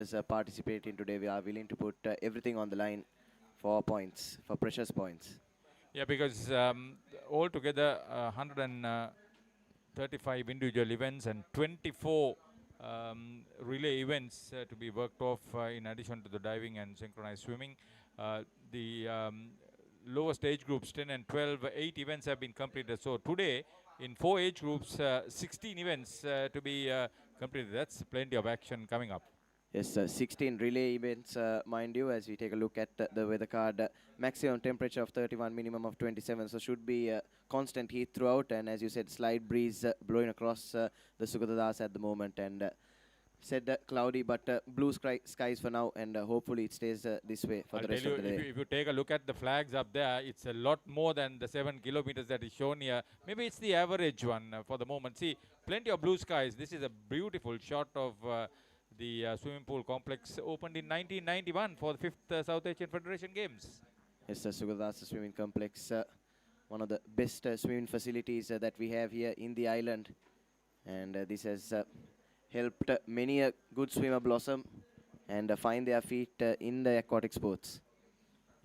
swimmers participating today, we are willing to put everything on the line for points, for precious points. Yeah, because altogether 135 individual events and 24 relay events to be worked off in addition to the diving and synchronized swimming. The lowest age groups 10 and 12, 8 events have been completed. So today in 4 age groups, 16 events to be completed. That's plenty of action coming up. Yes, 16 relay events, mind you, as we take a look at the weather card. Maximum temperature of 31, minimum of 27, so should be constant heat throughout. And as you said, slight breeze blowing across the Sugathadasa at the moment. And said cloudy, but blue skies for now, and hopefully it stays this way for the rest of the day. If you take a look at the flags up there, it's a lot more than the 7 kilometers that is shown here. Maybe it's the average one for the moment. See, plenty of blue skies. This is a beautiful shot of the swimming pool complex, opened in 1991 for the 5th South Asian Federation Games. Yes, the Sugathadasa Swimming Complex, one of the best swimming facilities that we have here in the island. And this has helped many a good swimmer blossom and find their feet in the aquatic sports.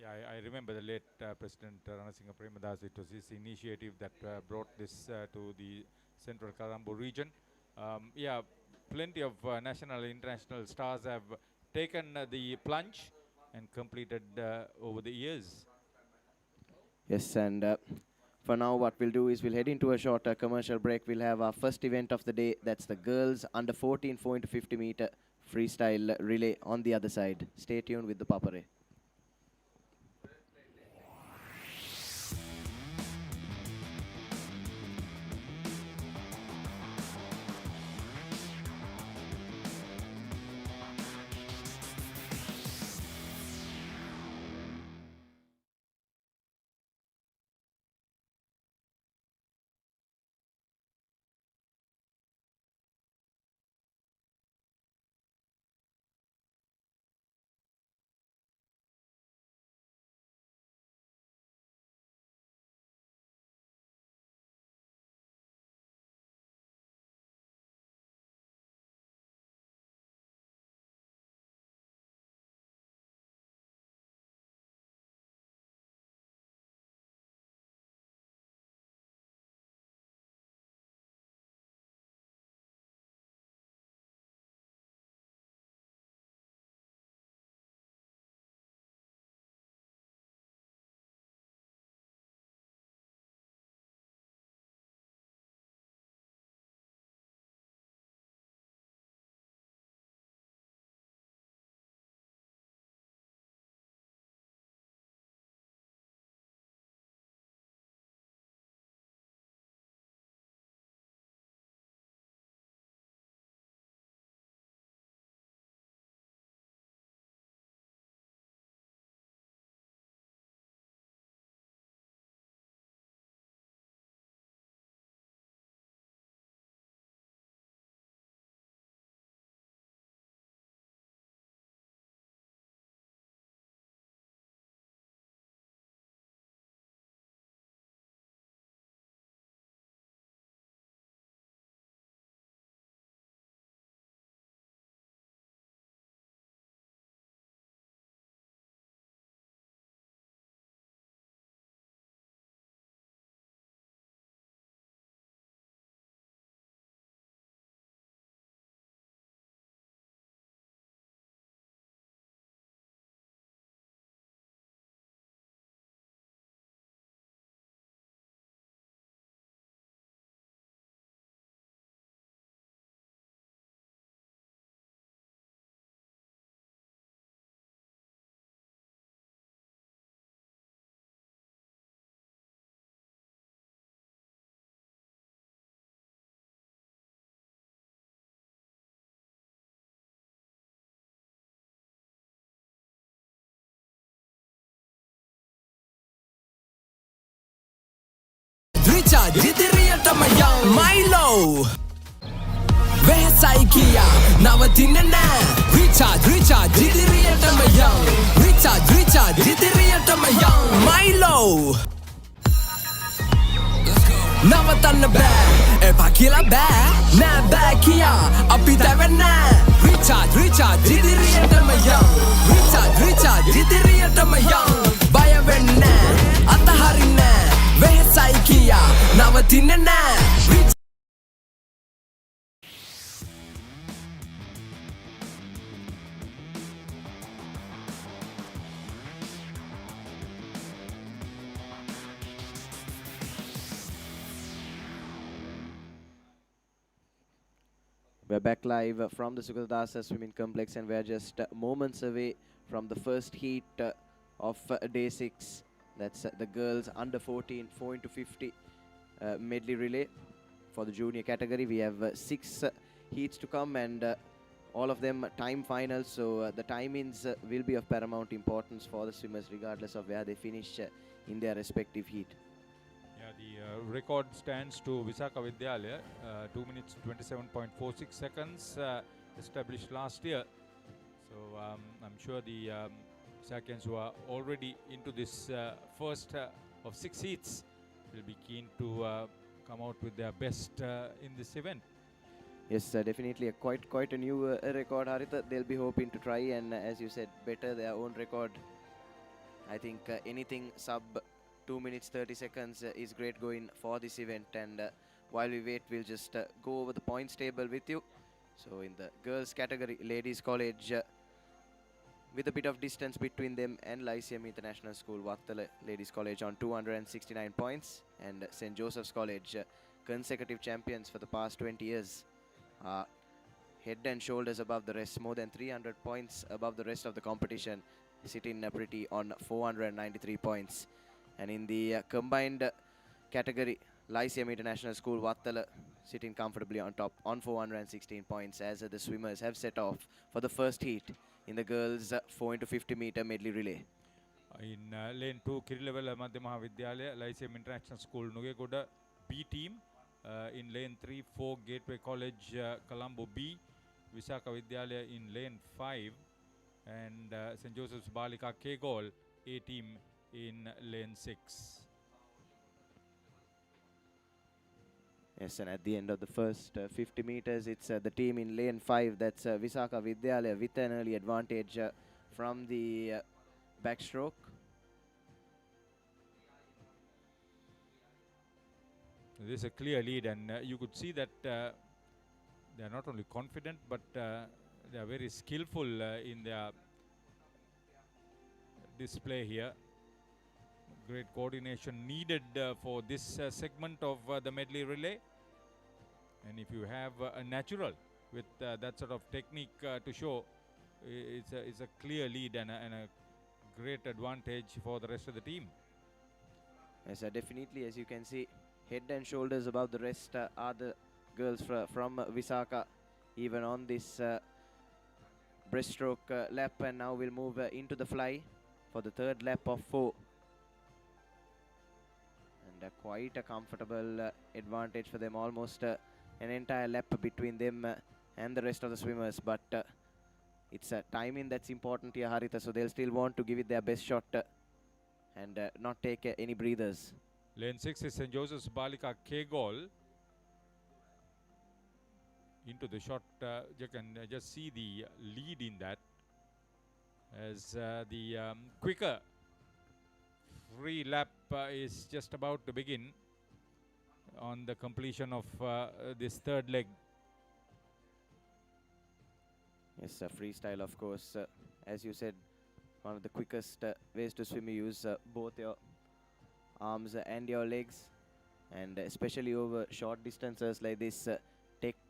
Yeah, I remember the late President Ranasinghe Premadas. It was his initiative that brought this to the central Colombo region. Yeah, plenty of national and international stars have taken the plunge and completed over the years. Yes, and for now what we'll do is we'll head into a short commercial break. We'll have our first event of the day. That's the girls under 14 4 into 50 meter freestyle relay on the other side. Stay tuned with the Papare. Recharge the real time young Milo Vesaikia Navatinana Recharge the real time young Recharge the real time young Milo. Let's go. නවතන්න බෑ එපා කියලා බෑ නෑ බෑ කියා අපි දැවෙන්නේ Recharge ඉදිරියටම යන්න Recharge ඉදිරියටම යන්න බය වෙන්නේ අතහරින්නේ වෙහසයි කියා නවතින්නේ නෑ We're back live from the Sugathadasa swimming complex, and we're just moments away from the first heat of day 6. That's the girls under 14 4 into 50 medley relay for the junior category. We have 6 heats to come, and all of them time finals, so the timings will be of paramount importance for the swimmers regardless of where they finish in their respective heat. The record stands to Visakha Vidyalaya, 2 minutes 27.46 seconds, established last year. So I'm sure the Visakhans who are already into this first of 6 heats will be keen to come out with their best in this event. Yes, definitely quite a new record, Haritha. They'll be hoping to try and, as you said, better their own record. I think anything sub 2 minutes 30 seconds is great going for this event, and while we wait, we'll just go over the points table with you. So in the girls category, Ladies College with a bit of distance between them and Lyceum International School, Vattala Ladies College on 269 points, and St. Joseph's College, consecutive champions for the past 20 years, head and shoulders above the rest, more than 300 points above the rest of the competition, sitting pretty on 493 points. And in the combined category, Lyceum International School, Vattala sitting comfortably on top on 416 points, as the swimmers have set off for the first heat in the girls 4 into 50 meter medley relay. In lane 2, Kirilevel Madhya Mahavidyalaya, Lyceum International School, Nugegoda B team. In lane 3, 4, Gateway College, Colombo B. Visakha Vidyalaya in lane 5. And St. Joseph's Balika Kegol A team in lane 6. Yes, and at the end of the first 50 meters, it's the team in lane 5, that's Visakha Vidyalaya, with an early advantage from the backstroke. This is a clear lead, and you could see that they are not only confident, but they are very skillful in their display here. Great coordination needed for this segment of the medley relay. And if you have a natural with that sort of technique to show, it's a clear lead and a great advantage for the rest of the team. Yes, definitely, as you can see, head and shoulders above the rest are the girls from Visakha, even on this breaststroke lap. And now we'll move into the fly for the third lap of 4. And quite a comfortable advantage for them, almost an entire lap between them and the rest of the swimmers. But it's timing that's important here, Haritha, so they'll still want to give it their best shot and not take any breathers. Lane 6 is St. Joseph's Balika Kegol. Into the shot, you can just see the lead in that, as the quicker free lap is just about to begin on the completion of this third leg. Yes, freestyle, of course, as you said, one of the quickest ways to swim. You use both your arms and your legs, and especially over short distances like this,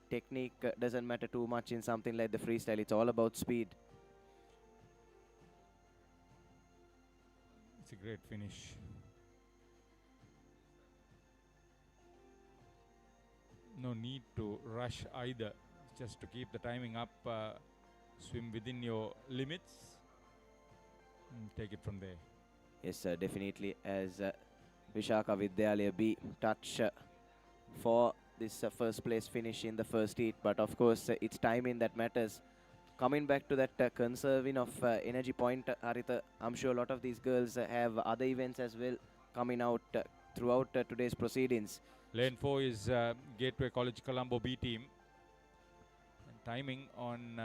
technique doesn't matter too much in something like the freestyle. It's all about speed. It's a great finish. No need to rush either, just to keep the timing up, swim within your limits, and take it from there. Yes, definitely, as Visakha Vidyalaya B touch for this first place finish in the first heat. But of course, it's timing that matters. Coming back to that conserving of energy point, Haritha, I'm sure a lot of these girls have other events as well coming out throughout today's proceedings. Lane 4 is Gateway College Colombo B team. And timing on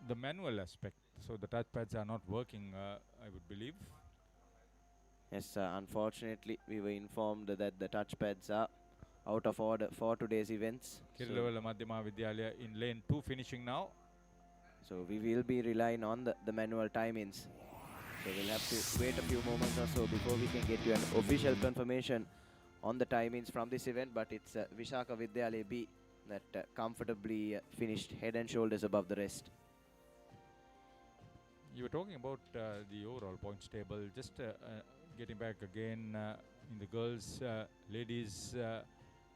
the manual aspect. So the touchpads are not working, I would believe. Yes, unfortunately, we were informed that the touchpads are out of order for today's events. Kirlavela Madhyama Vidyalaya in lane 2 finishing now. So we will be relying on the manual timings. So we'll have to wait a few moments or so before we can get you an official confirmation on the timings from this event. But it's Vishaka Vidyalaya B that comfortably finished head and shoulders above the rest. You were talking about the overall points table. Just getting back again in the girls, ladies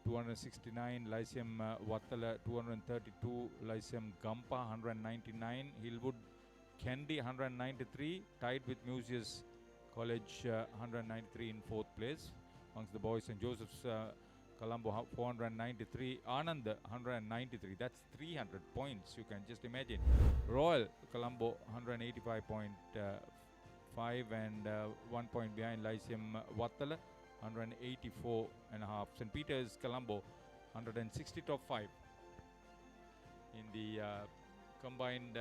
269, Lyceum Wattala 232, Lyceum Gampa 199, Hillwood Kendi 193, tied with Museus College 193 in 4th place. Amongst the boys, St. Joseph's Colombo 493, Anand 193. That's 300 points, you can just imagine. Royal Colombo 185.5 and 1 point behind Lyceum Wattala 184.5. St. Peter's Colombo 160 top 5. In the combined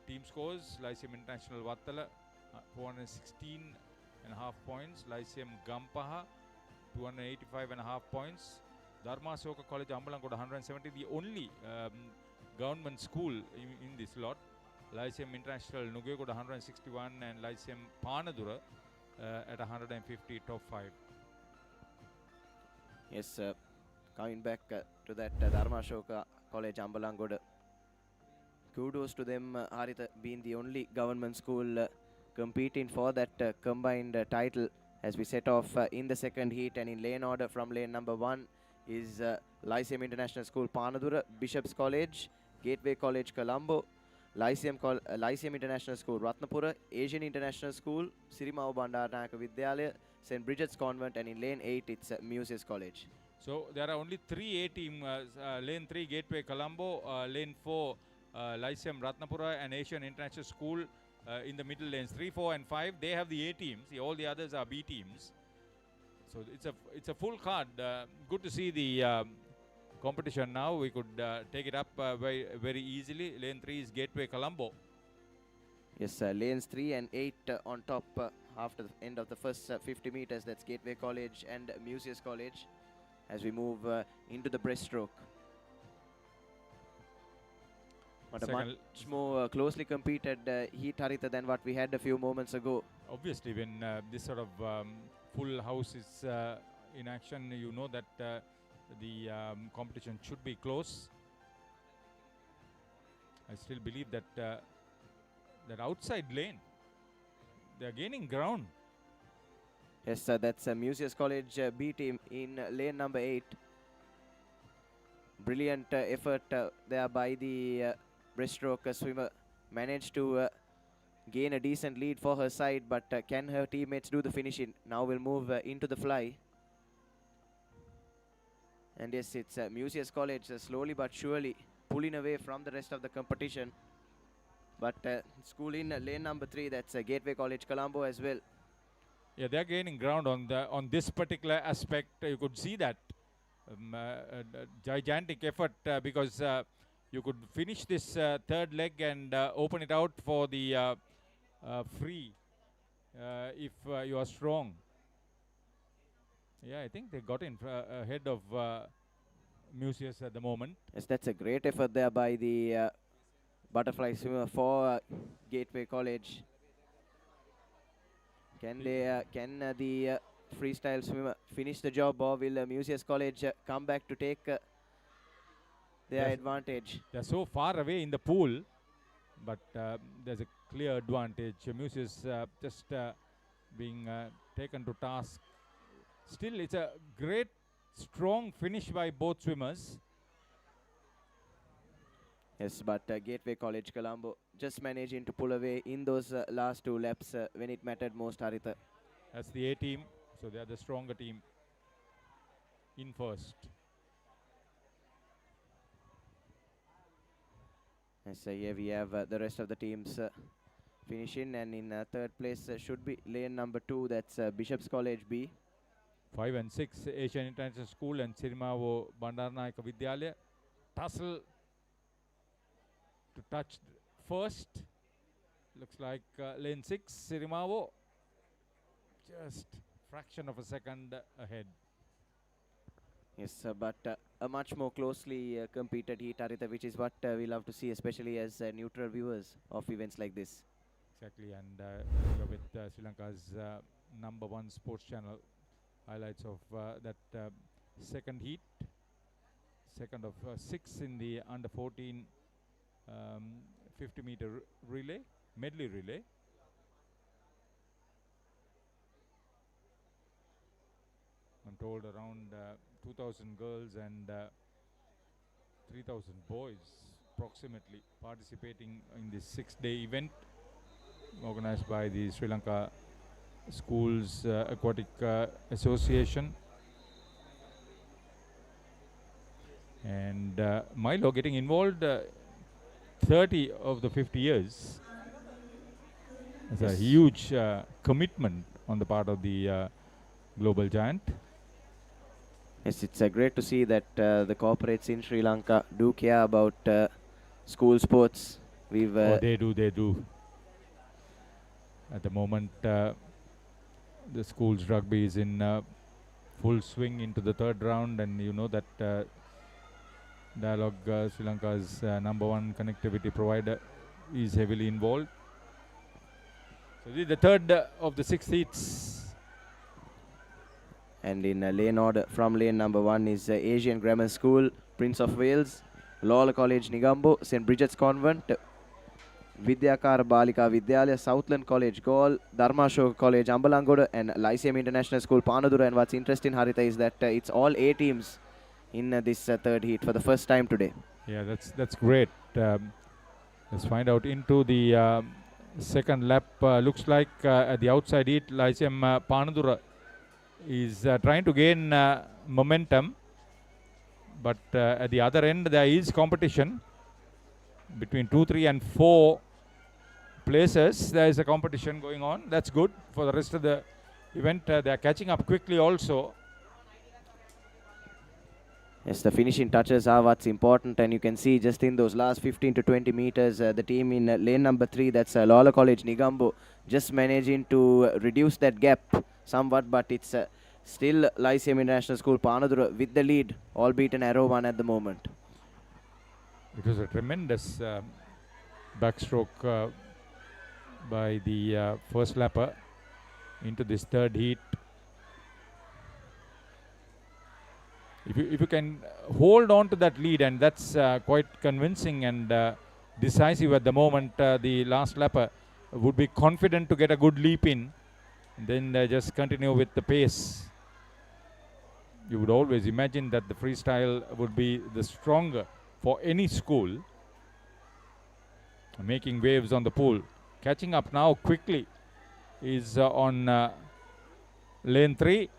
team scores, Lyceum International Wattala 416.5 points, Lyceum Gampaha 285.5 points, Dharma Soka College Ambalangoda 170, the only government school in this lot. Lyceum International Nugegoda 161 and Lyceum Panadura at 150 top 5. Yes, coming back to that Dharma Soka College Ambalangoda. Kudos to them, Haritha, being the only government school competing for that combined title as we set off in the second heat. And in lane order from lane number 1 is Lyceum International School Panadura, Bishop's College, Gateway College Colombo, Lyceum International School Ratnapura, Asian International School Sirimau Bandaranaika Vidyalaya, St. Bridget's Convent, and in lane 8 it's Museus College. So there are only 3 A team, lane 3 Gateway Colombo, lane 4 Lyceum Ratnapura and Asian International School in the middle lanes. 3, 4 and 5, they have the A teams. All the others are B teams. So it's a full card. Good to see the competition now. We could take it up very, very easily. Lane 3 is Gateway Colombo. Yes, lanes 3 and 8 on top after the end of the first 50 meters. That's Gateway College and Museus College as we move into the breaststroke. But a much more closely competed heat, Haritha, than what we had a few moments ago. Obviously, when this sort of full house is in action, you know that the competition should be close. I still believe that that outside lane, they are gaining ground. Yes, that's Museus College B team in lane number 8. Brilliant effort there by the breaststroke swimmer. Managed to gain a decent lead for her side, but can her teammates do the finishing? Now we'll move into the fly. And yes, it's Museus College slowly but surely pulling away from the rest of the competition. But school in lane number 3, that's Gateway College Colombo as well. Yeah, they're gaining ground on this particular aspect. You could see that gigantic effort because you could finish this third leg and open it out for the free if you are strong. Yeah, I think they got in ahead of Museus at the moment. Yes, that's a great effort there by the butterfly swimmer for Gateway College. Can the freestyle swimmer finish the job, or will Museus College come back to take their advantage? They're so far away in the pool, but there's a clear advantage. Museus just being taken to task. Still, it's a great, strong finish by both swimmers. Yes, but Gateway College Colombo just managing to pull away in those last 2 laps when it mattered most, Haritha. That's the A team, so they are the stronger team in first. Yes, here we have the rest of the teams finishing, and in third place should be lane number 2, that's Bishop's College B. 5 and 6, Asian International School and Sirimavo Bandaranaika Vidyalaya. Tussle to touch first. Looks like lane 6, Sirimavo. Just fraction of a second ahead. Yes, but a much more closely competed heat, Haritha, which is what we love to see, especially as neutral viewers of events like this. Exactly, and you're with Sri Lanka's #1 sports channel. Highlights of that second heat. Second of 6 in the under 14 50-meter relay, medley relay. I'm told around 2,000 girls and 3,000 boys approximately participating in this 6-day event organized by the Sri Lanka Schools Aquatic Association. And Milo getting involved 30 of the 50 years. It's a huge commitment on the part of the global giant. Yes, it's great to see that the corporates in Sri Lanka do care about school sports. We've they do. At the moment, the school's rugby is in full swing into the third round, and you know that Dialog Sri Lanka's #1 connectivity provider is heavily involved. So this is the third of the 6 heats. And in lane order from lane number 1 is Asian Grammar School, Prince of Wales, Lola College Negombo, St. Bridget's Convent, Vidyakara Balika Vidyalaya, Southland College Gaul, Dharmashoka College Ambalangoda, and Lyceum International School Panadura. And what's interesting, Haritha, is that it's all A teams in this third heat for the first time today. Yeah, that's great. Let's find out into the second lap. Looks like at the outside heat, Lyceum Panadura is trying to gain momentum, but at the other end there is competition between 2, 3 and 4 places. There is a competition going on. That's good for the rest of the event. They are catching up quickly also. Yes, the finishing touches are what's important, and you can see just in those last 15 to 20 meters, the team in lane number 3, that's Lola College Negombo, just managing to reduce that gap somewhat, but it's still Lyceum International School Panadura with the lead, albeit an arrow one at the moment. It was a tremendous backstroke by the first lapper into this third heat. If you can hold on to that lead, and that's quite convincing and decisive at the moment, the last lapper would be confident to get a good leap in, and then just continue with the pace. You would always imagine that the freestyle would be the stronger for any school. Making waves on the pool. Catching up now quickly is on lane 3.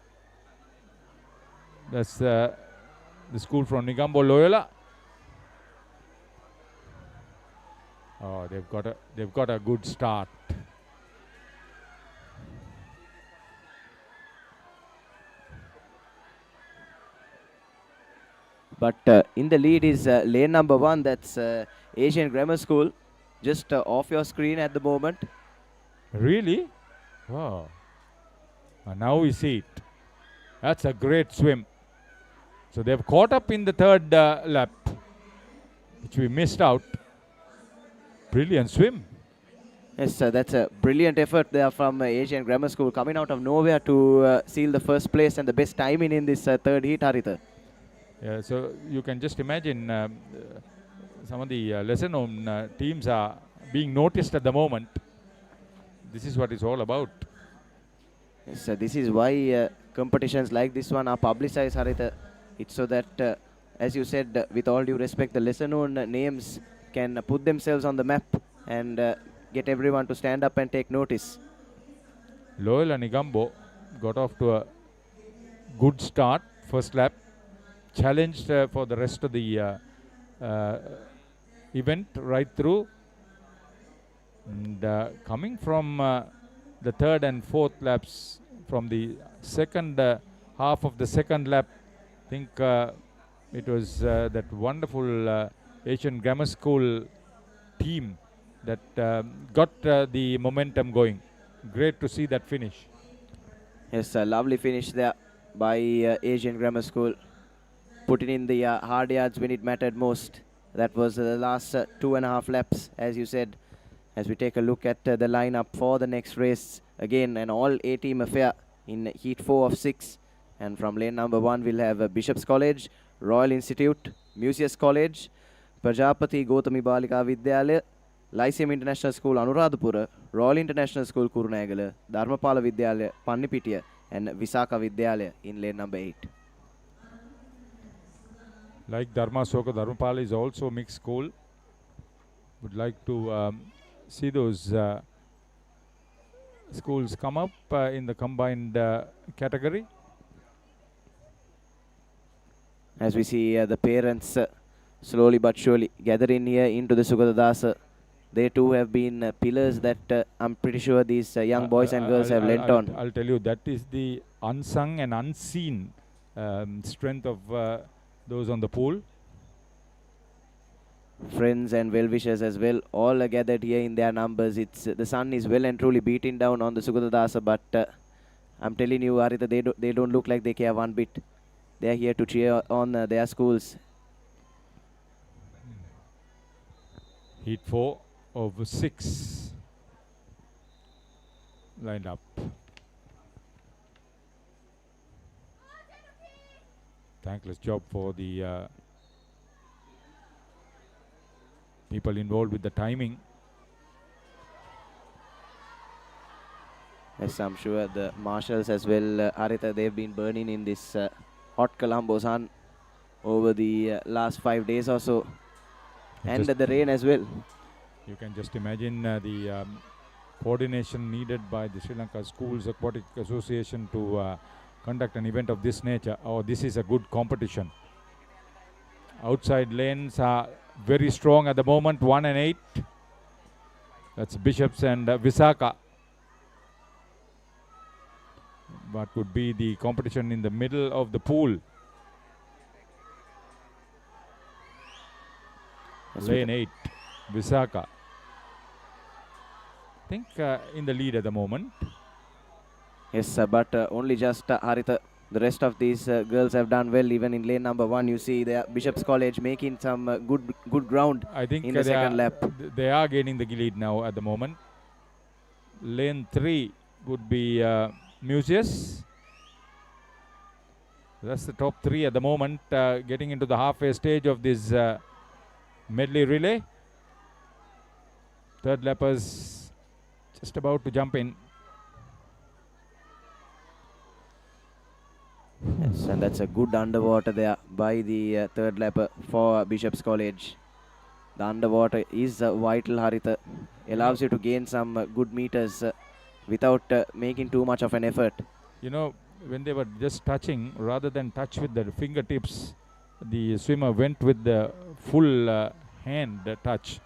That's the school from Negombo Loyola. Oh, they've got a good start. But in the lead is lane number 1, that's Asian Grammar School, just off your screen at the moment. Really? Wow. And now we see it. That's a great swim. So they've caught up in the third lap, which we missed out. Brilliant swim. Yes, that's a brilliant effort there from Asian Grammar School, coming out of nowhere to seal the first place and the best timing in this third heat, Haritha. Yeah, so you can just imagine some of the lesser-known teams are being noticed at the moment. This is what it's all about. Yes, this is why competitions like this one are publicized, Haritha. It's so that, as you said, with all due respect, the lesser-known names can put themselves on the map and get everyone to stand up and take notice. Loyola Negombo got off to a good start, first lap. Challenged for the rest of the event right through. And coming from the third and fourth laps from the second half of the second lap. I think it was that wonderful Asian Grammar School team that got the momentum going. Great to see that finish. Yes, a lovely finish there by Asian Grammar School. Putting in the hard yards when it mattered most. That was the last 2.5 laps, as you said. As we take a look at the lineup for the next race, again an all A-team affair in heat 4 of 6. And from lane number 1 we'll have Bishop's College, Royal Institute, Museus College, Prajapati Gotami Balika Vidyalaya, Lyceum International School Anuradhapura, Royal International School Kurunegala, Dharmapala Vidyalaya Pannipitiya, and Visaka Vidyalaya in lane number 8. Like Dharmasoka, Dharmapala is also mixed school. Would like to see those schools come up in the combined category. As we see the parents slowly but surely gathering here into the Sugathadasa. They too have been pillars that I'm pretty sure these young boys and girls have lent on. I'll tell you, that is the unsung and unseen strength of those on the pool. Friends and well-wishers as well, all are gathered here in their numbers. It's the sun is well and truly beating down on the Sugathadasa, but I'm telling you, Arita, they don't look like they care one bit. They are here to cheer on their schools. Heat 4 of 6 lined up. Thankless job for the people involved with the timing. Yes, I'm sure the marshals as well, Arita, they've been burning in this hot Colombo sun over the last 5 days or so. And the rain as well. You can just imagine the coordination needed by the Sri Lanka Schools Aquatic Association to conduct an event of this nature. Oh, this is a good competition. Outside lanes are very strong at the moment, 1 and 8. That's Bishops and Visaka. What would be the competition in the middle of the pool? Lane 8, Visaka. I think in the lead at the moment. Yes, but only just Haritha. The rest of these girls have done well. Even in lane number 1, you see the Bishop's College making some good ground. I think in the second lap. They are gaining the lead now at the moment. Lane 3 would be Museus. That's the top 3 at the moment, getting into the halfway stage of this medley relay. Third lappers just about to jump in. Yes, and that's a good underwater there by the third lapper for Bishop's College. The underwater is vital, Haritha. Allows you to gain some good meters without making too much of an effort. You know, when they were just touching, rather than touch with the fingertips, the swimmer went with the full hand touch.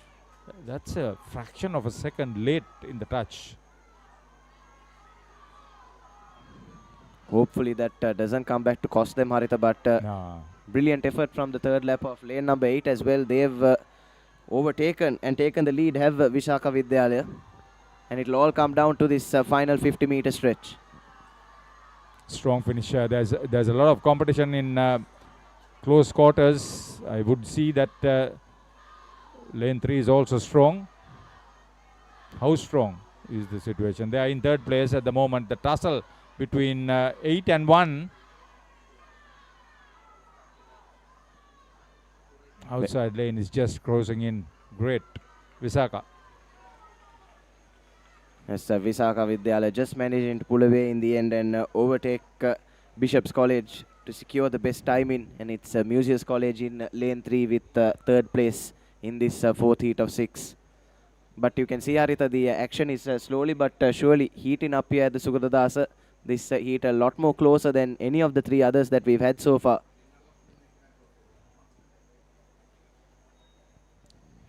That's a fraction of a second late in the touch. Hopefully that doesn't come back to cost them, Haritha, but brilliant effort from the third lap of lane number 8 as well. They've overtaken and taken the lead, have Visaka Vidyalaya, and it'll all come down to this final 50-meter stretch. Strong finisher. There's a lot of competition in close quarters. I would see that lane 3 is also strong. How strong is the situation? They are in third place at the moment. The tussle between 8 and 1. Outside lane is just crossing in. Great. Visaka. Yes, Visaka Vidyalaya just managing to pull away in the end and overtake Bishop's College to secure the best timing. And it's Museus College in lane 3 with third place in this fourth heat of 6. But you can see, Haritha, the action is slowly but surely heating up here at the Sugathadasa. This heat a lot more closer than any of the 3 others that we've had so far.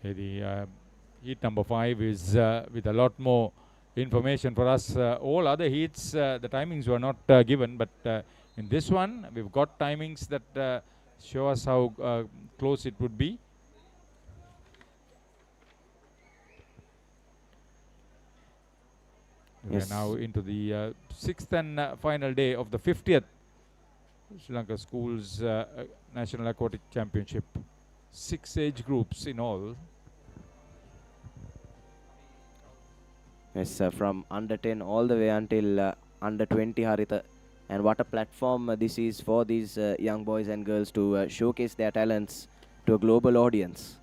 The heat number 5 is with a lot more information for us. All other heats, the timings were not given, but In this one, we've got timings that show us how close it would be. Yes. We are now into the 6th and final day of the 50th Sri Lanka Schools National Aquatic Championship. 6 age groups in all. Yes, from under 10 all the way until under 20, Haritha. And what a platform this is for these young boys and girls to showcase their talents to a global audience.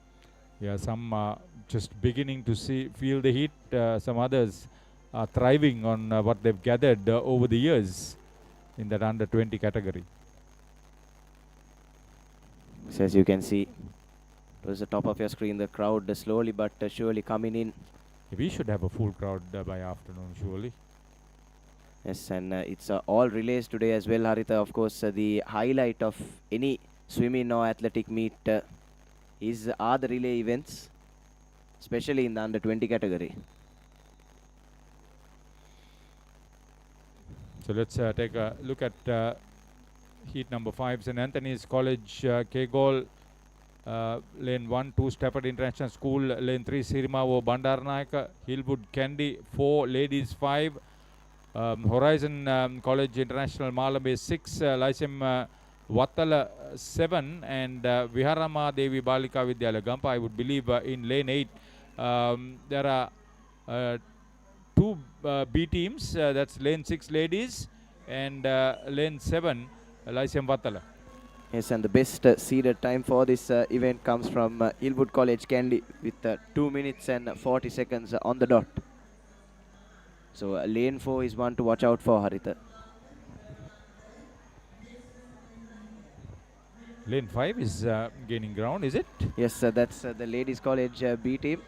Yeah, some just beginning to feel the heat. Some others are thriving on what they've gathered over the years in that under 20 category. So as you can see, towards the top of your screen, the crowd slowly but surely coming in. We should have a full crowd by afternoon, surely. Yes, and it's all relays today as well, Haritha. Of course, the highlight of any swimming or athletic meet are the relay events, especially in the under 20 category. So let's take a look at heat number 5. St. Anthony's College, Kegol, lane 1, 2, Stafford International School, lane 3, Sirimavo Bandaranaika, Hillwood Candy, 4, ladies 5, Horizon College International Malabay 6, Lyceum Wattala 7, and Viharama Devi Balika Vidyalaya Gampa. I would believe in lane 8 there are 2 B teams, that's lane 6 ladies and lane 7 Lyceum Vattala. Yes, and the best seeded time for this event comes from Hillwood College Candy with 2 minutes and 40 seconds on the dot. So lane 4 is one to watch out for, Haritha. Lane 5 is gaining ground, is it? Yes, that's the ladies college B team.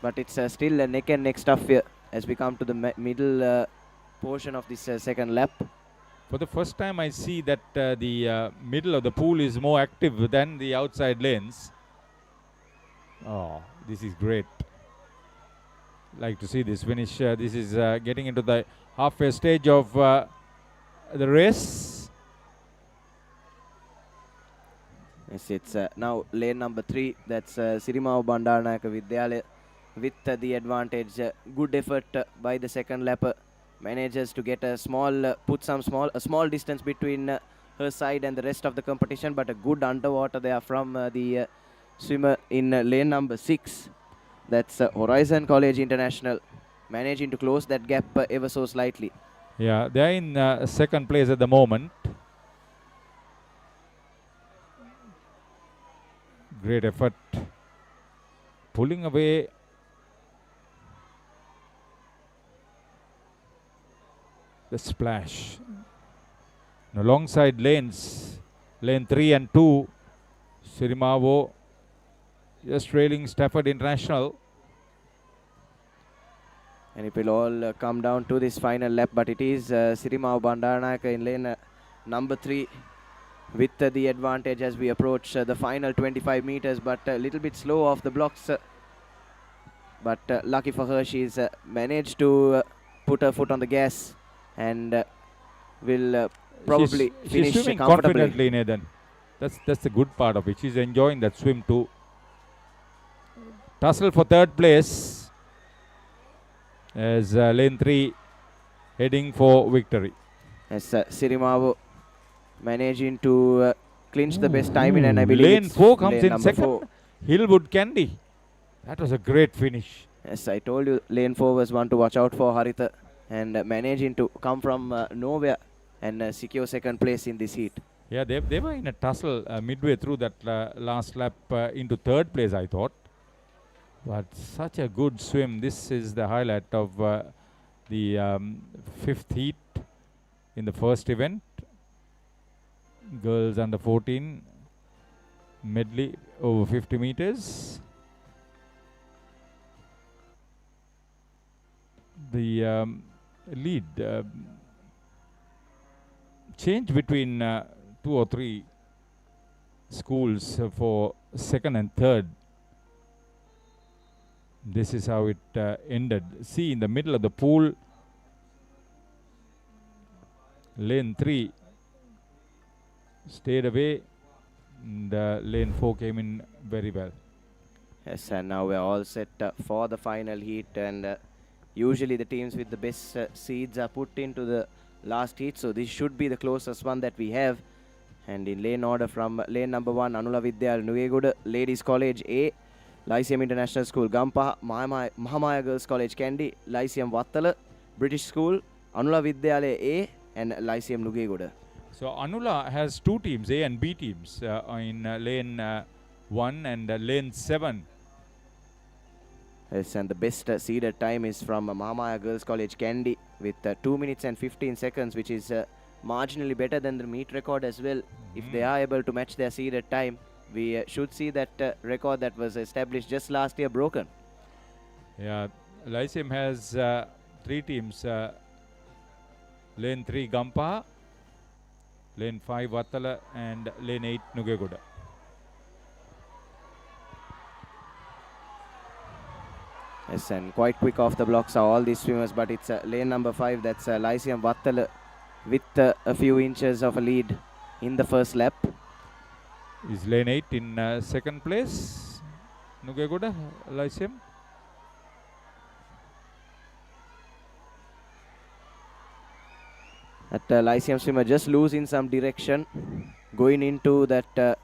But it's still neck and neck stuff here as we come to the middle portion of this second lap. For the first time, I see that the middle of the pool is more active than the outside lanes. Oh, this is great. Like to see this finish. This is getting into the halfway stage of the race. Yes, it's now lane number 3. That's Sirimao Bandaranaika Vidyalaya with the advantage. Good effort by the second lapper. Manages to get a small, a small distance between her side and the rest of the competition, but a good underwater there from the swimmer in lane number 6. That's Horizon College International, managing to close that gap ever so slightly. Yeah, they are in second place at the moment. Great effort. Pulling away. The splash. Alongside lanes, lane 3 and 2, Sirimavo just trailing Stafford International. And it will all come down to this final lap, but it is Sirimao Bandaranaika in lane number 3 with the advantage as we approach the final 25 meters, but a little bit slow off the blocks. But lucky for her, she's managed to put her foot on the gas and will probably finish she's swimming comfortably. Confidently, Nathan. That's the good part of it. She's enjoying that swim too. Tussle for third place as lane 3 heading for victory. As Sirimavo managing to clinch the best timing, and I believe lane 4 comes lane in second. 4. Hillwood Candy. That was a great finish. Yes, I told you lane 4 was one to watch out for, Haritha, and managing to come from nowhere and secure second place in this heat. Yeah, they were in a tussle midway through that last lap into third place, I thought. But such a good swim. This is the highlight of the fifth heat in the first event. Girls under 14 medley over 50 meters. The lead change between 2 or 3 schools for second and third. This is how it ended. See, in the middle of the pool, Lane 3 stayed away, and lane 4 came in very well. Yes, and now we're all set for the final heat, and usually the teams with the best seeds are put into the last heat, so this should be the closest one that we have. And in lane order from lane number 1, Anula Vidyal Nuegoda Ladies College A, Lyceum International School Gampaha, Mahamaya Girls College Kandy, Lyceum Wattala, British School, Anula Vidyale A, and Lyceum Nugegoda. So Anula has 2 teams, A and B teams, in lane 1 and lane 7. Yes, and the best seeded time is from Mahamaya Girls College Kandy with 2 minutes and 15 seconds, which is marginally better than the meet record as well. If they are able to match their seeded time, we should see that record that was established just last year broken. Yeah, Lyceum has 3 teams, lane 3 Gampaha, lane 5 Vattala, and lane 8 Nugegoda. Yes, and quite quick off the blocks are all these swimmers, but it's lane number 5, that's Lyceum Vattala with a few inches of a lead in the first lap. Is lane 8 in second place, Nugegoda, Lyceum? That Lyceum swimmer just losing some direction, going into that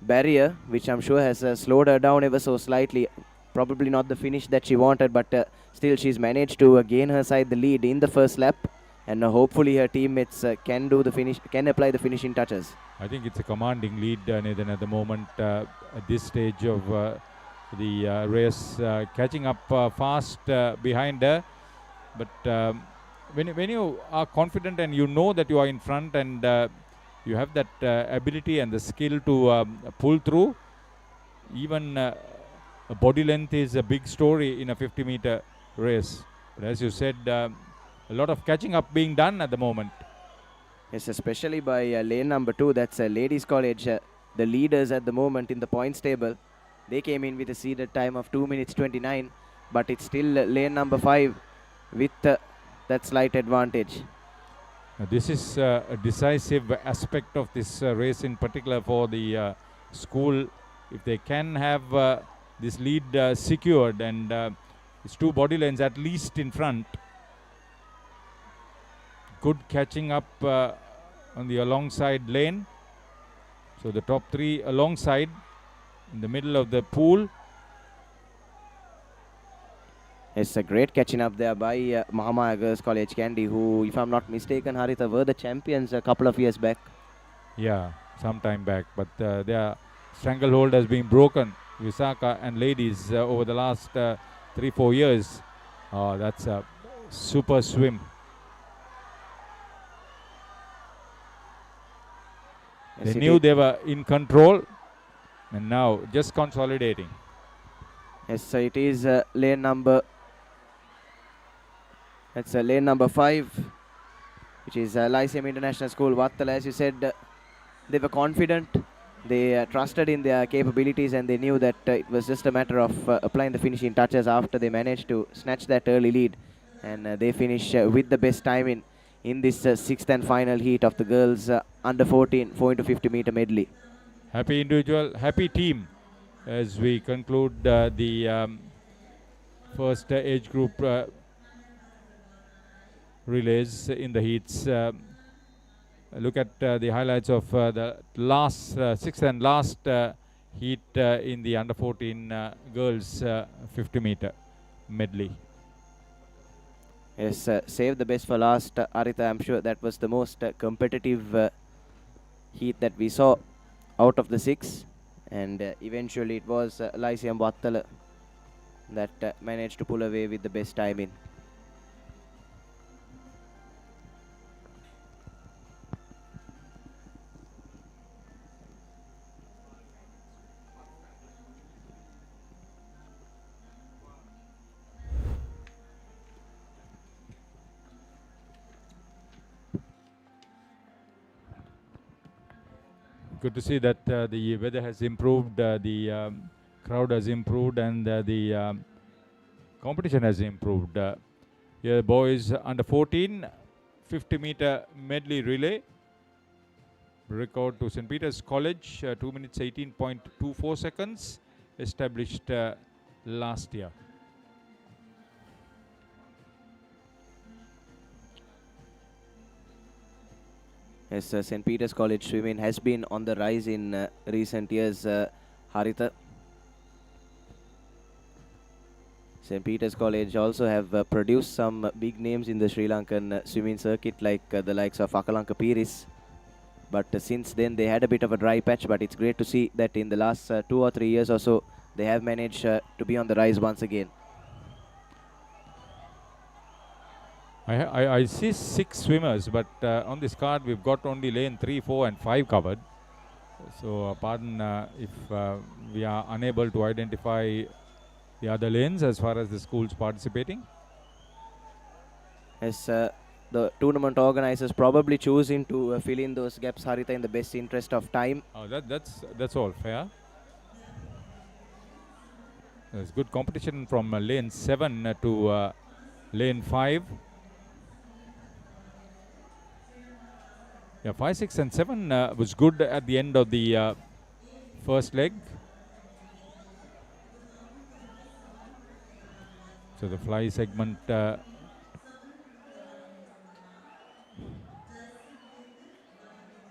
barrier, which I'm sure has slowed her down ever so slightly. Probably not the finish that she wanted, but still she's managed to gain her side the lead in the first lap, and hopefully her teammates can apply the finishing touches. I think it's a commanding lead, Nathan, at the moment at this stage of the race, catching up fast behind her. But when you are confident and you know that you are in front and you have that ability and the skill to pull through, even body length is a big story in a 50-meter race. But as you said, a lot of catching up being done at the moment. Yes, especially by lane number 2, that's Ladies College, the leaders at the moment in the points table. They came in with a seeded time of 2 minutes 29, but it's still lane number 5 with that slight advantage. Now this is a decisive aspect of this race in particular for the school. If they can have this lead secured, and it's 2 body lines at least in front. Good catching up on the alongside lane. So the top 3 alongside in the middle of the pool. It's a great catching up there by Mahamaya Girls College Kandy, who, if I'm not mistaken, Haritha, were the champions a couple of years back. Yeah, some time back. But their stranglehold has been broken, Visakha and ladies, over the last 3-4 years. Oh, that's a super swim. Yes, they knew they were in control, and now just consolidating. Yes, so it is lane number. That's lane number 5, which is Lyceum International School Vattala. As you said, they were confident. They trusted in their capabilities, and they knew that it was just a matter of applying the finishing touches after they managed to snatch that early lead. And they finish with the best time in this 6th and final heat of the girls under 14 4 x 50 meter medley. Happy individual, happy team as we conclude the first age group relays in the heats. Look at the highlights of the last 6th and last heat in the under 14 girls 50 meter medley. Yes, save the best for last, Aritha. I'm sure that was the most competitive heat that we saw out of the 6, and eventually it was Lyceum Vattala that managed to pull away with the best time in. Good to see that the weather has improved, the crowd has improved, and the competition has improved. Here boys under 14 50-meter medley relay. Record to St. Peter's College, 2 minutes 18.24 seconds, established last year. Yes, St. Peter's College swimming has been on the rise in recent years, Haritha. St. Peter's College also have produced some big names in the Sri Lankan swimming circuit, like the likes of Akalanka Piris. But since then they had a bit of a dry patch, but it's great to see that in the last 2 or 3 years or so, they have managed to be on the rise once again. I see 6 swimmers, but on this card we've got only lane 3, 4 and 5 covered. So pardon if we are unable to identify the other lanes as far as the schools participating. As the tournament organizers probably choosing to fill in those gaps, Haritha, in the best interest of time. Oh, that's all fair. There's good competition from lane 7 to lane 5. Yeah, 5, 6 and 7 was good at the end of the first leg. So the fly segment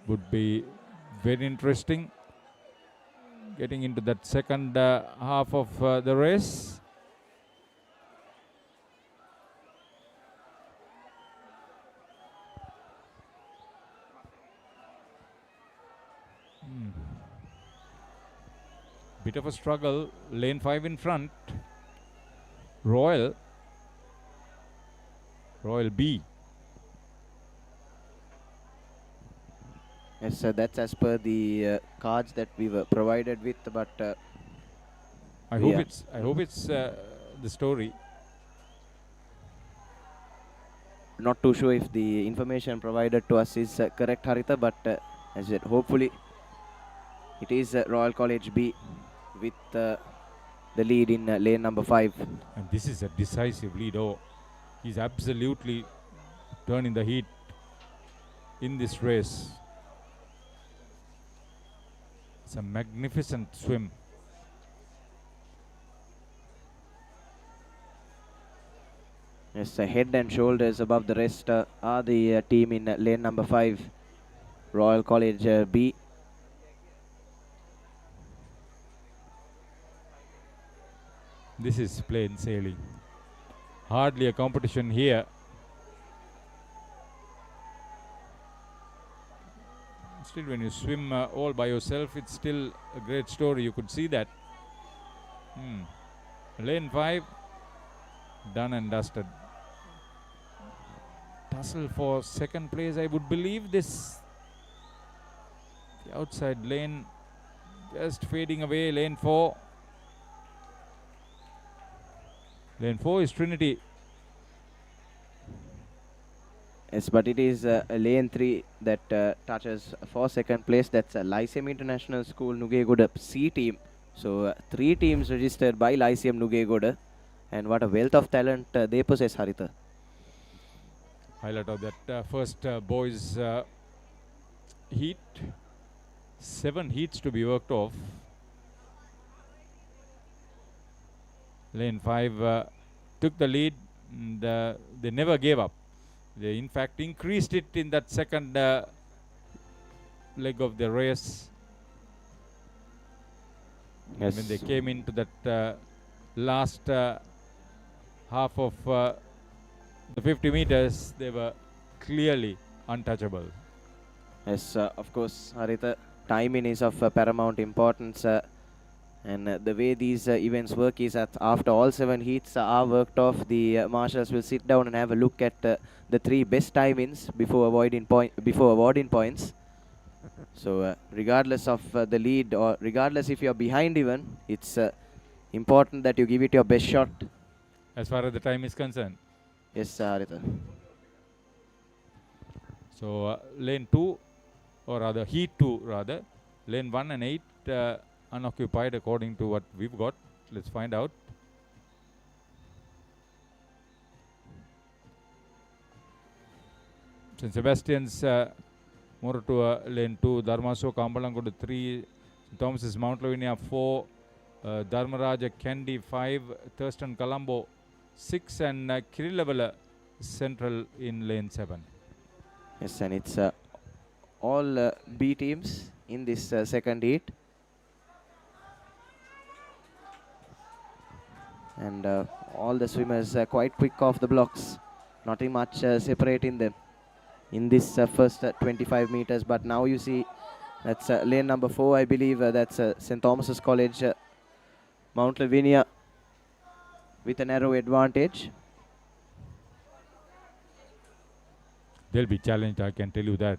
would be very interesting. Getting into that second half of the race. Bit of a struggle. Lane 5 in front. Royal B. Yes, that's as per the cards that we were provided with, but I hope it's the story. Not too sure if the information provided to us is correct, Haritha, but as I said, hopefully it is Royal College B with the lead in lane number 5. And this is a decisive lead. Oh, he's absolutely turning the heat in this race. It's a magnificent swim. Yes, head and shoulders above the rest are the team in lane number 5, Royal College B. This is plain sailing. Hardly a competition here. Still, when you swim all by yourself, it's still a great story. You could see that. Lane 5, done and dusted. Tussle for second place, I would believe. The outside lane just fading away. Lane 4. Lane 4 is Trinity. Yes, but it is lane 3 that touches for second place. That's Lyceum International School Nugegoda C team. So 3 teams registered by Lyceum Nugegoda, and what a wealth of talent they possess, Haritha. Highlight of that first boys heat. 7 heats to be worked off. Lane 5 took the lead, and they never gave up. They in fact increased it in that second leg of the race. Yes. When they came into that last half of the 50 meters, they were clearly untouchable. Yes, of course, Haritha, timing is of paramount importance. And the way these events work is that after all 7 heats are worked off, the marshals will sit down and have a look at the 3 best timings before awarding points. So regardless of the lead, or regardless if you're behind even, it's important that you give it your best shot. As far as the time is concerned. Yes, Haritha. So lane 2, or rather heat 2 rather, lane 1 and 8 unoccupied according to what we've got. Let's find out. St. Sebastian's Moratua lane 2, Dharmaso Kambalangodu 3, St. Thomas's Mount Lavinia 4, Dharmaraja Kendi 5, Thurston Colombo 6, and Kirilavala Central in lane 7. Yes, and it's all B teams in this second heat. And all the swimmers quite quick off the blocks. Nothing much separating them in this first 25 meters. But now you see that's lane number 4, I believe. That's St. Thomas's College, Mount Lavinia, with a narrow advantage. They'll be challenged, I can tell you that.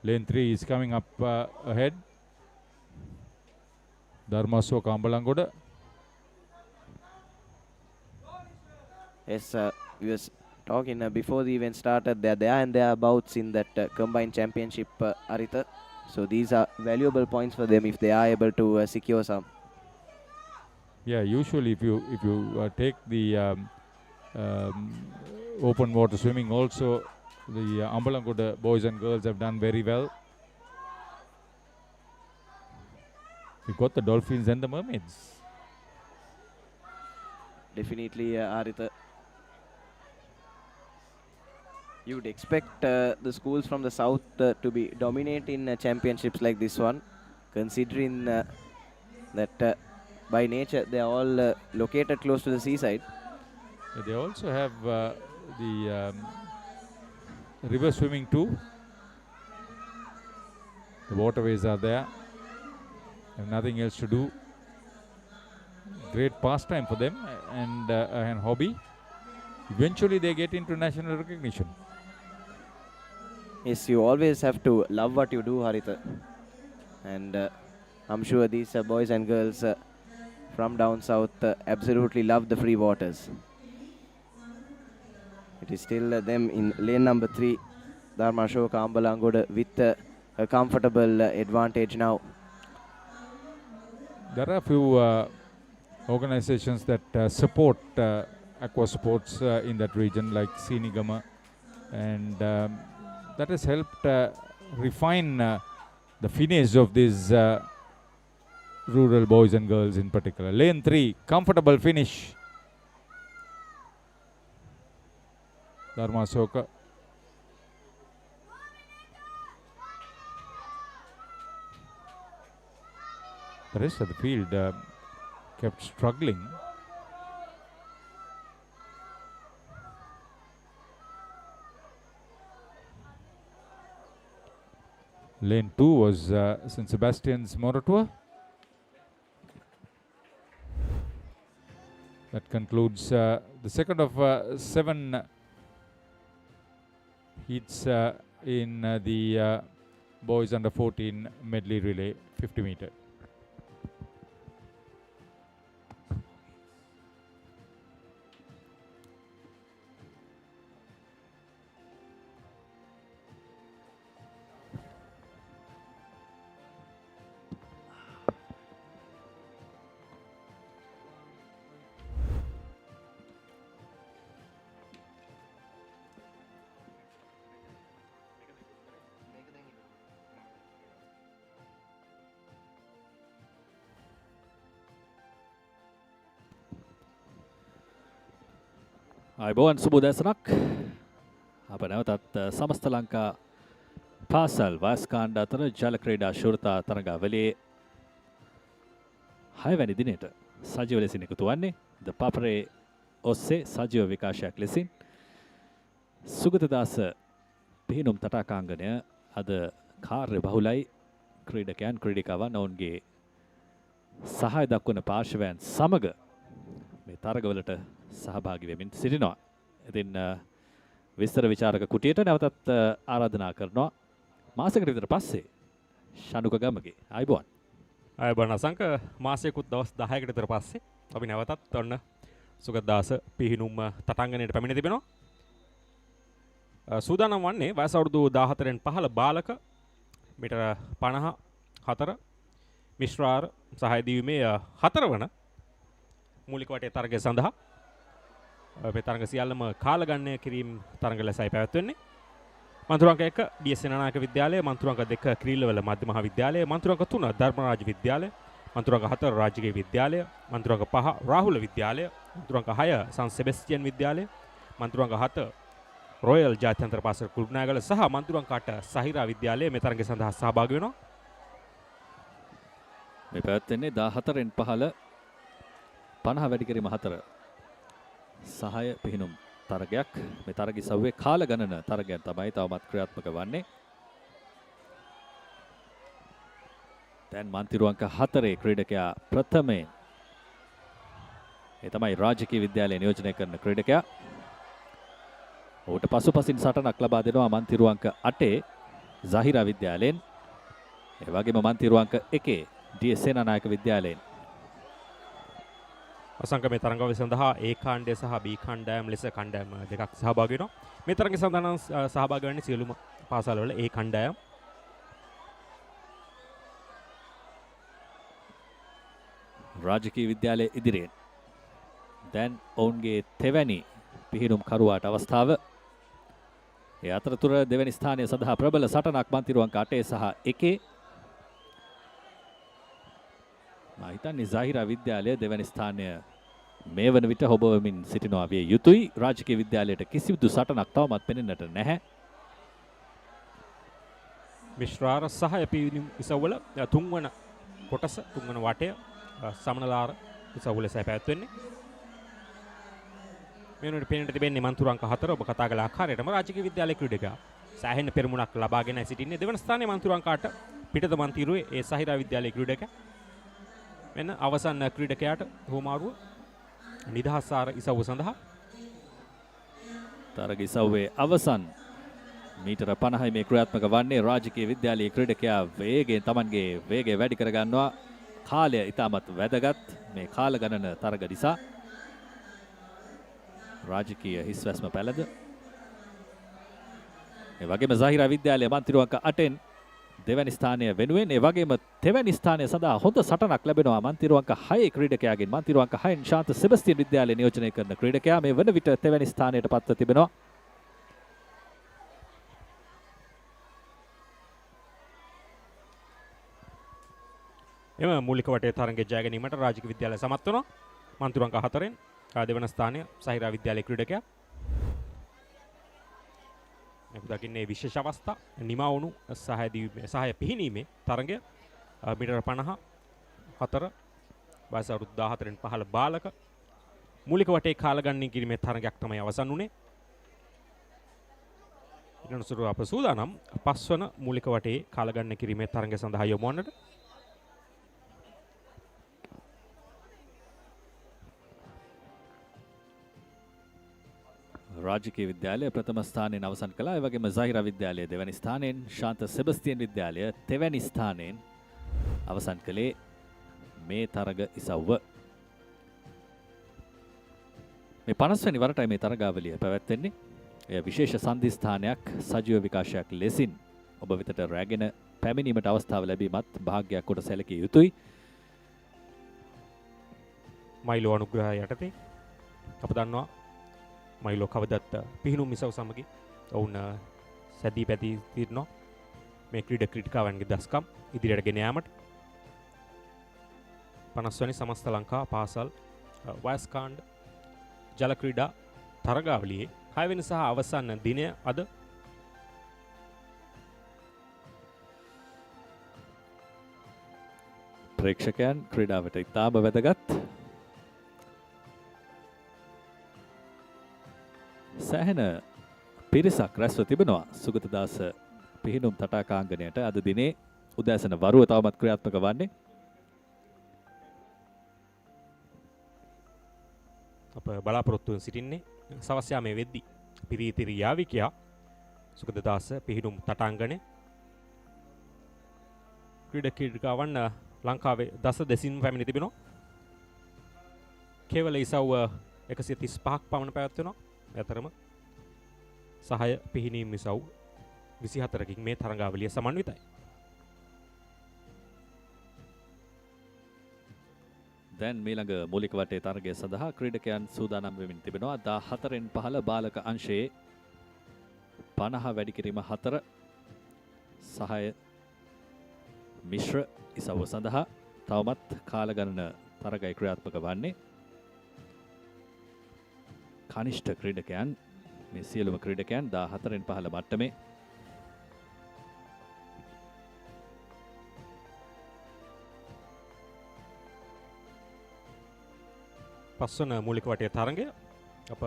Lane 3 is coming up ahead. Dharmaso Kambalangoda. Yes, we were talking before the event started. They're there and thereabouts in that combined championship, Arita. So these are valuable points for them if they are able to secure some. Yeah, usually if you take the open water swimming also, the Ambalangoda boys and girls have done very well. We've got the dolphins and the mermaids. Definitely, Arita. You would expect the schools from the south to be dominating championships like this one, considering that by nature they are all located close to the seaside. They also have the river swimming too. The waterways are there. Have nothing else to do. Great pastime for them and hobby. Eventually they get into national recognition. Yes, you always have to love what you do, Haritha. And I'm sure these boys and girls from down south absolutely love the free waters. It is still them in lane number 3, Dharmasho Kambalangoda, with a comfortable advantage now. There are a few organizations that support aqua sports in that region, like Sinigama, and that has helped refine the finish of these rural boys and girls in particular. Lane 3, comfortable finish. Dharmasoka. The rest of the field kept struggling. Lane 2 was St. Sebastian's Moratua. That concludes the second of 7 heats in the boys under 14 medley relay 50 meter. අයිබෝන් සුබ දැසනක් අප නැවතත් සමස්ත ලංකා පාසල් වාස්කාණ්ඩ අතර ජල ක්‍රීඩා ශුරතා තරගාවලියේ 6 වැනි දිනේට සජීව ලෙසින් එකතු වන්නේ ThePapare ඔස්සේ සජීව විකාශයක් ලෙසින් සුගතදාස පිහිනුම් තටාකාංගනය අද කාර්ය බහුලයි ක්‍රීඩකයන් ක්‍රීඩිකාවන් ඔවුන්ගේ සහාය දක්වන පාර්ශවයන් සමග මේ තරගවලට සහභාගී වෙමින් සිටිනවා. ඉතින් විස්තර විචාරක කුටියට නැවතත් ආරාධනා කරනවා මාසයකට විතර පස්සේ ශනුක ගමගේ ආයිබෝන්. ආයිබෝන් අසංක මාසයකුත් දවස් 10කට විතර පස්සේ අපි නැවතත් ඔන්න සුගතදාස පිහිනුම් තටංගනයට පැමිණ තිබෙනවා. සූදානම් වන්නේ වයස අවුරුදු 14න් 15 බාලක මීටර 54 මිශ්‍රාර සහාය දීමේ 4 වන මූලික වටේ තරගය සඳහා මේ තරග සියල්ලම කාලගණනය කිරීම තරග ලෙසයි පැවැත්වෙන්නේ. මන්තුරු අංක 1 ඩී.එස්. සේනානායක විද්‍යාලය, මන්තුරු අංක 2 ක්‍රීලවල මධ්‍ය මහා විද්‍යාලය, මන්තුරු අංක 3 ධර්මරාජ විද්‍යාලය, මන්තුරු අංක 4 රාජකීය විද්‍යාලය, මන්තුරු අංක 5 රාහුල විද්‍යාලය, මන්තුරු අංක 6 සන් සෙබස්ටියන් විද්‍යාලය, මන්තුරු අංක 7 රොයල් ජාත්‍යන්තර පාසල කුරුණෑගල සහ මන්තුරු අංක 8 සහිරා විද්‍යාලය මේ තරගය සඳහා සහභාගී වෙනවා. මේ පැවැත්වෙන්නේ 14න් 15 50 වැඩි කිරීම 4 සහය පිහිනුම් තරගයක්. මේ තරග ඉසව්වේ කාල ගණන තරගයන් තමයි තවමත් ක්‍රියාත්මක වන්නේ. දැන් මන්තිරු අංක 4 ක්‍රීඩකයා ප්‍රථමයෙන් ඒ තමයි රාජකීය විද්‍යාලය නියෝජනය කරන ක්‍රීඩකයා. ඔහුට පසුපසින් සටනක් ලබා දෙනවා මන්තිරු අංක 8 සහිරා විද්‍යාලයෙන්. ඒ වගේම මන්තිරු අංක 1 ඩී.එස්. සේනානායක විද්‍යාලයෙන්. අසංකමේ තරඟාවලිය සඳහා A කාණ්ඩය සහ B කාණ්ඩායම් ලෙස කණ්ඩායම් දෙකක් සහභාගී වෙනවා. මේ තරඟය සඳහා නම් සහභාගී වෙන්නේ සියලුම පාසල්වල A කණ්ඩායම්. රාජකීය විද්‍යාලයේ ඉදිරියෙන් දැන් ඔවුන්ගේ තෙවැනි පිහිනුම් කරුවාට අවස්ථාව. ඒ අතරතුර දෙවැනි ස්ථානය සඳහා ප්‍රබල සටනක් මන්තිරු අංක 8 සහ 1. මා හිතන්නේ සහිරා විද්‍යාලය දෙවැනි ස්ථානය මේ වන විට හොබවමින් සිටිනවා විය යුතුයි. රාජකීය විද්‍යාලයට කිසිදු සටනක් තවමත් පෙනෙන්නට නැහැ. මිශ්‍රාර සහ පිහිනුම් ඉසව්වල තුන්වන කොටස තුන්වන වටය සමනලාර ඉසව්වල පැවැත්වෙන්නේ. මෙන්නට පේනට තිබෙන්නේ මන්තුරු අංක 4 ඔබ කතා කළ ආකාරයටම රාජකීය විද්‍යාලයේ ක්‍රීඩකයා සෑහෙන පෙරමුණක් ලබාගෙන සිටින්නේ. දෙවන ස්ථානයේ මන්තුරු අංක 8 පිටත මන්තිරුවේ ඒ සහිරා විද්‍යාලයේ ක්‍රීඩකයා. මෙන්න අවසන් ක්‍රීඩකයාට හෝමාරුව නිදහස් ආර ඉසව්ව සඳහා තරග ඉසව්වේ අවසන් මීටර 50 මේ ක්‍රියාත්මක වන්නේ. රාජකීය විද්‍යාලයේ ක්‍රීඩකයා වේගයෙන් Tamanගේ වේගය වැඩි කර ගන්නවා. කාලය ඉතාමත් වැදගත් මේ කාල ගණන තරග නිසා. රාජකීය හිස්වැස්ම පැලද. ඒ වගේම සහිරා විද්‍යාලයේ මන්තිරු අංක 8න් දෙවැනි ස්ථානය වෙනුවෙන් ඒ වගේම තෙවැනි ස්ථානය සඳහා හොඳ සටනක් ලැබෙනවා මන්තිරු අංක 6 ක්‍රීඩකයාගෙන්. මන්තිරු අංක 6න් ශාන්ත සෙබස්තියන් විද්‍යාලය නියෝජනය කරන ක්‍රීඩකයා මේ වන විට තෙවැනි ස්ථානයට පත්ව තිබෙනවා. එම මූලික වටේ තරගයේ ජය ගැනීමට රාජකීය විද්‍යාලය සමත් වෙනවා. මන්තිරු අංක 4න් දෙවන ස්ථානය සහිරා විද්‍යාලයේ ක්‍රීඩකයා. මේ දකින්නේ විශේෂ අවස්ථා නිමා වුණු සහාය පිහිනීමේ තරගය මීටර 50 4 වයස අවුරුදු 14න් 15 බාලක මූලික වටේ කාලගණනය කිරීමේ තරගයක් තමයි අවසන් වුණේ. ඊළඟට අප සූදානම් පස්වන මූලික වටේ කාලගණනය කිරීමේ තරගය සඳහා යොමු වන්නට. රාජකීය විද්‍යාලය ප්‍රථම ස්ථානයෙන් අවසන් කළා. ඒ වගේම සහිරා විද්‍යාලය දෙවැනි ස්ථානයෙන්, ශාන්ත සෙබස්තියන් විද්‍යාලය තෙවැනි ස්ථානයෙන් අවසන් කළේ මේ තරග ඉසව්ව. මේ 50 වෙනි වරටයි මේ තරගාවලිය පැවැත්වෙන්නේ. එය විශේෂ සන්ධි ස්ථානයක් සජීව විකාශයක් ලෙසින් ඔබ වෙතට රැගෙන පැමිණීමට අවස්ථාව ලැබීමත් භාග්‍යයක් කොට සැලකිය යුතුයි. මයිලෝ අනුග්‍රහය යටතේ අප දන්නවා මයිලෝ කවදත් පිහිනුම් ඉසව් සමග ඔවුන් සැදී පැදී තිරනවා මේ ක්‍රීඩකාවන්ගේ දස්කම් ඉදිරියට ගෙන යාමට. 50 වැනි සමස්ත ලංකා පාසල් වයස්කාණ්ඩ ජල ක්‍රීඩා තරගාවලියේ 6 වෙනි සහ අවසන් දිනය අද. ප්‍රේක්ෂකයන් ක්‍රීඩාවට ඉතාම වැදගත්. සෑහෙන පිරිසක් රැස්ව තිබෙනවා සුගතදාස පිහිනුම් තටාකාංගණයට අද දිනේ උදෑසන වරුව තවමත් ක්‍රියාත්මක වන්නේ. අප බලාපොරොත්තු වෙමින් සිටින්නේ සවස් යාමේ වෙද්දී පිරිතිරි යාවිකයා සුගතදාස පිහිනුම් තටාංගණය ක්‍රීඩකයන් ලංකාවේ දස දෙසින් පැමිණ තිබෙනවා. කේවල ඉසව්ව 135ක් පමණ පැවැත්වෙනවා. අතරම සහය පිහිනීම් ඉසව් 24කින් මේ තරගාවලිය සමන්විතයි. දැන් මීළඟ මූලික වටේ තරගය සඳහා ක්‍රීඩකයන් සූදානම් වෙමින් තිබෙනවා. 14න් 15 බාලක අංශයේ 50 වැඩි කිරීම 4 සහාය මිශ්‍ර ඉසව්ව සඳහා තවමත් කාල ගණන තරගයි ක්‍රියාත්මක වන්නේ. කනිෂ්ඨ ක්‍රීඩකයන් මේ සියලුම ක්‍රීඩකයන් 14න් 15 මට්ටමේ පස්වන මූලික වටේ තරගය අප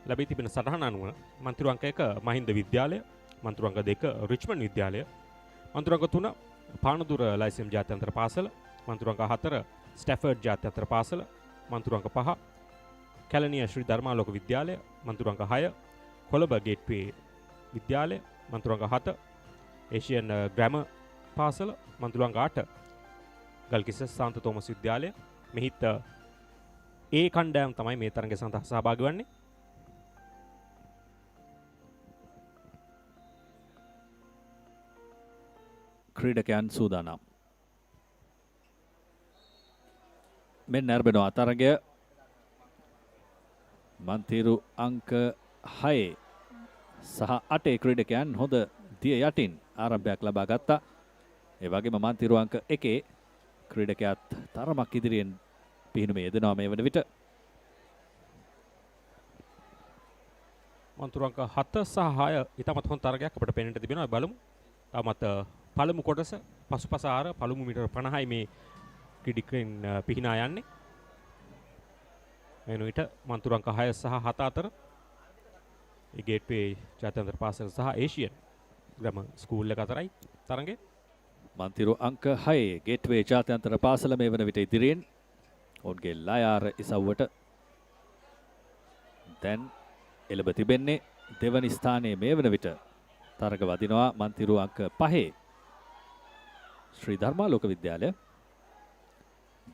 ලැබී තිබෙන සටහන අනුව මන්තිරු අංක 1 මහින්ද විද්‍යාලය, මන්තිරු අංක 2 රිච්මන්ඩ් විද්‍යාලය, මන්තිරු අංක 3 පානදුර ලයිසියම් ජාත්‍යන්තර පාසල, මන්තිරු අංක 4 ස්ටැෆර්ඩ් ජාත්‍යන්තර පාසල, මන්තිරු අංක 5 කැලණිය ශ්‍රී ධර්මාලෝක විද්‍යාලය, මන්තිරු අංක 6 කොළඹ ගේට්වේ විද්‍යාලය, මන්තිරු අංක 7 ඒෂියන් ග්‍රැමර් පාසල, මන්තිරු අංක 8 ගල්කිස්ස සාන්ත තෝමස් විද්‍යාලය. මෙහිත් ඒ කණ්ඩායම් තමයි මේ තරගය සඳහා සහභාගී වන්නේ. ක්‍රීඩකයන් සූදානම්. මෙන් නැරඹෙනවා තරගය. මන්තිරු අංක 6 සහ 8 ක්‍රීඩකයන් හොඳ දිය යටින් ආරම්භයක් ලබා ගත්තා. ඒ වගේම මන්තිරු අංක 1 ක්‍රීඩකයාත් තරමක් ඉදිරියෙන් පිහිනුමේ යෙදෙනවා මේ වන විට. මන්තිරු අංක 7 සහ 6 ඉතාමත් හොඳ තරගයක් අපිට පෙනෙන්න තිබෙනවා. බලමු. තාමත් පළමු කොටස පසුපස ආර පළමු මීටර 50යි මේ ක්‍රීඩකයන් පිහිනා යන්නේ. වෙන විට මන්තිරු අංක 6 සහ 7 අතර ඒ ගේට්වේ ජාත්‍යන්තර පාසල සහ ඒෂියන් ග්‍රැමර් ස්කූල් එක අතරයි තරගය. මන්තිරු අංක 6 ගේට්වේ ජාත්‍යන්තර පාසල මේ වන විට ඉදිරියෙන් ඔවුන්ගේ ලයාර ඉසව්වට දැන් එළඹ තිබෙන්නේ. දෙවනි ස්ථානයේ මේ වන විට තරග වදිනවා මන්තිරු අංක 5 ශ්‍රී ධර්මාලෝක විද්‍යාලය.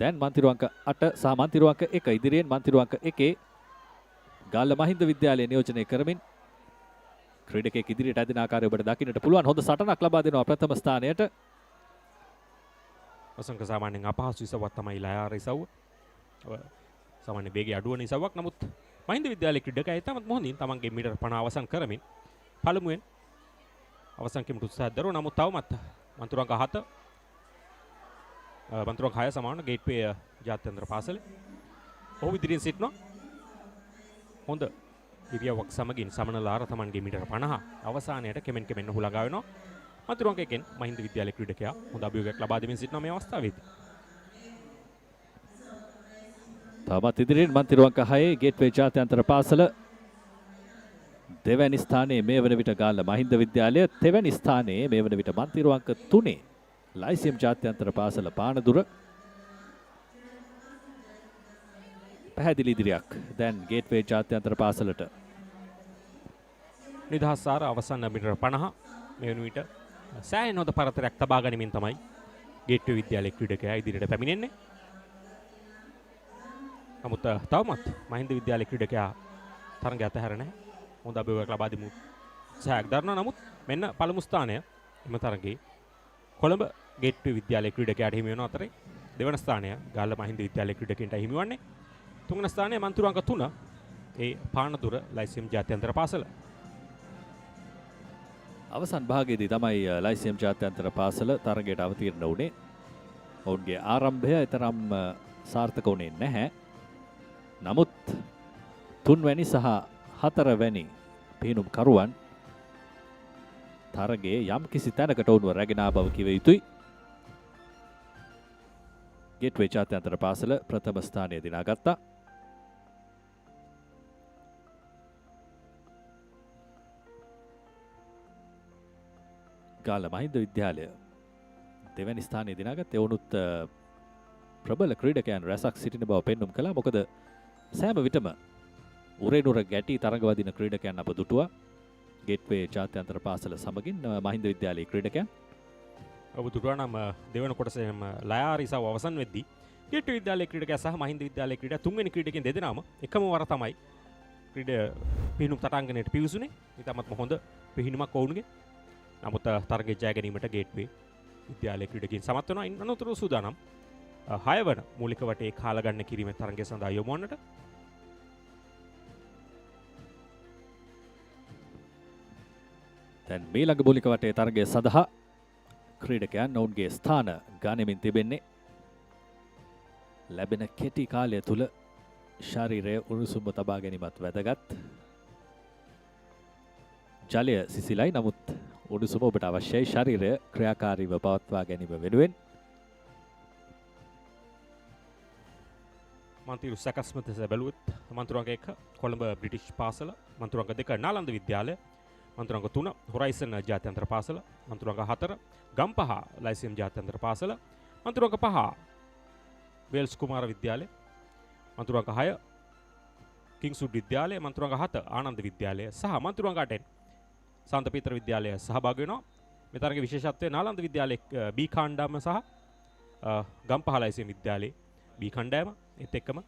දැන් මන්තිරු අංක 8 සහ මන්තිරු අංක 1 ඉදිරියෙන් මන්තිරු අංක 1 ගාල්ල මහින්ද විද්‍යාලය නියෝජනය කරමින් ක්‍රීඩකයෙක් ඉදිරියට ඇදෙන ආකාරය ඔබට දකින්නට පුළුවන්. හොඳ සටනක් ලබා දෙනවා ප්‍රථම ස්ථානයට. අසංක සාමාන්‍යයෙන් අපහසු ඉසව්වක් තමයි ලයාර ඉසව්ව. සාමාන්‍ය වේගය අඩු වෙන ඉසව්වක්. නමුත් මහින්ද විද්‍යාලයේ ක්‍රීඩකයා ඉතාමත් මොහොතින් තමන්ගේ මීටර 50 අවසන් කරමින් පළමුවෙන් අවසන් කිරීමට උත්සාහ දරුවා. නමුත් තවමත් මන්තිරු අංක 7 මන්තිරු අංක 6 සමාන ගේට්වේ ජාත්‍යන්තර පාසලේ ඔහු ඉදිරියෙන් සිටිනවා. හොඳ ඉරියව්වක් සමගින් සමනලාර තමන්ගේ මීටර 50 අවසානයට කෙමෙන් කෙමෙන් ඔහු ළඟා වෙනවා. මන්තිරු අංක 1 මහින්ද විද්‍යාලයේ ක්‍රීඩකයා හොඳ අභියෝගයක් ලබා දෙමින් සිටිනවා මේ අවස්ථාවේදී. තවමත් ඉදිරියෙන් මන්තිරු අංක 6 ගේට්වේ ජාත්‍යන්තර පාසල. දෙවැනි ස්ථානයේ මේ වන විට ගාල්ල මහින්ද විද්‍යාලය. තෙවැනි ස්ථානයේ මේ වන විට මන්තිරු අංක 3 ලයිසියම් ජාත්‍යන්තර පාසල පානදුර. පැහැදිලි ඉදිරියක් දැන් ගේට්වේ ජාත්‍යන්තර පාසලට. නිදහස් ආර අවසන් මීටර 50 මේ වන විට සෑහෙන හොඳ පරතරයක් තබා ගනිමින් තමයි ගේට්වේ විද්‍යාලයේ ක්‍රීඩකයා ඉදිරියට පැමිණෙන්නේ. නමුත් තවමත් මහින්ද විද්‍යාලයේ ක්‍රීඩකයා තරගය අතහැර නැහැ. හොඳ අභියෝගයක් ලබා දෙමු සෑහක් දරනවා. නමුත් මෙන්න පළමු ස්ථානය එම තරගයේ කොළඹ ගේට්වේ විද්‍යාලයේ ක්‍රීඩකයාට හිමි වෙන අතරේ දෙවන ස්ථානය ගාල්ල මහින්ද විද්‍යාලයේ ක්‍රීඩකයන්ට හිමි වන්නේ. තුන්වන ස්ථානය මන්තිරු අංක 3 ඒ පානදුර ලයිසියම් ජාත්‍යන්තර පාසල. අවසන් භාගයේදී තමයි ලයිසියම් ජාත්‍යන්තර පාසල තරගයට අවතීර්ණ වුණේ. ඔවුන්ගේ ආරම්භය තරම් සාර්ථක වුණේ නැහැ. නමුත් තුන්වැනි සහ හතරවැනි පිහිනුම් කරුවන් තරගයේ යම් කිසි තැනකට ඔවුන්ව රැගෙන ආ බව කිව යුතුයි. ගේට්වේ ජාත්‍යන්තර පාසල ප්‍රථම ස්ථානය දිනාගත්තා. ගාල්ල මහින්ද විද්‍යාලය දෙවැනි ස්ථානය දිනාගත්තේ. ඔවුනුත් ප්‍රබල ක්‍රීඩකයන් රැසක් සිටින බව පෙන්නුම් කළා. මොකද සෑම විටම උරේනුර ගැටි තරඟ වදින ක්‍රීඩකයන් අප දුටුවා. ගේට්වේ ජාත්‍යන්තර පාසල සමගින් මහින්ද විද්‍යාලයේ ක්‍රීඩකයන් ඔබ දුටුවා නම් දෙවන කොටසේම ලයාර ඉසව් අවසන් වෙද්දී ගේට්වේ විද්‍යාලයේ ක්‍රීඩකයා සහ මහින්ද විද්‍යාලයේ ක්‍රීඩකයා තුන්වෙනි ක්‍රීඩකයන් දෙදෙනාම එකම වර තමයි පිහිනුම් තටාංගනයට පිවිසුනේ. ඉතාමත්ම හොඳ පිහිනුමක් ඔවුන්ගේ. නමුත් තරගය ජය ගැනීමට ගේට්වේ විද්‍යාලයේ ක්‍රීඩකයන් සමත් වෙනවා. ඉන් අනතුරුව සූදානම් 6 වන මූලික වටේ කාල ගණන කිරීමේ තරගය සඳහා යොමු වන්නට. දැන් මීළඟ මූලික වටේ තරගය සඳහා ක්‍රීඩකයන් ඔවුන්ගේ ස්ථාන ගනිමින් තිබෙන්නේ. ලැබෙන කෙටි කාලය තුල ශරීරය උණුසුම්ව තබා ගැනීමත් වැදගත්. ජලය සිසිලයි, නමුත් උණුසුම ඔබට අවශ්‍යයි ශරීරය ක්‍රියාකාරීව පවත්වා ගැනීම වෙනුවෙන්. මන්තිරු සැකස්ම දෙස බැලුවොත් මන්තුරංග 1 කොළඹ බ්‍රිටිෂ් පාසල, මන්තුරංග 2 නාලන්ද විද්‍යාලය, මන්තුරංග 3 හොරයිසන් ජාත්‍යන්තර පාසල, මන්තුරංග 4 ගම්පහ ලයිසියම් ජාත්‍යන්තර පාසල, මන්තුරංග 5 වේල්ස් කුමාර විද්‍යාලය, මන්තුරංග 6 කිංස්වුඩ් විද්‍යාලය, මන්තුරංග 7 ආනන්ද විද්‍යාලය සහ මන්තුරංග 8 සාන්ත පීතර විද්‍යාලය සහභාගී වෙනවා. මේ තරගයේ විශේෂත්වය නාලන්ද විද්‍යාලයේ B කණ්ඩායම සහ ගම්පහ ලයිසියම් විද්‍යාලයේ B කණ්ඩායම, ඒත් එක්කම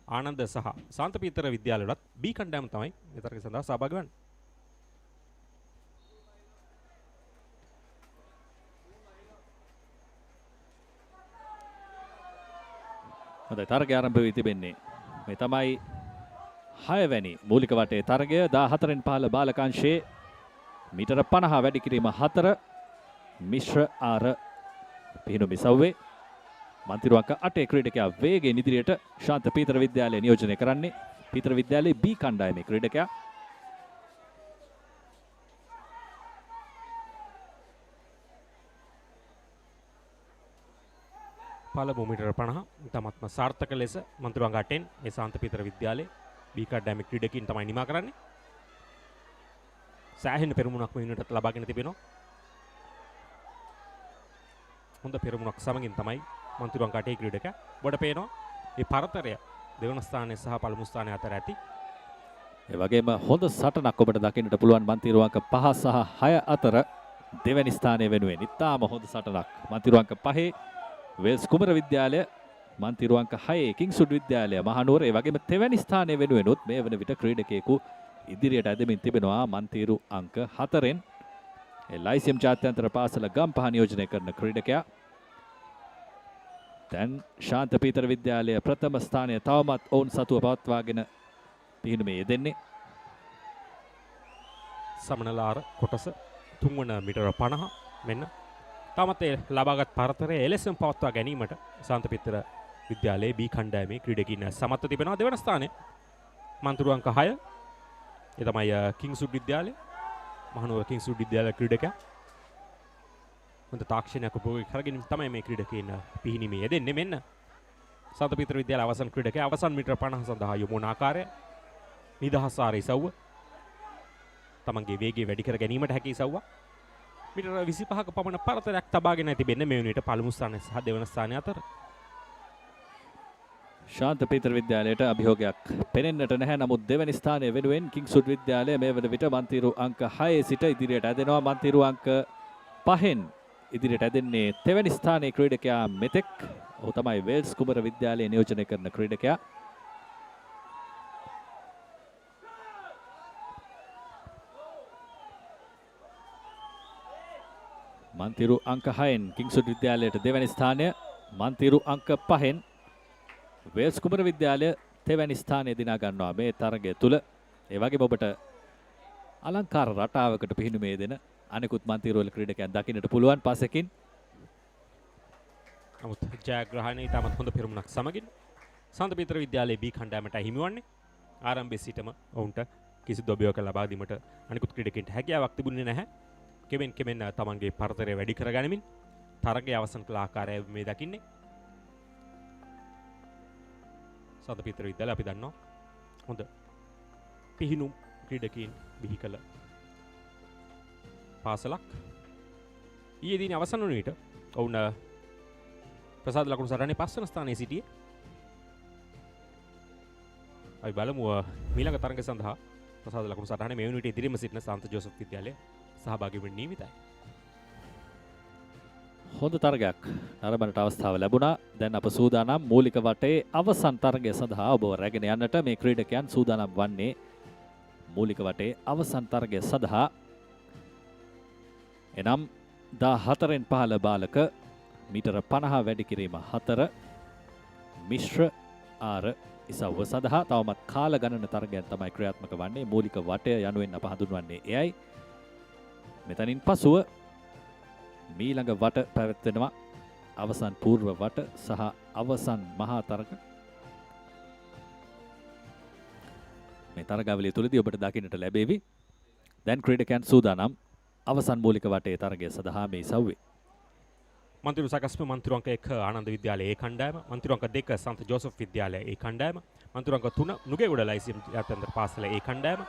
ආනන්ද සහ සාන්ත පීතර විද්‍යාලවලත් B කණ්ඩායම තමයි මේ තරගය සඳහා සහභාගී වෙන්නේ. හොඳයි, තරගය ආරම්භ වී තිබෙන්නේ. මේ තමයි 6 වැනි මූලික වටේ තරගය. 14න් 15 බාලකාංශයේ මීටර 50 වැඩි කිරීම 4 මිශ්‍ර ආර පිහිනුම් ඉසව්වේ. මන්තිරු අංක 8 ක්‍රීඩකයා වේගයෙන් ඉදිරියට ශාන්ත පීතර විද්‍යාලය නියෝජනය කරන්නේ. පීතර විද්‍යාලයේ B කණ්ඩායමේ ක්‍රීඩකයා. පළමු මීටර 50 තමත්ම සාර්ථක ලෙස මන්තිරු අංක 8න් මේ ශාන්ත පීතර විද්‍යාලයේ B කණ්ඩායමේ ක්‍රීඩකයින් තමයි නිමා කරන්නේ. සෑහෙන පෙරමුණක් මේ වෙනට ලබාගෙන තිබෙනවා. හොඳ පෙරමුණක් සමගින් තමයි මන්තිරු අංක 8 ක්‍රීඩකයා බඩ පේනවා. මේ පරතරය දෙවන ස්ථානයේ සහ පළමු ස්ථානයේ අතර ඇති. ඒ වගේම හොඳ සටනක් ඔබට දකින්නට පුළුවන් මන්තිරු අංක 5 සහ 6 අතර දෙවැනි ස්ථානය වෙනුවෙන්. ඉතාම හොඳ සටනක්. මන්තිරු අංක 5 වේල්ස් කුමර විද්‍යාලය, මන්තිරු අංක 6 කිංස්වුඩ් විද්‍යාලය මහනුවර. ඒ වගේම තෙවැනි ස්ථානය වෙනුවෙනුත් මේ වන විට ක්‍රීඩකයෙකු ඉදිරියට ඇදමින් තිබෙනවා. මන්තිරු අංක 4න් ලයිසියම් ජාත්‍යන්තර පාසල ගම්පහ නියෝජනය කරන ක්‍රීඩකයා. දැන් ශාන්ත පීතර විද්‍යාලය ප්‍රථම ස්ථානය තවමත් ඔවුන් සතුව පවත්වාගෙන පිහිනුමේ යෙදෙන්නේ. සමනලාර කොටස 3 වන මීටර 50 මෙන්න තාමත් ඒ ලබාගත් පරතරය එලෙසම පවත්වා ගැනීමට ශාන්ත පීතර විද්‍යාලයේ B කණ්ඩායමේ ක්‍රීඩකයින් සමත්ව තිබෙනවා. දෙවන ස්ථානය මන්තිරු අංක 6 ඒ තමයි කිංස්වුඩ් විද්‍යාලය, මහනුවර කිංස්වුඩ් විද්‍යාලයේ ක්‍රීඩකයා. හොඳ තාක්ෂණයක් උපයෝගී කරගෙන තමයි මේ ක්‍රීඩකයින් පිහිනීමේ යෙදෙන්නේ. මෙන්න ශාන්ත පීතර විද්‍යාලයේ අවසන් ක්‍රීඩකයා අවසන් මීටර 50 සඳහා යොමු වන ආකාරය නිදහස් ආර ඉසව්ව තමන්ගේ වේගය වැඩි කර ගැනීමට හැකි ඉසව්ව මීටර 25ක පමණ පරතරයක් තබාගෙන තිබෙන්නේ මේ වෙනුවට පළමු ස්ථානය සහ දෙවන ස්ථානය අතර. ශාන්ත පීතර විද්‍යාලයට අභියෝගයක් පෙනෙන්නට නැහැ. නමුත් දෙවැනි ස්ථානය වෙනුවෙන් කිංස්වුඩ් විද්‍යාලය මේ වන විට මන්තිරු අංක 6 සිට ඉදිරියට ඇදෙනවා. මන්තිරු අංක 5න් ඉදිරියට ඇදෙන්නේ තෙවැනි ස්ථානයේ ක්‍රීඩකයා මෙතෙක්. ඔහු තමයි වේල්ස් කුමර විද්‍යාලයේ නියෝජනය කරන ක්‍රීඩකයා. මන්තිරු අංක 6න් කිංස්වුඩ් විද්‍යාලයට දෙවැනි ස්ථානය, මන්තිරු අංක 5න් වේල්ස් කුමර විද්‍යාලය තෙවැනි ස්ථානය දිනා ගන්නවා මේ තරගය තුල. ඒ වගේම ඔබට අලංකාර රටාවකට පිහිනුමේ දෙන අනෙකුත් මන්තිරු වල ක්‍රීඩකයන් දකින්නට පුළුවන් පසෙකින්. නමුත් ජයග්‍රහණය ඉතාමත් හොඳ පෙරමුණක් සමගින් ශාන්ත පීතර විද්‍යාලයේ B කණ්ඩායමට හිමිවන්නේ. ආරම්භයේ සිටම ඔවුන්ට කිසිදු අභියෝගයක් ලබා දීමට අනෙකුත් ක්‍රීඩකයන්ට හැකියාවක් තිබුණේ නැහැ. කෙමෙන් තමන්ගේ පරතරය වැඩි කරගනිමින් තරගය අවසන් කළ ආකාරය මේ දකින්නේ. ශාන්ත පීතර විද්‍යාලය අපි දන්නවා හොඳ පිහිනුම් ක්‍රීඩකයන් බිහි කළ පාසලක්. ඊයේ දින අවසන් වන විට ඔවුන් ප්‍රසාද ලකුණු සටහනේ 5 වන ස්ථානයේ සිටියේ. අපි බලමු මීළඟ තරග සඳහා ප්‍රසාද ලකුණු සටහනේ මේ වන විට ඉදිරියම සිටින සාන්ත ජෝසප් විද්‍යාලය සහභාගී වෙන්න නියමිතයි. හොඳ තරගයක් ආරම්භනට අවස්ථාව ලැබුණා. දැන් අප සූදානම් මූලික වටේ අවසන් තරගය සඳහා ඔබව රැගෙන යන්නට. මේ ක්‍රීඩකයන් සූදානම් වන්නේ මූලික වටේ අවසන් තරගය සඳහා. එනම් 14න් 15 බාලක මීටර 50 වැඩි කිරීම 4 මිශ්‍ර ආර ඉසව්ව සඳහා තවමත් කාල ගණන තරගයන් තමයි ක්‍රියාත්මක වන්නේ. මූලික වටය යනුවෙන් අප හඳුන්වන්නේ එයයි. මෙතනින් පසුව මීළඟ වට පැවැත්වෙනවා අවසන් පූර්ව වට සහ අවසන් මහා තරග. මේ තරගාවලිය තුලදී ඔබට දකින්නට ලැබෙවි. දැන් ක්‍රීඩකයන් සූදානම් අවසන් මූලික වටේ තරගය සඳහා මේ ඉසව්වේ. මන්තිරු සකස්ම මන්තිරු අංක 1 ආනන්ද විද්‍යාලයේ ඒ කණ්ඩායම, මන්තිරු අංක 2 සන්ත ජෝසප් විද්‍යාලයේ ඒ කණ්ඩායම, මන්තිරු අංක 3 නුගේගොඩ ලයිසියම් ජාත්‍යන්තර පාසල ඒ කණ්ඩායම,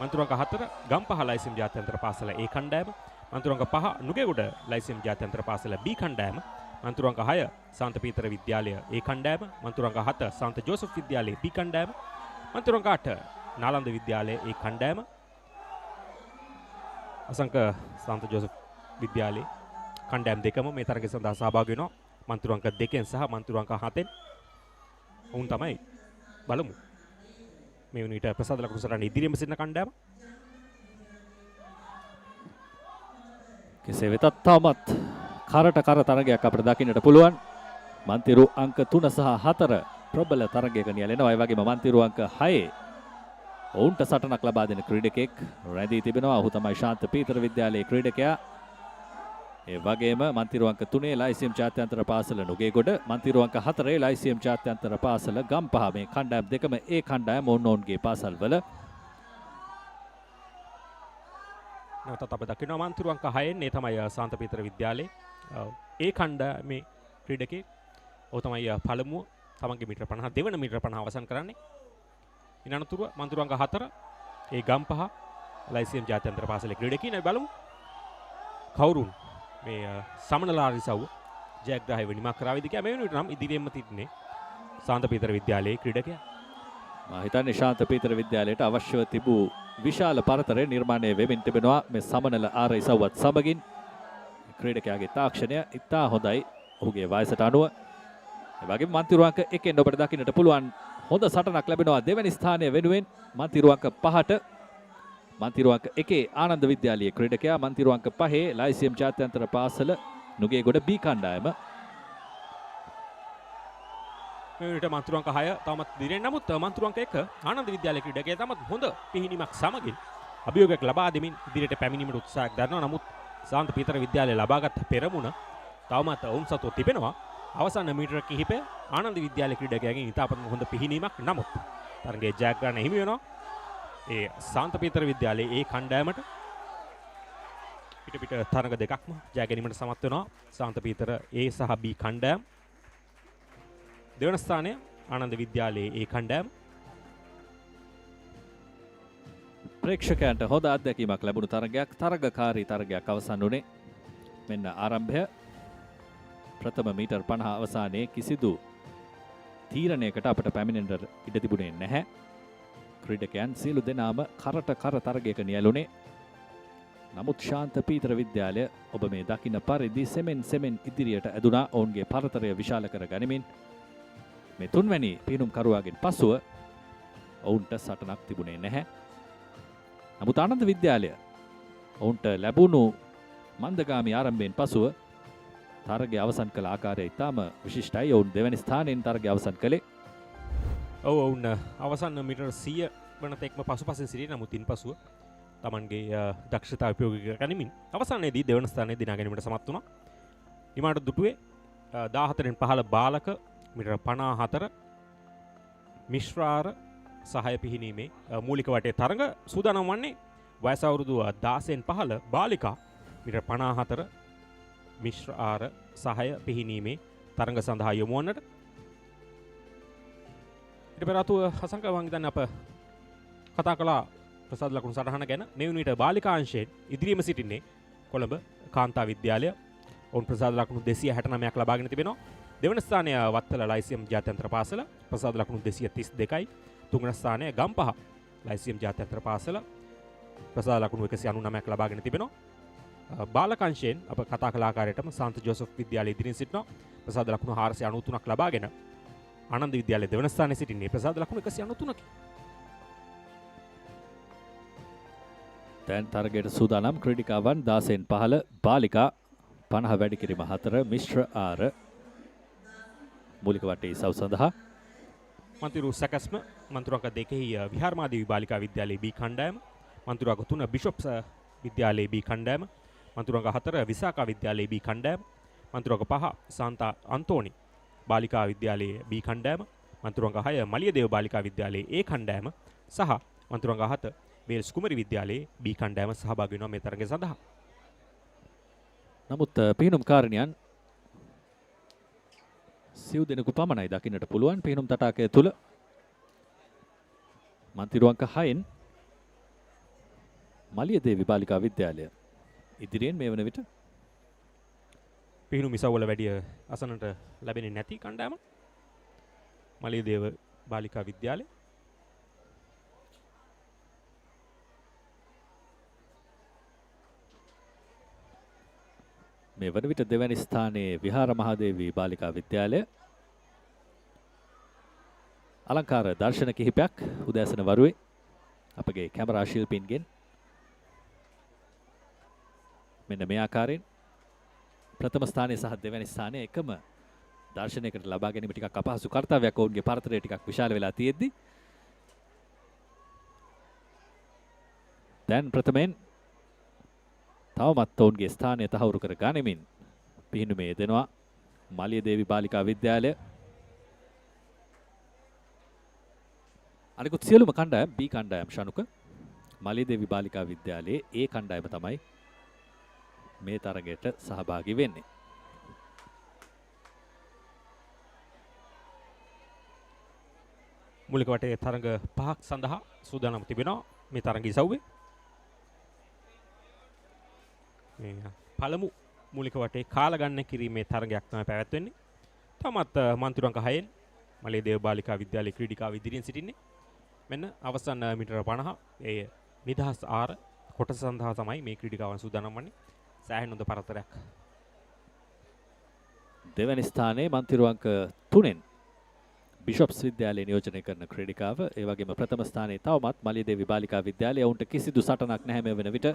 මන්තිරු අංක 4 ගම්පහ ලයිසියම් ජාත්‍යන්තර පාසල ඒ කණ්ඩායම, මන්තිරු අංක 5 නුගේගොඩ ලයිසියම් ජාත්‍යන්තර පාසල B කණ්ඩායම, මන්තිරු අංක 6 සන්ත පීතර විද්‍යාලය ඒ කණ්ඩායම, මන්තිරු අංක 7 සන්ත ජෝසප් විද්‍යාලයේ B කණ්ඩායම, මන්තිරු අංක 8 නාලන්ද විද්‍යාලයේ ඒ කණ්ඩායම, අසංක සන්ත ජෝසප් විද්‍යාලයේ කණ්ඩායම් දෙකම මේ තරගය සඳහා සහභාගී වෙනවා. මන්තිරු අංක 2 සහ මන්තිරු අංක 7 උන් තමයි බලමු මේ වුණ විට ප්‍රසාද ලකුණු සටහන ඉදිරියේම සිටින කණ්ඩායම. කෙසේ වෙතත් තවමත් කරට කර තරගයක් අපිට දකින්නට පුළුවන්. මන්තිරු අංක 3 සහ 4 ප්‍රබල තරගයක නියැලෙනවා. ඒ වගේම මන්තිරු අංක 6 ඔවුන්ට සටනක් ලබා දෙන ක්‍රීඩකෙක් රැඳී තිබෙනවා. ඔහු තමයි ශාන්ත පීතර විද්‍යාලයේ ක්‍රීඩකයා. ඒ වගේම මන්තිරු අංක 3 ලයිසියම් ජාත්‍යන්තර පාසල නුගේගොඩ, මන්තිරු අංක 4 ලයිසියම් ජාත්‍යන්තර පාසල ගම්පහ. මේ කණ්ඩායම් දෙකම ඒ කණ්ඩායම ඔවුන්ගේ පාසල්වල. නැවතත් අප දකිනවා මන්තිරු අංක 6 ඒ තමයි ශාන්ත පීතර විද්‍යාලයේ ඒ කණ්ඩායමේ ක්‍රීඩකෙක්. ඔහු තමයි පළමුව තමන්ගේ මීටර 50 දෙවන මීටර 50 අවසන් කරන්නේ. ඉනනතුරුව මන්තිරු අංක 4 ඒ ගම්පහ ලයිසියම් ජාත්‍යන්තර පාසලේ ක්‍රීඩකයින්. අපි බලමු කවුරුන් මේ සමනලාරිසව් ජයග්‍රාහී වෙනිමක් කරාවිද කියලා. මේ වෙනුවට නම් ඉදිරියෙන්ම තින්නේ ශාන්ත පීතර විද්‍යාලයේ ක්‍රීඩකයා. මම හිතන්නේ ශාන්ත පීතර විද්‍යාලයට අවශ්‍යව තිබූ විශාල පරතරය නිර්මාණය වෙමින් තිබෙනවා මේ සමනල ආරයිසව්වත් සමගින්. ක්‍රීඩකයාගේ තාක්ෂණය ඉතා හොඳයි ඔහුගේ වයසට අනුව. ඒ වගේම මන්තිරු අංක 1 ඔබට දකින්නට පුළුවන් හොඳ සටනක් ලැබෙනවා දෙවැනි ස්ථානය වෙනුවෙන්. මන්තිරු අංක 5ට මන්තිරු අංක 1 ආනන්ද විද්‍යාලයේ ක්‍රීඩකයා, මන්තිරු අංක 5 ලයිසියම් ජාත්‍යන්තර පාසල නුගේගොඩ B කණ්ඩායම. මේ විට මන්තිරු අංක 6 තවමත් දිරෙන්නේ. නමුත් මන්තිරු අංක 1 ආනන්ද විද්‍යාලයේ ක්‍රීඩකයා තවමත් හොඳ පිහිනීමක් සමගින් අභියෝගයක් ලබා දෙමින් ඉදිරියට පැමිණීමට උත්සාහයක් දරනවා. නමුත් ශාන්ත පීතර විද්‍යාලය ලබාගත් පෙරමුණ තවමත් ඔවුන් සතුව තිබෙනවා. අවසාන මීටර කිහිපය ආනන්ද විද්‍යාලයේ ක්‍රීඩකයාගෙන් ඉතාමත් හොඳ පිහිනීමක්. නමුත් තරගයේ ජයග්‍රහණය හිමි වෙනවා ඒ ශාන්ත පීතර විද්‍යාලයේ ඒ කණ්ඩායමට. පිට තරග දෙකක්ම ජය ගැනීමට සමත් වෙනවා ශාන්ත පීතර A සහ B කණ්ඩායම්. දෙවන ස්ථානය ආනන්ද විද්‍යාලයේ ඒ කණ්ඩායම. ප්‍රේක්ෂකයන්ට හොඳ අත්දැකීමක් ලැබුණු තරගයක්, තරගකාරී තරගයක් අවසන් වුණේ. මෙන්න ආරම්භය. ප්‍රථම මීටර් 50 අවසානයේ කිසිදු තීරණයකට අපට පැමිණෙන්නට ඉඩ තිබුණේ නැහැ. ක්‍රීඩකයන් සියලු දෙනාම කරට කර තරගයක නියැලුණේ. නමුත් ශාන්ත පීතර විද්‍යාලය ඔබ මේ දකින්න පරිදි සෙමෙන් ඉදිරියට ඇදුනා ඔවුන්ගේ පරතරය විශාල කර ගනිමින්. මේ තුන්වැනි පිනුම්කරුවාගෙන් පසුව ඔවුන්ට සටනක් තිබුණේ නැහැ. නමුත් ආනන්ද විද්‍යාලය ඔවුන්ට ලැබුණු මන්දගාමී ආරම්භයෙන් පසුව තරගය අවසන් කළ ආකාරය ඉතාම විශිෂ්ටයි. ඔවුන් දෙවැනි ස්ථානයෙන් තරගය අවසන් කළේ. ඔවුන් අවසන් මීටර 100 වන තෙක්ම පසුපසින් සිටියේ. නමුත් ඉන්පසුව තමන්ගේ දක්ෂතාව උපයෝග කරගනිමින් අවසානයේදී දෙවන ස්ථානය දිනා ගැනීමට සමත් වුණා. ඊමාට දුටුවේ 14න් 15 බාලක මීටර 54 මිශ්‍රාර සහය පිහිනීමේ මූලික වටේ තරඟ සූදානම් වන්නේ වයස අවුරුදු 16න් 15 බාලිකා මීටර 54 මිශ්‍ර ආර සහය පිහිනීමේ තරඟ සඳහා යොමු වන්නට. ඊට පෙර අතුව හසංක මං හිතන්නේ අප කතා කළා ප්‍රසාද ලකුණු සටහන ගැන. මේ වුණිට බාලිකා අංශයෙන් ඉදිරියේම සිටින්නේ කොළඹ කාන්තා විද්‍යාලය. ඔවුන් ප්‍රසාද ලකුණු 269ක් ලබාගෙන තිබෙනවා. දෙවන ස්ථානය වත්තල ලයිසියම් ජාත්‍යන්තර පාසල ප්‍රසාද ලකුණු 232යි. තුන්වන ස්ථානය ගම්පහ ලයිසියම් ජාත්‍යන්තර පාසල ප්‍රසාද ලකුණු 199ක් ලබාගෙන තිබෙනවා. බාලකංශයෙන් අප කතා කළ ආකාරයටම ශාන්ත ජෝසප් විද්‍යාලයේ ඉදිරියෙන් සිටිනවා ප්‍රසාද ලකුණු 493ක් ලබාගෙන. ආනන්ද විද්‍යාලයේ දෙවන ස්ථානයේ සිටින්නේ ප්‍රසාද ලකුණු 193කි. දැන් තරගයට සූදානම් ක්‍රීඩිකාවන් 16න් 15 බාලිකා 50 වැඩි කිරීම 4 මිශ්‍ර ආර මූලික වටේ ඉසව් සඳහා. මන්තිරු සැකස්ම මන්තිරු අංක 2 විහාරමාදේවි බාලිකා විද්‍යාලයේ B කණ්ඩායම, මන්තිරු අංක 3 බිෂොප්ස් විද්‍යාලයේ B කණ්ඩායම, මන්තුරංග 4 විසාකා විද්‍යාලයේ B කණ්ඩායම. මන්තුරංග 5 සාන්තා අන්තෝනි බාලිකා විද්‍යාලයේ B කණ්ඩායම. මන්තුරංග 6 මලියදේව බාලිකා විද්‍යාලයේ A කණ්ඩායම සහ මන්තුරංග 7 වේල්ස් කුමරි විද්‍යාලයේ B කණ්ඩායම සහභාගී වෙනවා මේ තරගය සඳහා. නමුත් පිහිනුම් කාරණියන් සිව් දෙනෙකු පමණයි දකින්නට පුළුවන් පිහිනුම් තටාකය තුල. මන්තිරුවංක 6න් මලියදේවි බාලිකා විද්‍යාලය ඉදිරියෙන් මේ වන විට පිහිනුම් ඉසව්වල වැඩි අසනට ලැබෙන්නේ නැති කණ්ඩායම මලියදේව බාලිකා විද්‍යාලය. මේ වන විට දෙවැනි ස්ථානයේ විහාර මහදේවී බාලිකා විද්‍යාලය. අලංකාර දර්ශන කිහිපයක් උදෑසන වරුවේ අපගේ කැමරා ශිල්පීන්ගෙන් මෙන්න මේ ආකාරයෙන් ප්‍රථම ස්ථානයේ සහ දෙවැනි ස්ථානයේ එකම දර්ශනයකට ලබා ගැනීම ටිකක් අපහසු කාර්යයක්. ඔවුන්ගේ පරතරය ටිකක් විශාල වෙලා තියෙද්දි දැන් ප්‍රථමයෙන් තවමත් ඔවුන්ගේ ස්ථානය තහවුරු කර ගනිමින් පිහිනුමේ යෙදෙනවා මලියදේවි බාලිකා විද්‍යාලය. අනිකුත් සියලුම කණ්ඩායම් B කණ්ඩායම් ශනුක මලියදේවි බාලිකා විද්‍යාලයේ A කණ්ඩායම තමයි මේ තරගයට සහභාගී වෙන්නේ. මූලික වටේ තරඟ 5ක් සඳහා සූදානම් තිබෙනවා මේ තරඟ ඉසව්වේ. මේ පළමු මූලික වටේ කාලගණන කිරීමේ තරගයක් තමයි පැවැත්වෙන්නේ. තමත් මන්තිරුවංක 6න් මලියදේව බාලිකා විද්‍යාලයේ ක්‍රීඩිකාව ඉදිරියෙන් සිටින්නේ. මෙන්න අවසන් මීටර 50 ඒ නිදහස් ආර කොටස සඳහා තමයි මේ ක්‍රීඩිකාවන් සූදානම් වන්නේ. සෑහෙන හොඳ පරතරයක්. දෙවැනි ස්ථානයේ මන්තිරුවංක 3න් බිෂොප්ස් විද්‍යාලයේ නියෝජනය කරන ක්‍රීඩිකාව. ඒ වගේම ප්‍රථම ස්ථානයේ තවමත් මලියදේවි බාලිකා විද්‍යාලය. ඔවුන්ට කිසිදු සටනක් නැහැ මේ වෙන විට.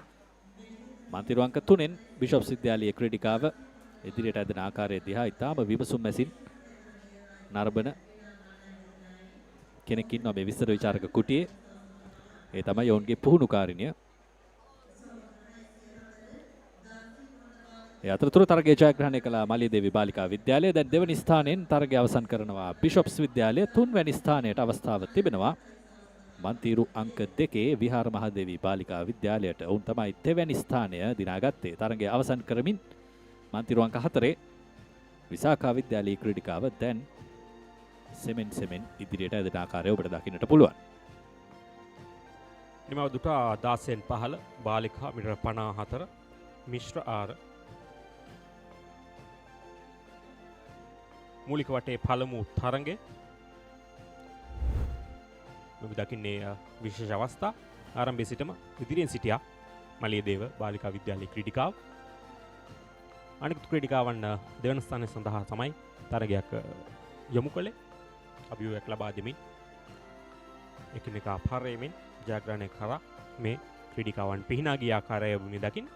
මන්තිරුවංක 3න් බිෂොප්ස් විද්‍යාලයේ ක්‍රීඩිකාව ඉදිරියට ඇදෙන ආකාරය දිහා ඉතාම විමසුම් මැසින් නරඹන කෙනෙක් ඉන්නවා මේ විස්තර විචාරක කුටියේ. ඒ තමයි ඔවුන්ගේ පුහුණුකාරිනිය. ඒ අතරතුර තරගයේ ජයග්‍රහණය කළ මලියදේවි බාලිකා විද්‍යාලය දැන් දෙවැනි ස්ථානයෙන් තරගය අවසන් කරනවා බිෂොප්ස් විද්‍යාලය. තුන්වැනි ස්ථානයට අවස්ථාව තිබෙනවා මන්තිරු අංක 2 විහාර මහදේවි බාලිකා විද්‍යාලයට. ඔවුන් තමයි දෙවැනි ස්ථානය දිනාගත්තේ. තරගය අවසන් කරමින් මන්තිරු අංක 4 විසාකා විද්‍යාලයේ ක්‍රීඩිකාව දැන් සෙමෙන් ඉදිරියට ඇදෙන ආකාරය ඔබට දකින්නට පුළුවන්. නිමව දුට 16න් 15 බාලිකා මීටර 54 මිශ්‍ර ආර මූලික වටේ පළමු තරඟේ ඔබ දකින්නේ විශේෂ අවස්ථා ආරම්භයේ සිටම ඉදිරියෙන් සිටියා මලියදේව බාලිකා විද්‍යාලයේ ක්‍රීඩිකාව. අනිකුත් ක්‍රීඩිකාවන් දෙවන ස්ථානය සඳහා තමයි තරගයක් යොමු කළේ. අභියෝගයක් ලබා දෙමින් එකිනෙකා පාරේමින් ජයග්‍රහණය කරා මේ ක්‍රීඩිකාවන් පිහිනා ගිය ආකාරය ඔබ මේ දකින්න.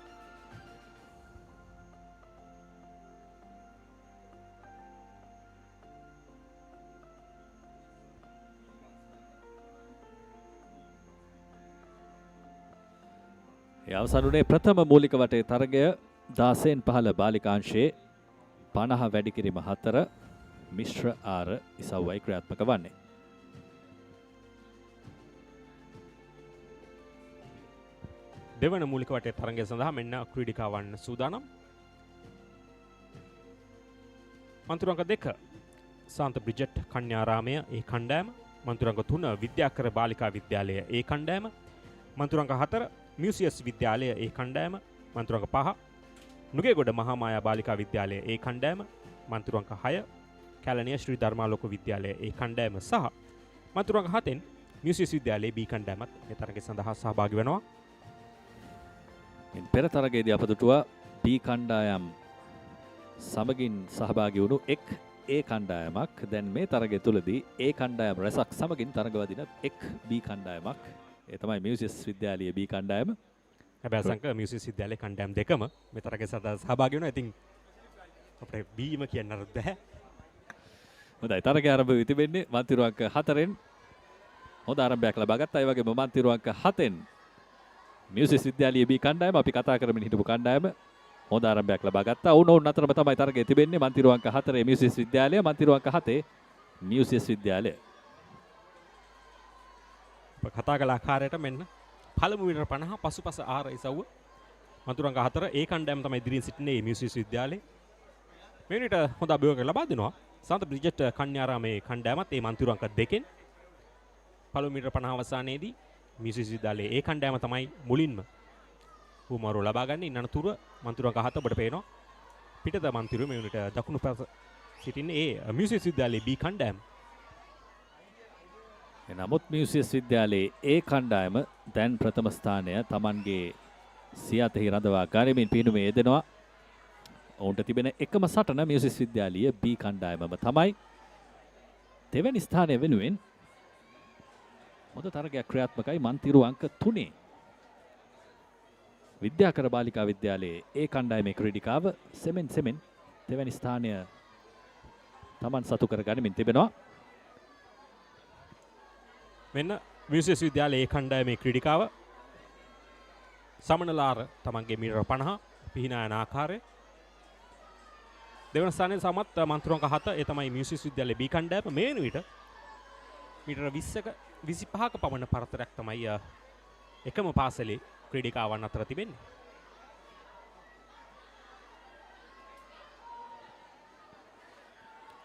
ඒ අවසනුනේ ප්‍රථම මූලික වටේ තරගය 16න් 15 බාලිකාංශයේ 50 වැඩි කිරීම 4 මිශ්‍ර ආර ඉසව්වයි ක්‍රියාත්මක වන්නේ. දෙවන මූලික වටේ තරගය සඳහා මෙන්න ක්‍රීඩිකාවන් සූදානම්. මන්තුරංග 2 සාන්ත බ්‍රිජට් කන්‍යාරාමය ඒ කණ්ඩායම. මන්තුරංග 3 විද්‍යාකර බාලිකා විද්‍යාලය ඒ කණ්ඩායම. මන්තුරංග 4 මියුසියස් විද්‍යාලය ඒ කණ්ඩායම. මන්තුරංග 5 නුගේගොඩ මහාමායා බාලිකා විද්‍යාලය ඒ කණ්ඩායම. මන්තුරංග 6 කැලණිය ශ්‍රී ධර්මාලෝක විද්‍යාලය ඒ කණ්ඩායම සහ මන්තුරංග 7න් මියුසියස් විද්‍යාලයේ B කණ්ඩායමත් මේ තරගය සඳහා සහභාගී වෙනවා. ඉන් පෙර තරගයේදී අප දුටුවා B කණ්ඩායම් සමගින් සහභාගී වුණු එක් A කණ්ඩායමක්. දැන් මේ තරගය තුලදී A කණ්ඩායම් රැසක් සමගින් තරගවදින එක් B කණ්ඩායමක්. ඒ තමයි මියුසියස් විද්‍යාලයේ B කණ්ඩායම. හැබැයි සංක මියුසියස් විද්‍යාලයේ කණ්ඩායම් දෙකම මේ තරගය සඳහා සහභාගී වෙනවා. ඉතින් අපිට B ම කියන්න බැහැ. හොඳයි තරගය ආරම්භ වී තිබෙන්නේ මන්තිරු අංක 4න් හොඳ ආරම්භයක් ලබා ගත්තා. ඒ වගේම මන්තිරු අංක 7න් මියුසියස් විද්‍යාලයේ B කණ්ඩායම අපි කතා කරමින් හිටපු කණ්ඩායම හොඳ ආරම්භයක් ලබා ගත්තා. ඔවුන් අතරම තමයි තරගය තිබෙන්නේ. මන්තිරු අංක 4 මියුසිස් විද්‍යාලය, මන්තිරු අංක 7 මියුසිස් විද්‍යාලය. කතා කළ ආකාරයට මෙන්න පළමු මීටර 50 පසුපස ආර ඉසව්ව මන්තිරු අංක 4 ඒ කණ්ඩායම තමයි ඉදිරියෙන් සිටින්නේ මියුසිස් විද්‍යාලයේ. මේ මිනිට හොඳ අභියෝගයක් ලබා දෙනවා. සන්ත බ්‍රිජට් කන්‍යාරාමේ කණ්ඩායමත් ඒ මන්තිරු අංක 2කින් පළමු මීටර 50 අවසානයේදී මියුසිස් විද්‍යාලයේ ඒ කණ්ඩායම තමයි මුලින්ම හුමාරු ලබා ගන්න. ඉන්න අනතුර මන්තිරු අංක 7 ඔබට පේනවා. පිටත මන්තිරු මේ මිනිට දකුණු පැස සිටින්නේ ඒ මියුසිස් විද්‍යාලයේ B කණ්ඩායම. නමුත් මියුසිස් විද්‍යාලයේ ඒ කණ්ඩායම දැන් ප්‍රථම ස්ථානය Tamanගේ සියතෙහි රඳවා ගනිමින් පිහිනුමේ යෙදෙනවා. ඔවුන්ට තිබෙන එකම සටන මියුසිස් විද්‍යාලීය B කණ්ඩායමම තමයි. දෙවැනි ස්ථානය වෙනුවෙන් හොඳ තරගයක් ක්‍රියාත්මකයි මන්තිරු අංක 3. විද්‍යාකර බාලිකා විද්‍යාලයේ ඒ කණ්ඩායමේ ක්‍රීඩිකාව සෙමෙන් දෙවැනි ස්ථානය Taman සතු කර ගනිමින් තිබෙනවා. මෙන්න මියුසිස් විද්‍යාලයේ ඒ කණ්ඩායමේ ක්‍රීඩිකාව සමනලාර තමන්ගේ මීටර 50 පිහිනා යන ආකාරය. දෙවන ස්ථානයේ සමත් මන්තිරු අංක 7 ඒ තමයි මියුසිස් විද්‍යාලයේ B කණ්ඩායම. මේ වෙන විට මීටර 20ක 25ක පමණ පරතරයක් තමයි එකම පාසලේ ක්‍රීඩිකාවන් අතර තිබෙන්නේ.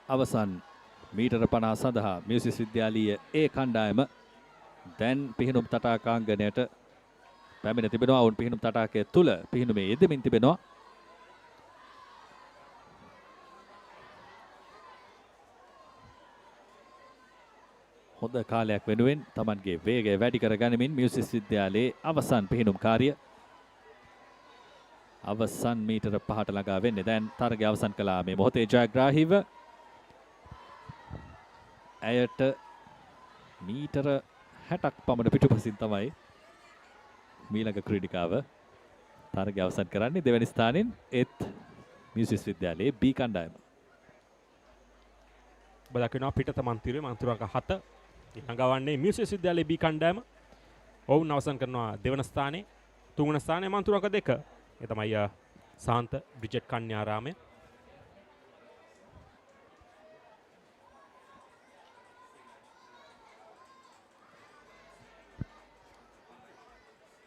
අවසන් මීටර 50 සඳහා මියුසිස් විද්‍යාලීය ඒ කණ්ඩායම දැන් පිහිනුම් තටාකාංගණයට පැමිණ තිබෙනවා. ඔවුන් පිහිනුම් තටාකය තුල පිහිනුමේ යෙදෙමින් තිබෙනවා. හොඳ කාලයක් වෙනුවෙන් Tamanගේ වේගය වැඩි කර ගනිමින් මියුසිස් විද්‍යාලයේ අවසන් පිහිනුම් කාර්ය අවසන් මීටර 5ට ළඟා වෙන්නේ. දැන් තරගය අවසන් කළා මේ මොහොතේ ජයග්‍රාහීව. ඇයට මීටර 60ක් පමණ පිටුපසින් තමයි මීළඟ ක්‍රීඩිකාව තරගය අවසන් කරන්නේ. දෙවැනි ස්ථානෙන් ඒත් මියුසිස් විද්‍යාලයේ B කණ්ඩායම. ඔබ දකිනවා පිටත මන්තිරුවේ මන්තිරු අංක 7 ළඟවන්නේ මියුසිස් විද්‍යාලයේ B කණ්ඩායම. ඔවුන් අවසන් කරනවා දෙවන ස්ථානයේ. තුන්වන ස්ථානයේ මන්තිරු අංක 2. ඒ තමයි සාන්ත බ්‍රිජට් කන්‍යාරාමය.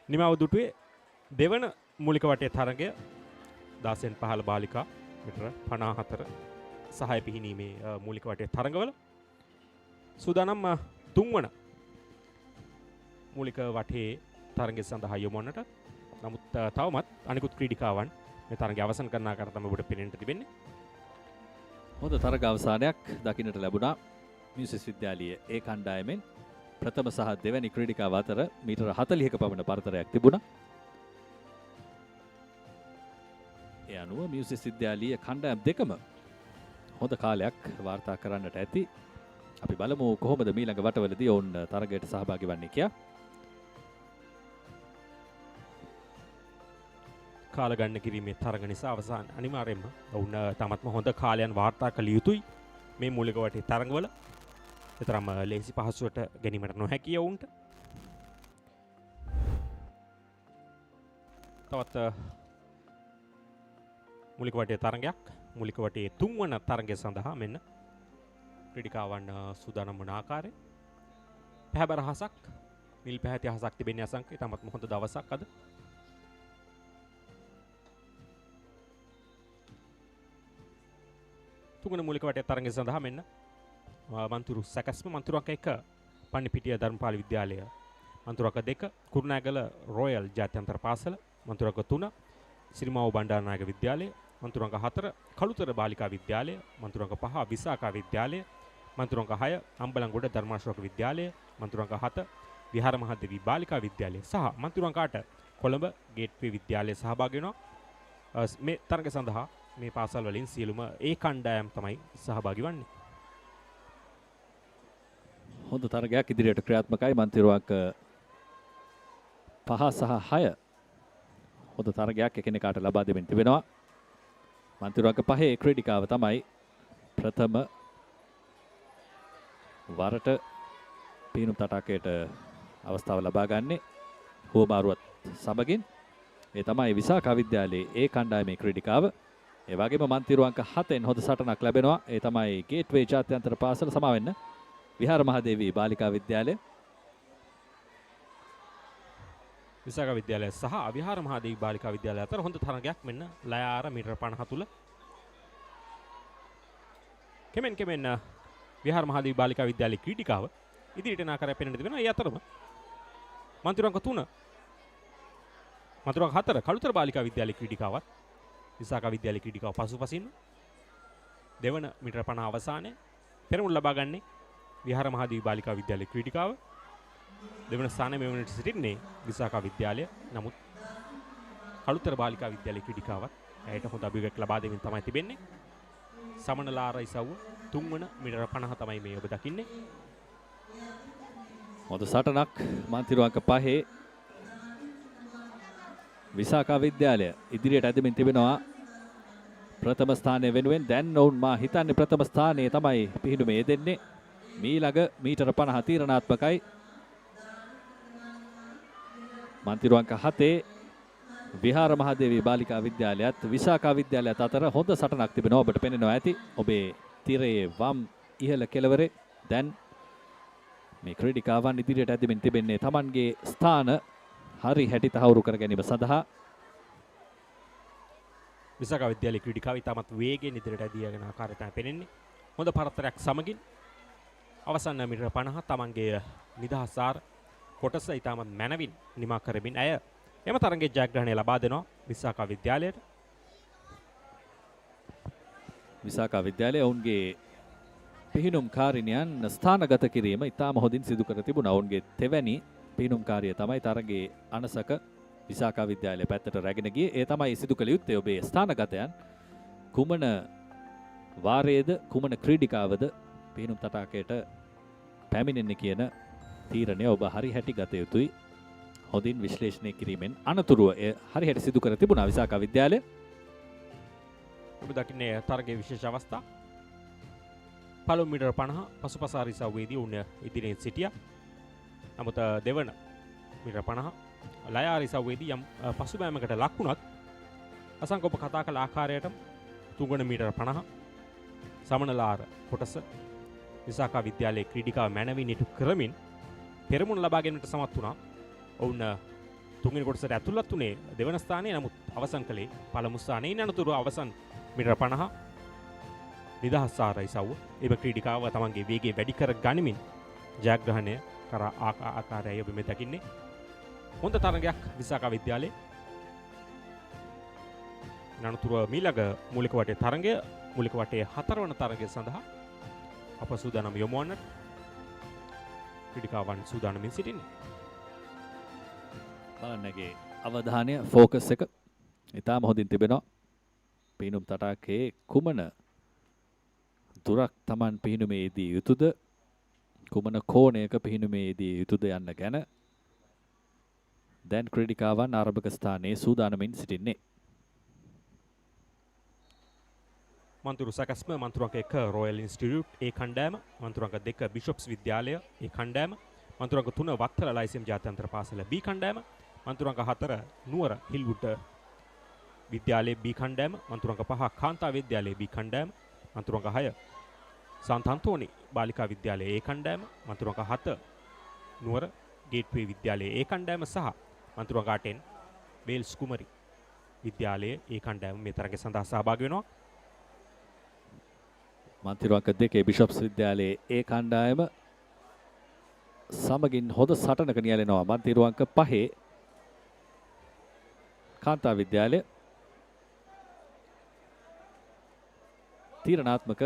නිමව දුටුවේ දෙවන මූලික වටේ තරගය 16න් 15 බාලිකා මීටර 54 සහය පිහිනීමේ මූලික වටේ තරගවල සූදානම් තුන්වන මූලික වටේ තරගය සඳහා යොමු වන්නට. නමුත් තවමත් අනිකුත් ක්‍රීඩිකාවන් මේ තරගය අවසන් කරන ආකාරය තමයි ඔබට පෙනෙන්න තිබෙන්නේ. හොඳ තරග අවසානයක් දකින්නට ලැබුණා මියුසිස් විද්‍යාලීය ඒ කණ්ඩායමෙන්. ප්‍රථම සහ දෙවැනි ක්‍රීඩිකාව අතර මීටර 40ක පමණ පරතරයක් තිබුණා. ඒ අනුව මියුසිස් විද්‍යාලීය කණ්ඩායම් දෙකම හොඳ කාලයක් වාර්තා කරන්නට ඇති. අපි බලමු කොහොමද මීළඟ වටවලදී ඔවුන් තරගයට සහභාගී වන්නේ කියලා. කාල ගන්න කිරීමේ තරග නිසා අවසාන අනිවාර්යයෙන්ම ඔවුන් තමත්ම හොඳ කාලයන් වාර්තා කළ යුතුයි මේ මූලික වටේ තරගවල. එතරම් ලේසි පහසුවට ගැනීමට නොහැකිය ඔවුන්ට. තවත් මූලික වටේ තරගයක් මූලික වටේ තුන්වන තරගය සඳහා මෙන්න ක්‍රීඩිකාවන් සූදානම් වන ආකාරය. පැහැබර අහසක් නිල් පැහැති අහසක් තිබෙන්නේ අසංක. ඉතාමත් හොඳ දවසක් අද. තුන්වන මූලික වටේ තරගය සඳහා මෙන්න මන්තුරු සැකස්ම මන්තුරු අංක 1 පන්නිපිටිය ධර්මපාල විද්‍යාලය, මන්තුරු අංක 2 කුරුණෑගල රොයල් ජාත්‍යන්තර පාසල, මන්තුරු අංක 3 සිරිමාව බණ්ඩාරනායක විද්‍යාලය, මන්තුරු අංක 4 කළුතර බාලිකා විද්‍යාලය, මන්තුරු අංක 5 විසාකා විද්‍යාලය, මන්තුරු අංක 6 අම්බලන්ගොඩ ධර්මාශෝක විද්‍යාලය, මන්තුරු අංක 7 විහාර මහදේවි බාලිකා විද්‍යාලය සහ මන්තුරු අංක 8 කොළඹ ගේට්වේ විද්‍යාලය සහභාගී වෙනවා. මේ තරගය සඳහා මේ පාසල් වලින් සියලුම ඒ කණ්ඩායම් තමයි සහභාගී වන්නේ. හොඳ තරගයක් ඉදිරියට ක්‍රියාත්මකයි. මන්තිරු අංක 5 සහ 6 හොඳ තරගයක් එකිනෙකාට ලබා දෙමින් තිබෙනවා. මන්තිරු අංක 5 ක්‍රීඩිකාව තමයි ප්‍රථම වරට පීනුම් තටාකයට අවස්ථාව ලබා ගන්නේ. හුවමාරුවත් සමගින් ඒ තමයි විසාකා විද්‍යාලයේ ඒ කණ්ඩායමේ ක්‍රීඩිකාව. ඒ වගේම මන්තිරු අංක 7න් හොඳ සටනක් ලැබෙනවා. ඒ තමයි ගේට්වේ ජාත්‍යන්තර පාසල සමාවෙන්න විහාර මහදේවී බාලිකා විද්‍යාලය. විසාකා විද්‍යාලය සහ විහාර මහදේවී බාලිකා විද්‍යාලය අතර හොඳ තරගයක් මෙන්න ලයාර මීටර 50 තුල. කෙමෙන් විහාර මහදේවී බාලිකා විද්‍යාලයේ ක්‍රීඩිකාව ඉදිරියට යන ආකාරය පෙනෙන්න දෙනවා. ඒ අතරම මන්තිරු අංක 3 මන්තිරු අංක 4 කළුතර බාලිකා විද්‍යාලයේ ක්‍රීඩිකාවත් විසාකා විද්‍යාලයේ ක්‍රීඩිකාව පසුපසින් දෙවන මීටර 50 අවසානයේ පෙරමුණ ලබා ගන්නේ විහාර මහදේවී බාලිකා විද්‍යාලයේ ක්‍රීඩිකාව. දෙවන ස්ථානයේ මේ වනට සිටින්නේ විසාකා විද්‍යාලය. නමුත් කළුතර බාලිකා විද්‍යාලයේ ක්‍රීඩිකාවත් ඇයට හොඳ අභියෝගයක් ලබා දෙමින් තමයි තිබෙන්නේ. සමනලාර ඉසව්ව තුන්වන මීටර 50 තමයි මේ ඔබ දකින්නේ. හොඳ සටනක් මන්තිරු අංක 5 විසාකා විද්‍යාලය ඉදිරියට ඇදමින් තිබෙනවා ප්‍රථම ස්ථානය වෙනුවෙන්. දැන් ඔවුන් මා හිතන්නේ ප්‍රථම ස්ථානයේ තමයි පිහිනුමේ යෙදෙන්නේ. මීළඟ මීටර 50 තීරණාත්මකයි. මන්තිරු අංක 7 විහාර මහදේවී බාලිකා විද්‍යාලයත් විසාකා විද්‍යාලයත් අතර හොඳ සටනක් තිබෙනවා. ඔබට පෙනෙනවා ඇති ඔබේ තිරයේ වම් ඉහළ කෙළවරේ. දැන් මේ ක්‍රීඩිකාවන් ඉදිරියට ඇදමින් තිබෙන්නේ Tamanගේ ස්ථාන හරි හැටි තහවුරු කර ගැනීම සඳහා. විසාකා විද්‍යාලයේ ක්‍රීඩිකාව ඉතාමත් වේගයෙන් ඉදිරියට ඇදීගෙන ආකාරය තමයි පෙනෙන්නේ. හොඳ පරතරයක් සමගින් අවසන් මීටර 50 Tamanගේ නිදහස් ආර කොටස ඉතාමත් මැනවින් නිමා කරමින් ඇය එම තරගයේ ජයග්‍රහණය ලබා දෙනවා විසාකා විද්‍යාලයට. විසාකා විද්‍යාලය ඔවුන්ගේ පිහිනුම්කාරිනියන් ස්ථානගත කිරීම ඉතාම හොඳින් සිදු කර තිබුණා. ඔවුන්ගේ තෙවැනි පිහිනුම්කාරිය තමයි තරගයේ අනසක විසාකා විද්‍යාලය පැත්තට රැගෙන ගියේ. ඒ තමයි සිදු කළ යුත්තේ. ඔබේ ස්ථානගතයන් කුමන වාරයේද කුමන ක්‍රීඩිකාවද පිහිනුම් තටාකයට පැමිණෙන්නේ කියන තීරණය ඔබ හරි හැටි ගත යුතුයි. හොඳින් විශ්ලේෂණය කිරීමෙන් අනතුරුව එය හරි හැටි සිදු කර තිබුණා විසාකා විද්‍යාලය. ඔබ දකින්නේ තරගයේ විශේෂ අවස්ථා. පළමු මීටර 50 පසුපසාරි සව්වේදී උන් ඉදිරියෙන් සිටියා. නමුත් දෙවන මීටර 50 ලයාරි සව්වේදී යම් පසුබෑමකට ලක් වුණත් අසංක ඔබ කතා කළ ආකාරයට තුන්වන මීටර 50 සමනලාර කොටස විසාකා විද්‍යාලයේ ක්‍රීඩිකාව මැනවින් ඉටු කරමින් පෙරමුණ ලබා ගැනීමට සමත් වුණා. ඔවුන් තුන්වෙනි කොටසට ඇතුළත් වුණේ දෙවන ස්ථානයේ. නමුත් අවසන් කළේ පළමු ස්ථානයේ. ඉන් අනතුරුව අවසන් මීටර 50 නිදහස් ආරයි සව්ව එම ක්‍රීඩිකාව තමන්ගේ වේගය වැඩි කර ගනිමින් ජයග්‍රහණය කරා ආකාරයයි ඔබ මේ දකින්නේ. හොඳ තරගයක් විසාකා විද්‍යාලයේ. ඉන් අනතුරුව මීළඟ මූලික වටේ තරගය මූලික වටේ 4 වන තරගය සඳහා අප සූදානම් යොමු වන්නට ක්‍රීඩිකාවන් සූදානමින් සිටින්නේ. බලන්නගේ අවධානය ෆෝකස් එක ඉතාම හොඳින් තිබෙනවා. පිහිනුම් තටාකයේ කුමන දුරක් Taman පිහිනුමේදී යුතුද කුමන කෝණයක පිහිනුමේදී යුතුද යන්න ගැන දැන් ක්‍රීඩිකාවන් ආරම්භක ස්ථානයේ සූදානමින් සිටින්නේ. මන්තුරු සැකස්ම මන්තුරු අංක 1 රොයල් ඉන්ස්ටිටියුට් ඒ කණ්ඩායම, මන්තුරු අංක 2 බිෂොප්ස් විද්‍යාලය ඒ කණ්ඩායම, මන්තුරු අංක 3 වත්තල ලයිසියම් ජාත්‍යන්තර පාසල B කණ්ඩායම, මන්තුරු අංක 4 නුවර හිල්වුඩ් විද්‍යාලයේ B කණ්ඩායම, මන්තුරු අංක 5 කාන්තා විද්‍යාලයේ B කණ්ඩායම, මන්තුරු අංක 6 සන්තන්තෝනි බාලිකා විද්‍යාලයේ ඒ කණ්ඩායම, මන්තුරු අංක 7 නුවර ගේට්වේ විද්‍යාලයේ ඒ කණ්ඩායම සහ මන්තුරු අංක 8 වේල්ස් කුමරි විද්‍යාලයේ ඒ කණ්ඩායම මේ තරගය සඳහා සහභාගී වෙනවා. මන්තිරු අංක 2 බිෂොප්ස් විද්‍යාලයේ ඒ කණ්ඩායම සමගින් හොඳ සටනක නියැලෙනවා. මන්තිරු අංක 5 කාන්තා විද්‍යාලය තීරණාත්මක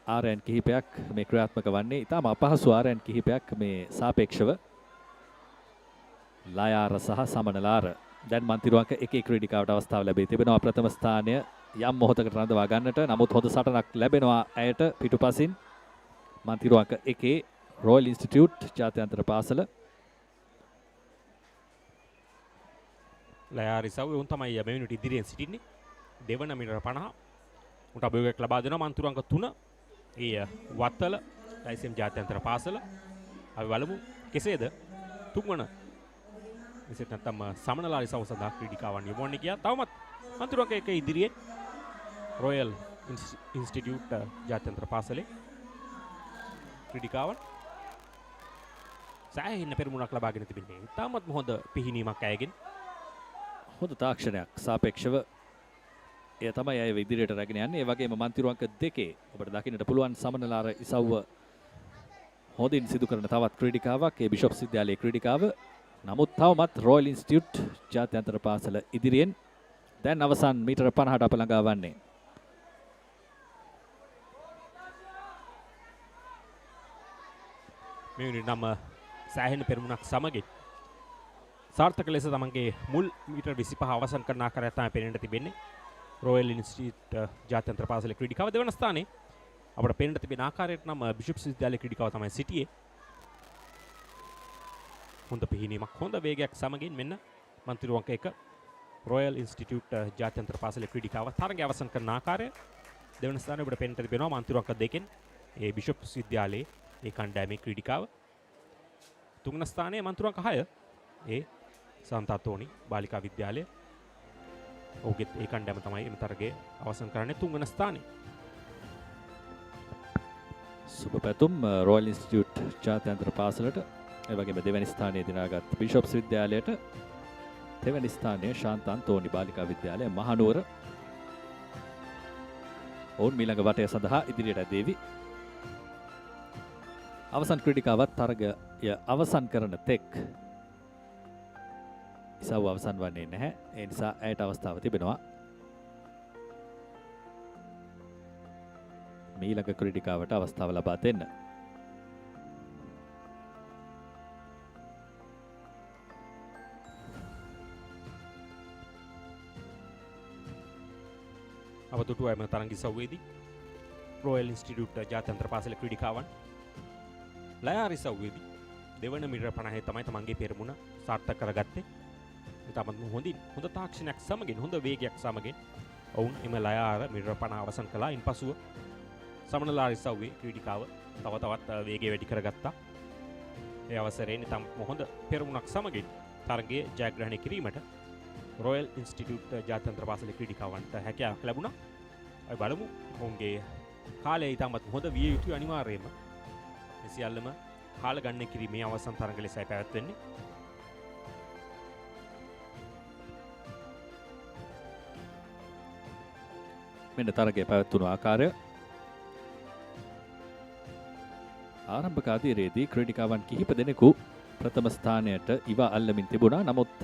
ආරයන් කිහිපයක් මේ ක්‍රියාත්මක වන්නේ. ඉතාම අපහසු ආරයන් කිහිපයක් මේ සාපේක්ෂව ලයාර සහ සමනලාර. දැන් මන්තිරු අංක 1 ක්‍රීඩිකාවට අවස්ථාව ලැබී තිබෙනවා ප්‍රථම ස්ථානය යම් මොහොතකට රඳවා ගන්නට. නමුත් හොඳ සටනක් ලැබෙනවා ඇයට පිටුපසින්. මන්තිරු අංක 1 රොයල් ඉන්ස්ටිටියුට් ජාත්‍යන්තර පාසල. ලයාරි සව්වේ උන් තමයි මෙවැනිට ඉදිරියෙන් සිටින්නේ. දෙවන මීටර 50 උන්ට අභියෝගයක් ලබා දෙනවා මන්තුරු අංක 3 ඒ වත්තල ලයිසියම් ජාත්‍යන්තර පාසල. අපි බලමු කෙසේද තුන්වන එසේත් නැත්නම් සමනලාරි සව සඳහා ක්‍රීඩිකාවන් යොමු වන්නේ කියා. තවමත් අන්තිම අංක 1 ඉදිරියේ රොයල් ඉන්ස්ටිටියුට් ජාත්‍යන්තර පාසලේ ක්‍රීඩිකාවන් සෑහෙන පෙරමුණක් ලබාගෙන තිබෙන්නේ. තාමත් හොඳ පිහිනීමක් අයගෙන. හොඳ තාක්ෂණයක් සාපේක්ෂව එය තමයි අය ඉදිරියට රැගෙන යන්නේ. ඒ වගේම මන්තිරු අංක 2 ඔබට දකින්නට පුළුවන් සමනලාර ඉසව්ව හොඳින් සිදු කරන තවත් ක්‍රීඩිකාවක් ඒ බිෂොප්ස් විද්‍යාලයේ ක්‍රීඩිකාව. නමුත් තවමත් රොයල් ඉන්ස්ටිටියුට් ජාත්‍යන්තර පාසල ඉදිරියෙන් දැන් අවසන් මීටර 50ට අප ළඟා වන්නේ. මේ වෙනුවෙන් නම් සෑහෙන පෙරමුණක් සමගින් සාර්ථක ලෙස තමන්ගේ මුල් මීටර 25 අවසන් කරන ආකාරය තමයි පෙනෙන්න තිබෙන්නේ. රොයල් ඉන්ස්ටිටියුට් ජාත්‍යන්තර පාසලේ ක්‍රීඩිකාව දෙවන ස්ථානයේ අපට පෙනෙන්න තිබෙන ආකාරයට නම් බිෂොප්ස් විද්‍යාලයේ ක්‍රීඩිකාව තමයි සිටියේ. හොඳ පිහිනීමක් හොඳ වේගයක් සමගින් මෙන්න මන්තිරු අංක 1 රොයල් ඉන්ස්ටිටියුට් ජාත්‍යන්තර පාසලේ ක්‍රීඩිකාව තරගය අවසන් කරන ආකාරය දෙවන ස්ථානයේ අපට පෙනෙන්න තිබෙනවා මන්තිරු අංක 2කින් ඒ බිෂොප්ස් විද්‍යාලයේ ඒ කණ්ඩායමේ ක්‍රීඩිකාව. තුන්වන ස්ථානයේ මන්තිරු අංක 6 ඒ සන්තාතෝනි බාලිකා විද්‍යාලය. ඔහුගේ ඒ කණ්ඩායම තමයි එම තරගයේ අවසන් කරන්නේ තුන්වන ස්ථානයේ. සුබ පැතුම් රොයල් ඉන්ස්ටිටියුට් ජාත්‍යන්තර පාසලට. ඒ වගේම දෙවැනි ස්ථානයේ දිනාගත් බිෂොප්ස් විද්‍යාලයට. දෙවැනි ස්ථානයේ ශාන්තාන්තෝනි බාලිකා විද්‍යාලය මහනුවර. ඔවුන් මීළඟ වටය සඳහා ඉදිරියට ඇදේවි. අවසන් ක්‍රීඩිකාවත් තරගය අවසන් කරන තෙක් ඉසව් අවසන් වන්නේ නැහැ. ඒ නිසා ඇයට අවස්ථාව තිබෙනවා මීළඟ ක්‍රීඩිකාවට අවස්ථාව ලබා දෙන්න. අවතුටු එම තරග ඉසව්වේදී රොයල් ඉන්ස්ටිටියුට් ජාත්‍යන්තර පාසලේ ක්‍රීඩිකාවන් ලයාරි ඉසව්වේදී දෙවන මීටර 50 තමයි තමන්ගේ පෙරමුණ සාර්ථක කරගත්තේ. ඉතාමත් හොඳින් හොඳ තාක්ෂණයක් සමගින් හොඳ වේගයක් සමගින් ඔවුන් එම ලයාර මීටර 50 අවසන් කළා. ඉන්පසුව සමනලාරි ඉසව්වේ ක්‍රීඩිකාව තව තවත් වේගය වැඩි කරගත්තා. ඒ අවසරයෙන් ඉතාමත් හොඳ පෙරමුණක් සමගින් තරගයේ ජයග්‍රහණය කිරීමට රොයල් ඉන්ස්ටිටියුට් ජාත්‍යන්තර පාසලේ ක්‍රීඩිකාවන්ට හැකියාවක් ලැබුණා. අපි බලමු ඔවුන්ගේ කාලය ඉතාමත් හොඳ විය යුතුයි අනිවාර්යයෙන්ම. මේ සියල්ලම කාල ගණනය කිරීමේ අවසන් තරග ලෙසයි පැවැත්වෙන්නේ. මෙන්න තරගයේ පැවැත්වුණු ආකාරය. ආරම්භක අධීරයේදී ක්‍රීඩිකාවන් කිහිප දෙනෙකු ප්‍රථම ස්ථානයට ඉවා අල්ලමින් තිබුණා. නමුත්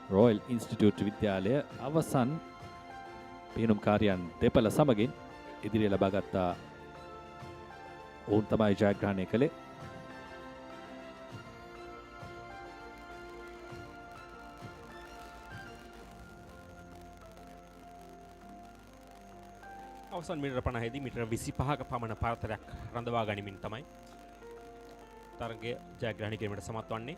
රොයල් ඉන්ස්ටිටියුට් විද්‍යාලය අවසන් පිහිනුම්කාරයන් දෙපළ සමගින් ඉදිරිය ලබාගත්තා. ඔවුන් තමයි ජයග්‍රහණය කළේ. අවසන් මීටර 50 දී මීටර 25ක පමණ පරතරයක් රඳවා ගනිමින් තමයි තරගය ජයග්‍රහණය කිරීමට සමත් වන්නේ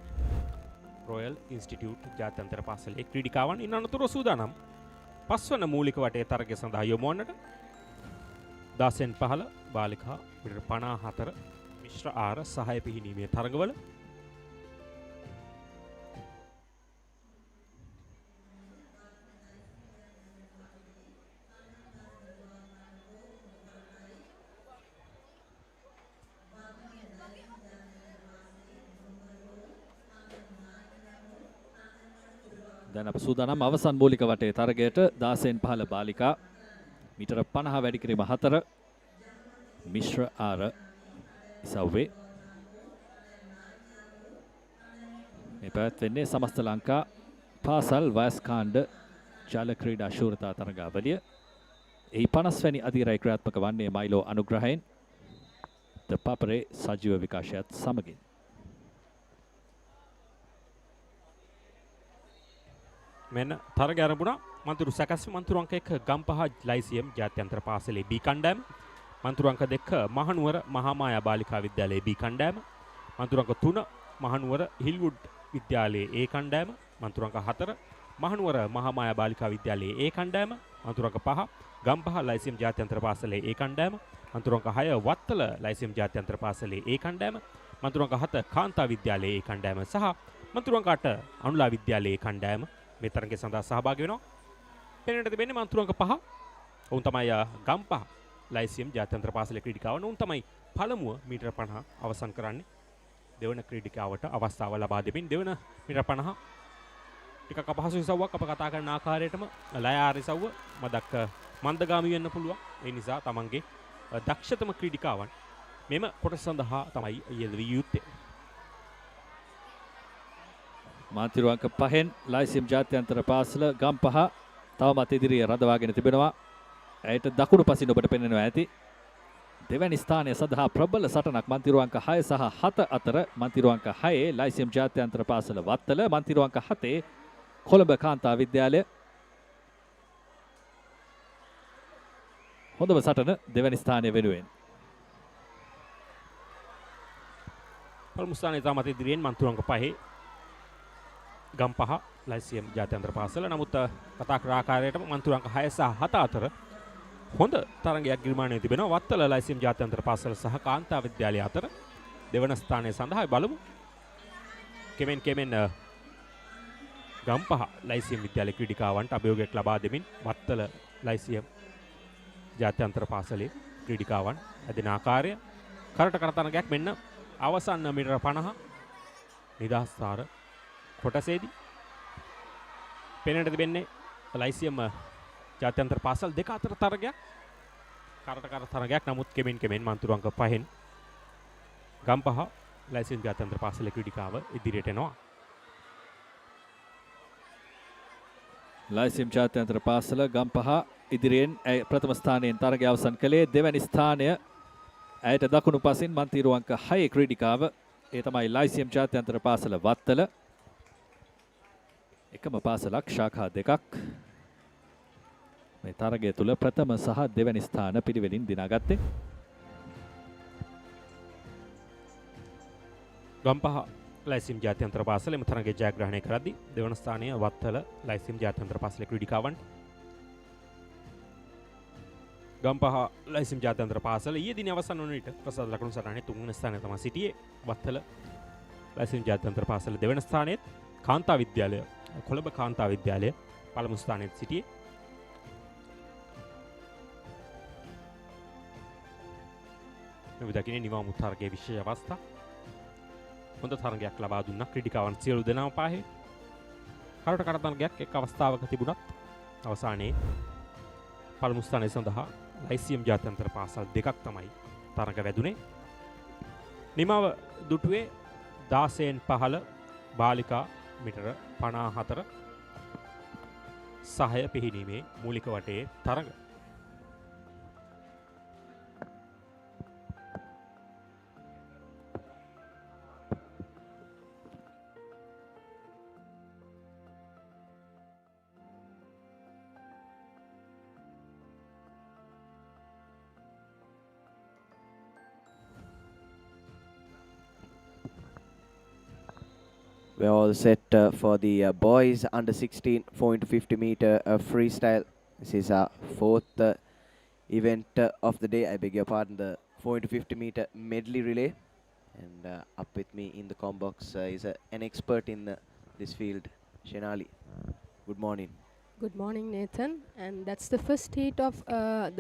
රොයල් ඉන්ස්ටිටියුට් ජාත්‍යන්තර පාසලේ ක්‍රීඩිකාවන්. ඉන් අනතුරුව සූදානම් පස්වන මූලික වටේ තරගය සඳහා යොමු වන්නට 10න් 15 බාලිකා මීටර 54 මිශ්‍ර ආර සහය පිහිනීමේ තරගවල දැන් අප සූදානම් අවසන් මූලික වටේ තරගයට 16න් 15 බාලිකා මීටර 50 වැඩි කිරීම 4 මිශ්‍ර ආර ඉසව්වේ. මේ පැවැත්වෙන්නේ සමස්ත ලංකා පාසල් වයස්කාණ්ඩ ජල ක්‍රීඩා ශූරතා තරගාවලිය. එහි 50 වැනි අධීරය ක්‍රියාත්මක වන්නේ මයිලෝ අනුග්‍රහයෙන් ThePapare සජීව විකාශයත් සමගින්. මෙන්න තරගය ආරම්භුණා. මන්තුරු සැකස් මන්තුරු අංක 1 ගම්පහ ලයිසියම් ජාත්‍යන්තර පාසලේ B කණ්ඩායම. මන්තුරු අංක 2 මහනුවර මහාමායා බාලිකා විද්‍යාලයේ B කණ්ඩායම. මන්තුරු අංක 3 මහනුවර හිල්වුඩ් විද්‍යාලයේ A කණ්ඩායම. මන්තුරු අංක 4 මහනුවර මහාමායා බාලිකා විද්‍යාලයේ A කණ්ඩායම. මන්තුරු අංක 5 ගම්පහ ලයිසියම් ජාත්‍යන්තර පාසලේ A කණ්ඩායම. මන්තුරු අංක 6 වත්තල ලයිසියම් ජාත්‍යන්තර පාසලේ A කණ්ඩායම. මන්තුරු අංක 7 කාන්තා විද්‍යාලයේ A කණ්ඩායම සහ මන්තුරුවන්ක 8 අනුලා විද්‍යාලයේ කණ්ඩායම මේ තරඟය සඳහා සහභාගී වෙනවා. පෙනෙන්නට තිබෙන්නේ මන්තුරුවන්ක 5. ඔවුන් තමයි ගම්පහ ලයිසියම් ජාත්‍යන්තර පාසලේ ක්‍රීඩිකාවන්. ඔවුන් තමයි පළමුව මීටර 50 අවසන් කරන්නේ. දෙවන ක්‍රීඩිකාවට අවස්ථාව ලබා දෙමින් දෙවන මීටර 50 ටිකක් අපහසු ඉසව්වක් අප කතා කරන ආකාරයටම ලය ආරිසව්ව මදක් මන්දගාමී වෙන්න පුළුවන්. ඒ නිසා තමන්ගේ දක්ෂතම ක්‍රීඩිකාවන් මෙම කොටස සඳහා තමයි යෙදවිය යුත්තේ. මාතිරුවන්ක 5න් ලයිසියම් ජාත්‍යන්තර පාසල ගම්පහ තවමත් ඉදිරියේ රඳවාගෙන තිබෙනවා. ඇයට දකුණු පසින් ඔබට පෙනෙනවා ඇති. දෙවැනි ස්ථානය සඳහා ප්‍රබල සටනක් මන්තිරුවන්ක 6 සහ 7 අතර. මන්තිරුවන්ක 6 ලයිසියම් ජාත්‍යන්තර පාසල වත්තල, මන්තිරුවන්ක 7 කොළඹ කාන්තා විද්‍යාලය. හොඳම සටන දෙවැනි ස්ථානය වෙනුවෙන්. පළමු ස්ථානයේ තාමත් ඉදිරියෙන් මන්තිරුවන්ක 5 ගම්පහ ලයිසියම් ජාත්‍යන්තර පාසල. නමුත් කතා කර ආකාරයටම මන්තිරුවන්ක 6 සහ 7 අතර හොඳ තරගයක් නිර්මාණය තිබෙනවා. වත්තල ලයිසියම් ජාත්‍යන්තර පාසල සහ කාන්තා විද්‍යාලය අතර. දෙවන ස්ථානය සඳහා බලමු. කෙමෙන් ගම්පහ ලයිසියම් විද්‍යාලයේ ක්‍රීඩිකාවන්ට අභියෝගයක් ලබා දෙමින් වත්තල ලයිසියම් ජාත්‍යන්තර පාසලේ ක්‍රීඩිකාවන් ඇදෙන ආකාරය කරට කර තරගයක් මෙන්න අවසන් මීටර 50 නිදහස්ථාර කොටසේදී පෙනෙන්නට තිබෙන්නේ ලයිසියම් ජාත්‍යන්තර පාසල් දෙක අතර තරගයක්. කරට කර තරගයක්. නමුත් කෙමෙන් මන්තුරුවන්ක 5න් ගම්පහ ලයිසියම් ජාත්‍යන්තර පාසලේ ක්‍රීඩිකාව ඉදිරියට එනවා. ලයිසියම් ජාත්‍යන්තර පාසල ගම්පහ ඉදිරියෙන් ප්‍රථම ස්ථානයෙන් තරගය අවසන් කළේ. දෙවැනි ස්ථානය ඇයට දකුණු පසින් මන්තිරුවන්ක 6 ක්‍රීඩිකාව. ඒ තමයි ලයිසියම් ජාත්‍යන්තර පාසල වත්තල. එකම පාසලක් ශාඛා දෙකක්. මේ තරගය තුල ප්‍රථම සහ දෙවැනි ස්ථාන පිළිවෙලින් දිනාගත්තේ. ගම්පහ ලයිසියම් ජාත්‍යන්තර පාසල එම තරගයේ ජයග්‍රහණය කරද්දී දෙවන ස්ථානය වත්තල ලයිසියම් ජාත්‍යන්තර පාසලේ ක්‍රීඩිකාවන්. ගම්පහ ලයිසියම් ජාත්‍යන්තර පාසල ඊයේ දින අවසන් වන විට ප්‍රසාද ලකුණු සටහනේ තුන්වෙනි ස්ථානයේ තමයි සිටියේ. වත්තල ලයිසියම් ජාත්‍යන්තර පාසල දෙවන ස්ථානයේ කාන්තා විද්‍යාලය කොළඹ කාන්තා විද්‍යාලය පළමු ස්ථානයේ සිටියේ. මේ දකින්නේ නිවාමු තරගයේ විශේෂ අවස්ථා. හොඳ තරගයක් ලබා දුන්නා ක්‍රීඩිකාවන් සියලු දෙනාම පාහේ. කරට කර තරගයක් එක් අවස්ථාවක තිබුණත් අවසානයේ පළමු ස්ථානය සඳහා ලයිසියම් ජාත්‍යන්තර පාසල් දෙකක් තමයි තරග වැදුනේ. නිමව දුටුවේ 16න් 15 බාලිකා මීටර 54 සහය පිහිනීමේ මූලික වටේ තරග. We're all set for the boys under 16 4x50 meter freestyle. This is our fourth event of the day. I beg your pardon, the 4x50 meter medley relay. And up with me in the com box is an expert in this field, Shenali. Good morning. Good morning, Nathan. And that's the first heat of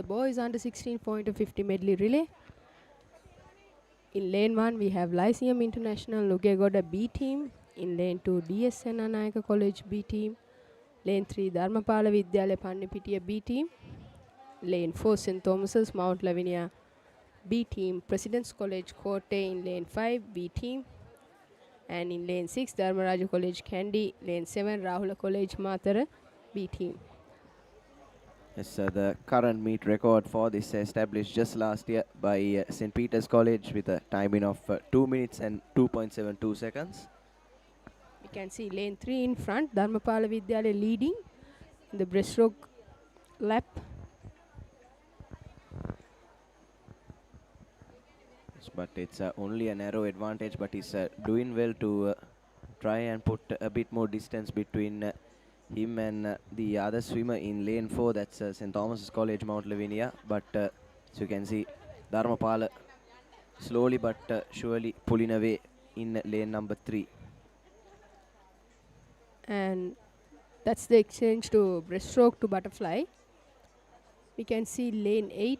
the boys under 16 4x50 medley relay. In lane 1, we have Lyceum International Lugegoda B team. In lane 2, DSN Anayaka College B team. Lane 3, Dharmapala Vidyalaya Pannipitiya B team. Lane 4, St. Thomas's Mount Lavinia B team. President's College Kotte in lane 5 B team. And in lane 6, Dharmaraja College Kandy. Lane 7, Rahula College Matara B team. Yes, the current meet record for this established just last year by St. Peter's College with a timing of 2 minutes and 2.72 seconds. We can see lane 3 in front, Dharmapala Vidyalaya leading in the breaststroke lap. Yes, but it's only a narrow advantage, but he's doing well to try and put a bit more distance between him and the other swimmer in lane 4, that's St. Thomas's College Mount Lavinia. But as you can see, Dharmapala slowly but surely pulling away in lane number 3. and that's the exchange to breaststroke to butterfly. We can see lane 8.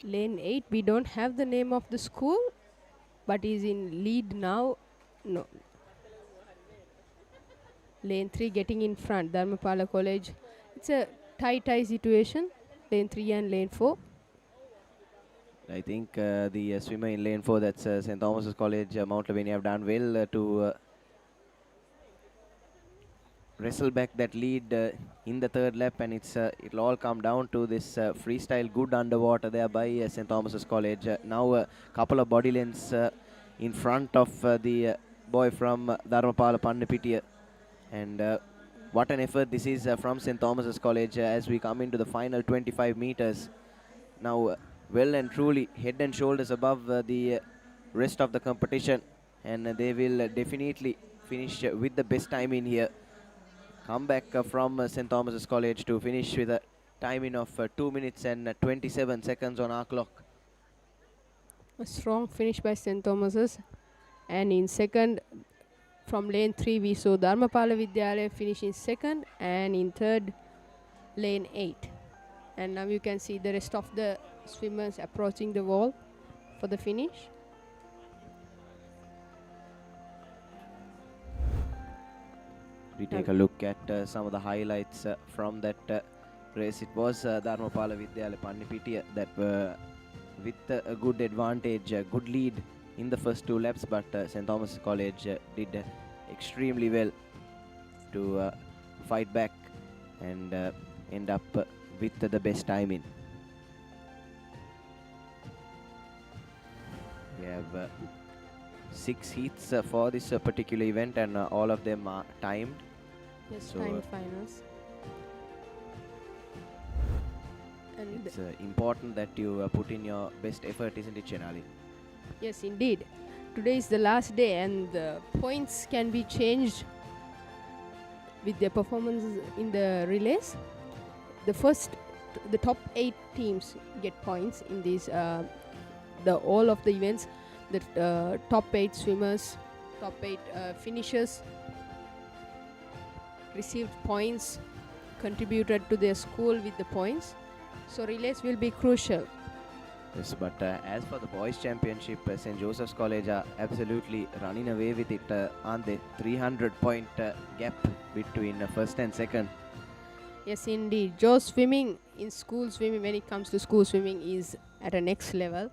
Lane 8, we don't have the name of the school, but is in lead now. No. Lane 3 getting in front, Dharmapala College. It's a tie situation, lane 3 and lane 4. I think the swimmer in lane 4, that's St. Thomas's College, Mount Lavinia, have done well to wrestle back that lead in the third lap, and it'll all come down to this freestyle good underwater there by St. Thomas's College. Now a couple of body lengths in front of the boy from Dharmapala Pannapitiya, and what an effort this is from St. Thomas's College as we come into the final 25 meters. Now well and truly head and shoulders above the rest of the competition, and they will definitely finish with the best time in here. Come back from St. Thomas's College to finish with a timing of 2 minutes and 27 seconds on our clock. A strong finish by St. Thomas's. And in second, from lane 3, we saw Dharmapala Vidyalaya finish in second, and in third, lane 8. And now you can see the rest of the swimmers approaching the wall for the finish. We take a look at some of the highlights from that race. It was Dharmapala Vidyalaya Pannapitiya that were with a good advantage, a good lead in the first 2 laps, but St. Thomas College did extremely well to fight back and end up with the best timing. We have 6 heats for this particular event, and all of them are timed. Yes, So, timed finals. And it's important that you put in your best effort, isn't it, Chenali? yes, indeed. Today is the last day, and the points can be changed with their performances in the relays. The top 8 teams get points in these all of the events. The top 8 swimmers, top 8 finishers received points, contributed to their school with the points. So relays will be crucial. Yes, but as for the boys' championship, St. Joseph's College are absolutely running away with it, aren't they? 300-point gap between first and second. Yes, indeed. Joe swimming in school swimming, when it comes to school swimming, is at a next level.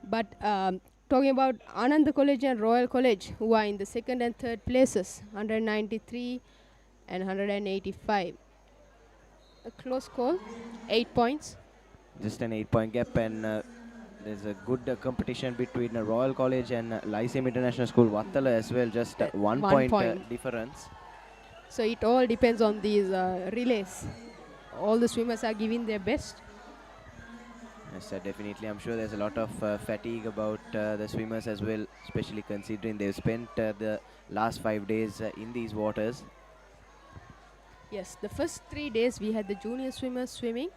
But talking about Ananda College and Royal College, who are in the second and third places, 193 and 185. A close call, 8 points. Just an 8-point gap, and there's a good competition between Royal College and Lyceum International School, Vattala as well, just 1 point difference. So it all depends on these relays. All the swimmers are giving their best. Yes, definitely. I'm sure there's a lot of fatigue about the swimmers as well, especially considering they've spent the last 5 days in these waters. Yes, the first 3 days we had the junior swimmers swimming,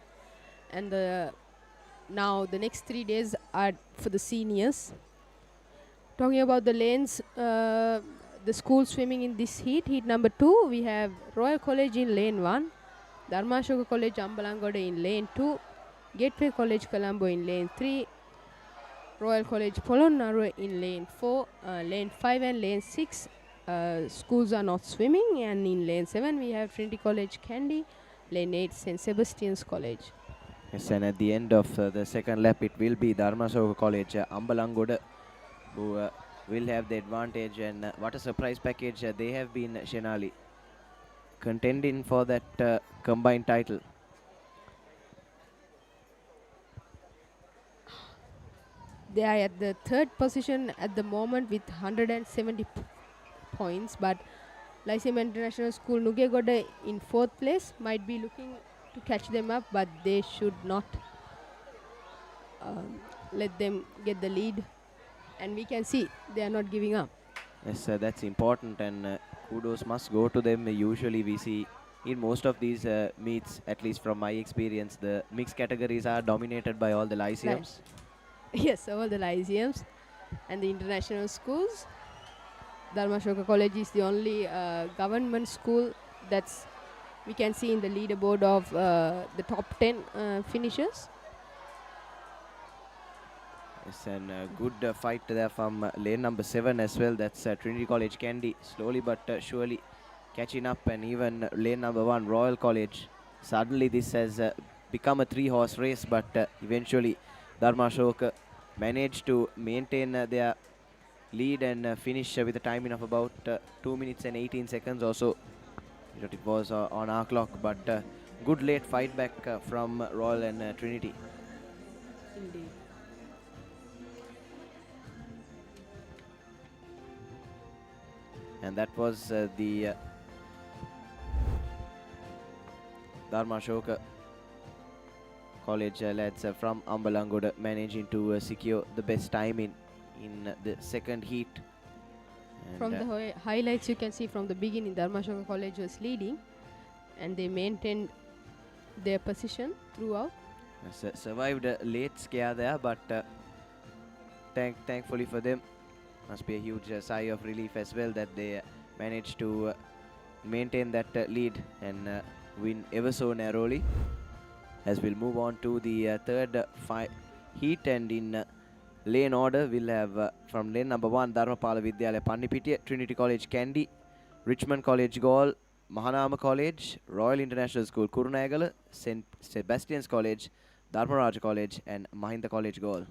and now the next 3 days are for the seniors. Talking about the lanes, the school swimming in this heat number 2, we have Royal College in lane 1, Dharmashoka College Ambalangoda in lane 2, Gateway College Colombo in lane 3, Royal College Polonnaruwa in lane 4, lane 5 and lane 6 schools are not swimming, and in lane 7 we have Trinity College Kandy, lane 8 St. Sebastian's College. Yes, and at the end of the second lap, it will be Dharmashoka College Ambalangoda who will have the advantage, and what a surprise package they have been, Shenali, contending for that combined title. They are at the third position at the moment with 170 points, but Lyceum International School Nugegoda in 4th place might be looking to catch them up, but they should not let them get the lead, and we can see they are not giving up. Yes, that's important, and kudos must go to them. Usually we see in most of these meets, at least from my experience, the mixed categories are dominated by all the lyceums. Yes, all the lyceums and the international schools. Dharmashoka College is the only government school that's we can see in the leaderboard of the top 10 finishers. It's a good fight there from lane number 7 as well. That's Trinity College Candy, slowly but surely catching up, and even lane number 1 Royal College. Suddenly this has become a 3-horse race, but eventually Dharmashoka managed to maintain their lead and finish with a timing of about 2 minutes and 18 seconds or so. It was on our clock, but good late fight back from Royal and Trinity. Indeed. And that was the Dharmashoka College lads from Ambalangoda managing to secure the best time in the second heat. And From the highlights you can see from the beginning, Dharmashoka College was leading and they maintained their position throughout. Survived a late scare there, but thankfully for them, must be a huge sigh of relief as well that they managed to maintain that lead and win ever so narrowly. As we'll move on to the third heat, and in lane order we'll have from lane number 1 Dharmapala Vidyalaya Pannipitiya, Trinity College Kandy, Richmond College Gaul, Mahanama College, Royal International School Kurunagala, St. Sebastian's College, Dharmaraja College and Mahinda College Gaul.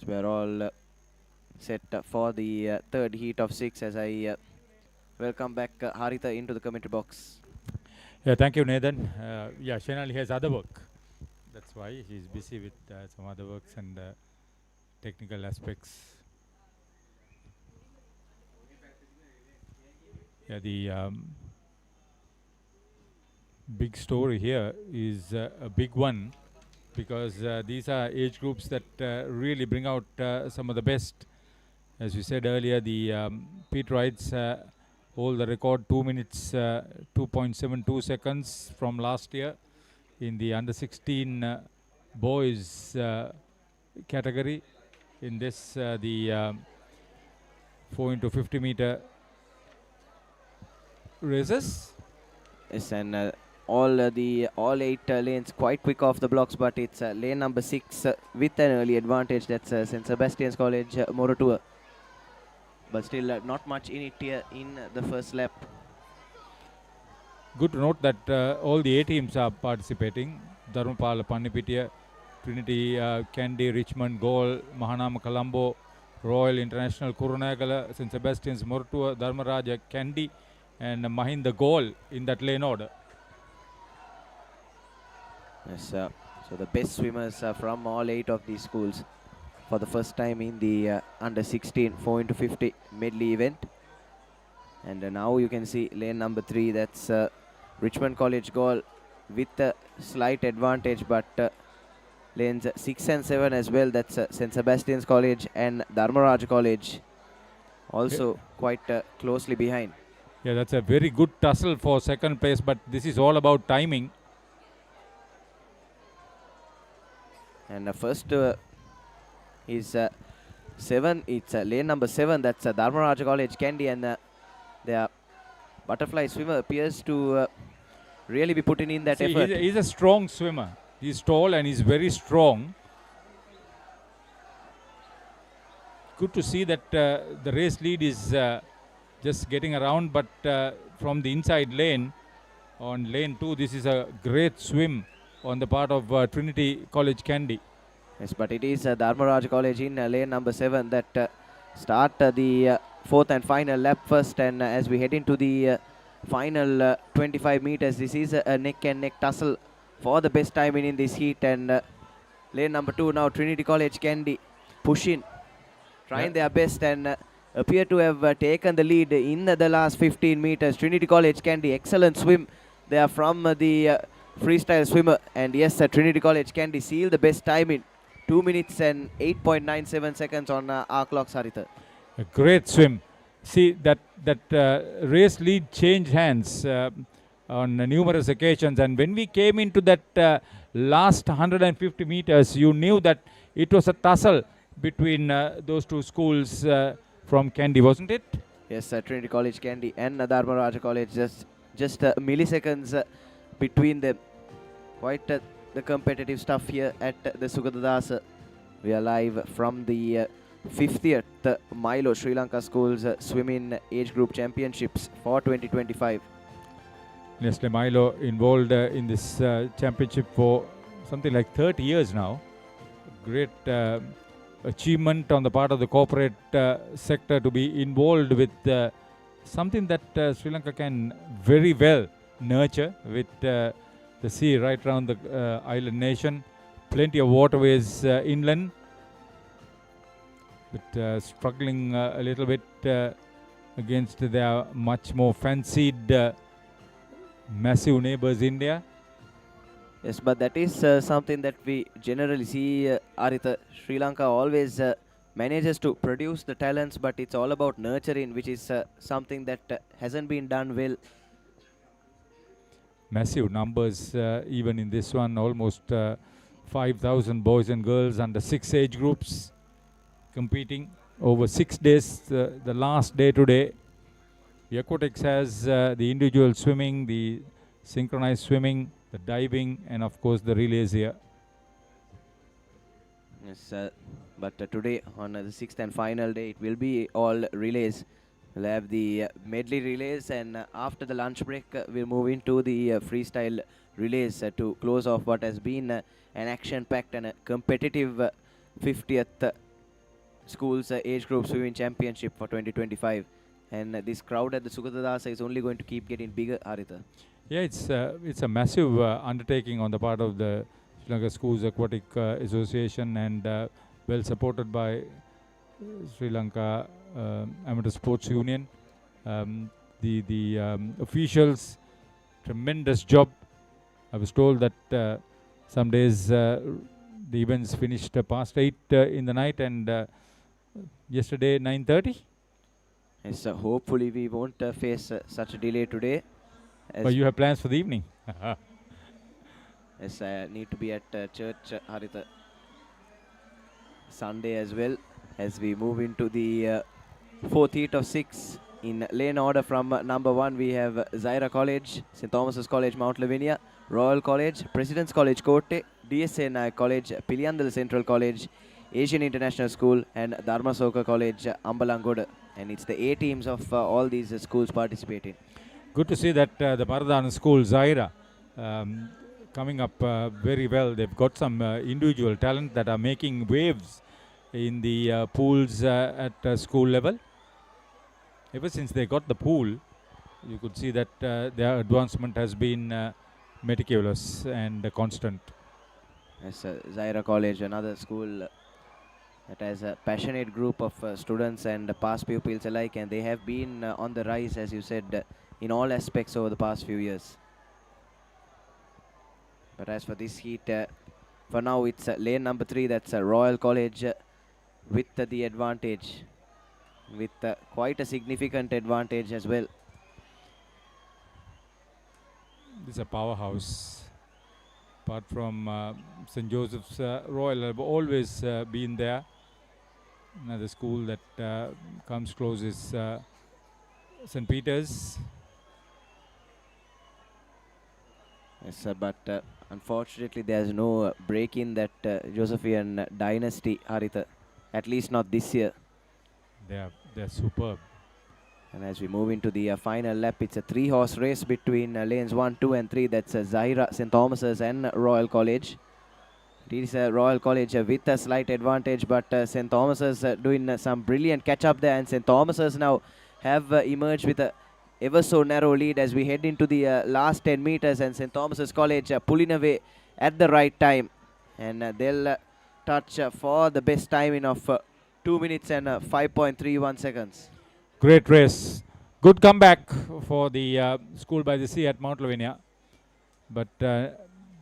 So we're all set for the third heat of 6 as I welcome back Haritha into the commentary box. Yeah, thank you, Nathan. Yeah, Shenali has other work. That's why he's busy with some other works and technical aspects. Yeah, the big story here is a big one, because these are age groups that really bring out some of the best. As we said earlier, the Pete Wrights hold the record 2 minutes 2.72 seconds from last year in the under 16 boys category. In this, the 4 into 50 meter races. Yes, and all 8 lanes quite quick off the blocks, but it's lane number 6 with an early advantage. That's St. Sebastian's College Morotua. But still not much in it here in the first lap. Good to note that all the 8 teams are participating. Dharmapala Pannipitiya, Trinity Kandy, Richmond Gaul, Mahanama Colombo, Royal International Kurunagala, St. Sebastian's Morotua, Dharmaraja Kandy and Mahinda Gaul in that lane order. Yes, so the best swimmers from all 8 of these schools for the first time in the under 16 4 into 50 medley event. And now you can see lane number 3, that's Richmond College Gaul with a slight advantage, but lanes 6 and 7 as well, that's St. Sebastian's College and Dharmaraja College also quite closely behind. Yeah, that's a very good tussle for second place, but this is all about timing. And first is 7, it's lane number 7, that's Dharmaraja College Kandy, and their butterfly swimmer appears to really be putting in that effort. He's a strong swimmer. He's tall and he's very strong. Good to see that the race lead is just getting around, but from the inside lane, on lane 2, this is a great swim on the part of Trinity College Kandy. Yes, but it is Dharmaraja College in lane number 7 that start the 4th and final lap first, and as we head into the final 25 meters, this is a neck and neck tussle for the best timing in this heat, and lane number 2 now Trinity College Kandy pushing, trying their best, and appear to have taken the lead in the last 15 meters. Trinity College Kandy, excellent swim there from the freestyle swimmer, and yes, Trinity College Kandy seal the best timing 2 minutes and 8.97 seconds on our clock, Haritha. A great swim. See, that race lead changed hands on numerous occasions, and when we came into that last 150 meters, you knew that it was a tussle between those two schools from Kandy, wasn't it? Yes, Trinity College Kandy and Dharma Raja College, just milliseconds between them. Quite the competitive stuff here at the Sugathadasa. We are live from the 50th Milo Sri Lanka Schools Swimming Age Group Championships for 2025. Nestle Milo involved in this championship for something like 30 years now. Great achievement on the part of the corporate sector to be involved with something that Sri Lanka can very well nurture with the sea right around the island nation. Plenty of waterways inland, but struggling a little bit against their much more fancied massive neighbors India. Yes, but that is something that we generally see, Aritha. Sri Lanka always manages to produce the talents, but it's all about nurturing, which is something that hasn't been done well. Massive numbers, even in this one, almost 5,000 boys and girls under 6 age groups competing over 6 days. The last day today, the Aquatics has the individual swimming, the synchronized swimming, the diving, and of course the relays here. Yes, but today on the 6th and final day, it will be all relays. We'll have the medley relays, and after the lunch break, we'll move into the freestyle relays to close off what has been an action-packed and a competitive 50th Schools Age Group Swimming Championship for 2025. And this crowd at the Sugathadasa is only going to keep getting bigger, Haritha. Yeah, it's a massive undertaking on the part of the Sri Lanka Schools Aquatic Association, and well supported by Sri Lanka Amateur Sports Union. The officials, tremendous job. I was told that some days the events finished past 8 in the night, and yesterday 9:30. Yes, hopefully we won't face such a delay today. But you have plans for the evening. Yes, I need to be at church, Haritha, Sunday as well, as we move into the fourth heat of 6. In lane order from number 1, we have Zaira College, St. Thomas's College, Mount Lavinia, Royal College, President's College, Kotte, DSA Nayak College, Piliyandala Central College, Asian International School, and Dharmasoka College, Ambalangoda. And it's the A teams of all these schools participating. Good to see that the Paradana school, Zaira, coming up very well. They've got some individual talent that are making waves in the pools at school level. Ever since they got the pool, you could see that their advancement has been meticulous and constant. Yes, Zaira College, another school that has a passionate group of students and past pupils alike, and they have been on the rise, as you said, in all aspects over the past few years. But as for this heat, for now it's lane number 3, that's Royal College with the advantage, with quite a significant advantage as well. This is a powerhouse. Apart from St. Joseph's, Royal have always been there. Another school that comes close is St. Peter's. Yes, but unfortunately there's no break in that Josephian dynasty, Haritha. At least not this year. They're superb. And as we move into the final lap, it's a 3-horse race between lanes 1, 2 and 3. That's Zaira, St. Thomas's and Royal College. It is Royal College with a slight advantage, but St. Thomas's doing some brilliant catch-up there. And St. Thomas's now have emerged with a ever so narrow lead as we head into the last 10 meters. And St. Thomas's College pulling away at the right time. And they'll touch for the best timing of 2 minutes and 5.31 seconds. Great race. Good comeback for the school by the sea at Mount Lavinia. But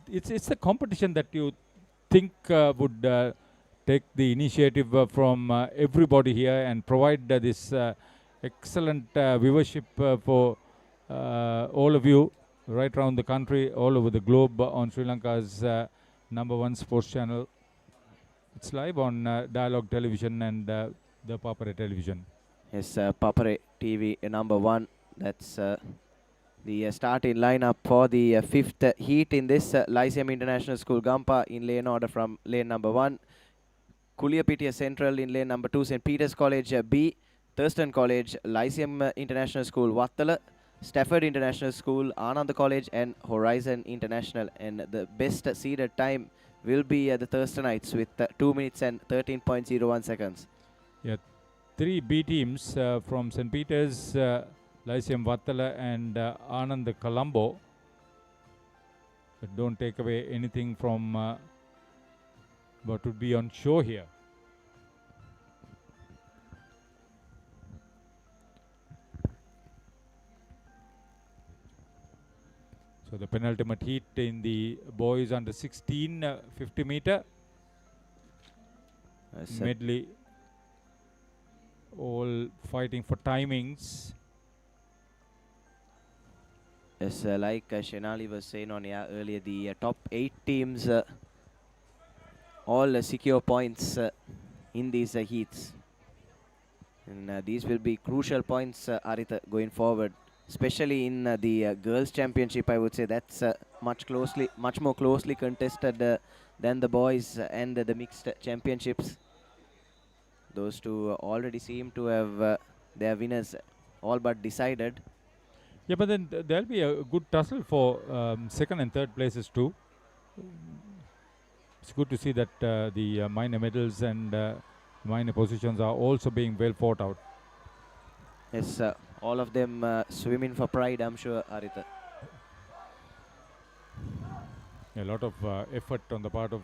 it's the competition that you think would take the initiative from everybody here and provide this excellent viewership for all of you right around the country, all over the globe on Sri Lanka's #1 sports channel. It's live on Dialog Television and the Papare Television. Yes, Papare TV #1. That's the starting lineup for the fifth heat in this Lyceum International School Gampa in lane order from lane #1. Kuliyapitiya Central in lane #2, St. Peter's College B, Thurston College, Lyceum International School Wattala, Stafford International School, Ananda College and Horizon International. And the best seeded time will be the Thurstonites with 2 minutes and 13.01 seconds. Yeah, 3 B teams from St. Peter's, Lyceum Vattala and Anand Colombo. But don't take away anything from what would be on show here. So the penultimate heat in the boys under 16 50 meter medley, all fighting for timings. Yes, like Shenali was saying on air earlier, the top 8 teams all secure points in these heats. And these will be crucial points, Arita, going forward. Especially in the girls' championship, I would say that's much more closely contested than the boys and the mixed championships. Those two already seem to have their winners all but decided. Yeah, but then there'll be a good tussle for second and third places too. It's good to see that the minor medals and minor positions are also being well fought out. Yes, all of them swimming for pride, I'm sure, Arita. A lot of effort on the part of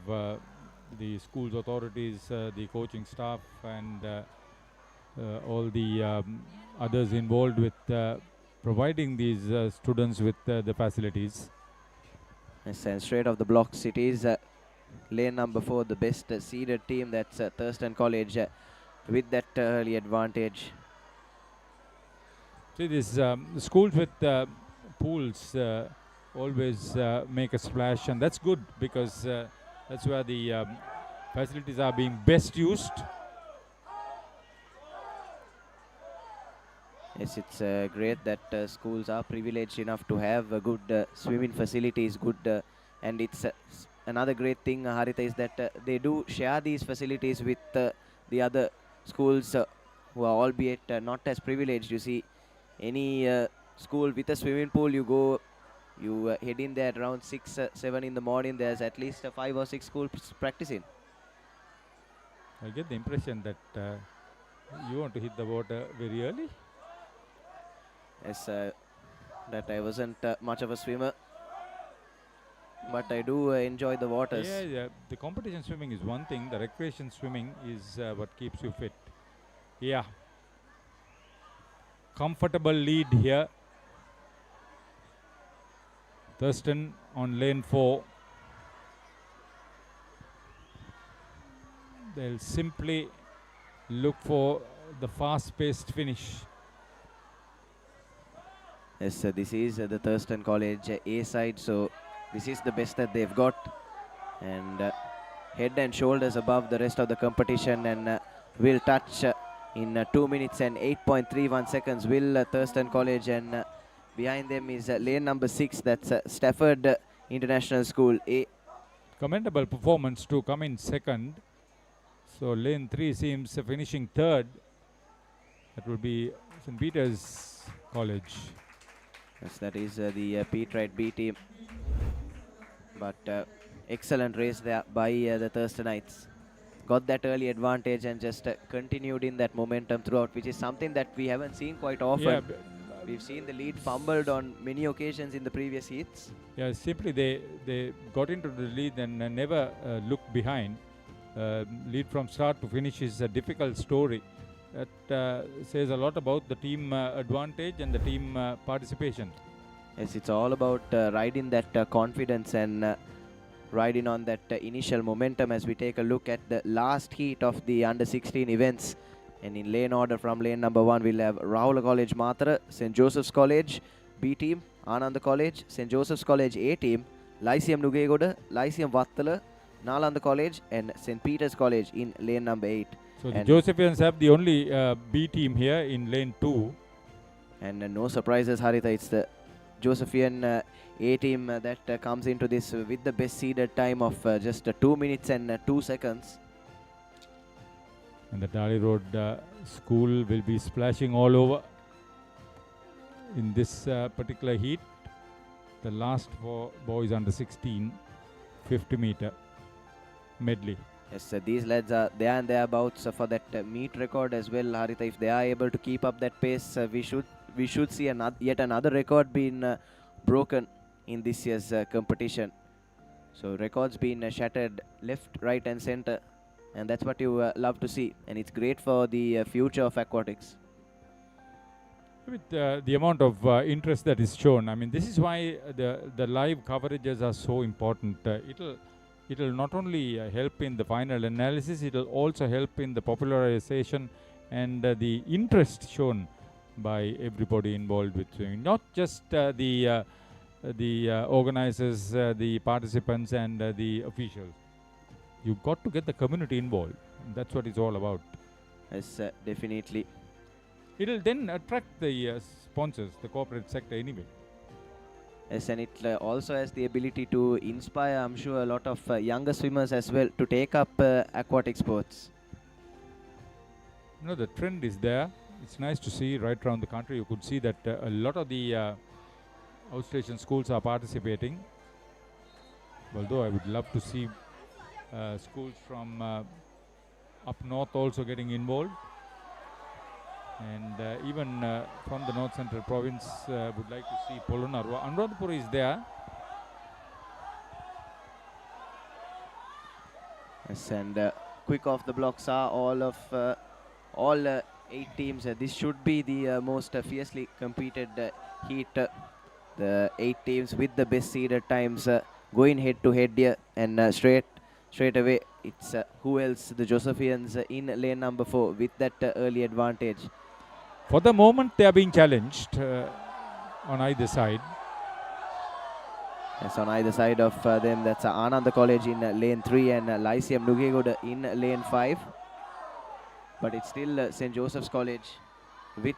the school's authorities, the coaching staff and all the others involved with providing these students with the facilities. Yes, and straight off the blocks it is lane #4, the best seeded team, that's Thurston College with that early advantage. See, these schools with pools always make a splash, and that's good because that's where the facilities are being best used. Yes, it's great that schools are privileged enough to have good swimming facilities, and it's another great thing, Harita, is that they do share these facilities with the other schools who are albeit not as privileged. You see, any school with a swimming pool, you head in there at around 6, 7 in the morning. There's at least 5 or 6 schools practicing. I get the impression that you want to hit the water very early. Yes, that I wasn't much of a swimmer, but I do enjoy the waters. Yeah, the competition swimming is one thing. The recreation swimming is what keeps you fit. Yeah. Comfortable lead here. Thurston on lane 4. They'll simply look for the fast-paced finish. Yes, this is the Thurston College A side, so this is the best that they've got, and head and shoulders above the rest of the competition, and will touch in 2 minutes and 8.31 seconds will Thurston College, and behind them is lane #6, that's Stafford International School A. Commendable performance to come in second. So lane 3 seems finishing third. That will be St. Peter's College. Yes, that is the Peterite B team. But excellent race there by the Thurstonites. Got that early advantage and just continued in that momentum throughout, which is something that we haven't seen quite often. Yeah, we've seen the lead fumbled on many occasions in the previous heats. Yeah, simply they got into the lead and never looked behind. Lead from start to finish is a difficult story. That says a lot about the team advantage and the team participation. Yes, it's all about riding that confidence and riding on that initial momentum as we take a look at the last heat of the under-16 events. And in lane order from lane number 1, we'll have Rahula College Matara, St. Joseph's College B team, Ananda College, St. Joseph's College A team, Lyceum Nugegoda, Lyceum Vattala, Nalanda College and St. Peter's College in lane number 8. So the Josephians have the only B team here in lane 2. And no surprises, Haritha. It's the Josephian A team that comes into this with the best seeded time of just 2 minutes and 2 seconds. And the Dali Road school will be splashing all over in this particular heat. The last for boys under 16, 50 meter medley. Yes, these lads are there and thereabouts for that meet record as well, Haritha. If they are able to keep up that pace, we should see yet another record being broken in this year's competition. So records being shattered left, right and center, and that's what you love to see, and it's great for the future of aquatics. With the amount of interest that is shown, I mean, this is why the live coverages are so important. It'll not only help in the final analysis, it'll also help in the popularization and the interest shown by everybody involved with swimming. Not just the organizers, the participants and the officials. You've got to get the community involved. That's what it's all about. Yes, definitely. It'll then attract the sponsors, the corporate sector anyway. Yes, and it also has the ability to inspire, I'm sure, a lot of younger swimmers as well to take up aquatic sports. You know, the trend is there. It's nice to see right around the country. You could see that a lot of the outstation schools are participating. Although I would love to see schools from up north also getting involved. And even from the North Central Province, would like to see Polona. Anuradhapura is there. Yes, and quick off the blocks are all 8 teams. This should be the most fiercely competed heat. The 8 teams with the best seeded times going head to head here, and straight away it's who else? The Josephians in lane number 4 with that early advantage. For the moment, they are being challenged on either side. Yes, on either side of them, that's Ananda College in lane 3 and Lyceum Nugegoda in lane 5. But it's still St. Joseph's College with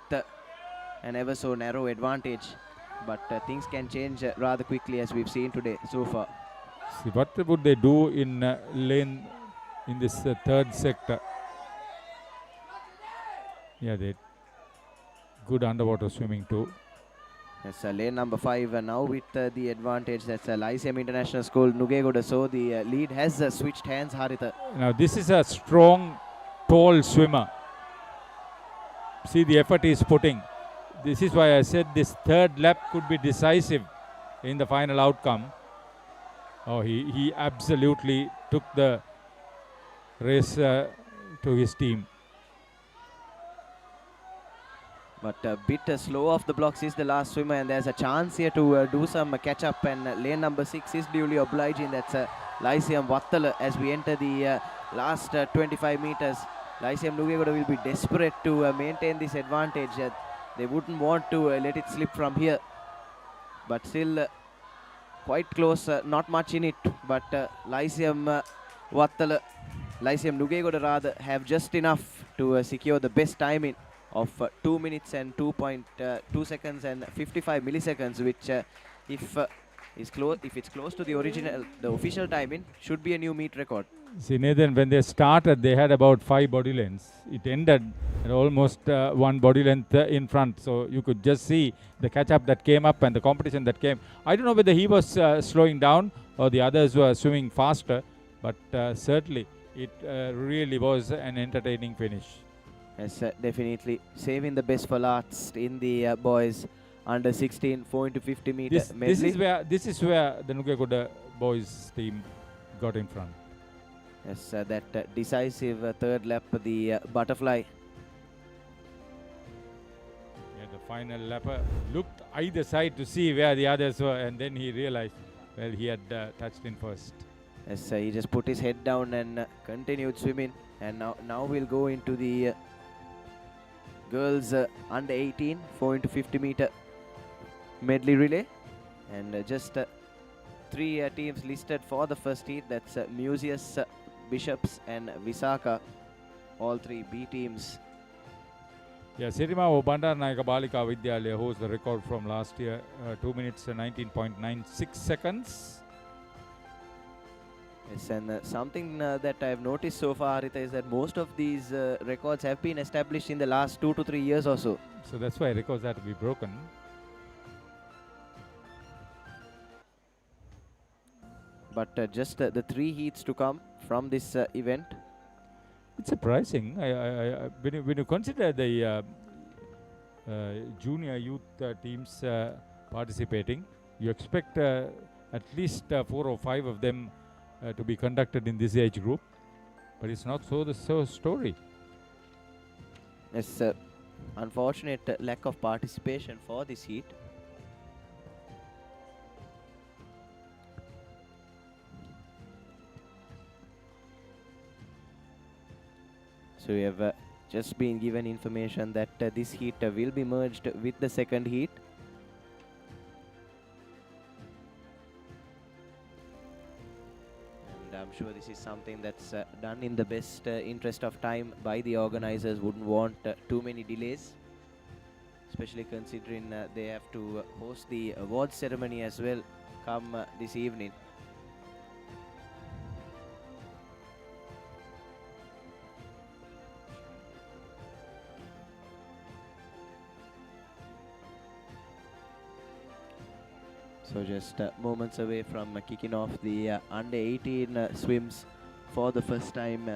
an ever so narrow advantage. But things can change rather quickly, as we've seen today so far. See, what would they do in lane in this third sector? Yeah, they good underwater swimming too. Yes, lane number 5 now with the advantage. That's Lyceum International School Nugegoda. So the lead has switched hands, Haritha. Now this is a strong, tall swimmer. See the effort he's putting. This is why I said this third lap could be decisive in the final outcome. Oh, he absolutely took the race to his team. But a bit slow off the blocks is the last swimmer, and there's a chance here to do some catch up, and lane number 6 is duly obliging. That's Lyceum Vattala as we enter the last 25 meters. Lyceum Nugegoda will be desperate to maintain this advantage. They wouldn't want to let it slip from here, but still quite close, not much in it, but Lyceum Vattala, Lyceum Nugegoda rather, have just enough to secure the best timing of 2 minutes and 2.2 seconds and 55 milliseconds, which if it's close to the official timing, should be a new meet record. See, Nathan, when they started, they had about 5 body lengths. It ended at almost 1 body length in front. So you could just see the catch-up that came up and the competition that came. I don't know whether he was slowing down or the others were swimming faster, but certainly it really was an entertaining finish. Yes, definitely. Saving the best for last in the boys under 16 4 into 50 meter medley. This is where the Nugegoda boys team got in front. Yes, that decisive third lap, the butterfly. Yeah, the final lapper looked either side to see where the others were, and then he realized, well, he had touched in first. Yes, he just put his head down and continued swimming. And now we'll go into the girls under 18 4 into 50 meter medley relay. And just three teams listed for the first heat. That's Museus, Bishops and Visaka. All three B teams. Yeah, Sirimao Bandaranaika Balika Vidyalaya holds the record from last year, 2 minutes and 19.96 seconds. Yes, and something that I've noticed so far, Harita, is that most of these records have been established in the last 2 to 3 years or so. So that's why records have to be broken. But just the 3 heats to come from this event. It's surprising. When you consider the junior youth teams participating, you expect at least 4 or 5 of them to be conducted in this age group, but it's not so the story. Yes, unfortunate lack of participation for this heat. So we have just been given information that this heat will be merged with the second heat. And I'm sure this is something that's done in the best interest of time by the organizers. Wouldn't want too many delays, especially considering they have to host the awards ceremony as well come this evening. So just moments away from kicking off the under 18 swims for the first time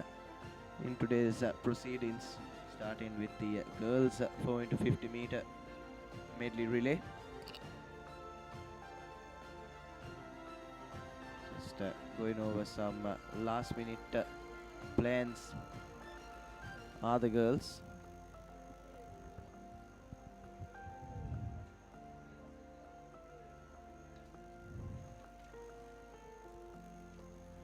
in today's proceedings, starting with the girls 4 into 50 meter medley relay. Just going over some last minute plans are the girls.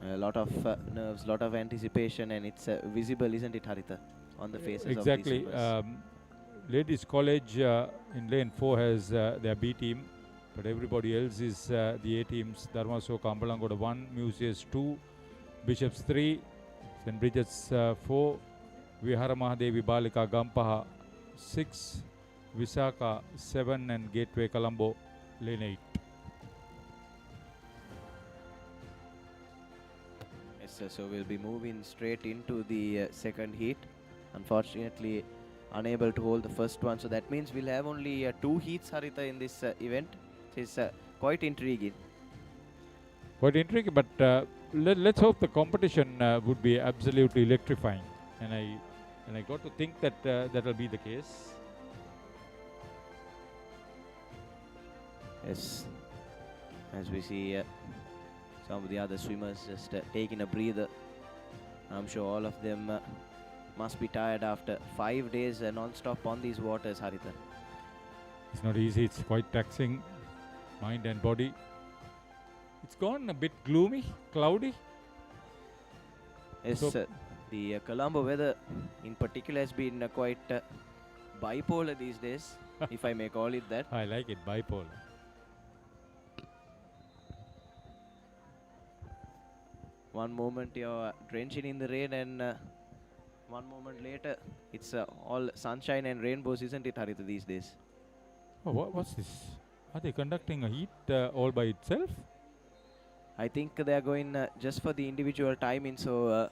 A lot of nerves, lot of anticipation, and it's visible, isn't it, Haritha, on the faces exactly. of these swimmers. Ladies College in lane 4 has their B team, but everybody else is the A teams. Dharmaso Kambalangoda 1, Museus 2, Bishops 3, St. Bridget's 4, Vihara Mahadevi Balika Gampaha 6, Visaka 7, and Gateway Colombo lane 8. So we'll be moving straight into the second heat. Unfortunately, unable to hold the first one. So that means we'll have only 2 heats, Haritha, in this event. It's quite intriguing. Quite intriguing, but let's hope the competition would be absolutely electrifying. And I got to think that that will be the case. Yes, as we see some of the other swimmers just taking a breather. I'm sure all of them must be tired after 5 days non-stop on these waters, Haritha. It's not easy. It's quite taxing, mind and body. It's gone a bit gloomy, cloudy. Yes, So- the Colombo weather in particular has been quite bipolar these days, if I may call it that. I like it, bipolar. One moment you're drenching in the rain, and one moment later it's all sunshine and rainbows, isn't it, Haritha, these days? Oh, what's this? Are they conducting a heat all by itself? I think they are going just for the individual timing, so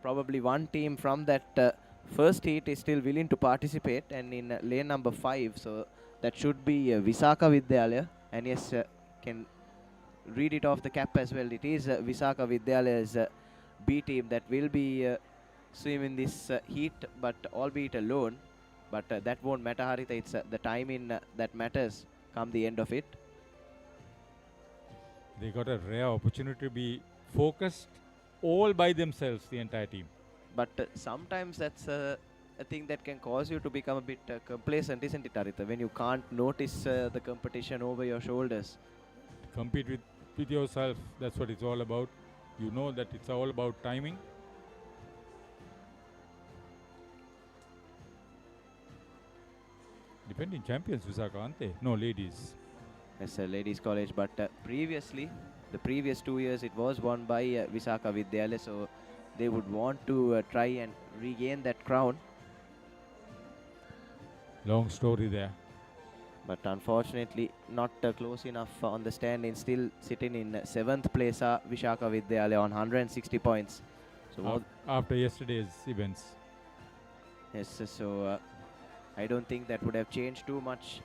probably one team from that first heat is still willing to participate, and in lane number 5, so that should be Visaka Vidyalaya, and yes, can read it off the cap as well. It is Visaka Vidyalaya's B team that will be swimming this heat, but albeit alone. But that won't matter, Haritha. It's the timing that matters come the end of it. They got a rare opportunity to be focused all by themselves, the entire team. But sometimes that's a thing that can cause you to become a bit complacent, isn't it, Haritha? When you can't notice the competition over your shoulders. Compete with yourself. That's what it's all about. You know that it's all about timing. Defending champions, Visakha, aren't they? No, ladies. Yes, ladies college, but previously, the previous 2 years, it was won by Visakha Vidyalaya, so they would want to try and regain that crown. Long story there. But unfortunately, not close enough on the standing. Still sitting in 7th place are Vishaka Vidyalaya on 160 points. So After yesterday's events. yes, so I don't think that would have changed too much.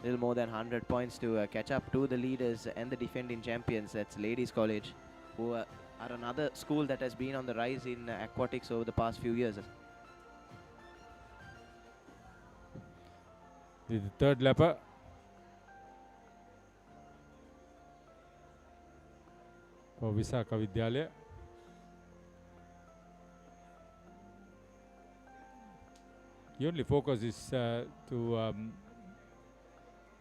Little more than 100 points to catch up to the leaders and the defending champions. That's Ladies College, who are another school that has been on the rise in aquatics over the past few years. This is the third lapper. For Visakha Vidyalaya. The only focus is to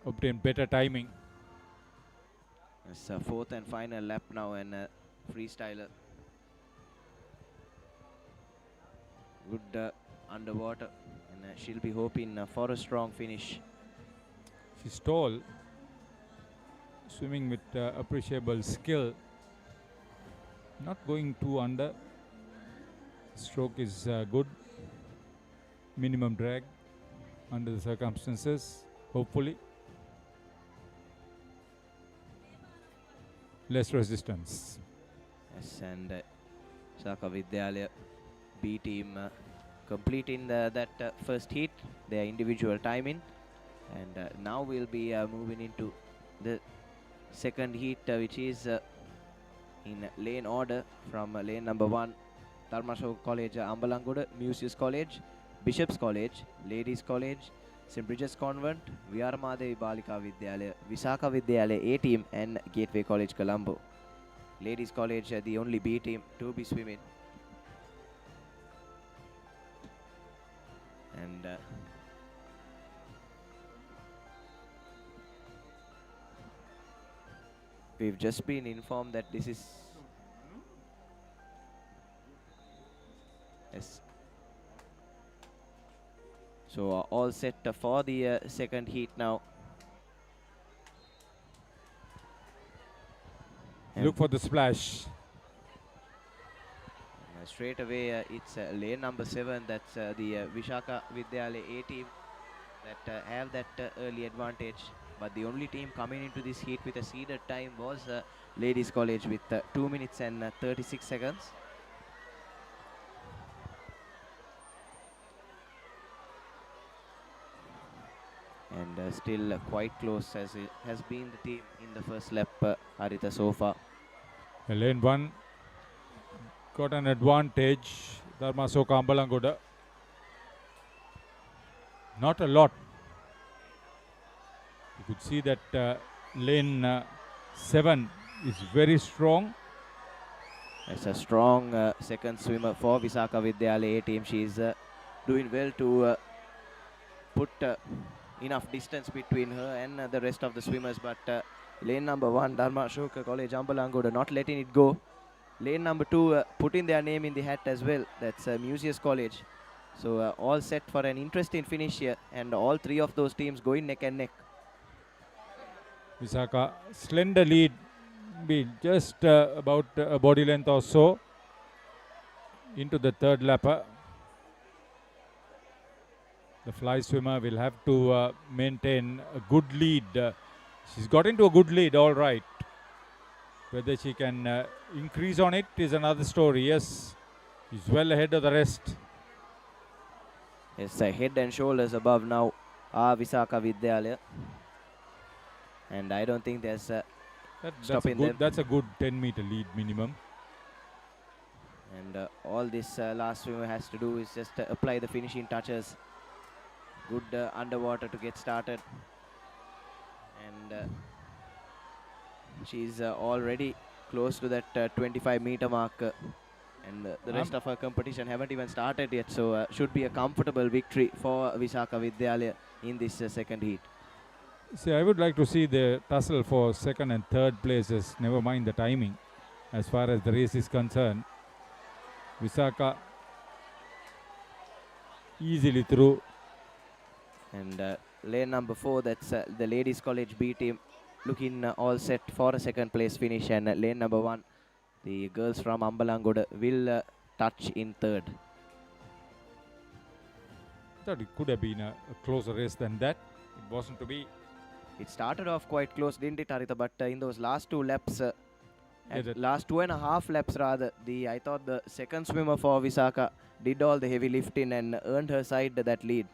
obtain better timing. It's a fourth and final lap now, and freestyler. Good underwater, and she'll be hoping for a strong finish. She's tall, swimming with appreciable skill. Not going too under. Stroke is good. Minimum drag under the circumstances, hopefully. Less resistance. Yes, and Visakha Vidyalaya B team completing that first heat, their individual timing, and now we'll be moving into the second heat, which is in lane order from lane number 1, Dharmashoka College, Ambalangoda, Museus College, Bishops College, Ladies College, St. Bridget's Convent, Viyaramadevi Balika Vidyalaya, Visakha Vidyalaya A team, and Gateway College, Colombo. Ladies College, the only B team to be swimming. And we've just been informed that this is yes. So all set for the second heat now. Look for the splash. Straight away, it's lane number 7. That's the Visakha Vidyalaya A team that have that early advantage. But the only team coming into this heat with a seeded time was Ladies College with 2 minutes and 36 seconds. And still quite close as it has been the team in the first lap, Haritha, so far. Lane 1 got an advantage. Dharmashoka Ambalangoda. Not a lot. You could see that lane 7 is very strong. It's a strong second swimmer for Visakha Vidyalaya team. She's doing well to put enough distance between her and the rest of the swimmers, but lane number 1, Dharmashoka College, Ambalangoda, not letting it go. Lane number 2 putting their name in the hat as well. That's Museus College. So all set for an interesting finish here, and all 3 of those teams going neck and neck. Visakha slender lead, be just about a body length or so into the third lapper. The fly swimmer will have to maintain a good lead. She's got into a good lead, all right. Whether she can increase on it is another story. Yes, she's well ahead of the rest. Yes, head and shoulders above now are Visakha Vidyalaya. And I don't think there's stopping them. That's a good 10-meter lead minimum. And all this last swimmer has to do is just apply the finishing touches. Good underwater to get started. And she's already close to that 25-meter mark. And the rest of her competition haven't even started yet. So should be a comfortable victory for Visakha Vidyalaya in this second heat. See, I would like to see the tussle for second and third places, never mind the timing. as far as the race is concerned. Visaka easily through. And lane number 4, that's the ladies college B team, looking all set for a second place finish. And lane number 1, the girls from Ambalangoda will touch in third. Thought it could have been a closer race than that. It wasn't to be. It started off quite close, didn't it, Haritha? But in those last 2 laps, last 2.5 laps rather, I thought the second swimmer for Visaka did all the heavy lifting and earned her side that lead.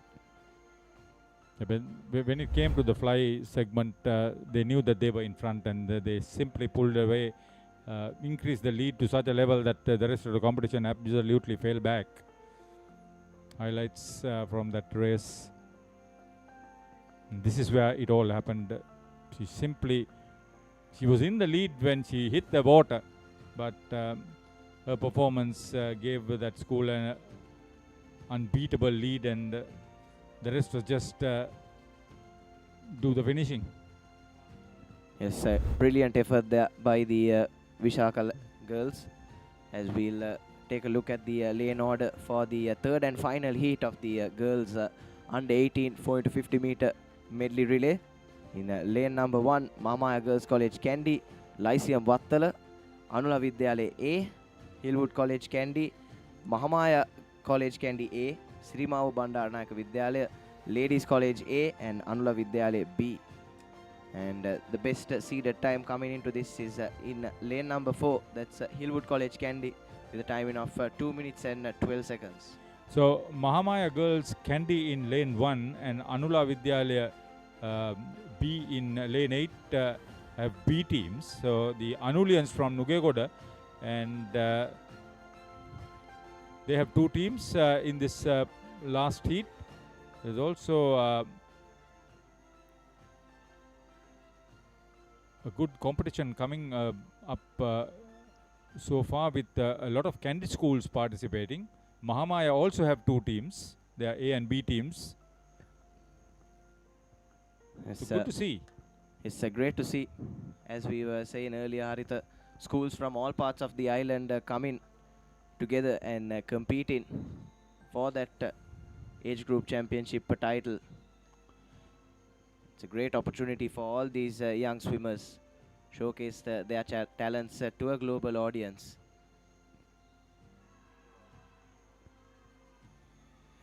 When it came to the fly segment, they knew that they were in front, and they simply pulled away, increased the lead to such a level that the rest of the competition absolutely fell back. Highlights from that race. This is where it all happened. She was in the lead when she hit the water, but her performance gave that school an unbeatable lead, and the rest was just do the finishing. Yes, brilliant effort there by the Vishaka girls. As we'll take a look at the lane order for the third and final heat of the girls under 18 4x50 meter medley relay. In lane number 1, Mamaya Girls College Kandy, Lyceum Vattala, Anula Vidyalaya A, Hillwood College Kandy, Mahamaya College Kandy A, Srimavu Bandaranayaka Vidyalaya, Ladies College A, and Anula Vidyalaya B. And the best seeded time coming into this is in lane number 4, that's Hillwood College Kandy, with a timing of 2 minutes and 12 seconds. So Mahamaya Girls Kandy in lane 1 and Anula Vidyalaya B in lane 8 have B teams. So the Anulians from Nugegoda, and they have 2 teams in this last heat. There's also a good competition coming up so far, with a lot of Kandy schools participating. Mahamaya also have 2 teams. They are A and B teams. It's So good to see. It's great to see. As we were saying earlier, Haritha, schools from all parts of the island coming together and competing for that age group championship title. It's a great opportunity for all these young swimmers, showcase their talents to a global audience.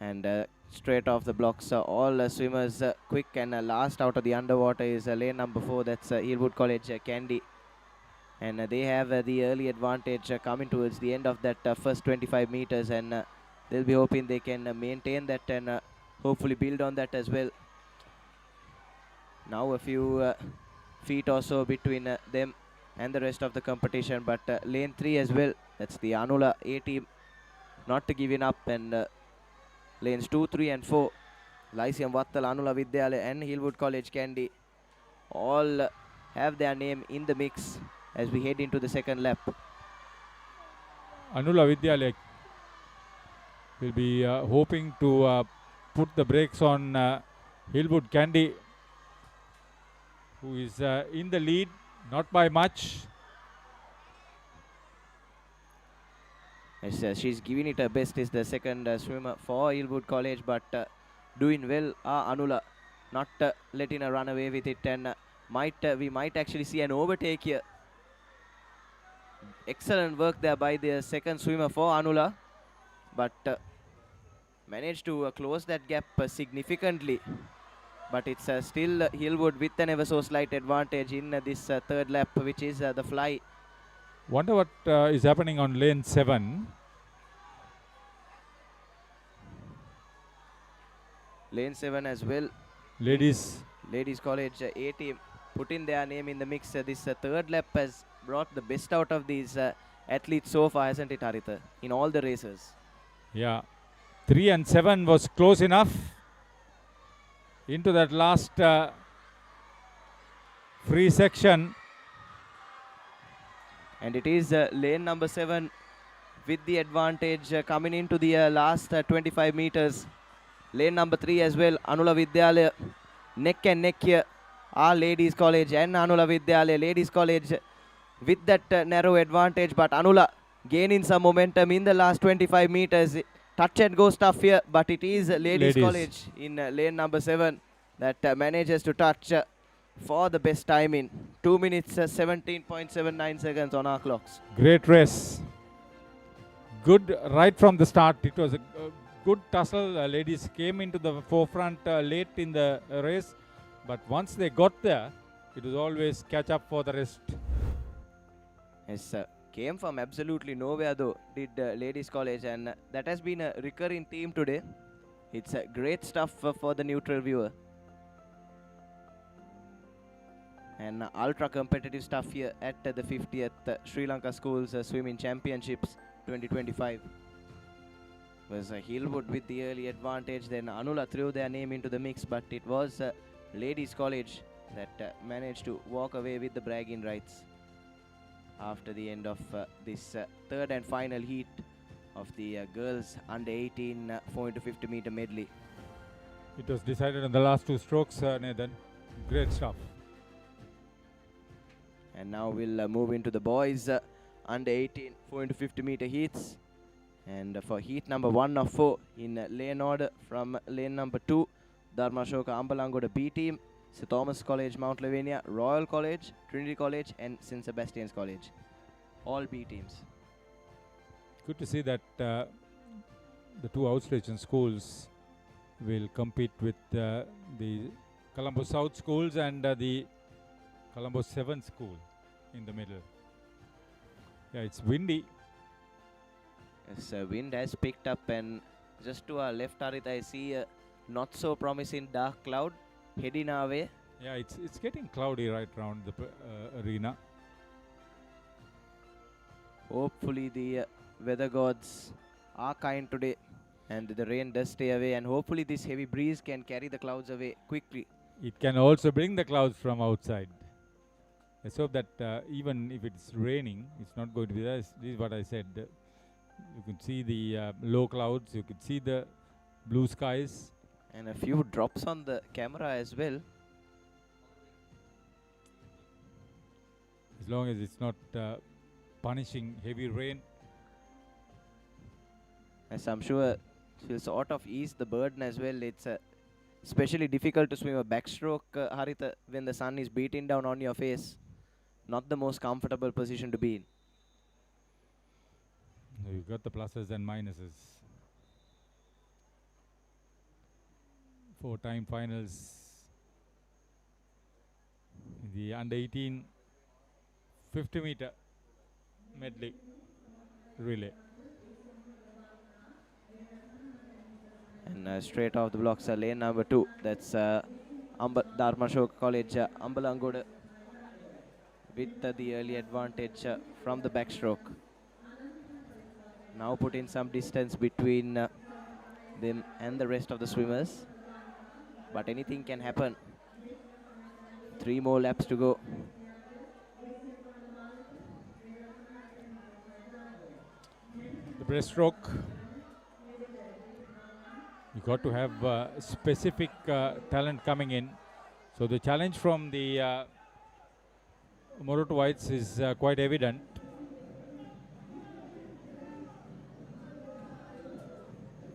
And straight off the blocks, all swimmers quick, and last out of the underwater is lane number 4, that's Hillwood College Kandy. And they have the early advantage coming towards the end of that first 25 meters, and they'll be hoping they can maintain that and hopefully build on that as well. Now a few feet or so between them and the rest of the competition, but lane 3 as well, that's the Anula A team, not giving up, and lanes 2, 3 and 4, Lyceum Vattala, Anula Vidyalaya and Hillwood College Kandy all have their name in the mix as we head into the second lap. Anula Vidyalaya will be hoping to put the brakes on Hillwood Kandy, who is in the lead, not by much. Yes, she's giving it her best, is the second swimmer for Hillwood College, but doing well, Anula, not letting her run away with it, and we might actually see an overtake here. Excellent work there by the second swimmer for Anula, but managed to close that gap significantly. But it's still Hillwood with an ever so slight advantage in this third lap, which is the fly. Wonder what is happening on lane 7. Lane 7 as well. Ladies College A team putting their name in the mix. This third lap has brought the best out of these athletes so far, hasn't it, Haritha, in all the races? Yeah, 3 and 7 was close enough into that last free section. And it is lane number 7 with the advantage coming into the last 25 meters. Lane number 3 as well, Anula Vidyalaya, neck and neck here are Ladies College and Anula Vidyalaya. Ladies College with that narrow advantage, but Anula gaining some momentum in the last 25 meters. Touch and go stuff here, but it is Ladies College in lane number 7 that manages to touch for the best time in 2 minutes 17.79 seconds on our clocks. Great race. Good right from the start. It was a good tussle. Ladies came into the forefront late in the race, but once they got there, it was always catch up for the rest. Yes, came from absolutely nowhere though, did Ladies College, and that has been a recurring theme today. It's great stuff for the neutral viewer. And ultra competitive stuff here at the 50th Sri Lanka Schools Swimming Championships 2025. Was Hillwood with the early advantage, then Anula threw their name into the mix, but it was Ladies College that managed to walk away with the bragging rights after the end of this third and final heat of the girls under 18 4 to 50 meter medley. It was decided on the last 2 strokes, Nathan. Great stuff. And now we'll move into the boys under 18 4 to 50 meter heats. And for heat number 1 of 4 in lane order, from lane number 2, Dharmashoka Ambalangoda B team, St. Thomas College, Mount Lavinia, Royal College, Trinity College and St. Sebastian's College. All B teams. Good to see that the 2 outstation schools will compete with the Colombo South schools and the Colombo 7th school in the middle. Yeah, it's windy. Yes, wind has picked up, and just to our left, Harit, I see a not so promising dark cloud heading our way. Yeah, it's getting cloudy right around the arena. Hopefully the weather gods are kind today and the rain does stay away, and hopefully this heavy breeze can carry the clouds away quickly. It can also bring the clouds from outside. Let's hope that even if it's raining, it's not going to be there. This is what I said. You can see the low clouds, you can see the blue skies. And a few drops on the camera as well. As long as it's not punishing heavy rain. As I'm sure it will sort of ease the burden as well. It's especially difficult to swim a backstroke, Haritha, when the sun is beating down on your face. Not the most comfortable position to be in. You've got the pluses and minuses. 4-time finals. The under 18 50 meter medley relay. And straight off the blocks, lane number 2. That's Dharmashoka College, Ambalangoda, with the early advantage from the backstroke. Now put in some distance between them and the rest of the swimmers. But anything can happen. 3 more laps to go. The breaststroke. You got to have specific talent coming in. So the challenge from the Moroto Whites is quite evident.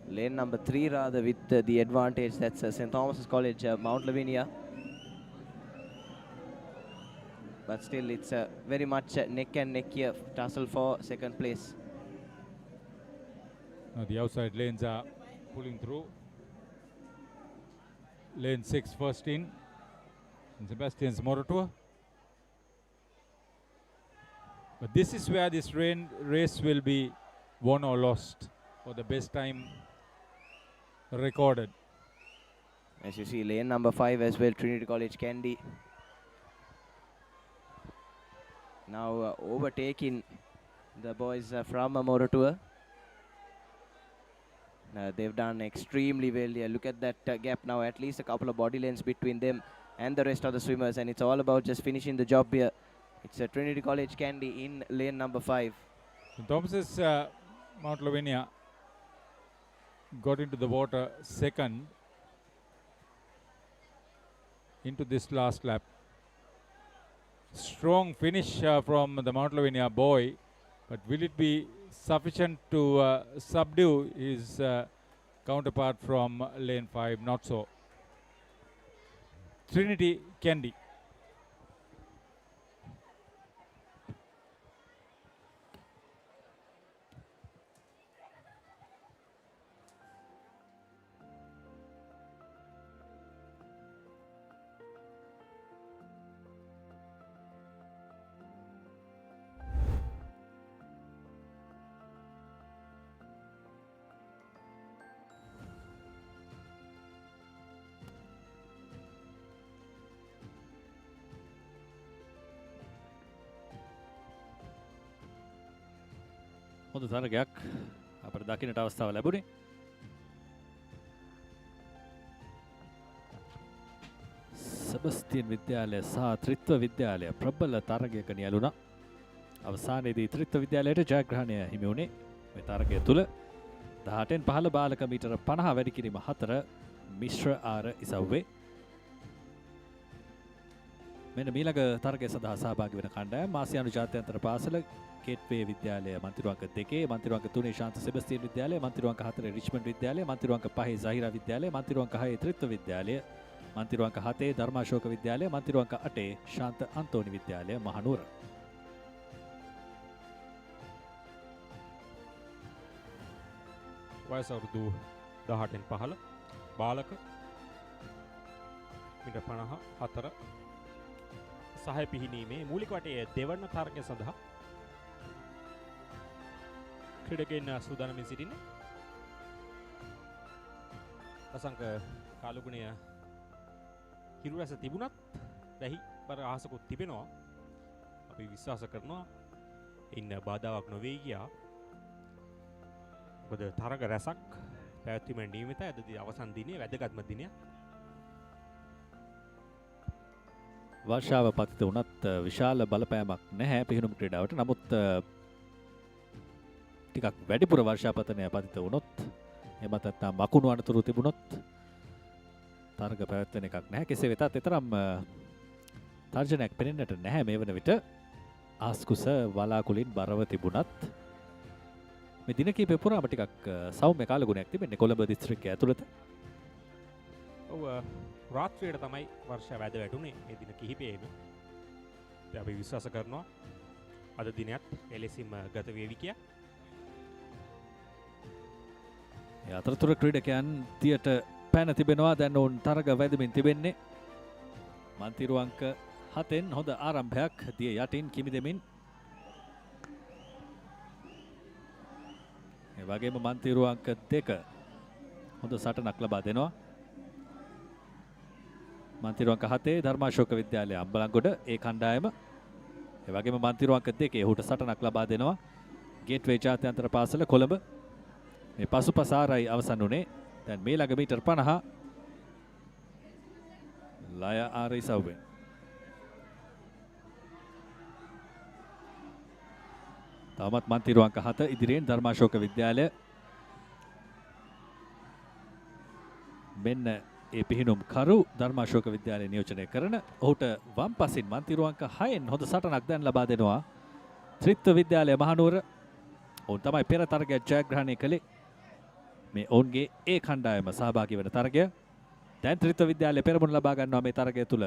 Lane number 3 rather with the advantage. That's St. Thomas's College, Mount Lavinia. But still it's very much neck and neck here, tussle for second place. Now the outside lanes are pulling through. Lane 6 first in. And Sebastian's Moroto. But this is where this race will be won or lost for the best time recorded. As you see, lane number 5 as well, Trinity College Kandy. Now overtaking the boys from Morotua. They've done extremely well here. Look at that gap now, at least a couple of body lengths between them and the rest of the swimmers, and it's all about just finishing the job here. It's Trinity College Kandy in lane number 5. St. Thomas's Mount Lavinia got into the water second into this last lap. strong finish from the Mount Lavinia boy, but will it be sufficient to subdue his counterpart from lane 5? Not so. Trinity Kendi. හොඳ තරගයක් අපිට දකින්නට අවස්ථාව ලැබුණේ. Sebastian විද්‍යාලය සහ ත්‍රිත්ව විද්‍යාලය ප්‍රබල තරගයක නියැලුණා. අවසානයේදී ත්‍රිත්ව විද්‍යාලයට ජයග්‍රහණය හිමි වුණේ. මේ තරගය තුල 18න් 15 බාලක මීටර 50 වැඩි කිරීම 4 මිශ්‍ර ආර ඉසව්වේ. මෙන්න මීළඟ තරගය සඳහා සහභාගී වෙන කණ්ඩායම ආසියානු ජාත්‍යන්තර පාසල ගේට්වේ විද්‍යාලය මන්තිරුවන්ක 2, මන්තිරුවන්ක 3 ශාන්ත සෙබස්තියන් විද්‍යාලය, මන්තිරුවන්ක 4 රිච්මන්ඩ් විද්‍යාලය, මන්තිරුවන්ක 5 සහිරා විද්‍යාලය, මන්තිරුවන්ක 6 ත්‍රිත්ව විද්‍යාලය, මන්තිරුවන්ක 7 ධර්මාශෝක විද්‍යාලය, මන්තිරුවන්ක 8 ශාන්ත අන්තෝනි විද්‍යාලය මහනුවර. වයස අවුරුදු 18න් 15 බාලක මීටර් 54 සහය පිහිනීමේ මූලික වටයේ දෙවන තරගය සඳහා ක්‍රීඩකයන් සූදානම්ව සිටින්නේ. අසංක කාලුගුණය හිරු රැස තිබුණත් වැහි බර අහසකුත් තිබෙනවා. අපි විශ්වාස කරනවා ඉන්න බාධාවක් නොවේ ගියා. මොකද තරග රැසක් පැවැත්වීමට නියමිතයි. අද අවසන් දිනේ වැදගත්ම දිනය. වර්ෂාව පතිත වුණත් විශාල බලපෑමක් නැහැ පිහිනුම් ක්‍රීඩාවට. නමුත් ටිකක් වැඩිපුර වර්ෂාපතනය පතිත වුණොත් එමත් නැත්නම් මකුණු අනතුරු තිබුණොත් තරග පැවැත්වෙන එකක් නැහැ. කෙසේ වෙතත් එතරම් තර්ජනයක් පෙනෙන්නට නැහැ මේ වන විට. ආස්කුස වලාකුලින් බරව තිබුණත් මේ දින කිහිපය පුරාම ටිකක් සෞම්‍ය කාලගුණයක් තිබෙන්නේ කොළඹ දිස්ත්‍රික්කය ඇතුළත. ඔව් රාත්‍රියට තමයි වර්ෂාව වැද වැටුනේ මේ දින කිහිපෙම. අපි විශ්වාස කරනවා අද දිනයත් එලෙසින්ම ගත වේවි කියා. අතරතුර ක්‍රීඩකයන් තියට පැන තිබෙනවා. දැන් ඔවුන් තරග වැදමින් තිබෙන්නේ. මන්තිරු අංක 7න් හොඳ ආරම්භයක් දිය යටින් කිමි දෙමින්. ඒ වගේම මන්තිරු අංක 2 හොඳ සටනක් ලබා දෙනවා. මන්තිරු අංක 7 ධර්මාශෝක විද්‍යාලය අම්බලන්ගොඩ ඒ කණ්ඩායම. ඒ වගේම මන්තිරු අංක 2 ඔහුට සටනක් ලබා දෙනවා ගේට්වේ ජාත්‍යන්තර පාසල කොළඹ. මේ පසුපස ආරයි අවසන් වුණේ. දැන් මේ ළඟ මීටර් 50 ලය ආරයි සව්වෙන්. තවමත් මන්තිරු අංක 7 ඉදිරියෙන් ධර්මාශෝක විද්‍යාලය. මෙන්න ඒ පිහිනුම් කරු ධර්මාශෝක විද්‍යාලය නියෝජනය කරන ඔහුට වම් පසින් මන්තිරු අංක 6න් හොඳ සටනක් දැන් ලබා දෙනවා ත්‍රිත්ව විද්‍යාලය මහනුවර. ඔවුන් තමයි පෙර තරගයක් ජයග්‍රහණය කළේ. මේ ඔවුන්ගේ ඒ කණ්ඩායම සහභාගී වන තරගය. දැන් ත්‍රිත්ව විද්‍යාලය පෙරමුණ ලබා ගන්නවා මේ තරගය තුල.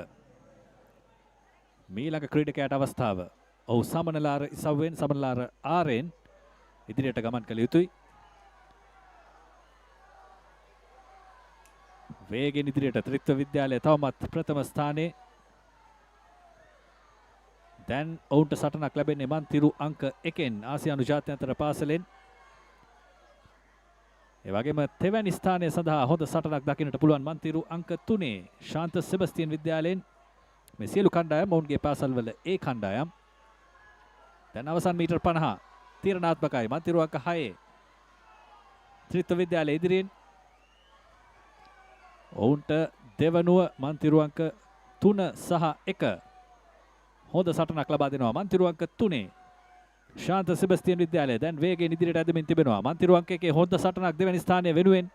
මීළඟ ක්‍රීඩකයාට අවස්ථාව. ඔහු සමනලාර ඉසව්වෙන් සමනලාර ආරෙන් ඉදිරියට ගමන් කළ යුතුයි. වේගෙන් ඉදිරියට ත්‍රිත්ව විද්‍යාලය තවමත් ප්‍රථම ස්ථානයේ. දැන් ඔවුන්ට සටනක් ලැබෙන්නේ මන්තිරු අංක 1න් ආසියානු ජාත්‍යන්තර පාසලෙන්. ඒ වගේම තෙවැනි ස්ථානය සඳහා හොඳ සටනක් දකින්නට පුළුවන් මන්තිරු අංක 3 ශාන්ත සෙබස්තියන් විද්‍යාලයෙන්. මේ සියලු කණ්ඩායම් ඔවුන්ගේ පාසල්වල ඒ කණ්ඩායම්. දැන් අවසන් මීටර් 50 තීරණාත්මකයි. මන්තිරු අංක 6 ත්‍රිත්ව විද්‍යාලය ඉදිරියෙන්. ඔවුන්ට දෙවනුව මන්තිරු අංක 3 සහ 1 හොඳ සටනක් ලබා දෙනවා මන්තිරු අංක 3 ශාන්ත සෙබස්තියන් විද්‍යාලය. දැන් වේගයෙන් ඉදිරියට ඇදමින් තිබෙනවා මන්තිරු අංක 1 හොඳ සටනක් දෙවැනි ස්ථානය වෙනුවෙන්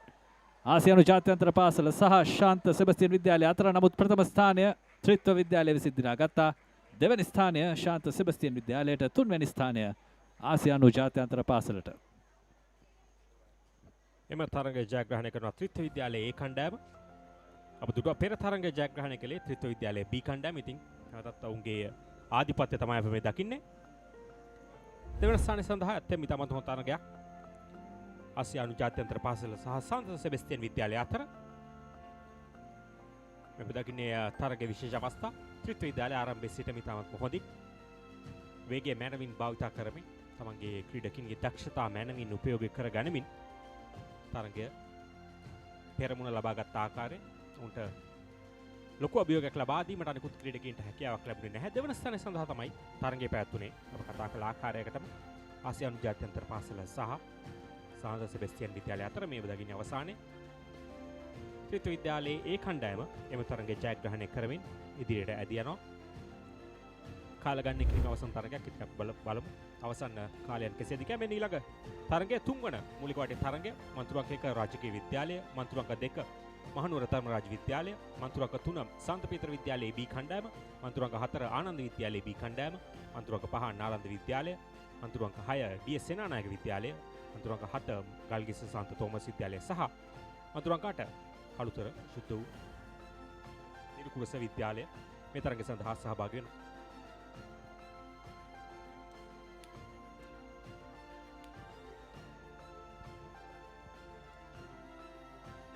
ආසියානු ජාත්‍යන්තර පාසල සහ ශාන්ත සෙබස්තියන් විද්‍යාලය අතර. නමුත් ප්‍රථම ස්ථානය ත්‍රිත්ව විද්‍යාලය විසින් දිනා ගත්තා. දෙවැනි ස්ථානය ශාන්ත සෙබස්තියන් විද්‍යාලයට, තුන්වැනි ස්ථානය ආසියානු ජාත්‍යන්තර පාසලට. එම තරග ජයග්‍රහණය කරන ත්‍රිත්ව විද්‍යාලයේ ඒ කණ්ඩායම අප දුටුවා පෙර තරග ජයග්‍රහණය කළේ ත්‍රිත්ව විද්‍යාලයේ B කණ්ඩායම. ඉතින් නැවතත් ඔවුන්ගේ ආධිපත්‍ය තමයි අපි මේ දකින්නේ. දෙවන ස්ථානය සඳහා ඇත්තෙම ඉතාමත් හොඳ තරගයක් ආසියානු ජාත්‍යන්තර පාසල සහ සාන්ත සෙබස්තියන් විද්‍යාලය අතර. මේ දකින්නේ තරගයේ විශේෂ අවස්ථා. ත්‍රිත්ව විද්‍යාලයේ ආරම්භයේ සිටම ඉතාමත් හොඳින් වේගයේ මැනවින් භාවිත කරමින් තමන්ගේ ක්‍රීඩකින්ගේ දක්ෂතා මැනවින් උපයෝගී කර ගනිමින් තරගය පෙරමුණ ලබාගත් ආකාරය උන්ට ලොකු අභියෝගයක් ලබා දීමට අනිකුත් ක්‍රීඩකයන්ට හැකියාවක් ලැබුණේ නැහැ. දෙවන ස්ථානය සඳහා තමයි තරගය පැවැත්වුණේ. අප කතා කළ ආකාරයකටම ආසියානු ජාත්‍යන්තර පාසල සහ සාන්ත සෙබස්තියන් විද්‍යාලය අතර මේ වදගින්නේ අවසානයේ ත්‍රිත්ව විද්‍යාලයේ ඒ කණ්ඩායම එම තරගයේ ජයග්‍රහණය කරමින් ඉදිරියට ඇදී යනවා. කාලගණනය කිරීම අවසන් තරගයක්. ඉතින් අපි බලමු අවසන් කාලයන් කෙසේද කියලා. මේ ඊළඟ තරගය තුන්වන මූලික වටේ තරගය. මන්තුරංක 1 රාජකීය විද්‍යාලය, මන්තුරංක 2 මහනුවර ධර්මරාජ විද්‍යාලය, මන්තුරංක 3 සාන්ත පීතර විද්‍යාලයේ B කණ්ඩායම, මන්තුරංක 4 ආනන්ද විද්‍යාලයේ B කණ්ඩායම, මන්තුරංක 5 නාලන්ද විද්‍යාලය, මන්තුරංක 6 DS සේනානායක විද්‍යාලය, මන්තුරංක 7 ගල්කිස්ස සාන්ත තෝමස් විද්‍යාලය සහ මන්තුරංක 8 කළුතර සුද්ධ වූ නිරුකුරස විද්‍යාලය මේ තරගය සඳහා සහභාගී වෙනවා.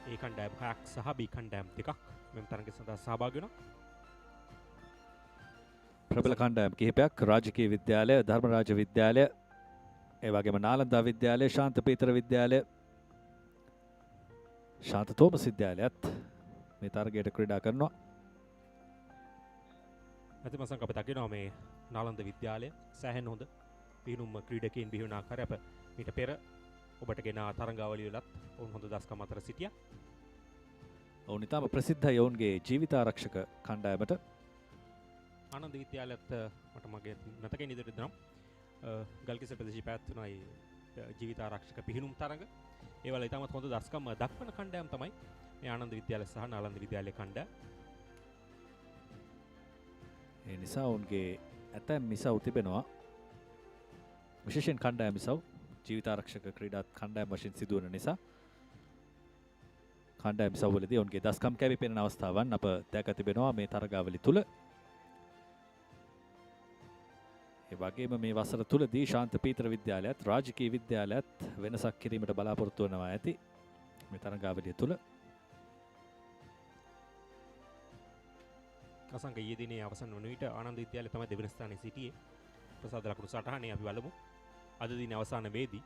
ඒ කණ්ඩායම් 6ක් සහ B කණ්ඩායම් 2ක් මෙම තරගය සඳහා සහභාගී වෙනවා. ප්‍රබල කණ්ඩායම් කිහිපයක් රාජකීය විද්‍යාලය, ධර්මරාජ විද්‍යාලය, ඒ වගේම නාලන්දා විද්‍යාලය, ශාන්ත පීතර විද්‍යාලය, ශාන්ත තෝමස් විද්‍යාලයත් මේ තරගයට ක්‍රීඩා කරනවා. අතිමසංක අප දකිනවා මේ නාලන්ද විද්‍යාලය සෑහෙන හොඳ පිහිනුම් ක්‍රීඩකයන් බිහි වුණ ආකාරය අප මීට පෙර ඔබට ගෙන තරගාවලිය වලත් ඔවුන් හොඳ දස්කම් අතර සිටියා. ඔවුන් ඉතාම ප්‍රසිද්ධයි ඔවුන්ගේ ජීවිතාරක්ෂක කණ්ඩායමට. ආනන්ද විද්‍යාලයත් මට මගේ මතකයෙන් ඉදිරියට දෙනවා. ගල්කිස්ස ප්‍රදේශයේ පැවැත්වුණා ඒ ජීවිතාරක්ෂක පිහිනුම් තරඟ. ඒ වල ඉතාමත් හොඳ දස්කම් දක්වන කණ්ඩායම් තමයි මේ ආනන්ද විද්‍යාලය සහ නාලන්ද විද්‍යාලයේ කණ්ඩායම්. ඒ නිසා ඔවුන්ගේ ඇතැම් මිසව් තිබෙනවා. විශේෂයෙන් කණ්ඩායම් මිසව් ජීවිතාරක්ෂක ක්‍රීඩාත් කණ්ඩායම් වශයෙන් සිදුවන නිසා කණ්ඩායම් මිසව් වලදී ඔවුන්ගේ දස්කම් කැවි පෙනෙන අවස්ථාවන් අප දැක තිබෙනවා මේ තරගාවලි තුල. ඒ වගේම මේ වසර තුලදී ශාන්ත පීතර විද්‍යාලයත් රාජකීය විද්‍යාලයත් වෙනසක් කිරීමට බලාපොරොත්තු වෙනවා ඇති මේ තරගාවලිය තුල. අසංක ඊයේ දිනේ අවසන් වන විට ආනන්ද විද්‍යාලය තමයි දෙවන ස්ථානයේ සිටියේ. ප්‍රසාද ලකුණු සටහනේ අපි බලමු. අද දින අවසාන වේදී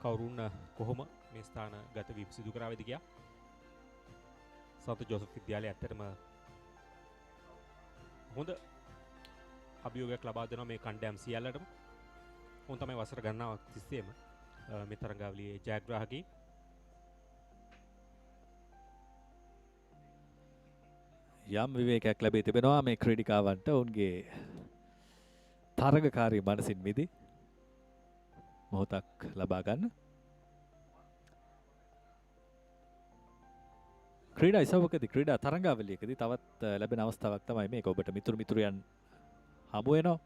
කවුරුන් කොහොම මේ ස්ථාන ගත වීම සිදු කරාවේද කියලා. සන්ත ජෝසප් විද්‍යාලය ඇත්තටම හොඳ අභියෝගයක් ලබා දෙනවා මේ කණ්ඩායම් සියල්ලටම. උන් තමයි වසර ගණනාවක් තිස්සේම මේ තරගාවලියේ ජයග්‍රාහකී. යම් විවේකයක් ලැබී තිබෙනවා මේ ක්‍රීඩිකාවන්ට ඔවුන්ගේ තරගකාරී මනසින් මිදී මොහොතක් ලබා ගන්න. ක්‍රීඩා ඉසවකදී ක්‍රීඩා තරගාවලියකදී තවත් ලැබෙන අවස්ථාවක් තමයි මේක. ඔබට මිතුරු මිතුරියන් හමු වෙනවා.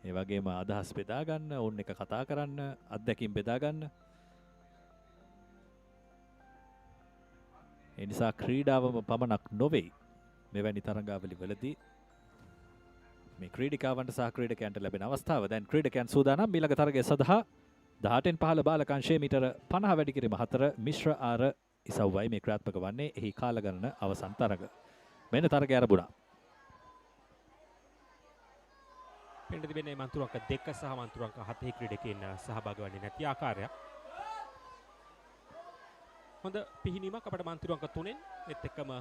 ඒ වගේම අදහස් බෙදා ගන්න, ඔවුන් එක කතා කරන්න, අත්දැකීම් බෙදා ගන්න. ඒ නිසා ක්‍රීඩාවම පමණක් නොවේ මෙවැනි තරගාවලි වලදී මේ ක්‍රීඩිකාවන්ට සහ ක්‍රීඩකයන්ට ලැබෙන අවස්ථාව. දැන් ක්‍රීඩකයන් සූදානම් ඊළඟ තරගය සඳහා 18න් 15 බාලකංශයේ මීටර 50 වැඩි කිරීම 4 මිශ්‍ර ආර ඉසව්වයි මේ ක්‍රියාත්මක වන්නේ. එහි කාල ගණන අවසන් තරග. මෙන්න තරගය ආරම්භුණා. පෙන්ඩ තිබෙන්නේ මන්තුරංක 2 සහ මන්තුරංක 7 ක්‍රීඩකයන් සහභාගී වන්නේ නැති ආකාරයක්. හොඳ පිහිනීමක් අපට මන්තුරංක 3න් ඒත් එක්කම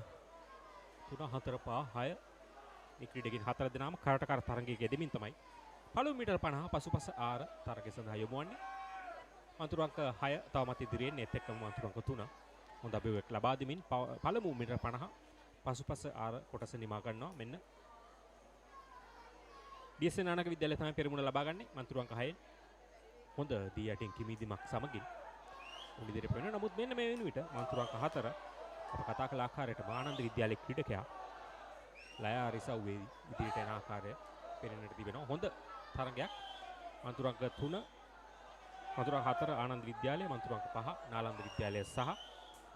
3 4 5 6 මේ ක්‍රීඩකයන් 4 දෙනාම කරට කර තරගයක යෙදෙමින් තමයි පළමු මීටර 50 පසුපස ආර තරගය සඳහා යොමු වන්නේ. මන්තුරංක 6 තවමත් ඉදිරියෙන් ඒත් එක්කම මන්තුරංක 3 හොඳ අභියෝගයක් ලබා දෙමින් පළමු මීටර 50 පසුපස ආර කොටස නිමා ගන්නවා. මෙන්න DS නානක විද්‍යාලය තමයි පෙරමුණ ලබා ගන්නේ. මන්තුරංක 6න් හොඳ දී යටින් කිමිදීමක් සමගින් උන් ඉදිරියට වෙනවා. නමුත් මෙන්න මේ වෙන විට මන්තුරංක 4 අප කතා කළ ආකාරයට ආනන්ද විද්‍යාලයේ ක්‍රීඩකයා ලයා රිසව්වේ ඉදිරියට යන ආකාරය පෙනෙන්නට තිබෙනවා. හොඳ තරගයක්. මන්තුරු අංක 3 මන්තුරු අංක 4 ආනන්ද විද්‍යාලය, මන්තුරු අංක 5 නාලන්ද විද්‍යාලය සහ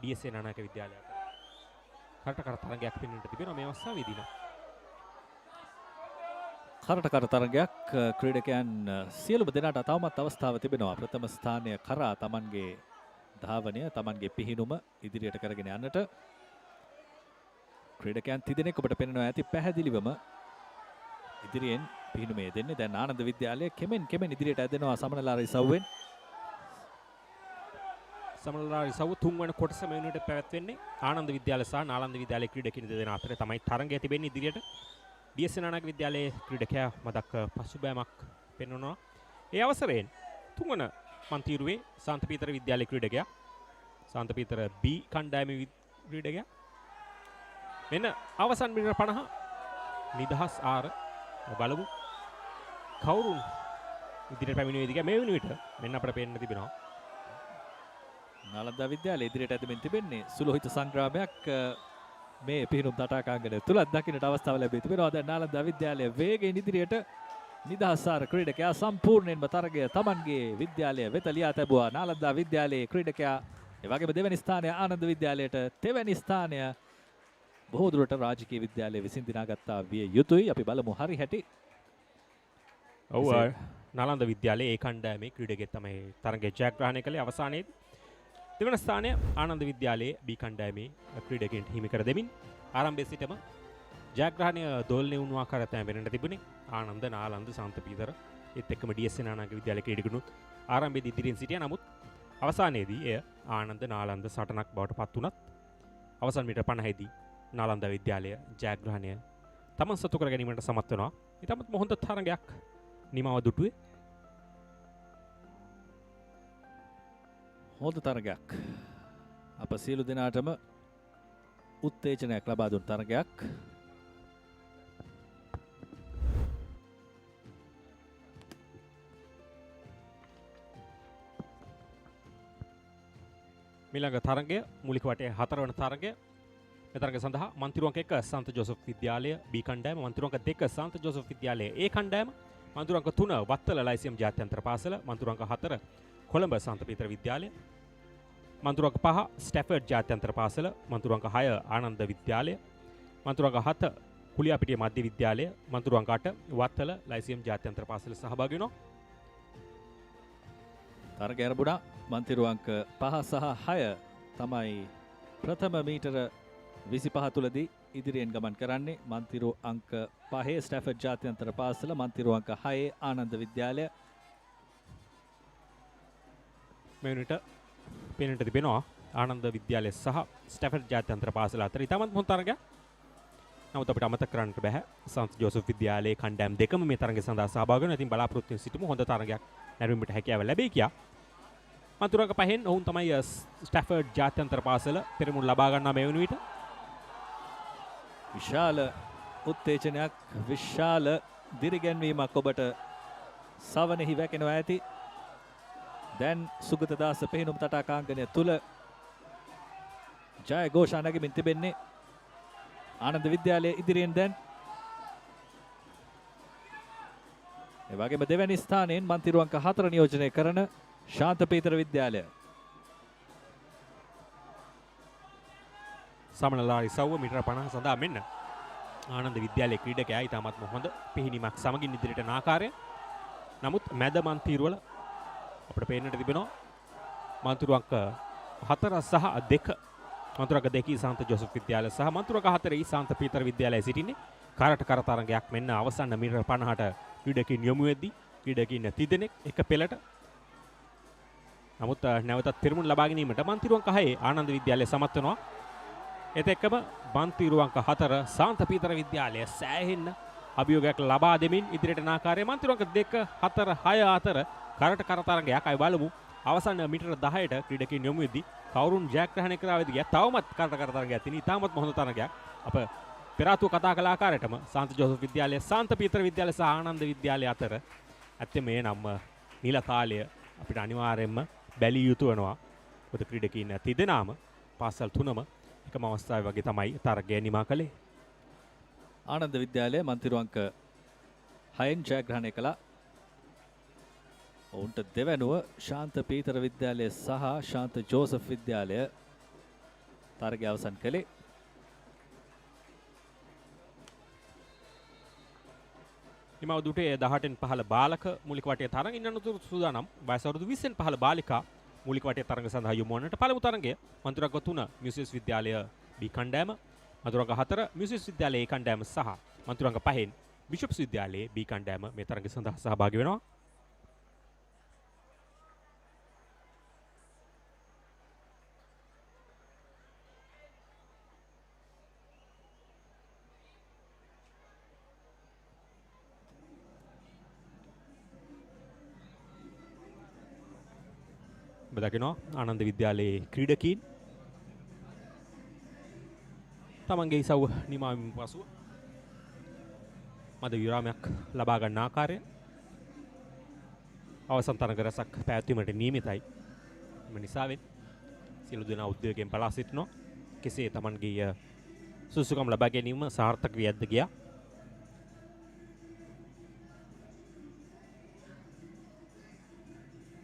DSA නානායක විද්‍යාලය අතර කරට තරගයක් පෙනෙන්නට තිබෙනවා මේ අවස්ථාවේදී නම්. කරට තරගයක් ක්‍රීඩකයන් සියලුම දෙනාට තවමත් අවස්ථාව තිබෙනවා ප්‍රථම ස්ථානය කරා තමන්ගේ ධාවනය තමන්ගේ පිහිනුම ඉදිරියට කරගෙන යන්නට. ක්‍රීඩකයන් තිදෙනෙක් ඔබට පෙනෙනවා ඇති පැහැදිලිවම ඉදිරියෙන් පිහිනුමේ දෙන්නේ. දැන් ආනන්ද විද්‍යාලය කෙමෙන් ඉදිරියට ඇදෙනවා සමනලා රිසව්වෙන්. සමනලා රිසව් තුන්වන කොටස මේ වෙනුවට පැවැත්වෙන්නේ ආනන්ද විද්‍යාලය සහ නාලන්ද විද්‍යාලයේ ක්‍රීඩකින් දෙදෙනා අතර තමයි තරගය තිබෙන්නේ ඉදිරියට. DSA නානායක විද්‍යාලයේ ක්‍රීඩකයා මදක් පසුබෑමක් පෙන්වනවා. ඒ අවසරයෙන් තුන්වන මන්තිරුවේ සාන්තපීතර විද්‍යාලයේ ක්‍රීඩකයා සාන්තපීතර B කණ්ඩායමේ ක්‍රීඩකයා මෙන්න අවසන් මිනිර 50 නිදහස් ආර බලමු කවුරුන් ඉදිරියට පැමිණෙයිද කියලා. මේ වෙනුවට මෙන්න අපිට පේන්න තිබෙනවා නාලන්දා විද්‍යාලය ඉදිරියට ඇදෙමින් තිබෙන්නේ සුලෝහිත සංග්‍රාමයක් මේ පිහිනුම් තටාකාංගනය තුලත් දකින්නට අවස්ථාව ලැබී තිබෙනවා. දැන් නාලන්දා විද්‍යාලය වේගයෙන් ඉදිරියට නිදහස් ආර ක්‍රීඩකයා සම්පූර්ණයෙන්ම තරගය තමන්ගේ විද්‍යාලය වෙත ලියා තැබුවා. නාලන්දා විද්‍යාලයේ ක්‍රීඩකයා ඒ වගේම දෙවැනි ස්ථානය ආනන්ද විද්‍යාලයට, තෙවැනි ස්ථානය බොහෝ දුරට රාජකීය විද්‍යාලය විසින් දිනාගත්තා විය යුතුයි. අපි බලමු හරි හැටි. ඔව් නාලන්ද විද්‍යාලයේ ඒ කණ්ඩායමේ ක්‍රීඩකයෙක් තමයි තරගය ජයග්‍රහණය කළේ අවසානයේදී. දෙවන ස්ථානය ආනන්ද විද්‍යාලයේ B කණ්ඩායමේ ක්‍රීඩකයන්ට හිමි කර දෙමින් ආරම්භයේ සිටම ජයග්‍රහණය දෝලනය වුණු ආකාරය තමයි වෙනට තිබුණේ. ආනන්ද නාලන්ද සාන්තපීතර ඒත් එක්කම DSA නානායක විද්‍යාලයේ ක්‍රීඩකනුත් ආරම්භයේදී ඉදිරියෙන් සිටියා. නමුත් අවසානයේදී එය ආනන්ද නාලන්ද සටනක් බවට පත් වුණත් අවසන් මීටර 50 දී නාලන්ද විද්‍යාලය ජයග්‍රහණය තමන් සතු කර ගැනීමට සමත් වෙනවා. ඊටමත් හොඳ තරගයක් නිමව දුටුවේ. හොඳ තරගයක්. අප සියලු දෙනාටම උත්තේජනයක් ලබා දුන් තරගයක්. මිළඟ තරගය මූලික වටේ 4 වන තරගය. මේ තරගය සඳහා මන්තිරු අංක 1 සන්ත ජෝසප් විද්‍යාලය B කණ්ඩායම, මන්තිරු අංක 2 සන්ත ජෝසප් විද්‍යාලය A කණ්ඩායම, මන්තිරු අංක 3 වත්තල ලයිසියම් ජාත්‍යන්තර පාසල, මන්තිරු අංක 4 කොළඹ සාන්තපීතර විද්‍යාලය, මන්තිරු අංක 5 ස්ටැෆර්ඩ් ජාත්‍යන්තර පාසල, මන්තිරු අංක 6 ආනන්ද විද්‍යාලය, මන්තිරු අංක 7 කුලියාපිටිය මධ්‍ය විද්‍යාලය, මන්තිරු අංක 8 වත්තල ලයිසියම් ජාත්‍යන්තර පාසල සහභාගී වෙනවා. තරගය ආරම්භුණා. මන්තිරු අංක 5 සහ 6 තමයි ප්‍රථම මීටර 25 තුලදී ඉදිරියෙන් ගමන් කරන්නේ. මන්තිරු අංක 5 ස්ටැෆර්ඩ් ජාත්‍යන්තර පාසල, මන්තිරු අංක 6 ආනන්ද විද්‍යාලය. මේ වෙනට පේනට තිබෙනවා ආනන්ද විද්‍යාලය සහ ස්ටැෆර්ඩ් ජාත්‍යන්තර පාසල අතර ඉතාමත් හොඳ තරගයක්. නමුත් අපිට අමතක කරන්නට බෑ සන්ත ජෝසප් විද්‍යාලයේ කණ්ඩායම් දෙකම මේ තරගය සඳහා සහභාගී වෙනවා. ඉතින් බලාපොරොත්තු වෙන සිටමු හොඳ තරගයක් නැරඹීමට හැකියාව ලැබෙයි කියා. මන්තිරු අංක 5න් ඔවුන් තමයි ස්ටැෆර්ඩ් ජාත්‍යන්තර පාසල පෙරමුණ ලබා ගන්නා මේ වන විට. විශාල උත්තේජනයක්, විශාල දිරිගැන්වීමක් ඔබට සවනෙහි වැකෙනවා ඇති. දැන් සුගතදාස පිහිනුම් තටාකාංගනය තුල ජය ഘോഷා නැගෙමින් තිබෙන්නේ ආනන්ද විද්‍යාලයේ ඉදිරියෙන්. දැන් ඒ වගේම දෙවැනි ස්ථානයෙන් මන්තිරු අංක 4 නියෝජනය කරන ශාන්තපීතර විද්‍යාලය. සමනලාරි සව්ව මීටර 50 සඳහා මෙන්න ආනන්ද විද්‍යාලයේ ක්‍රීඩකයා ඉතාමත්ම හොඳ පිහිනීමක් සමගින් ඉදිරියට යන ආකාරය. නමුත් මැද මන්තිරුවල අපිට පේන්නට තිබෙනවා මන්තිරු අංක 4 සහ 2 මන්තිරු අංක 2 සාන්ත ජෝසප් විද්‍යාලය සහ මන්තිරු අංක 4 සාන්තපීතර විද්‍යාලය සිටින්නේ. කරට කර තරගයක් මෙන්න අවසන් මීටර 50ට ක්‍රීඩකින් යොමු වෙද්දී ක්‍රීඩකින් තිදෙනෙක් එක පෙළට. නමුත් නැවතත් පෙරමුණ ලබා ගැනීමට මන්තිරු අංක 6 ආනන්ද විද්‍යාලය සමත් වෙනවා. ඒත් එක්කම මන්තිරු අංක 4 සාන්තපීතර විද්‍යාලය සෑහෙන්න අභියෝගයක් ලබා දෙමින් ඉදිරියට යන ආකාරය. මන්තිරු අංක 2 4 6 අතර කරට කර තරගයක්. අය බලමු අවසන් මීටර 10ට ක්‍රීඩකින් යොමු වෙද්දී කවුරුන් ජයග්‍රහණය කරාවේද කියලා. තවමත් කරට කර තරගයක් තියෙන ඉතාමත් හොඳ තරගයක්. අප පෙර ආතුව කතා කළ ආකාරයටම සාන්ත ජෝසප් විද්‍යාලය, සාන්තපීතර විද්‍යාලය සහ ආනන්ද විද්‍යාලය අතර ඇත්තේ මේ නම් නිල කාලය අපිට අනිවාර්යයෙන්ම බැලිය යුතු වෙනවා. මොකද ක්‍රීඩකින් තිදෙනාම පාසල් තුනම එකම අවස්ථාවේ වගේ තමයි තරගය නිමා කළේ. ආනන්ද විද්‍යාලය මන්තිරු අංක 6න් ජයග්‍රහණය කළා. ඔවුන්ට දෙවැනුව ශාන්ත පීතර විද්‍යාලය සහ ශාන්ත ජෝසප් විද්‍යාලය තරගය අවසන් කළේ. හිමව දුටේ 18න් 15 බාලක මූලික වටේ තරඟ ඉන්නතුරු සූදානම්. වයස අවුරුදු 20න් 15 බාලිකා මූලික වටේ තරඟ සඳහා යොමු වන්නට පළමු තරඟය මන්තුරංග 3 මියුසිස් විද්‍යාලය B කණ්ඩායම, මන්තුරංග 4 මියුසිස් විද්‍යාලය A කණ්ඩායම සහ මන්තුරංග 5න් බිෂොප්ස් විද්‍යාලයේ B කණ්ඩායම මේ තරඟ සඳහා සහභාගී වෙනවා. දකිනවා ආනන්ද විද්‍යාලයේ ක්‍රීඩකීන් තමන්ගේ ඉසව්ව නිමාවීම පසුව මද විරාමයක් ලබා ගන්න ආකාරය අවසන් තරඟ රැසක් පැවැත්වීමට නියමිතයි. එම නිසාවෙන් සියලු දෙනා උද්වේගයෙන් බලා සිටිනවා කෙසේ තමන්ගේ සුසුකම් ලබා ගැනීම සාර්ථක වී ඇද්ද කියා.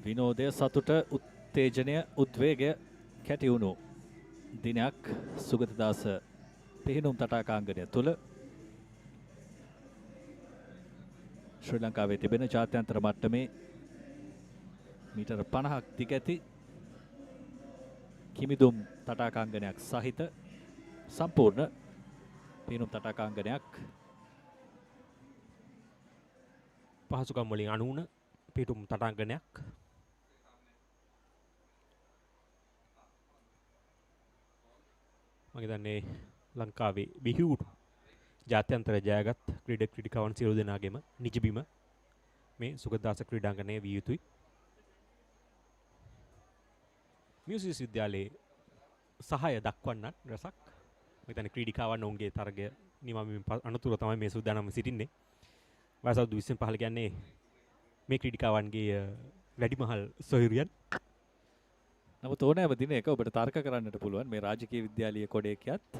විනෝදය සතුට උත්තේජනය උද්වේගය කැටි වුණු දිනයක් සුගතදාස පිහිනුම් තටාකාංගණය තුළ ශ්‍රී ලංකාවේ තිබෙන ජාත්‍යන්තර මට්ටමේ මීටර 50ක් දිග ඇති කිමිදුම් තටාකාංගණයක් සහිත සම්පූර්ණ පිහිනුම් තටාකාංගණයක් පහසුකම් වලින් අනුන පිහිනුම් තටාංගණයක් මම දන්නේ ලංකාවේ විහිු ජාත්‍යන්තර ජයගත් ක්‍රීඩකවන් සියලු දෙනාගේම නිජබිම මේ සුගතදාස ක්‍රීඩාංගණයේ විය යුතුයි. මියුසිස් විද්‍යාලයේ සහාය දක්වන්නත් රසක් මම හිතන්නේ ක්‍රීඩිකාවන් ඔවුන්ගේ තරගය නිමවීම අනතුරු තමයි මේ සූදානම් සිටින්නේ. වයස 25 කියන්නේ මේ ක්‍රීඩිකාවන්ගේ වැඩිමහල් සොයුරියන්. නමුත් ඕනෑම දිනයක ඔබට තර්ක කරන්නට පුළුවන් මේ රාජකීය විද්‍යාලීය කොඩේකියත්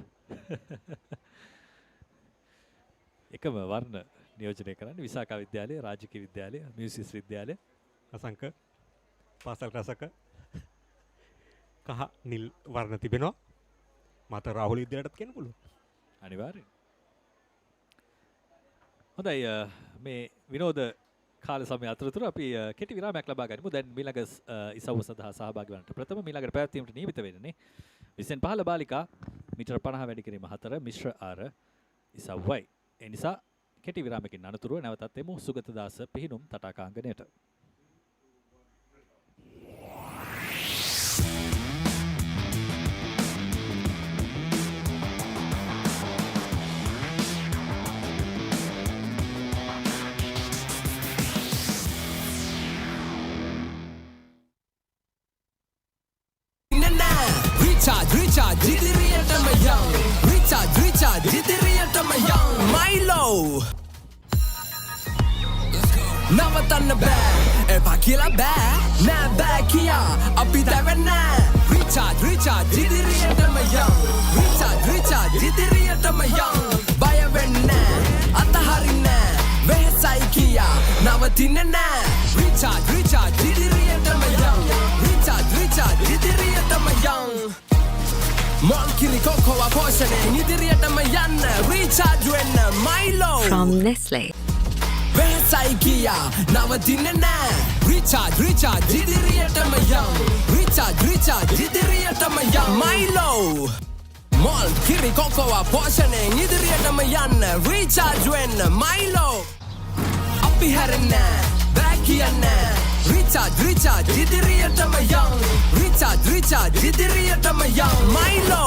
එකම වර්ණ නියෝජනය කරන්නේ විසාකා විද්‍යාලය, රාජකීය විද්‍යාලය, මියුසිස් විද්‍යාලය, අසංක පාසල් රසක කහ නිල් වර්ණ තිබෙනවා. මත රාහුල විද්‍යාලයටත් කියන්න පුළුවන්. අනිවාර්යෙන්. හොඳයි මේ විනෝද කාල සමය අතරතුර අපි කෙටි විරාමයක් ලබා ගනිමු. දැන් ඊළඟ ඉසව්ව සඳහා සහභාගී වන්නට ප්‍රථම ඊළඟට පැවැත්වීමට නියමිත වෙන්නේ 20 බාලිකා මීටර 50 වැඩි කිරීම 4 මිශ්‍ර ආර ඉසව්වයි. ඒ නිසා කෙටි විරාමකින් අනතුරුව නැවතත් එමු සුගතදාස පිහිනුම් තටාකාංගණයට. Recharge, ඉදිරියටම යන්න. Recharge, ඉදිරියටම යන්න. Milo. නවතන්න බෑ. එපා කියලා බෑ. නෑ බෑ කියා. අපි දැවෙන්න. Recharge, ඉදිරියටම යන්න. Recharge, ඉදිරියටම යන්න. බය වෙන්න නෑ. අතහරින්න නෑ. වෙහසයි කියා. නවතින්න නෑ. Recharge, ඉදිරියටම යන්න. Recharge, ඉදිරියටම යන්න. Monkey cocoa potion ඉදිරියටම යන්න recharge වෙන්න Milo from Nestle. වෙහසයි කියා නවතින්න නෑ recharge ඉදිරියටම යන්න recharge ඉදිරියටම යන්න Milo Monkey cocoa potion ඉදිරියටම යන්න recharge වෙන්න Milo අපි හැරෙන්න බෑ කියන්න Recharge ඉදිරියටම යන්න Recharge ඉදිරියටම යන්න Milo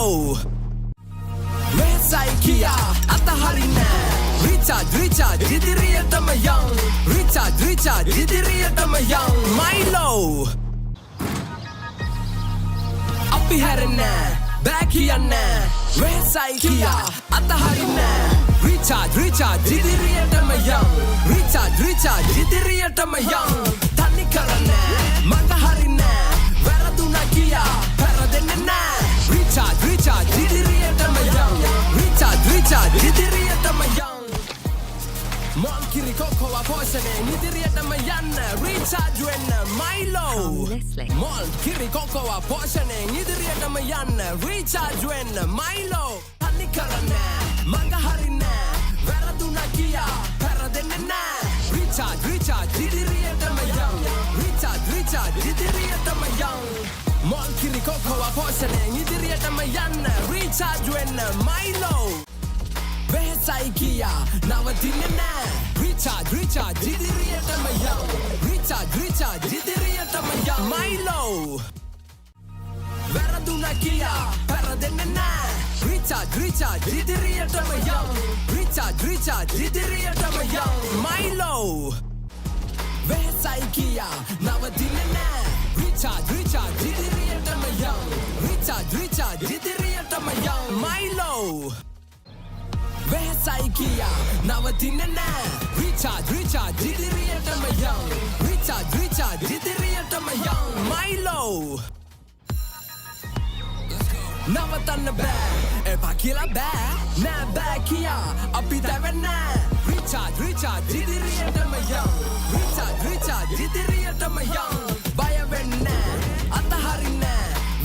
වෙහසයි කියා අතහරින්න Recharge ඉදිරියටම යන්න Recharge ඉදිරියටම යන්න Milo අපි හැරෙන්න බෑ කියන්න වෙහසයි කියා අතහරින්න Recharge ඉදිරියටම යන්න Recharge ඉදිරියටම යන්න තනි කරන්න මඟ හරින්න වැරදුනා කියා පෙරදෙන්න නෑ Recharge ඉදිරියටම යන්න Recharge ඉදිරියටම යන්න පෝෂණයෙන් ඉදිරියටම යන්න රීචාර්ජ් වෙන්න Milo මොල් කිරි කොකෝවා පෝෂණයෙන් ඉදිරියටම යන්න රීචාර්ජ් වෙන්න Milo තනි කරන්නේ මඟ හරින්නේ වැරදුනා කියා පෙරදෙන්නේ නැහැ රීචාර්ජ් ඉදිරියටම යන්න රීචාර්ජ් ඉදිරියටම යන්න මොල් කිරි කොකෝවා පෝෂණයෙන් ඉදිරියටම යන්න රීචාර්ජ් වෙන්න Milo Behesai kia navadinne na Recharge idiriyatama young Recharge idiriyatama young Milo Veraduna kia paradenne na Recharge idiriyatama young Recharge idiriyatama young Milo Behesai kia navadinne na Recharge idiriyatama young Recharge idiriyatama young Milo Behesai kia navadinne na Recharge idiriyatama young Recharge idiriyatama young Milo Navatanna bෑ එපා කියලා බෑ නෑ බෑ කියා අපි දැවෙන්න Recharge ඉදිරියටම young Recharge ඉදිරියටම young බය වෙන්න අතහරින්න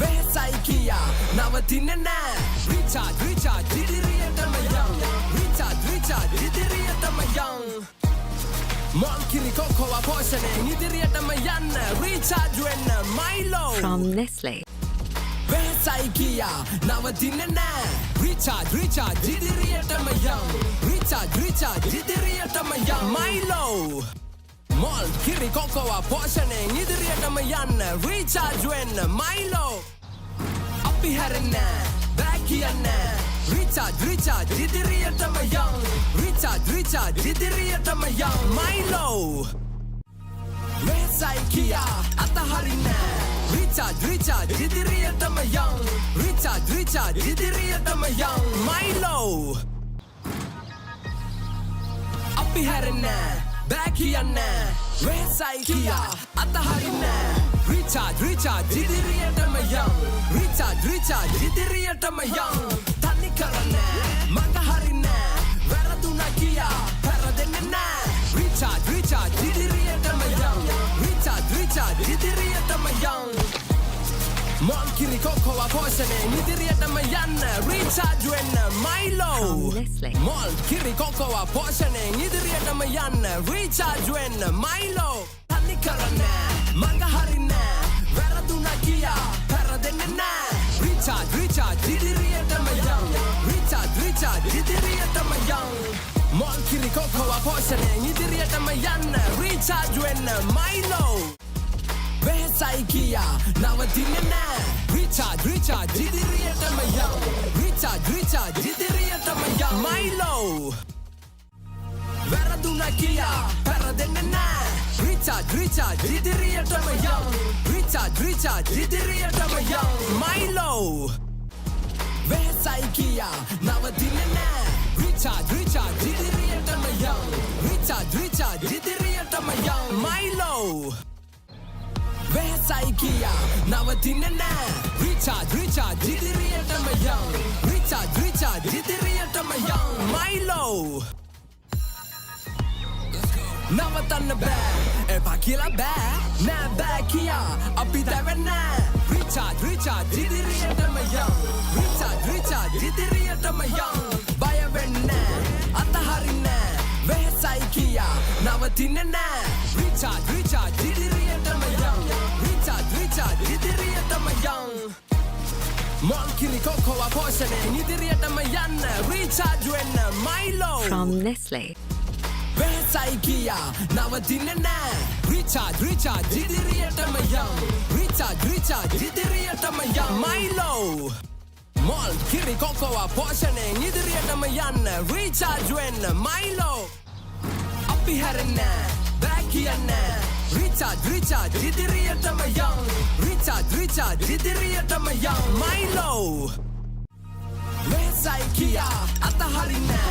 වෙහසයි කියා නවතින්න නෑ Recharge ඉදිරියටම young Recharge ඉදිරියටම young මොල් කිරි කොකෝවා පෝෂණයෙන් ඉදිරියටම යන්න Recharge වෙන්න Milo From Nestle. Behesai kia navadinne na Recharge idiriyatama young Recharge idiriyatama young Milo Mol kiri kokowa poshane idiriyatama yanna Recharge wenna Milo Appi harenna back yanna Recharge idiriyatama young Recharge idiriyatama young Milo Behesai kia ataharinna Recharge idiriyatama young Recharge idiriyatama young Milo Appi harenna back yanna Behesai kia ataharinna Recharge idiriyatama young Recharge idiriyatama young tani karanna manga harinna veraduna kia peradenna na Recharge idiriyatama young Recharge idiriyatama young Mol kiri kokowa poshane idiriyatama yanna Recharge wenna Milo From Nestle. Mol kiri kokowa poshane idiriyatama yanna Recharge wenna Milo tani karanna manga harinna veraduna kia peradenna na Recharge idiriyatama young Recharge idiriyatama young Mol kiri kokowa poshane idiriyatama yanna Recharge wenna Milo Behesai kia navadinne na Recharge idiriyatama young Recharge idiriyatama young Milo veraduna kia peradenna na Recharge idiriyatama young Recharge idiriyatama young Milo Behesai kia navadinne na Recharge idiriyatama young Recharge idiriyatama young Milo Behesai kia navadinne na Recharge idiriyatama young Recharge idiriyatama young Milo Navatanna bෑ එපා කියලා බෑ නෑ බෑ කියා අපි දැවෙන්න Recharge ඉදිරියටම young Recharge ඉදිරියටම young බය වෙන්න අතහරින්න වෙහසයි කියා නවතින්න නෑ Recharge ඉදිරියටම young Recharge ඉදිරියටම young Mol kiri kokowa poshane ඉදිරියටම යන්න Recharge වෙන්න Milo From Nestle. Behesai kia navadinne na Recharge idiriyatama young Recharge idiriyatama young Milo Mol kiri kokowa poshane idiriyatama yanna Recharge wenna Milo Appi harenna back yanna Recharge idiriyatama young Recharge idiriyatama young Milo Behesai kia ataharinna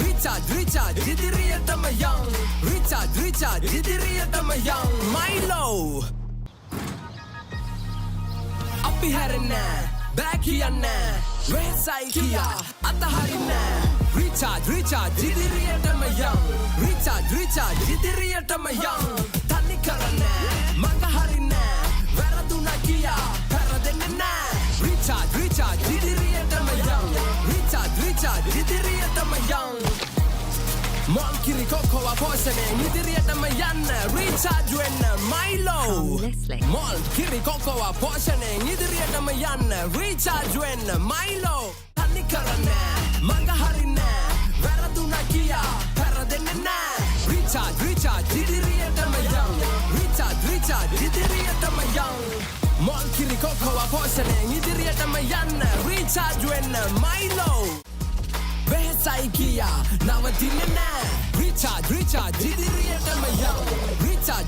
Recharge idiriyatama young Recharge idiriyatama young Milo Appi harenna back කියන්න වෙහසයි කියා අතහරින්න recharge ඉදිරියටම යන් recharge ඉදිරියටම යන් තනි කරන්න මඟ හරින්න වැරදුනා කියා පෙරදෙන්න නෑ recharge ඉදිරියටම යන් recharge ඉදිරියටම යන් Monkey Coco Aposene, Nidiriatama Yana, recharge when Milo. Monkey Coco Aposene, Nidiriatama Yana, recharge when Milo. Tanikarana, Mangaharina, Veraduna Kia, Paradena, recharge, Nidiriatama Young, recharge, Nidiriatama Young. Monkey Coco Aposene, Nidiriatama Yana, recharge when Milo. වෙහසයි කියා නවතින්නේ නෑ recharge ඉදිරියටම යන්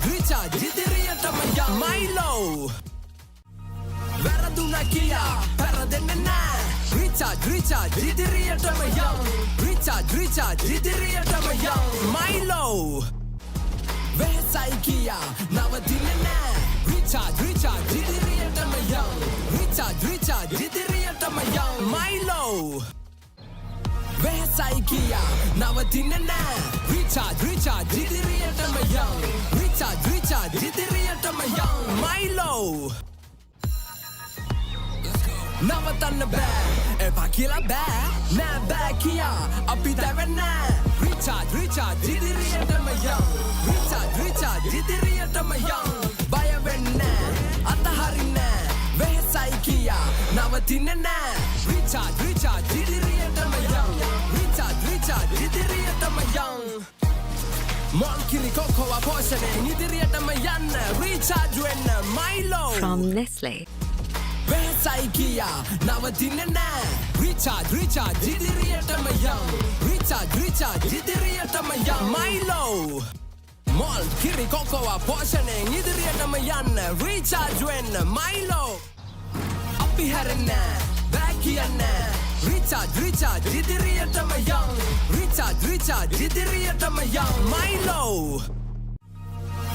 recharge ඉදිරියටම යන් Milo වැරදුනා කියා පෙරදෙන්නේ නෑ recharge ඉදිරියටම යන් recharge ඉදිරියටම යන් Milo වෙහසයි කියා නවතින්නේ නෑ recharge ඉදිරියටම යන් recharge ඉදිරියටම යන් Milo වෙහසයි කියා නවතින්නේ නෑ recharge ඉදිරියටම යන් recharge ඉදිරියටම යන් Milo නවතන්න බෑ එපා කියලා බෑ නෑ බෑ කියා අපි දැවෙන්න recharge ඉදිරියටම යන් recharge ඉදිරියටම යන් බය වෙන්න අතහරින්න වෙහසයි කියා නවතින්නේ නෑ recharge ඉදිරියටම යන් recharge ඉදිරියටම යන් Monkey Coco Aposene, ඉදිරියටම යන්න recharge වෙන්න Milo From Nestle. වෙහසයි කියා නවතින්නේ නෑ recharge ඉදිරියටම යන් recharge ඉදිරියටම යන් Milo Monkey Coco Aposene, ඉදිරියටම යන්න recharge වෙන්න Milo අපි හැරෙන්න back කියන්න recharge ඉදිරියටම යන් recharge ඉදිරියටම යන් Milo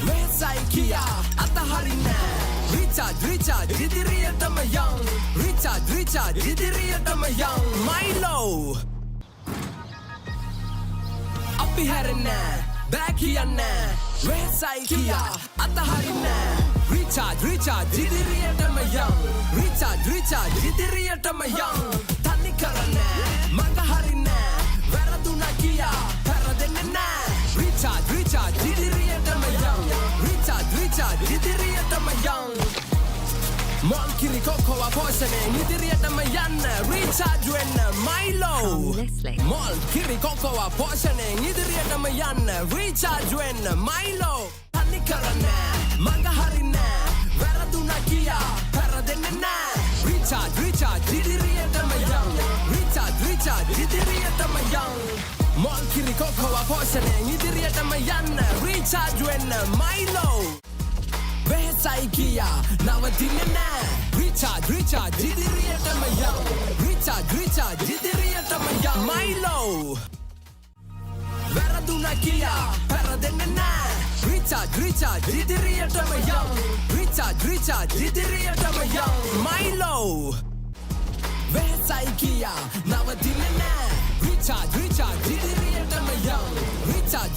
වෙහසයි කියා අතහරින්න recharge ඉදිරියටම යන් recharge ඉදිරියටම යන් Milo අපි හැරෙන්න back කියන්න වෙහසයි කියා අතහරින්න recharge ඉදිරියටම යන් recharge ඉදිරියටම යන් තනි කරන්න මඟ හරින්න වැරදුනා කියා පෙරදෙන්න නෑ recharge ඉදිරියටම යන් recharge ඉදිරියටම යන් Monkey Coco Aposene, ඉදිරියටම යන්න recharge වෙන්න Milo Monkey Coco Aposene, ඉදිරියටම යන්න recharge වෙන්න Milo තනි කරන්න මඟ හරින්න වැරදුනා කියා පෙරදෙන්න නෑ recharge ඉදිරියටම යන් recharge ඉදිරියටම යන් Monkey Coco Aposene, ඉදිරියටම යන්න recharge වෙන්න Milo වෙහසයි කියා නවතින්නේ නෑ recharge ඉදිරියටම යන් recharge ඉදිරියටම යන් Milo වැරදුනා කියා පෙරදෙන්න නෑ recharge ඉදිරියටම යන් recharge ඉදිරියටම යන් Milo වෙහසයි කියා නවතින්නේ නෑ recharge ඉදිරියටම යන්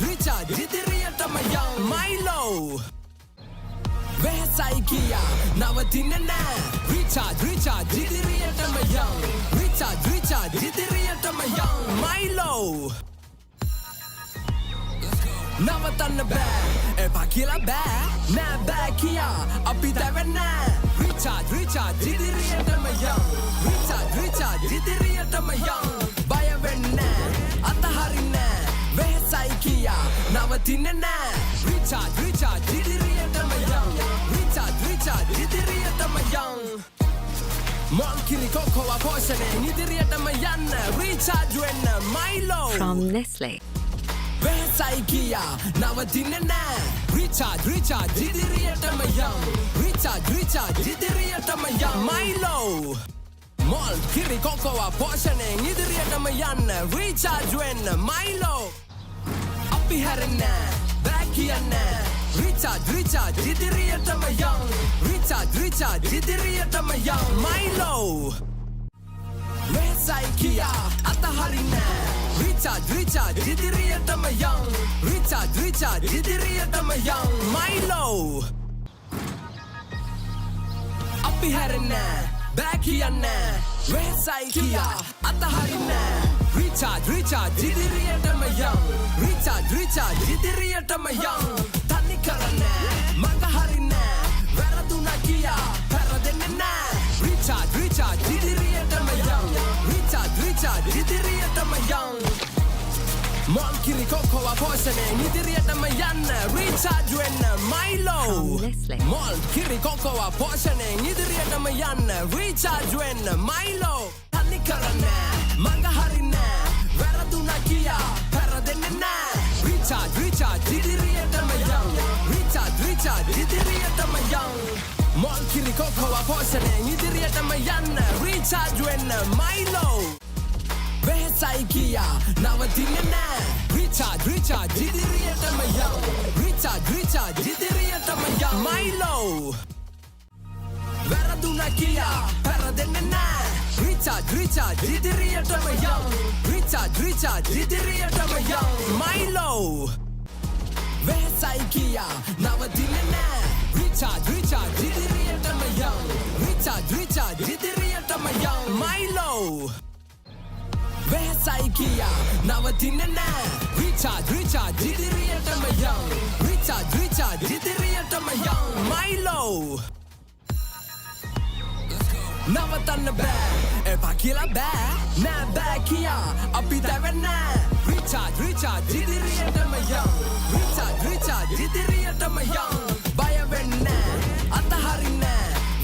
recharge ඉදිරියටම යන් Milo වෙහසයි කියා නවතින්නේ නෑ recharge ඉදිරියටම යන් recharge ඉදිරියටම යන් Milo නවතන්න බෑ එපා කියලා බෑ නෑ බෑ කියා අපි දැවෙන්න recharge ඉදිරියටම යන් recharge ඉදිරියටම යන් බය වෙන්න අතහරින්න වෙහසයි කියා නවතින්නේ නෑ recharge ඉදිරියටම යන් recharge ඉදිරියටම යන් Monkey Coco Aposene, ඉදිරියටම යන්න recharge වෙන්න Milo From Nestle. වෙහසයි කියා නවතින්නේ නෑ recharge ඉදිරියටම යන් recharge ඉදිරියටම යන් Milo Monkey Coco Aposene, ඉදිරියටම යන්න recharge වෙන්න Milo අපි හැරෙන්න back කියන්න Recharge, ඉදිරියටම යන්. Recharge, ඉදිරියටම යන්. Milo. Westside Kia, අතහරින්න. Recharge, ඉදිරියටම යන්. Recharge, ඉදිරියටම යන්. Milo. අපි හැරෙන්න. Back කියන්න. Westside Kia, අතහරින්න. Recharge, ඉදිරියටම යන්. Recharge, ඉදිරියටම යන්. තනි කරන්න. මඟ හරින්න. වැරදුනා කියා පැරදෙන්නේ නෑ. Recharge, ඉදිරියටම යන්. Recharge, ඉදිරියටම යන්. Mom kiri kokoa poisoneng ඉදිරියටම යන්න. Recharge වෙන්න Milo. Nestle. Mom kiri kokoa poisoneng ඉදිරියටම යන්න. Recharge වෙන්න Milo. තනි කරන්න. මඟ හරින්න. වැරදුනා කියා පැරදෙන්නේ නෑ. Recharge, ඉදිරියටම යන්. Recharge, ඉදිරියටම යන්. Mom kiri kokoa poisoneng ඉදිරියටම යන්න. Recharge වෙන්න Milo. Westside Kia, නවතින්නේ නෑ. Recharge, ඉදිරියටම යන්. Recharge, ඉදිරියටම යන්. Milo. වැරදුනා කියා පැරදෙන්නේ නෑ. Recharge, ඉදිරියටම යන්. Recharge, ඉදිරියටම යන්. Milo. Westside Kia, නවතින්නේ නෑ. Recharge, ඉදිරියටම යන්. Recharge, ඉදිරියටම යන්. Milo. Westside Kia, නවතින්නේ නෑ. Recharge, ඉදිරියටම යන්. Recharge, ඉදිරියටම යන්. Milo. නවතන්න බෑ. එපා කියලා බෑ. නෑ බෑ කියා අපි දැවෙන්න. Recharge, ඉදිරියටම යන්. Recharge, ඉදිරියටම යන්. බය වෙන්න. අතහරින්න.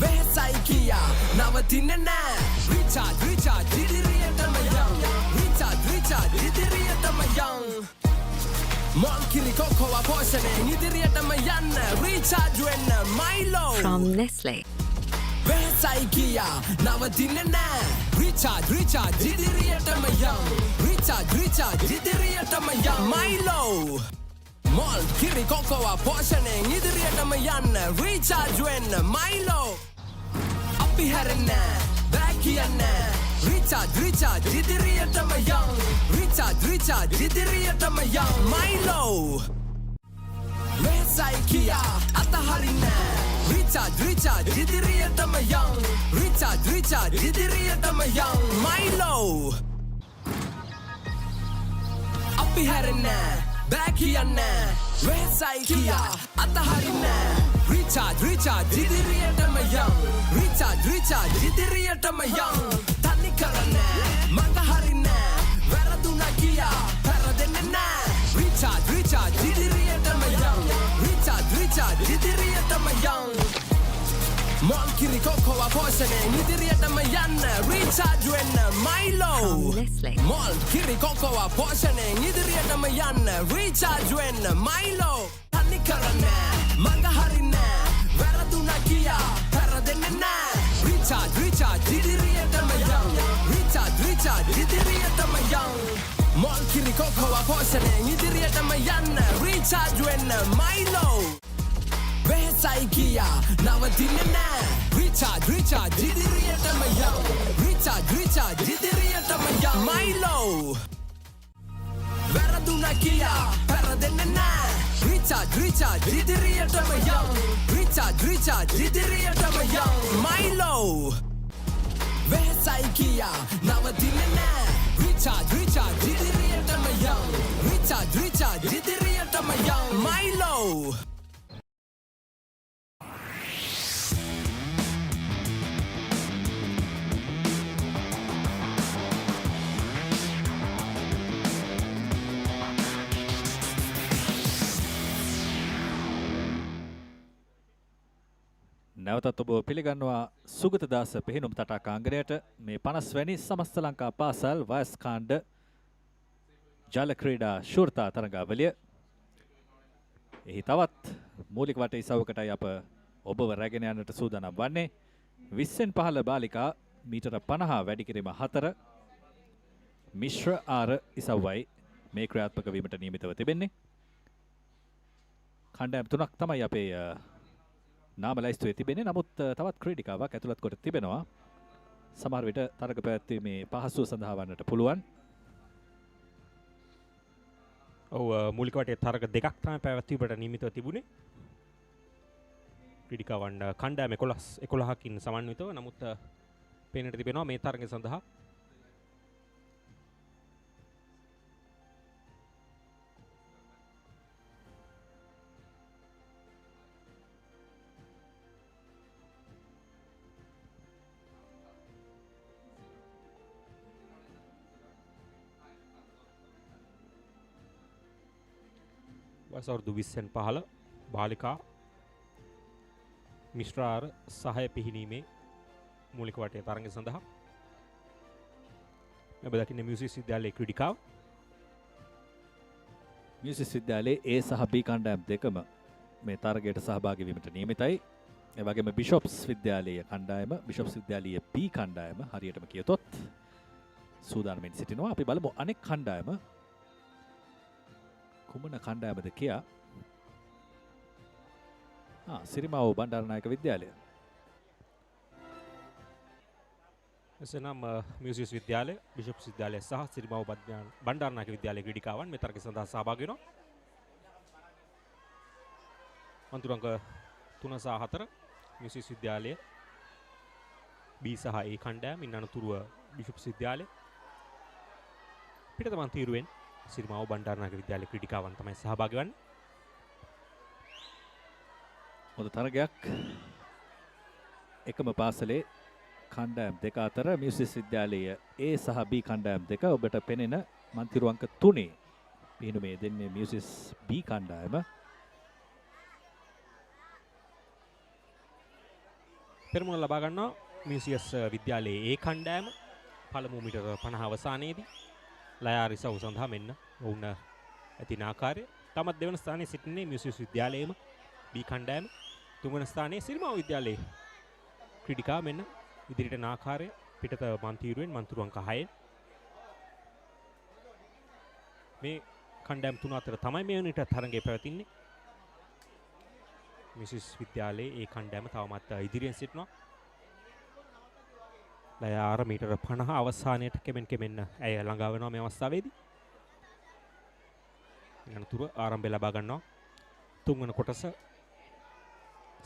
Westside Kia, නවතින්නේ නෑ. Recharge, ඉදිරියටම යන්. Recharge, ඉදිරියටම යන්. Mom kiri kokoa poisoneng ඉදිරියටම යන්න. Recharge වෙන්න Milo. From Nestle. Westside Kia, නවතින්නේ නෑ. Recharge, ඉදිරියටම යන්. Recharge, ඉදිරියටම යන්. Milo. Mall kiri kokoa poisoneng ඉදිරියටම යන්න. Recharge වෙන්න Milo. අපි හැරෙන්න. Back කියන්න. Recharge, ඉදිරියටම යන්. Recharge, ඉදිරියටම යන්. Milo. Westside Kia, අතහරින්න. Recharge, ඉදිරියටම යන්. Recharge, ඉදිරියටම යන්. Milo. අපි හැරෙන්න. Back කියන්න. Westside Kia, අතහරින්න. Recharge, ඉදිරියටම යන්. Recharge, ඉදිරියටම යන්. තනි කරන්න. මඟ හරින්න. වැරදුනා කියා පැරදෙන්නේ නෑ. Recharge, ඉදිරියටම යන්. Recharge, ඉදිරියටම යන්. Mom kiri kokoa poisoneng ඉදිරියටම යන්න. Recharge වෙන්න Milo. From Nestle. Mall kiri kokoa poisoneng ඉදිරියටම යන්න. Recharge වෙන්න Milo. තනි කරන්න. මඟ හරින්න. වැරදුනා කියා පැරදෙන්නේ නෑ. Recharge, ඉදිරියටම යන්. Recharge, ඉදිරියටම යන්. Mall kiri kokoa poisoneng ඉදිරියටම යන්න. Recharge වෙන්න Milo. Westside Kia, නවතින්නේ නෑ. Recharge, ඉදිරියටම යන්. Recharge, ඉදිරියටම යන්. Milo. වැරදුනා කියා පැරදෙන්නේ නෑ. Recharge, ඉදිරියටම යන්. Recharge, ඉදිරියටම යන්. Milo. Westside Kia, නවතින්නේ නෑ. Recharge, ඉදිරියටම යන්. Recharge, ඉදිරියටම යන්. Milo. නැවතත් ඔබ පිළිගන්නවා සුගතදාස පිහිනුම් තටාකාංගණයට මේ 50 වැනි සමස්ත ලංකා පාසල් වයස් කාණ්ඩ ජල ක්‍රීඩා ශූරතා තරඟාවලිය. එහි තවත් මූලික වටේ ඉසවකටයි අප ඔබව රැගෙන යන්නට සූදානම් වන්නේ. 20න් පහළ බාලිකා මීටර 50 වැඩි කිරීම 4 මිශ්‍ර ආර ඉසව්වයි මේ ක්‍රියාත්මක වීමට නියමිතව තිබෙන්නේ. කණ්ඩායම් තුනක් තමයි අපේ නාම ලයිස්තුවේ තිබෙන්නේ. නමුත් තවත් ක්‍රීඩිකාවක් ඇතුළත් කොට තිබෙනවා. සමහර විට තරග පැවැත්වීමේ පහසුව සඳහා වන්නට පුළුවන්. ඔව් මූලික වටේ තරග දෙකක් තමයි පැවැත්වීමට නියමිතව තිබුණේ. ක්‍රීඩිකාවන් කණ්ඩායම 11කින් සමන්විතව. නමුත් පේනට තිබෙනවා මේ තරගය සඳහා වයස අවුරුදු 20න් පහළ බාලිකා මිශ්‍රාර සහය පිහිනීමේ මූලික වටේ තරගය සඳහා ඔබ දකින්නේ මියුසික් විද්‍යාලයේ ක්‍රීඩිකාව. මියුසික් විද්‍යාලයේ A සහ B කණ්ඩායම් දෙකම මේ තරගයට සහභාගී වීමට නියමිතයි. ඒ වගේම බිෂොප්ස් විද්‍යාලයේ කණ්ඩායම, බිෂොප්ස් විද්‍යාලයේ B කණ්ඩායම හරියටම කියතොත් සූදානම්ෙන් සිටිනවා. අපි බලමු අනෙක් කණ්ඩායම කුමන කණ්ඩායමද කියා. සිරිමාව බණ්ඩාරනායක විද්‍යාලය. එසේනම් මියුසික් විද්‍යාලය, බිෂොප්ස් විද්‍යාලය සහ සිරිමාව බණ්ඩාරනායක විද්‍යාලයේ ක්‍රීඩිකාවන් මේ තරගය සඳහා සහභාගී වෙනවා. අන්තිම අංක 3 සහ 4 මියුසික් විද්‍යාලය B සහ A කණ්ඩායම, ඉන් අනතුරුව බිෂොප්ස් විද්‍යාලය. පිටතමන් තීරුවෙන් සිරිමාව බණ්ඩාරනායක විද්‍යාලයේ ක්‍රීඩිකාවන් තමයි සහභාගී වන්නේ. හොඳ තරගයක්. එකම පාසලේ කණ්ඩායම් දෙක අතර මියුසික් විද්‍යාලයේ A සහ B කණ්ඩායම් දෙක ඔබට පෙනෙන මන්තිරු අංක 3 පිහිනුමේ දෙන්නේ මියුසික් B කණ්ඩායම. පෙරමුණ ලබා ගන්නවා මියුසික් විද්‍යාලයේ A කණ්ඩායම පළමු මීටර 50 අවසානයේදී ලයාරිසව් සඳහා මෙන්න වුණ ඇතින ආකාරය. තමත් දෙවන ස්ථානයේ සිටින්නේ මියුසික් විද්‍යාලයේම B කණ්ඩායම. තුන්වන ස්ථානයේ සිරිමාව විද්‍යාලයේ ක්‍රීඩිකා මෙන්න ඉදිරියට යන ආකාරය පිටත මන්තිරුවෙන් මන්තිරු අංක 6. මේ කණ්ඩායම් තුන අතර තමයි මේ වෙනට තරගය පැවැතින්නේ. මියුසික් විද්‍යාලයේ ඒ කණ්ඩායම තවමත් ඉදිරියෙන් සිටිනවා. ලයාර මීටර 50 අවසානයේට කෙමෙන් ඇය ළඟා වෙනවා මේ අවස්ථාවේදී. අනතුරු ආරම්භය ලබා ගන්නවා තුන්වන කොටස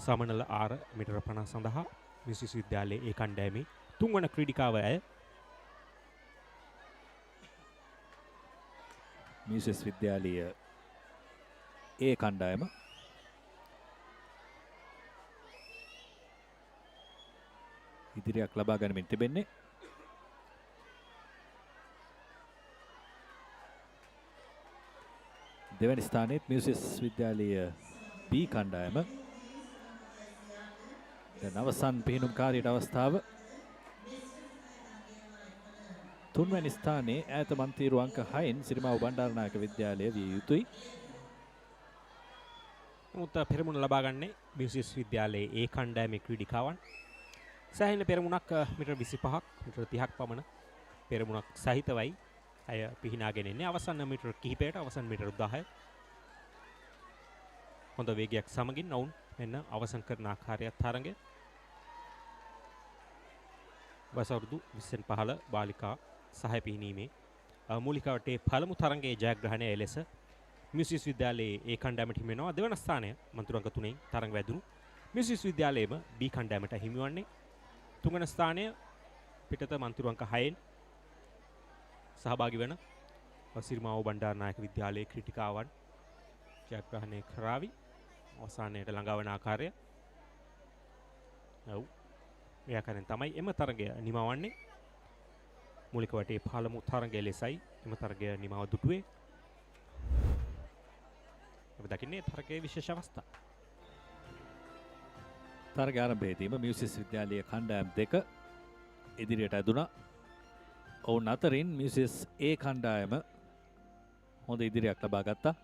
සමනල ආර මීටර 50 සඳහා මියුසික් විද්‍යාලයේ ඒ කණ්ඩායමේ තුන්වන ක්‍රීඩිකාව ඇය. මියුසික් විද්‍යාලයේ A කණ්ඩායම ඉදිරියක් ලබා ගනිමින් තිබෙන්නේ. දෙවැනි ස්ථානයේ මියුසික් විද්‍යාලයේ B කණ්ඩායම. දැන් අවසන් පිහිනුම් කාර්යයට අවස්ථාව. තුන්වැනි ස්ථානයේ ඈත මන්තිරු අංක 6න් සිරිමාව බණ්ඩාරනායක විද්‍යාලය විය යුතුයි. නමුත් පෙරමුණ ලබා ගන්නේ මියුසික් විද්‍යාලයේ A කණ්ඩායමේ ක්‍රීඩිකාවන්. සෑහෙන පෙරමුණක් මීටර 25ක් මීටර 30ක් පමණ පෙරමුණක් සහිතවයි අය පිහිනාගෙන එන්නේ. අවසන් මීටර කිහිපයට අවසන් මීටර 10. හොඳ වේගයක් සමගින් ඔවුන් මෙන්න අවසන් කරන ආකාරය තරඟය. වයස අවුරුදු 20න් පහළ බාලිකා සහය පිහිනීමේ මූලික වටේ පළමු තරඟයේ ජයග්‍රහණය එලෙස මියුසික් විද්‍යාලයේ A කණ්ඩායමට හිමි වෙනවා. දෙවන ස්ථානය මන්තිරු අංක 3න් තරඟ වැදුණු මියුසික් විද්‍යාලයේම B කණ්ඩායමට හිමිවන්නේ. තුන්වන ස්ථානය පිටත මන්තිරු අංක 6න් සහභාගී වන සිරිමාව බණ්ඩාරනායක විද්‍යාලයේ ක්‍රීඩිකාවන් ජයග්‍රහණය කරાવી. අවසානයේට ළඟා වන ආකාරය. ඔව්. ඒ ආකාරයෙන් තමයි එම තරගය නිමවන්නේ. මූලික වටේ පළමු තරගය ලෙසයි එම තරගය නිමව දුටුවේ. අපි දකින්නේ තරගයේ විශේෂ අවස්ථා. තරග ආරම්භයේදීම මියුසික් විද්‍යාලයේ කණ්ඩායම් දෙක ඉදිරියට ඇදුණා. ඔවුන් අතරින් මියුසික් A කණ්ඩායම හොඳ ඉදිරියක් ලබා ගත්තා.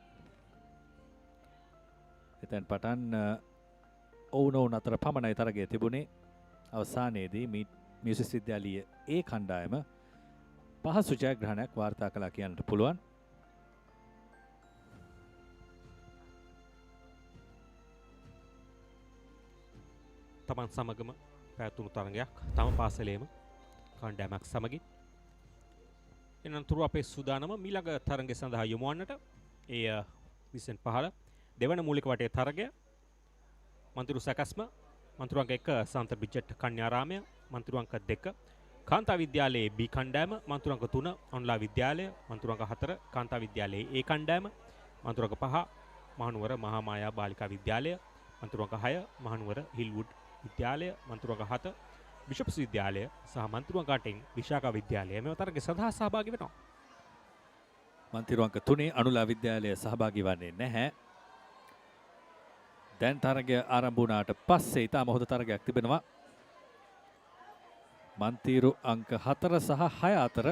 එතෙන් පටන් ඔවුන් අතර පමණයි තරගය තිබුණේ. අවසානයේදී මියුසික් විද්‍යාලයේ A කණ්ඩායම පහසු ජයග්‍රහණයක් වාර්තා කළා කියන්නට පුළුවන්. තමන් සමගම පැවැත්වුණු තරගයක් තම පාසලේම කණ්ඩායමක් සමගින්. එනතුරු අපේ සූදානම මීළඟ තරගය සඳහා යොමු වන්නට ඒ 25 දෙවන මූලික වටේ තරගය මන්තිරු සැකස්ම මන්තිරු අංක 1 සාන්ත බිජට් කන්‍යාරාමය මන්තිරු අංක 2 කාන්තා විද්‍යාලයේ B කණ්ඩායම මන්තිරු අංක 3 ඔන්ලා විද්‍යාලය මන්තිරු අංක 4 කාන්තා විද්‍යාලයේ A කණ්ඩායම මන්තිරු අංක 5 මහනුවර මහා මායා බාලිකා විද්‍යාලය මන්තිරු අංක 6 මහනුවර හිල්වුඩ් විද්‍යාලය මන්තිරු අංක 7 බිෂප්ස් විද්‍යාලය සහ මන්තිරු අංක 8 විශාඛා විද්‍යාලය මෙව තරගයේ සඳහා සහභාගී වෙනවා. මන්තිරු අංක 3 අනුලා විද්‍යාලය සහභාගී වන්නේ නැහැ. දැන් තරගය ආරම්භ වුණාට පස්සේ ඉතාම හොඳ තරගයක් තිබෙනවා. මන්තිරු අංක 4 සහ 6 අතර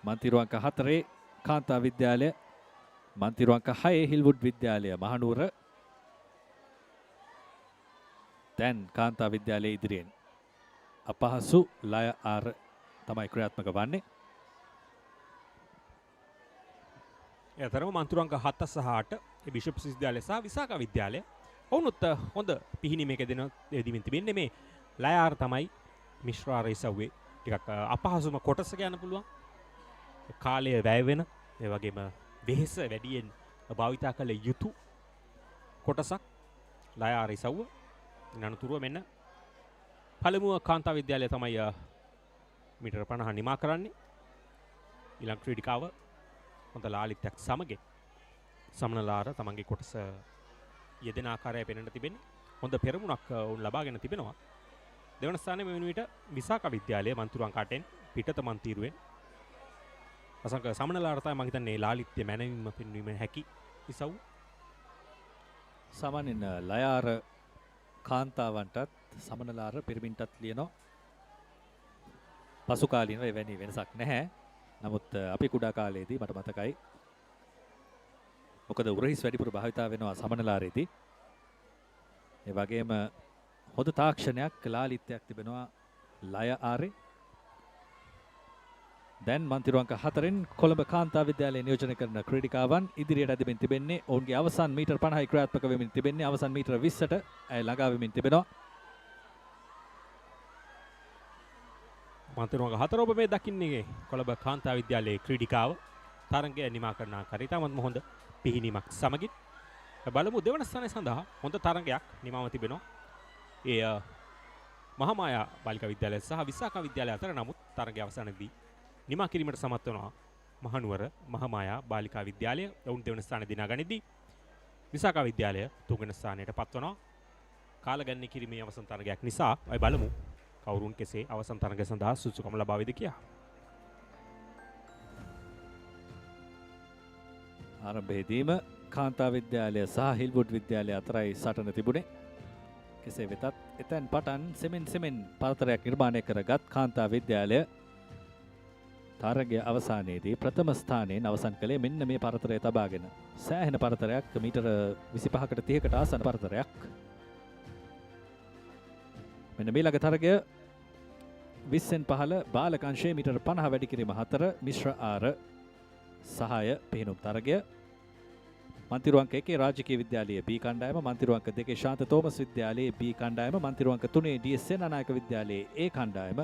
මන්තිරු අංක 4 කාන්තා විද්‍යාලය මන්තිරු අංක 6 හිල්වුඩ් විද්‍යාලය මහනුවර. දැන් කාන්තා විද්‍යාලයේ ඉදිරියෙන් අපහසු ලය ආර තමයි ක්‍රියාත්මක වන්නේ. එතරම් මන්තිරු අංක 7 සහ 8 ඒ බිෂප්ස් විද්‍යාලය සහ විසාකා විද්‍යාලය වුණොත් හොඳ පිහිනීමක දෙමින් තිබෙන්නේ මේ ලය ආර තමයි මිශ්‍ර ආර ඉසව්වේ ටිකක් අපහසුම කොටස ගන්න පුළුවන්. කාලය වැය වෙන ඒ වගේම වෙහෙස වැඩියෙන් භාවිතා කළ යුතු කොටසක් ලය ආර ඉසව්ව. අනතුරුව මෙන්න පළමුව කාන්තා විද්‍යාලය තමයි මීටර 50 නිමා කරන්නේ. ඊළඟ ක්‍රීඩිකාව හොඳ ලාලිත්‍යයක් සමග සමනලාර තමන්ගේ කොටස යෙදෙන ආකාරය පෙනෙන්න තිබෙන්නේ. හොඳ පෙරමුණක් උන් ලබාගෙන තිබෙනවා. දෙවන ස්ථානයේ මෙවන විට විසාකා විද්‍යාලය මන්තිරු අංක 8න් පිටත මන්තිරුවෙන් අසංක සමනලාර තමයි මම හිතන්නේ ලාලිත්‍ය මැනවීම පෙන්වීම හැකි ඉසව්. සාමාන්‍යයෙන් ලයාර කාන්තාවන්ටත් සමනලාර පිරිමින්ටත් ලියනවා. පසු කාලීනව එවැනි වෙනසක් නැහැ. නමුත් අපි කුඩා කාලයේදී මට මතකයි මොකද උරහිස් වැඩිපුර භාවිතා වෙනවා සමනලාරේදී. ඒ වගේම හොඳ තාක්ෂණයක් ලාලිත්‍යයක් තිබෙනවා ලය ආරේ. දැන් මන්තිරු අංක 4න් කොළඹ කාන්තා විද්‍යාලයේ නියෝජනය කරන ක්‍රීඩිකාවන් ඉදිරියට ඇදෙමින් තිබෙන්නේ. ඔවුන්ගේ අවසන් මීටර් 50යි ක්‍රියාත්මක වෙමින් තිබෙන්නේ. අවසන් මීටර් 20ට ඇය ළඟා වෙමින් තිබෙනවා. මන්තිරු අංක 4 ඔබ මේ දකින්නේ කොළඹ කාන්තා විද්‍යාලයේ ක්‍රීඩිකාව තරගය නිමා කරන ආකාරය ඉතාමත් හොඳ පිහිනීමක් සමගින් බලමු දෙවන ස්ථානය සඳහා හොඳ තරගයක් නිමාව තිබෙනවා. ඒ මහා මායා බාලිකා විද්‍යාලය සහ විසාකා විද්‍යාලය අතර. නමුත් තරගය අවසානයේදී නිමා කිරීමට සමත් වෙනවා මහනුවර මහා මායා බාලිකා විද්‍යාලය. ඔවුන් දෙවන ස්ථානය දිනා ගනිද්දී විසාකා විද්‍යාලය තුන්වෙනි ස්ථානයට පත්වනවා. කාලගණනය කිරීමේ අවසන් තරගයක් නිසා අපි බලමු කවුරුන් කෙසේ අවසන් තරගය සඳහා සුසුකම් ලබාවේද කියලා. ආරම්භයේදීම කාන්තා විද්‍යාලය සහ හිල්වුඩ් විද්‍යාලය අතරයි සටන තිබුණේ. කෙසේ වෙතත් එතැන් පටන් සෙමෙන් පරතරයක් නිර්මාණය කරගත් කාන්තා විද්‍යාලය තරගය අවසානයේදී ප්‍රථම ස්ථානයෙන් අවසන් කළේ මෙන්න මේ පරතරය තබාගෙන. සෑහෙන පරතරයක් මීටර 25කට 30කට ආසන්න පරතරයක්. මෙන්න මීළඟ තරගය 20න් පහළ බාලක අංශයේ මීටර 50 වැඩි කිරීම 4 මිශ්‍ර ආර සහාය පිහිනුම් තරගය. මන්තිරු අංක 1 රාජකීය විද්‍යාලයේ B කණ්ඩායම, මන්තිරු අංක 2 ශාන්ත තෝමස් විද්‍යාලයේ B කණ්ඩායම, මන්තිරු අංක 3 DS සේනානායක විද්‍යාලයේ A කණ්ඩායම,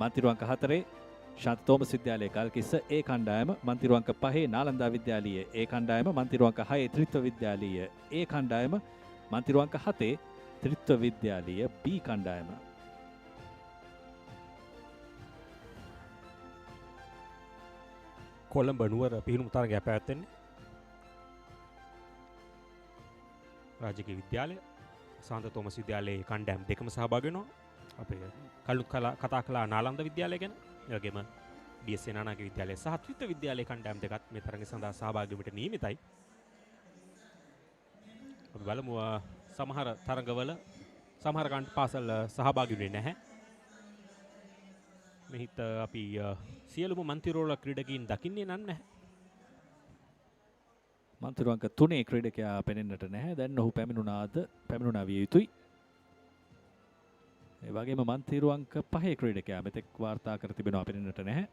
මන්තිරු අංක 4 ශාන්ත තෝමස් විද්‍යාලයේ ගල්කිස්ස A කණ්ඩායම, මන්තිරු අංක 5 නාලන්දා විද්‍යාලයේ A කණ්ඩායම, මන්තිරු අංක 6 ත්‍රිත්ව විද්‍යාලයේ A කණ්ඩායම, මන්තිරු අංක 7 ත්‍රිත්ව විද්‍යාලයේ B කණ්ඩායම. කොළඹ නුවර පිහිනුම් තරගය පැවැත්වෙන්නේ රාජකීය විද්‍යාලය සාන්ත තෝමස් විද්‍යාලයේ කණ්ඩායම් දෙකම සහභාගී වෙනවා. අපේ කලුත් කතා කළා නාලන්ද විද්‍යාලය ගැන. ඒ වගේම DS සේනානායක විද්‍යාලය සහ ත්‍රිත්ව විද්‍යාලයේ කණ්ඩායම් දෙකත් මේ තරගය සඳහා සහභාගී වීමට නියමිතයි. අපි බලමු සමහර තරගවල සමහර පාසල් සහභාගී වෙන්නේ නැහැ. මෙහිත් අපි සියලුම මන්තිරුවල ක්‍රීඩකීන් දකින්නේ නැහැ. මන්තිරු අංක 3 ක්‍රීඩකයා පෙනෙන්නට නැහැ. දැන් ඔහු පැමිණුණා විය යුතුයි. ඒ වගේම මන්තිරු අංක 5 ක්‍රීඩකයා මෙතෙක් වාර්තා කර තිබෙනවා පෙනෙන්නට නැහැ.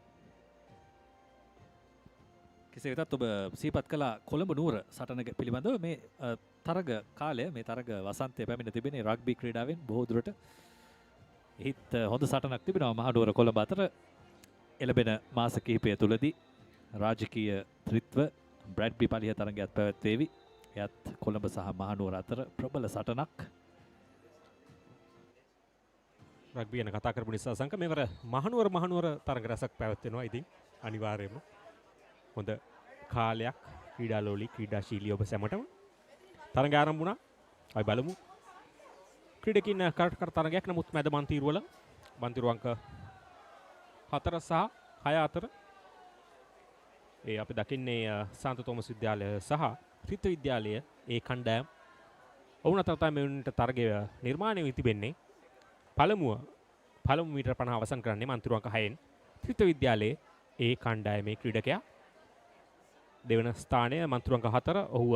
කෙසේ වෙතත් ඔබ සිහිපත් කළා කොළඹ නුවර සටනක පිළිබඳව මේ තරග කාලය මේ තරග වසන්තය පැමිණ තිබෙනේ රග්බි ක්‍රීඩාවෙන් බොහෝ දුරට එහිත් හොඳ සටනක් තිබෙනවා මහනුවර කොළඹ අතර එළබෙන මාස කිහිපය තුලදී රාජකීය ත්‍රිත්ව බ්‍රැඩ්බි පලිහ තරගයක් පැවැත්වේවි. එයත් කොළඹ සහ මහනුවර අතර ප්‍රබල සටනක්. රග්බි ගැන කතා කරපු නිසා සංක මෙවර මහනුවර තරග රසක් පැවැත්වෙනවා. ඉතින් අනිවාර්යයෙන්ම හොඳ කාලයක් ක්‍රීඩාලෝලී ක්‍රීඩාශීලී ඔබ සැමටම තරග ආරම්භ වුණා. අපි බලමු ක්‍රීඩකින් කර තරගයක්. නමුත් මැද මන්තිරුවල මන්තිරු අංක 4 සහ 6 අතර ඒ අපි දකින්නේ සාන්ත තෝමස් විද්‍යාලය සහ ත්‍රිත්ව විද්‍යාලය ඒ කණ්ඩායම් ඔවුන් අතර තමයි මෙවුන්ට තරගය නිර්මාණය වී තිබෙන්නේ. පළමු මීටර 50 අවසන් කරන්නේ මන්තිරු අංක 6න් ත්‍රිත්ව විද්‍යාලයේ ඒ කණ්ඩායමේ ක්‍රීඩකයා. දෙවන ස්ථානය මන්තිරු අංක 4 ඔහු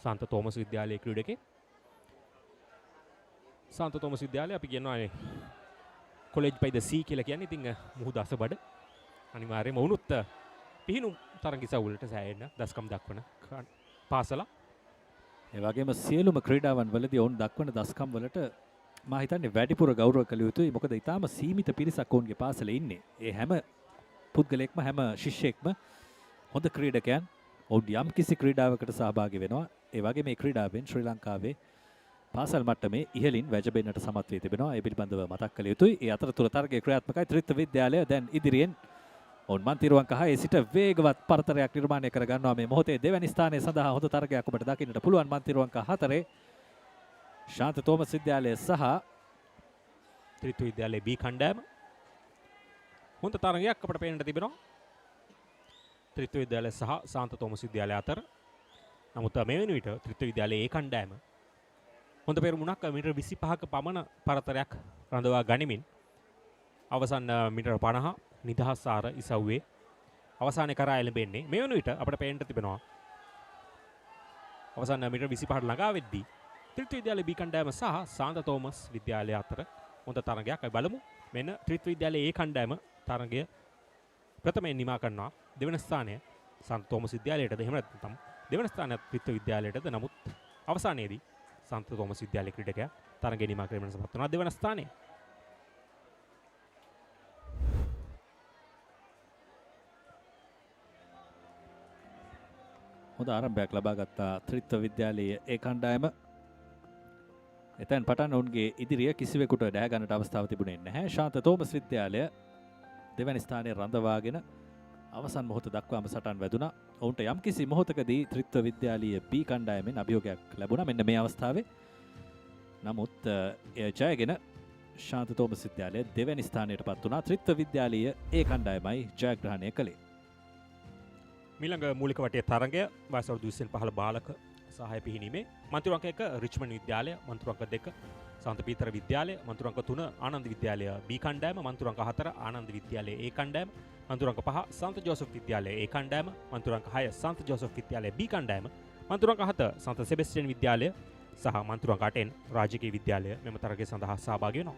සාන්ත තෝමස් විද්‍යාලයේ ක්‍රීඩකෙක්. සාන්ත තෝමස් විද්‍යාලය අපි කියනවා කොලෙජ් by the sea කියලා කියන්නේ. ඉතින් මුහුද අසබඩ අනිවාර්යයෙන්ම වුණොත් පිහිනු තරග ඉසව්වලට සෑහෙන දස්කම් දක්වන පාසල. ඒ වගේම සියලුම ක්‍රීඩාවන් වලදී ඔවුන් දක්වන දස්කම් වලට මා හිතන්නේ වැඩිපුර ගෞරව කළ යුතුයි. මොකද ඊටාම සීමිත පිරිසක් ඔවුන්ගේ පාසලේ ඉන්නේ. ඒ හැම පුද්ගලයෙක්ම හැම ශිෂ්‍යයෙක්ම හොඳ ක්‍රීඩකයන්. ඔවුන් යම් කිසි ක්‍රීඩාවකට සහභාගී වෙනවා. ඒ වගේ මේ ක්‍රීඩාවෙන් ශ්‍රී ලංකාවේ පාසල් මට්ටමේ ඉහළින් වැජබෙන්නට සමත් වී තිබෙනවා. ඒ පිළිබඳව මතක් කළ යුතුයි. ඒ අතරතුර තරගයේ ක්‍රියාත්මකයි ත්‍රිත්ව විද්‍යාලය දැන් ඉදිරියෙන් ඔවුන් මන්තිරු අංක 6 සිට වේගවත් පරතරයක් නිර්මාණය කර ගන්නවා. මේ මොහොතේ දෙවැනි ස්ථානයේ සඳහා හොඳ තරගයක් ඔබට දකින්නට පුළුවන්. මන්තිරු අංක 4 ශාන්ත තෝමස් විද්‍යාලය සහ ත්‍රිත්ව විද්‍යාලයේ B කණ්ඩායම හොඳ තරගයක් අපට පේන්නට තිබෙනවා. ත්‍රිත්ව විද්‍යාලය සහ ශාන්ත තෝමස් විද්‍යාලය අතර. නමුත් මේ වෙන විට ත්‍රිත්ව විද්‍යාලයේ A කණ්ඩායම හොඳ පෙරමුණක් මීටර 25ක පමණ පරතරයක් රඳවා ගනිමින් අවසන් මීටර 50 නිදහස් ආර ඉසව්වේ අවසානයේ කරා එළඹෙන්නේ. මේ වෙන විට අපට පේන්නට තිබෙනවා අවසන් මීටර 25ට ළඟා වෙද්දී ත්‍රිත්ව විද්‍යාලයේ B කණ්ඩායම සහ ශාන්ත තෝමස් විද්‍යාලය අතර හොඳ තරගයක්. අපි බලමු. මෙන්න ත්‍රිත්ව විද්‍යාලයේ A කණ්ඩායම තරගය ප්‍රථමයෙන් නිමා කරනවා. දෙවන ස්ථානය ශාන්ත තෝමස් විද්‍යාලයටද එහෙම නැත්නම් දෙවන ස්ථානය ත්‍රිත්ව විද්‍යාලයටද. නමුත් අවසානයේදී ශාන්ත තෝමස් විද්‍යාලයේ ක්‍රීඩකයා තරගය නිමා කිරීමට සමත් වුණා. දෙවන ස්ථානය හොඳ ආරම්භයක් ලබා ගත්තා ත්‍රිත්ව විද්‍යාලයේ ඒ කණ්ඩායම. එතෙන් පටන් ඔවුන්ගේ ඉදිරිය කිසිවෙකුට ඩෑ ගන්නට අවස්ථාවක් තිබුණේ නැහැ. ශාන්ත තෝමස් විද්‍යාලය දෙවැනි ස්ථානයේ රඳවාගෙන අවසන් මොහොත දක්වාම සටන් වැදුණා. ඔවුන්ට යම්කිසි මොහොතකදී ත්‍රිත්ව විද්‍යාලයේ B කණ්ඩායමෙන් අභියෝගයක් ලැබුණා මෙන්න මේ අවස්ථාවේ. නමුත් එය ජයගෙන ශාන්ත තෝමස් විද්‍යාලය දෙවැනි ස්ථානයට පත් වුණා. ත්‍රිත්ව විද්‍යාලීය ඒ කණ්ඩායමයි ජයග්‍රහණය කළේ. මීළඟ මූලික වටේ තරගය වයස අවුරුදු 25 බාලක සහාය පිහිනීමේ මන්තිරු අංක 1 රිච්මන්ඩ් විද්‍යාලය, මන්තිරු අංක 2 සාන්ත පීතර විද්‍යාලය, මන්තිරු අංක 3 ආනන්ද විද්‍යාලය B කණ්ඩායම, මන්තිරු අංක 4 ආනන්ද විද්‍යාලය A කණ්ඩායම, මන්තිරු අංක 5 සාන්ත ජෝසප් විද්‍යාලය A කණ්ඩායම, මන්තිරු අංක 6 සාන්ත ජෝසප් විද්‍යාලය B කණ්ඩායම, මන්තිරු අංක 7 සාන්ත සෙබස්ටියන් විද්‍යාලය සහ මන්තිරු අංක 8න් රාජකීය විද්‍යාලය මෙම තරගය සඳහා සහභාගී වෙනවා.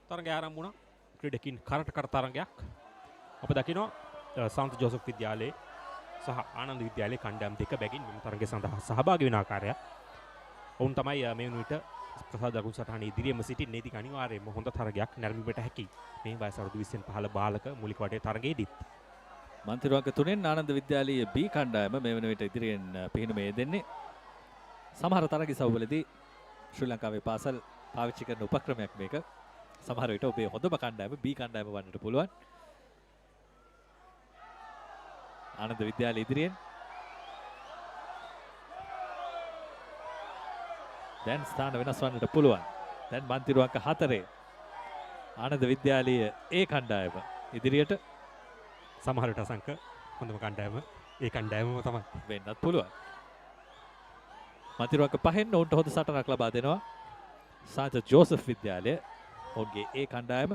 තරගය ආරම්භ වුණා. ක්‍රීඩකින් කරට කර තරගයක් අප දකිනවා සාන්ත ජෝසප් විද්‍යාලයේ සහ ආනන්ද විද්‍යාලයේ කණ්ඩායම් දෙක බැගින් මෙම තරගය සඳහා සහභාගී වෙන ආකාරය. ඔවුන් තමයි මේ වන විට ප්‍රසාද දකුණු සටහනේ ඉදිරියේම සිටින්නේ. ඉතින් අනිවාර්යයෙන්ම හොඳ තරගයක් නැරඹීමට හැකි මේ වයස අවුරුදු 25 බාලක මූලික වටේ තරගයේදීත්. මන්තිරු අංක 3න් ආනන්ද විද්‍යාලයේ B කණ්ඩායම මේ වන විට ඉදිරියෙන් පිහිනුමේ යෙදෙන්නේ. සමහර තරග ඉසව්වලදී ශ්‍රී ලංකාවේ පාසල් පාවිච්චි කරන උපක්‍රමයක් මේක. සමහර විට ඔබේ හොඳම කණ්ඩායම B කණ්ඩායම වන්නට පුළුවන්. ආනන්ද විද්‍යාලය ඉදිරියෙන් දැන් ස්ථාන වෙනස් වන්නට පුළුවන්. දැන් මන්තිරු අංක 4 ආනන්ද විද්‍යාලයේ A කණ්ඩායම ඉදිරියට. සමහර විට අසංක හොඳම කණ්ඩායම ඒ කණ්ඩායමම තමයි වෙන්නත් පුළුවන්. මන්තිරු අංක 5න් ඔවුන්ට හොඳ සටනක් ලබා දෙනවා සාන්ත ජෝසප් විද්‍යාලය. ඔවුන්ගේ ඒ කණ්ඩායම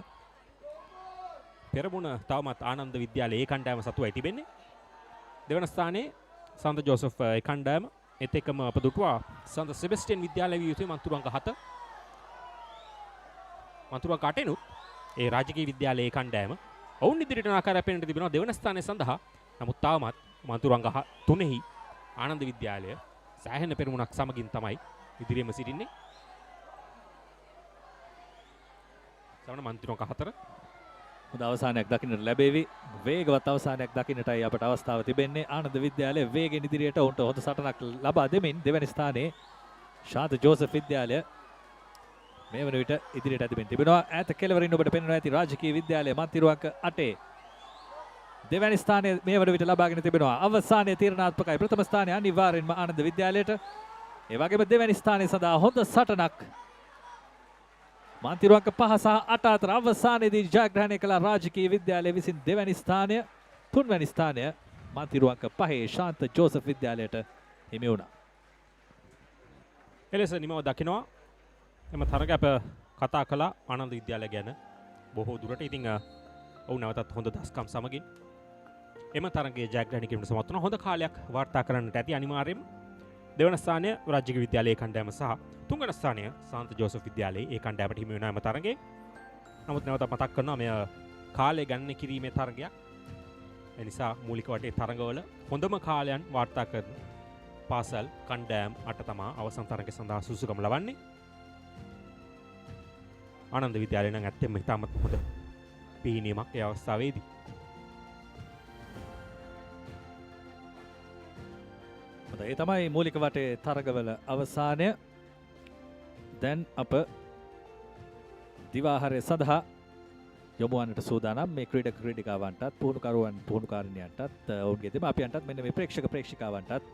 පෙරමුණ තවමත් ආනන්ද විද්‍යාලයේ ඒ කණ්ඩායම සතුවයි තිබෙන්නේ. දෙවන ස්ථානයේ සාන්ත ජෝසප් ඒ කණ්ඩායම, එත් එක්කම අප දුටුවා සාන්ත සෙබස්ටියන් විද්‍යාලය විය යුතුයි මන්තිරු අංක 7. මන්තිරු අංක 8 නුත් ඒ රාජකීය විද්‍යාලයේ කණ්ඩායම ඔවුන් ඉදිරියට ආකාරය පෙන්වන්න තිබෙනවා දෙවන ස්ථානය සඳහා. නමුත් තාමත් මන්තුරංග 3හි ආනන්ද විද්‍යාලය සෑහෙන පෙරමුණක් සමගින් තමයි ඉදිරියේම සිටින්නේ. සමන මන්තුරංග 4 හොඳ අවසානයක් දකින්නට ලැබෙවි. වේගවත් අවසානයක් දකින්නටයි අපට අවස්ථාව තිබෙන්නේ. ආනන්ද විද්‍යාලය වේගෙන් ඉදිරියට උන්ට හොඳ සටනක් ලබා දෙමින් දෙවැනි ස්ථානයේ ශාන්ත ජෝසප් විද්‍යාලය මේ වන විට ඉදිරියට ඇදෙමින් තිබෙනවා. ඈත කෙළවරින් ඔබට පෙන්වනවා ඇති රාජකීය විද්‍යාලය මන්තිරුවන්ක 8 දෙවැනි ස්ථානය මේ වන විට ලබාගෙන තිබෙනවා. අවසානයේ තීරණාත්මකයි. ප්‍රථම ස්ථානය අනිවාර්යෙන්ම ආනන්ද විද්‍යාලයට. ඒ වගේම දෙවැනි ස්ථානය සඳහා හොඳ සටනක් මන්තිරුවන්ක 5 සහ 8 අතර අවසානයේදී ජයග්‍රහණය කළ රාජකීය විද්‍යාලය විසින් දෙවැනි ස්ථානය, තුන්වැනි ස්ථානය මන්තිරුවන්ක 5 ශාන්ත ජෝසප් විද්‍යාලයට හිමි වුණා. එලෙස නිමව දකිනවා. එම තරග අප කතා කළා ආනන්ද විද්‍යාලය ගැන බොහෝ දුරට. ඉතින් ඔවුන් නැවතත් හොඳ දස්කම් සමගින් එම තරගයේ ජයග්‍රහණය කිරීමට සමත් වුණා. හොඳ කාලයක් වාර්තා කරන්නට ඇති අනිවාර්යයෙන්ම. දෙවන ස්ථානය රාජකීය විද්‍යාලයේ කණ්ඩායම සහ තුන්වන ස්ථානය ශාන්ත ජෝසප් විද්‍යාලයේ ඒ කණ්ඩායමට හිමි වෙනවා එම තරගයේ. නමුත් නැවත මතක් කරනවා මෙය කාලය ගණනය කිරීමේ තරගයක්. ඒ නිසා මූලික වටේ තරගවල හොඳම කාලයන් වාර්තා කරන පාසල් කණ්ඩායම් 8 තමා අවසන් තරගය සඳහා සුසුකම් ලබන්නේ. ආනන්ද විද්‍යාලය නම් ඇත්තෙන්ම ඉතාමත් හොඳ පිහිනීමක් ඒ අවස්ථාවේදී. ඒ තමයි මූලික වටේ තරගවල අවසානය. දැන් අප දිවාහාරය සඳහා යොමු වන්නට සූදානම්. මේ ක්‍රීඩක ක්‍රීඩිකාවන්ටත් පුහුණුකරුවන් පුහුණුකාරිනියන්ටත් ඔවුන්ගේ දෙමාපියන්ටත් මෙන්න මේ ප්‍රේක්ෂක ප්‍රේක්ෂිකාවන්ටත්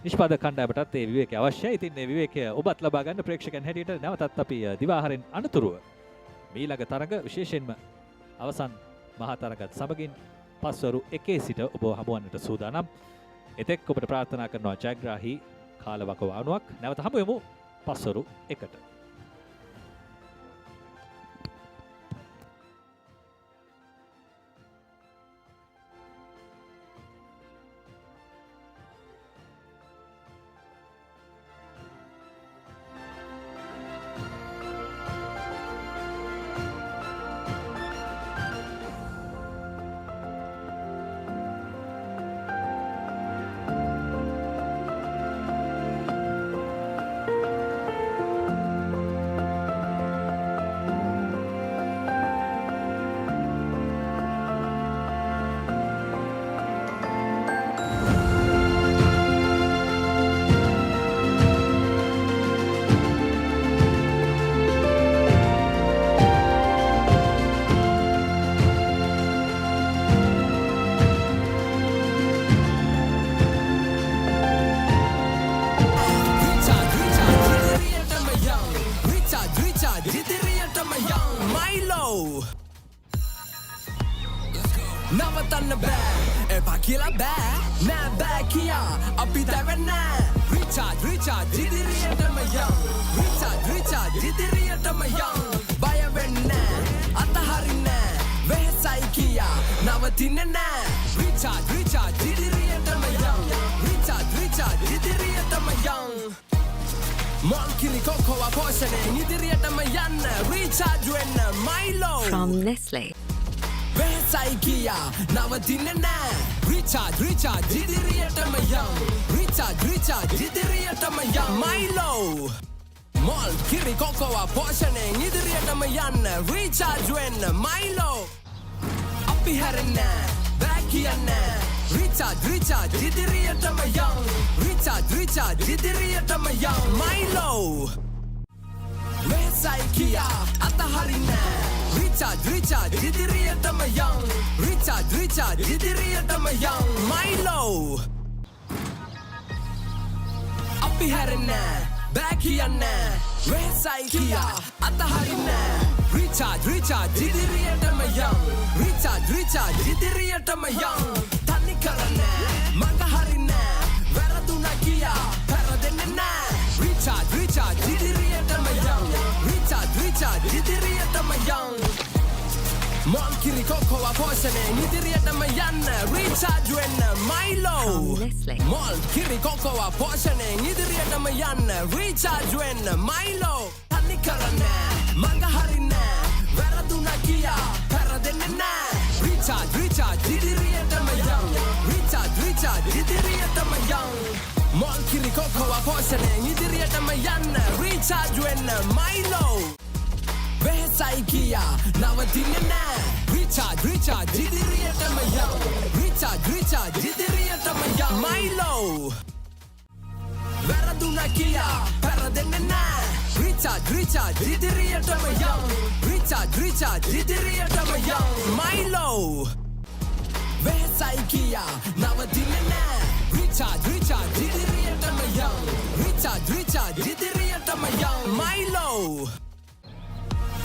නිෂ්පාදක කණ්ඩායමටත් ඒ විවේකය අවශ්‍යයි. ඉතින් මේ විවේකය ඔබත් ලබා ගන්න ප්‍රේක්ෂකයන් හැටියට නැවතත් අපි දිවාහාරෙන් අනතුරුව මීළඟ තරග විශේෂයෙන්ම අවසන් මහා තරගත් සමගින් පස්වරු 1 සිට ඔබ හමුවන්නට සූදානම්. එතෙක් ඔබට ප්‍රාර්ථනා කරනවා ජයග්‍රාහී කාලවකවානුවක්. නැවත හමු වෙමු පස්වරු 1ට. නවතන්න බෑ එපා කියලා බෑ නෑ බෑ කියා අපි දැවෙන්නේ රීචාර්ජ් ඉදිරියටම යන් රීචාර්ජ් ඉදිරියටම යන් බය වෙන්නේ අතහරින්නේ වෙහසයි කියා නවතින්නේ නෑ රීචාර්ජ් ඉදිරියටම යන් රීචාර්ජ් ඉදිරියටම යන් මොල් කිරි කොකෝවා පෝෂණයෙන් ඉදිරියටම යන්න රීචාර්ජ් වෙන්න Milo From Nestle. වෙහසයි කියා නවතින්නේ නෑ රීචාර්ජ් ඉදිරියටම යන් රීචාර්ජ් ඉදිරියටම යන් Milo මොල් කිරි කොකෝවා පෝෂණයෙන් ඉදිරියටම යන්න රීචාර්ජ් වෙන්න Milo අපි හැරෙන්නේ බෑ කියන්නේ රීචාර්ජ් ඉදිරියටම යන් රීචාර්ජ් ඉදිරියටම යන් Milo වෙහසයි කියා අතහරින්නේ රීචාර්ජ් ඉදිරියටම යන් රීචාර්ජ් ඉදිරියටම යන් Milo අපි හැරෙන්නේ බෑ කියන්නේ වෙහසයි කියා අතහරින්නේ රීචාර්ජ් ඉදිරියටම යන් රීචාර්ජ් ඉදිරියටම යන් තනි කරන්නේ මඟ හරින්නේ වැරදුනා කියා පෙරදෙන්නේ නෑ රීචාර්ජ් ඉදිරියටම යන් රීචාර්ජ් ඉදිරියටම යන් මොල් කිරි කොකෝවා පෝෂණයෙන් ඉදිරියටම යන්න රීචාර්ජ් වෙන්න Milo From Nestle. මොල් කිරි කොකෝවා පෝෂණයෙන් ඉදිරියටම යන්න රීචාර්ජ් වෙන්න Milo තනි කරන්නේ මඟ හරින්නේ වැරදුනා කියා recharge ඉදිරියටම යන් මොල් කිරි කොකෝව පෝෂණයෙන් ඉදිරියටම යන්න recharge වෙන්න Milo වෙහසයි කියා නවතින්නේ නෑ recharge ඉදිරියටම යන් recharge ඉදිරියටම යන් Milo වැරදුනා කියා පෙරදෙන්නේ නෑ recharge ඉදිරියටම යන් recharge ඉදිරියටම යන් Milo වෙහසයි කියා නවතින්නේ නෑ recharge ඉදිරියටම යන් recharge ඉදිරියටම යන් Milo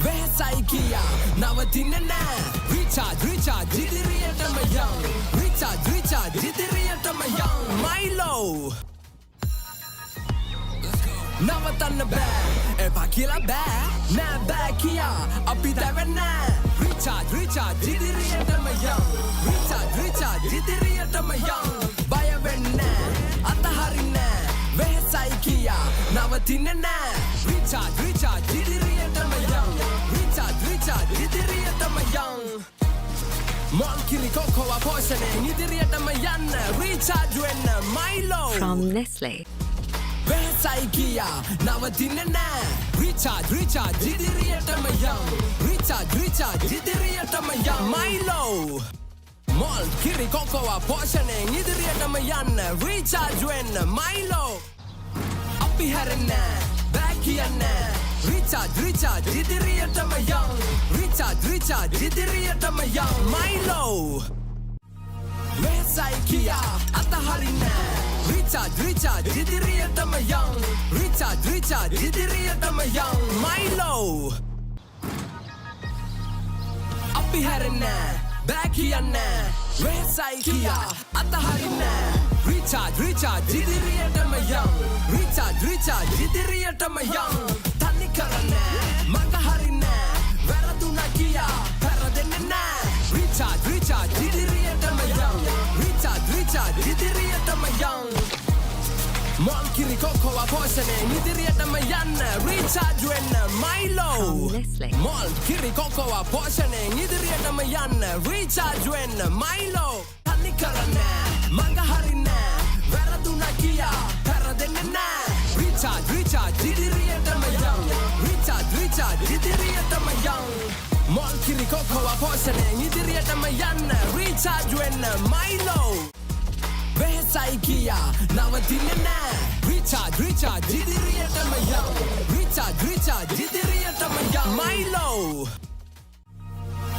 වෙහසයි කියා නවතින්නේ නෑ recharge ඉදිරියටම යන් recharge ඉදිරියටම යන් Milo නවතන්න බෑ එපා කියලා බෑ නෑ බෑ කියා අපි දැවෙන්න recharge ඉදිරියටම යන් recharge ඉදිරියටම යන් බය වෙන්න අතහරින්න වෙහසයි කියා නවතින්නේ නෑ recharge ඉදිරියටම යන් recharge ඉදිරියටම යන් මොල් කිරි කොකෝව පෝෂණයෙන් ඉදිරියටම යන්න recharge වෙන්න Milo From Nestle. වෙහසයි කියා නවතින්නේ නෑ recharge ඉදිරියටම යන් recharge ඉදිරියටම යන් Milo මොල් කිරි කොකෝව පෝෂණයෙන් ඉදිරියටම යන්න recharge වෙන්න Milo අපි හැරෙන්නේ බෑ කියන්නේ recharge ඉදිරියටම යන් recharge ඉදිරියටම යන් Milo වෙහසයි කියා අතහරින්න recharge ඉදිරියටම යන් recharge ඉදිරියටම යන් Milo අපි හැරෙන්නේ බෑ කියන්නේ වෙහසයි කියා අතහරින්න recharge ඉදිරියටම යන් recharge ඉදිරියටම යන් තනි කරන්නේ මඟ හරින්නේ වැරදුනා කියා පෙරදෙන්නේ නෑ recharge ඉදිරියටම යන් recharge ඉදිරියටම යන් මොල් කිරි කොකෝව පෝෂණයෙන් ඉදිරියටම යන්න recharge වෙන්න Milo From Nestle. මොල් කිරි කොකෝව පෝෂණයෙන් ඉදිරියටම යන්න recharge වෙන්න Milo තනි කරන්නේ මඟ හරින්නේ වැරදුනා කියා පෙරදෙන්නේ නෑ recharge ඉදිරියටම යන් recharge ඉදිරියටම යන් මොල් කිරි කොකෝව පෝෂණයෙන් ඉදිරියටම යන්න recharge වෙන්න Milo වෙහසයි කියා නවතින්නේ නෑ recharge ඉදිරියටම යන් recharge ඉදිරියටම යන් Milo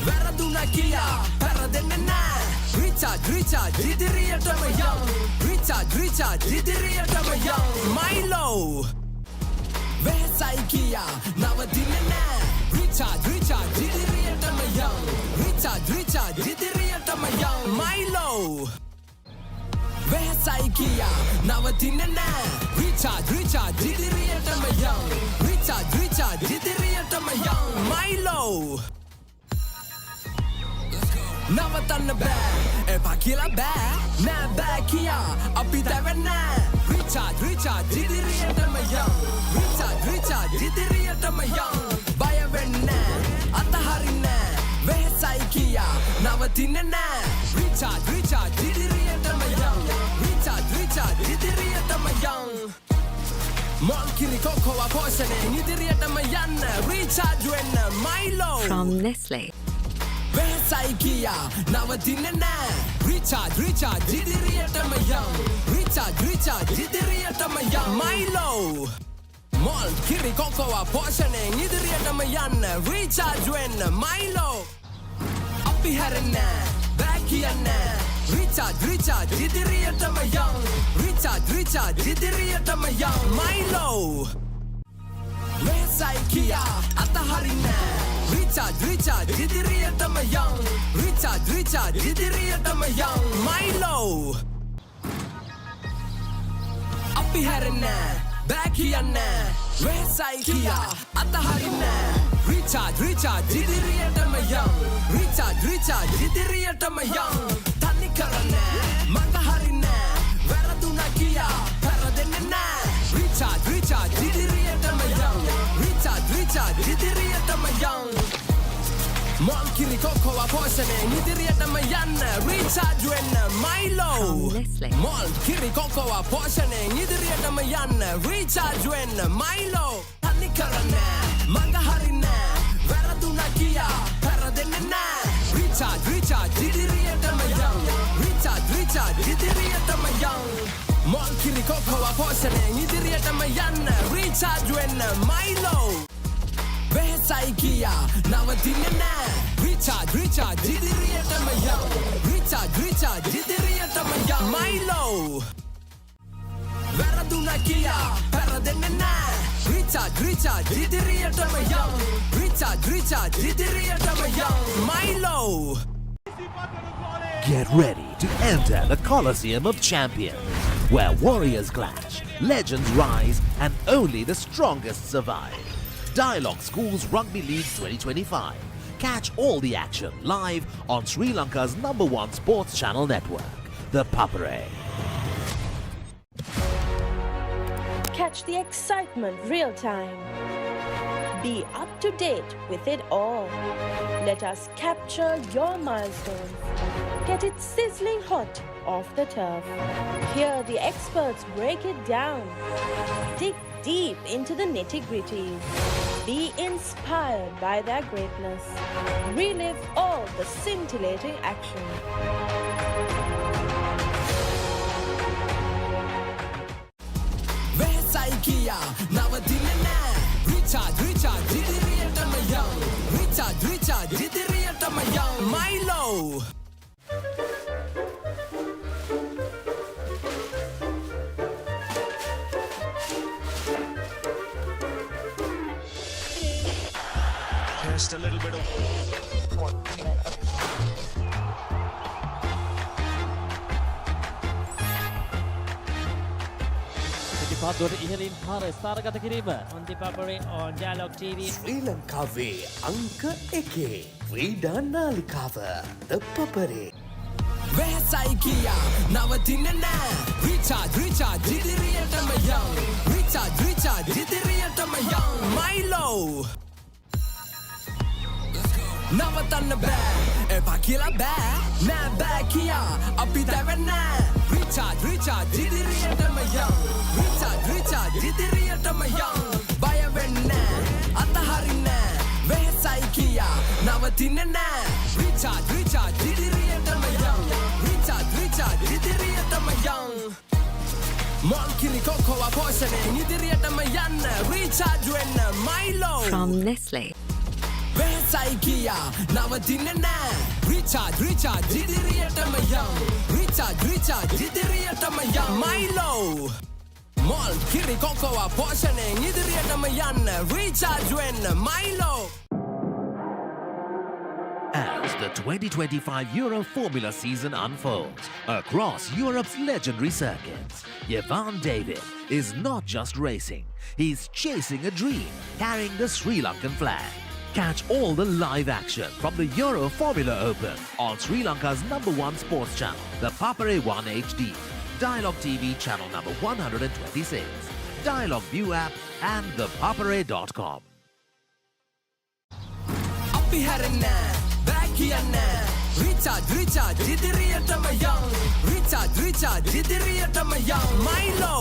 වැරදුනා කියා පෙරදෙන්නේ නෑ recharge ඉදිරියටම යන් recharge ඉදිරියටම යන් Milo වෙහසයි කියා නවතින්නේ නෑ recharge ඉදිරියටම යන් recharge ඉදිරියටම යන් Milo වෙහසයි කියා නවතින්නේ නෑ recharge ඉදිරියටම යන් recharge ඉදිරියටම යන් Milo නවතන්න බෑ එපා කියලා බෑ නෑ බෑ කියා අපි දැවෙන්න recharge ඉදිරියටම යන් recharge ඉදිරියටම යන් බය වෙන්න අතහරින්න වෙහසයි කියා නවතින්නේ නෑ recharge ඉදිරියටම යන් recharge ඉදිරියටම යන් මොල් කිරි කොකෝව පෝෂණයෙන් ඉදිරියටම යන්න recharge වෙන්න Milo From Nestle. වෙහසයි කියා නවතින්නේ නෑ recharge ඉදිරියටම යන් recharge ඉදිරියටම යන් Milo මොල් කිරි කොකෝව පෝෂණයෙන් ඉදිරියටම යන්න recharge වෙන්න Milo අපි හැරෙන්නේ බෑ කියන්නේ recharge ඉදිරියටම යන් recharge ඉදිරියටම යන් Milo වෙහසයි කියා අතහරින්න recharge ඉදිරියටම යන් recharge ඉදිරියටම යන් Milo අපි හැරෙන්නේ බෑ කියන්නේ වෙහසයි කියා අතහරින්න recharge ඉදිරියටම යන් recharge ඉදිරියටම යන් තනි කරන්නේ මඟ හරින්නේ වැරදුනා කියා පෙරදෙන්නේ නෑ recharge ඉදිරියටම යන් recharge ඉදිරියටම යන් Mon kiri cocoa poisoning ඉදිරියටම යන්න recharge වෙන්න Milo Nestle. Mon kiri cocoa poisoning ඉදිරියටම යන්න recharge වෙන්න Milo තනි කරන්න මඟ හරින්න වැරදුනා කියා පෙරදෙන්නේ නැහැ recharge ඉදිරියටම යන්න recharge ඉදිරියටම යන්න Mon kiri cocoa poisoning ඉදිරියටම යන්න recharge වෙන්න Milo Behesai kiya nawadinne na recharge idiriyatama young recharge idiriyatama young Milo Varaduna kiya paradenne na recharge idiriyatama young recharge idiriyatama young Milo Get ready to enter the Colosseum of Champions, where warriors clash, legends rise, and only the strongest survive. Dialog Schools Rugby League 2025. Catch all the action live on Sri Lanka's #1 sports channel network, ThePapare. Catch the excitement real time. Be up to date with it all. Let us capture your milestones. Get it sizzling hot off the turf. Hear the experts break it down. Dig deep into the nitty-gritties. Be inspired by their greatness. Relive all the scintillating action. Behesai kiya nawadinne na recharge idiriyatama young recharge idiriyatama young Milo Just a little bit of පිටිපත්වලට ඉහළින් පාර ස්ථානගත කිරීම on ThePapare on Dialog TV ශ්‍රී ලංකාවේ අංක 1 ක්‍රීඩා නාලිකාව ThePapare Behesai kiya nawadinne na recharge idiriyatama young recharge idiriyatama young Milo Navatanna bෑ එපා කියලා බෑ නෑ බෑ කියා අපි දැවෙන්න recharge ඉදිරියටම young recharge ඉදිරියටම young බය වෙන්න අතහරින්න වෙහසයි කියා නවතින්න නෑ recharge ඉදිරියටම young recharge ඉදිරියටම young Mon kiri cocoa poisoning ඉදිරියටම යන්න recharge වෙන්න Milo From Nestle. Behesai kiya nawadinne na recharge idiriyatama young recharge idiriyatama young Milo Mol kiri cocoa poisoning idiriyatama yanna recharge when Milo As the 2025 Euro Formula season unfolds across Europe's legendary circuits, Yvonne David is not just racing, he's chasing a dream, carrying the Sri Lankan flag. Catch all the live action from the Euro Formula Open on Sri Lanka's #1 sports channel, the Papare 1 HD, Dialog TV channel number 126, Dialog ViU App and ThePapare.com. Appi harinna back yanna recharge idiriyatama young recharge idiriyatama young Milo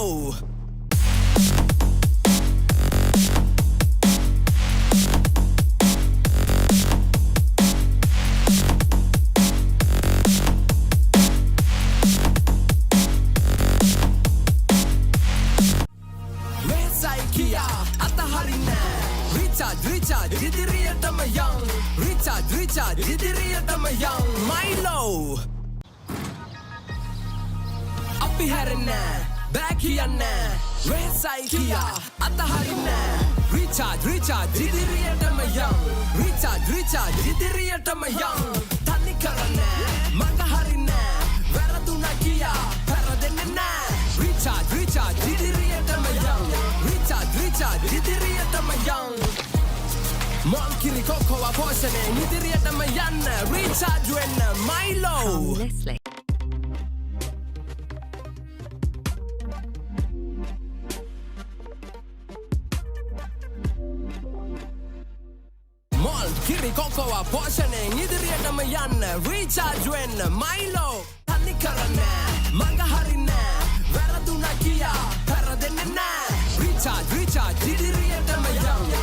Recharge idiriyatama young recharge idiriyatama young Milo Appi harinna back yanna Wesai kiya ataharinna recharge idiriyatama young recharge idiriyatama young tani karanna manga harinna varaduna kiya paradenne na recharge idiriyatama young recharge idiriyatama young Mon kiri cocoa poisoning idiriyatama yanna recharge when Milo From Nestle. Mall kiri kokoa පෝෂණයෙන් ඉදිරියටම යන්න recharge වෙන්න Milo තනි කරන්න මඟ හරින්න වැරදුනා කියා පෙරදෙන්නේ නැහැ recharge ඉදිරියටම යන්න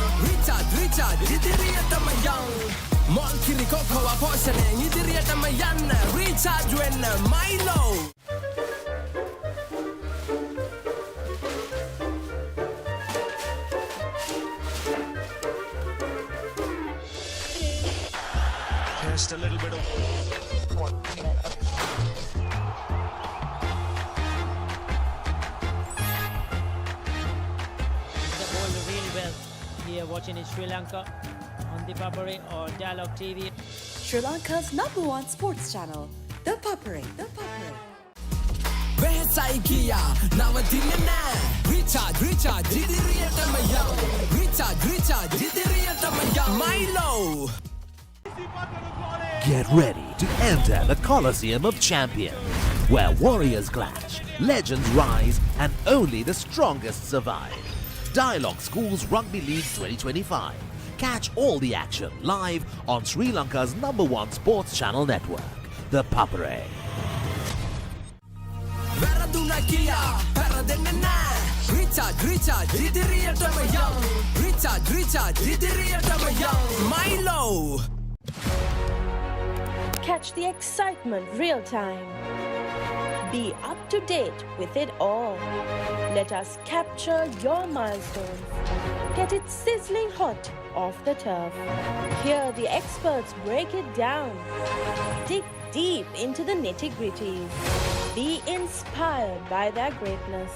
recharge ඉදිරියටම යන්න Mall kiri kokoa පෝෂණයෙන් ඉදිරියටම යන්න recharge වෙන්න Milo Just a little bit of The ball really well here watching in Sri Lanka on ThePapare or Dialog TV. Sri Lanka's #1 sports channel, ThePapare. වෙහසයි කියා නවතින්නේ නැහැ recharge ඉදිරියටම යන්න recharge ඉදිරියටම යන්න Milo Get ready to enter the Colosseum of Champions, where warriors clash, legends rise, and only the strongest survive. Dialog Schools Rugby League 2025. Catch all the action live on Sri Lanka's #1 sports channel network, ThePapare. වැරදුනා කියා පෙරදෙන්නේ නැහැ recharge ඉදිරියටම යන්න recharge ඉදිරියටම යන්න Milo Catch the excitement real time. Be up to date with it all. Let us capture your milestones. Get it sizzling hot off the turf. Hear the experts break it down. Dig deep into the nitty-gritties. Be inspired by their greatness.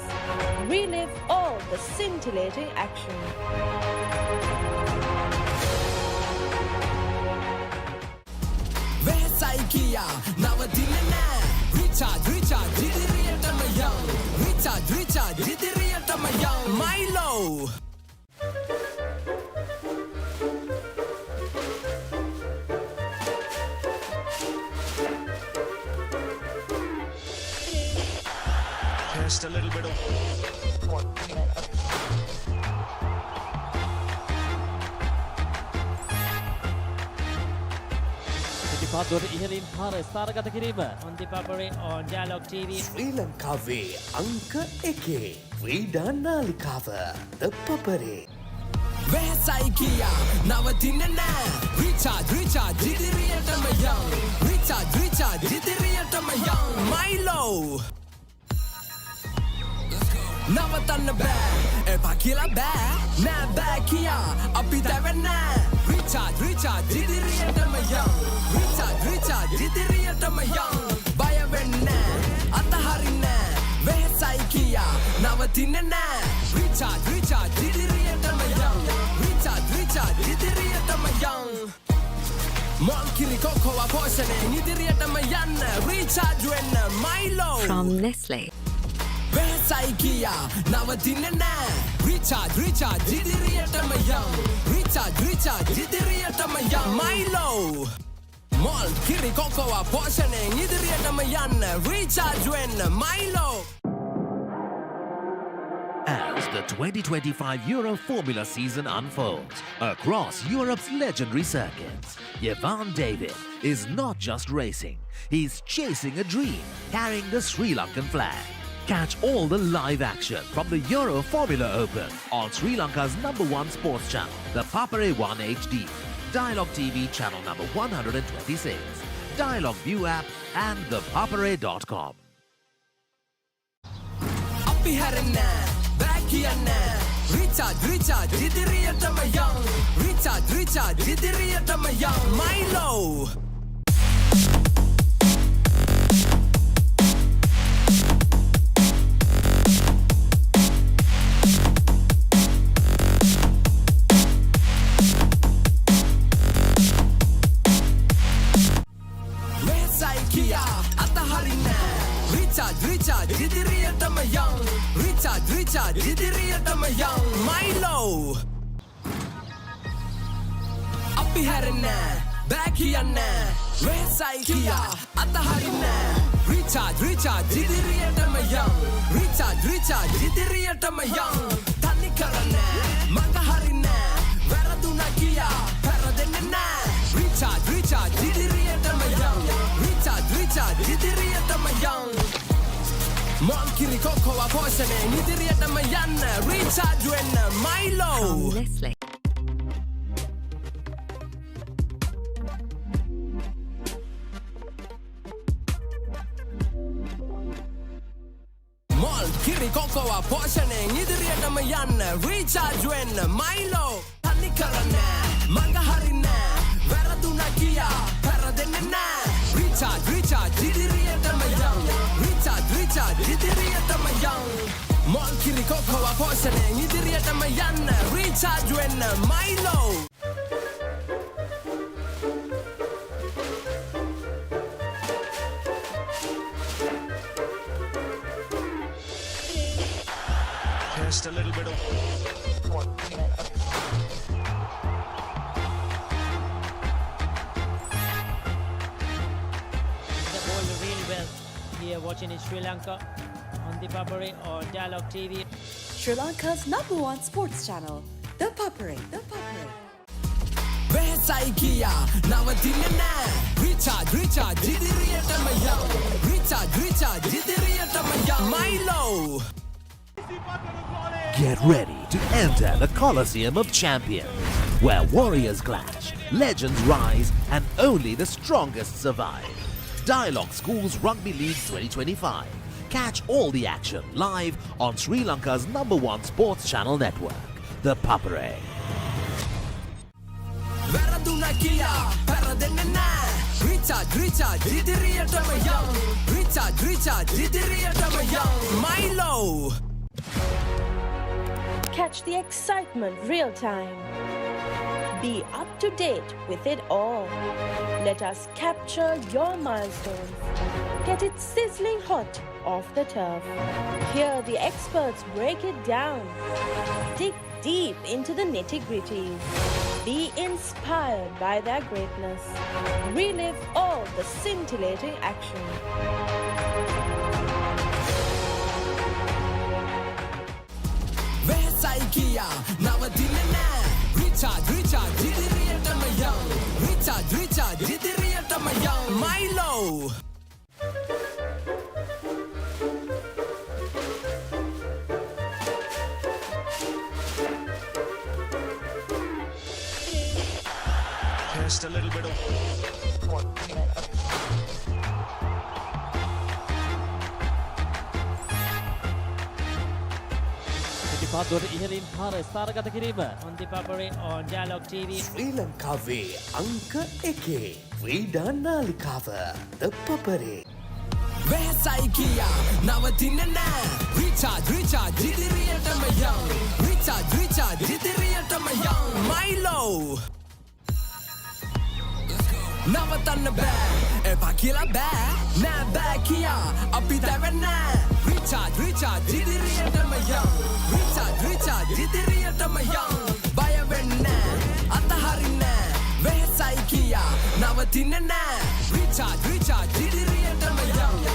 Relive all the scintillating action. වෙහසයි කියා නවතින්නේ නැහැ recharge ඉදිරියටම යන්න recharge ඉදිරියටම යන්න Milo just a little bit of පිටිපත්වල ඉහළින් පාර ස්ථානගත කිරීම on ThePapare on Dialog TV. ශ්‍රී ලංකාවේ අංක 1 ක්‍රීඩා නාලිකාව ThePapare වෙහසයි කියා නවතින්නේ නැහැ recharge ඉදිරියටම යන්න recharge ඉදිරියටම යන්න Milo නවතන්න බෑ එපා කියලා බෑ නෑ බෑ කියා අපි දැවෙන්නේ recharge ඉදිරියටම යන්න recharge ඉදිරියටම යන්න බය වෙන්නේ අතහරින්නේ වෙහසයි කියා නවතින්නේ නැහැ recharge ඉදිරියටම යන්න recharge ඉදිරියටම යන්න Mall kiri kokoa පෝෂණයෙන් ඉදිරියටම යන්න recharge වෙන්න Milo From Nestle. වෙහසයි කියා නවතින්නේ නැහැ recharge ඉදිරියටම යන්න recharge ඉදිරියටම යන්න Milo Mall kiri kokoa පෝෂණයෙන් ඉදිරියටම යන්න recharge වෙන්න Milo As the 2025 Euro Formula season unfolds across Europe's legendary circuits, Yevan David is not just racing, he's chasing a dream, carrying the Sri Lankan flag. Catch all the live action from the Euro Formula Open on Sri Lanka's #1 sports channel, the Papare 1 HD, Dialog TV channel number 126, Dialog ViU App and thepapare.com. අපි හැරෙන්නේ බෑ කියන්නේ recharge ඉදිරියටම යන්න recharge ඉදිරියටම යන්න Milo වෙහසයි කියා අතහරින්නේ recharge ඉදිරියටම යන්න recharge ඉදිරියටම යන්න Milo අපි හැරෙන්නේ බෑ කියන්නේ වෙහසයි කියා අතහරින්නේ recharge ඉදිරියටම යන්න recharge ඉදිරියටම යන්න තනි කරන්නේ මඟ හරින්නේ වැරදුනා කියා පෙරදෙන්නේ ඉදිරියටම යන් Mon kiri cocoa portioning ඉදිරියටම යන්න recharge වෙන්න Milo Nestle. Mon kiri cocoa portioning ඉදිරියටම යන්න recharge වෙන්න Milo තනි කරන්නේ මඟ හරින්නේ වැරදුනා කියා පෙරදෙන්නේ නැහැ recharge ඉදිරියටම යන්න recharge ඉදිරියටම යන්න Mon kiri cocoa portioning ඉදිරියටම යන්න recharge වෙන්න Milo Just a little bit of The ball really well here watching in Sri Lanka on ThePapare or Dialog TV. Sri Lanka's #1 sports channel, ThePapare. වෙහසයි කියා නවතින්නේ නැහැ recharge ඉදිරියටම යන්න recharge ඉදිරියටම යන්න Milo Get ready to enter the Colosseum of Champions, where warriors clash, legends rise, and only the strongest survive. Dialog Schools Rugby League 2025. Catch all the action live on Sri Lanka's #1 sports channel network, ThePapare. වැරදුනා කියා පෙරදෙන්නේ නැහැ recharge ඉදිරියටම යන්න recharge ඉදිරියටම යන්න Milo Catch the excitement real time. Be up to date with it all. Let us capture your milestones. Get it sizzling hot off the turf. Hear the experts break it down. Dig deep into the nitty-gritties. Be inspired by their greatness. Relive all the scintillating action. වෙහසයි කියා නවතින්නේ නැහැ recharge ඉදිරියටම යන්න recharge ඉදිරියටම යන්න Milo just a little bit of පාදුවට ඉහළින් පාර ස්ථානගත කිරීම On ThePapare or Dialog TV. ශ්‍රී ලංකාවේ අංක 1 ක්‍රීඩා නාලිකාව ThePapare වෙහසයි කියා නවතින්නේ නැහැ recharge ඉදිරියටම යන්න recharge ඉදිරියටම යන්න Milo නවතන්න බෑ එපා කියලා බෑ නෑ බෑ කියා අපි දැවෙන්නේ recharge ඉදිරියටම යන්න recharge ඉදිරියටම යන්න බය වෙන්නේ අතහරින්නේ වෙහසයි කියා නවතින්නේ නැහැ recharge ඉදිරියටම යන්න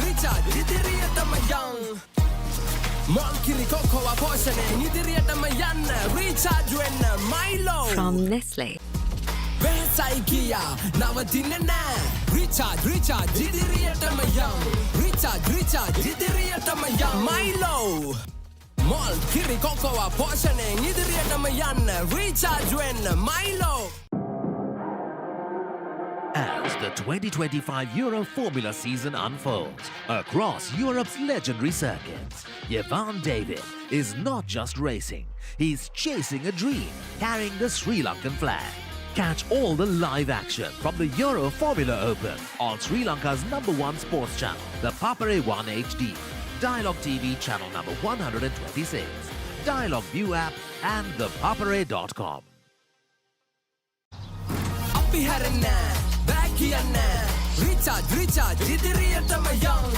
recharge ඉදිරියටම යන්න Mon kiri cocoa portioning ඉදිරියටම යන්න recharge වෙන්න Milo From Nestle. වෙහසයි කියා නවතින්නේ නැහැ recharge ඉදිරියටම යන්න recharge ඉදිරියටම යන්න Milo Mon kiri cocoa portioning ඉදිරියටම යන්න recharge වෙන්න Milo As the 2025 Euro Formula season unfolds across Europe's legendary circuits, Jevan David is not just racing, he's chasing a dream, carrying the Sri Lankan flag. Catch all the live action from the Euro Formula Open on Sri Lanka's #1 sports channel, the Papare 1 HD, Dialog TV channel number 126, Dialog ViU App and ThePapare.com. අපි හැරෙන්නේ බෑ කියන්නේ recharge ඉදිරියටම යන්න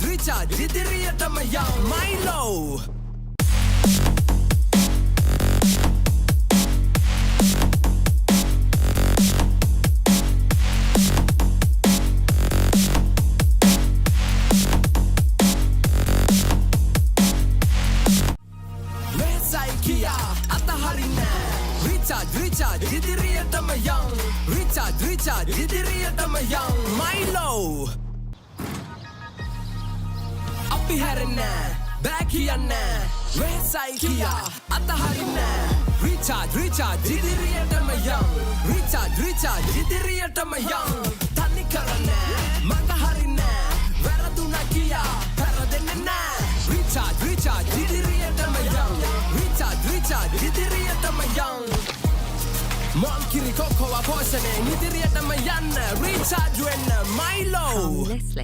recharge ඉදිරියටම යන්න Milo වෙහසයි කියා අතහරින්නේ recharge ඉදිරිය ඉදිරියටම young recharge ඉදිරියටම young Milo අපි හැරෙන්නේ back කියන්න වෙසයි කියා අතහරින්නේ recharge ඉදිරියටම young recharge ඉදිරියටම young තනි කරන්නේ මඟ හරින්නේ වැරදුනා කියා පෙරදෙන්නේ නැහැ recharge ඉදිරියටම young recharge ඉදිරියටම young Mom kiri cocoa poisoning ඉදිරියටම යන්න recharge වෙන්න Milo Nestle.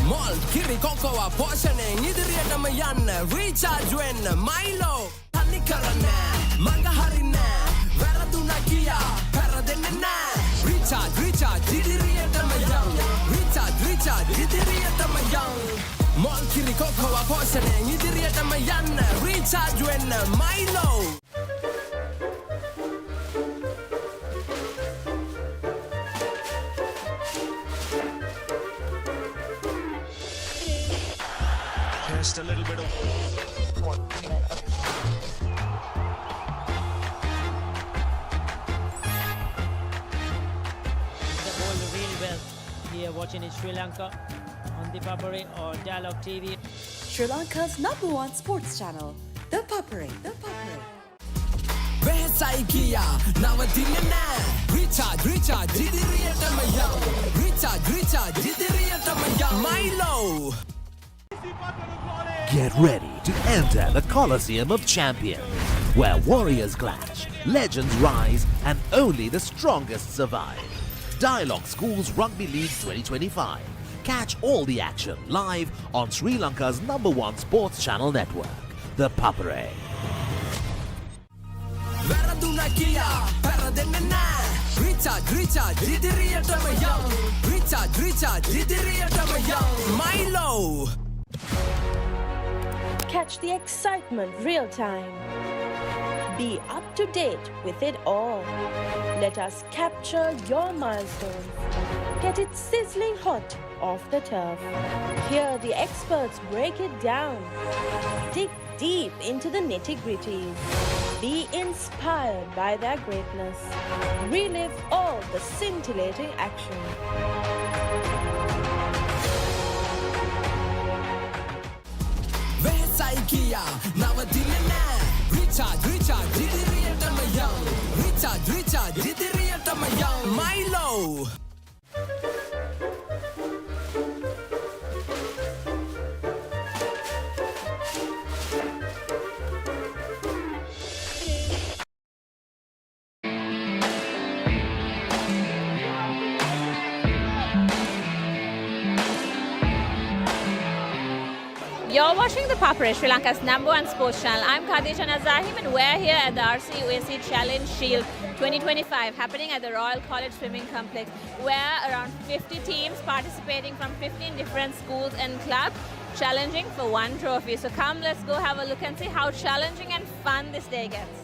Malt kiri cocoa poisoning ඉදිරියටම යන්න recharge වෙන්න Milo තනි කරන්නේ මඟ හරින්නේ වැරදුනා කියා පෙරදෙන්නේ නැහැ recharge ඉදිරියටම young recharge ඉදිරියටම young Malt kiri cocoa poisoning ඉදිරියටම යන්න recharge වෙන්න Milo Just a little bit of The ball really well here watching in Sri Lanka on ThePapare or Dialog TV. Sri Lanka's #1 sports channel, ThePapare. වෙසයි කියා නවතින්නේ නැහැ recharge ඉදිරියටම young recharge ඉදිරියටම young Milo Get ready to enter the Colosseum of Champions, where warriors clash, legends rise, and only the strongest survive. Dialog Schools Rugby League 2025. Catch all the action live on Sri Lanka's #1 sports channel network, ThePapare. වැරදුනා කියා පෙරදෙන්නේ නැහැ recharge ඉදිරියටම young recharge ඉදිරියටම young Milo Catch the excitement real time. Be up to date with it all. Let us capture your milestones. Get it sizzling hot off the turf. Hear the experts break it down. Dig deep into the nitty-gritties. Be inspired by their greatness. Relive all the scintillating action. වෙසයි කියා නවතින්නේ නැහැ recharge ඉදිරියටම young recharge ඉදිරියටම young Milo You're watching ThePapare, Sri Lanka's #1 sports channel. I'm Khadija Nazahim and we're here at the RCUAC Challenge Shield 2025 happening at the Royal College Swimming Complex, where around 50 teams participating from 15 different schools and clubs challenging for one trophy. So come, let's go have a look and see how challenging and fun this day gets.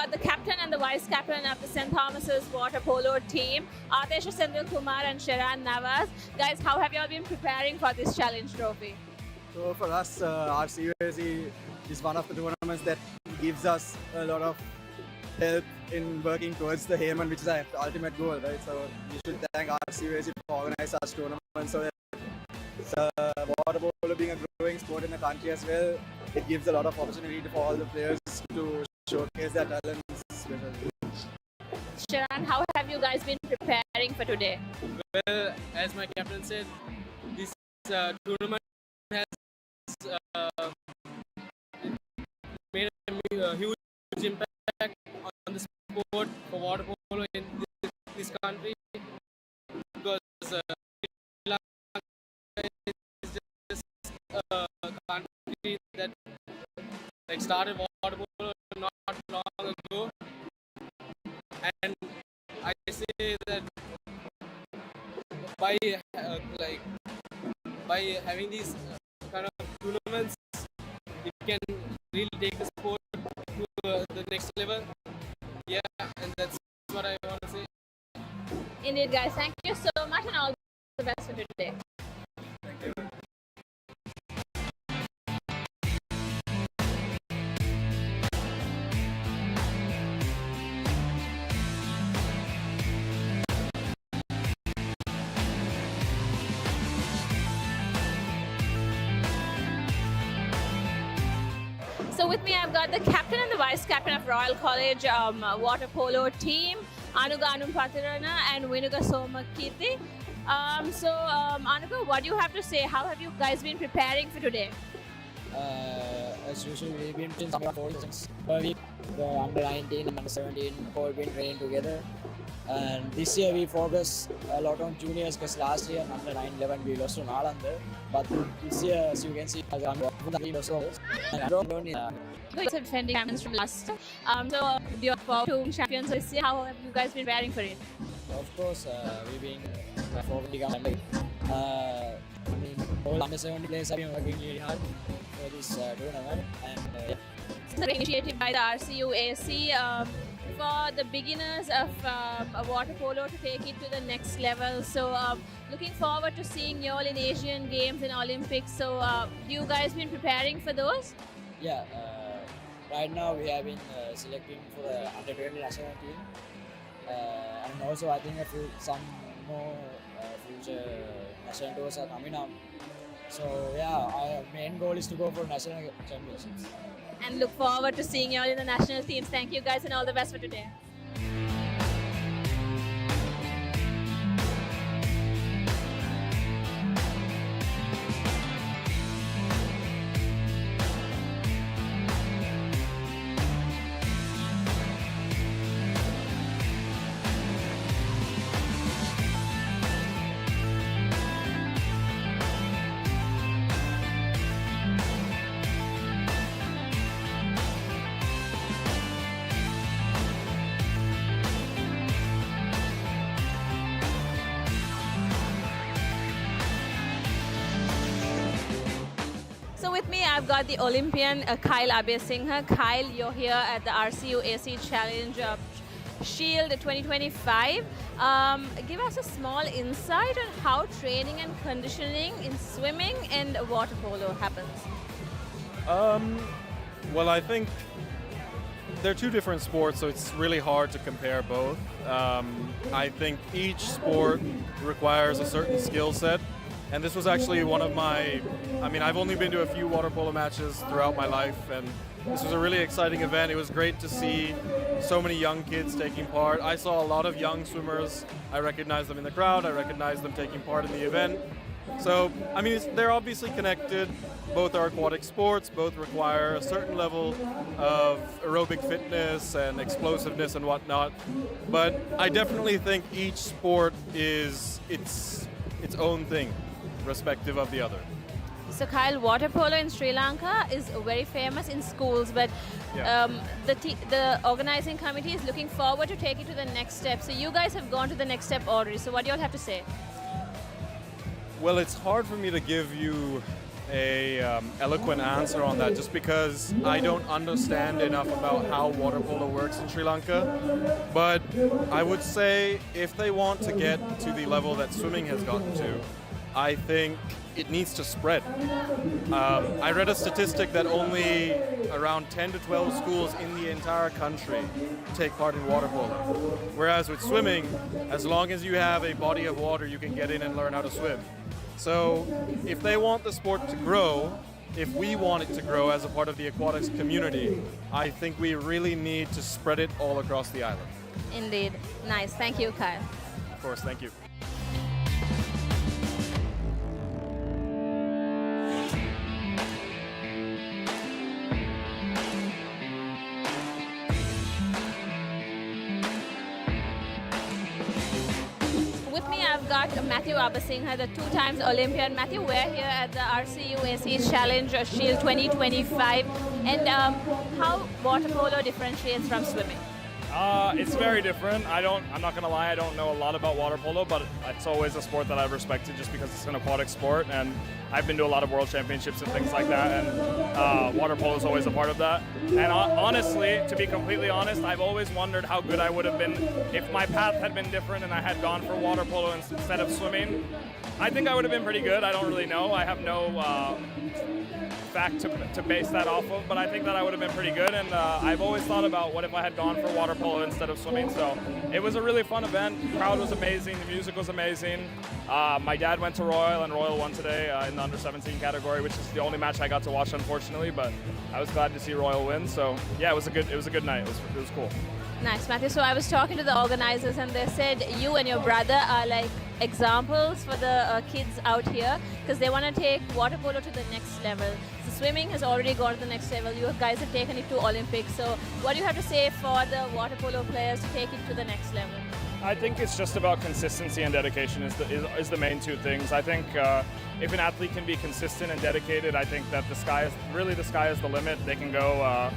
got the captain and the vice captain of the St. Thomas's water polo team, Atesha Sendil Kumar and Sharan Nawaz. Guys, how have you all been preparing for this challenge trophy? So for us, RCUAC is one of the tournaments that gives us a lot of help in working towards the Heyman, which is our ultimate goal, right? So we should thank RCUAC for organizing such tournaments so that water polo being a growing sport in the country as well, it gives a lot of opportunity for all the players to showcase their talents. Sharan, how have you guys been preparing for today? Well, as my captain said, this tournament has made a huge impact on the sport for water polo in this country, because Sri Lanka is just a country that started water polo not long ago, and I say that by having these kind of tournaments, it can really take the sport to the next level. Yeah, and that's what I want to say. Indeed, guys. Thank you so much and all the best for today. Thank you. So with me, I've got the captain and the vice captain of Royal College water polo team, Anuga Anumpatirana and Vinuga Somakirti. Anuga, what do you have to say? How have you guys been preparing for today? As usual, we've been playing some competitions per week. The under 19 and under 17 all been training together. And this year we focus a lot on juniors because last year in under 9-11 we lost to Nalanda. But this year, as you can see, we lost defending champions from last. So you're two champions this year. How have you guys been preparing for it? Of course, we've been focusing all under 17 players have been working really hard for this tournament. And This is initiated by the RCUAC for the beginners of water polo to take it to the next level. So looking forward to seeing you all in Asian Games and Olympics. So you guys been preparing for those? Yeah, right now we have been selecting for the under 20 national team. And also I think some more future national tours are coming up. So yeah, our main goal is to go for national championships. And look forward to seeing you all in the national teams. Thank you guys and all the best for today. So with me, I've got the Olympian Kyle Abesingha. Kyle, you're here at the RCUAC Challenge Shield 2025. Give us a small insight on how training and conditioning in swimming and water polo happens. Well, I think they're two different sports, so it's really hard to compare both. I think each sport requires a certain skill set. And this was actually one of my, I've only been to a few water polo matches throughout my life, and this was a really exciting event. It was great to see so many young kids taking part. I saw a lot of young swimmers. I recognized them in the crowd. I recognized them taking part in the event. So, they're obviously connected. Both are aquatic sports. Both require a certain level of aerobic fitness and explosiveness and whatnot. But I definitely think each sport is its own thing, respective of the other. So Kyle, water polo in Sri Lanka is very famous in schools, but the organizing committee is looking forward to take it to the next step. So you guys have gone to the next step already. So what do you all have to say? Well, it's hard for me to give you a eloquent answer on that, just because I don't understand enough about how water polo works in Sri Lanka. But I would say if they want to get to the level that swimming has gotten to, I think it needs to spread. I read a statistic that only around 10 to 12 schools in the entire country take part in water polo. Whereas with swimming, as long as you have a body of water, you can get in and learn how to swim. So if they want the sport to grow, if we want it to grow as a part of the aquatics community, I think we really need to spread it all across the island. Indeed. Nice. Thank you, Kyle. Of course, thank you. With me, I've got Matthew Abasingha, the two-times Olympian. Matthew, we're here at the RCUAC Challenge Shield 2025. And how water polo differentiates from swimming? It's very different. I'm not gonna lie, I don't know a lot about water polo, but it's always a sport that I've respected just because it's an aquatic sport, and I've been to a lot of world championships and things like that, and water polo is always a part of that. And honestly, to be completely honest, I've always wondered how good I would have been if my path had been different and I had gone for water polo instead of swimming. I think I would have been pretty good. I don't really know. I have no fact to base that off of, but I think that I would have been pretty good, and I've always thought about what if I had gone for water polo instead of swimming. So it was a really fun event. The crowd was amazing, the music was amazing. My dad went to Royal, and Royal won today in the under 17 category, which is the only match I got to watch, unfortunately, but I was glad to see Royal win. So yeah, it was a good night. It was cool. Nice, Matthew. So I was talking to the organizers, and they said you and your brother are like examples for the kids out here, because they want to take water polo to the next level. So swimming has already gone to the next level. You guys have taken it to Olympics. So what do you have to say for the water polo players to take it to the next level? I think it's just about consistency and dedication is the main two things. I think if an athlete can be consistent and dedicated, I think that the sky is the limit. They can go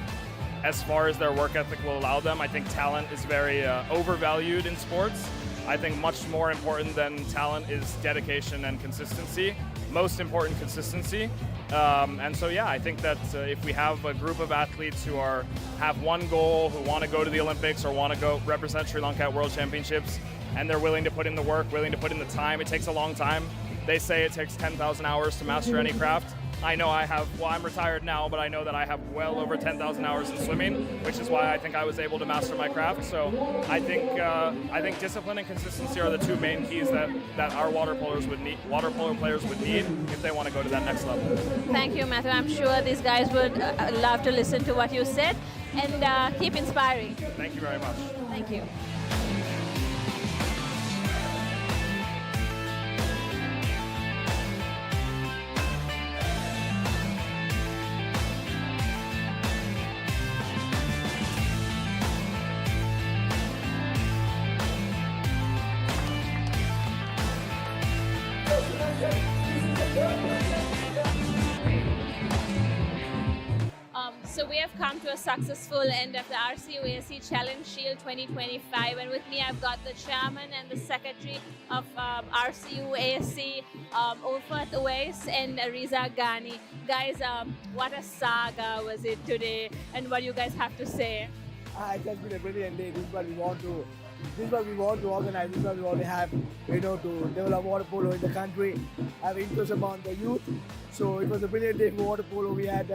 as far as their work ethic will allow them. I think talent is very overvalued in sports. I think much more important than talent is dedication and consistency. Most important, consistency. And so yeah, I think that if we have a group of athletes who have one goal, who want to go to the Olympics or want to go represent Sri Lanka at World Championships, and they're willing to put in the work, willing to put in the time. It takes a long time. They say it takes 10,000 hours to master any craft. I know I'm retired now, but I know that I have well over 10,000 hours in swimming, which is why I think I was able to master my craft. So I think discipline and consistency are the two main keys that our water polo players would need if they want to go to that next level. Thank you, Matthew. I'm sure these guys would love to listen to what you said, and keep inspiring. Thank you very much. Thank you. So we have come to a successful end of the RCUAC Challenge Shield 2025, and with me I've got the chairman and the secretary of RCUAC, Ulfat Uwais and Riza Ghani. Guys, what a saga was it today, and what do you guys have to say? It has been a brilliant day. This is what we want to organize. This is what we want to have, to develop water polo in the country, have interest among the youth. So it was a brilliant day for water polo. We had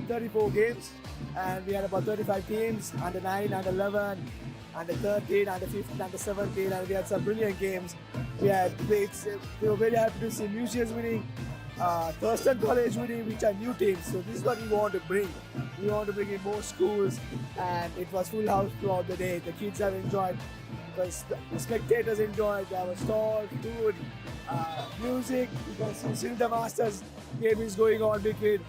34 games, and we had about 35 teams, under 9, under 11, under 13, under 15, under 17, and we had some brilliant games. We were very happy to see Museums winning, Thurston College winning, which are new teams. So this is what we want to bring. We want to bring in more schools, and it was full house throughout the day. The kids have enjoyed, because the spectators enjoyed. There was stalls, food, music. You can see Silda Masters game is going on between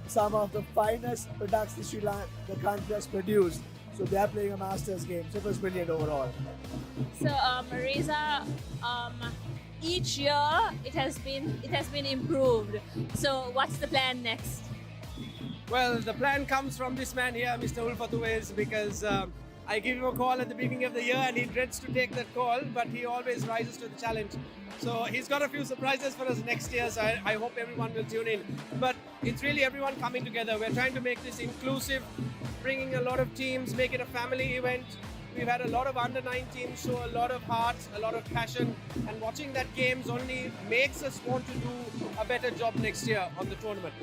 some of the finest products the country has produced. So they are playing a Masters game. So it was brilliant overall. So Riza, each year it has been improved. So what's the plan next? Well, the plan comes from this man here, Mr. Ulfat Uwais, because I give him a call at the beginning of the year and he dreads to take that call, but he always rises to the challenge. So he's got a few surprises for us next year, so I hope everyone will tune in. But it's really everyone coming together. We're trying to make this inclusive, bringing a lot of teams, make it a family event. We've had a lot of under-19 show a lot of heart, a lot of passion, and watching that games only makes us want to do a better job next year on the tournament.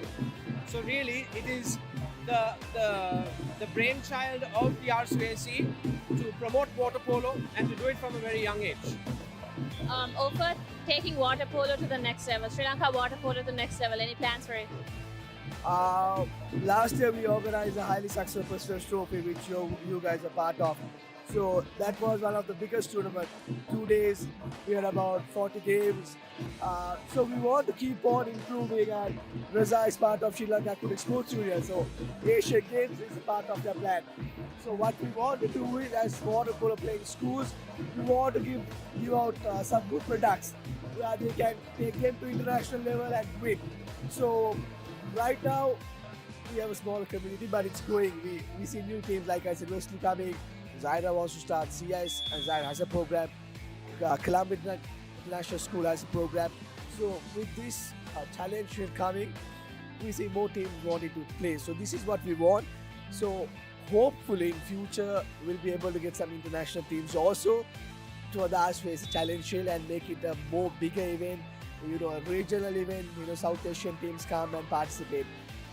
So really, it is the brainchild of the RCAC to promote water polo and to do it from a very young age. Ofer, taking water polo to the next level, Sri Lanka water polo to the next level, any plans for it? Last year we organized a highly successful President's Trophy, which you guys are part of. So that was one of the biggest tournaments. 2 days, we had about 40 games. So we want to keep on improving, and Raza is part of Sri Lanka Aquatic Sports Union. So Asian Games is a part of their plan. So what we want to do is, as water polo playing schools, we want to give out some good products where they can take them to international level and win. So right now, we have a small community, but it's growing. We see new teams, like I said, Wesley coming. Zaira wants to start CS, and Zaira has a program. Colombo International School has a program. So with this challenge coming, we see more teams wanting to play. So this is what we want. So hopefully in future, we'll be able to get some international teams also to the RCAC Challenge Shield and make it a more bigger event, a regional event, South Asian teams come and participate.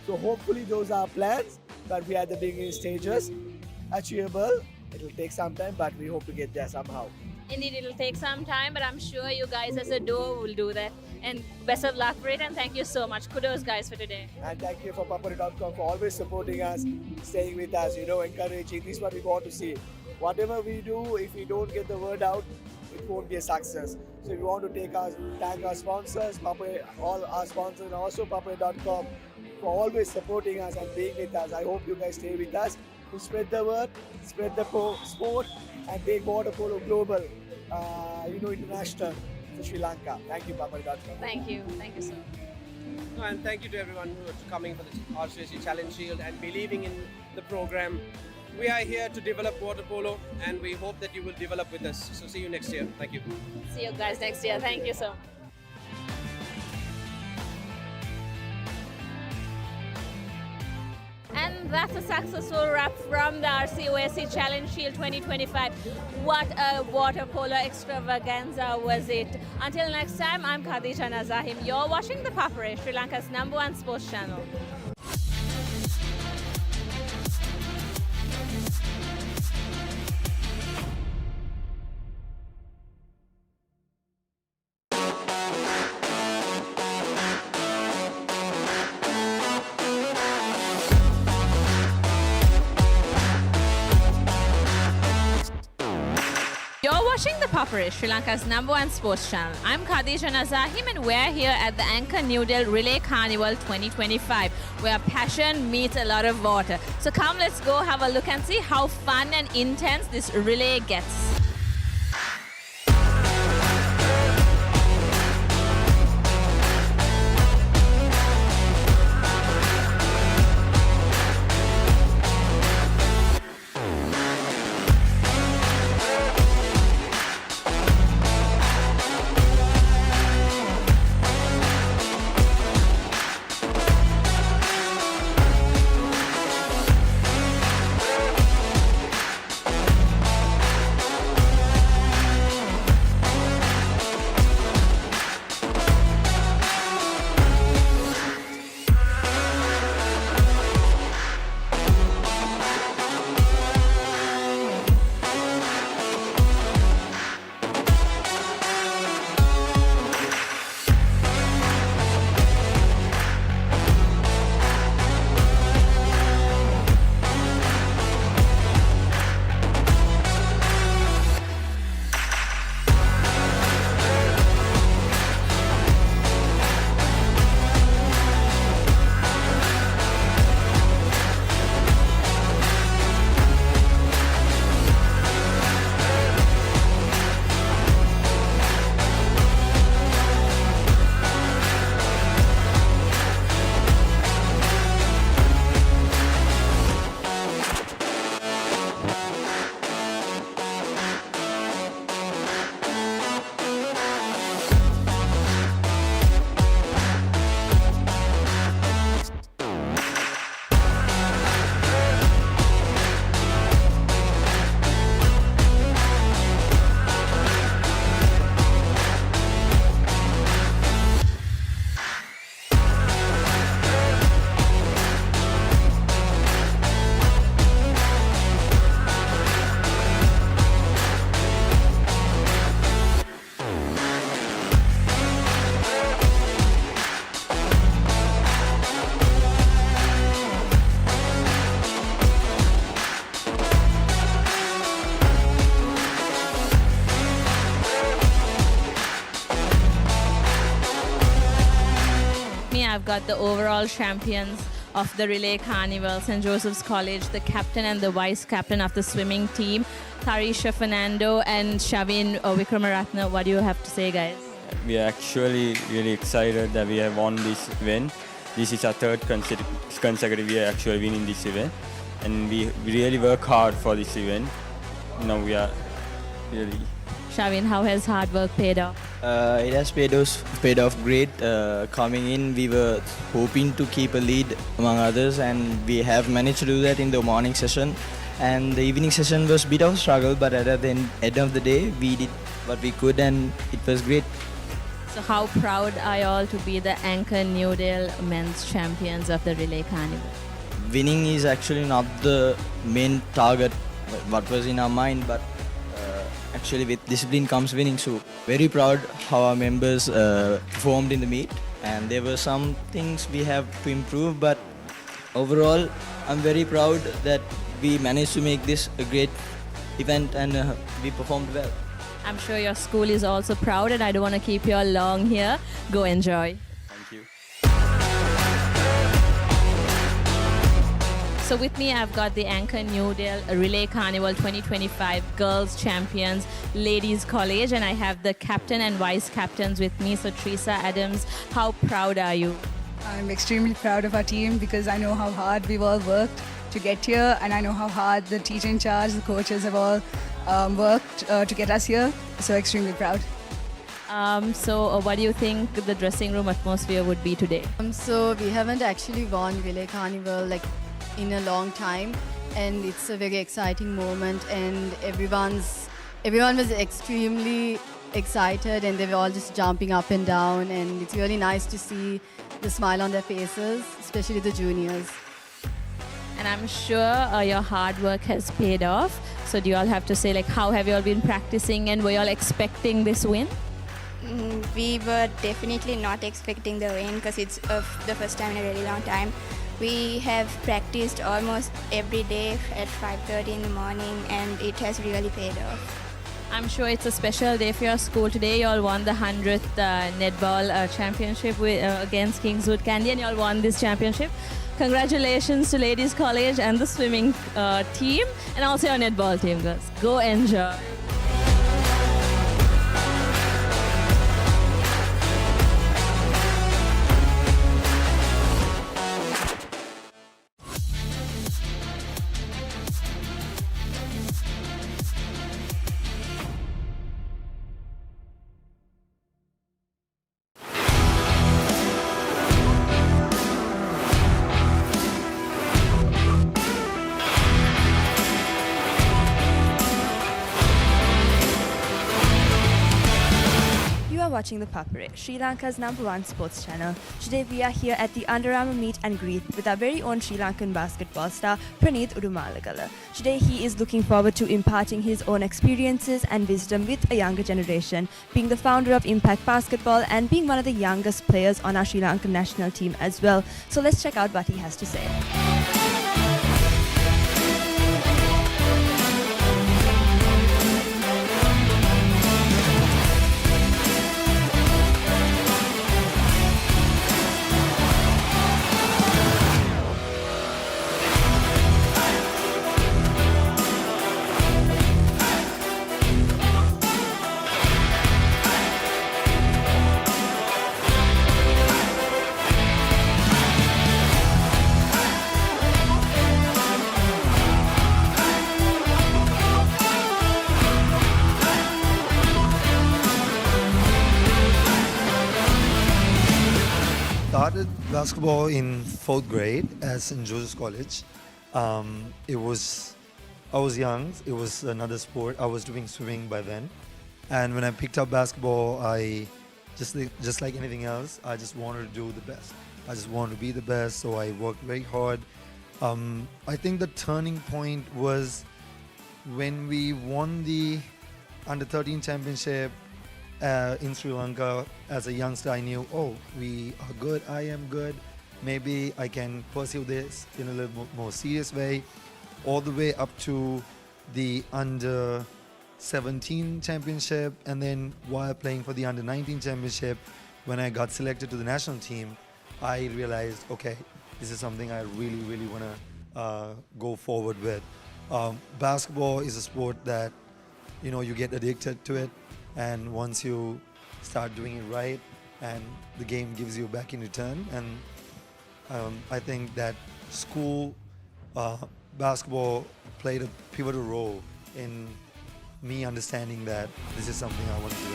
So hopefully those are plans, but we are at the beginning stages. Achievable. It'll take some time, but we hope to get there somehow. Indeed, it'll take some time, but I'm sure you guys as a duo will do that. And best of luck for it, and thank you so much. Kudos, guys, for today. And thank you for Papare.com for always supporting us, staying with us, encouraging. This is what we want to see. Whatever we do, if we don't get the word out, it won't be a success. So we want to thank our sponsors, Papare, all our sponsors, and also Papare.com for always supporting us and being with us. I hope you guys stay with us to spread the word, spread the sport, and take water polo global, international to Sri Lanka. Thank you, Papare.com. Thank you so much. And thank you to everyone who is coming for the RCAC Challenge Shield and believing in the program. We are here to develop water polo, and we hope that you will develop with us. So see you next year. Thank you. See you guys next year. Thank you so much. And that's a successful wrap from the RCOSC Challenge Shield 2025. What a water polo extravaganza was it. Until next time, I'm Khadija Nazahim. You're watching The Papare, Sri Lanka's #1 sports channel. Watching The Papare, Sri Lanka's #1 sports channel. I'm Khadija Nazahim, and we're here at the Anchor Noodle Relay Carnival 2025, where passion meets a lot of water. So come, let's go have a look and see how fun and intense this relay gets. I've got the overall champions of the Relay Carnival, St. Joseph's College, the captain and the vice captain of the swimming team, Tarisha Fernando and Shavin Vikramaratna. What do you have to say, guys? We are actually really excited that we have won this event. This is our third consecutive year actually winning this event. And we really work hard for this event. Now we are really... Shavin, how has hard work paid off? It has paid off great. Coming in, we were hoping to keep a lead among others, and we have managed to do that in the morning session. And the evening session was a bit of a struggle, but at the end of the day, we did what we could, and it was great. So how proud are you all to be the Anchor New Delhi men's champions of the Relay Carnival? Winning is actually not the main target, what was in our mind, but actually with discipline comes winning. So very proud how our members performed in the meet, and there were some things we have to improve, but overall I'm very proud that we managed to make this a great event, and we performed well. I'm sure your school is also proud, and I don't want to keep you all long here. Go enjoy. Thank you. So with me, I've got the Anchor New Delhi Relay Carnival 2025 Girls Champions Ladies College, and I have the captain and vice captains with me. So Teresa Adams, how proud are you? I'm extremely proud of our team because I know how hard we've all worked to get here, and I know how hard the teacher in charge, the coaches have all worked to get us here. So extremely proud. So what do you think the dressing room atmosphere would be today? So we haven't actually won Relay Carnival in a long time, and it's a very exciting moment, and everyone was extremely excited, and they were all just jumping up and down, and it's really nice to see the smile on their faces, especially the juniors. And I'm sure your hard work has paid off. So do you all have to say, how have you all been practicing, and were you all expecting this win? We were definitely not expecting the win because it's the first time in a really long time. We have practiced almost every day at 5:30 in the morning, and it has really paid off. I'm sure it's a special day for your school. Today you all won the 100th netball championship against Kingswood Candy, and you all won this championship. Congratulations to Ladies College and the swimming team, and also your netball team, girls. Go enjoy. Watching ThePapare, Sri Lanka's #1 sports channel. Today we are here at the Under Armour meet and greet with our very own Sri Lankan basketball star Praneeth Udumalagala. Today he is looking forward to imparting his own experiences and wisdom with a younger generation, being the founder of Impact Basketball and being one of the youngest players on our Sri Lankan national team as well. So let's check out what he has to say. Started basketball in 4th grade at St. Joseph's College. I was young. It was another sport. I was doing swimming by then, and when I picked up basketball, I just like anything else, I just wanted to do the best. I just wanted to be the best, so I worked very hard. I think the turning point was when we won the Under 13 championship in Sri Lanka. As a youngster, I knew, oh, we are good, I am good. Maybe I can pursue this in a little more serious way. All the way up to the Under 17 championship, and then while playing for the Under 19 championship, when I got selected to the national team, I realized, okay, this is something I really, really want to go forward with. Basketball is a sport that, you know, you get addicted to it, and once you start doing it right, and the game gives you back in return. And I think that school basketball played a pivotal role in me understanding that this is something I want to do.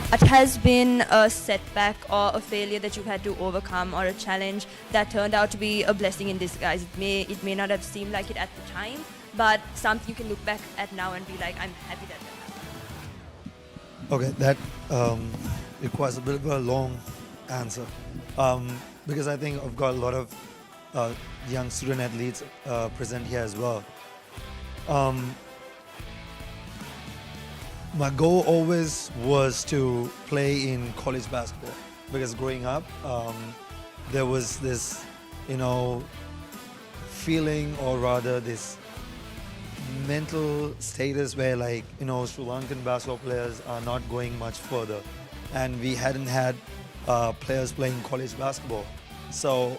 What has been a setback or a failure that you've had to overcome, or a challenge that turned out to be a blessing in disguise? It may not have seemed like it at the time, but something you can look back at now and be like, I'm happy that happened. Okay, that requires a bit of a long answer, because I think I've got a lot of young student athletes present here as well. My goal always was to play in college basketball, because growing up, there was this, you know, feeling, or rather this mental status where, like, you know, Sri Lankan basketball players are not going much further, and we hadn't had players playing college basketball. So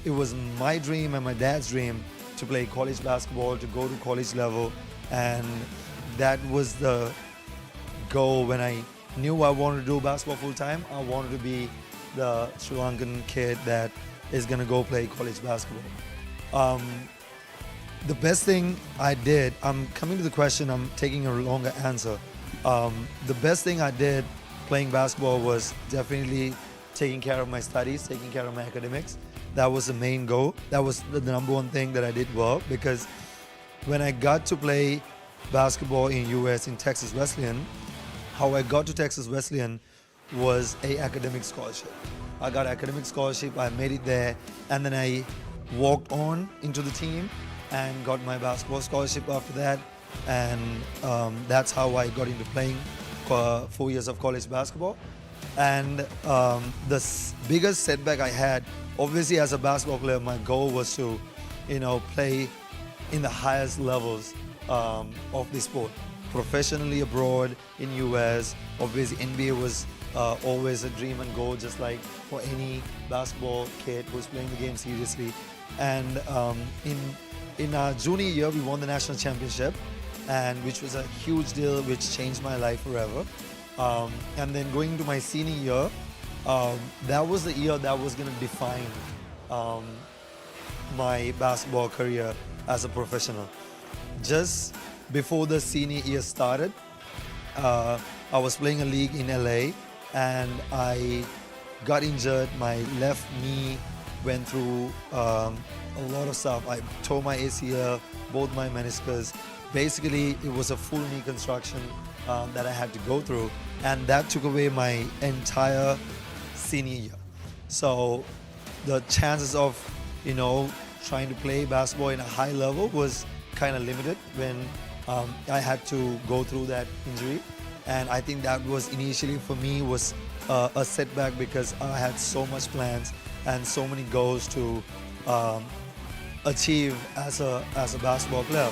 it was my dream and my dad's dream to play college basketball, to go to college level, and that was the goal. When I knew I wanted to do basketball full time, I wanted to be the Sri Lankan kid that is going to go play college basketball. The best thing I did, I'm coming to the question, I'm taking a longer answer. The best thing I did playing basketball was definitely taking care of my studies, taking care of my academics. That was the main goal. That was the number one thing that I did well, because when I got to play basketball in US in Texas Wesleyan, how I got to Texas Wesleyan was a academic scholarship. I got an academic scholarship, I made it there, and then I walked on into the team and got my basketball scholarship after that, and that's how I got into playing 4 years of college basketball. And the biggest setback I had, obviously as a basketball player, my goal was to, you know, play in the highest levels of the sport. Professionally abroad in US, obviously NBA was always a dream and goal, just like for any basketball kid who's playing the game seriously. And in our junior year, we won the national championship, and which was a huge deal, which changed my life forever. And then going into my senior year, that was the year that was going to define my basketball career as a professional. Just before the senior year started, I was playing a league in LA, and I got injured. My left knee went through a lot of stuff. I tore my ACL, both my meniscus. Basically, it was a full knee construction that I had to go through, and that took away my entire senior year. So the chances of, you know, trying to play basketball in a high level was kind of limited when I had to go through that injury. And I think that was initially for me was a setback, because I had so much plans and so many goals to achieve as a basketball player.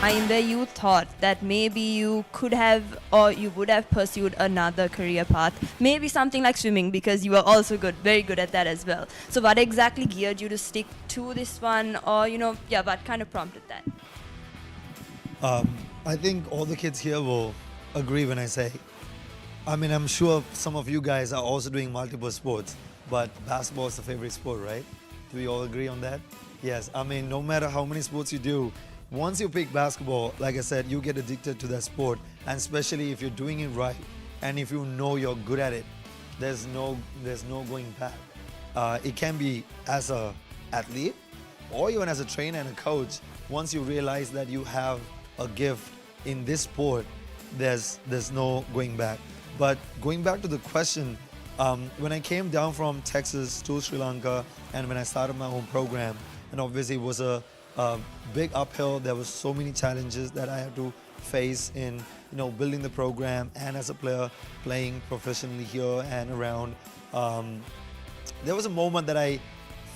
In where you thought that maybe you could have, or you would have pursued another career path, maybe something like swimming, because you were also good, very good at that as well. So what exactly geared you to stick to this one, or, you know, yeah, what kind of prompted that? I think all the kids here will agree when I say, I mean, I'm sure some of you guys are also doing multiple sports, but basketball is the favorite sport, right? Do we all agree on that? Yes, I mean, no matter how many sports you do, once you pick basketball, like I said, you get addicted to that sport, and especially if you're doing it right, and if you know you're good at it, there's no going back. It can be as an athlete, or even as a trainer and a coach. Once you realize that you have a gift in this sport, there's no going back. But going back to the question, when I came down from Texas to Sri Lanka and when I started my own program, and obviously it was a big uphill. There was so many challenges that I had to face in building the program and as a player playing professionally here and around. There was a moment that I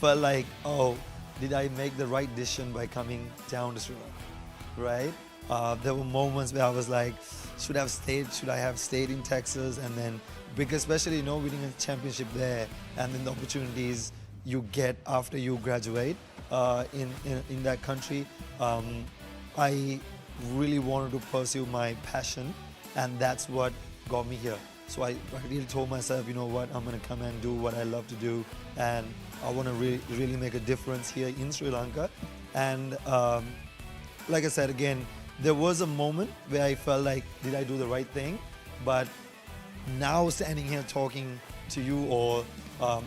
felt like, oh, did I make the right decision by coming down to Sri Lanka, right? There were moments where I was like, should I have stayed in Texas? And then, because especially winning a championship there and then the opportunities you get after you graduate in that country, I really wanted to pursue my passion, and that's what got me here. So I really told myself, you know what, I'm going to come and do what I love to do, and I want to really make a difference here in Sri Lanka. And like I said, again, there was a moment where I felt like, did I do the right thing? But now standing here talking to you all,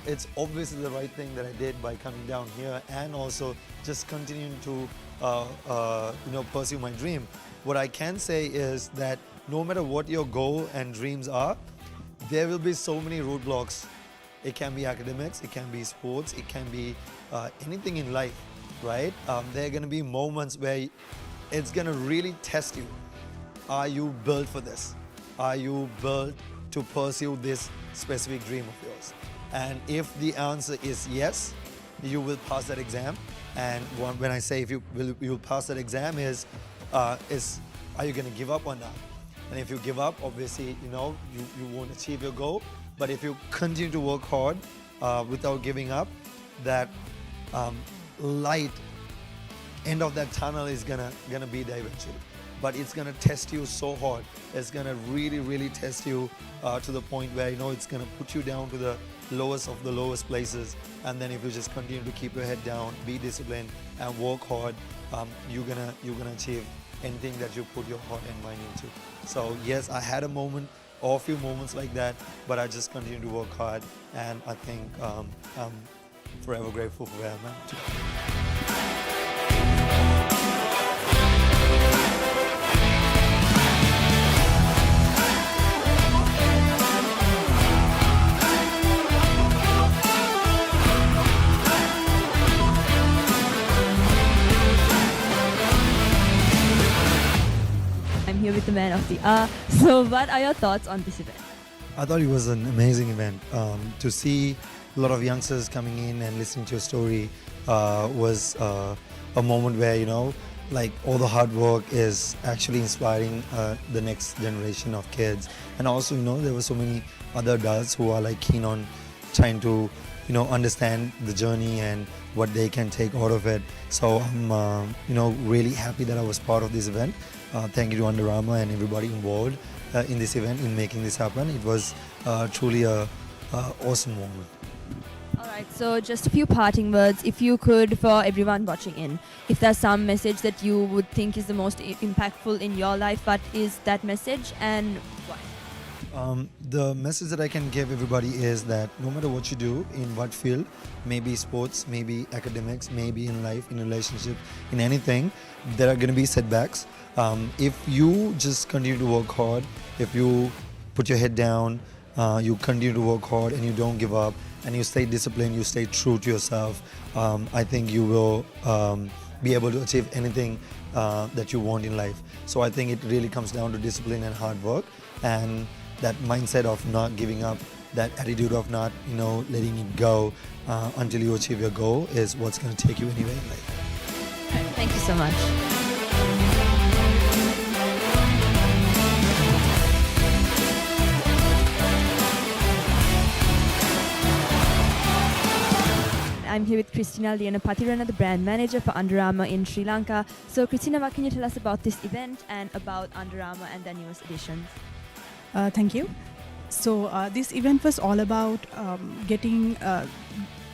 it's obviously the right thing that I did by coming down here and also just continuing to pursue my dream. What I can say is that no matter what your goal and dreams are, there will be so many roadblocks. It can be academics, it can be sports, it can be anything in life, right? There are going to be moments where it's going to really test you. Are you built for this? Are you built to pursue this specific dream of yours? And if the answer is yes, you will pass that exam. And when I say if you will pass that exam is are you going to give up or not? And if you give up, obviously, you won't achieve your goal. But if you continue to work hard without giving up, that light end of that tunnel is gonna be there eventually. But it's gonna test you so hard. It's gonna really test you to the point where it's gonna put you down to the lowest of the lowest places. And then if you just continue to keep your head down, be disciplined, and work hard, you're gonna achieve anything that you put your heart and mind into. So yes, I had a moment or a few moments like that, but I just continue to work hard, and I think I'm forever grateful for where I'm at today. Here with the man of the hour. So what are your thoughts on this event? I thought it was an amazing event. To see a lot of youngsters coming in and listening to your story was a moment where, like all the hard work is actually inspiring the next generation of kids. And also, there were so many other adults who are like keen on trying to, understand the journey and what they can take out of it. So I'm, really happy that I was part of this event. Thank you to Under Armour and everybody involved in this event, in making this happen. It was truly a awesome moment. All right, so just a few parting words, if you could, for everyone watching in. If there's some message that you would think is the most impactful in your life, what is that message and why? The message that I can give everybody is that no matter what you do, in what field, maybe sports, maybe academics, maybe in life, in relationship, in anything, there are going to be setbacks. If you just continue to work hard, if you put your head down, you continue to work hard and you don't give up, and you stay disciplined, you stay true to yourself, I think you will be able to achieve anything that you want in life. So I think it really comes down to discipline and hard work, and that mindset of not giving up, that attitude of not, letting it go until you achieve your goal is what's going to take you anywhere in life. All right, thank you so much. I'm here with Christina Pathirana, the brand manager for Under Armour in Sri Lanka. So Christina, what can you tell us about this event and about Under Armour and the newest editions? Thank you. So this event was all about getting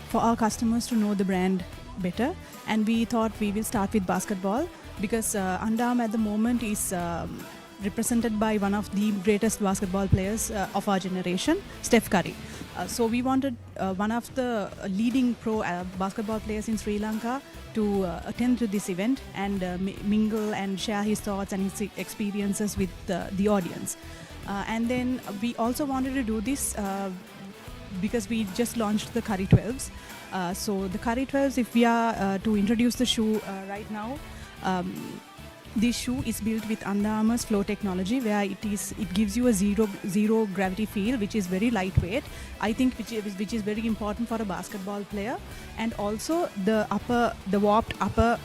for our customers to know the brand better, and we thought we will start with basketball because Under Armour at the moment is represented by one of the greatest basketball players of our generation, Steph Curry. So we wanted one of the leading pro basketball players in Sri Lanka to attend to this event and mingle and share his thoughts and his experiences with the audience. And then we also wanted to do this because we just launched the Curry 12s. So the Curry 12s, if we are to introduce the shoe right now, this shoe is built with Under Armour's flow technology, where it gives you a zero gravity feel, which is very lightweight. I think which is very important for a basketball player. And also the warped upper,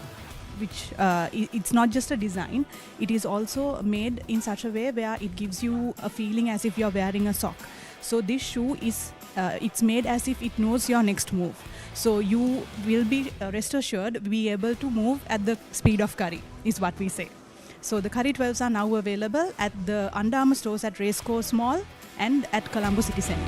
which it's not just a design, it is also made in such a way where it gives you a feeling as if you're wearing a sock. So this shoe is it's made as if it knows your next move. So you will be rest assured be able to move at the speed of Curry, is what we say. So the Curry 12s are now available at the Under Armour stores at Racecourse Mall and at Colombo City Centre.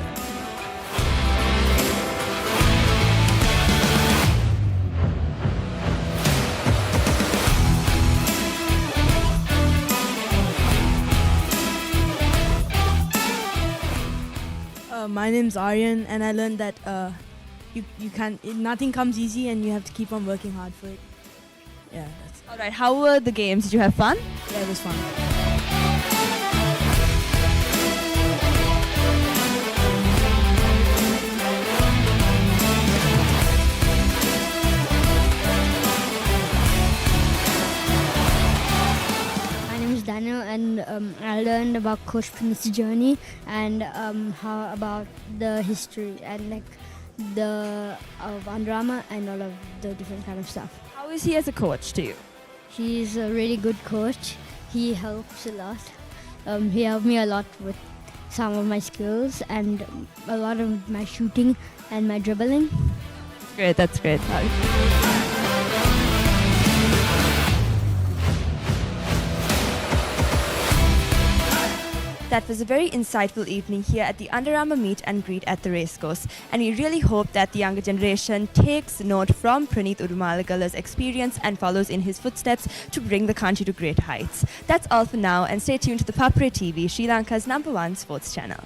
My name's Aryan, and I learned that nothing comes easy, and you have to keep on working hard for it. Yeah, that's All right, how were the games? Did you have fun? Yeah, it was fun. My name is Daniel, and I learned about Coach Prince's journey and how about the history and like the of Under Armour and all of the different kind of stuff. How is he as a coach to you? He's a really good coach. He helps a lot. He helped me a lot with some of my skills and a lot of my shooting and my dribbling. Great, that's great. That was a very insightful evening here at the Under Armour meet and greet at the racecourse, and we really hope that the younger generation takes note from Praneeth Udumalagala's experience and follows in his footsteps to bring the country to great heights. That's all for now, and stay tuned to ThePapare TV, Sri Lanka's #1 sports channel.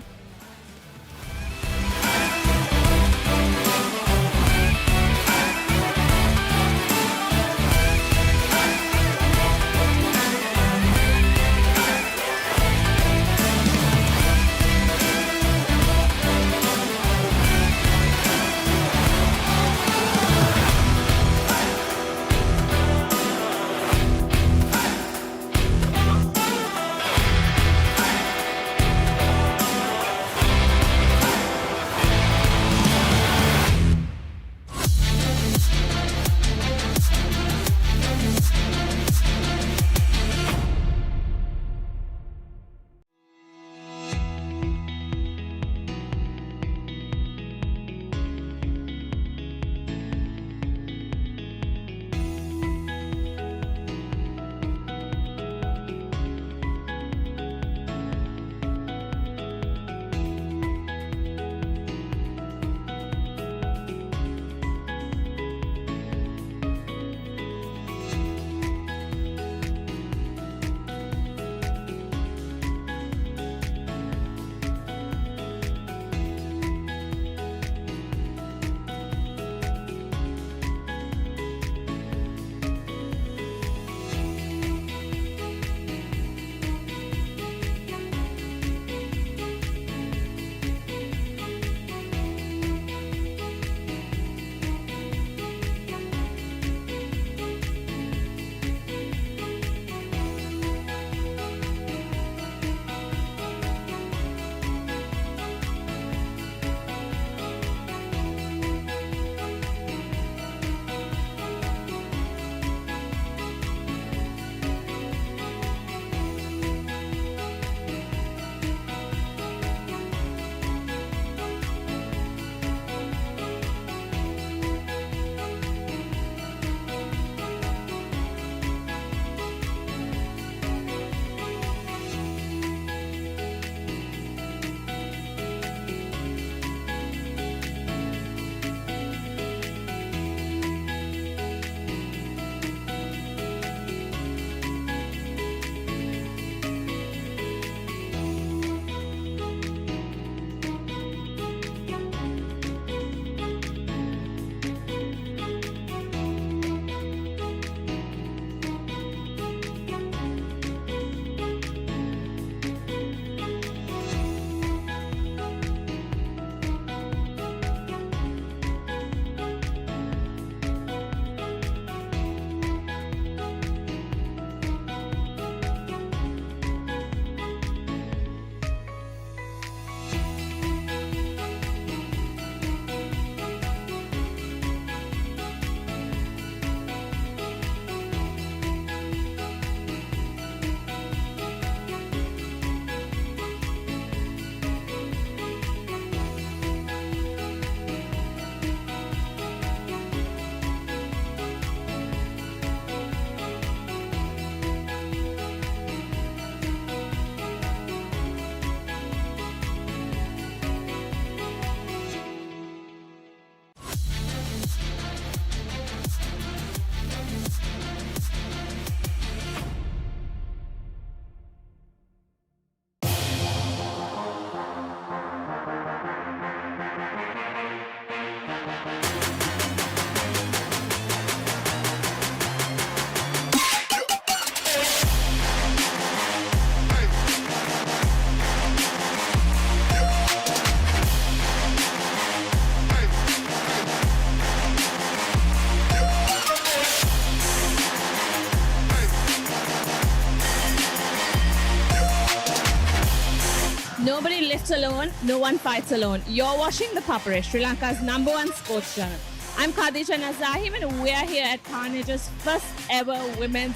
Nobody lifts alone, no one fights alone. You're watching the Papare, Sri Lanka's #1 sports channel. I'm Khadija Nazahim and we're here at Carnage's first ever women's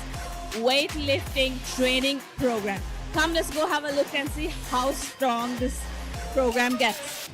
weightlifting training program. Come, let's go have a look and see how strong this program gets.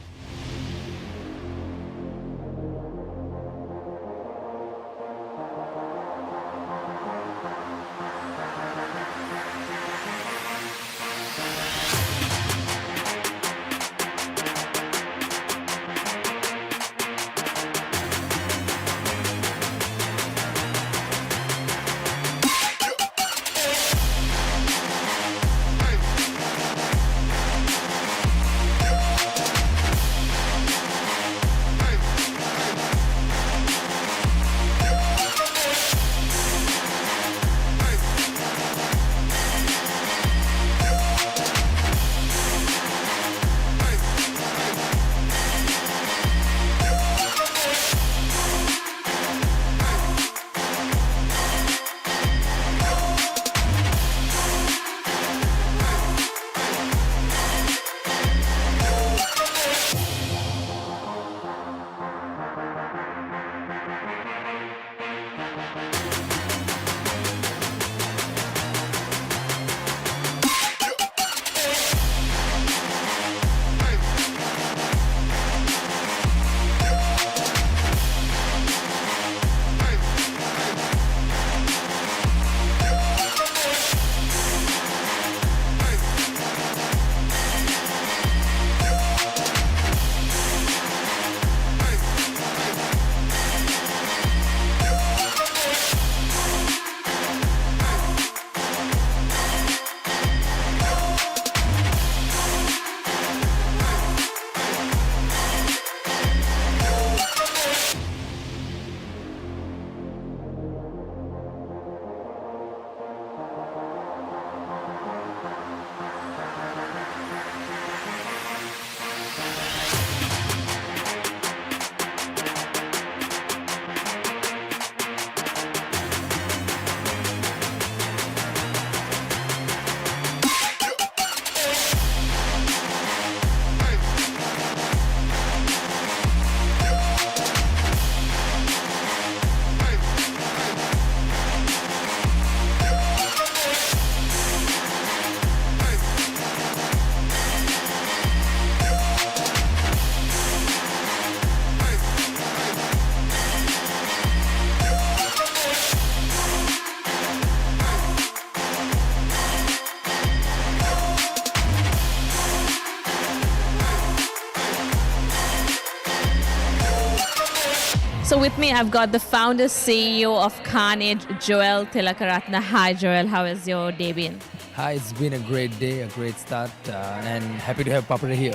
So with me, I've got the founder, CEO of Carnage, Joel Tilakaratna. Hi, Joel. How has your day been? Hi, it's been a great day, a great start, and happy to have Papare here.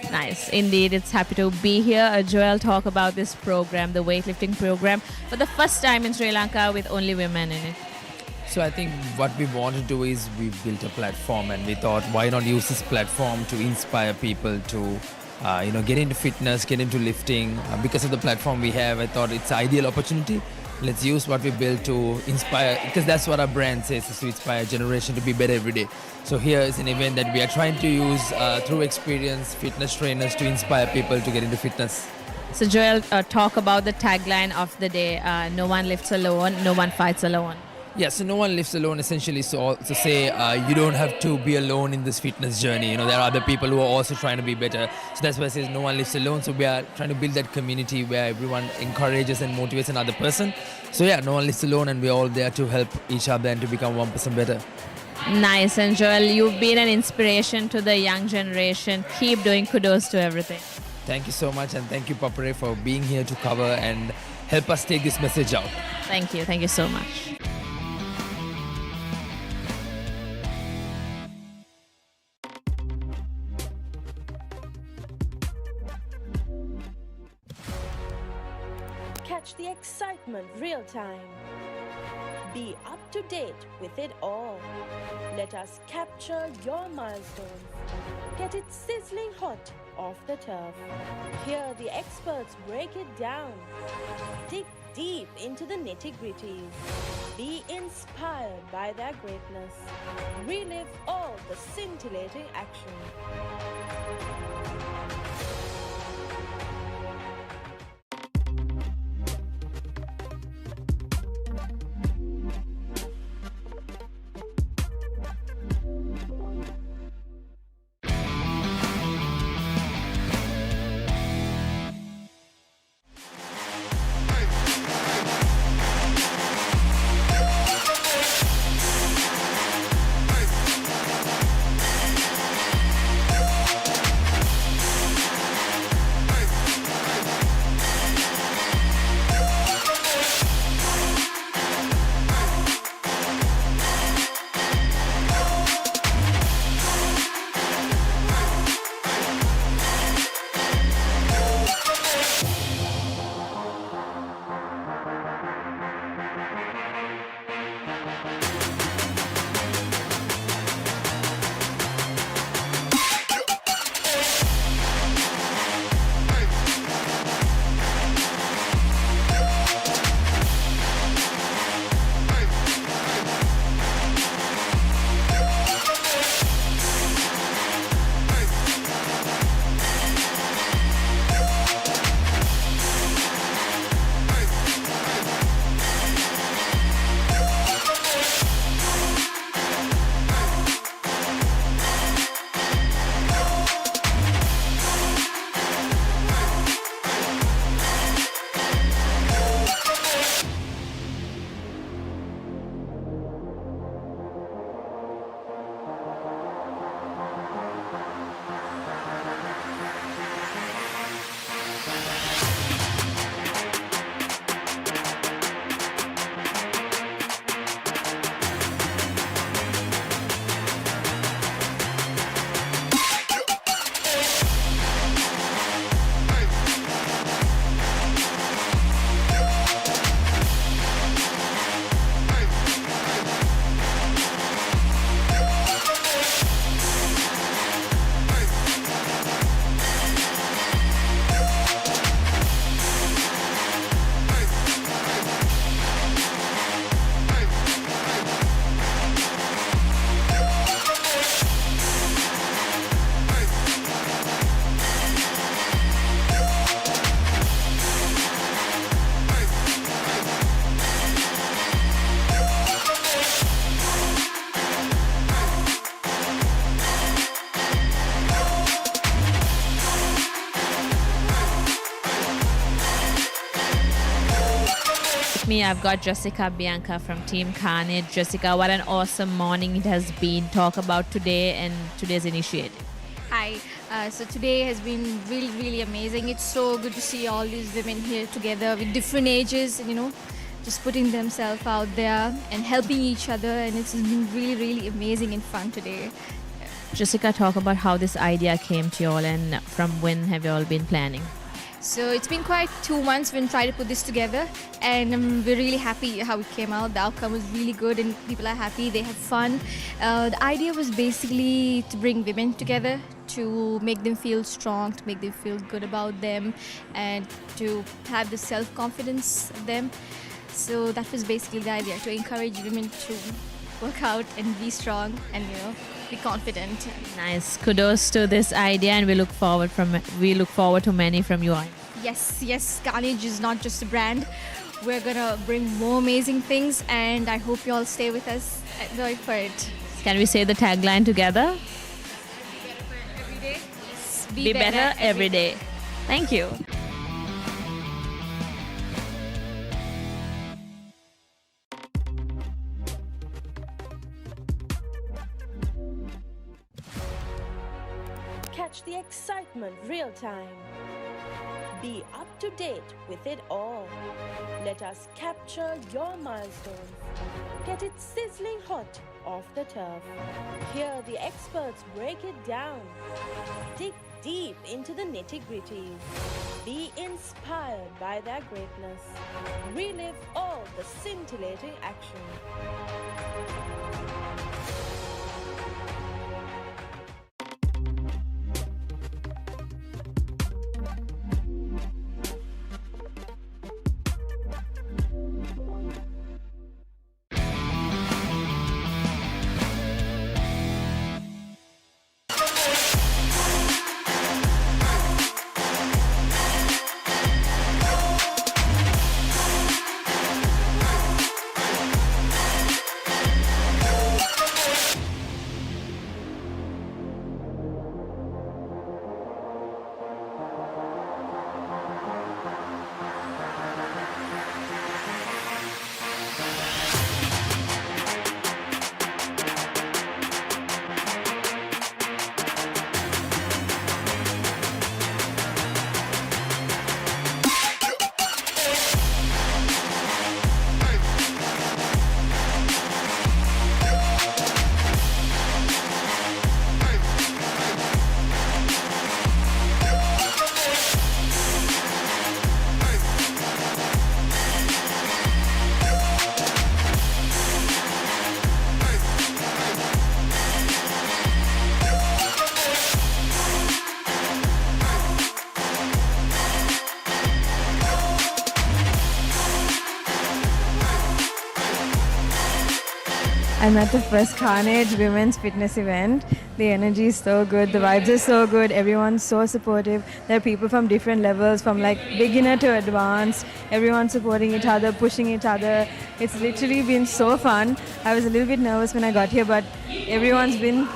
Nice. Indeed, it's happy to be here. Joel, talk about this program, the weightlifting program, for the first time in Sri Lanka with only women in it. So I think what we want to do is we built a platform, and we thought, why not use this platform to inspire people to get into fitness, get into lifting. Because of the platform we have, I thought it's an ideal opportunity. Let's use what we built to inspire, because that's what our brand says, is to inspire a generation to be better every day. So here is an event that we are trying to use through experience, fitness trainers, to inspire people to get into fitness. So Joel, talk about the tagline of the day, no one lifts alone, no one fights alone. Yeah, so no one lives alone, essentially. So to say you don't have to be alone in this fitness journey. You know, there are other people who are also trying to be better. So that's why it says no one lives alone. So we are trying to build that community where everyone encourages and motivates another person. So yeah, no one lives alone, and we're all there to help each other and to become 1% better. Nice. And Joel, you've been an inspiration to the young generation. Keep doing, kudos to everything. Thank you so much, and thank you, Papare, for being here to cover and help us take this message out. Thank you. Thank you so much. Catch the excitement real time. Be up to date with it all. Let us capture your milestones. Get it sizzling hot off the turf. Hear the experts break it down. Dig deep into the nitty-gritties. Be inspired by their greatness. Relive all the scintillating action. with me, I've got Jessica Bianca from Team Carnage. Jessica, what an awesome morning it has been. Talk about today and today's initiative. Hi. So today has been really, really amazing. It's so good to see all these women here together with different ages, just putting themselves out there and helping each other. And it's been really, really amazing and fun today. Jessica, talk about how this idea came to you all and from when have you all been planning? So it's been quite 2 months when trying to put this together, and we're really happy how it came out. The outcome was really good and people are happy, they have fun. The idea was basically to bring women together, to make them feel strong, to make them feel good about them, and to have the self-confidence of them. So that was basically the idea, to encourage women to work out and be strong and be confident. Nice. Kudos to this idea, and we look forward to many from you all. Yes, Carnage is not just a brand. We're gonna bring more amazing things, and I hope you all stay with us and go for it. Can we say the tagline together? Every day. Yes, Be better every day. Thank you. Catch the excitement real time. Be up to date with it all. Let us capture your milestones. Get it sizzling hot off the turf. Hear the experts break it down. Dig deep into the nitty-gritties. Be inspired by their greatness. Relive all the scintillating action. I'm at the first Carnage Women's Fitness event. The energy is so good, the vibes are so good, everyone's so supportive. There are people from different levels, from like beginner to advanced. Everyone's supporting each other, pushing each other. It's literally been so fun. I was a little bit nervous when I got here, but everyone's been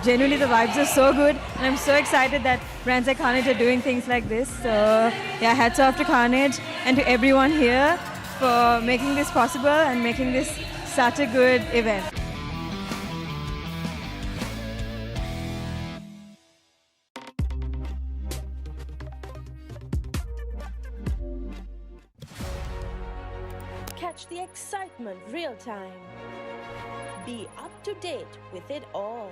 genuinely the vibes are so good. And I'm so excited that brands like Carnage are doing things like this. So yeah, hats off to Carnage and to everyone here for making this possible and making this such a good event. Catch the excitement real time. Be up to date with it all.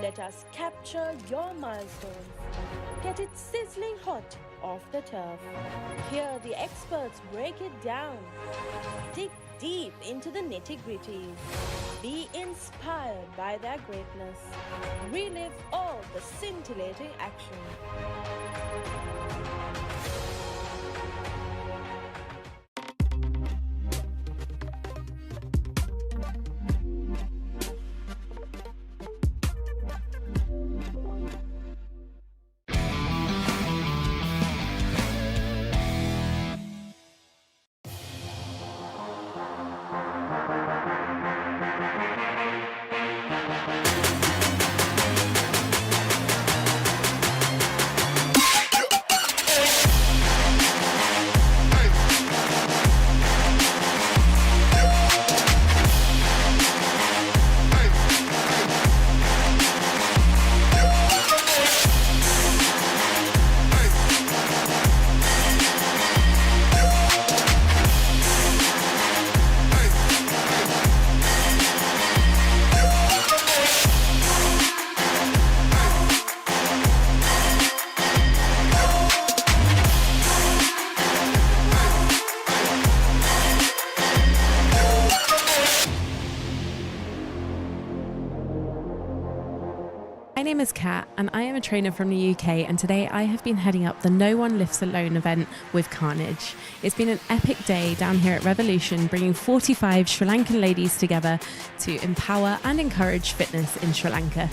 Let us capture your milestones. Get it sizzling hot off the turf. Hear the experts break it down. Dig deep into the nitty-gritties. Be inspired by their greatness. Relive all the scintillating action. name is Kat and I am a trainer from the UK, and today I have been heading up the No One Lifts Alone event with Carnage. It's been an epic day down here at Revolution, bringing 45 Sri Lankan ladies together to empower and encourage fitness in Sri Lanka.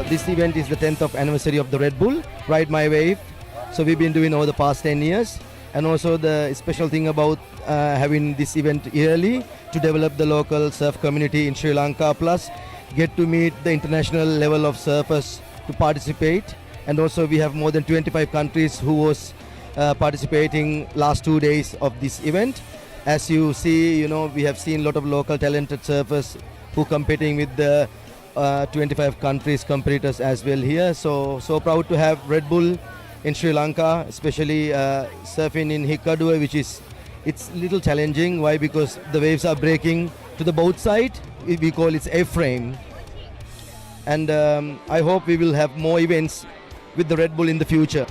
This event is the 10th anniversary of the Red Bull, Ride My Wave. So we've been doing over the past 10 years. And also the special thing about having this event yearly to develop the local surf community in Sri Lanka, plus get to meet the international level of surfers to participate. And also we have more than 25 countries who was participating last 2 days of this event. As you see, we have seen a lot of local talented surfers who competing with the 25 countries competitors as well here. So proud to have Red Bull in Sri Lanka, especially surfing in Hikkaduwa, which is it's little challenging. Why? Because the waves are breaking to the boat side. We call it A-frame. And I hope we will have more events with the Red Bull in the future.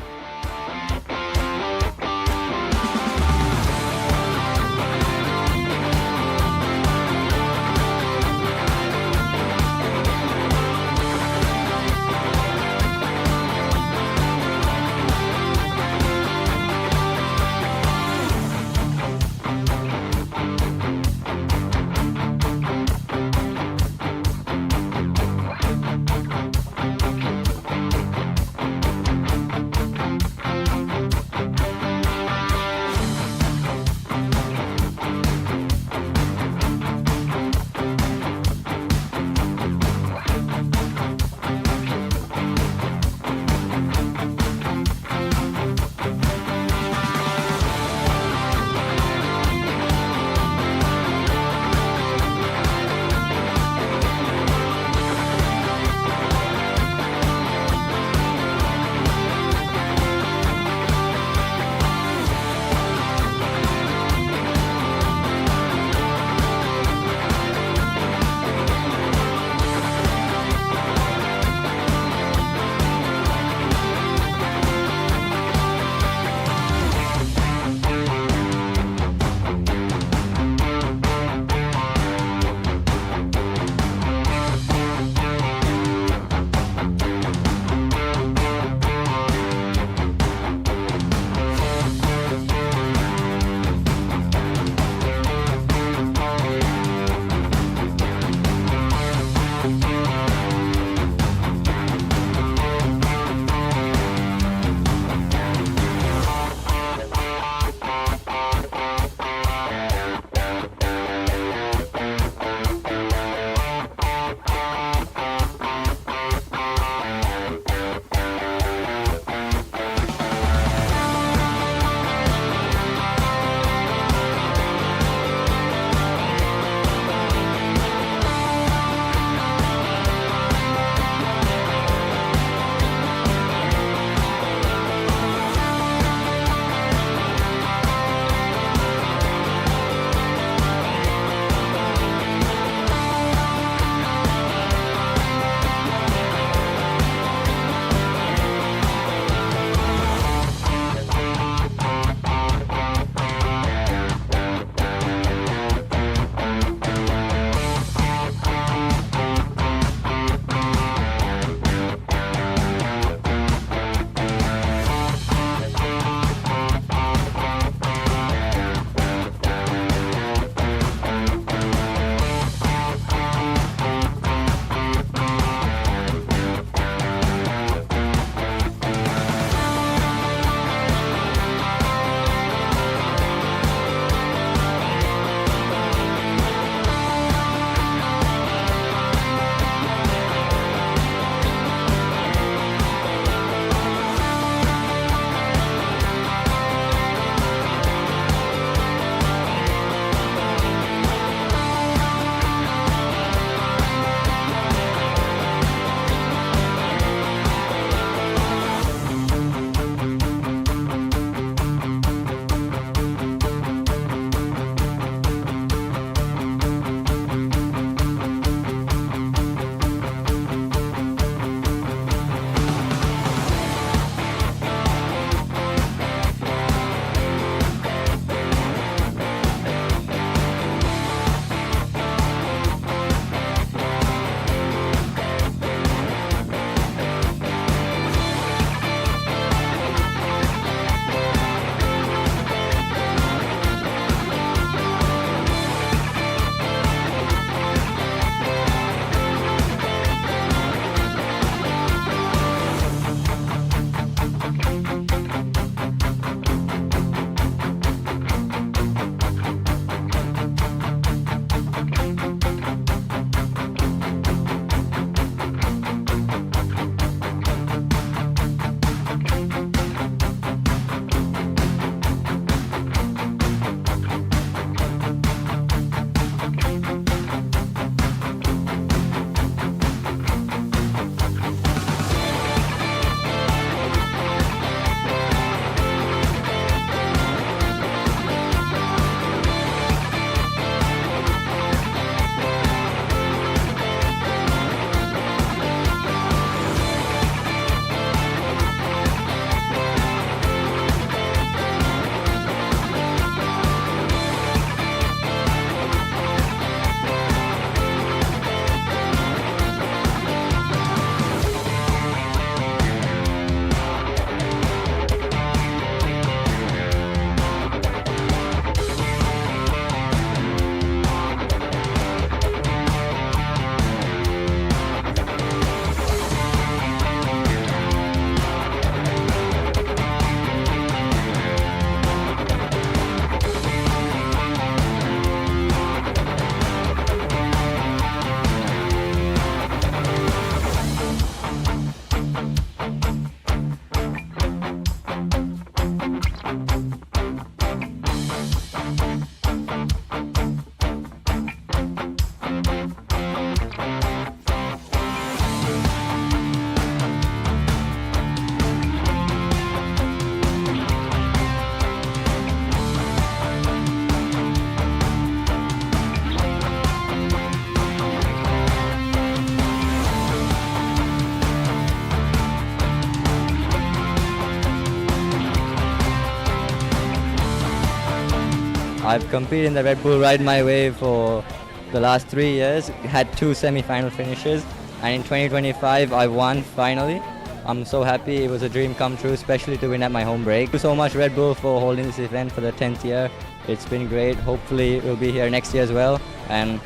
I've competed in the Red Bull Ride My Wave for the last 3 years, had 2 semi-final finishes, and in 2025 I won finally. I'm so happy, it was a dream come true, especially to win at my home break. Thank you so much Red Bull for holding this event for the 10th year. It's been great, hopefully we'll be here next year as well and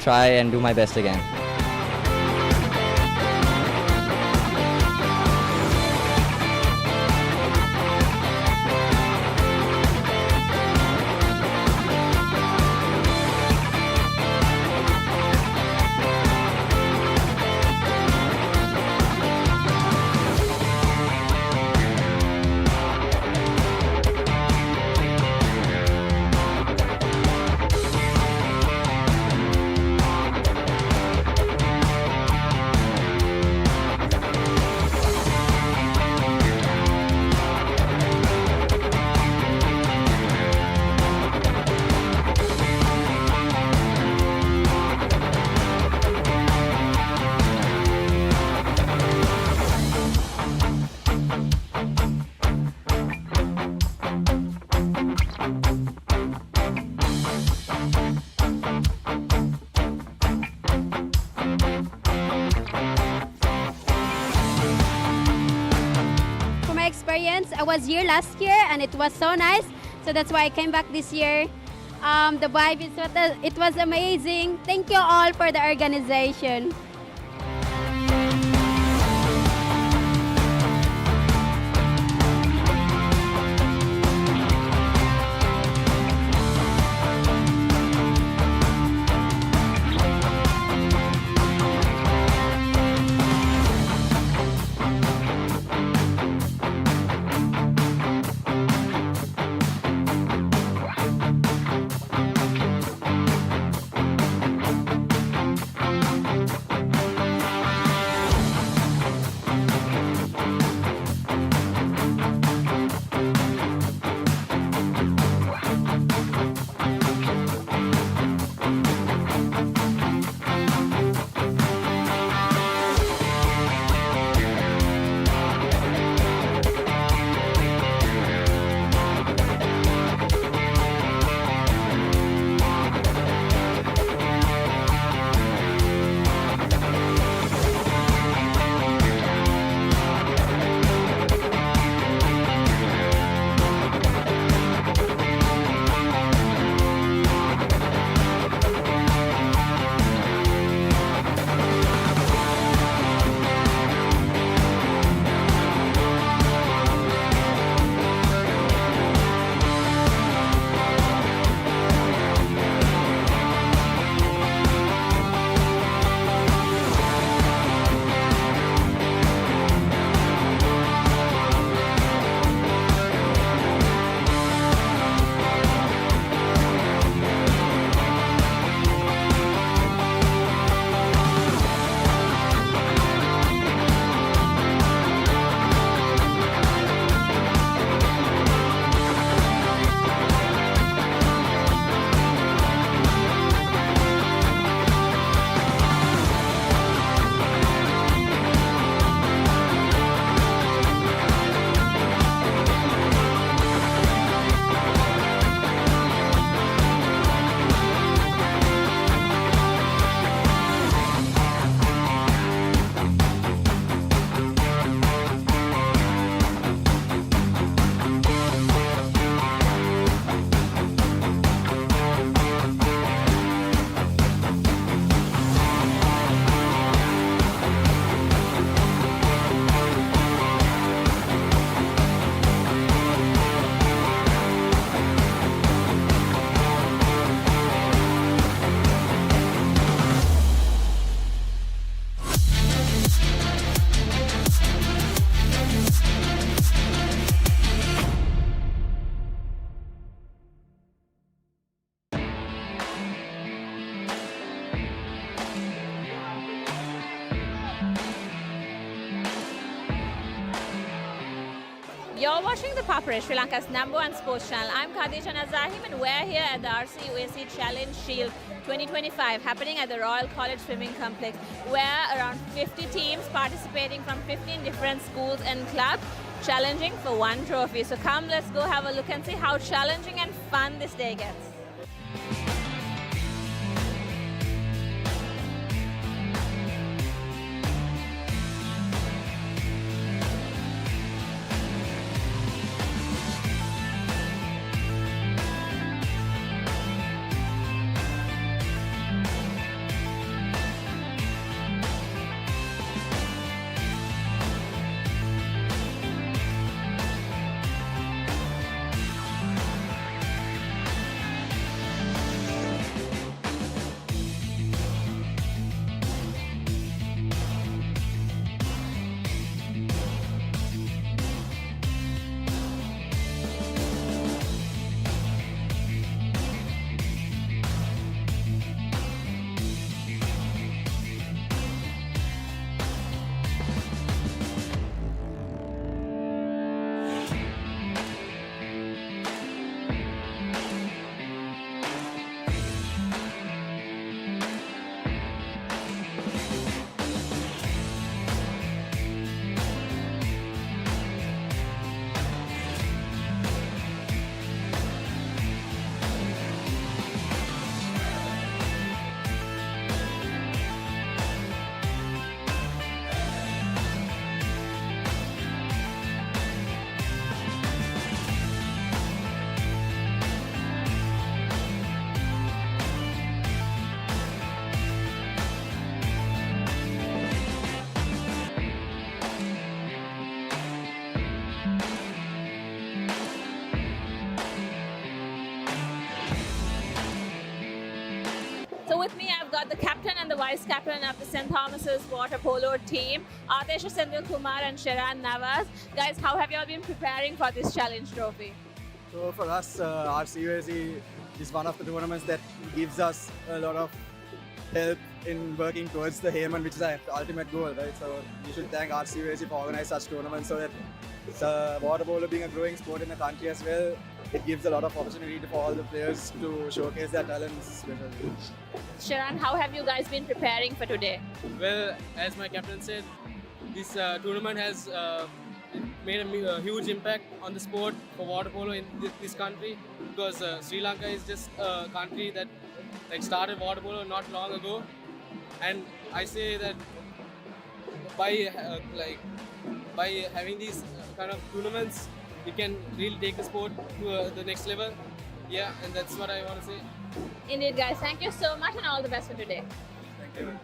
try and do my best again. I was here last year and it was so nice, so that's why I came back this year. The vibe it was amazing. Thank you all for the organization. You're watching ThePapare, Sri Lanka's #1 sports channel. I'm Carnage and we're here at the RCUAC Challenge Shield 2025 happening at the Royal College Swimming Complex, where around 50 teams participating from 15 different schools and clubs challenging for one trophy. So come, let's go have a look and see how challenging and fun this day gets. So with me, I've got the captain and the vice captain of the St. Thomas's water polo team, Atesh Sendil Kumar and Sharan Nawaz. Guys, how have you all been preparing for this challenge trophy? So for us, RCUAC is one of the tournaments that gives us a lot of help in working towards the Heyman, which is our ultimate goal, right? So we should thank RCUAC for organizing such tournaments so that water polo being a growing sport in the country as well, it gives a lot of opportunity for all the players to showcase their talents. Sharan, how have you guys been preparing for today? Well, as my captain said, this tournament has made a huge impact on the sport for water polo in this country, because Sri Lanka is just a country that started water polo not long ago, and I say that by having these kind of tournaments, we can really take the sport to the next level. Yeah, and that's what I want to say. Indeed, guys. Thank you so much and all the best for today. Thank you.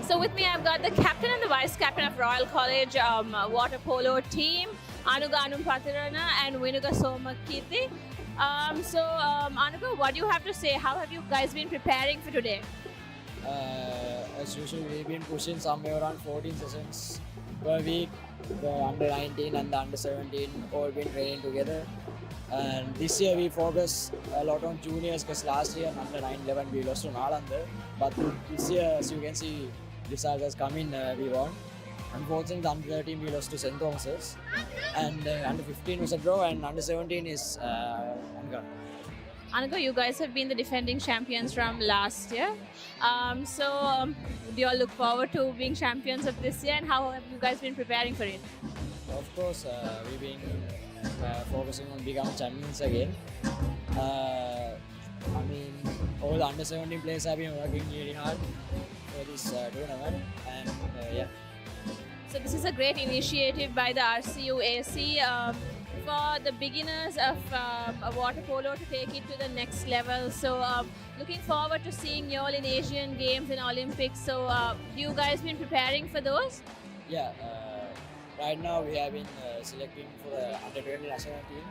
So with me, I've got the captain and the vice captain of Royal College water polo team, Anuga Anumpatirana and Vinuga Somakirti. Anuga, what do you have to say? How have you guys been preparing for today? As usual, we've been pushing somewhere around 14 sessions per week. The under 19 and the under 17 all been training together. And this year we focus a lot on juniors, because last year under 9-11 we lost to Nalanda. But this year, as you can see, result has come in, we won. Unfortunately, the under 13 we lost to St. Thomas's, and under 15 was a draw, and under 17 is Lanka. Anuga, you guys have been the defending champions from last year. Do you all look forward to being champions of this year, and how have you guys been preparing for it? Of course, we've been focusing on becoming champions again. All the under 17 players have been working really hard for this tournament, and yeah. So this is a great initiative by the RCUAC for the beginners of water polo to take it to the next level. So looking forward to seeing you all in Asian Games and Olympics. So you guys been preparing for those? Yeah, right now we have been selecting for the under 20 national team,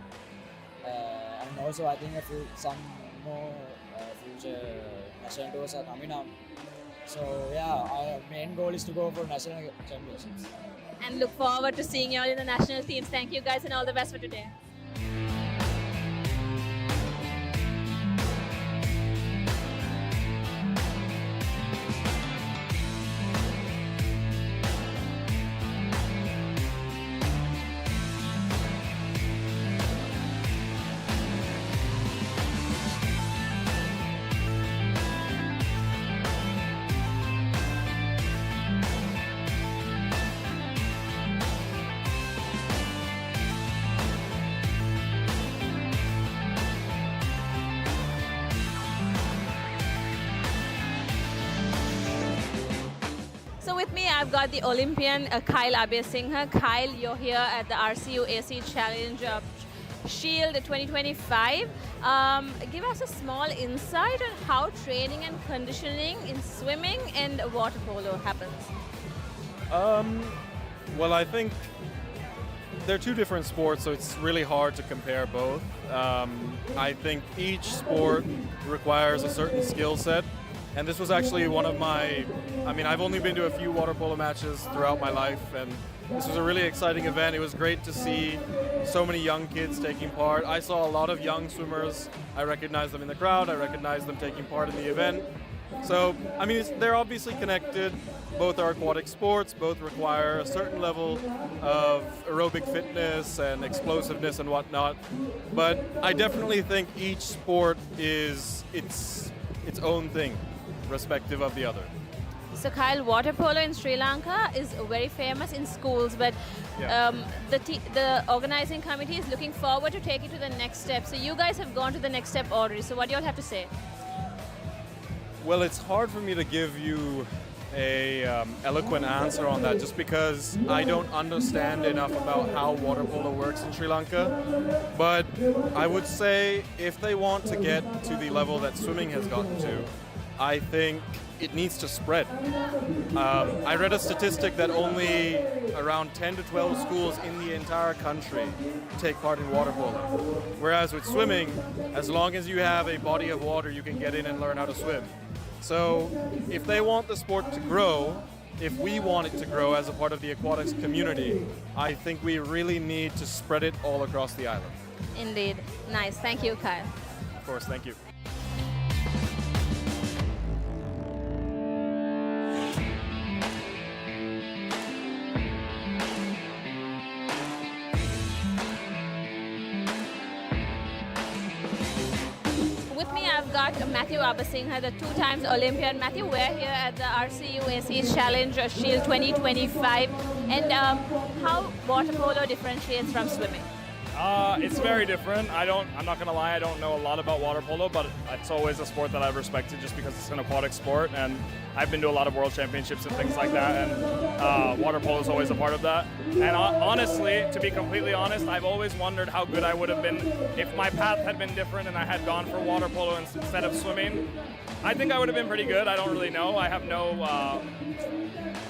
and also I think some more future national tours are coming up. So yeah, our main goal is to go for national championships. And look forward to seeing you all in the national teams. Thank you guys and all the best for today. So with me, I've got the Olympian Kyle Abesinghe. Kyle, you're here at the RCUAC Challenge Shield 2025. Give us a small insight on how training and conditioning in swimming and water polo happens. Well, I think they're two different sports, so it's really hard to compare both. I think each sport requires a certain skill set, and this was actually one of my, I've only been to a few water polo matches throughout my life, and this was a really exciting event. It was great to see so many young kids taking part. I saw a lot of young swimmers. I recognized them in the crowd. I recognized them taking part in the event. So, they're obviously connected. Both are aquatic sports, both require a certain level of aerobic fitness and explosiveness and whatnot. But I definitely think each sport is its own thing, respective of the other. So Kyle, water polo in Sri Lanka is very famous in schools, but the organizing committee is looking forward to take it to the next step. So you guys have gone to the next step already. So what do you all have to say? Well, it's hard for me to give you a eloquent answer on that, just because I don't understand enough about how water polo works in Sri Lanka. But I would say if they want to get to the level that swimming has gotten to, I think it needs to spread. I read a statistic that only around 10 to 12 schools in the entire country take part in water polo. Whereas with swimming, as long as you have a body of water, you can get in and learn how to swim. So if they want the sport to grow, if we want it to grow as a part of the aquatics community, I think we really need to spread it all across the island. Indeed. Nice. Thank you, Kyle. Of course, thank you. With me, I've got Matthew Abesinghe, the 2 times Olympian. Matthew, we're here at the RCUAC Challenge Shield 2025. And how water polo differentiates from swimming? It's very different. I'm not gonna lie, I don't know a lot about water polo, but it's always a sport that I've respected just because it's an aquatic sport, and I've been to a lot of world championships and things like that, and water polo is always a part of that. And honestly, to be completely honest, I've always wondered how good I would have been if my path had been different and I had gone for water polo instead of swimming. I think I would have been pretty good. I don't really know. I have no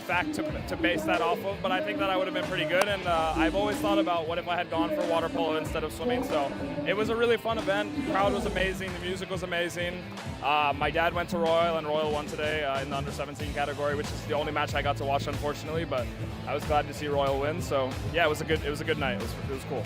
fact to base that off of, but I think that I would have been pretty good, and I've always thought about what if I had gone for water polo instead of swimming. So it was a really fun event. The crowd was amazing, the music was amazing. My dad went to Royal, and Royal won today in the under 17 category, which is the only match I got to watch, unfortunately, but I was glad to see Royal win. So yeah, it was a good night. It was cool.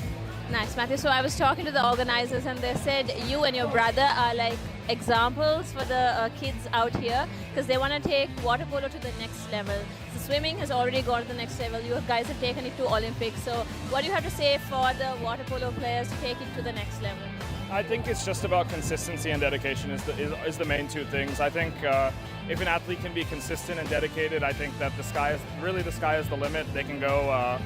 Nice, Matthew. So I was talking to the organizers, and they said you and your brother are like examples for the kids out here, because they want to take water polo to the next level. So swimming has already gone to the next level. You guys have taken it to Olympics. So what do you have to say for the water polo players to take it to the next level? I think it's just about consistency and dedication is the main 2 things. I think if an athlete can be consistent and dedicated, I think that the sky is the limit. They can go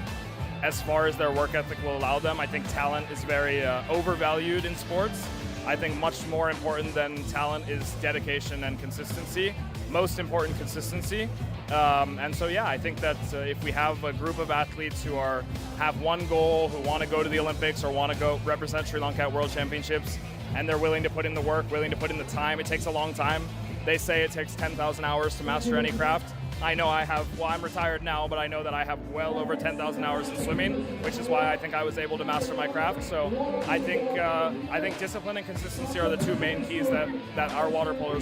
as far as their work ethic will allow them. I think talent is very overvalued in sports. I think much more important than talent is dedication and consistency. Most important, consistency. And so yeah, I think that if we have a group of athletes who have one goal, who want to go to the Olympics or want to go represent Sri Lanka at World Championships, and they're willing to put in the work, willing to put in the time. It takes a long time. They say it takes 10,000 hours to master any craft. I know I'm retired now, but I know that I have well over 10,000 hours in swimming, which is why I think I was able to master my craft. So I think discipline and consistency are the 2 main keys that our water polo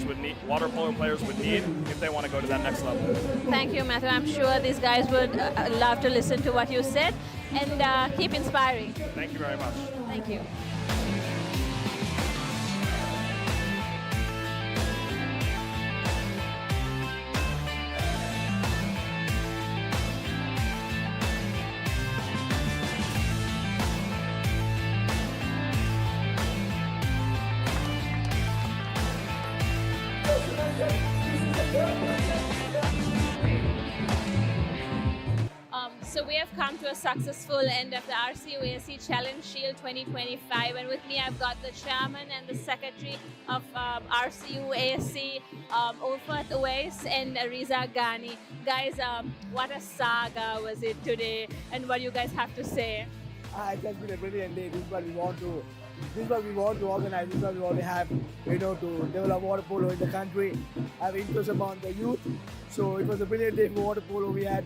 players would need if they want to go to that next level. Thank you, Matthew. I'm sure these guys would love to listen to what you said, and keep inspiring. Thank you very much. Thank you. So we have come to a successful end of the RCUAC Challenge Shield 2025, and with me I've got the chairman and the secretary of RCUAC, Ulfat Uwais and Riza Ghani. Guys, what a saga was it today, and what do you guys have to say? It has been a brilliant day. This is what we want to. This is what we want to organize. This is what we want to have. To develop water polo in the country, have interest among the youth. So it was a brilliant day for water polo. We had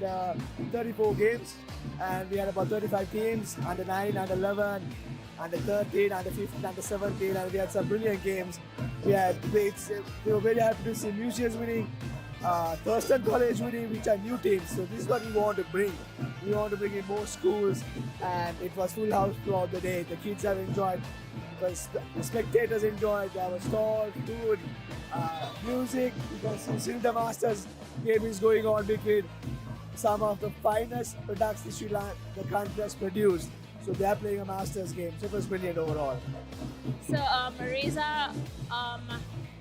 34 games, and we had about 35 teams: under 9, under 11, under 13, under 15, under 17, and we had some brilliant games. We were very happy to see Museums winning. Thurston College winning, which are new teams. So this is what we want to bring. We want to bring in more schools, and it was full house throughout the day. The kids have enjoyed, the spectators enjoyed. There was stalls, food, music. You can see Silda Masters game is going on between some of the finest products the country has produced. So they are playing a Masters game. So it was brilliant overall. So Marisa,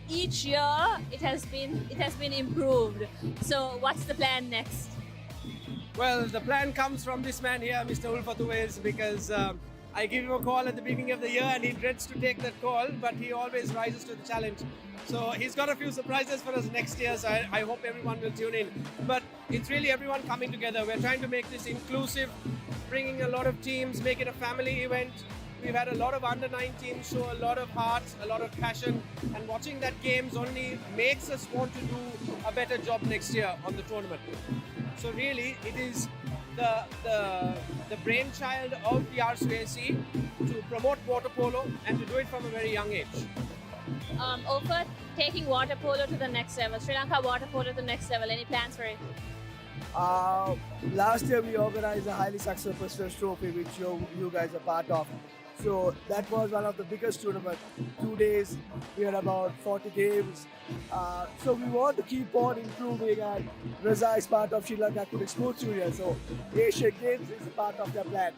each year it has been improved. So what's the plan next? Well, the plan comes from this man here, Mr. Ulfat Uwais, because I give him a call at the beginning of the year and he dreads to take that call, but he always rises to the challenge. So he's got a few surprises for us next year, so I hope everyone will tune in. But it's really everyone coming together. We're trying to make this inclusive, bringing a lot of teams, make it a family event. We've had a lot of under-19 show a lot of heart, a lot of passion, and watching that games only makes us want to do a better job next year on the tournament. So really, it is the brainchild of the RCUAC to promote water polo and to do it from a very young age. Ulfat, taking water polo to the next level, Sri Lanka water polo to the next level, any plans for it? Last year we organized a highly successful President's Trophy, which you guys are part of. So that was one of the biggest tournaments. 2 days, we had about 40 games. So we want to keep on improving, and Reza is part of Sri Lanka Aquatic Sports Union. So Asian Games is part of their plan.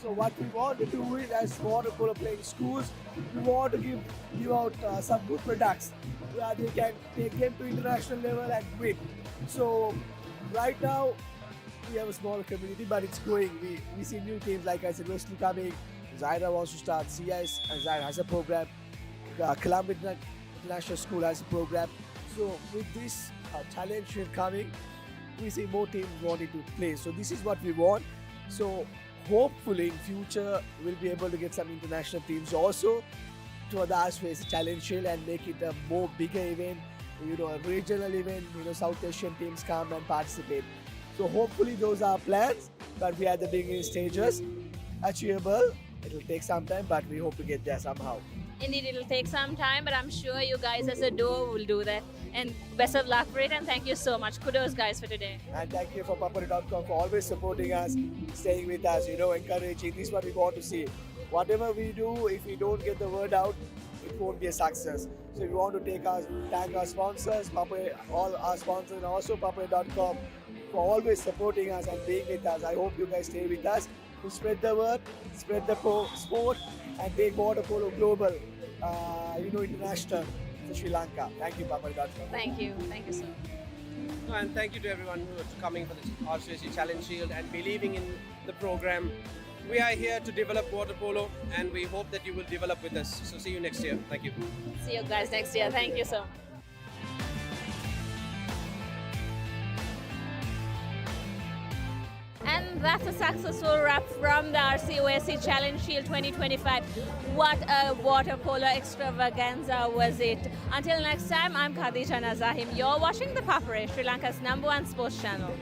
So what we want to do is, as water polo playing schools, we want to give out some good products where they can take them to international level and win. So right now, we have a small community, but it's growing. We see new teams, like I said, Wesley coming. Zaira wants to start CIS, and Zaira has a program. Colombo International School has a program. So with this challenge coming, we see more teams wanting to play. So this is what we want. So hopefully in future, we'll be able to get some international teams also to the RCUAC Challenge Shield and make it a more bigger event, a regional event, South Asian teams come and participate. So hopefully those are plans, but we are at the beginning stages. Achievable. It'll take some time, but we hope to get there somehow. Indeed, it'll take some time, but I'm sure you guys as a duo will do that. And best of luck for it, and thank you so much. Kudos, guys, for today. And thank you for Papare.com for always supporting us, staying with us, encouraging. This is what we want to see. Whatever we do, if we don't get the word out, it won't be a success. So we want to thank our sponsors, Papare, all our sponsors, and also Papare.com for always supporting us and being with us. I hope you guys stay with us to spread the word, spread the sport, and make water polo global, international for Sri Lanka. Thank you, Papare.com. Thank you so much. And thank you to everyone who is coming for the RCUAC Challenge Shield and believing in the program. We are here to develop water polo, and we hope that you will develop with us. So see you next year. Thank you. See you guys next year. Thank you so much. And that's a successful wrap from the RCUAC Challenge Shield 2025. What a water polo extravaganza was it. Until next time, I'm Khadija Nazahim. You're watching The Papare, Sri Lanka's #1 sports channel.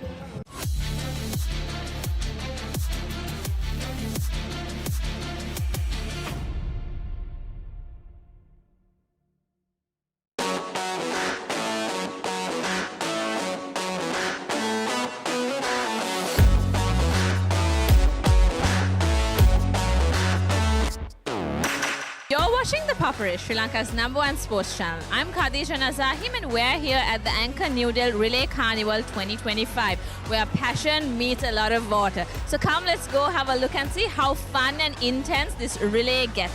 Watching The Papare, Sri Lanka's #1 sports channel. I'm Khadija Nazahim, and we're here at the Anchor Noodle Relay Carnival 2025, where passion meets a lot of water. So come, let's go have a look and see how fun and intense this relay gets.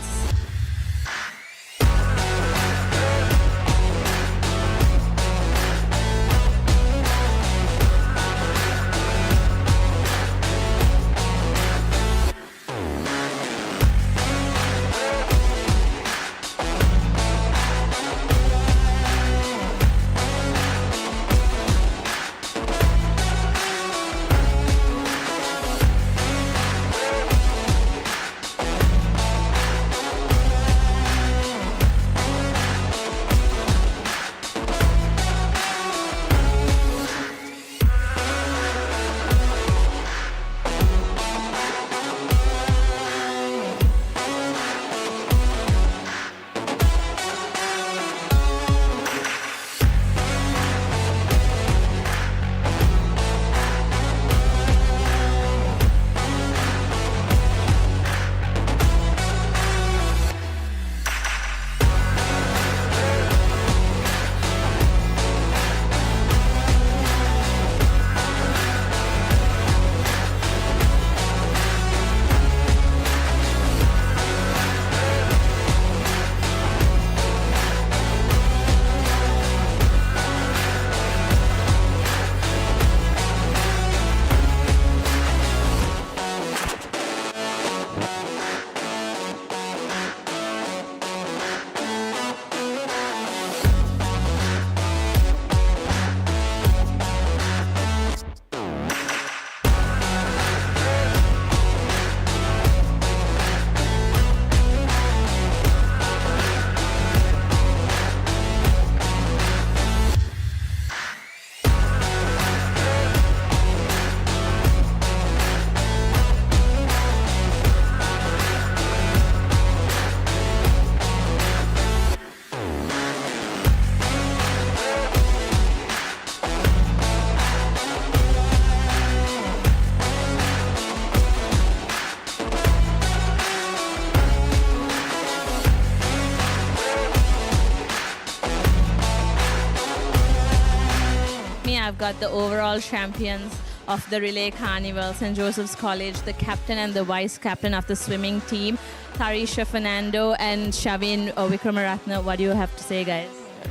I've got the overall champions of the relay carnival, St. Joseph's College, the captain and the vice captain of the swimming team, Tarisha Fernando and Shavin Vikramaratne. What do you have to say, guys?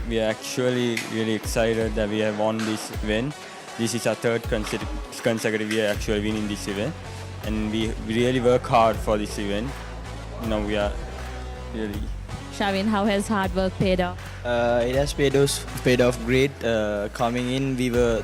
We are actually really excited that we have won this event. This is our third consecutive year actually winning this event, and we really work hard for this event. Now we are really. Shavin, how has hard work paid off? It has paid off great. Coming in, we were.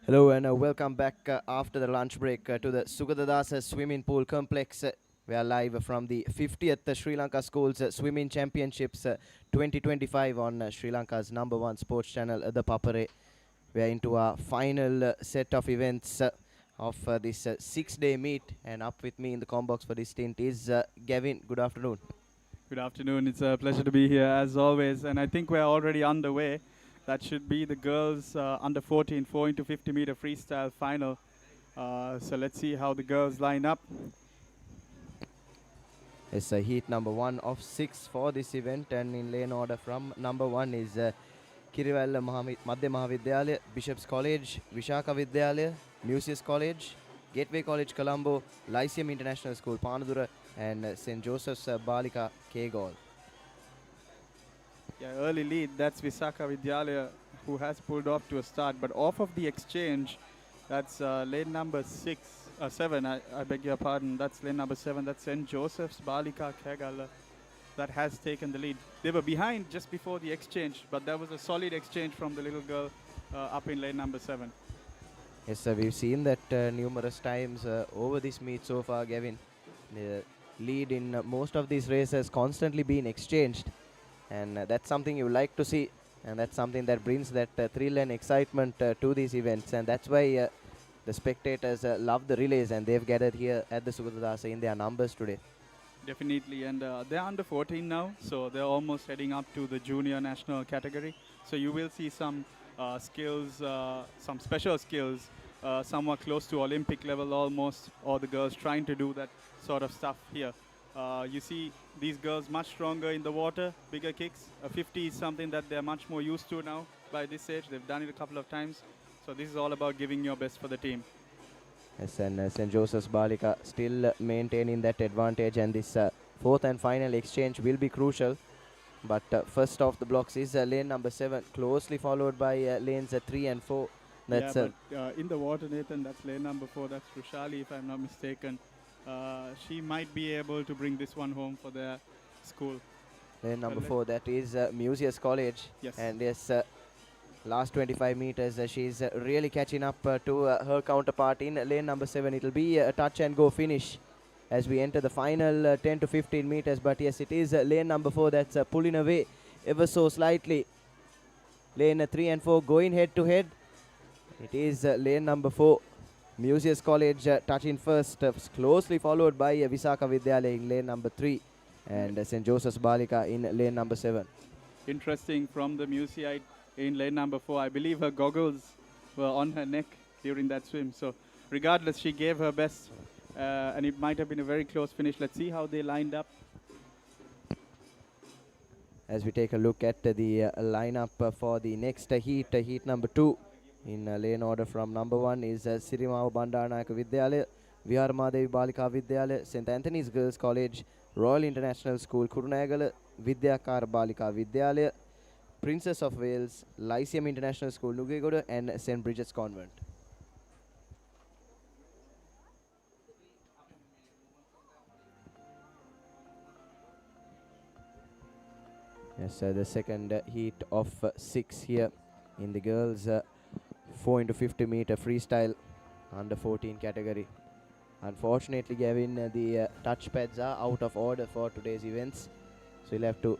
Hello and welcome back after the lunch break to the Sugathadasa swimming pool complex. We are live from the 50th Sri Lanka Schools Swimming Championships 2025 on Sri Lanka's #1 sports channel, ThePapare. We are into our final set of events of this 6-day meet, and up with me in the combox for this stint is Gavin. Good afternoon. Good afternoon. It's a pleasure to be here as always, and I think we're already underway. That should be the girls under 14 4x50 meter freestyle final. So let's see how the girls line up. It's heat number 1 of 6 for this event, and in lane order from number 1 is Kirivalla Madhya Mahavidyalaya, Bishop's College, Vishaka Vidyalaya, Museus College, Gateway College Colombo, Lyceum International School Panadura, and St. Joseph's Balika Kegol. Yeah, early lead. That's Visakha Vidyalaya, who has pulled off to a start, but off of the exchange, that's lane number 7. I beg your pardon. That's lane number 7. That's St. Joseph's Balika Kegala that has taken the lead. They were behind just before the exchange, but that was a solid exchange from the little girl up in lane number 7. Yes, we've seen that numerous times over this meet so far, Gavin. The lead in most of these races constantly been exchanged, and that's something you like to see, and that's something that brings that thrill and excitement to these events, and that's why the spectators love the relays, and they've gathered here at the Sugathadasa in their numbers today. Definitely, and they're under 14 now, so they're almost heading up to the junior national category. So you will see some skills, some special skills, somewhat close to Olympic level almost, or the girls trying to do that sort of stuff here. You see these girls much stronger in the water, bigger kicks. 50 is something that they're much more used to now by this age. They've done it a couple of times. So this is all about giving your best for the team. Yes, and St. Joseph's Balika still maintaining that advantage, and this fourth and final exchange will be crucial. But first off the blocks is lane number 7, closely followed by lanes 3 and 4. That's in the water, Nathan, that's lane number 4. That's Rushali, if I'm not mistaken. She might be able to bring this one home for their school. Lane number 4, that is Museus College. Yes. And yes, last 25 meters, she's really catching up to her counterpart in lane number 7. It'll be a touch and go finish as we enter the final 10 to 15 meters. But yes, it is lane number 4 that's pulling away ever so slightly. Lane 3 and 4 going head to head. It is lane number 4. Museus College touching first, closely followed by Visakha Vidyalaya in lane number 3 and St. Joseph's Balika in lane number 7. Interesting from the Museite in lane number 4. I believe her goggles were on her neck during that swim. So regardless, she gave her best and it might have been a very close finish. Let's see how they lined up. As we take a look at the lineup for the next heat, heat number 2. In lane order from number 1 is Sirimawa Bandanayaka Vidyalaya, Viharamadevi Balika Vidyalaya, St. Anthony's Girls College, Royal International School, Kurunagala Vidyakara Balika Vidyalaya, Princess of Wales, Lyceum International School, Nugegoda, and St. Bridget's Convent. Yes, the second heat of 6 here in the girls 4x50 meter freestyle under 14 category. Unfortunately, Gavin, the touchpads are out of order for today's events, so you'll have to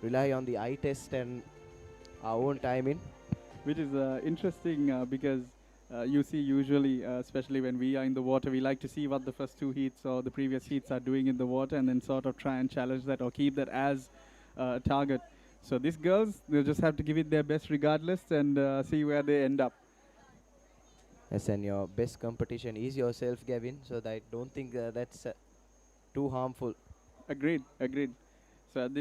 rely on the eye test and our own timing. Which is interesting because you see usually, especially when we are in the water, we like to see what the first 2 heats or the previous heats are doing in the water and then sort of try and challenge that or keep that as a target. So these girls, they'll just have to give it their best regardless and see where they end up. Yes, and your best competition is yourself, Gavin. So I don't think that's too harmful. Agreed, agreed. So at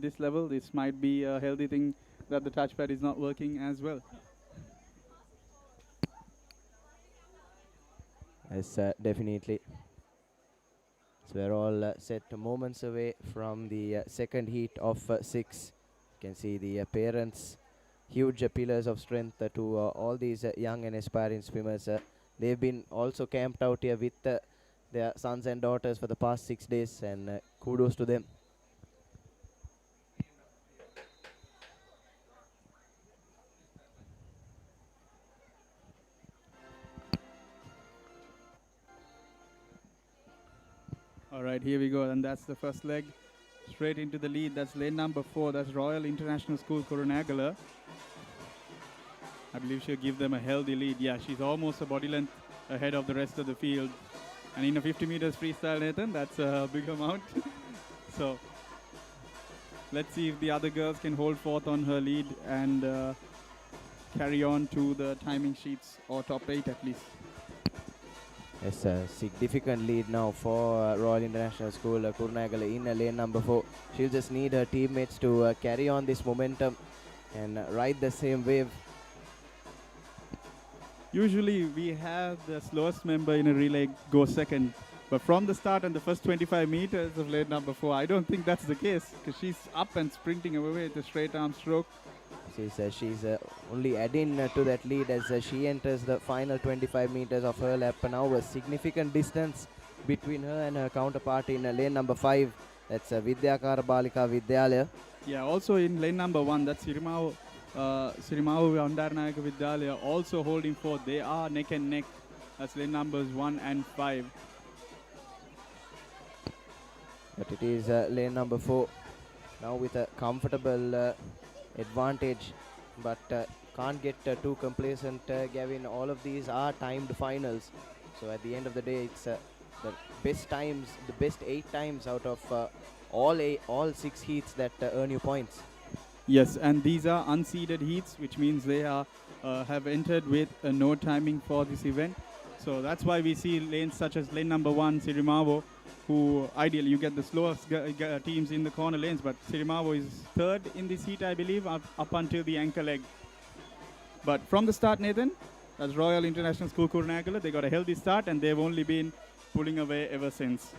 this level, this might be a healthy thing that the touchpad is not working as well. Yes, definitely. So we're all set moments away from the second heat of 6. You can see the parents, huge pillars of strength to all these young and aspiring swimmers. They've been also camped out here with their sons and daughters for the past 6 days, and kudos to them. All right, here we go, and that's the first leg. Straight into the lead, that's lane number 4, that's Royal International School, Kurunagala. I believe she'll give them a healthy lead. Yeah, she's almost a body length ahead of the rest of the field. And in a 50 meters freestyle, Nathan, that's a big amount. So let's see if the other girls can hold forth on her lead and carry on to the timing sheets, or top 8 at least. Yes, a significant lead now for Royal International School, Kurunagala in lane number 4. She'll just need her teammates to carry on this momentum and ride the same wave. Usually we have the slowest member in a relay go second, but from the start and the first 25 meters of lane number 4, I don't think that's the case, because she's up and sprinting away with a straight arm stroke. She's only adding to that lead as she enters the final 25 meters of her lap. Now a significant distance between her and her counterpart in lane number 5. That's Vidyakara Balika Vidyalaya. Yeah, also in lane number 1, that's Sirimavu Andarnayaka Vidyalaya also holding forth. They are neck and neck. That's lane numbers 1 and 5. But it is lane number 4 now with a comfortable advantage, but can't get too complacent, Gavin. All of these are timed finals, so at the end of the day, it's the best times, the best 8 times out of all 6 heats that earn you points. Yes, and these are unseeded heats, which means they are have entered with no timing for this event. So that's why we see lanes such as lane number 1, Sirimavo, who ideally you get the slowest teams in the corner lanes, but Sirimavo is 3rd in this heat, I believe, up until the anchor leg. But from the start, Nathan, as Royal International School Kurunagala, they got a healthy start and they've only been pulling away ever since.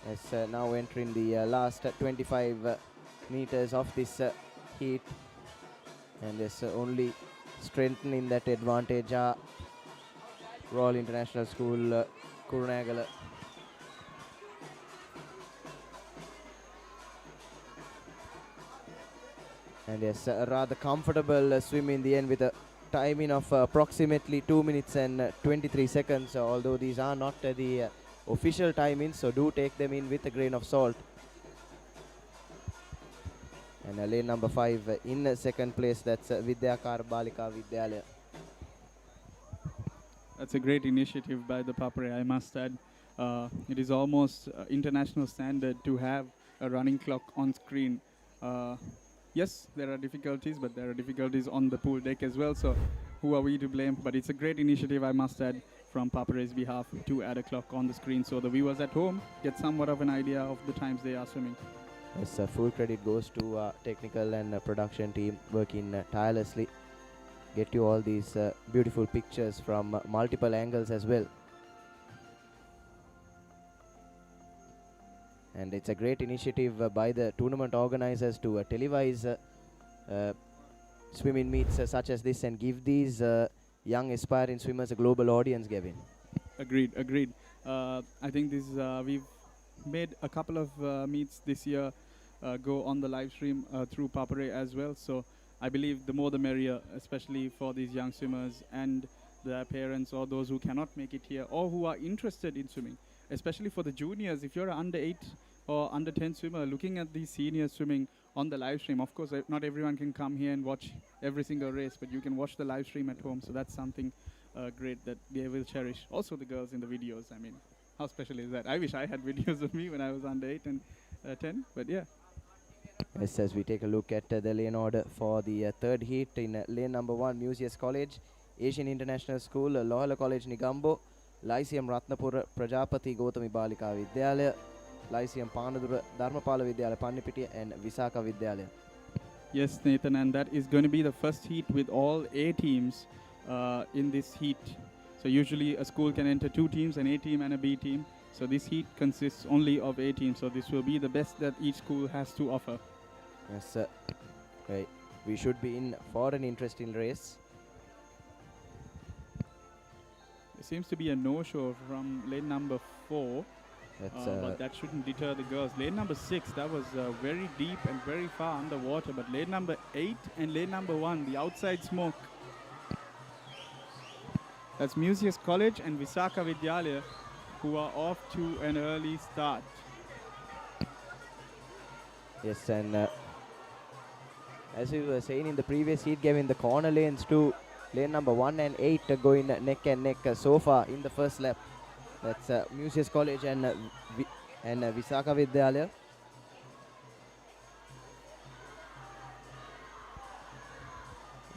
Yes, now entering the last 25 meters of this heat, and yes, only strengthening that advantage are Royal International School Kurunagala. And yes, a rather comfortable swim in the end with a timing of approximately 2 minutes and 23 seconds, although these are not the official timings, so do take them in with a grain of salt. And lane number 5 in second place, that's Vidyakar Balika Vidyalaya. That's a great initiative by the Papare, I must add. It is almost international standard to have a running clock on screen. Yes, there are difficulties, but there are difficulties on the pool deck as well, so who are we to blame? But it's a great initiative, I must add, from Papare's behalf to add a clock on the screen so the viewers at home get somewhat of an idea of the times they are swimming. Yes, full credit goes to technical and production team working tirelessly. Get you all these beautiful pictures from multiple angles as well. And it's a great initiative by the tournament organizers to televise swimming meets such as this and give these young aspiring swimmers a global audience, Gavin. Agreed, agreed. I think this we've made a couple of meets this year go on the live stream through Papare as well. So I believe the more the merrier, especially for these young swimmers and their parents or those who cannot make it here or who are interested in swimming. Especially for the juniors, if you're an under 8 or under 10 swimmer looking at these seniors swimming on the live stream, of course, not everyone can come here and watch every single race, but you can watch the live stream at home. So that's something great that they will cherish. Also the girls in the videos, I mean, how special is that? I wish I had videos of me when I was under 8 and 10, but yeah. Yes, as we take a look at the lane order for the third heat in lane number 1, Museus College, Asian International School, Lohala College Nigambo, Lyceum Ratnapura Prajapati Gautami Balika Vidyalaya, Lyceum Panadura Dharmapala Vidyalaya Pannipitiya and Visaka Vidyalaya. Yes, Nathan, and that is going to be the first heat with all A teams in this heat. So usually a school can enter 2 teams, an A team and a B team. So this heat consists only of A teams. So this will be the best that each school has to offer. Yes, sir. Right. We should be in for an interesting race. There seems to be a no-show from lane number 4. But that shouldn't deter the girls. Lane number 6, that was very deep and very far underwater. But lane number 8 and lane number 1, the outside smoke. That's Museus College and Visaka Vidyalaya, who are off to an early start. Yes, and as we were saying in the previous heat, giving the corner lanes to lane number 1 and 8 going neck and neck so far in the first lap. That's Museus College and Visaka Vidyalaya.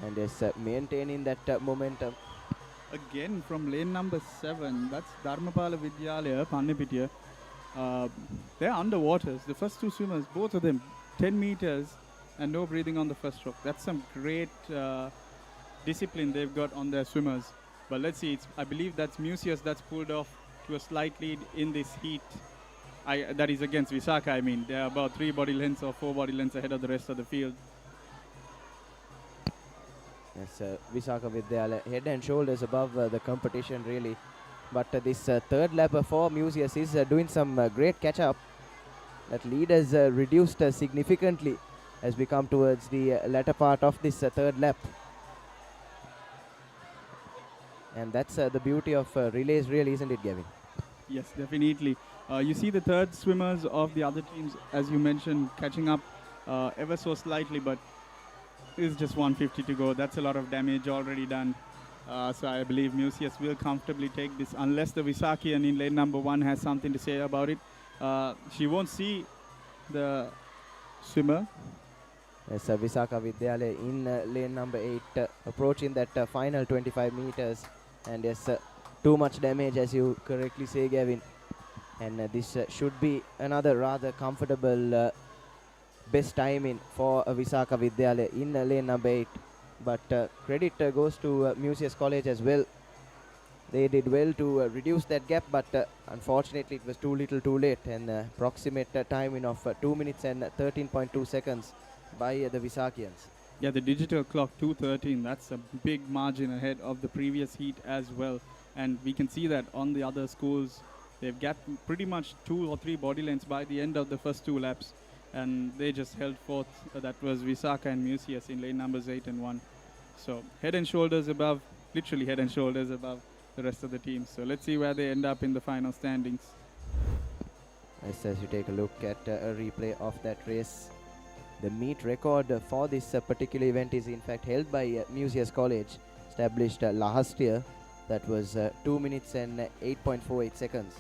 And yes, maintaining that momentum. Again from lane number 7, that's Dharmapala Vidyalaya, Pannipitiya. They're underwaters. The first 2 swimmers, both of them, 10 meters and no breathing on the first stroke. That's some great discipline they've got on their swimmers. But let's see, I believe that's Museus that's pulled off to a slight lead in this heat. That is against Visaka, I mean. They're about 3 body lengths or 4 body lengths ahead of the rest of the field. Yes, Visaka Vidyalaya head and shoulders above the competition really. But this third lap for Museus is doing some great catch-up. That lead has reduced significantly as we come towards the latter part of this third lap. And that's the beauty of relays really, isn't it, Gavin? Yes, definitely. You see the third swimmers of the other teams, as you mentioned, catching up ever so slightly, but it's just 150 to go. That's a lot of damage already done. So I believe Museus will comfortably take this, unless the Visakian in lane number 1 has something to say about it. She won't see the swimmer. Yes, Visaka Vidyalaya in lane number 8, approaching that final 25 meters. And yes, too much damage, as you correctly say, Gavin. And this should be another rather comfortable best timing for Visaka Vidyalaya in lane number 8. But credit goes to Museus College as well. They did well to reduce that gap, but unfortunately it was too little too late. And approximate timing of 2 minutes and 13.2 seconds by the Visakians. Yeah, the digital clock 2:13, that's a big margin ahead of the previous heat as well. And we can see that on the other schools, they've got pretty much 2 or 3 body lengths by the end of the first 2 laps. And they just held forth. That was Visaka and Museus in lane numbers 8 and 1. So head and shoulders above, literally head and shoulders above the rest of the teams. So let's see where they end up in the final standings. As you take a look at a replay of that race, the meet record for this particular event is in fact held by Museus College, established last year. That was 2 minutes and 8.48 seconds.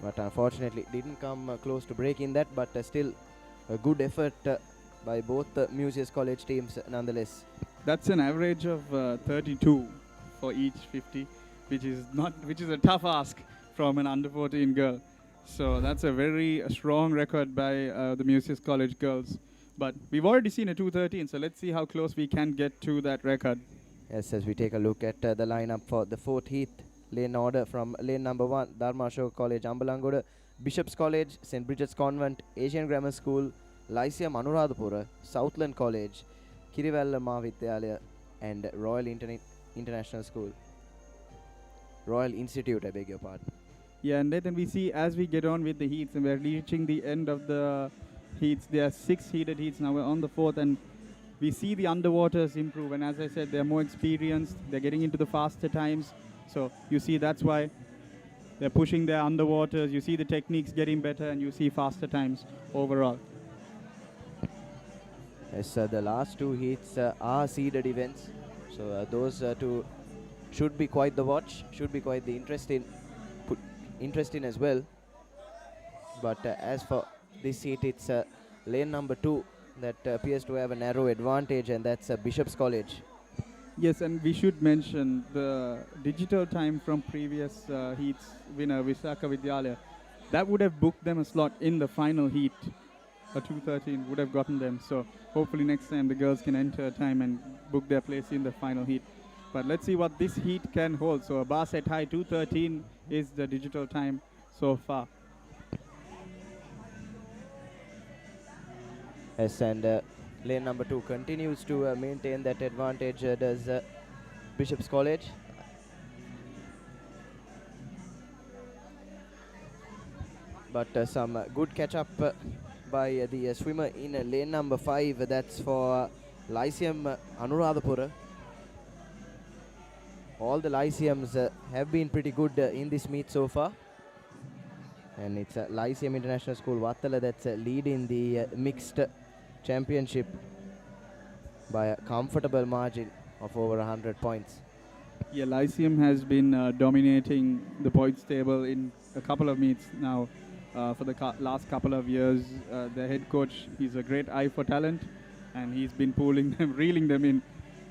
But unfortunately didn't come close to breaking that, but still a good effort by both Museus College teams nonetheless. That's an average of 32 for each 50, which is a tough ask from an under 14 girl. So that's a very strong record by the Museus College girls. But we've already seen a 2:13, so let's see how close we can get to that record. Yes, as we take a look at the lineup for the 4th heat, lane order from lane number 1, Dharmashoka College, Ambalangoda, Bishop's College, St. Bridget's Convent, Asian Grammar School, Lyceum Anuradhapura, Southland College, Kirivalla Mahavidyalaya, and Royal International School. Royal Institute, I beg your pardon. Yeah, and then we see as we get on with the heats, and we're reaching the end of the heats. There are 6 heated heats now. We're on the 4th, and we see the underwaters improve. And as I said, they're more experienced. They're getting into the faster times. So you see that's why they're pushing their underwaters. You see the techniques getting better, and you see faster times overall. Yes, the last 2 heats are seeded events. So those 2 should be quite the watch, should be quite the interesting as well. But as for this heat, it's lane number 2 that appears to have a narrow advantage, and that's Bishop's College. Yes, and we should mention the digital time from previous heats winner Visakha Vidyalaya. That would have booked them a slot in the final heat. A 2:13 would have gotten them. So hopefully next time the girls can enter time and book their place in the final heat. But let's see what this heat can hold. So a bar set high 2:13 is the digital time so far. Yes, and lane number 2 continues to maintain that advantage, does Bishop's College. But some good catch-up by the swimmer in lane number 5. That's for Lyceum Anuradhapura. All the Lyceums have been pretty good in this meet so far. And it's Lyceum International School Vattala that's leading the mixed championship by a comfortable margin of over 100 points. Yeah, Lyceum has been dominating the points table in a couple of meets now for the last couple of years. The head coach, he's a great eye for talent, and he's been pulling them, reeling them in,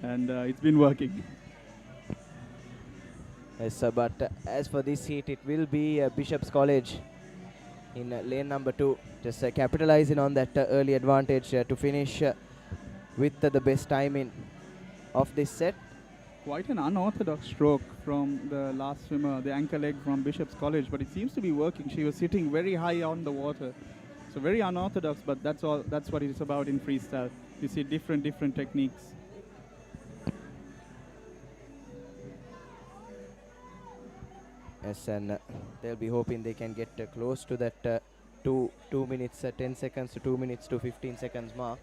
and it's been working. Yes, but as for this heat, it will be Bishop's College in lane number 2, just capitalizing on that early advantage to finish with the best timing of this set. Quite an unorthodox stroke from the last swimmer, the anchor leg from Bishop's College, but it seems to be working. She was sitting very high on the water, so very unorthodox, but that's all. That's what it's about in freestyle. You see different techniques. Yes, and they'll be hoping they can get close to that 2 minutes 10 seconds to 2 minutes to 15 seconds mark.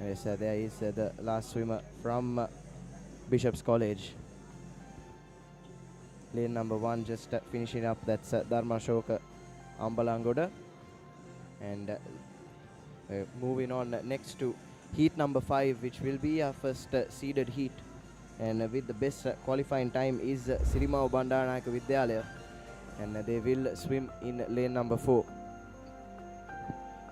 Yes, there is the last swimmer from Bishop's College. Lane number 1 just finishing up. That's Dharmashoka Ambalangoda. And moving on next to heat number 5, which will be our first seeded heat. And with the best qualifying time is Sirimau Bandaranayaka Vidyalaya, and they will swim in lane number 4.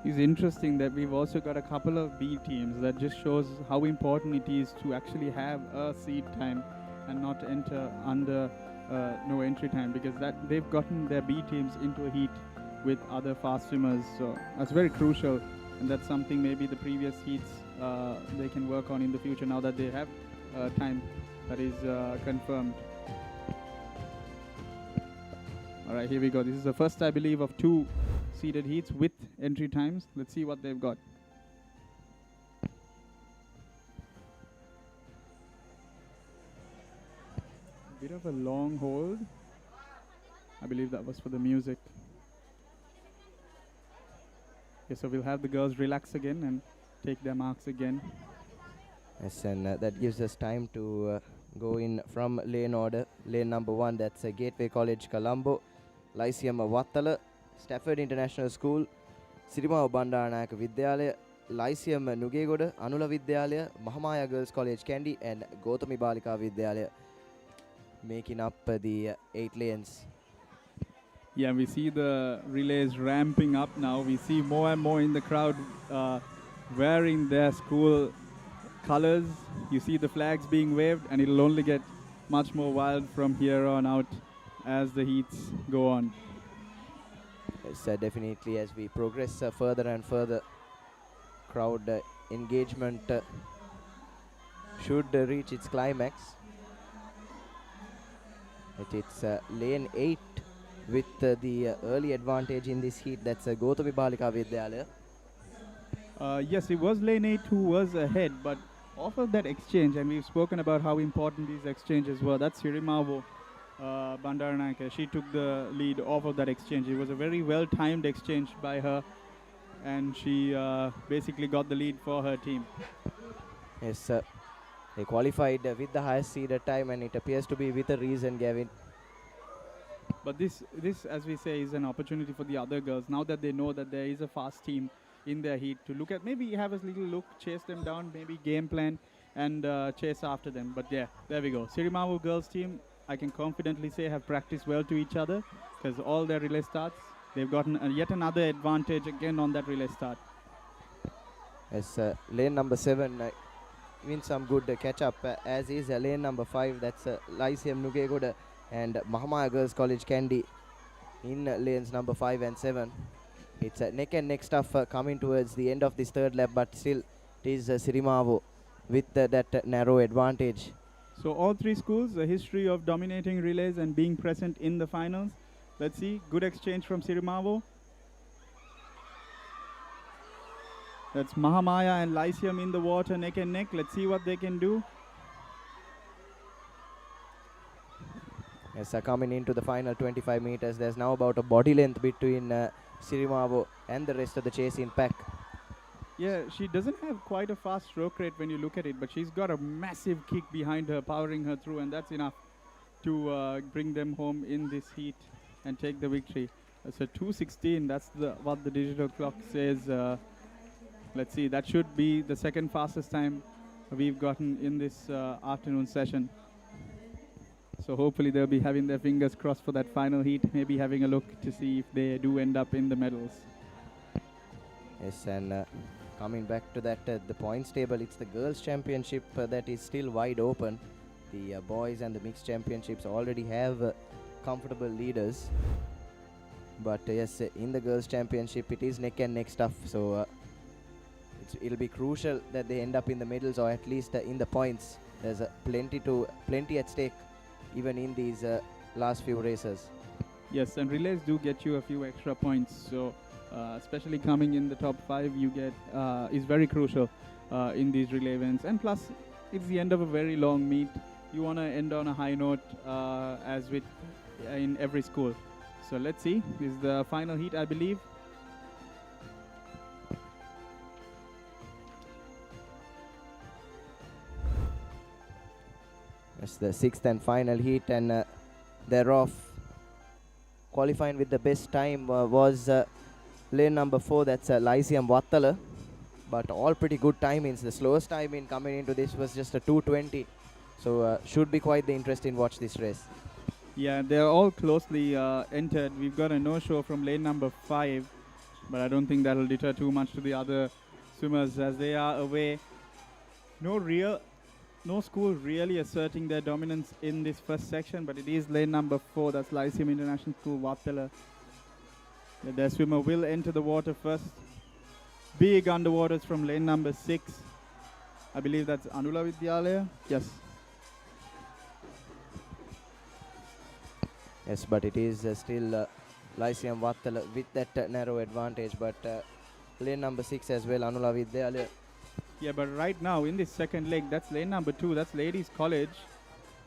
It's interesting that we've also got a couple of B teams. That just shows how important it is to actually have a seed time and not enter under no entry time, because that they've gotten their B teams into a heat with other fast swimmers. So that's very crucial, and that's something maybe the previous heats they can work on in the future now that they have time that is confirmed. All right, here we go. This is the first, I believe, of 2 seeded heats with entry times. Let's see what they've got. Bit of a long hold. I believe that was for the music. Okay, so we'll have the girls relax again and take their marks again. Yes, and that gives us time to go in from lane order. Lane number 1, that's Gateway College Colombo, Lyceum Vattala, Stafford International School, Sirimau Bandaranayaka Vidyalaya, Lyceum Nugegoda, Anula Vidyalaya, Mahamaya Girls College Kandy, and Gautami Balika Vidyalaya, making up the 8 lanes. Yeah, we see the relays ramping up now. We see more and more in the crowd wearing their school colors. You see the flags being waved, and it'll only get much more wild from here on out as the heats go on. Yes, definitely as we progress further and further, crowd engagement should reach its climax. It's lane 8 with the early advantage in this heat. That's Gautami Balika Vidyalaya. Yes, it was lane 8 who was ahead, but off of that exchange, and we've spoken about how important these exchanges were, that's Sirimavo Bandaranayaka. She took the lead off of that exchange. It was a very well-timed exchange by her, and she basically got the lead for her team. Yes, they qualified with the highest seeded time, and it appears to be with a reason, Gavin. But this, as we say, is an opportunity for the other girls, now that they know that there is a fast team in their heat, to look at, maybe have a little look, chase them down, maybe game plan, and chase after them. But yeah, there we go. Sirimavu girls team I can confidently say, have practiced well to each other, because all their relay starts, they've gotten yet another advantage again on that relay start. As lane number 7 wins some good catch-up, as is lane number 5, that's Lyceum Nugegoda and Mahamaya Girls College Kandy in lanes number 5 and 7. It's neck and neck stuff coming towards the end of this third lap, but still it is Sirimavo with that narrow advantage. So all three schools, a history of dominating relays and being present in the finals. Let's see, good exchange from Sirimavo. That's Mahamaya and Lyceum in the water, neck and neck. Let's see what they can do. Yes, coming into the final 25 meters, there's now about a body length between Sirimavo and the rest of the chasing pack. Yeah, she doesn't have quite a fast stroke rate when you look at it, but she's got a massive kick behind her, powering her through, and that's enough to bring them home in this heat and take the victory. So 2:16, that's what the digital clock says. Let's see, that should be the second fastest time we've gotten in this afternoon session. So hopefully they'll be having their fingers crossed for that final heat, maybe having a look to see if they do end up in the medals. Yes, and coming back to that, the points table, it's the girls' championship that is still wide open. The boys and the mixed championships already have comfortable leaders. But yes, in the girls' championship, it is neck and neck stuff. So it'll be crucial that they end up in the medals or at least in the points. There's plenty at stake, even in these last few races. Yes, and relays do get you a few extra points. So especially coming in the top 5, you get is very crucial in these relay events. And plus, it's the end of a very long meet. You want to end on a high note, as with in every school. So let's see. This is the final heat, I believe. It's the 6th and final heat, and thereof qualifying with the best time was lane number 4, that's Lyceum Vattala. But all pretty good timings. The slowest time in coming into this was just a 2:20. So should be quite the interesting watch this race. Yeah, they're all closely entered. We've got a no-show from lane number 5, but I don't think that'll deter too much to the other swimmers as they are away. No school really asserting their dominance in this first section, but it is lane number 4, that's Lyceum International School, Vattala. Their swimmer will enter the water first. Big underwaters from lane number 6. I believe that's Anula Vidyalaya. Yes. Yes, but it is still Lyceum Vattala with that narrow advantage, but lane number 6 as well, Anula Vidyalaya. Yeah, but right now in this second leg, that's lane number 2, that's Ladies College,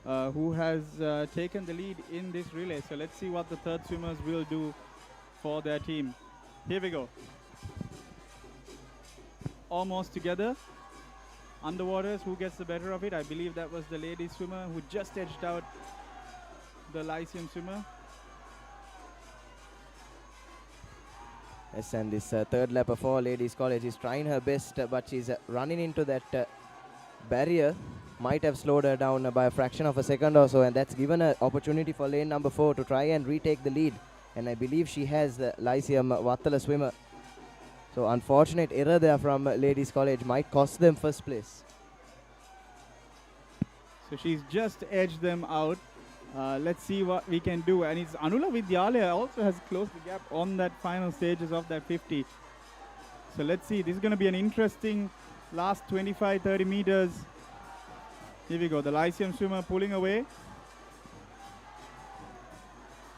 who has taken the lead in this relay. So let's see what the third swimmers will do for their team. Here we go. Almost together. Underwaters, who gets the better of it? I believe that was the ladies swimmer who just edged out the Lyceum swimmer. Yes, and this third lap for Ladies College is trying her best, but she's running into that barrier. Might have slowed her down by a fraction of a second or so, and that's given an opportunity for lane number 4 to try and retake the lead. And I believe she has the Lyceum Vattala swimmer. So unfortunate error there from Ladies College might cost them first place. So she's just edged them out. Let's see what we can do. And it's Anula Vidyalaya also has closed the gap on that final stages of that 50. So let's see. This is going to be an interesting last 25-30 meters. Here we go. The Lyceum swimmer pulling away.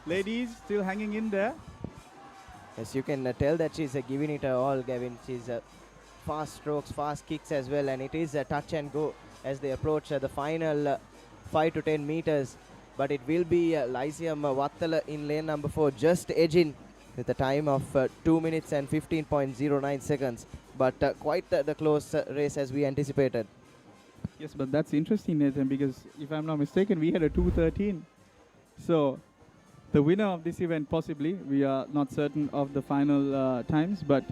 Ladies still hanging in there. Yes, you can tell that she's giving it her all, Gavin. She's fast strokes, fast kicks as well, and it is a touch and go as they approach the final 5 to 10 meters. But it will be Lyceum Vattala in lane number 4, just edging with a time of 2 minutes and 15.09 seconds. But quite the close race as we anticipated. Yes, but that's interesting, Nathan, because if I'm not mistaken, we had a 2:13. So the winner of this event, possibly, we are not certain of the final times, but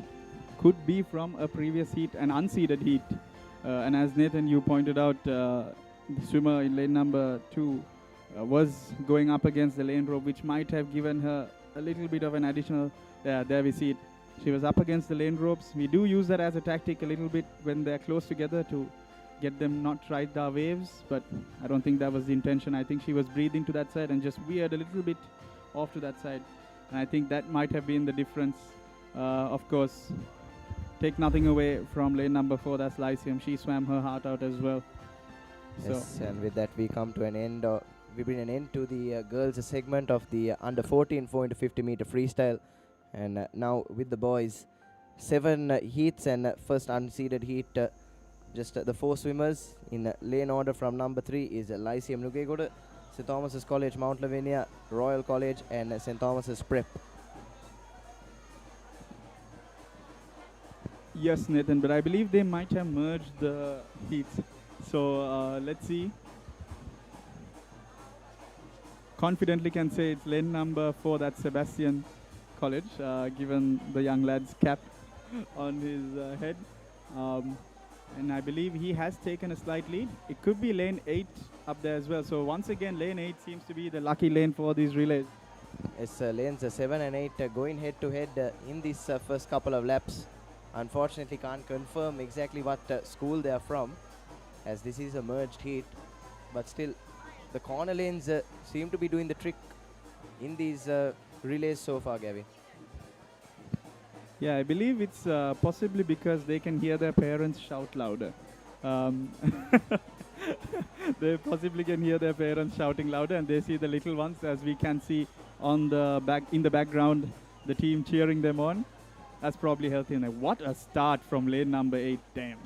could be from a previous heat, an unseeded heat. And as Nathan, you pointed out, the swimmer in lane number 2 was going up against the lane rope, which might have given her a little bit of an additional. There we see it. She was up against the lane ropes. We do use that as a tactic a little bit when they're close together to get them not ride the waves, but I don't think that was the intention. I think she was breathing to that side and just veered a little bit off to that side. And I think that might have been the difference. Of course, take nothing away from lane number 4, that's Lyceum. She swam her heart out as well. Yes, and with that we come to an end. We bring an end to the girls segment of the under 14 4 x 50 meter freestyle. And now with the boys, 7 heats and first unseeded heat. Just the 4 swimmers in lane order from number 3 is Lyceum Nugegoda, St. Thomas's College Mount Lavinia, Royal College and St. Thomas's Prep. Yes, Nathan, but I believe they might have merged the heats. So let's see. Confidently can say it's lane number 4, that's Sebastian College, given the young lad's cap on his head. And I believe he has taken a slight lead. It could be lane 8 up there as well. So once again, lane 8 seems to be the lucky lane for these relays. Yes, lanes 7 and 8 going head to head in this first couple of laps. Unfortunately, can't confirm exactly what school they are from, as this is a merged heat. But still, the corner lanes seem to be doing the trick in these relays so far, Gavin. Yeah, I believe it's possibly because they can hear their parents shout louder. They possibly can hear their parents shouting louder, and they see the little ones, as we can see on the in the background, the team cheering them on. That's probably healthy. And what a start from lane number 8! Damn,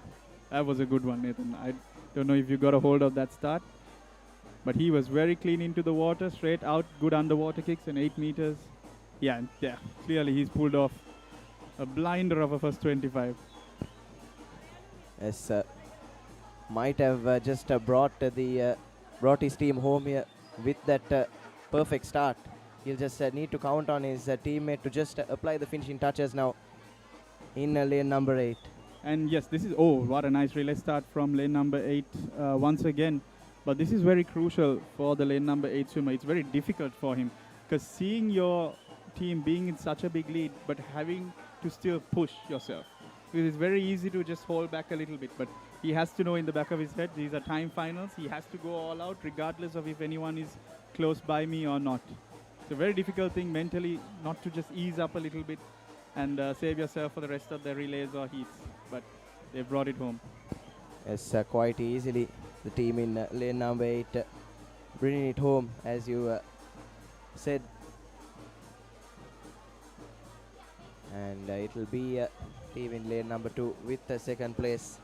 that was a good one, Nathan. I don't know if you got a hold of that start, but he was very clean into the water, straight out, good underwater kicks and 8 meters. Yeah, clearly he's pulled off a blinder of a first 25. Yes, might have just brought his team home here with that perfect start. He'll just need to count on his teammate to just apply the finishing touches now in lane number 8. And yes, this is, what a nice relay start from lane number 8 once again. But this is very crucial for the lane number 8 swimmer. It's very difficult for him, because seeing your team being in such a big lead but having to still push yourself, because it's very easy to just hold back a little bit, but he has to know in the back of his head these are time finals. He has to go all out regardless of if anyone is close by me or not. It's a very difficult thing mentally not to just ease up a little bit and save yourself for the rest of the relays or heats, but they brought it home. Yes, quite easily the team in lane number 8 bringing it home, as you said. And it will be team in lane number 2 with the second place.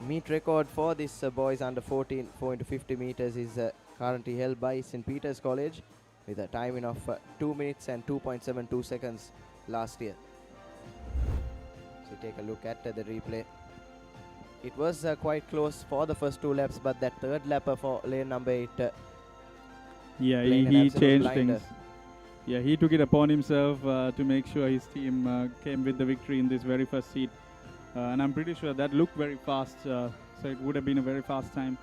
Meet record for this boys under 14 4 x 50 meters is currently held by St. Peter's College with a timing of 2 minutes and 2.72 seconds last year. So take a look at the replay. It was quite close for the first 2 laps, but that third lapper for lane number 8 he changed things. Yeah, he took it upon himself to make sure his team came with the victory in this very first heat. And I'm pretty sure that looked very fast, so it would have been a very fast time,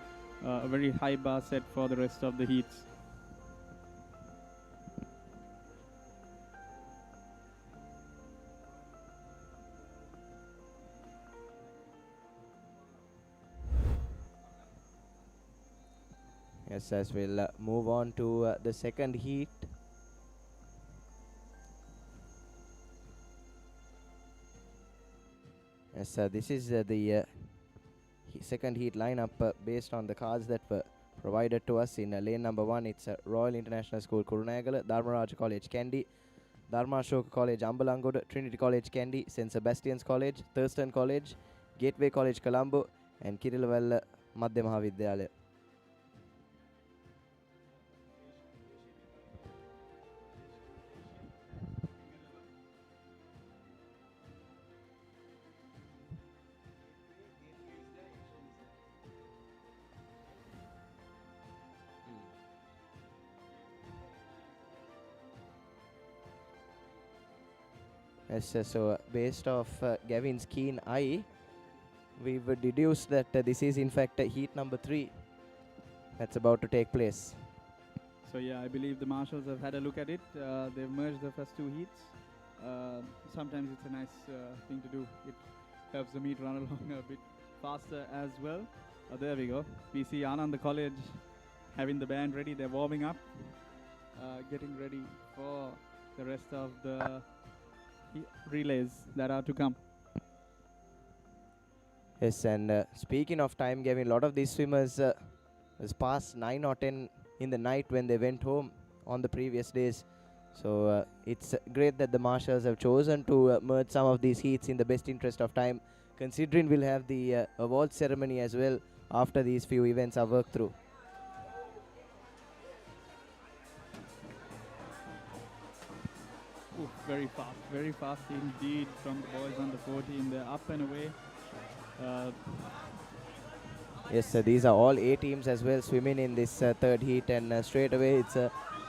a very high bar set for the rest of the heats. Yes, as we'll move on to the second heat. Yes, this is the second heat lineup based on the cards that were provided to us. In lane number 1, it's Royal International School Kurunegala, Dharmaraj College Kandy, Dharmashoka College Ambalangoda, Trinity College Kandy, St. Sebastian's College, Thurston College, Gateway College Colombo and Kirilwalla Madhya Mahavidyalaya. Yes, so based off Gavin's keen eye, we've deduced that this is in fact heat number 3 that's about to take place. So yeah, I believe the marshals have had a look at it. They've merged the first two heats. Sometimes it's a nice thing to do. It helps the meet run along a bit faster as well. There we go. We see Ananda College having the band ready. They're warming up, getting ready for the rest of the relays that are to come. Yes, and speaking of time, Gavin, a lot of these swimmers was past 9 or 10 in the night when they went home on the previous days. So it's great that the marshals have chosen to merge some of these heats in the best interest of time, considering we'll have the award ceremony as well after these few events are worked through. Ooh, very fast indeed from the boys under 14. They're up and away. Yes, these are all A teams as well swimming in this third heat, and straight away it's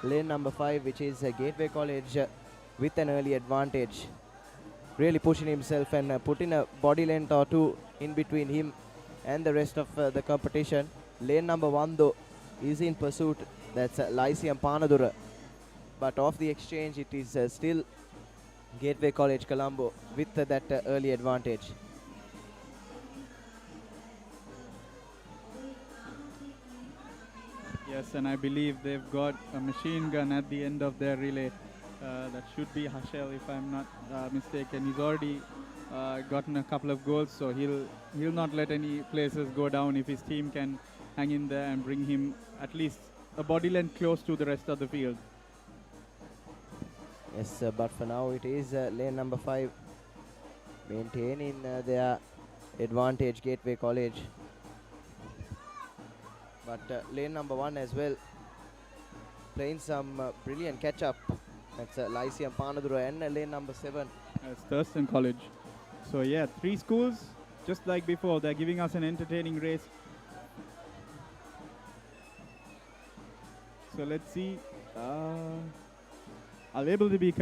lane number 5, which is Gateway College with an early advantage. Really pushing himself and putting a body length or two in between him and the rest of the competition. Lane number 1 though is in pursuit. That's Lyceum Panadura. But off the exchange it is still Gateway College Colombo with that early advantage. Yes, and I believe they've got a machine gun at the end of their relay. That should be Hashel, if I'm not mistaken. He's already gotten a couple of goals, so he'll not let any places go down if his team can hang in there and bring him at least a body length close to the rest of the field. Yes, but for now it is lane number 5 maintaining their advantage, Gateway College. But lane number 1 as well playing some brilliant catch-up. That's Lyceum Panadura, and lane number 7. That's Thurston College. So yeah, 3 schools, just like before. They're giving us an entertaining race. So let's see. I'll be able to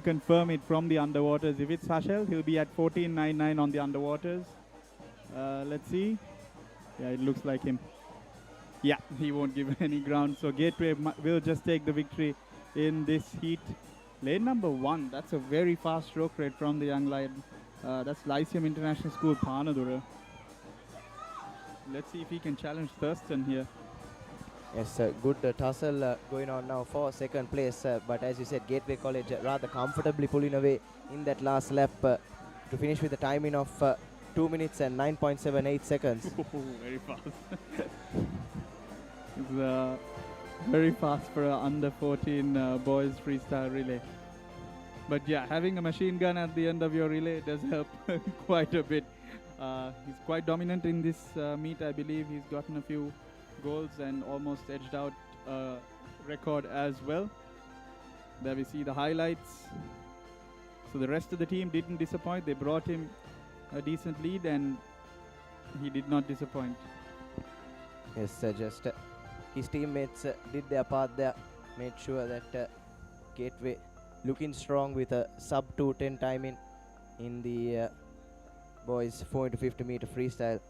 confirm it from the underwaters. If it's Hashel, he'll be at 14.99 on the underwaters. Let's see. Yeah, it looks like him. Yeah, he won't give any ground. So Gateway will just take the victory in this heat. Lane number 1, that's a very fast stroke rate from the young lad. That's Lyceum International School, Panadura. Let's see if he can challenge Thurston here. Yes, good tussle going on now for second place. But as you said, Gateway College rather comfortably pulling away in that last lap to finish with a timing of 2 minutes and 9.78 seconds. Very fast. It's very fast for an under 14 boys freestyle relay. But yeah, having a machine gun at the end of your relay does help quite a bit. He's quite dominant in this meet, I believe. He's gotten a few goals and almost edged out record as well. There we see the highlights. So the rest of the team didn't disappoint. They brought him a decent lead and he did not disappoint. Yes, just his teammates did their part there, made sure that Gateway looking strong with a sub 2:10 timing in the boys 4 into 50 meter freestyle.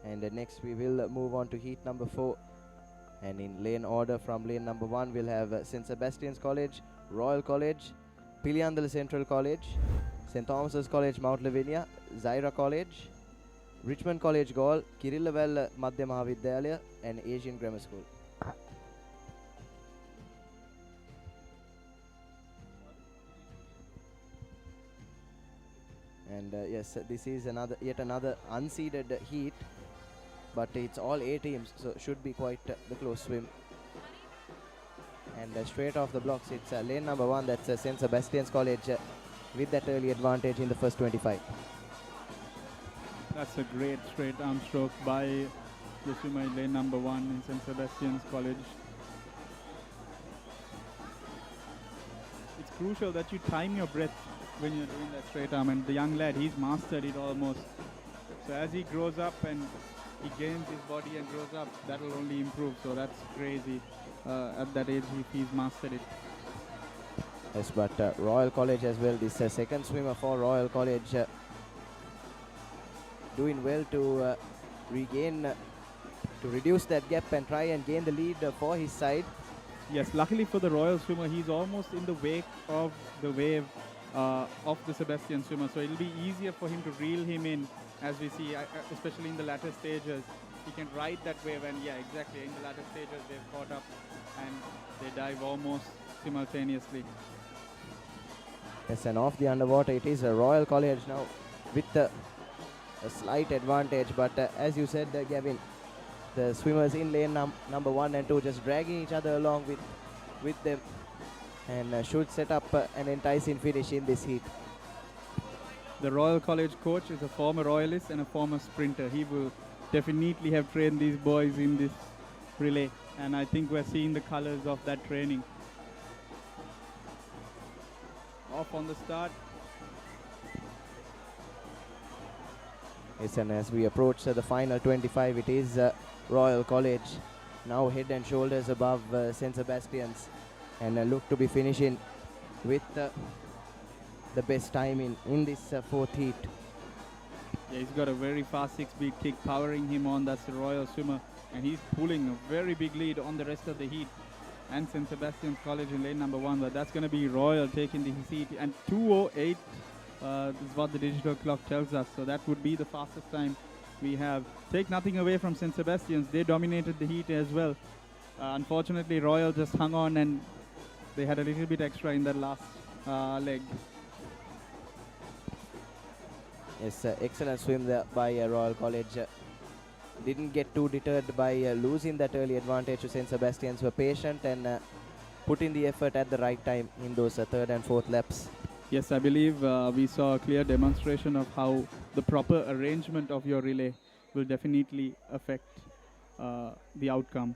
And next we will move on to heat number 4, and in lane order from lane number 1 we'll have St. Sebastian's College, Royal College, Piliyandala Central College, St. Thomas's College Mount Lavinia, Zaira College, Richmond College Gaul, Kirillawal Madhya Mahavidyalaya, and Asian Grammar School. And yes, this is yet another unseeded heat, but it's all A teams, so should be quite the close swim. And straight off the blocks, it's lane number 1, that's St. Sebastian's College with that early advantage in the first 25. That's a great straight arm stroke by the swimmer in lane number 1 in St. Sebastian's College. It's crucial that you time your breath when you're doing that straight arm, and the young lad, he's mastered it almost. So as he grows up and he gains his body and grows up, that will only improve. So that's crazy at that age if he's mastered it. Yes, but Royal College as well, this second swimmer for Royal College doing well to regain to reduce that gap and try and gain the lead for his side. Yes, luckily for the Royal swimmer, he's almost in the wake of the wave of the Sebastian swimmer, so it'll be easier for him to reel him in, as we see, especially in the latter stages. He can ride that wave, and yeah, exactly, in the latter stages they've caught up and they dive almost simultaneously. Yes, and off the underwater it is a Royal College now with a slight advantage, but as you said, Gavin, the swimmers in lane number 1 and 2 just dragging each other along with them, and should set up an enticing finish in this heat. The Royal College coach is a former Royalist and a former sprinter. He will definitely have trained these boys in this relay, and I think we're seeing the colors of that training. Off on the start. Yes, and as we approach the final 25, it is Royal College now head and shoulders above St. Sebastian's, and look to be finishing with the best time in this fourth heat. Yeah, he's got a very fast 6-beat kick powering him on. That's the Royal swimmer, and he's pulling a very big lead on the rest of the heat. And St. Sebastian's College in lane number 1, but that's going to be Royal taking the heat. And 2:08 is what the digital clock tells us. So that would be the fastest time we have. Take nothing away from St. Sebastian's. They dominated the heat as well. Unfortunately, Royal just hung on, and they had a little bit extra in that last leg. Yes, excellent swim there by Royal College. Didn't get too deterred by losing that early advantage to St. Sebastian's. Were patient and put in the effort at the right time in those third and fourth laps. Yes, I believe we saw a clear demonstration of how the proper arrangement of your relay will definitely affect the outcome.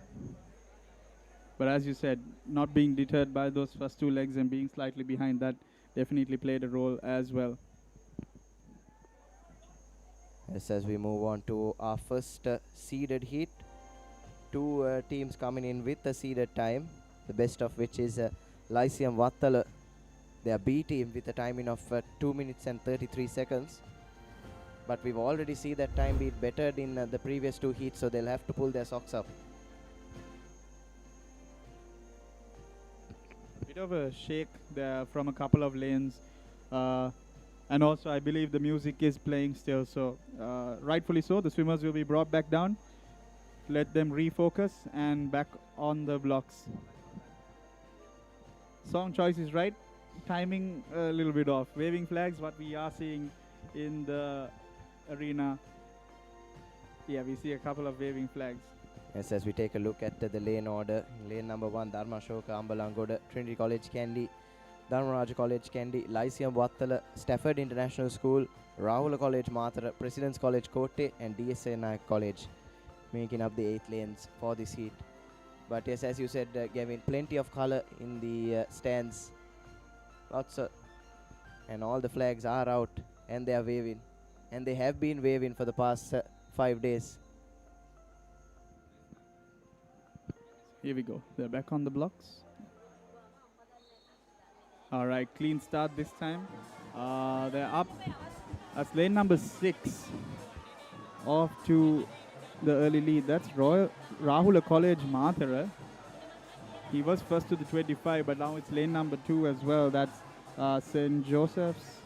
But as you said, not being deterred by those first 2 legs and being slightly behind, that definitely played a role as well. Yes, as we move on to our first seeded heat, 2 teams coming in with a seeded time, the best of which is Lyceum Vattala. They are B team with a timing of 2 minutes and 33 seconds. But we've already seen that time be bettered in the previous 2 heats, so they'll have to pull their socks up. Bit of a shake there from a couple of lanes. And also, I believe the music is playing still, so rightfully so. The swimmers will be brought back down. Let them refocus and back on the blocks. Song choice is right. Timing a little bit off. Waving flags, what we are seeing in the arena. Yeah, we see a couple of waving flags. Yes, as we take a look at the lane order. Lane number 1, Dharma Ashoka, Ambalangoda, Trinity College, Kandy, Dharmaraja College, Kandy, Lyceum Vattala, Stafford International School, Rahula College, Mathura, President's College, Kotte, and DSA Nayak College, making up the 8 lanes for this heat. But yes, as you said, Gavin, plenty of color in the stands. Lots of, and all the flags are out, and they are waving, and they have been waving for the past 5 days. Here we go. They're back on the blocks. All right, clean start this time. They're up. That's lane number 6. Off to the early lead. That's Rahula College, Mathura. He was first to the 25, but now it's lane number 2 as well. That's St. Joseph's.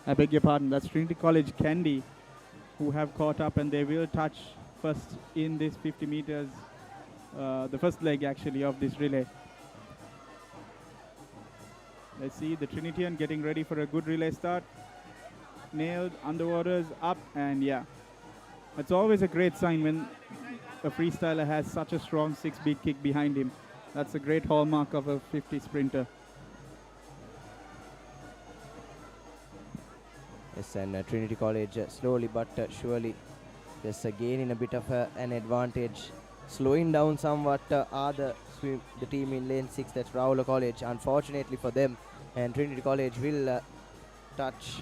I beg your pardon. That's Trinity College, Kandy, who have caught up, and they will touch first in this 50 meters, the first leg actually of this relay. Let's see the Trinitian getting ready for a good relay start. Nailed, underwaters, up, and yeah. It's always a great sign when a freestyler has such a strong 6-beat kick behind him. That's a great hallmark of a 50 sprinter. Yes, and Trinity College slowly but surely just gaining a bit of an advantage. Slowing down somewhat are the team in lane 6, that's Rahula College, unfortunately for them. And Trinity College will touch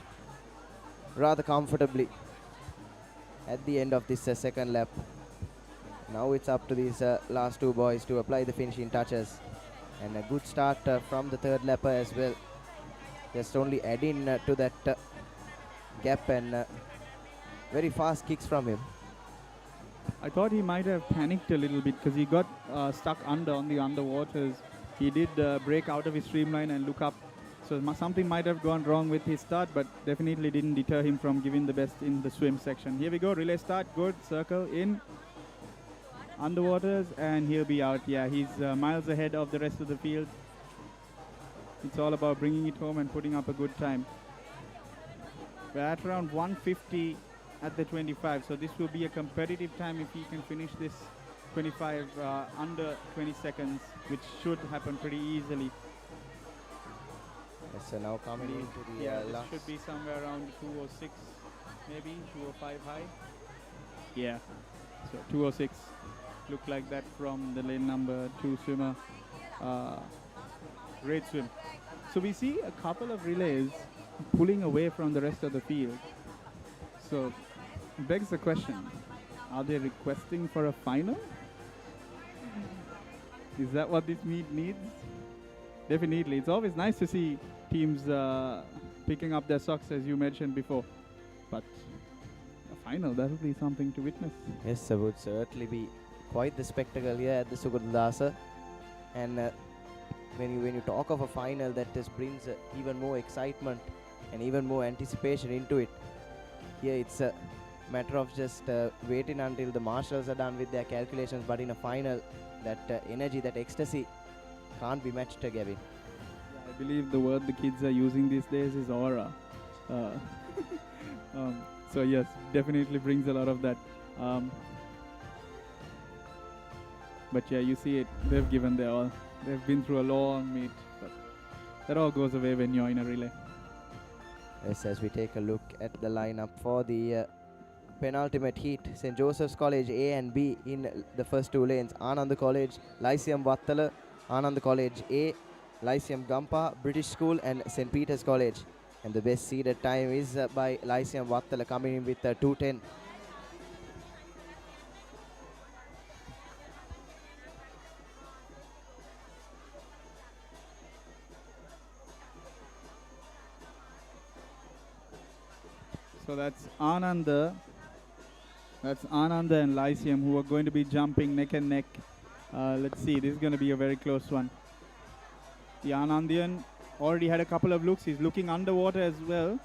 rather comfortably at the end of this second lap. Now it's up to these last 2 boys to apply the finishing touches. And a good start from the third lapper as well. Just only adding to that gap, and very fast kicks from him. I thought he might have panicked a little bit because he got stuck on the underwaters. He did break out of his streamline and look up. So something might have gone wrong with his start, but definitely didn't deter him from giving the best in the swim section. Here we go, relay start, good, circle in, underwaters, and he'll be out. Yeah, he's miles ahead of the rest of the field. It's all about bringing it home and putting up a good time. We're at around 150 at the 25, so this will be a competitive time if he can finish this 25 under 20 seconds, which should happen pretty easily. Yes, so now coming into the this last. should be somewhere around 206, maybe 205 high. Yeah, so 206. Look like that from the lane number 2 swimmer. Great swim. So we see a couple of relays pulling away from the rest of the field. So it begs the question, are they requesting for a final? Is that what this meet needs? Definitely. It's always nice to see teams picking up their socks, as you mentioned before. But a final, that will be something to witness. Yes, it would certainly be quite the spectacle here at the Sugathadasa. And when you talk of a final, that just brings even more excitement and even more anticipation into it. Here it's a matter of just waiting until the marshals are done with their calculations, but in a final, that energy, that ecstasy can't be matched, Gavin. I believe the word the kids are using these days is aura. So yes, definitely brings a lot of that. But yeah, you see it, they've given their all. They've been through a long meet, but that all goes away when you're in a relay. Yes, as we take a look at the lineup for the penultimate heat, St. Joseph's College A and B in the first two lanes, Ananda College, Lyceum Vattala, Ananda College A, Lyceum Gampa, British School and St. Peter's College. And the best seeded time is by Lyceum Vattala, coming in with 2:10. So that's Ananda and Lyceum who are going to be jumping neck and neck. Let's see, this is going to be a very close one. The Anandian already had a couple of looks. He's looking underwater as well.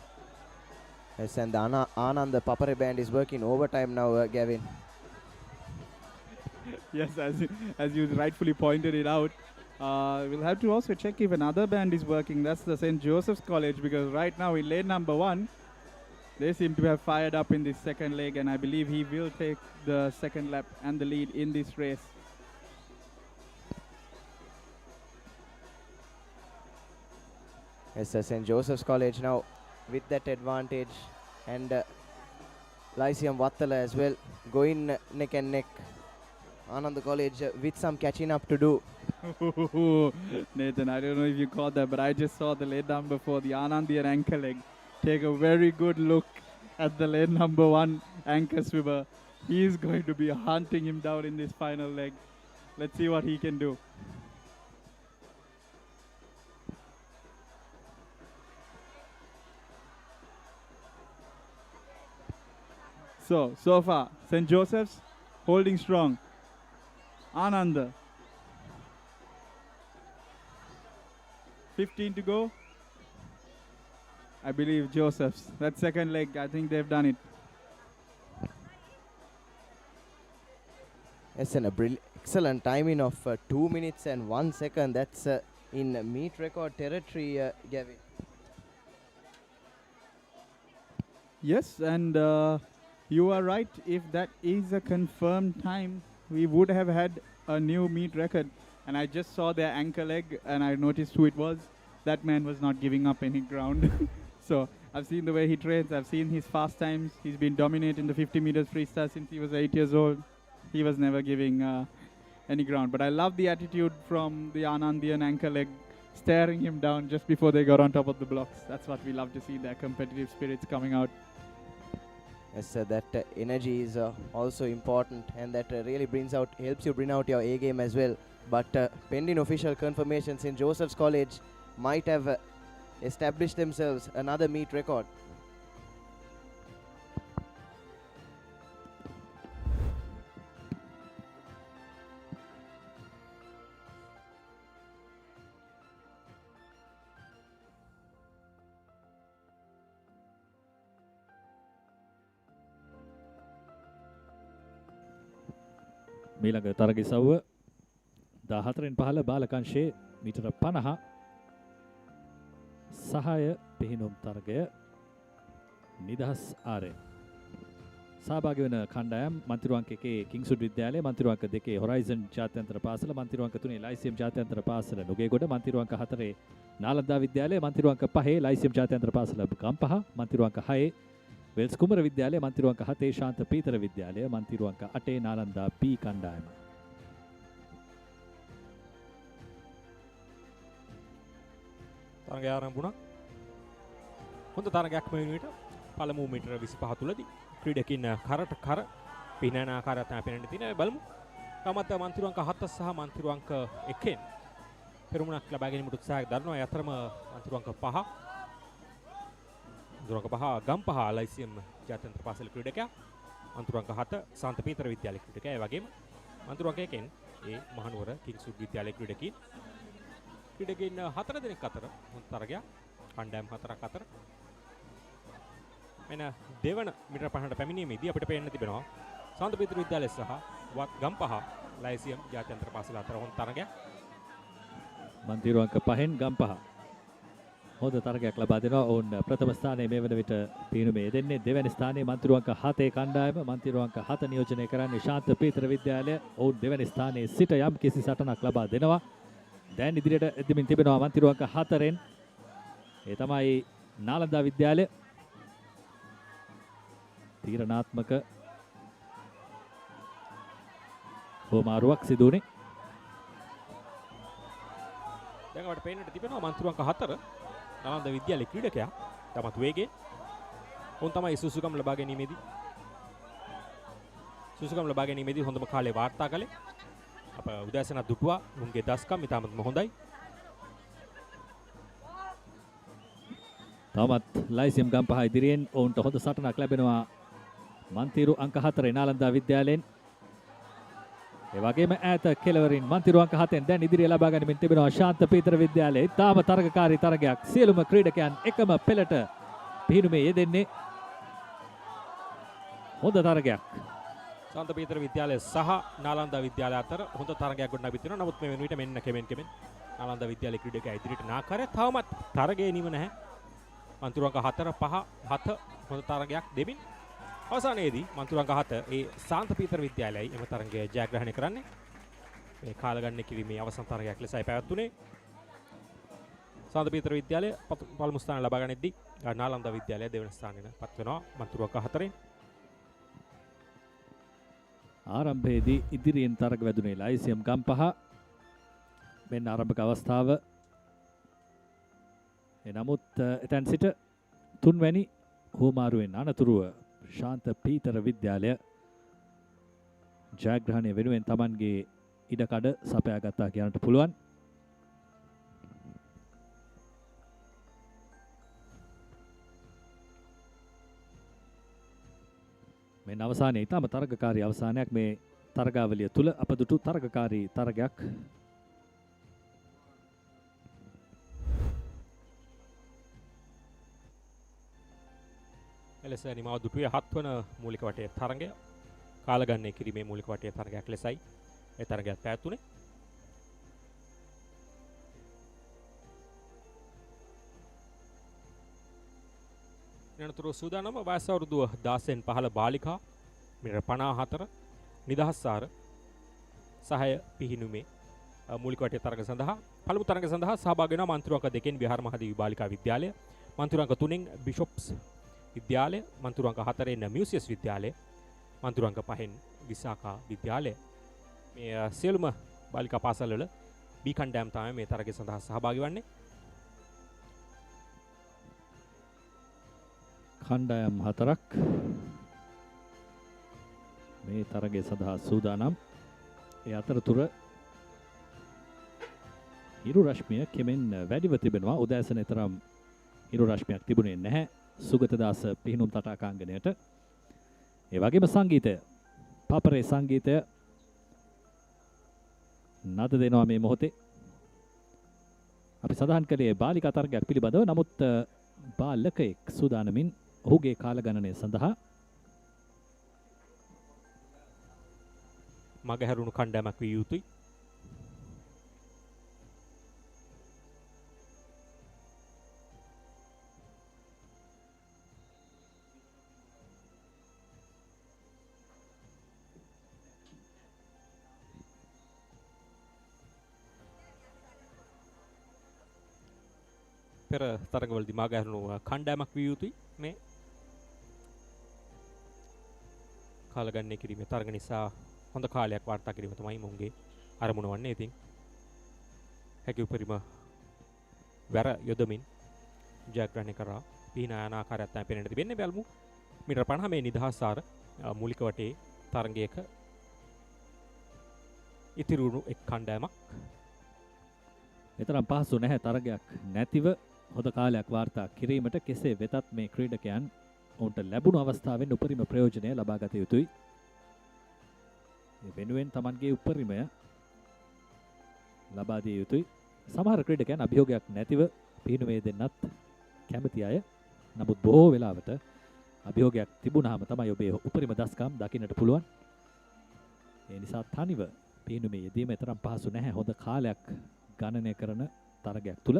Yes, and the Anand Papare band is working overtime now, Gavin. Yes, as you rightfully pointed it out. We'll have to also check if another band is working. That's the St. Joseph's College, because right now in lane number 1, they seem to have fired up in this second leg, and I believe he will take the second lap and the lead in this race. Yes, St. Joseph's College now with that advantage, and Lyceum Vattala as well going neck and neck. Ananda College with some catching up to do. Nathan, I don't know if you caught that, but I just saw the lane number 4, the Anandian anchor leg, take a very good look at the lane number 1 anchor swimmer. He is going to be hunting him down in this final leg. Let's see what he can do. So far, St. Joseph's holding strong. Ananda. 15 to go. I believe Joseph's. That second leg, I think they've done it. Yes, and excellent timing of 2 minutes and 1 second. That's in meet record territory, Gavin. Yes, and you are right. If that is a confirmed time, we would have had a new meet record. And I just saw their anchor leg, and I noticed who it was. That man was not giving up any ground. So I've seen the way he trains. I've seen his fast times. He's been dominating the 50 meters freestyle since he was 8 years old. He was never giving any ground. But I love the attitude from the Anandian anchor leg, staring him down just before they got on top of the blocks. That's what we love to see, their competitive spirits coming out. Yes, that energy is also important, and that really helps you bring out your A game as well. But pending official confirmation, St. Joseph's College might have established themselves another meet record. මීළඟ තරග ඉසව්ව 14න් 15 බාලකංශයේ මීටර 50 සහාය පිහිනුම් තරගය නිදහස් ආරය. සහභාගී වන කණ්ඩායම් මන්තිරුවන්ක 1 කිංසුඩ් විද්‍යාලය, මන්තිරුවන්ක 2 horizon ජාත්‍යන්තර පාසල, මන්තිරුවන්ක 3 ලයිසියම් ජාත්‍යන්තර පාසල නුගේගොඩ, මන්තිරුවන්ක 4 නාලන්දා විද්‍යාලය, මන්තිරුවන්ක 5 ලයිසියම් ජාත්‍යන්තර පාසල ගම්පහ, මන්තිරුවන්ක 6 වෙල්ස් කුමර විද්‍යාලය, මන්තිරුවන්ක 7 ශාන්ත පීතර විද්‍යාලය, මන්තිරුවන්ක 8 නාලන්දා පී කණ්ඩායම. තරගය ආරම්භ වුණා. හොඳ තරගයක් මේ වෙනුවට පළමු මීටර 25 තුලදී ක්‍රීඩකින් කරට කර පිනන ආකාරය තමයි පෙනෙන්න තියෙන්නේ. බලමු. තමත් මන්තිරුවන්ක 7 සහ මන්තිරුවන්ක 1න් පෙරමුණක් ලබා ගැනීමට උත්සාහයක් දරනවා. ඒ අතරම මන්තිරුවන්ක 5 මන්තිරුවන්ක 5 ගම්පහ ලයිසියම් ජාත්‍යන්තර පාසල ක්‍රීඩකයා, මන්තිරුවන්ක 7 සාන්ත පීතර විද්‍යාලය ක්‍රීඩකයා, ඒ වගේම මන්තිරුවන්ක 1න් ඒ මහනුවර කිංසුඩ් විද්‍යාලය ක්‍රීඩකීන් 4 දෙනෙක් අතර හොඳ තරගයක්. කණ්ඩායම් 4ක් අතර මෙන්න දෙවන මීටර 50ට පැමිණීමේදී අපිට පේන්න තිබෙනවා සාන්ත පීතර විද්‍යාලය සහ ගම්පහ ලයිසියම් ජාත්‍යන්තර පාසල අතර හොඳ තරගයක්. මන්තිරුවන්ක 5න් ගම්පහ හොඳ තරගයක් ලබා දෙනවා. ඔවුන් ප්‍රථම ස්ථානයේ මේ වන විට පිහිනුමේ යෙදෙන්නේ. දෙවැනි ස්ථානයේ මන්තිරුවන්ක 7 කණ්ඩායම, මන්තිරුවන්ක 7 නියෝජනය කරන්නේ ශාන්ත පීතර විද්‍යාලය. ඔවුන් දෙවැනි ස්ථානයේ සිට යම් කිසි සටනක් ලබා දෙනවා. දැන් ඉදිරියට එදමින් තිබෙනවා මන්තිරුවන්ක 4න්. ඒ තමයි නාලන්දා විද්‍යාලය. තීරණාත්මක හෝමාරුවක් සිදු වුණේ. දැන් අපට පේන්නට තිබෙනවා මන්තිරුවන්ක 4 නාලන්දා විද්‍යාලයේ ක්‍රීඩකයා තමත් වේගයෙන් උන් තමයි සුසුකම් ලබා ගැනීමේදී හොඳම කාලේ වාර්තා කළේ. අප උදෑසන දුටුවා උන්ගේ දස්කම් ඉතාමත්ම හොඳයි. තවමත් ලයිසියම් ගම්පහ ඉදිරියෙන් ඔවුන්ට හොඳ සටනක් ලැබෙනවා මන්තිරු අංක 4 නාලන්දා විද්‍යාලයෙන්. ඒ වගේම ඈත කෙළවරින් මන්තිරු අංක 7න් දැන් ඉදිරිය ලබා ගනිමින් තිබෙනවා ශාන්ත පීතර විද්‍යාලය. ඉතාම තරගකාරී තරගයක්. සියලුම ක්‍රීඩකයන් එකම පෙළට පිහිනුමේ යෙදෙන්නේ. හොඳ තරගයක්. සාන්ත පීතර විද්‍යාලය සහ නාලන්දා විද්‍යාලය අතර හොඳ තරගයක් ගොඩනගී තිනවා. නමුත් මේ වෙන විට මෙන්න කෙමෙන් නාලන්දා විද්‍යාලයේ ක්‍රීඩකයා ඉදිරියට නාකාරය. තවමත් තරගයේ නිව නැහැ. මන්තිරුවන්ක 4 5 7 හොඳ තරගයක් දෙමින් අවසානයේදී මන්තිරුවන්ක 7 ඒ සාන්ත පීතර විද්‍යාලයයි එම තරගය ජයග්‍රහණය කරන්නේ. මේ කාලගණනය කිරීමේ අවසන් තරගයක් ලෙසයි පැවැත්වුණේ. සාන්ත පීතර විද්‍යාලය පළමු ස්ථානය ලබා ගනිද්දී නාලන්දා විද්‍යාලය දෙවන ස්ථානයට පත් වෙනවා මන්තිරුවන්ක 4න්. ආරම්භයේදී ඉදිරියෙන් තරග වැදුනේ ලයිසියම් ගම්පහ. මෙන්න ආරම්භක අවස්ථාව. නමුත් එතැන් සිට තුන්වැනි හෝමාරුවෙන් අනතුරුව ශාන්ත පීතර විද්‍යාලය ජයග්‍රහණය වෙනුවෙන් Tamanගේ ඉඩකඩ සපයාගත්තා කියන්නට පුළුවන්. මේ අවසානයේ ඊටම තරගකාරී අවසානයක් මේ තරගාවලිය තුල අප දුටු තරගකාරී තරගයක්. එලෙස නිමාව දුටුවේ 7 වන මූලික වටයේ තරගය. කාලගණනය කිරීමේ මූලික වටයේ තරගයක් ලෙසයි ඒ තරගයක් පැවැත්වුණේ. අනතුරුව සූදානම වයස අවුරුදු 16න් 15 බාලිකා මීටර 54 නිදහස් ආර සහය පිහිනුමේ මූලික වටයේ තරග සඳහා පළමු තරග සඳහා සහභාගී වෙනවා මන්තිරුවන්ක 2න් විහාර මහදේවි බාලිකා විද්‍යාලය, මන්තිරුවන්ක 3න් බිෂොප්ස් විද්‍යාලය, මන්තිරුවන්ක 4න් මියුසියස් විද්‍යාලය, මන්තිරුවන්ක 5න් විසාකා විද්‍යාලය. මේ සියලුම බාලිකා පාසල් වල බී කණ්ඩායම් තමයි මේ තරගය සඳහා සහභාගී වන්නේ. කණ්ඩායම් 4ක් මේ තරගය සඳහා සූදානම්. ඒ අතරතුර හිරු රශ්මිය කෙමෙන් වැඩිව තිබෙනවා. උදෑසන තරම් හිරු රශ්මියක් තිබුණේ නැහැ සුගතදාස පිහිනුම් තටාකාංගණයට. ඒ වගේම සංගීතය Papare සංගීතය නද දෙනවා මේ මොහොතේ. අපි සඳහන් කළේ බාලිකා තරගයක් පිළිබඳව. නමුත් බාලකෙක් සූදානමින් ඔහුගේ කාලගණනය සඳහා මගහැරුණු කණ්ඩායමක් විය යුතුයි. පෙර තරගවලදී මගහැරුණු කණ්ඩායමක් විය යුතුයි මේ කාලගණනය කිරීමේ තරග නිසා හොඳ කාලයක් වාර්තා කිරීම තමයි මොහුගේ අරමුණ වන්නේ. ඉතින් හැකි උපරිම වැර යොදමින් ජයග්‍රහණය කරා පිහිනා යන ආකාරයක් තමයි පෙනෙන්න තිබෙන්නේ. බලමු මීටර 50 මේ නිදහස් ආර මූලික වටේ තරගයක ඉතිරුණු එක් කණ්ඩායමක්. එතරම් පහසු නැහැ තරගයක් නැතිව හොඳ කාලයක් වාර්තා කිරීමට. කෙසේ වෙතත් මේ ක්‍රීඩකයන් ඔවුන්ට ලැබුණු අවස්ථාවෙන් උපරිම ප්‍රයෝජනය ලබා ගත යුතුයි. ඒ වෙනුවෙන් Tamanගේ උපරිමය ලබා දිය යුතුයි. සමහර ක්‍රීඩකයන් අභියෝගයක් නැතිව පිහිනුමේ දෙන්නත් කැමති අය. නමුත් බොහෝ වෙලාවට අභියෝගයක් තිබුණාම තමයි ඔබේ උපරිම දස්කම් දකින්නට පුළුවන්. ඒ නිසා තනිව පිහිනුමේ යෙදීම තරම් පහසු නැහැ හොඳ කාලයක් ගණනය කරන තරගයක් තුල.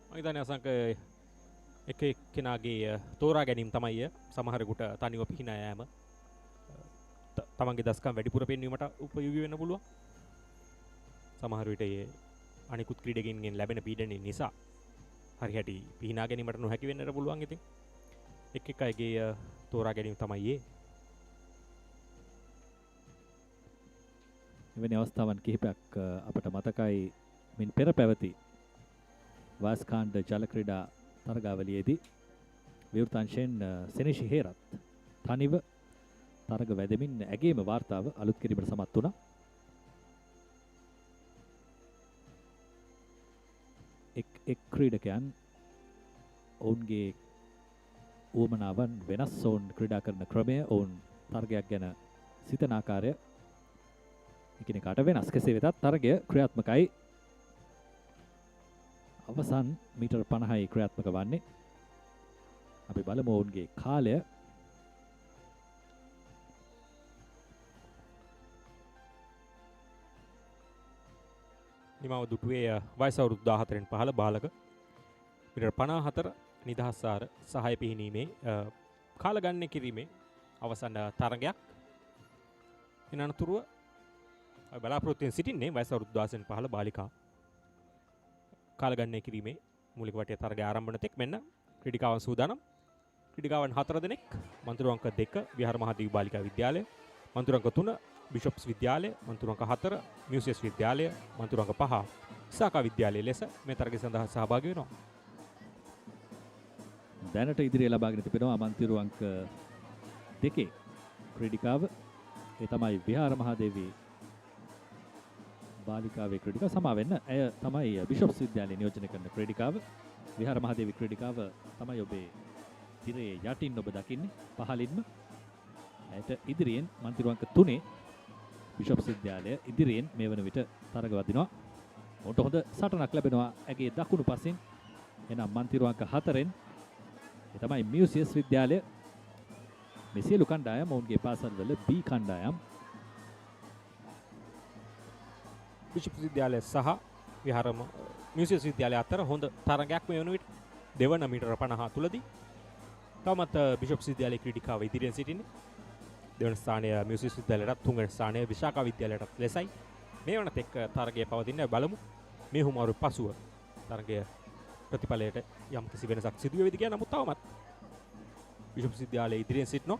මම හිතන්නේ අසංක එක එක්කෙනාගේ තෝරා ගැනීම තමයි සමහරෙකුට තනිව පිහිනා යෑම තමන්ගේ දස්කම් වැඩිපුර පෙන්වීමට උපයෝගී වෙන්න පුළුවන්. සමහර විට ඒ අනිකුත් ක්‍රීඩකයන්ගෙන් ලැබෙන පීඩනය නිසා හරියට පිහිනා ගැනීමට නොහැකි වෙන්නට පුළුවන්. ඉතින් එක් එක අයගේ තෝරා ගැනීම තමයි එවැනි අවස්ථාවන් කිහිපයක් අපට මතකයි මින් පෙර පැවති වාස්කාණ්ඩ ජල ක්‍රීඩා තරගාවලියේදී විවෘතාංශයෙන් සෙනෙෂි හේරත් තනිව තරග වැදෙමින් ඇගේම වාර්තාව අලුත් කිරීමට සමත් වුණා. එක් ක්‍රීඩකයන් ඔවුන්ගේ උවමනාවන් වෙනස් ඔවුන් ක්‍රීඩා කරන ක්‍රමය ඔවුන් තරගයක් ගැන සිතන ආකාරය එකිනෙකාට වෙනස්. කෙසේ වෙතත් තරගය ක්‍රියාත්මකයි. අවසන් මීටර 50යි ක්‍රියාත්මක වන්නේ. අපි බලමු ඔවුන්ගේ කාලය. නිමව දුටුවේ වයස අවුරුදු 14න් පහළ බාලක මීටර 54 නිදහස් ආර සහාය පිහිනීමේ කාල ගණනය කිරීමේ අවසන් තරගයක්. ඉන් අනතුරුව බලාපොරොත්තුෙන් සිටින්නේ වයස අවුරුදු 16න් පහළ බාලිකා කාල ගණනය කිරීමේ මූලික වටේ තරගය ආරම්භන තෙක් මෙන්න ක්‍රීඩිකාවන් සූදානම්. ක්‍රීඩිකාවන් 4 දෙනෙක් මන්තුරු අංක 2 විහාර මහදේවි බාලිකා විද්‍යාලය, මන්තුරු අංක 3 බිෂොප්ස් විද්‍යාලය, මන්තුරු අංක 4 මියුසියස් විද්‍යාලය, මන්තුරු අංක 5 විසාකා විද්‍යාලය ලෙස මේ තරගය සඳහා සහභාගී වෙනවා. දැනට ඉදිරිය ලබාගෙන තිබෙනවා මන්තිරු අංක 2 ක්‍රීඩිකාව. ඒ තමයි විහාර මහදේවි බාලිකාවේ ක්‍රීඩිකාව. සමා වෙන්න ඇය තමයි බිෂොප්ස් විද්‍යාලයේ නියෝජනය කරන ක්‍රීඩිකාව. විහාර මහදේවි ක්‍රීඩිකාව තමයි ඔබේ තිරයේ යටින් ඔබ දකින්නේ පහළින්ම. ඇයට ඉදිරියෙන් මන්තිරු අංක 3 බිෂොප්ස් විද්‍යාලය ඉදිරියෙන් මේ වන විට තරග වදිනවා. ඔවුන්ට හොඳ සටනක් ලැබෙනවා ඇගේ දකුණු පසින්. එනම් මන්තිරු අංක 4න් ඒ තමයි මියුසියස් විද්‍යාලය. මේ සියලු කණ්ඩායම් ඔවුන්ගේ පාසල්වල B කණ්ඩායම්. බිෂොප්ස් විද්‍යාලය සහ විහාර මියුසියස් විද්‍යාලය අතර හොඳ තරගයක් මේ වන විට දෙවන මීටර 50 තුලදී. තවමත් බිෂොප්ස් විද්‍යාලයේ ක්‍රීඩිකාව ඉදිරියෙන් සිටින්නේ. දෙවන ස්ථානය මියුසියස් විද්‍යාලයට, තුන්වන ස්ථානය විශාකා විද්‍යාලයටත් ලෙසයි. මේ වනත් එක් තරගය පවතින්නේ. බලමු මේ හුමාරු පසුව තරගය ප්‍රතිඵලයට යම් කිසි වෙනසක් සිදු වෙයිද කියලා. නමුත් තවමත් බිෂොප්ස් විද්‍යාලයේ ඉදිරියෙන් සිටිනවා.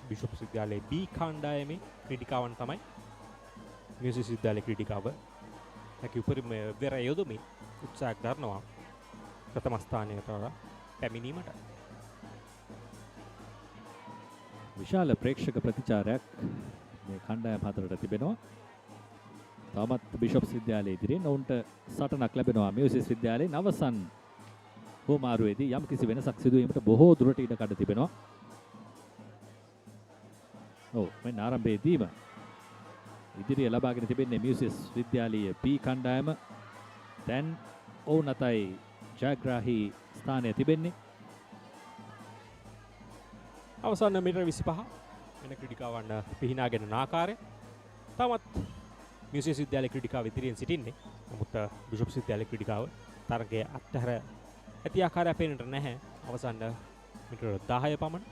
බිෂොප්ස් විද්‍යාලයේ B කණ්ඩායමේ ක්‍රීඩිකාවන් තමයි මියුසියස් විද්‍යාලයේ ක්‍රීඩිකාව හැකි උපරිම වෙර යොදමින් උත්සාහයක් දරනවා ප්‍රථම ස්ථානයට පැමිණීමට. විශාල ප්‍රේක්ෂක ප්‍රතිචාරයක් මේ කණ්ඩායම් හතරට තිබෙනවා. තවමත් බිෂොප්ස් විද්‍යාලයේ ඉදිරියෙන් ඔවුන්ට සටනක් ලැබෙනවා මියුසියස් විද්‍යාලයේ අවසන් හෝමාරුවේදී යම් කිසි වෙනසක් සිදු වීමට බොහෝ දුරට ඉඩ කඩ තිබෙනවා. මෙන්න ආරම්භයේදීම ඉදිරිය ලබාගෙන තිබෙන්නේ මියුසියස් විද්‍යාලයේ B කණ්ඩායම. දැන් ඔවුන් අතයි ජයග්‍රාහී ස්ථානය තිබෙන්නේ. අවසාන මීටර 25 වෙන ක්‍රීඩිකාවන් පිහිනාගෙන යන ආකාරය. තවත් මියුසියස් විද්‍යාලයේ ක්‍රීඩිකාව ඉදිරියෙන් සිටින්නේ. නමුත් බිෂොප්ස් විද්‍යාලයේ ක්‍රීඩිකාව තරගය අත්හැර ඇති ආකාරය පේන්නට නැහැ. අවසාන මීටර 10 පමණ.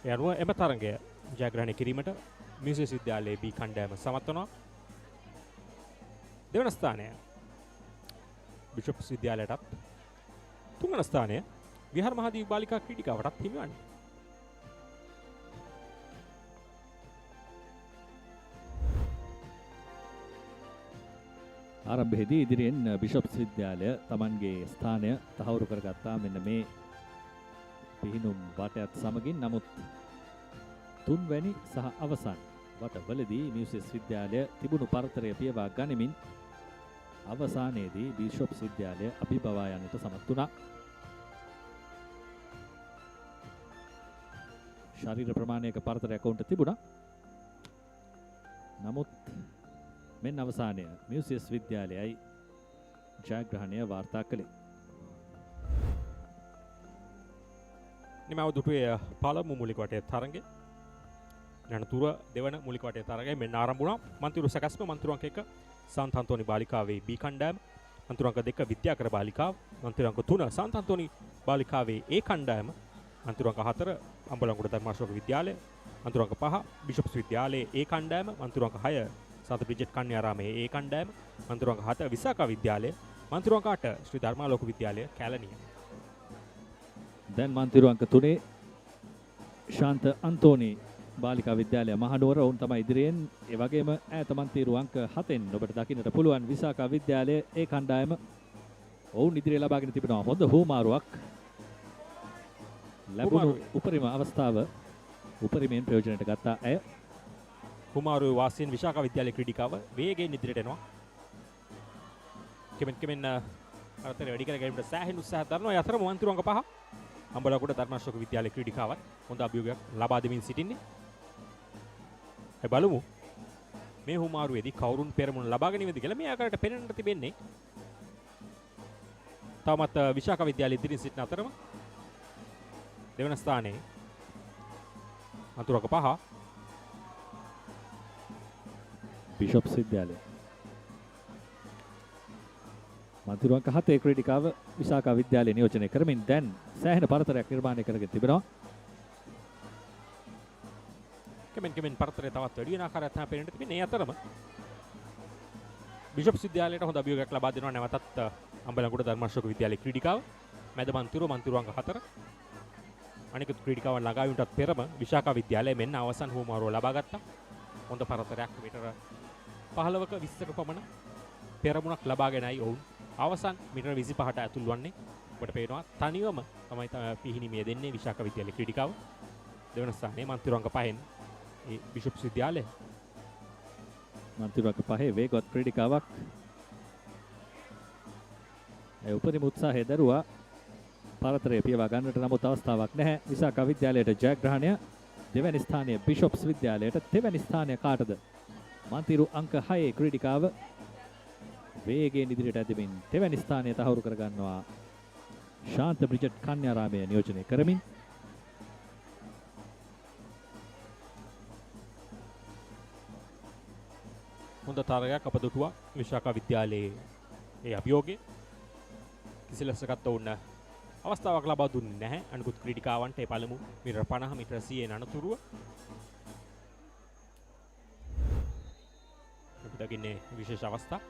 ඒ අනුව එම තරගය ජයග්‍රහණය කිරීමට මියුසියස් විද්‍යාලයේ B කණ්ඩායම සමත් වනවා. දෙවන ස්ථානය බිෂොප්ස් විද්‍යාලයටත්, තුන්වන ස්ථානය විහාර මහදීප බාලිකා ක්‍රීඩිකාවටත් හිමිවන්නේ. ආරම්භයේදී ඉදිරියෙන් බිෂොප්ස් විද්‍යාලය Tamanගේ ස්ථානය තහවුරු කරගත්තා මෙන්න මේ පිහිනුම් වටයත් සමගින්. නමුත් තුන්වැනි සහ අවසන් වටවලදී මියුසියස් විද්‍යාලය තිබුණු පරතරය පියවා ගනිමින් අවසානයේදී බිෂොප්ස් විද්‍යාලය අභිබවා යන්නට සමත් වුණා. ශරීර ප්‍රමාණයක පරතරයක් වුන්ට තිබුණා. නමුත් මෙන්න අවසානය මියුසියස් විද්‍යාලයයි ජයග්‍රහණය වාර්තා කළේ. නිමව දුටුවේ පළමු මූලික වටේ තරගය. අනතුර දෙවන මූලික වටේ තරගය මෙන්න ආරම්භ වුණා. මන්තිරු සකස්ම මන්තිරු අංක 1 සාන්ත අන්තෝනි බාලිකාවේ B කණ්ඩායම, මන්තිරු අංක 2 විද්‍යාකර බාලිකාව, මන්තිරු අංක 3 සාන්ත අන්තෝනි බාලිකාවේ A කණ්ඩායම, මන්තිරු අංක 4 අම්බලන්ගොඩ ධර්මාශෝක විද්‍යාලය, මන්තිරු අංක 5 බිෂොප්ස් විද්‍යාලයේ A කණ්ඩායම, මන්තිරු අංක 6 සාන්ත බ්‍රිජට් කන්‍යාරාමයේ A කණ්ඩායම, මන්තිරු අංක 7 විසාකා විද්‍යාලය, මන්තිරු අංක 8 ශ්‍රී ධර්මාලෝක විද්‍යාලය කැලණිය. දැන් මන්තිරු අංක 3 ශාන්ත අන්තෝනි බාලිකා විද්‍යාලය මහනුවර ඔවුන් තමයි ඉදිරියෙන්. ඒ වගේම ඈත මන්තිරු අංක 7න් ඔබට දකින්නට පුළුවන් විසාකා විද්‍යාලයේ ඒ කණ්ඩායම ඔවුන් ඉදිරිය ලබාගෙන තිබෙනවා. හොඳ හුමාරුවක් ලැබුණු උපරිම අවස්ථාව උපරිමයෙන් ප්‍රයෝජනයට ගත්තා ඇය. හුමාරුවේ වාසීන් විසාකා විද්‍යාලයේ ක්‍රීඩිකාව වේගයෙන් ඉදිරියට එනවා. කෙමෙන් අරතර වැඩි කර ගැනීමට සෑහෙන උත්සාහ දරනවා. ඒ අතරම මන්තිරු අංක 5 අම්බලන්ගොඩ ධර්මාශෝක විද්‍යාලයේ ක්‍රීඩිකාවත් හොඳ අභියෝගයක් ලබා දෙමින් සිටින්නේ. ඒ බලමු මේ හුමාරුවේදී කවුරුන් පෙරමුණ ලබා ගැනීමද කියලා. මේ ආකාරයට පෙනෙන්නට තිබෙන්නේ. තවමත් විශාකා විද්‍යාලයේ ඉදිරියෙන් සිටින අතරම දෙවන ස්ථානයේ මන්තිරු අංක 5 බිෂොප්ස් විද්‍යාලය. මන්තිරු අංක 7 ක්‍රීඩිකාව විසාකා විද්‍යාලය නියෝජනය කරමින් දැන් සෑහෙන පරතරයක් නිර්මාණය කරගෙන තිබෙනවා. කෙමෙන් පරතරය තවත් වැඩි වෙන ආකාරයක් තමයි පේන්නට තිබෙන්නේ. ඒ අතරම බිෂොප්ස් විද්‍යාලයට හොඳ අභියෝගයක් ලබා දෙනවා නැවතත් අම්බලන්ගොඩ ධර්මාශෝක විද්‍යාලයේ ක්‍රීඩිකාව. මැද මන්තිරු අංක 4 අනිකුත් ක්‍රීඩිකාවන් ළඟා වීමටත් පෙරම විශාකා විද්‍යාලය මෙන්න අවසන් හුවමාරුව ලබා ගත්තා. හොඳ පරතරයක් මීටර 15ක 20ක පමණ පෙරමුණක් ලබාගෙනයි ඔවුන් අවසන් මීටර 25ට ඇතුල් වන්නේ. ඔබට පේනවා තනියම තමයි පිහිනීමේ දෙන්නේ විශාකා විද්‍යාලයේ ක්‍රීඩිකාව. දෙවන ස්ථානයේ මන්තිරු අංක 5න් ඒ බිෂොප්ස් විද්‍යාලය. මන්තිරු අංක 5 වේගවත් ක්‍රීඩිකාවක්. ඒ උපරිම උත්සාහය දරුවා පරතරය පියවා ගන්නට. නමුත් අවස්ථාවක් නැහැ. විසාකා විද්‍යාලයට ජයග්‍රහණය. දෙවැනි ස්ථානය බිෂොප්ස් විද්‍යාලයට. තෙවැනි ස්ථානය කාටද? මන්තිරු අංක 6 ක්‍රීඩිකාව වේගයෙන් ඉදිරියට ඇදෙමින් තෙවැනි ස්ථානය තහවුරු කර ගන්නවා. ශාන්ත බ්‍රිජට් කන්‍යාරාමය නියෝජනය කරමින් හොඳ තරගයක් අප දුටුවා විශාකා විද්‍යාලයේ ඒ අභියෝගය. කිසිලෙසකට වුණ අවස්ථාවක් ලබා දුන්නේ නැහැ අනිකුත් ක්‍රීඩිකාවන්ට. ඒ පළමු මීටර 50 මීටර 100 අනතුරුව අපි දකින්නේ විශේෂ අවස්ථා.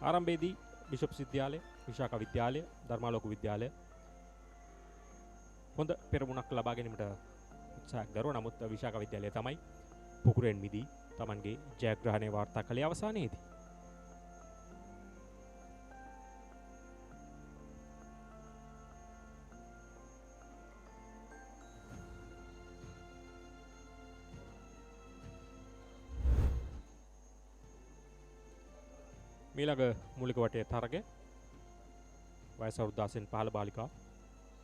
ආරම්භයේදී බිෂොප්ස් විද්‍යාලය, විශාකා විද්‍යාලය, ධර්මාලෝක විද්‍යාලය හොඳ පෙරමුණක් ලබා ගැනීමට උත්සාහයක් දරුවා. නමුත් විශාකා විද්‍යාලය තමයි පුකුරෙන් මිදී තමන්ගේ ජයග්‍රහණය වාර්තා කළේ අවසානයේදී. මීළඟ මූලික වටේ තරගය වයස අවුරුදු 10න් 15 බාලිකා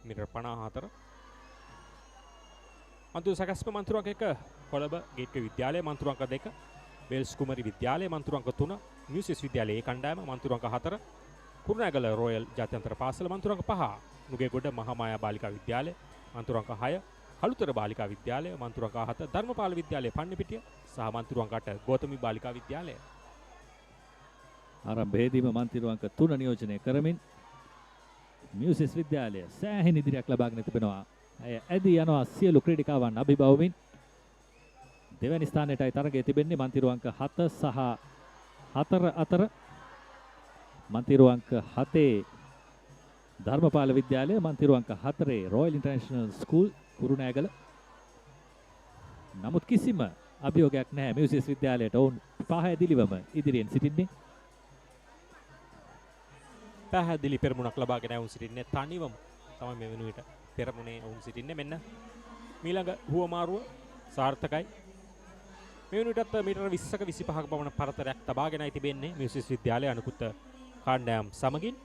මීටර 54. මන්තුරු සකස්ම මන්තුරු අංක 1 කොළඹ ගේට්වේ විද්‍යාලය, මන්තුරු අංක 2 වේල්ස් කුමරි විද්‍යාලය, මන්තුරු අංක 3 මියුසියස් විද්‍යාලයේ ඒ කණ්ඩායම, මන්තුරු අංක 4 කුරුණෑගල රොයල් ජාත්‍යන්තර පාසල මන්තුරු අංක 5 නුගේගොඩ මහාමායා බාලිකා විද්‍යාලය මන්තුරු අංක 6 කළුතර බාලිකා විද්‍යාලය මන්තුරු අංක 7 ධර්මපාල විද්‍යාලය පන්නිපිටිය සහ මන්තුරු අංක 8 ගෞතමි බාලිකා විද්‍යාලය. ආරම්භයේදීම මන්තිරු අංක 3 නියෝජනය කරමින් මියුසිස් විද්‍යාලය සෑහෙන ඉදිරියක් ලබාගෙන තිබෙනවා. ඇය ඇදී යනවා සියලු ක්‍රීඩිකාවන් අභිභවමින්. දෙවැනි ස්ථානයටයි තරගයේ තිබෙන්නේ මන්තිරු අංක 7 සහ 4 අතර. මන්තිරු අංක 7 ධර්මපාල විද්‍යාලය මන්තිරු අංක 4 රොයල් ඉන්ටර්නැෂනල් ස්කූල් කුරුණෑගල. නමුත් කිසිම අභියෝගයක් නැහැ මියුසිස් විද්‍යාලයට. ඔවුන් පහදිලිවම ඉදිරියෙන් සිටින්නේ. පැහැදිලි පෙරමුණක් ලබාගෙන වුන් සිටින්නේ තනිවම තමයි මේ වෙනුවට පෙරමුණේ වුන් සිටින්නේ. මෙන්න මීළඟ හුවමාරුව සාර්ථකයි. මේ වෙනුවටත් මීටර 20ක 25ක පමණ පරතරයක් තබාගෙනයි තිබෙන්නේ මියුසිස් විද්‍යාලය අනුකුත කාණ්ඩායම් සමගින්.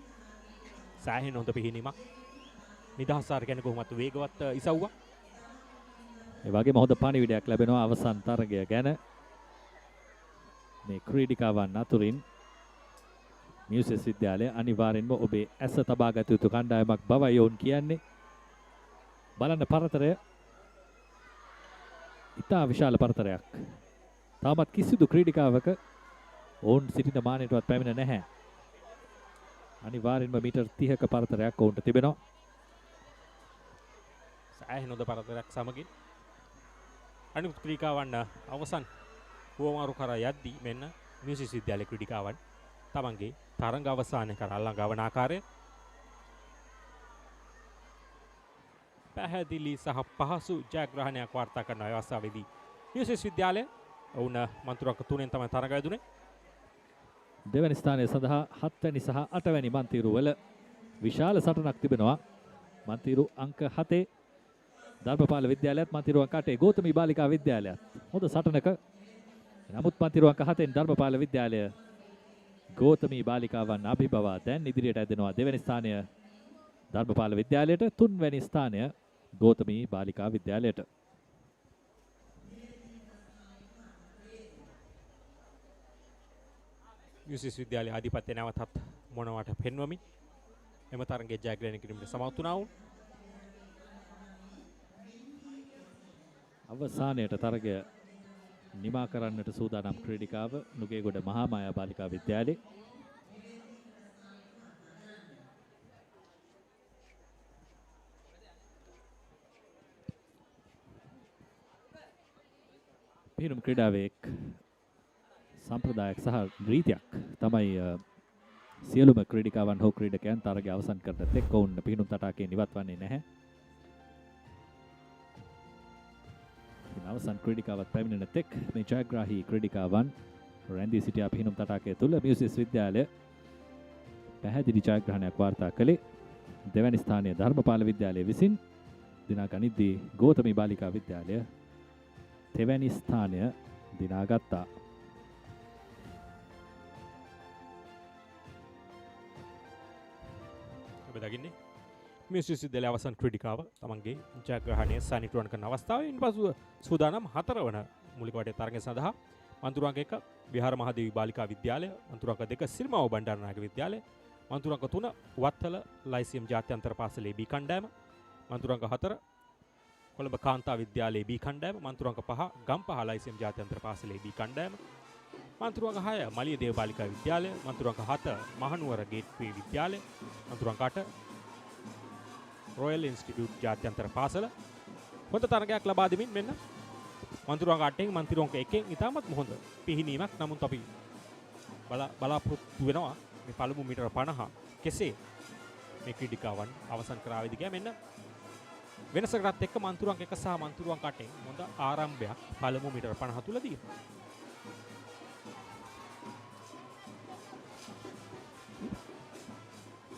සෑහෙන හොඳ පිහිනීමක්. නිදහස් ආර කියන්නේ කොහොමත් වේගවත් ඉසව්වක්. ඒ වගේම හොඳ පණිවිඩයක් ලැබෙනවා අවසන් තරගය ගැන. මේ ක්‍රීඩිකාවන් අතුරින් මියුසිස් විද්‍යාලය අනිවාර්යෙන්ම ඔබේ ඇස තබාගත යුතු කණ්ඩායමක් බවයි ඔවුන් කියන්නේ. බලන්න පරතරය. ඉතා විශාල පරතරයක්. තාමත් කිසිදු ක්‍රීඩිකාවක ඔවුන් සිටින මානයටවත් පැමිණ නැහැ. අනිවාර්යෙන්ම මීටර් 30ක පරතරයක් ඔවුන්ට තිබෙනවා. සෑහෙන හොඳ පරතරයක් සමගින් අනිකුත් ක්‍රීඩිකාවන් අවසන් හුවමාරු කරා යද්දී මෙන්න මියුසිස් විද්‍යාලයේ ක්‍රීඩිකාවන් තමන්ගේ තරඟ අවසානය කරා ළඟ වන ආකාරය පැහැදිලි සහ පහසු ජයග්‍රහණයක් වාර්තා කරන අවස්ථාවේදී මියුසිස් විද්‍යාලය ඔවුන් මන්තුරු අංක 3ෙන් තමයි තරඟ වැදුනේ. දෙවැනි ස්ථානය සඳහා 7 වැනි සහ 8 වැනි මන්තිරු වල විශාල සටනක් තිබෙනවා. මන්තිරු අංක 7 ධර්මපාල විද්‍යාලයත් මන්තිරු අංක 8 ගෞතමි බාලිකා විද්‍යාලයත් හොඳ සටනක. නමුත් මන්තිරු අංක 7 ධර්මපාල විද්‍යාලය ගෞතමි බාලිකාවන් අභිභවා දැන් ඉදිරියට ඇදෙනවා. දෙවැනි ස්ථානය ධර්මපාල විද්‍යාලයට, තුන්වැනි ස්ථානය ගෞතමි බාලිකා විද්‍යාලයට. මියුසිස් විද්‍යාලයේ ආධිපත්‍ය නැවතත් මොනවට පෙන්වමින් එම තරගයේ ජයග්‍රහණය කිරීමට සමත් වුණා වුන්. අවසානයේට තරගය නිමා කරන්නට සූදානම් ක්‍රීඩිකාව නුගේගොඩ මහාමායා බාලිකා විද්‍යාලයේ. පිහිනුම් ක්‍රීඩාවේ එක් සම්ප්‍රදායක් සහ රීතියක් තමයි සියලුම ක්‍රීඩිකාවන් හෝ ක්‍රීඩකයන් තරගය අවසන් කරන තෙක් ඔවුන් පිහිනුම් තටාකයෙන් ඉවත් වන්නේ නැහැ. අවසන් ක්‍රීඩිකාවත් පැමිණෙන තෙක් මේ ජයග්‍රාහී ක්‍රීඩිකාවන් රැඳී සිටියා පිහිනුම් තටාකය තුළ. මියුසිස් විද්‍යාලය පැහැදිලි ජයග්‍රහණයක් වාර්තා කළේ. දෙවැනි ස්ථානය ධර්මපාල විද්‍යාලය විසින් දිනා ගනිද්දී ගෞතමි බාලිකා විද්‍යාලය තෙවැනි ස්ථානය දිනාගත්තා. ඔබ දකින්නේ මියුසිස් විද්‍යාලයේ අවසන් ක්‍රීඩිකාව තමන්ගේ ජයග්‍රහණය සනිටුවන් කරන අවස්ථාවේ ඉන්පසු සූදානම් 4 වන මූලික වටේ තරගය සඳහා මන්තුරු අංක 1 විහාර මහදේවි බාලිකා විද්‍යාලය, මන්තුරු අංක 2 සිරිමාව බණ්ඩාරනායක විද්‍යාලය, මන්තුරු අංක 3 වත්තල ලයිසියම් ජාත්‍යන්තර පාසලේ B කණ්ඩායම, මන්තුරු අංක 4 කොළඹ කාන්තා විද්‍යාලයේ B කණ්ඩායම, මන්තුරු අංක 5 ගම්පහ ලයිසියම් ජාත්‍යන්තර පාසලේ B කණ්ඩායම, මන්තුරු අංක 6 මලියදේව බාලිකා විද්‍යාලය, මන්තුරු අංක 7 මහනුවර ගේට්වේ විද්‍යාලය, මන්තුරු අංක 8 රොයල් ඉන්ස්ටිටියුට් ජාත්‍යන්තර පාසල. හොඳ තරගයක් ලබා දෙමින් මෙන්න මන්තුරු අංක 8න් මන්තිරු අංක 1න් ඉතාමත් හොඳ පිහිනීමක්. නමුත් අපි බලාපොරොත්තු වෙනවා මේ පළමු මීටර 50 කෙසේ මේ ක්‍රීඩිකාවන් අවසන් කරාවේද කියලා. මෙන්න වෙනසකටත් එක්ක මන්තුරු අංක 1 සහ මන්තුරු අංක 8න් හොඳ ආරම්භයක් පළමු මීටර 50 තුලදී.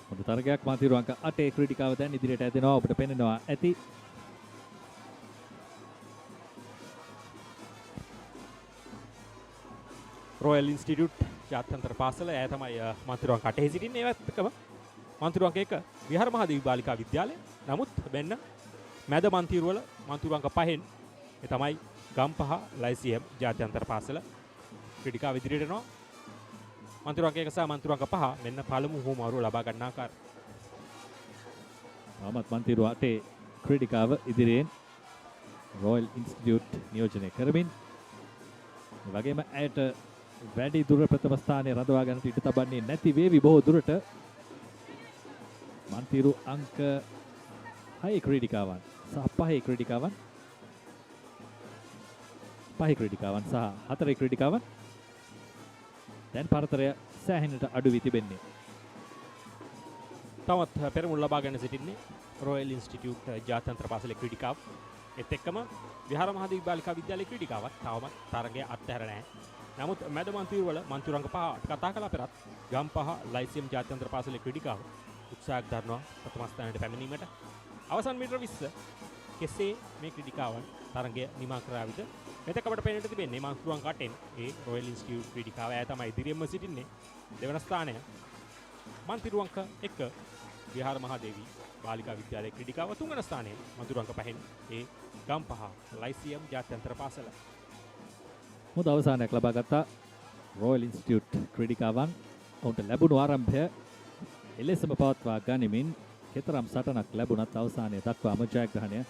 හොඳ තරගයක් මන්තිරු අංක 8 ක්‍රීඩිකාව දැන් ඉදිරියට ඇදෙනවා. ඔබට පෙනෙනවා ඇති රොයල් ඉන්ස්ටිටියුට් ජාත්‍යන්තර පාසල එය තමයි මන්තිරු අංක 8 සිටින්නේ. ඒවත් එක්කම මන්තිරු අංක 1 විහාර මහදේවි බාලිකා විද්‍යාලය. නමුත් මෙන්න මැද මන්තිරු වල මන්තිරු අංක 5න් ඒ තමයි ගම්පහ ලයිසියම් ජාත්‍යන්තර පාසල ක්‍රීඩිකාව ඉදිරියට යනවා. මන්තිරු අංක 1 සහ මන්තිරු අංක 5 මෙන්න පළමු හුවමාරුව ලබා ගන්න ආකාරය. ආමත් මන්තිරු 8 ක්‍රීඩිකාව ඉදිරියෙන් රොයල් ඉන්ස්ටිටියුට් නියෝජනය කරමින් ඒ වගේම ඇයට වැඩි දුර ප්‍රථම ස්ථානයේ රඳවා ගන්නට ඉඩ තබන්නේ නැති වේවි බොහෝ දුරට. මන්තිරු අංක 6 ක්‍රීඩිකාවන් සහ 5 ක්‍රීඩිකාවන් 5 ක්‍රීඩිකාවන් සහ 4 ක්‍රීඩිකාවන් දැන් පරතරය සෑහෙනට අඩු වී තිබෙන්නේ. තවත් පෙරමුණ ලබා ගන්න සිටින්නේ රොයල් ඉන්ස්ටිටියුට් ජාත්‍යන්තර පාසලේ ක්‍රීඩිකාව. ඒත් එක්කම විහාර මහදේවි බාලිකා විද්‍යාලයේ ක්‍රීඩිකාවක් තවමත් තරගය අත්හැර නැහැ. නමුත් මැද මන්තිරු වල මන්තිරු අංක 5 කතා කළා පෙරත් ගම්පහ ලයිසියම් ජාත්‍යන්තර පාසලේ ක්‍රීඩිකාව උත්සාහයක් දරනවා ප්‍රථම ස්ථානයට පැමිණීමට. අවසන් මීටර 20 කෙසේ මේ ක්‍රීඩිකාවන් තරගය නිමා කරාවිද? මෙතක අපට පේන්නට තිබෙන්නේ මන්තිරු අංක 8න් ඒ රොයල් ඉන්ස්ටිටියුට් ක්‍රීඩිකාව ඇය තමයි ඉදිරියෙන්ම සිටින්නේ. දෙවන ස්ථානය මන්තිරු අංක 1 විහාර මහදේවි බාලිකා විද්‍යාලයේ ක්‍රීඩිකාව. තුන්වන ස්ථානයේ මන්තිරු අංක 5න් ඒ ගම්පහ ලයිසියම් ජාත්‍යන්තර පාසල. හොඳ අවසානයක් ලබා ගත්තා රොයල් ඉන්ස්ටිටියුට් ක්‍රීඩිකාවන්. ඔවුන්ට ලැබුණු ආරම්භය එලෙසම පවත්වා ගනිමින් කෙතරම් සටනක් ලැබුණත් අවසානයේ දක්වාම ජයග්‍රහණය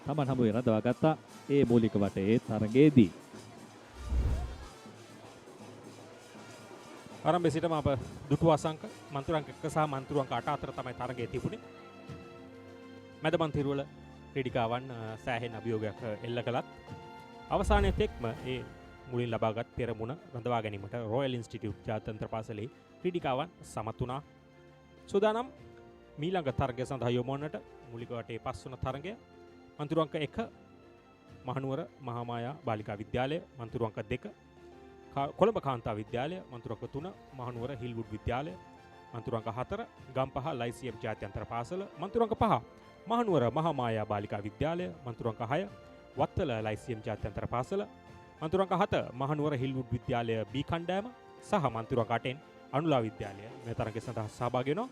තමන් හමුවේ රඳවා ගත්තා ඒ මූලික වටේ තරගයේදී. ආරම්භයේ සිටම අප දුටුව අසංක මන්තිරු අංක 1 සහ මන්තිරු අංක 8 අතර තමයි තරගය තිබුණේ. මැද මන්තිරු වල ක්‍රීඩිකාවන් සෑහෙන අභියෝගයක් එල්ල කළත් අවසානයේ තෙක්ම ඒ මුලින් ලබාගත් පෙරමුණ රඳවා ගැනීමට රොයල් ඉන්ස්ටිටියුට් ජාත්‍යන්තර පාසලේ ක්‍රීඩිකාවන් සමත් වුණා. සූදානම් මීළඟ තරගය සඳහා යොමු වන්නට මූලික වටේ පස්වන තරගය මන්තිරු අංක 1 මහනුවර මහාමායා බාලිකා විද්‍යාලය, මන්තිරු අංක 2 කොළඹ කාන්තා විද්‍යාලය, මන්තිරු අංක 3 මහනුවර හිල්වුඩ් විද්‍යාලය, මන්තිරු අංක 4 ගම්පහ ලයිසියම් ජාත්‍යන්තර පාසල, මන්තිරු අංක 5 මහනුවර මහාමායා බාලිකා විද්‍යාලය, මන්තිරු අංක 6 වත්තල ලයිසියම් ජාත්‍යන්තර පාසල, මන්තිරු අංක 7 මහනුවර හිල්වුඩ් විද්‍යාලය B කණ්ඩායම සහ මන්තිරු අංක 8න් අනුලා විද්‍යාලය මේ තරගය සඳහා සහභාගී වෙනවා.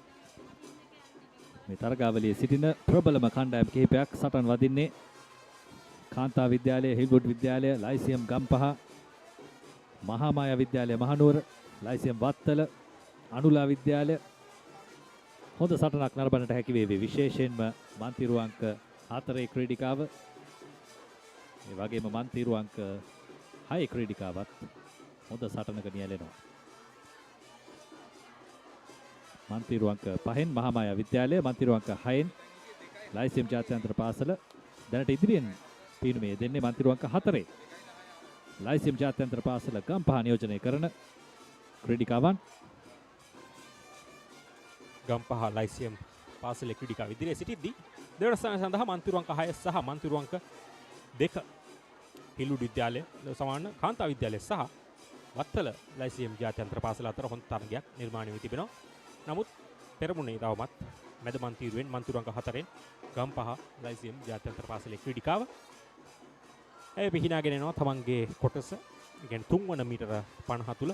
මේ තරගාවලියේ සිටින ප්‍රබලම කණ්ඩායම් කිහිපයක් සටන් වදින්නේ කාන්තා විද්‍යාලය, හිල්වුඩ් විද්‍යාලය, ලයිසියම් ගම්පහ, මහාමායා විද්‍යාලය මහනුවර, ලයිසියම් වත්තල, අනුලා විද්‍යාලය. හොඳ සටනක් නරඹන්නට හැකි වේවි. විශේෂයෙන්ම මන්තිරු අංක 4 ක්‍රීඩිකාව, ඒ වගේම මන්තිරු අංක 6 ක්‍රීඩිකාවත් හොඳ සටනක නියැලෙනවා. මන්තිරු අංක 5න් මහාමායා විද්‍යාලය, මන්තිරු අංක 6න් ලයිසියම් ජාත්‍යන්තර පාසල. දැනට ඉදිරියෙන් පීනුමේ දෙන්නේ මන්තිරු අංක 4 ලයිසියම් ජාත්‍යන්තර පාසල ගම්පහ නියෝජනය කරන ක්‍රීඩිකාවන්. ගම්පහ ලයිසියම් පාසලේ ක්‍රීඩිකාව ඉදිරියේ සිටිද්දී දෙවන ස්ථානය සඳහා මන්තිරු අංක 6 සහ මන්තිරු අංක 2 හිල්වුඩ් විද්‍යාලය සමාන කාන්තා විද්‍යාලය සහ වත්තල ලයිසියම් ජාත්‍යන්තර පාසල අතර හොඳ තරගයක් නිර්මාණය වී තිබෙනවා. නමුත් පෙරමුණේ තවමත් මැද මන්තිරුවෙන් මන්තිරු අංක 4න් ගම්පහ ලයිසියම් ජාත්‍යන්තර පාසලේ ක්‍රීඩිකාව ඇය පිහිනාගෙන යනවා තමන්ගේ කොටස. ඒ කියන්නේ 3 වන මීටර 50 තුල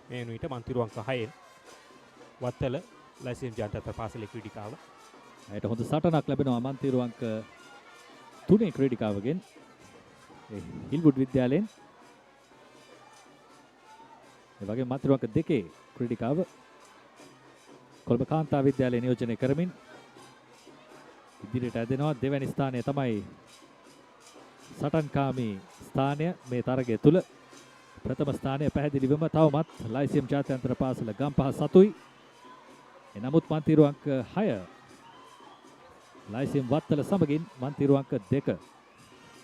මේ වෙනුවිට මන්තිරු අංක 6න් වත්තල ලයිසියම් ජාත්‍යන්තර පාසලේ ක්‍රීඩිකාව. ඇයට හොඳ සටනක් ලැබෙනවා මන්තිරු අංක 3 ක්‍රීඩිකාවගෙන්. ඒ හිල්වුඩ් විද්‍යාලයෙන්. ඒ වගේම මන්තිරු අංක 2 ක්‍රීඩිකාව කොළඹ කාන්තා විද්‍යාලය නියෝජනය කරමින් ඉදිරියට ඇදෙනවා. දෙවැනි ස්ථානය තමයි සටන්කාමී ස්ථානය මේ තරගය තුල. ප්‍රථම ස්ථානය පැහැදිලිවම තවමත් ලයිසියම් ජාත්‍යන්තර පාසල ගම්පහ 7යි. එනමුත් මන්තිරු අංක 6 ලයිසියම් වත්තල සමගින් මන්තිරු අංක 2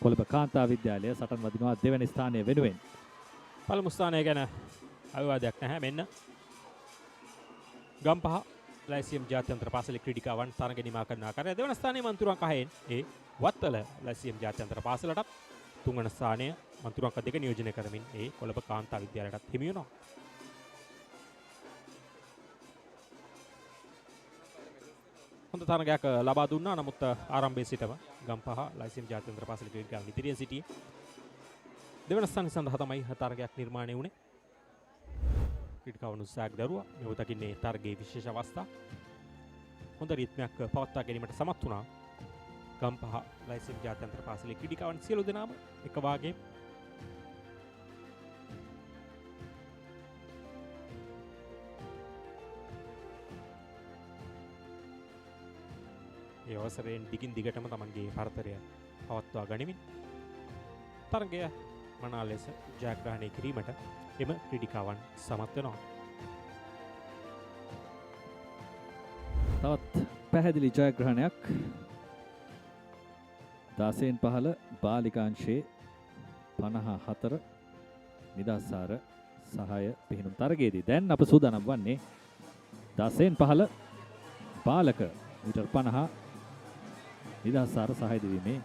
කොළඹ කාන්තා විද්‍යාලය සටන් වදිනවා දෙවැනි ස්ථානය වෙනුවෙන්. පළමු ස්ථානය ගැන අවිවාදයක් නැහැ. මෙන්න ගම්පහ ලයිසියම් ජාත්‍යන්තර පාසලේ ක්‍රීඩිකාවන් තරග නිමා කරන ආකාරය. දෙවන ස්ථානයේ මන්තිරු අංක 6න් ඒ වත්තල ලයිසියම් ජාත්‍යන්තර පාසලට, තුන්වන ස්ථානය මන්තිරු අංක 2 නියෝජනය කරමින් ඒ කොළඹ කාන්තා විද්‍යාලයටත් හිමි වෙනවා. හොඳ තරගයක් ලබා දුන්නා. නමුත් ආරම්භයේ සිටම ගම්පහ ලයිසියම් ජාත්‍යන්තර පාසලේ ක්‍රීඩිකාවන් ඉදිරියෙන් සිටියේ. දෙවන ස්ථානය සඳහා තමයි තරගයක් නිර්මාණය වුණේ. ක්‍රීඩිකාවන් උත්සාහයක් දරුවා. මේ උදකින්නේ තරගයේ විශේෂ අවස්ථා. හොඳ රිද්මයක් පවත්වා ගැනීමට සමත් වුණා. ගම්පහ ලයිසියම් ජාත්‍යන්තර පාසලේ ක්‍රීඩිකාවන් සියලු දෙනාම එක වාගේ ඒ අවසරයෙන් දිගින් දිගටම තමන්ගේ පරතරය පවත්වා ගනිමින් තරගය මනා ලෙස ජයග්‍රහණය කිරීමට එම ක්‍රීඩිකාවන් සමත් වෙනවා. තවත් පැහැදිලි ජයග්‍රහණයක් 16න් 15 බාලිකාංශයේ 54 නිදහස් ආර සහාය පිහිනුම් තරගයේදී දැන් අප සූදානම් වන්නේ 16න් 15 බාලක මීටර් 50 නිදහස් ආර සහාය දීමේ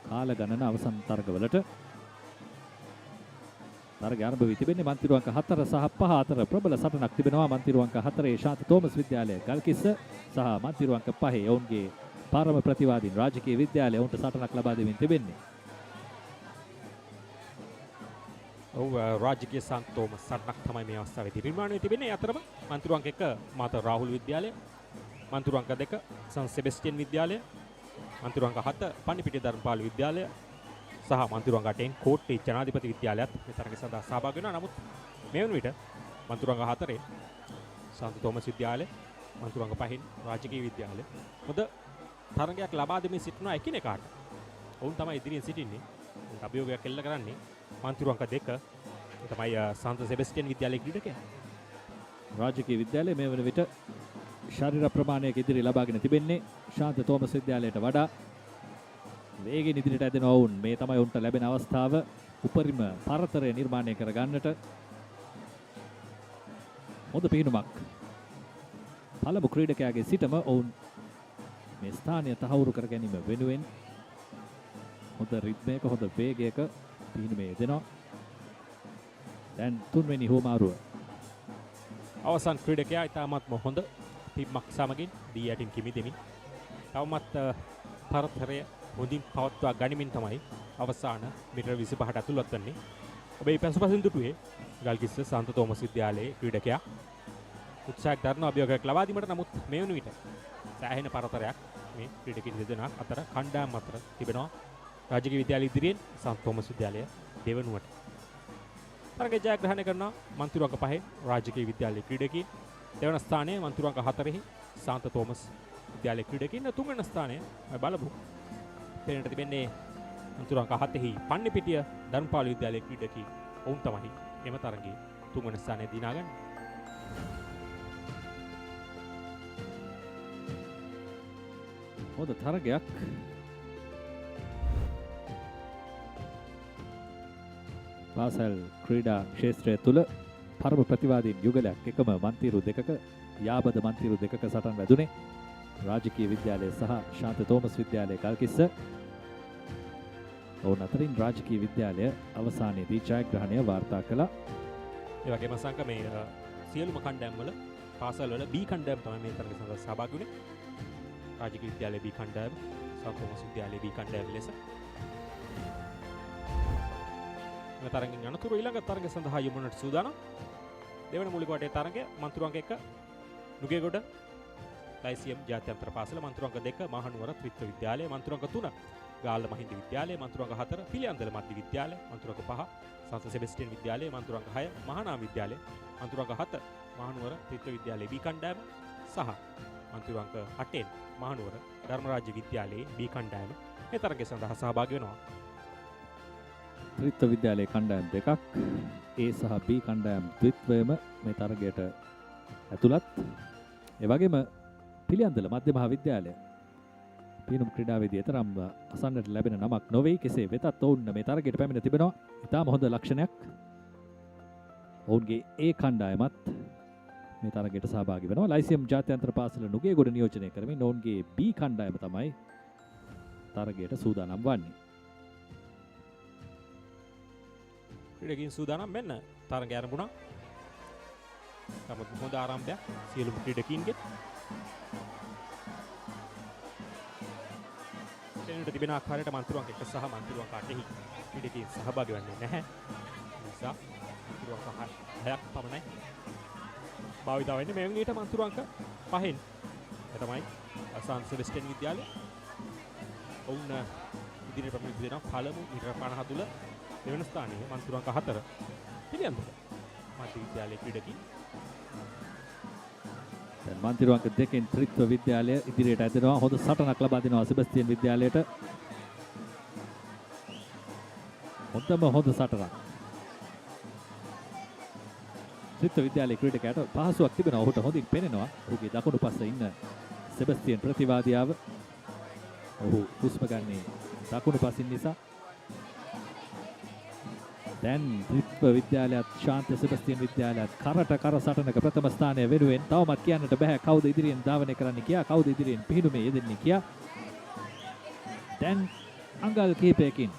කාල ගණන අවසන් තරගවලට තරගය ආරම්භ වී තිබෙන්නේ මන්තිරු අංක 4 සහ 5 අතර ප්‍රබල සටනක් තිබෙනවා. මන්තිරු අංක 4 ශාන්ත තෝමස් විද්‍යාලය ගල්කිස්ස සහ මන්තිරු අංක 5 ඔවුන්ගේ පාරම ප්‍රතිවාදීන් රාජකීය විද්‍යාලය ඔවුන්ට සටනක් ලබා දෙමින් තිබෙන්නේ. ඔව් රාජකීය ශාන්ත තෝමස් සටනක් තමයි මේ අවස්ථාවේදී නිර්මාණය තිබෙන්නේ. අතරම මන්තිරු අංක 1 මාතර රාහුල් විද්‍යාලය, මන්තිරු අංක 2 සන් සෙබස්ටියන් විද්‍යාලය, මන්තිරු අංක 7 පන්නිපිටිය ධර්මපාල විද්‍යාලය සහ මන්තිරු අංක 8න් කෝට්ටේ ජනාධිපති විද්‍යාලයත් මේ තරගය සඳහා සහභාගී වෙනවා. නමුත් මේ වන විට මන්තිරු අංක 4 ශාන්ත තෝමස් විද්‍යාලය, මන්තිරු අංක 5න් රාජකීය විද්‍යාලය හොඳ තරගයක් ලබා දෙමින් සිටිනවා එකිනෙකාට. ඔවුන් තමයි ඉදිරියෙන් සිටින්නේ. උන්ට අභියෝගයක් එල්ල කරන්නේ මන්තිරු අංක 2 තමයි සන්ත සෙබස්ටියන් විද්‍යාලයේ ක්‍රීඩකයා. රාජකීය විද්‍යාලය මේ වන විට ශරීර ප්‍රමාණයක ඉදිරි ලබාගෙන තිබෙන්නේ ශාන්ත තෝමස් විද්‍යාලයට වඩා. වේගෙන් ඉදිරියට ඇදෙන ඔවුන් මේ තමයි උන්ට ලැබෙන අවස්ථාව උපරිම පරතරය නිර්මාණය කර ගන්නට. හොඳ පිහිනුමක් පළමු ක්‍රීඩකයාගේ සිටම ඔවුන් මේ ස්ථානය තහවුරු කර ගැනීම වෙනුවෙන් හොඳ රිද්මයක හොඳ වේගයක පිහිනුමේ යෙදෙනවා. දැන් තුන්වෙනි හුවමාරුව අවසන් ක්‍රීඩකයා ඉතාමත්ම හොඳ පිම්මක් සමගින් දී යටින් කිමිදෙමින් තවමත් පරතරය හොඳින් පවත්වා ගනිමින් තමයි අවසාන මීටර 25ට ඇතුළත් වන්නේ. ඔබේ පසුපසින් දුටුවේ ගල්කිස්ස සන්ත තෝමස් විද්‍යාලයේ ක්‍රීඩකයා උත්සාහයක් දරන අභියෝගයක් ලබා දීමට. නමුත් මේ වන විට සෑහෙන පරතරයක් මේ ක්‍රීඩකින් දෙදෙනා අතර කණ්ඩායම් අතර තිබෙනවා. රාජකීය විද්‍යාලය ඉදිරියෙන් සන්ත තෝමස් විද්‍යාලය දෙවනුවට තරගය ජයග්‍රහණය කරන මන්තිරු අංක 5 රාජකීය විද්‍යාලයේ ක්‍රීඩකීන්, දෙවන ස්ථානයේ මන්තිරු අංක 4 සාන්ත තෝමස් විද්‍යාලයේ ක්‍රීඩකීන්, තුන්වන ස්ථානයේ බලමු පෙනට තිබෙන්නේ මන්තිරු අංක 7 පන්නිපිටිය ධර්මපාල විද්‍යාලයේ ක්‍රීඩකීන්. ඔවුන් තමයි එම තරගයේ තුන්වන ස්ථානයේ දිනාගන්නේ. හොඳ තරගයක් පාසල් ක්‍රීඩා ක්ෂේත්‍රය තුළ පරම ප්‍රතිවාදීන් යුගලයක් එකම මන්තිරු දෙකක යාබද මන්තිරු දෙකක සටන් වැදුනේ. රාජකීය විද්‍යාලය සහ ශාන්ත තෝමස් විද්‍යාලය ගල්කිස්ස. ඔවුන් අතරින් රාජකීය විද්‍යාලය අවසානයේදී ජයග්‍රහණය වාර්තා කළා. ඒ වගේම සංක මේ සියලුම කණ්ඩායම් වල පාසල් වල B කණ්ඩායම තමයි මේ තරගය සඳහා සහභාගී වුණේ. රාජකීය විද්‍යාලයේ B කණ්ඩායම, ශාන්ත තෝමස් විද්‍යාලයේ B කණ්ඩායම ලෙස මේ තරගින් අනතුරු ඊළඟ තරගය සඳහා යොමු වන්නට සූදානම්. දෙවන මූලික වටේ තරගය මන්තිරු අංක 1 නුගේගොඩ ලයිසියම් ජාත්‍යන්තර පාසල, මන්තිරු අංක 2 මහනුවර ත්‍රිත්ව විද්‍යාලය, මන්තිරු අංක 3 ගාල්ල මහින්ද විද්‍යාලය, මන්තිරු අංක 4 පිළියන්දල මධ්‍ය විද්‍යාලය, මන්තිරු අංක 5 සන්ත සෙබස්ටියන් විද්‍යාලය, මන්තිරු අංක 6 මහානාම විද්‍යාලය, මන්තිරු අංක 7 මහනුවර ත්‍රිත්ව විද්‍යාලයේ B කණ්ඩායම සහ මන්තිරු අංක 8 මහනුවර ධර්මරාජ්‍ය විද්‍යාලයේ B කණ්ඩායම මේ තරගය සඳහා සහභාගී වෙනවා. ත්‍රිත්ව විද්‍යාලයේ කණ්ඩායම් දෙකක් A සහ B කණ්ඩායම් ද්විත්වයම මේ තරගයට ඇතුළත්. ඒ වගේම පිළියන්දල මධ්‍ය මහා විද්‍යාලය පිනුම් ක්‍රීඩාවේදී තරම් අසන්නට ලැබෙන නමක් නොවේ. කෙසේ වෙතත් ඔවුන් මේ තරගයට පැමිණ තිබෙනවා. ඉතාම හොඳ ලක්ෂණයක්. ඔවුන්ගේ A කණ්ඩායමත් මේ තරගයට සහභාගී වෙනවා. ලයිසියම් ජාත්‍යන්තර පාසල නුගේගොඩ නියෝජනය කරමින් ඔවුන්ගේ B කණ්ඩායම තමයි තරගයට සූදානම් වන්නේ. ක්‍රීඩකින් සූදානම් වෙන්න තරගය ආරම්භුණා. තම හොඳ ආරම්භයක් සියලුම ක්‍රීඩකින්ගේ. එතනට තිබෙන ආකාරයට මන්තිරු අංක 1 සහ මන්තිරු අංක 8 ක්‍රීඩකින් සහභාගී වෙන්නේ නැහැ. නිසා මන්තිරු අංක 6ක් පමණයි භාවිත වෙන්නේ. මේ වෙනකොට මන්තිරු අංක 5න් තමයි සන් සෙබස්ටියන් විද්‍යාලය. ඔවුන් ඉදිරියට ප්‍රමිති දෙනවා. පළමු මීටර 50 තුල දෙවන ස්ථානයේ මන්තිරු අංක 4 පිළියන්දල මධ්‍ය විද්‍යාලයේ ක්‍රීඩකී. දැන් මන්තිරු අංක 2කින් ත්‍රිත්ව විද්‍යාලය ඉදිරියට ඇදෙනවා. හොඳ සටනක් ලබා දෙනවා සෙබස්තියන් විද්‍යාලයට. හොඳ සටනක්. ත්‍රිත්ව විද්‍යාලයේ ක්‍රීඩකයාට පහසුවක් තිබෙනවා. ඔහුට හොඳින් පෙනෙනවා. ඔහුගේ දකුණු පස්සේ ඉන්න සෙබස්තියන් ප්‍රතිවාදියාව. ඔහු හුස්ම ගන්නේ දකුණු පසින් නිසා. දැන් ත්‍රිත්ව විද්‍යාලයත් ශාන්ත සෙබස්තියන් විද්‍යාලයත් කරට කර සටනක ප්‍රථම ස්ථානය වෙනුවෙන් තවමත් කියන්නට බෑ කවුද ඉදිරියෙන් ධාවනය කරන්න කියා, කවුද ඉදිරියෙන් පිහිනුමේ යෙදෙන්නේ කියා. දැන් අංගල් කිහිපයකින්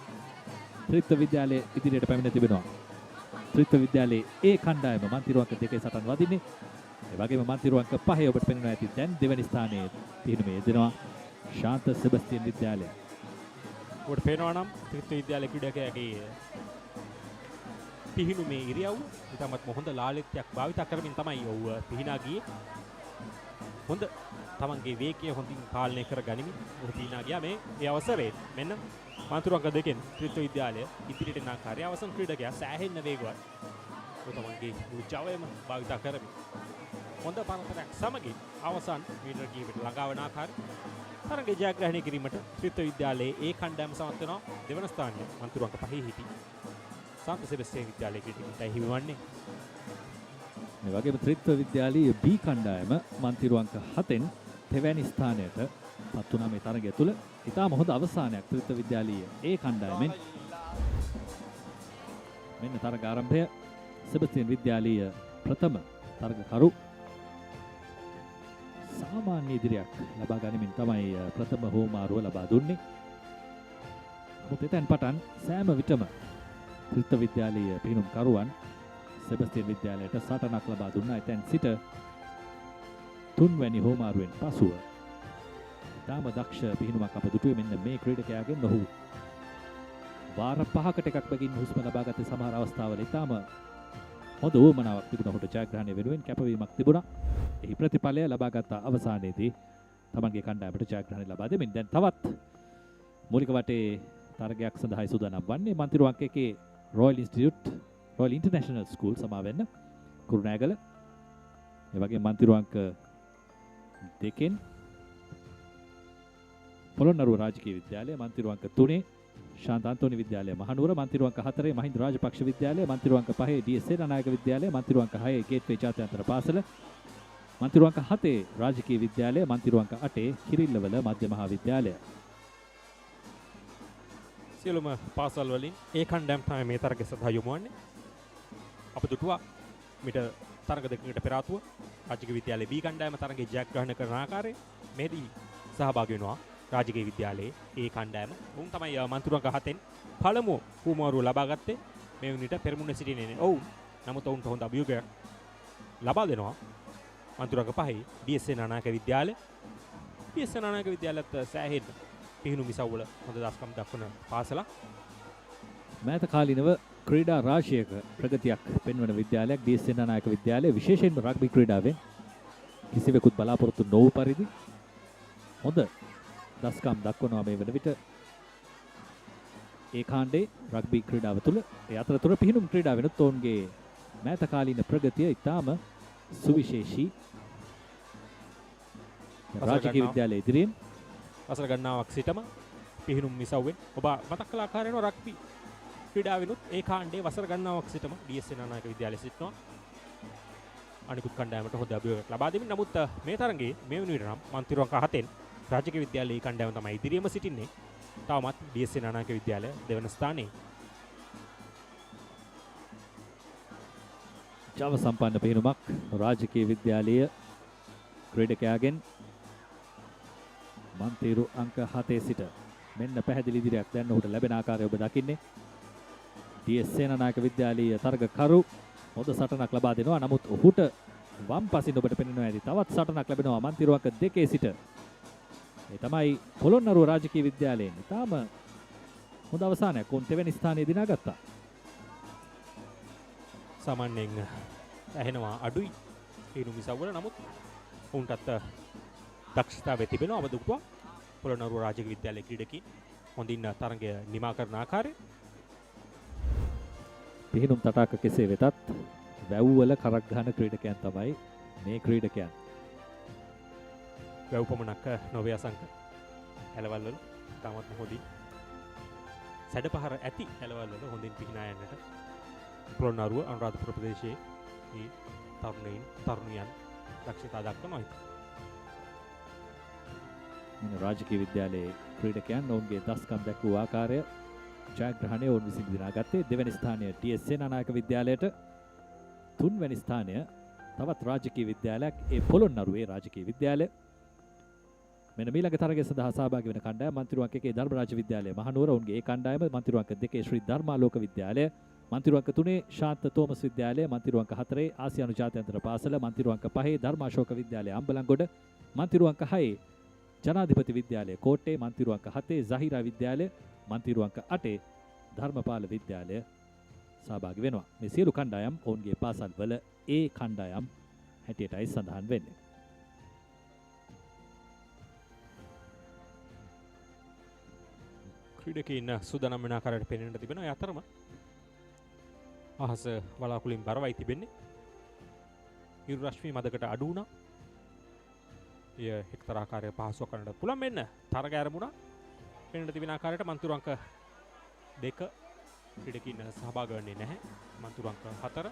ත්‍රිත්ව විද්‍යාලයේ ඉදිරියට පැමිණ තිබෙනවා. ත්‍රිත්ව විද්‍යාලයේ ඒ කණ්ඩායම මන්තිරු අංක 2 සටන් වදින්නේ. ඒ වගේම මන්තිරු අංක 5 ඔබට පෙනෙනවා ඇති. දැන් දෙවැනි ස්ථානයේ පිහිනුමේ යෙදෙනවා ශාන්ත සෙබස්තියන් විද්‍යාලය. ඔබට පේනවා නම් ත්‍රිත්ව විද්‍යාලයේ ක්‍රීඩකයාගේ පිහිනුමේ ඉරියව්ව ඉතාමත්ම හොඳ ලාලිත්‍යයක් භාවිත කරමින් තමයි ඔහු පිහිනා ගියේ. හොඳ තමන්ගේ වේගය හොඳින් පාලනය කර ගනිමින් ඔහු පිහිනා ගියා මේ අවසරයේ. මෙන්න මන්තිරු අංක 2කින් ත්‍රිත්ව විද්‍යාලය ඉදිරියට යන ආකාරය අවසන් ක්‍රීඩකයා සෑහෙන්න වේගවත්. ඔහු තමන්ගේ උජවයම භාවිත කරමින් හොඳ පරතරයක් සමගින් අවසන් මීටර කීපයකට ළඟා වන ආකාරය තරගය ජයග්‍රහණය කිරීමට ත්‍රිත්ව විද්‍යාලයේ ඒ කණ්ඩායම සමත් වෙනවා. දෙවන ස්ථානය මන්තිරු අංක 5 හිටි ශාන්ත සෙබස්තියන් විද්‍යාලයේ ක්‍රීඩකයන්ට හිමිවන්නේ. මේ වගේම ත්‍රිත්ව විද්‍යාලයේ B කණ්ඩායම මන්තිරු අංක 7න් තෙවැනි ස්ථානයට පත් වුණා මේ තරගය තුළ. ඉතාම හොඳ අවසානයක් ත්‍රිත්ව විද්‍යාලයේ ඒ කණ්ඩායමෙන්. මෙන්න තරග ආරම්භය. සෙබස්තියන් විද්‍යාලයේ ප්‍රථම තරගකරු සාමාන්‍ය ඉදිරියක් ලබා ගනිමින් තමයි ප්‍රථම හෝමාරුව ලබා දුන්නේ. නමුත් එතෙන් පටන් සෑම විටම ත්‍රිත්ව විද්‍යාලයේ පිහිනුම් කරුවන් සෙබස්තියන් විද්‍යාලයට සටනක් ලබා දුන්නා. එතෙන් සිට තුන්වැනි හෝමාරුවෙන් පසුව තාම දක්ෂ පිහිනුමක් අප දුටුවේ මෙන්න මේ ක්‍රීඩකයාගෙන්. ඔහු වාර 5කට එකක් බැගින් හුස්ම ලබාගත්තේ සමහර අවස්ථාවල. ඊටාම හොඳ උවමනාවක් තිබුණා. ඔහුට ජයග්‍රහණය වෙනුවෙන් කැපවීමක් තිබුණා. එහි ප්‍රතිඵලය ලබාගත් අවසානයේදී තමන්ගේ කණ්ඩායමට ජයග්‍රහණය ලබා දෙමින් දැන් තවත් මූලික වටේ තරගයක් සඳහායි සූදානම් වන්නේ මන්තිරු අංක 1 රොයල් ඉන්ටර්නැෂනල් ස්කූල් සමාවෙන්න කුරුණෑගල. ඒ වගේ මන්තිරු අංක 2කින් පොළොන්නරුව රාජකීය විද්‍යාලය, මන්තිරු අංක 3 ශාන්ත අන්තෝනි විද්‍යාලය මහනුවර, මන්තිරු අංක 4 මහින්ද රාජපක්ෂ විද්‍යාලය, මන්තිරු අංක 5 ඩී.එස්. සේනානායක විද්‍යාලය, මන්තිරු අංක 6 ගේට්වේ ජාත්‍යන්තර පාසල, මන්තිරු අංක 7 රාජකීය විද්‍යාලය, මන්තිරු අංක 8 කිරිල්ලවල මධ්‍ය මහා විද්‍යාලය. සියලුම පාසල් වලින් ඒ කණ්ඩායම් තමයි මේ තරගය සඳහා යොමු වන්නේ. අප දුටුවා මිට තරග දෙකකට පෙර ආතුව රාජකීය විද්‍යාලයේ B කණ්ඩායම තරගයේ ජයග්‍රහණය කරන ආකාරය මෙහිදී සහභාගී වෙනවා රාජකීය විද්‍යාලයේ ඒ කණ්ඩායම. උන් තමයි මන්තිරු අංක 7න් පළමුව හුවමාරුව ලබා ගත්තේ. මේ වුණිට පෙරමුණ සිටින්නේ. ඔව්. නමුත් ඔවුන්ට හොඳ අභියෝගයක් ලබා දෙනවා මන්තිරු අංක 5 ඩී.එස්. සේනානායක විද්‍යාලය. ඩී.එස්. සේනානායක විද්‍යාලයත් සෑහෙන්න පිහිනුම් ඉසව්වල හොඳ දස්කම් දක්වන පාසලක්. මෑත කාලිනව ක්‍රීඩා රාශියක ප්‍රගතියක් පෙන්වන විද්‍යාලයක් ඩී.එස්. සේනානායක විද්‍යාලය. විශේෂයෙන්ම රග්බි ක්‍රීඩාවෙන් කිසිවෙකුත් බලාපොරොත්තු නොවූ පරිදි හොඳ දස්කම් දක්වනවා මේ වන විට ඒ කාණ්ඩේ රග්බි ක්‍රීඩාව තුළ. ඒ අතරතුර පිහිනුම් ක්‍රීඩාවෙනුත් ඔවුන්ගේ මෑත කාලීන ප්‍රගතිය ඉතාම සුවිශේෂී. රාජකීය විද්‍යාලයේ ඉදිරියෙන් වසර ගණනාවක් සිටම පිහිනුම් ඉසව්වෙන් ඔබ මතක් කළ ආකාරයෙන්ම රග්බි ක්‍රීඩාවෙනුත් ඒ කාණ්ඩේ වසර ගණනාවක් සිටම ඩී.එස්. සේනානායක විද්‍යාලයේ සිටිනවා. අනිකුත් කණ්ඩායමට හොඳ අභියෝගයක් ලබා දෙමින්. නමුත් මේ තරගයේ මේ වන විට නම් මන්තිරු අංක 7න් රාජකීය විද්‍යාලයේ කණ්ඩායම තමයි ඉදිරියේම සිටින්නේ. තවමත් ඩී.එස්. සේනානායක විද්‍යාලය දෙවන ස්ථානයේ. ජව සම්පන්න පිහිනුමක් රාජකීය විද්‍යාලයේ ක්‍රීඩකයාගෙන් මන්තිරු අංක 7 සිට මෙන්න පැහැදිලි ඉදිරියක් දැන් ඔහුට ලැබෙන ආකාරය ඔබ දකින්නේ. ඩී.එස්. සේනානායක විද්‍යාලයේ තරගකරු හොඳ සටනක් ලබා දෙනවා. නමුත් ඔහුට වම් පසින් ඔබට පෙනෙනවා ඇති තවත් සටනක් ලැබෙනවා මන්තිරු අංක 2 සිට. ඒ තමයි පොළොන්නරුව රාජකීය විද්‍යාලයෙන්. ඊටාම හොඳ අවසානයක්. ඔවුන් තෙවැනි ස්ථානයේ දිනාගත්තා. සාමාන්‍යයෙන් ඇහෙනවා අඩුයි පිහිනුම් ඉසව්වල. නමුත් ඔවුන්ටත් දක්ෂතාවය තිබෙනවා. ඔබ දුටුවා පොළොන්නරුව රාජකීය විද්‍යාලයේ ක්‍රීඩකයින් හොඳින් තරගය නිමා කරන ආකාරය. පිහිනුම් තටාක කෙසේ වෙතත් වැව්වල කරක් ගහන ක්‍රීඩකයන් තමයි මේ ක්‍රීඩකයන්. වැව් පමණක් නොවේ අසංක ඇලවල් වල තාමත් හොඳින් සැඩ පහර ඇති ඇලවල් වල හොඳින් පිහිනා යන්නට පොළොන්නරුව අනුරාධපුර ප්‍රදේශයේ මේ තරුණයන් දක්ෂතා දක්වනවා. මේ රාජකීය විද්‍යාලයේ ක්‍රීඩකයන් ඔවුන්ගේ දස්කම් දැක්වූ ආකාරය ජයග්‍රහණය ඔවුන් විසින් දිනාගත්තේ. දෙවැනි ස්ථානය ටීඑස් සේනානායක විද්‍යාලයට, තුන්වැනි ස්ථානය තවත් රාජකීය විද්‍යාලයක් ඒ පොළොන්නරුවේ රාජකීය විද්‍යාලය. මෙන්න මීළඟ තරගය සඳහා සහභාගී වෙන කණ්ඩායම මන්තිරුවන්ක 1 ධර්මරාජ විද්‍යාලය මහනුවර, ඔවුන්ගේ ඒ කණ්ඩායම මන්තිරුවන්ක 2 ශ්‍රී ධර්මාලෝක විද්‍යාලය, මන්තිරුවන්ක 3 ශාන්ත තෝමස් විද්‍යාලය, මන්තිරුවන්ක 4 ආසියානු ජාත්‍යන්තර පාසල, මන්තිරුවන්ක 5 ධර්මාශෝක විද්‍යාලය අම්බලන්ගොඩ, මන්තිරුවන්ක 6 ජනාධිපති විද්‍යාලය කෝට්ටේ, මන්තිරුවන්ක 7 zahira විද්‍යාලය, මන්තිරුවන්ක 8 ධර්මපාල විද්‍යාලය සහභාගී වෙනවා. මේ සියලු කණ්ඩායම් ඔවුන්ගේ පාසල් වල ඒ කණ්ඩායම් හැටියටයි සඳහන් වෙන්නේ. ක්‍රීඩකයින් සූදානම් වෙන ආකාරයට පෙනෙන්න තිබෙනවා. ඒ අතරම අහස වලාකුළින් බරවයි තිබෙන්නේ. ඉරු රශ්මි මදකට අඩු වුණා. එය එක්තරා ආකාරයක පහසුවක් කරන්නට පුළුවන් වෙන්න. තරග ආරම්භුණා. පෙනෙන්න තිබෙන ආකාරයට මන්තුරංක 2 ක්‍රීඩකයින් සහභාගී වෙන්නේ නැහැ. මන්තුරංක 4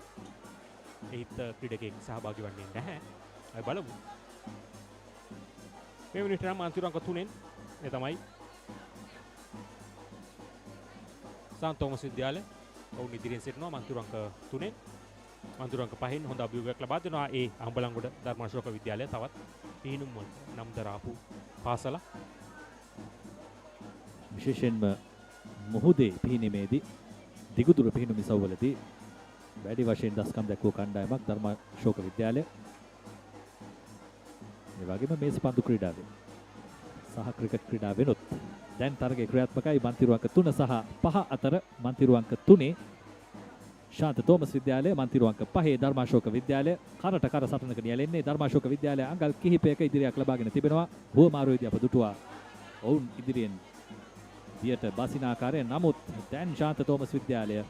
ඒත් ක්‍රීඩකෙක් සහභාගී වෙන්නේ නැහැ. අපි බලමු. මේ මිනිහට නම් මන්තුරංක 3න් ඒ තමයි සාන්ත තෝමස් විද්‍යාලය. ඔවුන් ඉදිරියෙන් සිටිනවා මන්තුරංක 3න්. මන්තුරංක 5න් හොඳ අභියෝගයක් ලබා දෙනවා. ඒ අම්බලන්ගොඩ ධර්මාශෝක විද්‍යාලය තවත් පිහිනුම් වල නම් දරාපු පාසල. විශේෂයෙන්ම මොහොතේ පිහිනීමේදී දිගුදුර පිහිනුම් ඉසව්වලදී වැඩි වශයෙන් දස්කම් දැක්වූ කණ්ඩායමක් ධර්මාශෝක විද්‍යාලය. ඒ වගේම මේසපන්දු ක්‍රීඩාවේ සහ ක්‍රිකට් ක්‍රීඩාවෙනොත් දැන් තරගයේ ක්‍රියාත්මකයි. මන්තිරුවන්ක 3 සහ 5 අතර මන්තිරුවන්ක 3 ශාන්ත තෝමස් විද්‍යාලය, මන්තිරුවන්ක 5 ධර්මාශෝක විද්‍යාලය කරට කර සටනක නියැලෙන්නේ. ධර්මාශෝක විද්‍යාලය අංගල් කිහිපයක ඉදිරියක් ලබාගෙන තිබෙනවා. හුවමාරුවේදී අප දුටුවා ඔවුන් ඉදිරියෙන් දියට බසින ආකාරය. නමුත් දැන් ශාන්ත තෝමස් විද්‍යාලය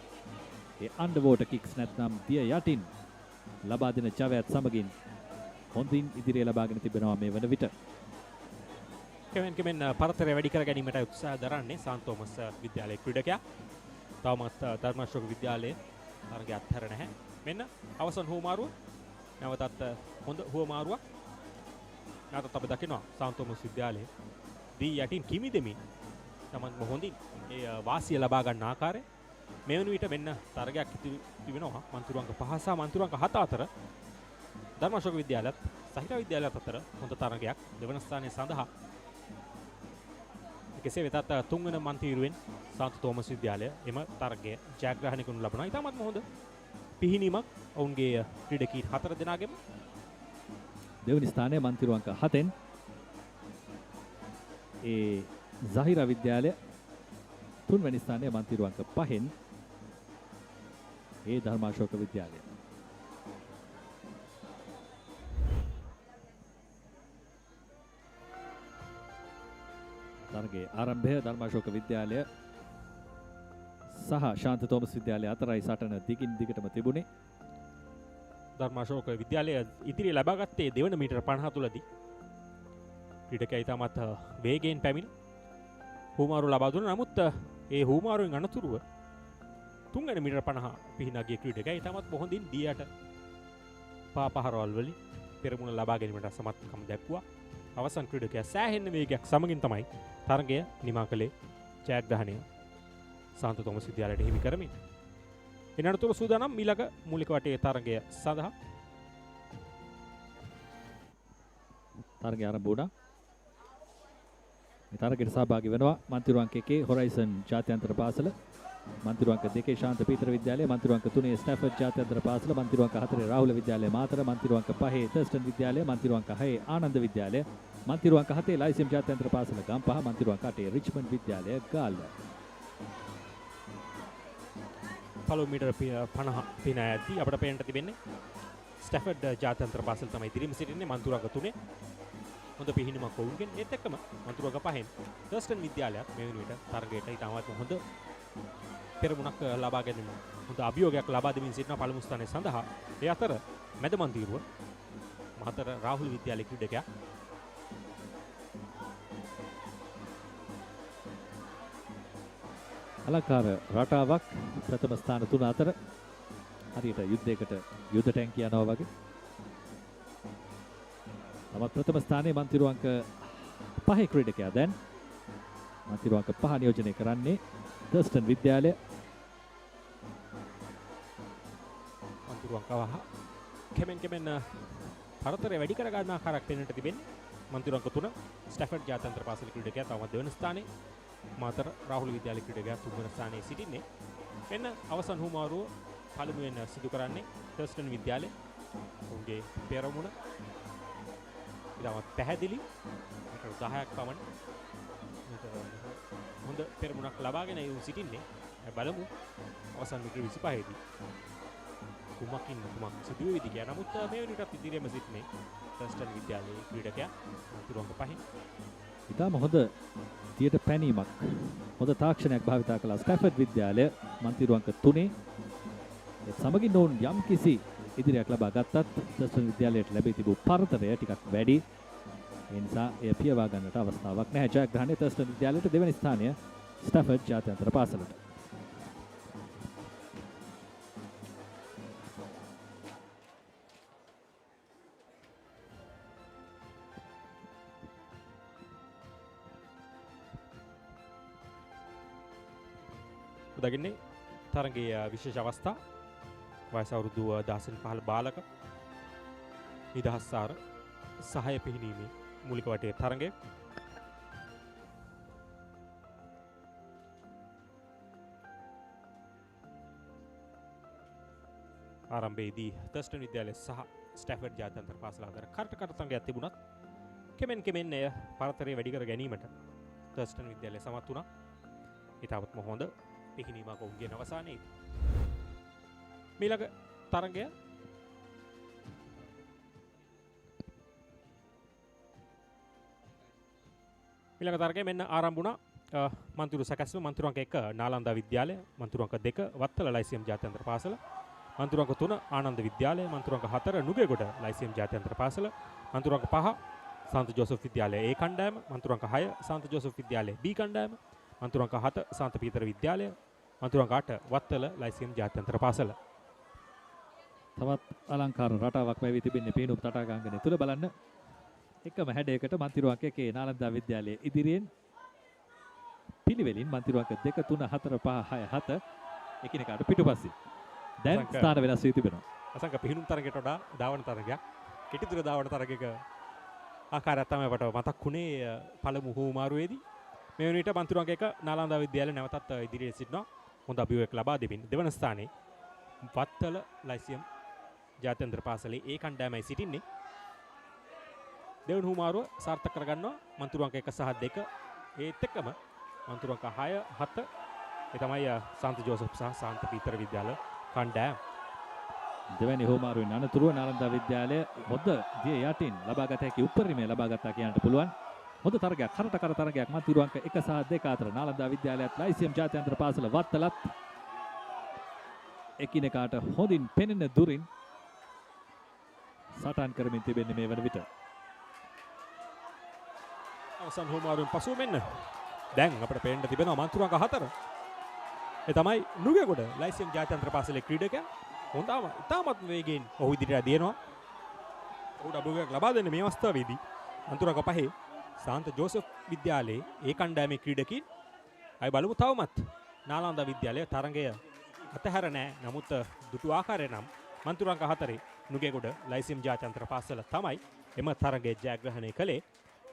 ඒ අන්ඩර්වෝටර් කික්ස් නැත්නම් දිය යටින් ලබා දෙන චවයත් සමගින් හොඳින් ඉදිරිය ලබාගෙන තිබෙනවා මේ වන විට. කෙමෙන් පරතරය වැඩි කර ගැනීමට උත්සාහ දරන්නේ සාන්ත තෝමස් විද්‍යාලයේ ක්‍රීඩකයා. තවමත් ධර්මාශෝක විද්‍යාලයේ තරගය අත්හැර නැහැ. මෙන්න අවසන් හුවමාරුව. නැවතත් හොඳ හුවමාරුවක්. නැවතත් අපි දකිනවා සාන්ත තෝමස් විද්‍යාලයේ දී යටින් කිමි දෙමින් තමන්ම හොඳින් ඒ වාසිය ලබා ගන්න ආකාරය. මේ වන විට මෙන්න තරගයක් තිබෙනවා මන්තුරුවන්ක 5 සහ මන්තුරුවන්ක 7 අතර. ධර්මාශෝක විද්‍යාලයත් zahira විද්‍යාලයත් අතර හොඳ තරගයක් දෙවන ස්ථානයේ සඳහා. කෙසේ වෙතත් තුන්වන මන්තිරුවෙන් සාන්ත තෝමස් විද්‍යාලය එම තරගය ජයග්‍රහණය කරනු ලබනවා. ඉතාමත්ම හොඳ පිහිනීමක් ඔවුන්ගේ ක්‍රීඩකීන් 4 දෙනාගෙම. දෙවනි ස්ථානයේ මන්තිරුවන්ක 7න් ඒ zahira විද්‍යාලය, තුන්වැනි ස්ථානයේ මන්තිරුවන්ක 5න් ඒ ධර්මාශෝක විද්‍යාලය. තරගයේ ආරම්භය ධර්මාශෝක විද්‍යාලය සහ ශාන්ත තෝමස් විද්‍යාලය අතරයි සටන දිගින් දිගටම තිබුණේ. ධර්මාශෝක විද්‍යාලය ඉදිරිය ලබාගත්තේ දෙවන මීටර 50 තුලදී. ක්‍රීඩකයා ඉතාමත් වේගයෙන් පැමිණ හුවමාරු ලබා දුන්නා. නමුත් ඒ හුවමාරුවෙන් අනතුරුව තුන්වැනි මීටර 50 පිහිනා ගිය ක්‍රීඩකයා ඉතාමත් හොඳින් දියට පාපහරවල් වලින් පෙරමුණ ලබා ගැනීමට සමත්කම් දැක්වුවා. අවසන් ක්‍රීඩකයා සෑහෙන වේගයක් සමගින් තමයි තරගය නිමා කළේ. ජයග්‍රහණය සාන්ත තෝමස් විද්‍යාලයට හිමි කරමින්. එනතුරු සූදානම් ඊළඟ මූලික වටේ තරගය සඳහා. තරගය ආරම්භ වුණා. මේ තරගයට සහභාගී වෙනවා මන්තිරුවන්ක 1 හොරයිසන් ජාත්‍යන්තර පාසල, මන්තිරුවන්ක 2 ශාන්ත පීතර විද්‍යාලය, මන්තිරුවන්ක 3 ස්ටැෆර්ඩ් ජාත්‍යන්තර පාසල, මන්තිරුවන්ක 4 රාහුල විද්‍යාලය මාතර, මන්තිරුවන්ක 5 තර්ස්ටන් විද්‍යාලය, මන්තිරුවන්ක 6 ආනන්ද විද්‍යාලය, මන්තිරුවන්ක 7 ලයිසියම් ජාත්‍යන්තර පාසල ගම්පහ, මන්තිරුවන්ක 8 රිච්මන්ඩ් විද්‍යාලය ගාල්ල. පළමු මීටර 50 පිනා ඇද්දී අපිට පේන්න තිබෙන්නේ ස්ටැෆර්ඩ් ජාත්‍යන්තර පාසල තමයි ඉදිරියම සිටින්නේ. මන්තිරුවන්ක 3 හොඳ පිහිනීමක් වුණගෙන ඒත් එක්කම මන්තිරුවන්ක 5න් තර්ස්ටන් විද්‍යාලයත් මේ වෙන විට තරගයට ඉතාමත් හොඳ පෙරමුණක් ලබා ගැනීම හොඳ අභියෝගයක් ලබා දෙමින් සිටින පළමු ස්ථානයේ සඳහා. ඒ අතර මැද මන්තිරුව මහතර රාහුල විද්‍යාලයේ ක්‍රීඩකයා අලංකාර රටාවක් ප්‍රථම ස්ථාන 3 අතර හරියට යුද්ධයකට යුද්ධ ටැංකිය යනවා වගේ. තමත් ප්‍රථම ස්ථානයේ මන්තිරු අංක 5 ක්‍රීඩකයා දැන් මන්තිරු අංක 5 නියෝජනය කරන්නේ තර්ස්ටන් විද්‍යාලය. මන්තිරු අංක 5 කෙමෙන් පරතරය වැඩි කර ගන්න ආකාරයක් පෙනෙන්නට තිබෙන්නේ. මන්තිරු අංක 3 ස්ටැෆර්ඩ් ජාත්‍යන්තර පාසල ක්‍රීඩකයා තවමත් දෙවන ස්ථානයේ. මාතර රාහුල විද්‍යාල ක්‍රීඩකයා තුන්වන ස්ථානයේ සිටින්නේ. එන්න අවසන් හුමාරුව පළමුවෙන් සිදු කරන්නේ තර්ස්ටන් විද්‍යාලය. ඔවුන්ගේ පෙරමුණ ඉතාමත් පැහැදිලි. මීටර් 10ක් පමණ හොඳ පෙරමුණක් ලබාගෙන යොමු සිටින්නේ. බලමු අවසන් මීටර් 25 දී කුමක් සිදු වෙයිද කියලා. නමුත් මේ වෙනකොටත් ඉදිරියේම සිටින්නේ තර්ස්ටන් විද්‍යාලයේ ක්‍රීඩකයා මන්තිරු අංක 5. ඉතාම හොඳ තියට පැනීමක් හොඳ තාක්ෂණයක් භාවිතා කළා ස්ටැෆර්ඩ් විද්‍යාලය මන්තිරු අංක 3. ඒ සමගින් ඔවුන් යම් කිසි ඉදිරියක් ලබා ගත්තත් තර්ස්ටන් විද්‍යාලයට ලැබී තිබූ පරතරය ටිකක් වැඩි. ඒ නිසා එය පියවා ගන්නට අවස්ථාවක් නැහැ. ජයග්‍රහණය තර්ස්ටන් විද්‍යාලයට දෙවැනි ස්ථානය ස්ටැෆර්ඩ් ජාත්‍යන්තර පාසලට. උදගින්නේ තරගයේ විශේෂ අවස්ථා වයස අවුරුදු 10න් 15 බාලක නිදහස් සාර සහාය පිහිනීමේ මූලික වටේ තරගය. ආරම්භයේදී තර්ස්ටන් විද්‍යාලය සහ ස්ටැෆර්ඩ් ජාත්‍යන්තර පාසල අතර කරට තරගයක් තිබුණත් කෙමෙන් එය පරතරය වැඩි කර ගැනීමට තර්ස්ටන් විද්‍යාලය සමත් වුණා. ඊටවත්ම හොඳ පිහිනීමක් ඔවුන්ගේ අවසානයේදී. මීළඟ තරගය මෙන්න ආරම්භ වුණා. මන්තිරු සැකැස්ම මන්තිරු අංක 1 නාලන්දා විද්‍යාලය, මන්තිරු අංක 2 වත්තල ලයිසියම් ජාත්‍යන්තර පාසල, මන්තිරු අංක 3 ආනන්ද විද්‍යාලය, මන්තිරු අංක 4 නුගේගොඩ ලයිසියම් ජාත්‍යන්තර පාසල, මන්තිරු අංක 5 සාන්ත ජෝසප් විද්‍යාලය A කණ්ඩායම, මන්තිරු අංක 6 සාන්ත ජෝසප් විද්‍යාලය B කණ්ඩායම, මන්තිරු අංක 7 සාන්ත පීතර විද්‍යාලය, මන්තිරු අංක 8 වත්තල ලයිසියම් ජාත්‍යන්තර පාසල. තවත් අලංකාර රටාවක් වැවී තිබෙන්නේ පේනුම් තටාකාංගනය තුල. බලන්න එකම හැඩයකට මන්තිරු අංක 1 නාලන්දා විද්‍යාලයේ ඉදිරියෙන් පිළිවෙලින් මන්තිරු අංක 2 3 4 5 6 7 එකිනෙකාට පිටුපසින් දැන් ස්ථාන වෙනස් වී තිබෙනවා. අසංක පිහිනුම් තරගයට වඩා ධාවන තරගයක්, කෙටිදුර ධාවන තරගයක ආකාරයක් තමයි අපට මතක් වුණේ පළමු හුමාරුවේදී. මේ වෙන විට මන්තිරු අංක 1 නාලන්දා විද්‍යාලය නැවතත් ඉදිරියේ සිටිනවා. හොඳ අභියෝගයක් ලබා දෙමින් දෙවන ස්ථානයේ වත්තල ලයිසියම් ජාත්‍යන්තර පාසලේ ඒ කණ්ඩායමයි සිටින්නේ. දෙවන හුමාරුව සාර්ථක කරගන්නවා මන්තිරු අංක 1 සහ 2. ඒත් එක්කම මන්තිරු අංක 6 7 ඒ තමයි සාන්ත ජෝසප් සහ සාන්ත පීතර විද්‍යාල කණ්ඩායම. දෙවැනි හුමාරුවෙන් අනතුරුව නාලන්දා විද්‍යාලය හොඳ දිය යටින් ලබාගත හැකි උපරිමය ලබා ගත්තා කියන්නට පුළුවන්. හොඳ තරගයක්, කරට කර තරගයක් මන්තිරු අංක 1 සහ 2 අතර. නාලන්දා විද්‍යාලයත් ලයිසියම් ජාත්‍යන්තර පාසල වත්තලත් එකිනෙකාට හොඳින් පෙනෙන දුරින් සටන් කරමින් තිබෙන්නේ මේ වන විට. අවසන් හුමාරුවෙන් පසුව මෙන්න දැන් අපිට පේන්න තිබෙනවා මන්තිරු අංක 4. ඒ තමයි නුගේගොඩ ලයිසියම් ජාත්‍යන්තර පාසලේ ක්‍රීඩකයා. හොඳම ඉතාමත් වේගයෙන් ඔහු ඉදිරියට දිනනවා. ඔහුට අභියෝගයක් ලබා දෙන්න මේ අවස්ථාවේදී මන්තිරු අංක 5 සාන්ත ජෝසප් විද්‍යාලයේ ඒ කණ්ඩායමේ ක්‍රීඩකින්. අය බලමු තවමත් නාලන්දා විද්‍යාලය තරගය අතහැර නැහැ. නමුත් දුටු ආකාරය නම් මන්තිරු අංක 4 නුගේගොඩ ලයිසියම් ජාත්‍යන්තර පාසල තමයි එම තරගයේ ජයග්‍රහණය කළේ.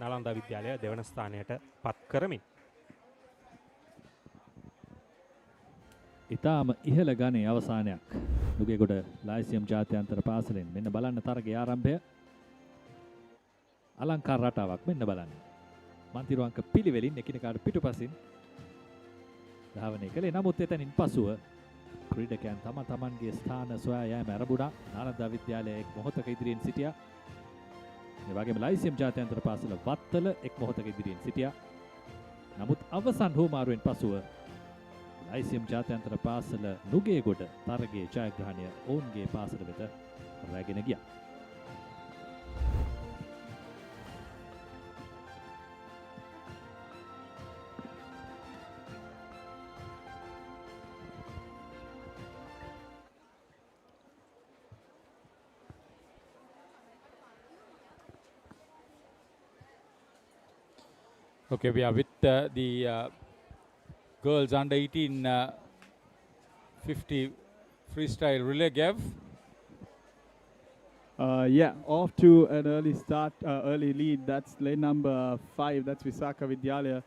නාලන්දා විද්‍යාලය දෙවන ස්ථානයට පත් කරමින්. ඉතාම ඉහළ ගණේ අවසානයක් නුගේගොඩ ලයිසියම් ජාත්‍යන්තර පාසලෙන්. මෙන්න බලන්න තරගයේ ආරම්භය. අලංකාර රටාවක් මෙන්න බලන්න. මන්තිරු අංක පිළිවෙලින් එකිනෙකාට පිටුපසින් ධාවනය කළේ. නමුත් එතනින් පසුව ක්‍රීඩකයන් තමන්ගේ ස්ථාන සොයා යෑම ආරම්භුණා. නාලන්දා විද්‍යාලය එක් මොහොතක ඉදිරියෙන් සිටියා. ඒ වගේම ලයිසියම් ජාත්‍යන්තර පාසල වත්තල එක් මොහොතක ඉදිරියෙන් සිටියා. නමුත් අවසන් හුමාරුවෙන් පසුව ලයිසියම් ජාත්‍යන්තර පාසල නුගේගොඩ තරගයේ ජයග්‍රහණය ඔවුන්ගේ පාසල වෙත රැගෙන ගියා. Okay, we are with the girls under 18 50 freestyle relay, Gav. Yeah, off to an early start, early lead. That's lane number 5. That's Visakha Vidyalaya.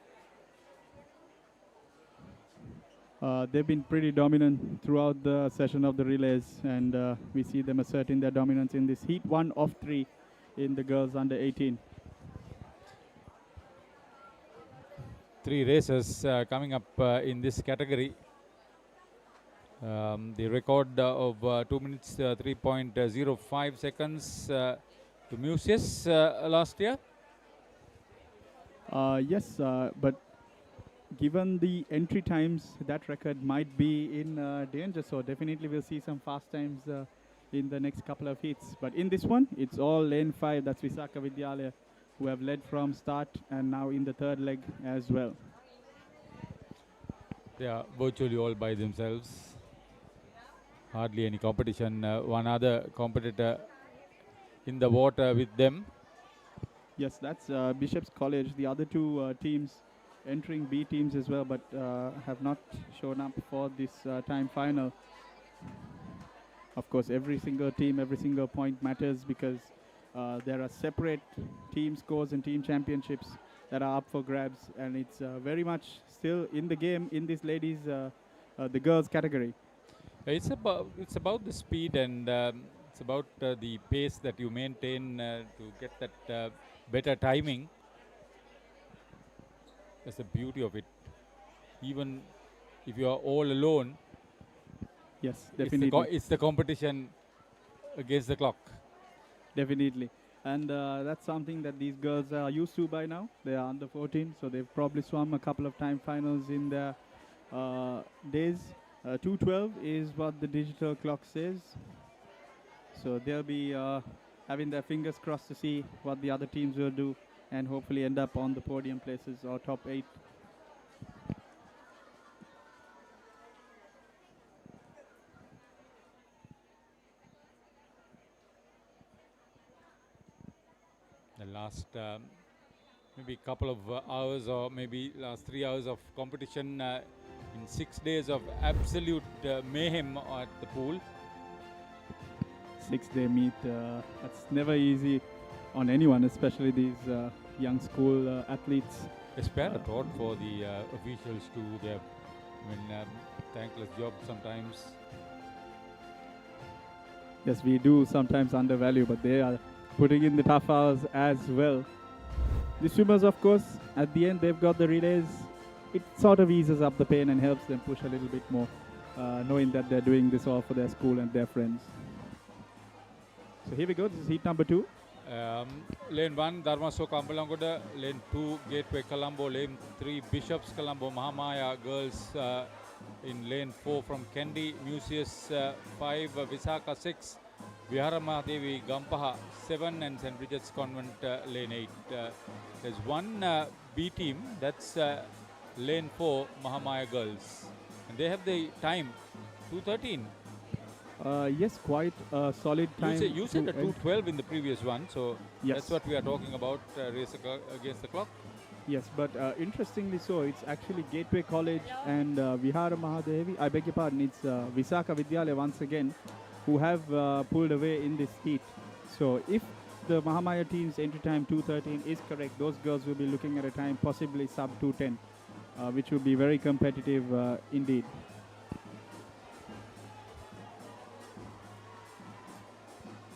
They've been pretty dominant throughout the session of the relays, and we see them asserting their dominance in this heat 1 of 3 in the girls under 18. 3 races coming up in this category. The record of 2 minutes 3.05 seconds to Mucius last year. Yes, but given the entry times, that record might be in danger. So definitely we'll see some fast times in the next couple of heats. But in this one, it's all lane 5. That's Visakha Vidyalaya, who have led from start and now in the third leg as well. They are virtually all by themselves. Hardly any competition. One other competitor in the water with them. Yes, that's Bishop's College. The other 2 teams entering B teams as well, but have not shown up for this time final. Of course, every single team, every single point matters, because there are separate team scores and team championships that are up for grabs, and it's very much still in the game in this ladies, the girls category. It's about the speed, and it's about the pace that you maintain to get that better timing. That's the beauty of it. Even if you are all alone, yes, definitely, it's the competition against the clock. Definitely. And that's something that these girls are used to by now. They are under 14, so they've probably swum a couple of time finals in their days. 2:12 is what the digital clock says. So they'll be having their fingers crossed to see what the other teams will do, and hopefully end up on the podium places or top 8. The last maybe couple of hours, or maybe last 3 hours of competition in 6 days of absolute mayhem at the pool. 6-day meet, that's never easy on anyone, especially these young school athletes. It's bad thought for the officials to their thankless job sometimes. Yes, we do sometimes undervalue, but they are putting in the tough hours as well. The swimmers, of course, at the end, they've got the relays. It sort of eases up the pain and helps them push a little bit more, knowing that they're doing this all for their school and their friends. So here we go. This is heat number 2. Lane 1, Dharmaso Kambalangoda. Lane 2, Gateway Colombo. Lane 3, Bishops Colombo. Mahamaya girls in lane 4 from Kendi. Mucius 5, Visakha 6. Vihara Mahadevi Gampaha 7, and St. Bridget's Convent lane 8. There's one B team, that's lane 4 Mahamaya girls, and they have the time 2:13. Yes, quite a solid time. You said a 2:12 in the previous one, so yes, that's what we are talking about, race against the clock. Yes, but interestingly so, it's actually Gateway College and Vihara Mahadevi, I beg your pardon, it's Visakha Vidyalaya once again, who have pulled away in this heat. So if the Mahamaya team's entry time 2:13 is correct, those girls will be looking at a time possibly sub 2:10, which will be very competitive indeed.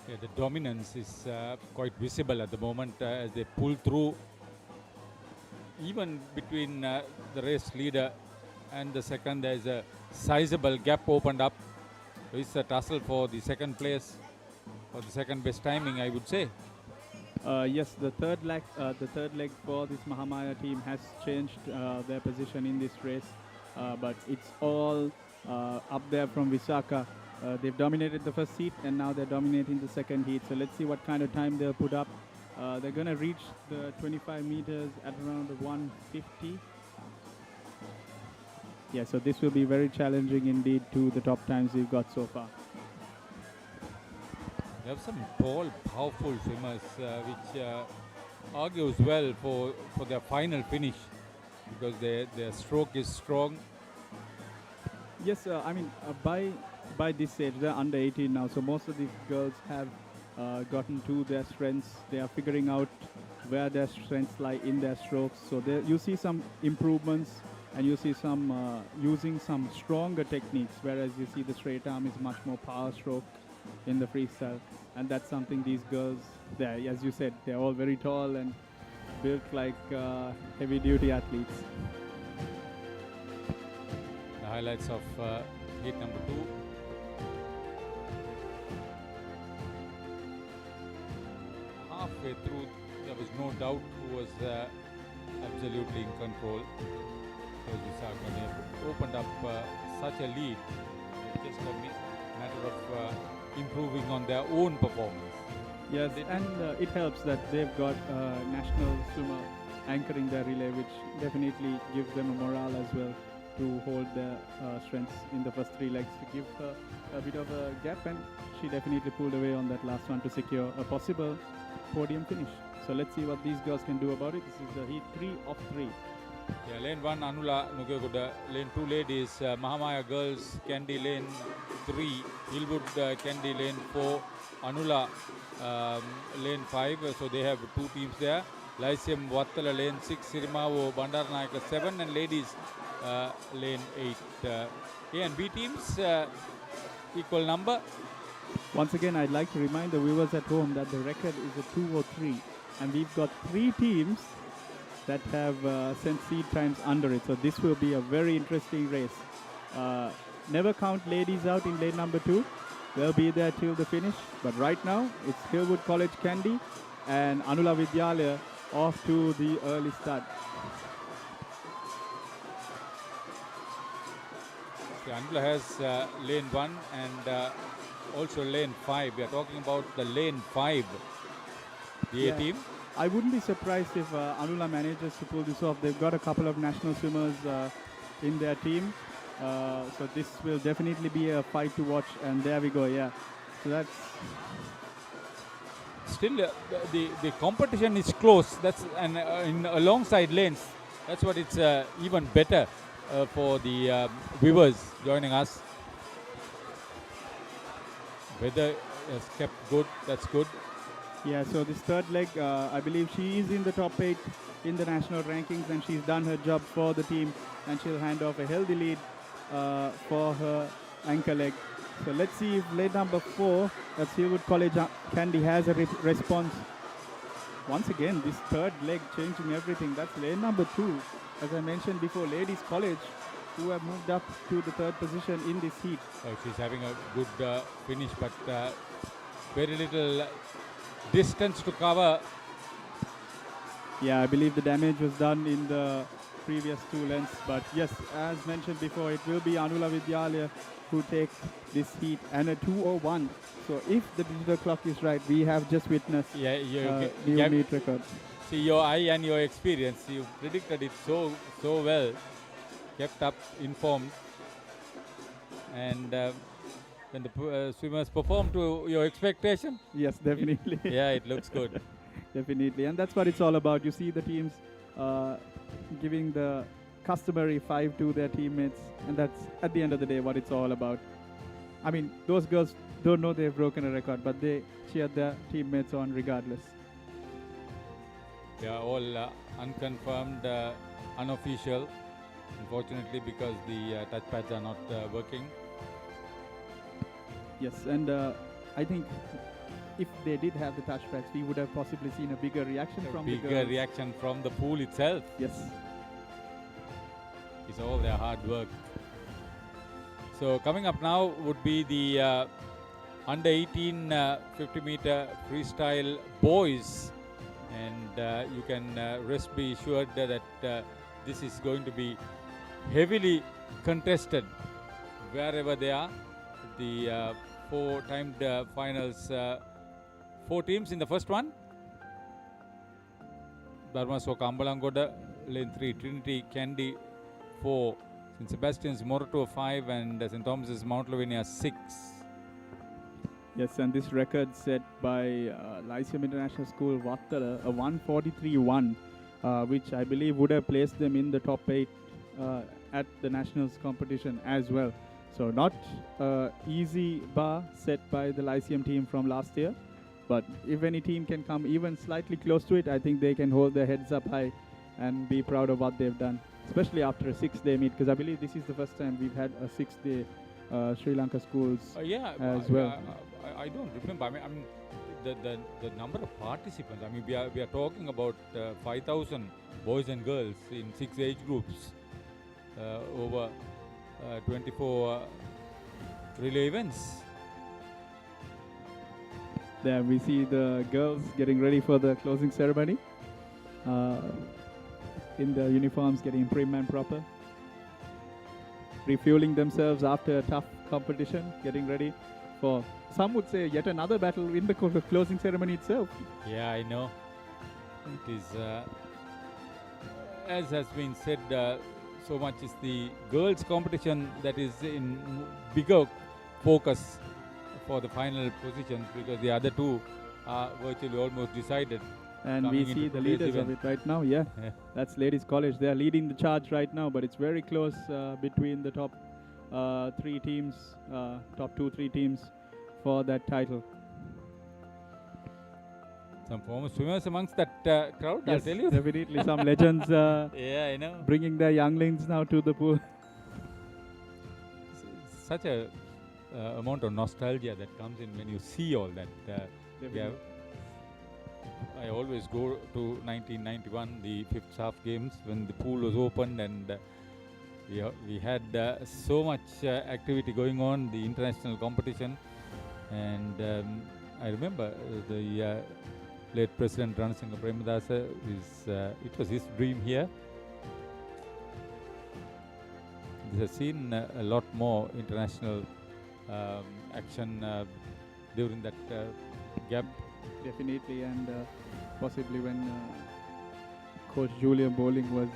Yeah, the dominance is quite visible at the moment as they pull through. Even between the race leader and the second, there is a sizable gap opened up. It's a tussle for the second place, or the second best timing, I would say. Yes, the third leg for this Mahamaya team has changed their position in this race, but it's all up there from Visakha. They've dominated the first heat, and now they're dominating the second heat. So let's see what kind of time they'll put up. They're going to reach the 25 meters at around 1:50. Yeah, so this will be very challenging indeed to the top times we've got so far. They have some tall, powerful swimmers which argues well for their final finish because their stroke is strong. Yes, I mean, by this stage, they're under 18 now, so most of these girls have gotten to their strengths. They are figuring out where their strengths lie in their strokes. So there, you see some improvements, and you see some using some stronger techniques, whereas you see the straight arm is much more power stroke in the freestyle. And that's something these girls, as you said, they're all very tall and built like heavy-duty athletes. The highlights of heat number 2. Halfway through, there was no doubt who was absolutely in control. They opened up such a lead. It's just a matter of improving on their own performance. Yes, and it helps that they've got a national swimmer anchoring their relay, which definitely gives them a morale as well to hold their strengths in the first 3 legs, to give her a bit of a gap, and she definitely pulled away on that last one to secure a possible podium finish. So let's see what these girls can do about it. This is the heat 3 of 3. Yeah, lane 1 Anula Nugegoda, lane 2 ladies Mahamaya girls, Candy lane 3, Hillwood Candy lane 4, Anula lane 5, so they have 2 teams there. Lyceum Wattala lane 6, Sirimavo Bandaranayaka 7, and ladies lane 8. A and B teams equal number. Once again, I'd like to remind the viewers at home that the record is a 203, and we've got 3 teams that have sent seed times under it. So this will be a very interesting race. Never count ladies out in lane number 2. They'll be there till the finish. But right now, it's Hillwood College Candy and Anula Vidyalaya off to the early start. So Anula has lane 1 and also lane 5. We are talking about the lane 5, the A team. I wouldn't be surprised if Anula manages to pull this off. They've got a couple of national swimmers in their team. So this will definitely be a fight to watch. And there we go, yeah. So that's... Still, the competition is close. That's and in alongside lanes. That's what it's even better for the viewers joining us. Weather has kept good. That's good. Yeah, so this third leg, I believe she is in the top 8 in the national rankings, and she's done her job for the team, and she'll hand off a healthy lead for her anchor leg. So let's see if lane number 4, that's Hillwood College Candy, has a response. Once again, this third leg changing everything. That's lane number 2. As I mentioned before, Ladies College, who have moved up to the 3rd position in this heat. Oh, she's having a good finish, but very little distance to cover. Yeah, I believe the damage was done in the previous 2 lengths. But yes, as mentioned before, it will be Anula Vidyalaya who take this heat, and a 2:01. So if the digital clock is right, we have just witnessed new meet record. See, your eye and your experience, you predicted it so well, kept up informed, and when the swimmers perform to your expectation. Yes, definitely. Yeah, it looks good. Definitely, and that's what it's all about. You see the teams giving the customary 5 to their teammates, and that's at the end of the day what it's all about. I mean, those girls don't know they've broken a record, but they cheer their teammates on regardless. They are all unconfirmed, unofficial, unfortunately, because the touchpads are not working. Yes, and I think if they did have the touchpads, we would have possibly seen a bigger reaction from the girls. Bigger reaction from the pool itself. Yes. It's all their hard work. So coming up now would be the under 18 50 meter freestyle boys, and you can rest be assured that this is going to be heavily contested wherever they are. The 4-timed finals, 4 teams in the first one. Dharmasoka Ambalangoda, lane 3, Trinity Candy 4, St. Sebastian's Moroto 5, and St. Thomas's Mount Lavinia 6. Yes, and this record set by Lyceum International School Vattala, a 143.1, which I believe would have placed them in the top 8 at the nationals competition as well. So not easy bar set by the Lyceum team from last year, but if any team can come even slightly close to it, I think they can hold their heads up high and be proud of what they've done, especially after a 6-day meet, because I believe this is the first time we've had a 6-day Sri Lanka schools as well. I don't remember. I mean the number of participants. I mean, we are talking about 5,000 boys and girls in 6 age groups over 24 relay events. There we see the girls getting ready for the closing ceremony. In the uniforms, getting prim and proper. Refueling themselves after a tough competition, getting ready for, some would say, yet another battle in the closing ceremony itself. Yeah, I know. It is, as has been said, so much is the girls' competition that is in bigger focus for the final positions, because the other two are virtually almost decided. And we see the leaders of it right now, yeah. That's Ladies College. They are leading the charge right now, but it's very close between the top 3 teams, top 2-3 teams for that title. Some former swimmers amongst that crowd, Yes, I'll tell you. definitely some legends yeah, I know. bringing their younglings now to the pool. Such a amount of nostalgia that comes in when you see all that. Yeah, I always go to 1991, the 5th SAF games, when the pool was opened, and we had so much activity going on, the international competition, and I remember the late President Ranasinghe Premadasa, it was his dream here. This has seen a lot more international action during that gap. Definitely, and possibly when Coach Julian Bowling was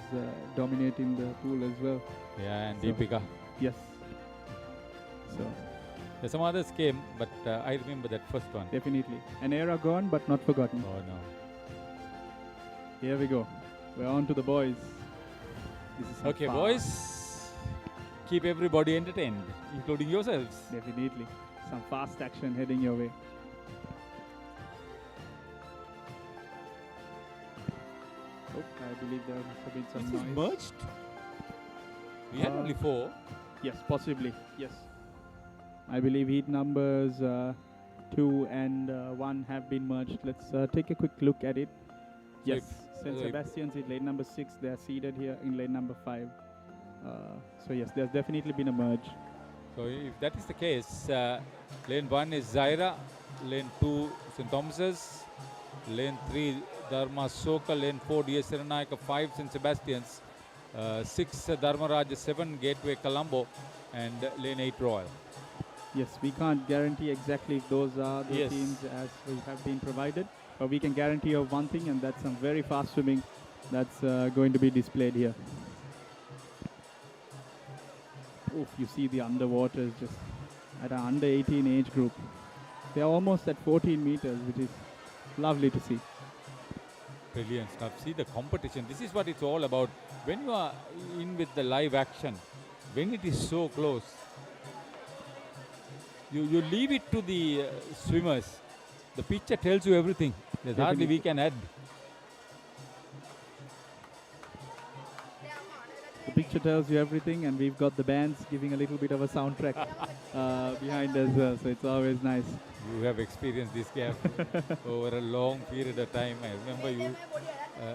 dominating the pool as well. Yeah, and So, Deepika. Yes. So Some others came, but I remember that first one. definitely an era gone, but not forgotten. Oh no. Here we go. We're on to the boys. This is some Okay, fast- boys. Keep everybody entertained, including yourselves. Definitely. Some fast action heading your way. Oh, I believe there must have been some This is noise. merged? We had only 4. Yes, possibly. Yes. I believe heat numbers 2 and 1 have been merged. Let's take a quick look at it. So Yes, if- St. so if- Sebastian's in lane number 6. They are seated here in lane number 5. So yes, there's definitely been a merge. So if that is the case, lane 1 is Zaira, lane 2 St. Thomas's, lane 3 Dharma Soka, lane 4 DS Siranayaka, 5 St. Sebastian's, 6 Dharmaraj, 7 Gateway Colombo, and lane 8 Royal. Yes, we can't guarantee exactly if those are the Yes. teams as we have been provided, but we can guarantee of one thing, and that's some very fast swimming that's going to be displayed here. Oof, you see the underwaters just at an under 18 age group. They are almost at 14 meters, which is lovely to see. Brilliant stuff. See the competition. This is what it's all about. When you are in with the live action, when it is so close, you leave it to the swimmers. The picture tells you everything. There's hardly we can add. The picture tells you everything, and we've got the bands giving a little bit of a soundtrack behind as well, so it's always nice. You have experienced this gap over a long period of time. I remember you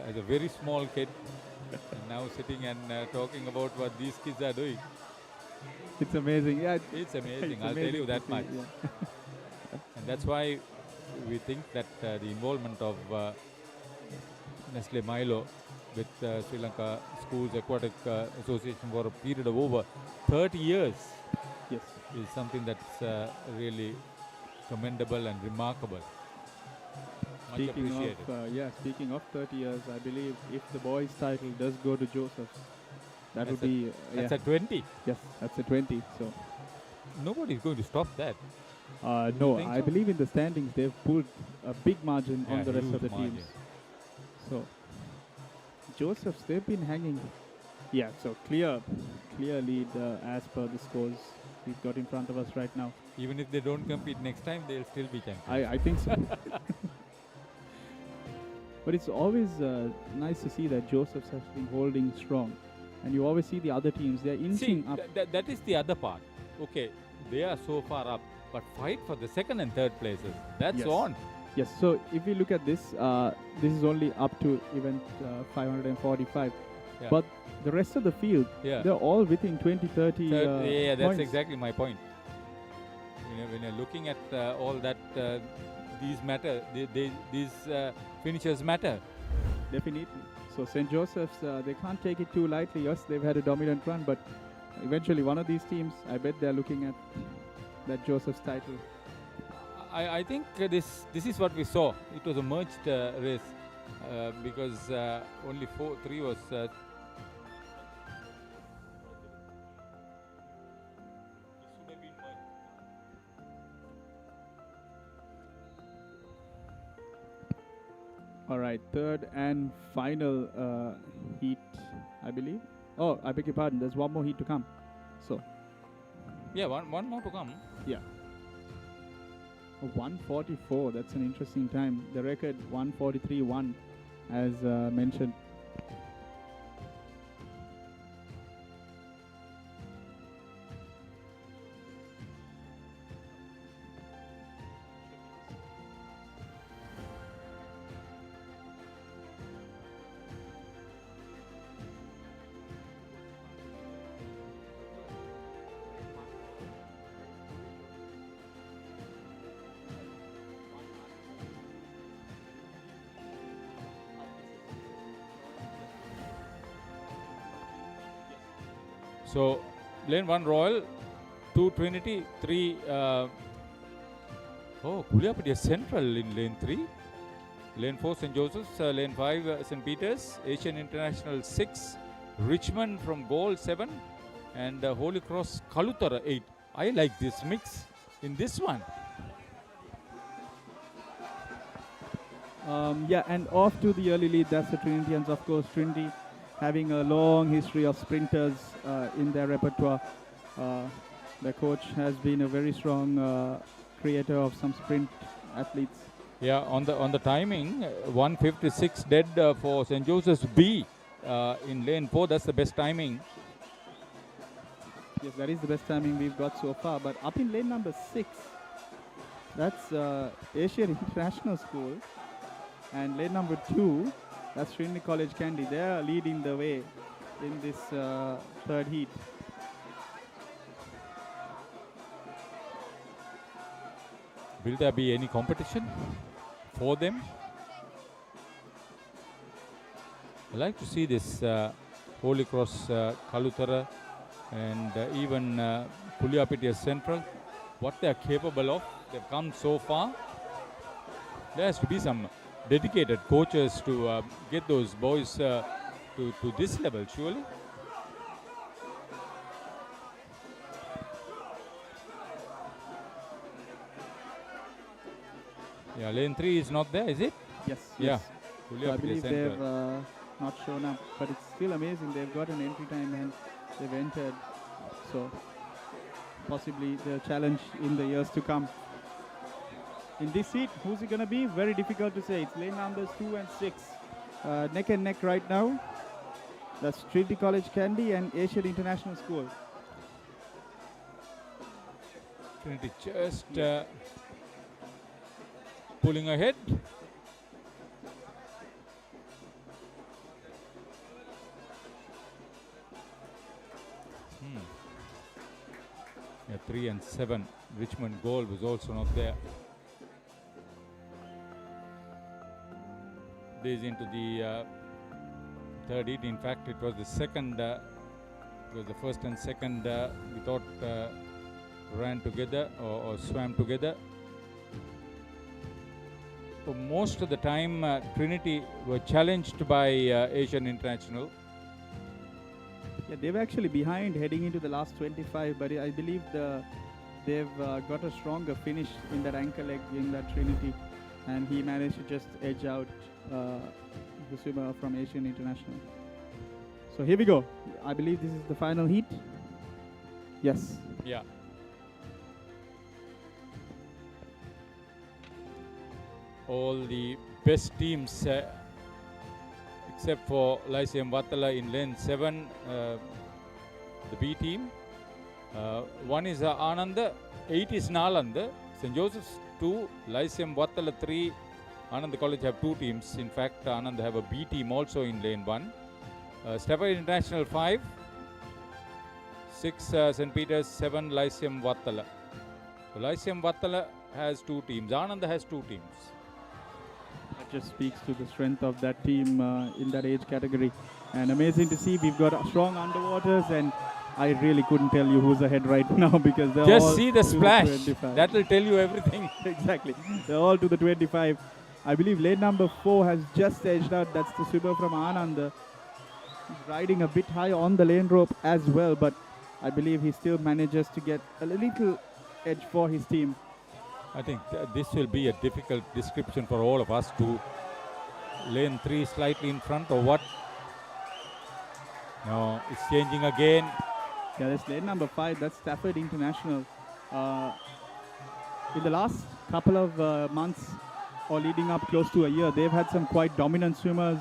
as a very small kid, and now sitting and talking about what these kids are doing. It's amazing. Yeah, It's amazing. it's I'll tell you amazing to that see, much. yeah. And that's why we think that the involvement of Nestle Milo with Sri Lanka Schools Aquatic Association for a period of over 30 years Yes. is something that's really commendable and remarkable. Much Speaking appreciated. of, speaking of 30 years, I believe if the boys' title does go to Joseph's, that That's would a- be that's a 20. Yes, that's a 20. So Nobody's going to stop that. No, think I so? believe in the standings they've pulled a big margin on Yeah, the rest of huge the margin. teams. So, Josephs, they've been hanging. Yeah, so clear lead as per the scores we've got in front of us right now. Even if they don't compete next time, they'll still be champions. I think so. But it's always nice to see that Josephs has been holding strong. And you always see the other teams, they're inching up. That is the other part. Okay, they are so far up, but fight for the second and third places. That's Yes. on. Yes, so if we look at this, this is only up to event 545. Yeah. But the rest of the field, Yeah. they're all within 20, 30 Yeah, that's points. exactly my point. When you're looking at all that, these matter. These finishers matter. Definitely. So St. Joseph's, they can't take it too lightly. Yes, they've had a dominant run, but eventually one of these teams, I bet they're looking at that Joseph's title. I think this is what we saw. It was a merged race because only 3 was. All right, third and final heat, I believe. Oh, I beg your pardon. There's one more heat to come. So, Yeah, one more to come. yeah. 144, that's an interesting time. The record 143.1 as mentioned. So, lane 1 Royal, 2 Trinity, 3 Kuliapati Central in lane 3. Lane 4 St. Joseph's, lane 5 St. Peter's, Asian International 6, Richmond from Goal 7, and Holy Cross Kalutara 8. I like this mix in this one. Yeah, and off to the early lead, that's the Trinitians. Of course, Trinity having a long history of sprinters in their repertoire. Their coach has been a very strong creator of some sprint athletes. Yeah, on the timing, 156 dead for St. Joseph's B in lane 4. That's the best timing. Yes, that is the best timing we've got so far. But up in lane number 6, that's Asian International School. And lane number 2, that's Trinity College Candy. They're leading the way in this third heat. Will there be any competition for them? I like to see this Holy Cross Kalutara and even Kuliapiti Central, what they are capable of. They've come so far. There has to be some dedicated coaches to get those boys to this level, surely. Yeah, lane 3 is not there, is it? Yes. Yeah. So I believe they've not shown up, but it's still amazing. They've got an entry time and they've entered. So possibly the challenge in the years to come. In this seat, who's it going to be? Very difficult to say. It's lane numbers 2 and 6. Neck and neck right now. That's Trinity College Candy and Asian International School. Trinity just pulling ahead. Yeah, 3 and 7. Richmond goal was also not there. This into the third heat. In fact, it was the second. It was the first and second. We thought ran together or swam together. For most of the time, Trinity were challenged by Asian International. Yeah, they were actually behind heading into the last 25, but I believe the they've got a stronger finish in that ankle leg in that Trinity, and he managed to just edge out the swimmer from Asian International. So here we go. I believe this is the final heat. Yes. Yeah. All the best teams except for Lyceum Vattala in lane 7, the B team. 1 is Ananda, 8 is Nalanda, St. Joseph's 2, Lyceum Vattala 3. Ananda College have 2 teams. In fact, Ananda have a B team also in lane 1. Stafford International 5, 6 St. Peter's, 7 Lyceum Vattala. So Lyceum Vattala has 2 teams. Ananda has 2 teams. That just speaks to the strength of that team in that age category. And amazing to see. We've got strong underwaters, and I really couldn't tell you who's ahead right now because they're all Just see the to splash. 25. That will tell you everything. Exactly. They're all to the 25. I believe lane number 4 has just edged out. That's the swimmer from Ananda. He's riding a bit high on the lane rope as well, but I believe he still manages to get a little edge for his team. I think this will be a difficult description for all of us to lane 3 slightly in front or what? No, it's changing again. Yeah, that's lane number 5. That's Stafford International. In the last couple of months or leading up close to a year, they've had some quite dominant swimmers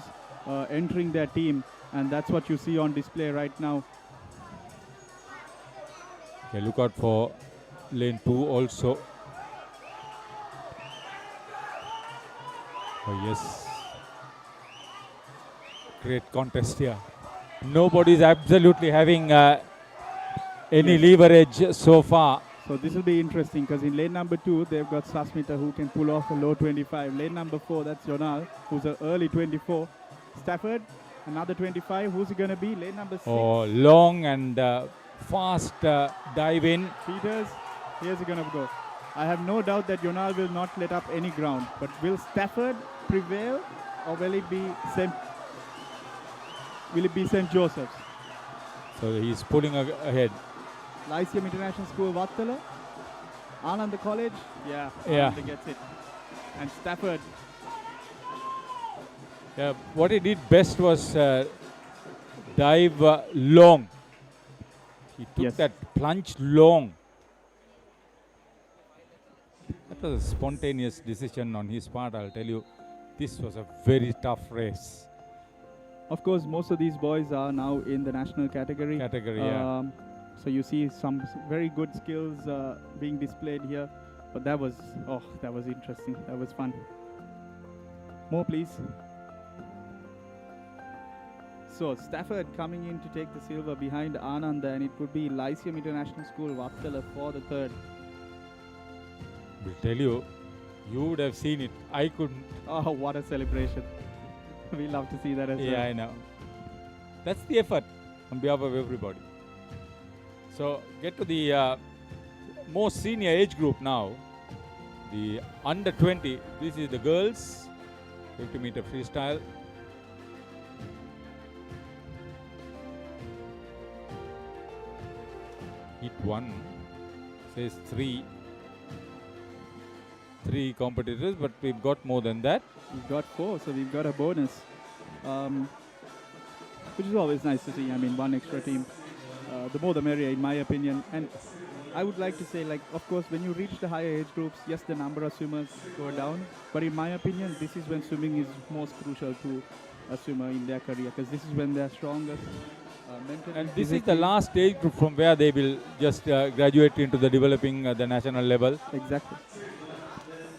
entering their team, and that's what you see on display right now. Okay, look out for lane 2 also. Oh yes. Great contest here. Nobody is absolutely having any leverage so far. So this will be interesting because in lane number 2, they've got Sasmita who can pull off a low 25. Lane number 4, that's Jonal, who's an early 24. Stafford, another 25. Who's it going to be? Lane number 6. Oh, long and fast dive in. Peters, here's it going to go. I have no doubt that Jonal will not let up any ground. But will Stafford prevail, or will it be St. Joseph's? So he's pulling ahead. Lyceum International School, Vattala. Ananda College, yeah, Yeah. Ananda gets it. And Stafford. Yeah, what he did best was dive long. He took that plunge long. That was a spontaneous decision on his part, I'll tell you. This was a very tough race. Of course, most of these boys are now in the national category. Yeah. So you see some very good skills being displayed here. But that was interesting. That was fun. More, please. So Stafford coming in to take the silver behind Ananda, and it would be Lyceum International School, Vattala for the 3rd. Will tell you, you would have seen it. I couldn't. Oh, what a celebration. We love to see that as well. Yeah, I know. That's the effort on behalf of everybody. So get to the most senior age group now. The under 20. This is the girls. 50-meter freestyle. Hit 1. Says 3 competitors, but we've got more than that. We've got 4, so we've got a bonus, which is always nice to see. I mean, one extra team, the more the merrier, in my opinion. And I would like to say, like, of course, when you reach the higher age groups, yes, the number of swimmers go down. But in my opinion, this is when swimming is most crucial to a swimmer in their career, because this is when they're strongest. Mentally, and this is the last age group from where they will just graduate into the developing the national level. Exactly.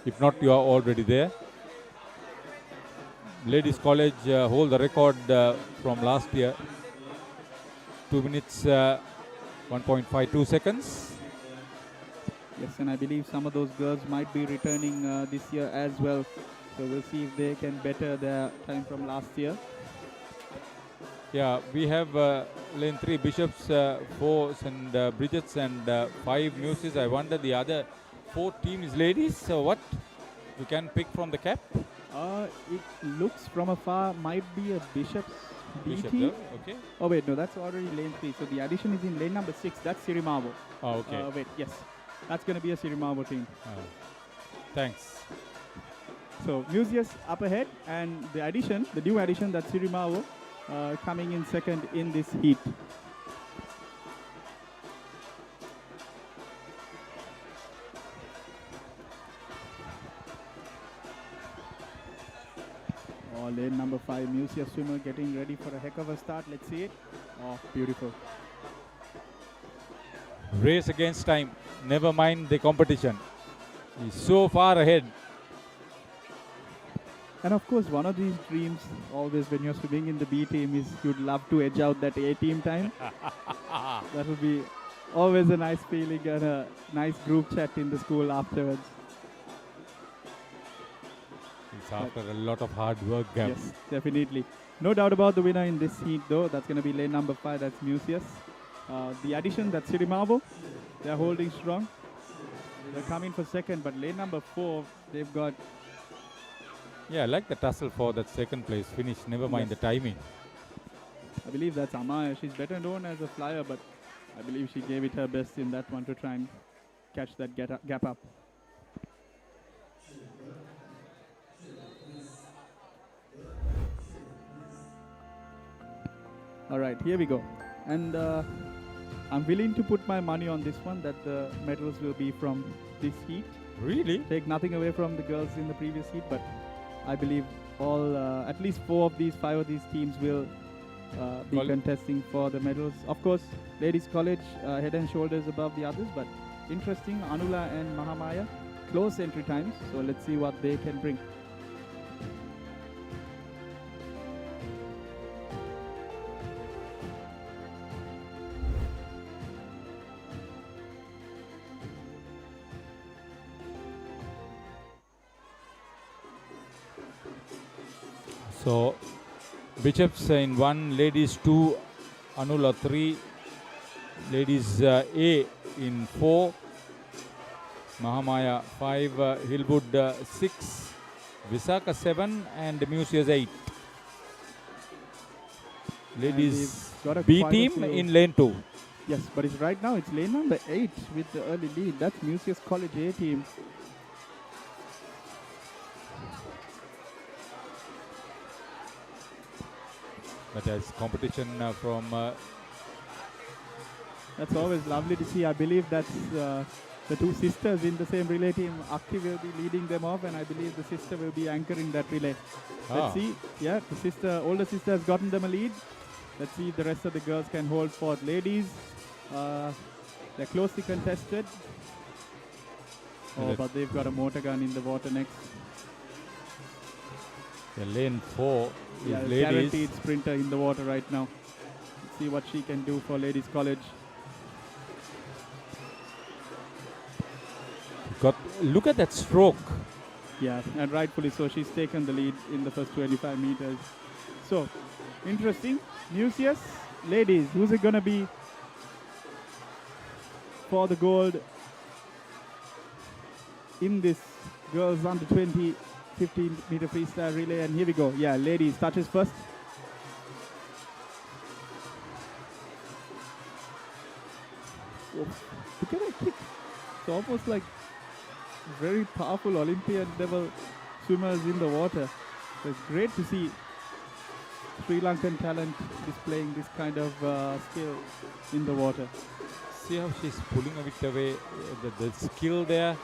If not, you are already there. Ladies College hold the record from last year. 2 minutes, 1.52 seconds. Yes, and I believe some of those girls might be returning this year as well. So we'll see if they can better their time from last year. Yeah, we have lane 3 Bishops, 4 St. Bridget's and 5 Muses. I wonder the other 4 teams ladies. So what? You can pick from the cap? It looks from afar might be a Bishop's Bishop, BT. okay. Oh wait, no, that's already lane 3. So the addition is in lane number 6. That's Sirimavo. Oh, okay. Wait, yes. That's going to be a Sirimavo team. Thanks. So Museus up ahead, and the new addition, that's Sirimavo, coming in second in this heat. Oh, lane number 5, Museus swimmer getting ready for a heck of a start. Let's see it. Oh, beautiful. Race against time. Never mind the competition. He's so far ahead. And of course, one of these dreams, always when you're swimming in the B team, is you'd love to edge out that A team time. That would be always a nice feeling and a nice group chat in the school afterwards. It's after a lot of hard work, Gab. Yes, definitely. No doubt about the winner in this heat, though. That's going to be lane number 5, that's Museus. The addition, that's Sirimavo. They're holding strong. They're coming for second, but lane number 4, they've got... Yeah, I like the tussle for that second place finish. Never mind the timing. I believe that's Amaya. She's better known as a flyer, but I believe she gave it her best in that one to try and catch that gap up. All right, here we go. And I'm willing to put my money on this one that the medals will be from this heat. Really? Take nothing away from the girls in the previous heat, but I believe at least 5 of these teams will be contesting for the medals. Of course, ladies college head and shoulders above the others, but interesting, Anula and Mahamaya, close entry times. So let's see what they can bring. So, Bishops in 1, ladies 2, Anula 3, ladies A in 4, Mahamaya 5, Hillwood 6, Visaka 7 and Museus 8. Ladies B team in lane 2. Yes, but right now it's lane number 8 with the early lead. That's Museus College A team. But as competition from... That's always lovely to see. I believe that's the 2 sisters in the same relay team. Akti will be leading them off, and I believe the sister will be anchoring that relay. Let's see. Yeah, the older sister has gotten them a lead. Let's see if the rest of the girls can hold forth. Ladies, they're closely contested. Oh, but they've got a motor gun in the water next. The lane 4 is ladies. Guaranteed sprinter in the water right now. Let's see what she can do for ladies college. Look at that stroke. Yeah, and rightfully so. She's taken the lead in the first 25 meters. So, interesting. Museus, ladies, who's it going to be for the gold in this girls under 20 15-meter freestyle relay? And here we go. Yeah, ladies, touches first. Oh, look at that kick. It's almost like very powerful Olympian level swimmers in the water. So it's great to see Sri Lankan talent displaying this kind of skill in the water. See how she's pulling a bit away, the skill there.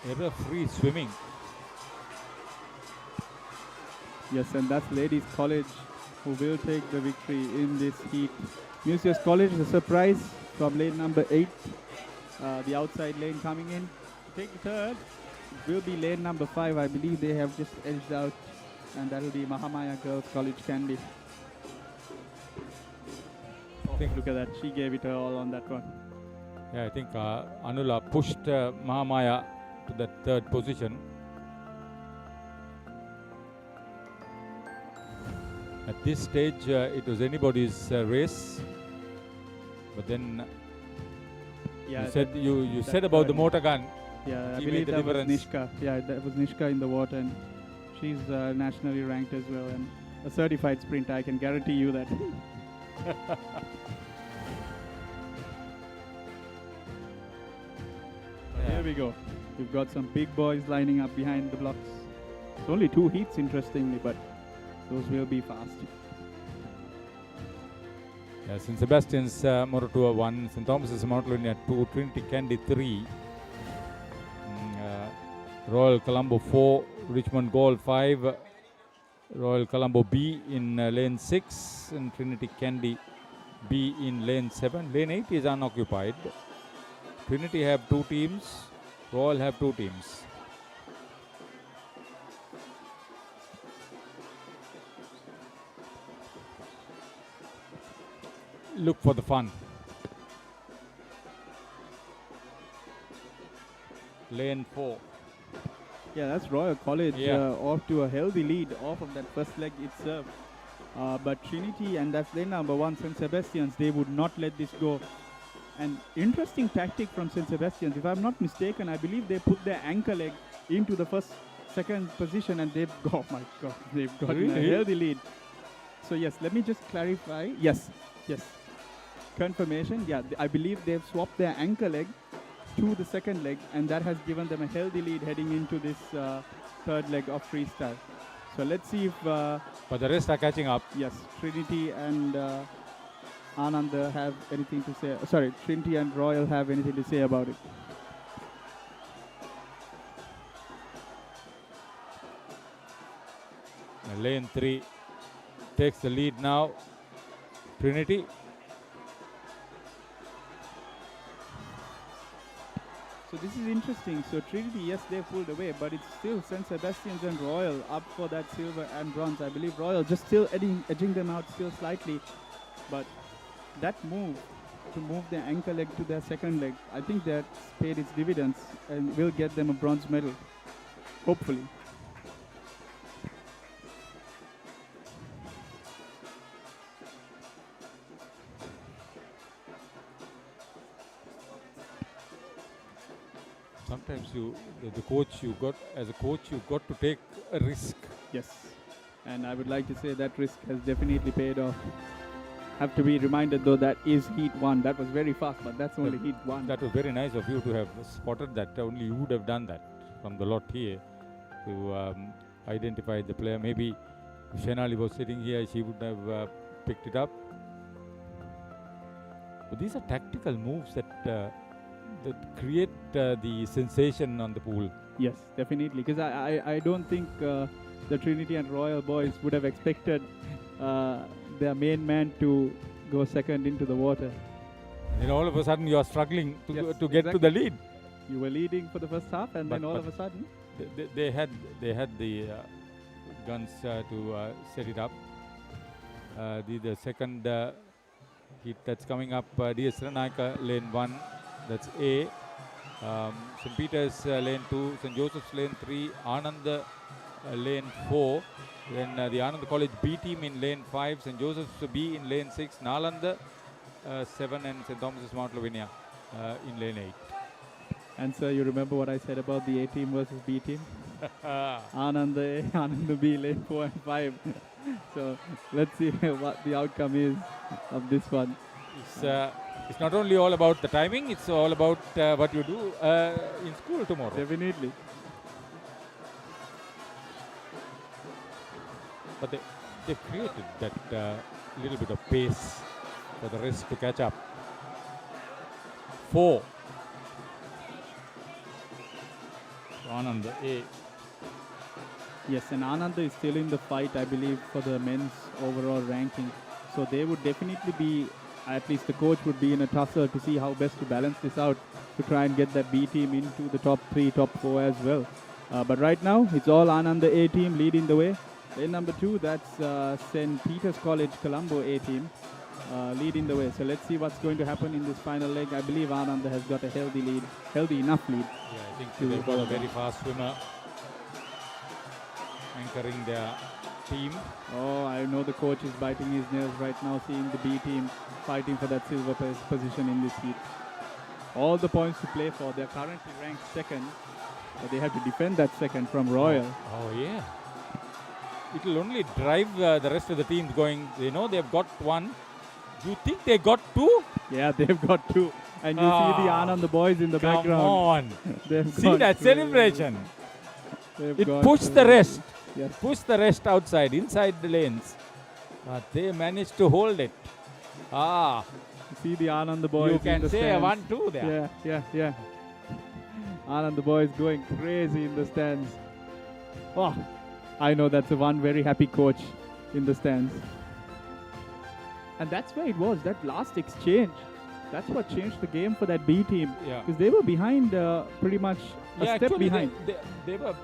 Error-free swimming. Yes, and that's ladies college who will take the victory in this heat. Museus College, the surprise from lane number 8. The outside lane coming in. To take the third will be lane number 5. I believe they have just edged out, and that will be Mahamaya Girls College Candy. Look at that. She gave it her all on that one. Yeah, I think Anula pushed Mahamaya to that third position. At this stage, it was anybody's race. But then yeah, you said about the motor gun. Yeah, I She believe made the that was difference. Nishka. Yeah, that was Nishka in the water, and she's nationally ranked as well, and a certified sprinter. I can guarantee you that. There we go. We've got some big boys lining up behind the blocks. It's only 2 heats, interestingly, but those will be fast. St. Sebastian's Morotua 1, St. Thomas's Mount Lunia 2, Trinity Candy 3, Royal Colombo 4, Richmond Gold 5, Royal Colombo B in lane 6, and Trinity Candy B in lane 7. Lane 8 is unoccupied. Trinity have 2 teams, Royal have 2 teams. Look for the fun. Lane 4. Yeah, that's Royal College off to a healthy lead off of that first leg itself. But Trinity, and that's lane number 1, St. Sebastian's, they would not let this go. An interesting tactic from St. Sebastian's. If I'm not mistaken, I believe they put their anchor leg into the second position, and they've got, oh my God, they've got a healthy lead. So yes, let me just clarify. Yes. Confirmation. Yeah, I believe they've swapped their anchor leg to the second leg, and that has given them a healthy lead heading into this third leg of freestyle. So let's see if... but the rest are catching up. Yes, Trinity and Anand have anything to say. Sorry, Trinity and Royal have anything to say about it. Lane 3 takes the lead now. Trinity. So this is interesting. So Trinity, yes, they pulled away, but it's still St. Sebastian's and Royal up for that silver and bronze. I believe Royal just still edging them out still slightly. But that move, to move their anchor leg to their second leg, I think that's paid its dividends and will get them a bronze medal, hopefully. Sometimes as a coach, you got to take a risk. Yes, and I would like to say that risk has definitely paid off. Have to be reminded though that is heat 1. That was very fast, but that's only heat 1. That was very nice of you to have spotted that. Only you would have done that from the lot here to identify the player. Maybe if Shenali was sitting here, she would have picked it up. But these are tactical moves that create the sensation on the pool. Yes, definitely. Because I don't think the Trinity and Royal boys would have expected their main man to go second into the water. And all of a sudden you are struggling to get to the lead. You were leading for the first half, and then all of a sudden they had the guns to set it up. The second heat that's coming up, DS Ranaka lane 1. That's A. St. Peter's lane 2, St. Joseph's lane 3, Anand lane 4, then the Anand College B team in lane 5, St. Joseph's B in lane 6, Nalanda 7, and St. Thomas's Mount Lavinia in lane 8. And sir, you remember what I said about the A team versus B team? Anand A, Anand B, lane 4 and 5. So let's see what the outcome is of this one. It's not only all about the timing, it's all about what you do in school tomorrow. Definitely. But they created that little bit of pace for the rest to catch up. 4. Anand A. Yes, and Anand is still in the fight, I believe, for the men's overall ranking. So they would definitely be, at least the coach would be in a tussle to see how best to balance this out to try and get that B team into the top 3, top 4 as well. But right now, it's all Anand A team leading the way. Lane number 2, that's St. Peter's College Colombo A team leading the way. So let's see what's going to happen in this final leg. I believe Anand has got a healthy enough lead. Yeah, I think they've got a very fast swimmer anchoring their team. Oh, I know the coach is biting his nails right now, seeing the B team fighting for that silver position in this heat. All the points to play for. They're currently ranked second, but they have to defend that second from Royal. Oh yeah. It will only drive the rest of the teams going, they've got 1. You think they got 2? Yeah, they've got 2. And you see the Anand, the boys in the background. Come on. They've See gone that crazy. celebration. They've It gone pushed the crazy. rest. Yes. Pushed the rest outside, inside the lanes. But they managed to hold it. Ah. See the Anand, the boys You in can the say a stands. 1-2 there. Yeah. Anand, the boys going crazy in the stands. Oh, I know that's the one very happy coach in the stands. And that's where it was, that last exchange. That's what changed the game for that B team. Yeah. Because they were behind pretty much a step actually behind. They were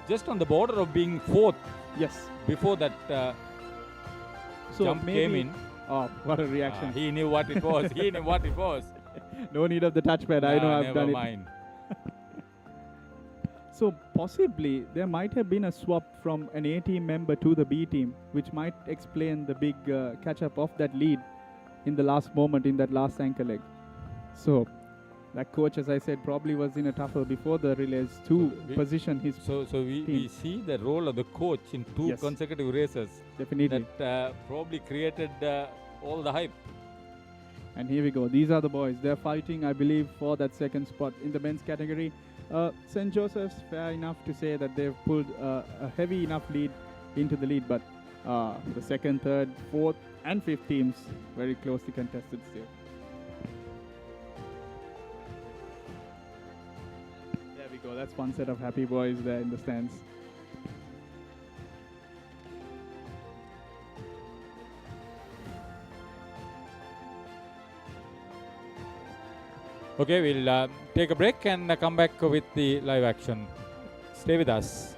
just on the border of being fourth. Yes. Before that So jump maybe- came in. Oh, what a reaction. He knew what it was. He knew what it was. No need of the touchpad. I know I've never done mind. it. So possibly there might have been a swap from an A team member to the B team, which might explain the big catch up of that lead in the last moment, in that last anchor leg. So that coach, as I said, probably was in a tussle before the relays to position his we team. see the role of the coach in two Yes. consecutive races. Definitely. That probably created all the hype. And here we go. These are the boys. They're fighting, I believe, for that second spot in the men's category. St. Joseph's, fair enough to say that they've pulled a heavy enough lead into the lead, but the second, third, fourth, and fifth teams very closely contested still. There we go. That's one set of happy boys there in the stands. Okay, we'll take a break and come back with the live action. Stay with us.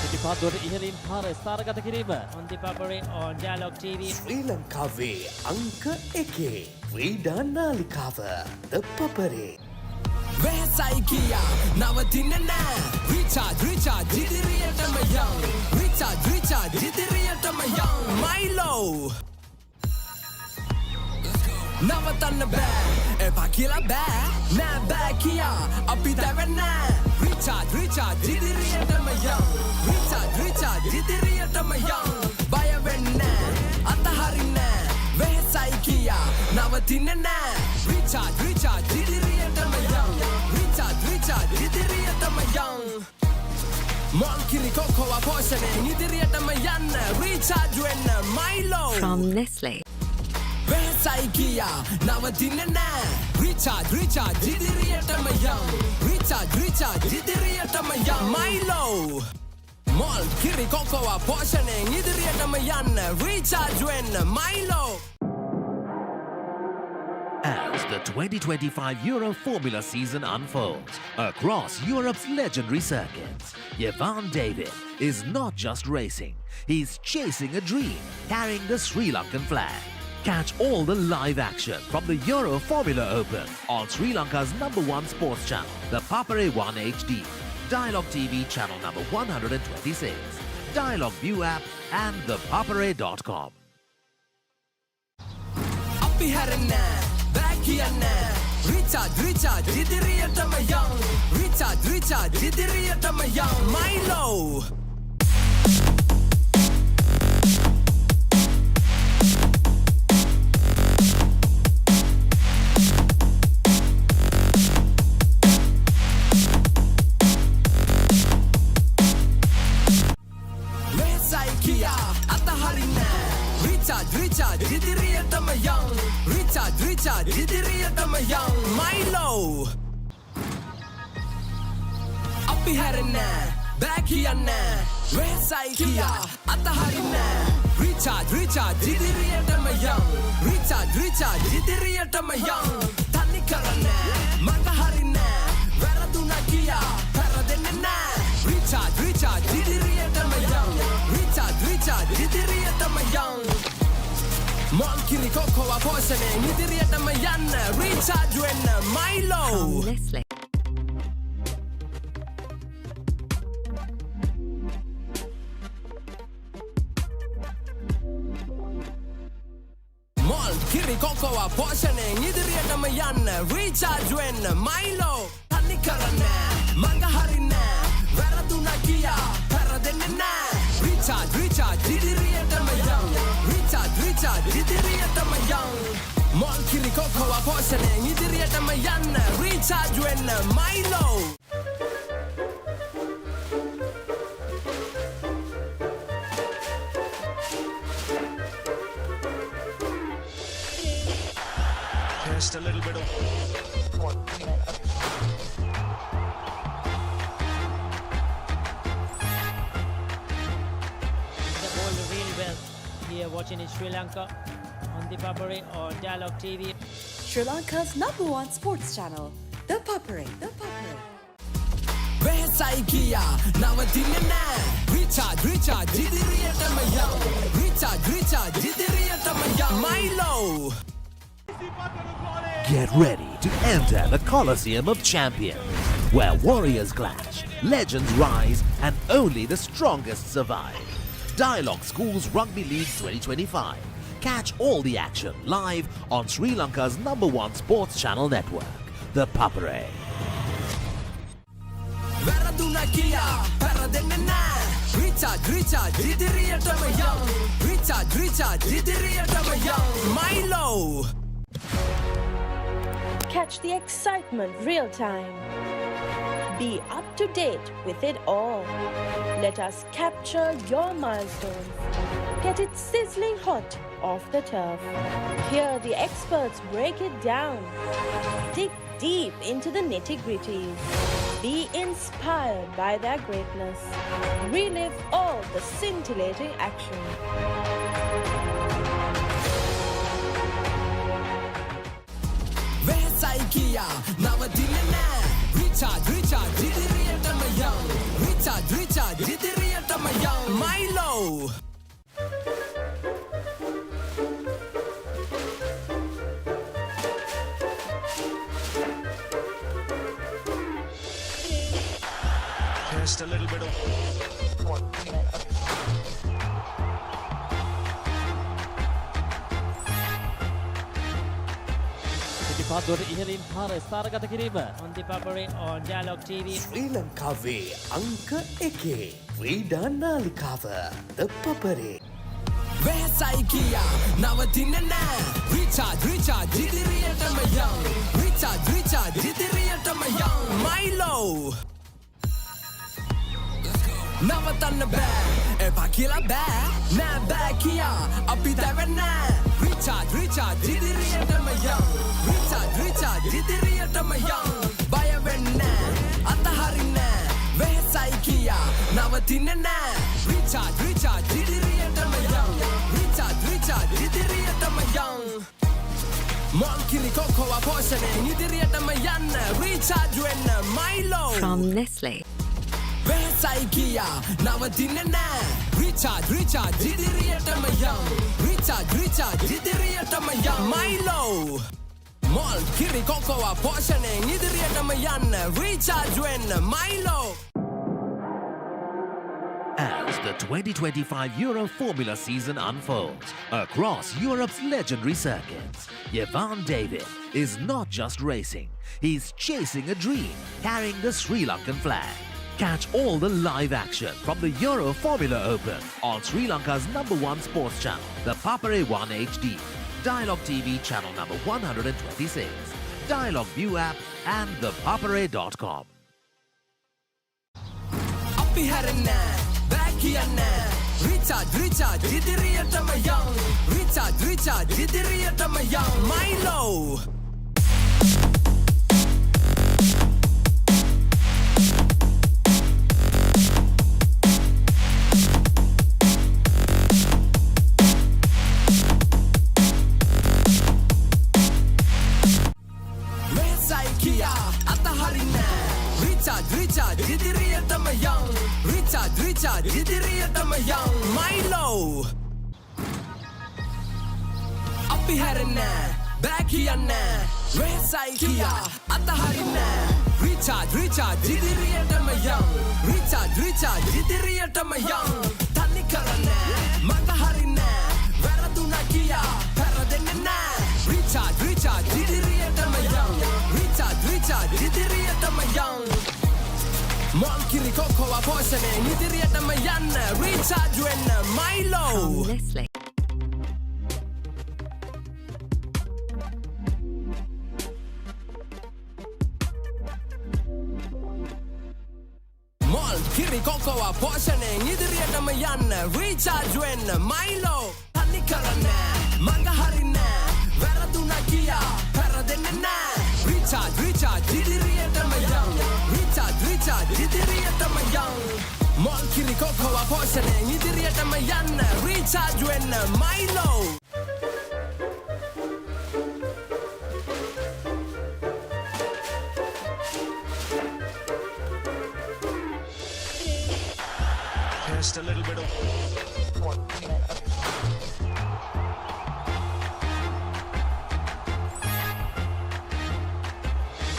පිටිපත්වලට ඉහළින් පාර ස්ථානගත කිරීම on ThePapare on Dialog TV ශ්‍රී ලංකාවේ අංක 1 ක්‍රීඩා නාලිකාව ThePapare වෙහසයි කියා නවතින්න නෑ Richard ඉදිරියටම යන් රිචාඩ් ඉදිරියටම යන් Milo නවතන්න බෑ එපා කියලා බෑ නෑ බෑ කියා අපි දැවෙන්න රිචාඩ් ඉදිරියටම යන් රිචාඩ් ඉදිරියටම යන් බය වෙන්න අතහරින්න වෙහසයි කියා නවතින්න නෑ රිචාඩ් ඉදිරියටම යන් රිචාඩ් ඉදිරියටම යන් මොන්කිරි කොකෝවා පෝෂණයෙන් ඉදිරියටම යන්න රිචාඩ් වෙන්න Milo From Nestle. වෙහසයි කියා නවතින්න නෑ රිචාඩ් ඉදිරියටම යන් රිචාඩ් ඉදිරියටම යන් Milo මොල් කිරි කොකෝවා පෝෂණයෙන් ඉදිරියටම යන්න රිචාඩ් වෙන්න Milo As the 2025 Euro Formula season unfolds across Europe's legendary circuits, Yvonne David is not just racing, he's chasing a dream, carrying the Sri Lankan flag. Catch all the live action from the Euro Formula Open on Sri Lanka's #1 sports channel, the Papare 1 HD, Dialog TV channel number 126, Dialog ViU App and ThePapare.com. අපි හැරෙන්න බෑ කියන්න Richard ඉදිරියටම යන් Richard ඉදිරියටම යන් Milo වෙහසයි කියා අතහරින්න Richard ඉදිරියටම යන් Richard ඉදිරියටම යන් Milo අපි හැරෙන්න බෑ කියන්න වෙහසයි කියා අතහරින්න රිචාඩ් ඉදිරියටම යන් රිචාඩ් ඉදිරියටම යන් තනි කරන්න මඟ හරින්න වැරදුනා කියා පෙරදෙන්න නෑ රිචාඩ් ඉදිරියටම යන් රිචාඩ් ඉදිරියටම යන් මොන්කිරි කොකෝවා පෝෂණයෙන් ඉදිරියටම යන්න රිචාඩ් වෙන්න Milo From Nestle. Mall Kiri Cocoa Portioning ඉදිරියටම යන්න Recharge වෙන්න Milo තනි කරන්න මඟ හරින්න වැරදුනා කියා පෙරදෙන්නේ නැහැ Recharge ඉදිරියටම යන්න Recharge ඉදිරියටම යන්න Mall Kiri Cocoa Portioning ඉදිරියටම යන්න Recharge වෙන්න Milo Just a little bit of The ball really well here watching in Sri Lanka on ThePapare on Dialog TV. Sri Lanka's #1 sports channel, ThePapare. වෙහසයි කියා නවතින්නේ නැහැ Recharge ඉදිරියටම යන්න Recharge ඉදිරියටම යන්න Milo Get ready to enter the Colosseum of Champions, where warriors clash, legends rise, and only the strongest survive. Dialog Schools Rugby League 2025. Catch all the action live on Sri Lanka's #1 sports channel network, ThePapare. වැරදුනා කියා පෙරදෙන්නේ නැහැ Recharge ඉදිරියටම යන්න Recharge ඉදිරියටම යන්න Milo Catch the excitement real time. Be up to date with it all. Let us capture your milestones. Get it sizzling hot off the turf. Hear the experts break it down. Dig deep into the nitty-gritties. Be inspired by their greatness. Relive all the scintillating action. වෙහසයි කියා නවතින්නේ නැහැ Recharge ඉදිරියටම යන්න Recharge ඉදිරියටම යන්න Milo Just a little bit of පාදුවට ඉහළින් පාර ස්ථාරගත කිරීම on ThePapare on Dialog TV. ශ්‍රී ලංකාවේ අංක 1 ක්‍රීඩා නාලිකාව ThePapare. වෙහසයි කියා නවතින්නේ නැහැ Recharge ඉදිරියටම යන්න Recharge ඉදිරියටම යන්න Milo නවතන්න බෑ එපා කියලා බෑ නෑ බෑ කියා අපි දැවෙන්න Recharge ඉදිරියටම යන්න Recharge ඉදිරියටම යන්න බය වෙන්න අතහරින්න වෙහසයි කියා නවතින්නේ නැහැ Recharge ඉදිරියටම යන්න Recharge ඉදිරියටම යන්න Mall Kiri Cocoa Portioning ඉදිරියටම යන්න Recharge වෙන්න Milo From Nestle. වෙහසයි කියා නවතින්නේ නැහැ Recharge ඉදිරියටම යන්න Recharge ඉදිරියටම යන්න Milo Mall Kiri Cocoa Portioning ඉදිරියටම යන්න Recharge වෙන්න Milo As the 2025 Euro Formula season unfolds across Europe's legendary circuits, Yevan David is not just racing, he's chasing a dream, carrying the Sri Lankan flag. Catch all the live action from the Euro Formula Open on Sri Lanka's #1 sports channel, ThePapare 1 HD, Dialog TV channel number 126, Dialog ViU App and ThePapare.com. අපි හැරෙන්න බෑ කියන්න Recharge ඉදිරියටම යන්න Recharge ඉදිරියටම යන්න Milo වෙහසයි කියා අතහරින්න Recharge ඉදිරියටම යන්න Recharge ඉදිරියටම යන්න Milo අපි හැරෙන්න බෑ කියන්න වෙහසයි කියා අතහරින්න Recharge ඉදිරියටම යන්න Recharge ඉදිරියටම යන්න තනි කරන්න මඟ හරින්න වැරදුනා කියා පෙරදෙන්නේ නැහැ කොකෝවා පෝෂණයෙන් ඉදිරියටම යන්න රීචාර්ජ් වෙන්න Milo Nestle. Mall කිරි කොකෝවා පෝෂණයෙන් ඉදිරියටම යන්න රීචාර්ජ් වෙන්න Milo තනි කරන්නේ මඟ හරින්නේ වැරදුනා කියා පෙරදෙන්නේ නැහැ රීචාර්ජ් ඉදිරියටම යන්න රීචාර්ජ් ඉදිරියටම යන්න Mall කිරි කොකෝවා පෝෂණයෙන් ඉදිරියටම යන්න රීචාර්ජ් වෙන්න Milo Just a little bit of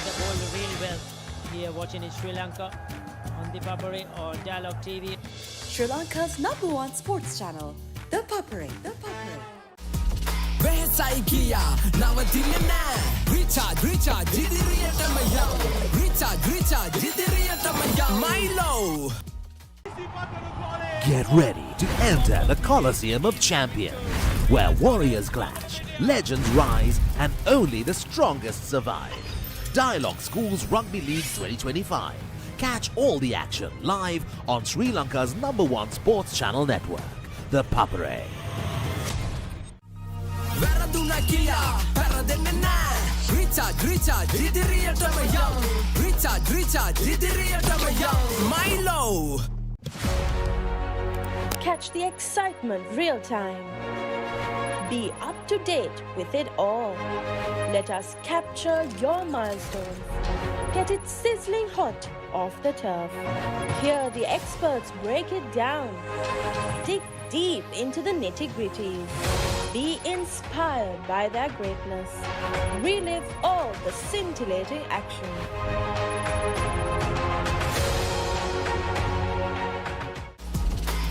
The ball really well here watching in Sri Lanka on ThePapare on Dialog TV. Sri Lanka's #1 sports channel, ThePapare. වෙහසයි කියා නවතින්නේ නෑ රීචාර්ජ් ඉදිරියටම යන්න recharge ඉදිරියටම යන්න Milo Get ready to enter the Colosseum of Champions, where warriors clash, legends rise, and only the strongest survive. Dialog Schools Rugby League 2025. Catch all the action live on Sri Lanka's #1 sports channel network, ThePapare. වැරදුනා කියා පෙරදෙන්නේ නැහැ recharge ඉදිරියටම යන්න recharge ඉදිරියටම යන්න Milo Catch the excitement real time. Be up to date with it all. Let us capture your milestones. Get it sizzling hot off the turf. Hear the experts break it down. Dig deep into the nitty-gritties. Be inspired by their greatness. Relive all the scintillating action.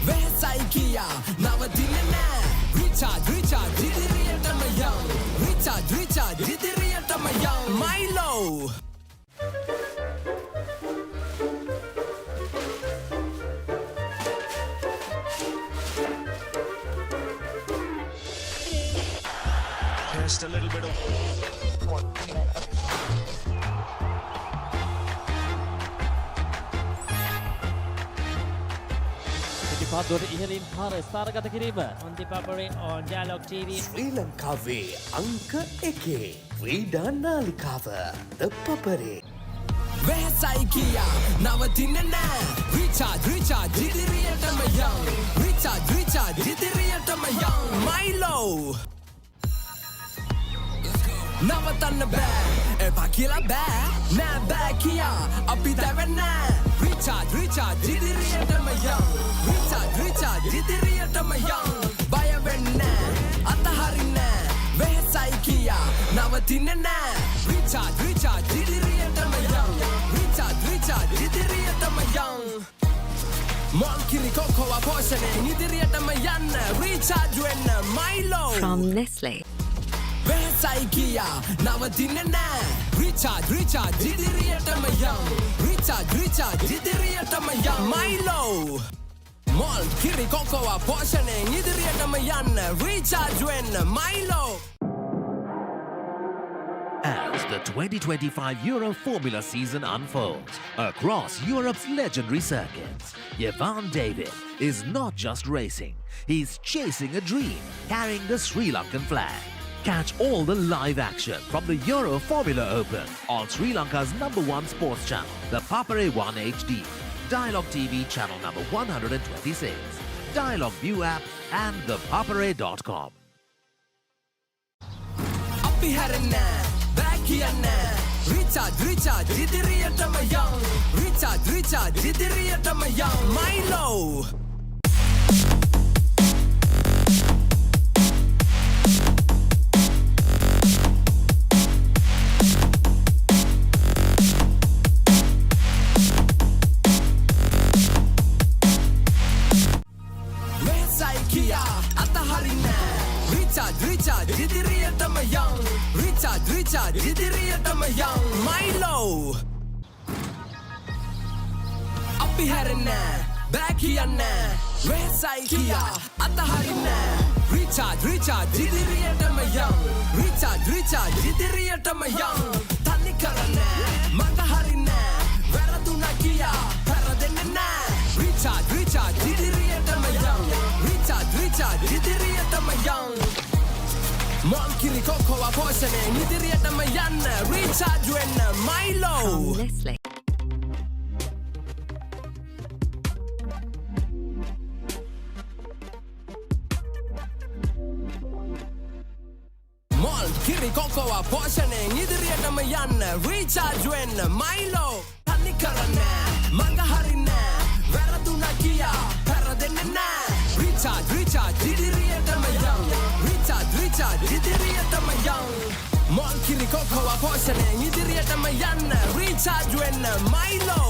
වෙහසයි කියා නවතින්නේ නෑ recharge ඉදිරියටම යන්න recharge ඉදිරියටම යන්න Milo just a little bit of පිටිපත්වලට ඉහළින් පාර ස්ථානගත කිරීම on ThePapare on Dialog TV. ශ්‍රී ලංකාවේ අංක 1 ක්‍රීඩා නාලිකාව ThePapare වෙහසයි කියා නවතින්නේ නෑ රීචාර්ජ් ඉදිරියටම යන්න රීචාර්ජ් ඉදිරියටම යන්න Milo නවතන්න බෑ එපා කියලා බෑ නෑ බෑ කියා අපි දැවෙන්නේ රීචාර්ජ් ඉදිරියටම යන්න රීචාර්ජ් ඉදිරියටම යන්න බය වෙන්නේ අතහරින්නේ වෙහසයි කියා නවතින්නේ නෑ රීචාර්ජ් ඉදිරියටම යන්න රීචාර්ජ් ඉදිරියටම යන්න Mall කිරි කොකෝවා පෝෂණයෙන් ඉදිරියටම යන්න රීචාර්ජ් වෙන්න Milo from Nestle. වෙහසයි කියා නවතින්නේ නෑ රීචාර්ජ් ඉදිරියටම යන්න රීචාර්ජ් ඉදිරියටම යන්න Milo Mall කිරි කොකෝවා පෝෂණයෙන් ඉදිරියටම යන්න රීචාර්ජ් වෙන්න Milo As the 2025 Euro Formula season unfolds across Europe's legendary circuits, Yevan David is not just racing, he's chasing a dream, carrying the Sri Lankan flag. Catch all the live action from the Euro Formula Open on Sri Lanka's #1 sports channel, the Papare 1 HD, Dialog TV channel number 126, Dialog ViU App and ThePapare.com. අපි හැරෙන්නේ බෑ කියන්නේ recharge ඉදිරියටම යන්න recharge ඉදිරියටම යන්න Milo වෙහසයි කියා අතහරින්නේ recharge ඉදිරියටම යන්න recharge ඉදිරියටම යන්න Milo අපි හැරෙන්නේ back here now වෙහසයි කියා අතහරින්නේ recharge ඉදිරියටම යන් recharge ඉදිරියටම යන් තනි කරන්නේ මඟ හරින්නේ වැරදුනා කියා පෙරදෙන්නේ නැහැ recharge ඉදිරියටම යන් recharge ඉදිරියටම යන් Mon kiri kokoa poisoneng ඉදිරියටම යන්න recharge වෙන්න Milo Nestle. Mon kiri kokoa poisoneng ඉදිරියටම යන්න recharge වෙන්න Milo තනි කරන්නේ මඟ හරින්නේ වැරදුනා කියා පෙරදෙන්නේ නැහැ recharge ඉදිරියටම යන්න recharge ඉදිරියටම යන්න Mon kiri kokoa poisoneng ඉදිරියටම යන්න recharge වෙන්න Milo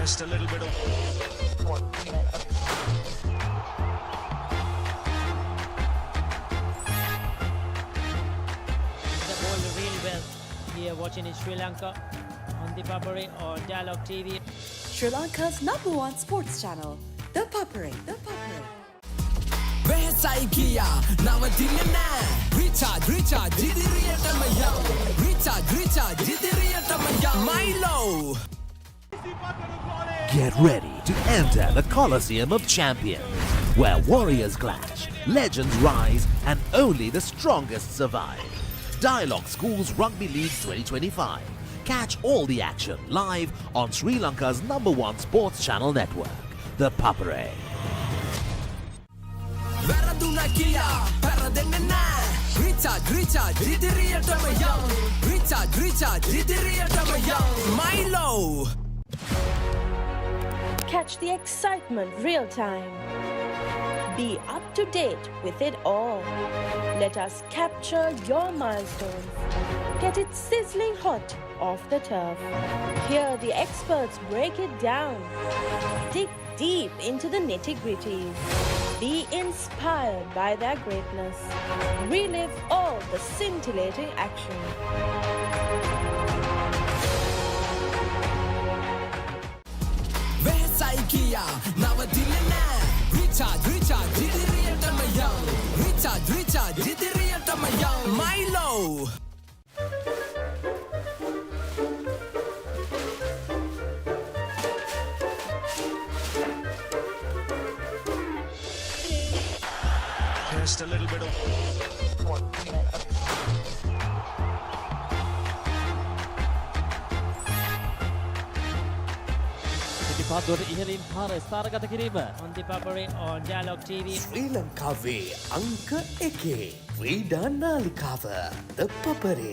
Just a little bit of The ball really well. Here watching in Sri Lanka on ThePapare on Dialog TV. Sri Lanka's #1 sports channel, ThePapare. වෙහසයි කියා නවතින්නේ නැහැ recharge ඉදිරියටම යන් recharge ඉදිරියටම යන් Milo Get ready to enter the Colosseum of Champions, where warriors clash, legends rise, and only the strongest survive. Dialog Schools Rugby League 2025. Catch all the action live on Sri Lanka's #1 sports channel network, ThePapare. වැරදුනා කියා පෙරදෙන්නේ නැහැ recharge ඉදිරියටම යන් recharge ඉදිරියටම යන් Milo Catch the excitement real time. Be up to date with it all. Let us capture your milestones. Get it sizzling hot off the turf. Hear the experts break it down. Dig deep into the nitty-gritties. Be inspired by their greatness. Relive all the scintillating action. වෙහසයි කියා නවතින්නේ නැහැ recharge ඉදිරියටම යන් recharge ඉදිරියටම යන් Milo just a little bit of පිටිපස්සට ඉහළින් පාර ස්ථානගත කිරීම on ThePapare on Dialog TV. ශ්‍රී ලංකාවේ අංක 1 ක්‍රීඩා නාලිකාව ThePapare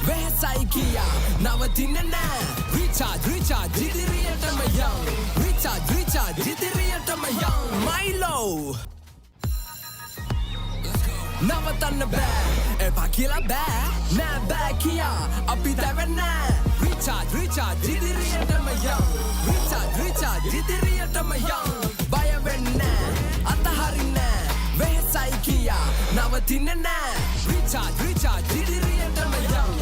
වෙහසයි කියා නවතින්නේ නැහැ recharge ඉදිරියටම යන් recharge ඉදිරියටම යන් Milo නවතන්න බෑ එපා කියලා බෑ නෑ බෑ කියා අපි දැවෙන්නේ recharge ඉදිරියටම යන් recharge ඉදිරියටම යන් බය වෙන්නේ අතහරින්නේ වෙහසයි කියා නවතින්නේ නැහැ recharge ඉදිරියටම යන්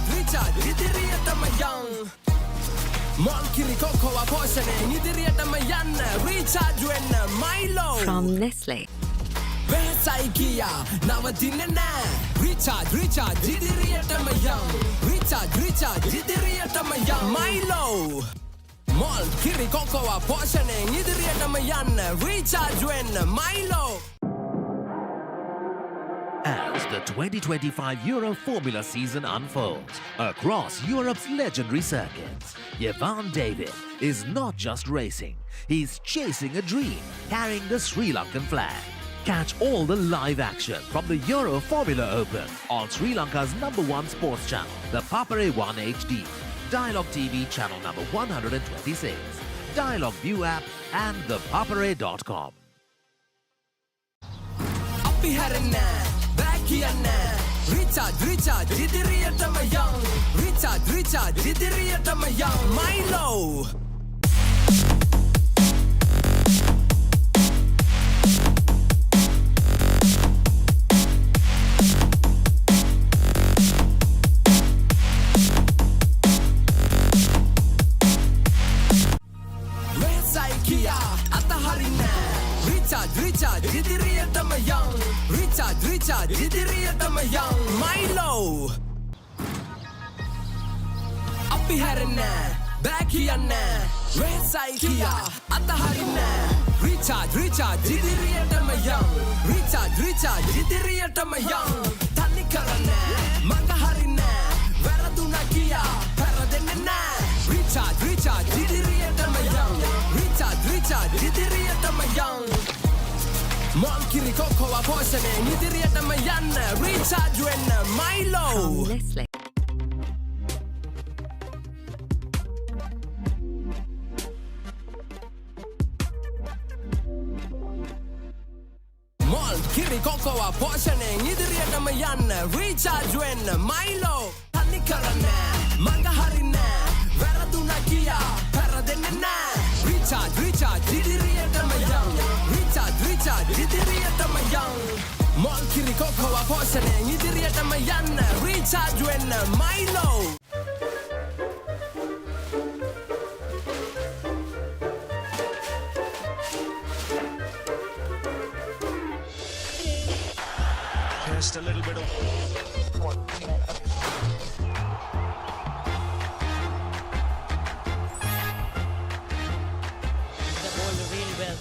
recharge ඉදිරියටම යන් Mon kiri kokoa poisoneng ඉදිරියටම යන්න recharge වෙන්න Milo From Nestle. වෙහසයි කියා නවතින්නේ නැහැ recharge ඉදිරියටම යන් recharge ඉදිරියටම යන් Milo Mon kiri kokoa poisoneng ඉදිරියටම යන්න recharge වෙන්න Milo As the 2025 Euro Formula season unfolds across Europe's legendary circuits, Jevan David is not just racing, he's chasing a dream, carrying the Sri Lankan flag. Catch all the live action from the Euro Formula Open on Sri Lanka's #1 sports channel, the Papare 1 HD, Dialog TV channel number 126, Dialog ViU App and ThePapare.com. අපි හැරෙන්නේ back here now recharge ඉදිරියටම යන් recharge ඉදිරියටම යන් Milo Milo අපි හැරෙන්නේ back කියන්නේ රේසයි කියා අතහරින්නේ recharge ඉදිරියටම යම් recharge ඉදිරියටම යම් තනි කරන්නේ මඟ හරින්නේ වැරදුනා කියා පෙරදෙන්නේ නැහැ recharge ඉදිරියටම යම් recharge ඉදිරියටම යම් Mon kiri kokoa poisoning ඉදිරියටම යන්න recharge වෙන්න Milo Nestle. Mon kiri kokoa poisoning ඉදිරියටම යන්න recharge වෙන්න Milo තනි කරන්නේ මඟ හරින්නේ වැරදුනා කියා පෙරදෙන්නේ නැහැ recharge ඉදිරියටම යම් recharge ඉදිරියටම යම් Mon kiri kokoa poisoning ඉදිරියටම යන්න recharge වෙන්න Milo Just a little bit of really well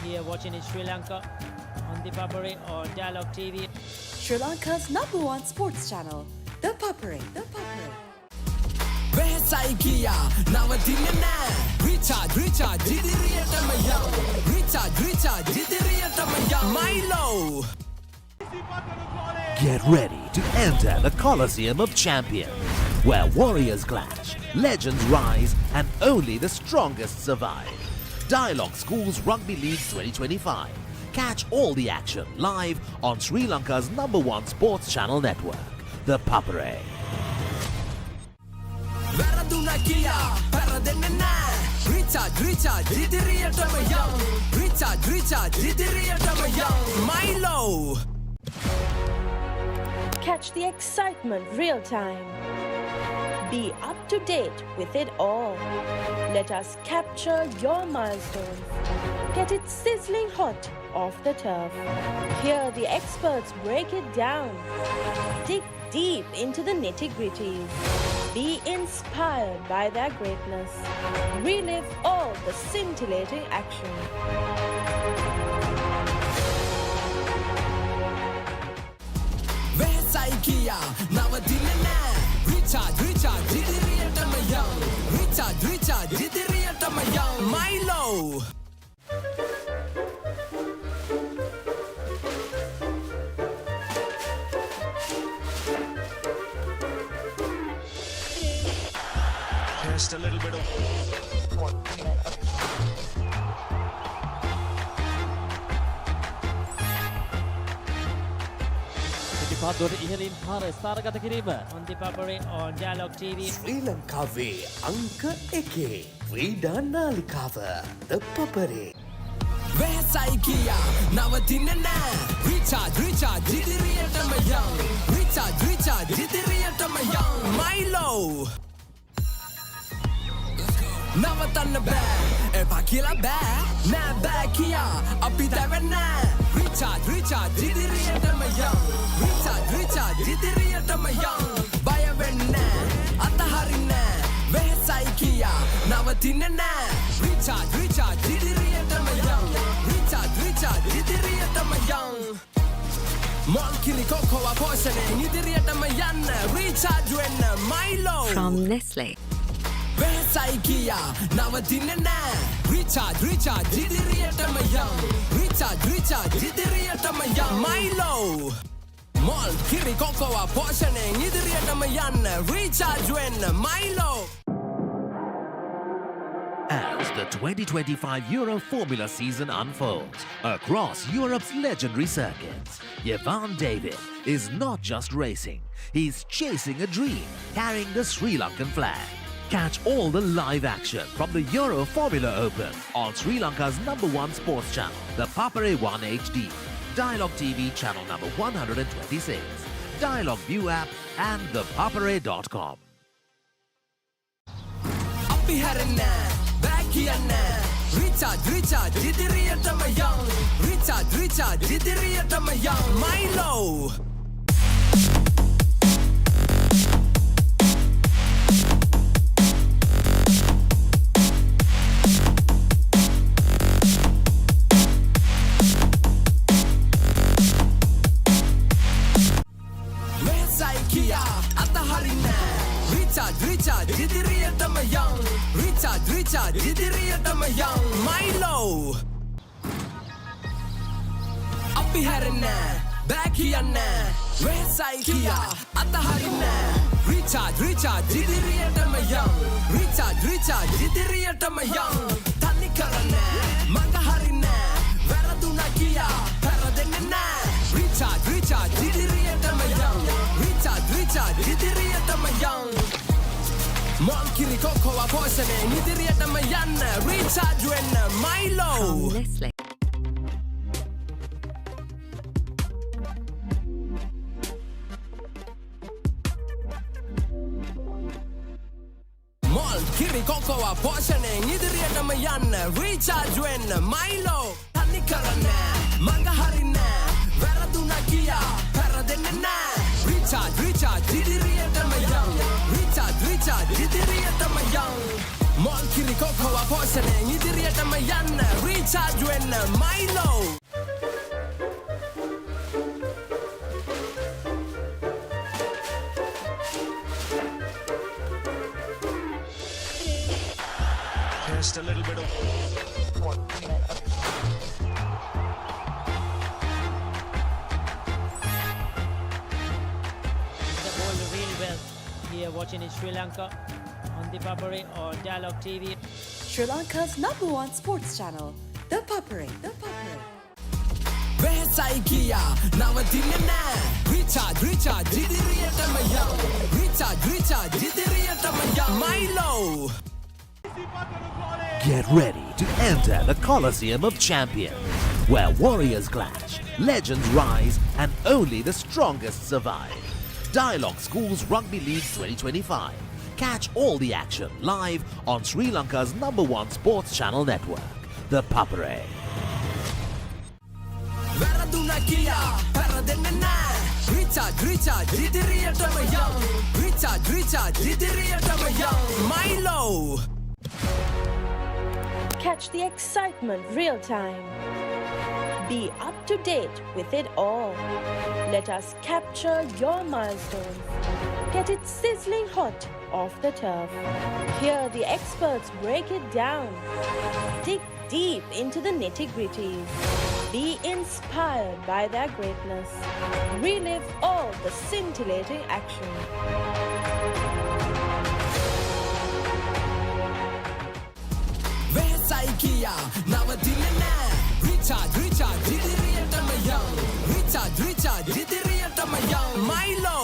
here watching in Sri Lanka on ThePapare on Dialog TV. Sri Lanka's #1 sports channel, ThePapare. වෙහසයි කියා නවතින්නේ නැහැ recharge ඉදිරියටම යම් recharge ඉදිරියටම යම් Milo Get ready to enter the Colosseum of Champions, where warriors clash, legends rise, and only the strongest survive. Dialog Schools Rugby League 2025. Catch all the action live on Sri Lanka's #1 sports channel network, ThePapare. වැරදුනා කියා පෙරදෙන්නේ නැහැ recharge ඉදිරියටම යම් recharge ඉදිරියටම යම් Milo Catch the excitement real time. Be up to date with it all. Let us capture your milestones. Get it sizzling hot off the turf. Hear the experts break it down. Dig deep into the nitty-gritties. Be inspired by their greatness. Relive all the scintillating action. වෙහසයි කියා නවතින්නේ නැහැ recharge ඉදිරියටම යම් recharge ඉදිරියටම යම් Milo just a little bit of පිටිපත්වලට ඉහළින් පාර ස්ථානගත කිරීම on ThePapare on Dialog TV. ශ්‍රී ලංකාවේ අංක 1 ක්‍රීඩා නාලිකාව ThePapare වෙහසයි කියා නවතින්නේ නැහැ recharge ඉදිරියටම යම් recharge ඉදිරියටම යම් Milo නවතන්න බෑ එපා කියලා බෑ නෑ බෑ කියා අපි දැවෙන්නේ recharge ඉදිරියටම යම් recharge ඉදිරියටම යම් බය වෙන්නේ අතහරින්නේ වෙහසයි කියා නවතින්නේ නැහැ recharge ඉදිරියටම යම් recharge ඉදිරියටම යම් Mon kiri kokoa poisoning ඉදිරියටම යන්න recharge වෙන්න Milo From Nestle. වෙහසයි කියා නවතින්නේ නැහැ recharge ඉදිරියටම යම් recharge ඉදිරියටම යම් Milo Mon kiri kokoa poisoning ඉදිරියටම යන්න recharge වෙන්න Milo As the 2025 Euro Formula season unfolds across Europe's legendary circuits, Yvonne David is not just racing, he's chasing a dream, carrying the Sri Lankan flag. Catch all the live action from the Euro Formula Open on Sri Lanka's #1 sports channel, the Papare 1 HD, Dialog TV channel number 126, Dialog ViU App and thepapare.com. අපි හැරෙන්නේ back කියන්නේ recharge ඉදිරියටම යම් recharge ඉදිරියටම යම් Milo Vesai Kia Ataharina Recharge Idiriyatama young Recharge Idiriyatama young Milo Appi harina back hiyanna Vesai Kia Ataharina Recharge Idiriyatama young Recharge Idiriyatama young Tani karana Manga harina Varaduna Kia Paradenna na Recharge Idiriyatama young Recharge Idiriyatama young Mon kiri koko wa poshane Idiriyatama yanna Recharge wenna Milo Nestle. Mon kiri koko wa poshane Idiriyatama yanna Recharge wenna Milo Tani karana Manga harina Varaduna Kia Paradenna na Recharge Idiriyatama young Recharge Idiriyatama young Mon kiri koko wa poshane Idiriyatama yanna Recharge wenna Milo Just a little bit of Really well here watching in Sri Lanka on ThePapare on Dialog TV. Sri Lanka's #1 sports channel, ThePapare. Vesai Kia Navatina na Recharge Idiriyatama young Recharge Idiriyatama young Milo Get ready to enter the Colosseum of Champions, where warriors clash, legends rise, and only the strongest survive. Dialog Schools Rugby League 2025. Catch all the action live on Sri Lanka's #1 sports channel network, ThePapare. Varaduna Kia Paradenna na Recharge Idiriyatama young Recharge Idiriyatama young Milo Catch the excitement real time. Be up to date with it all. Let us capture your milestones. Get it sizzling hot off the turf. Hear the experts break it down. Dig deep into the nitty-gritties. Be inspired by their greatness. Relive all the scintillating action. Vesai Kia Navatina na Recharge Idiriyatama young Recharge Idiriyatama young Milo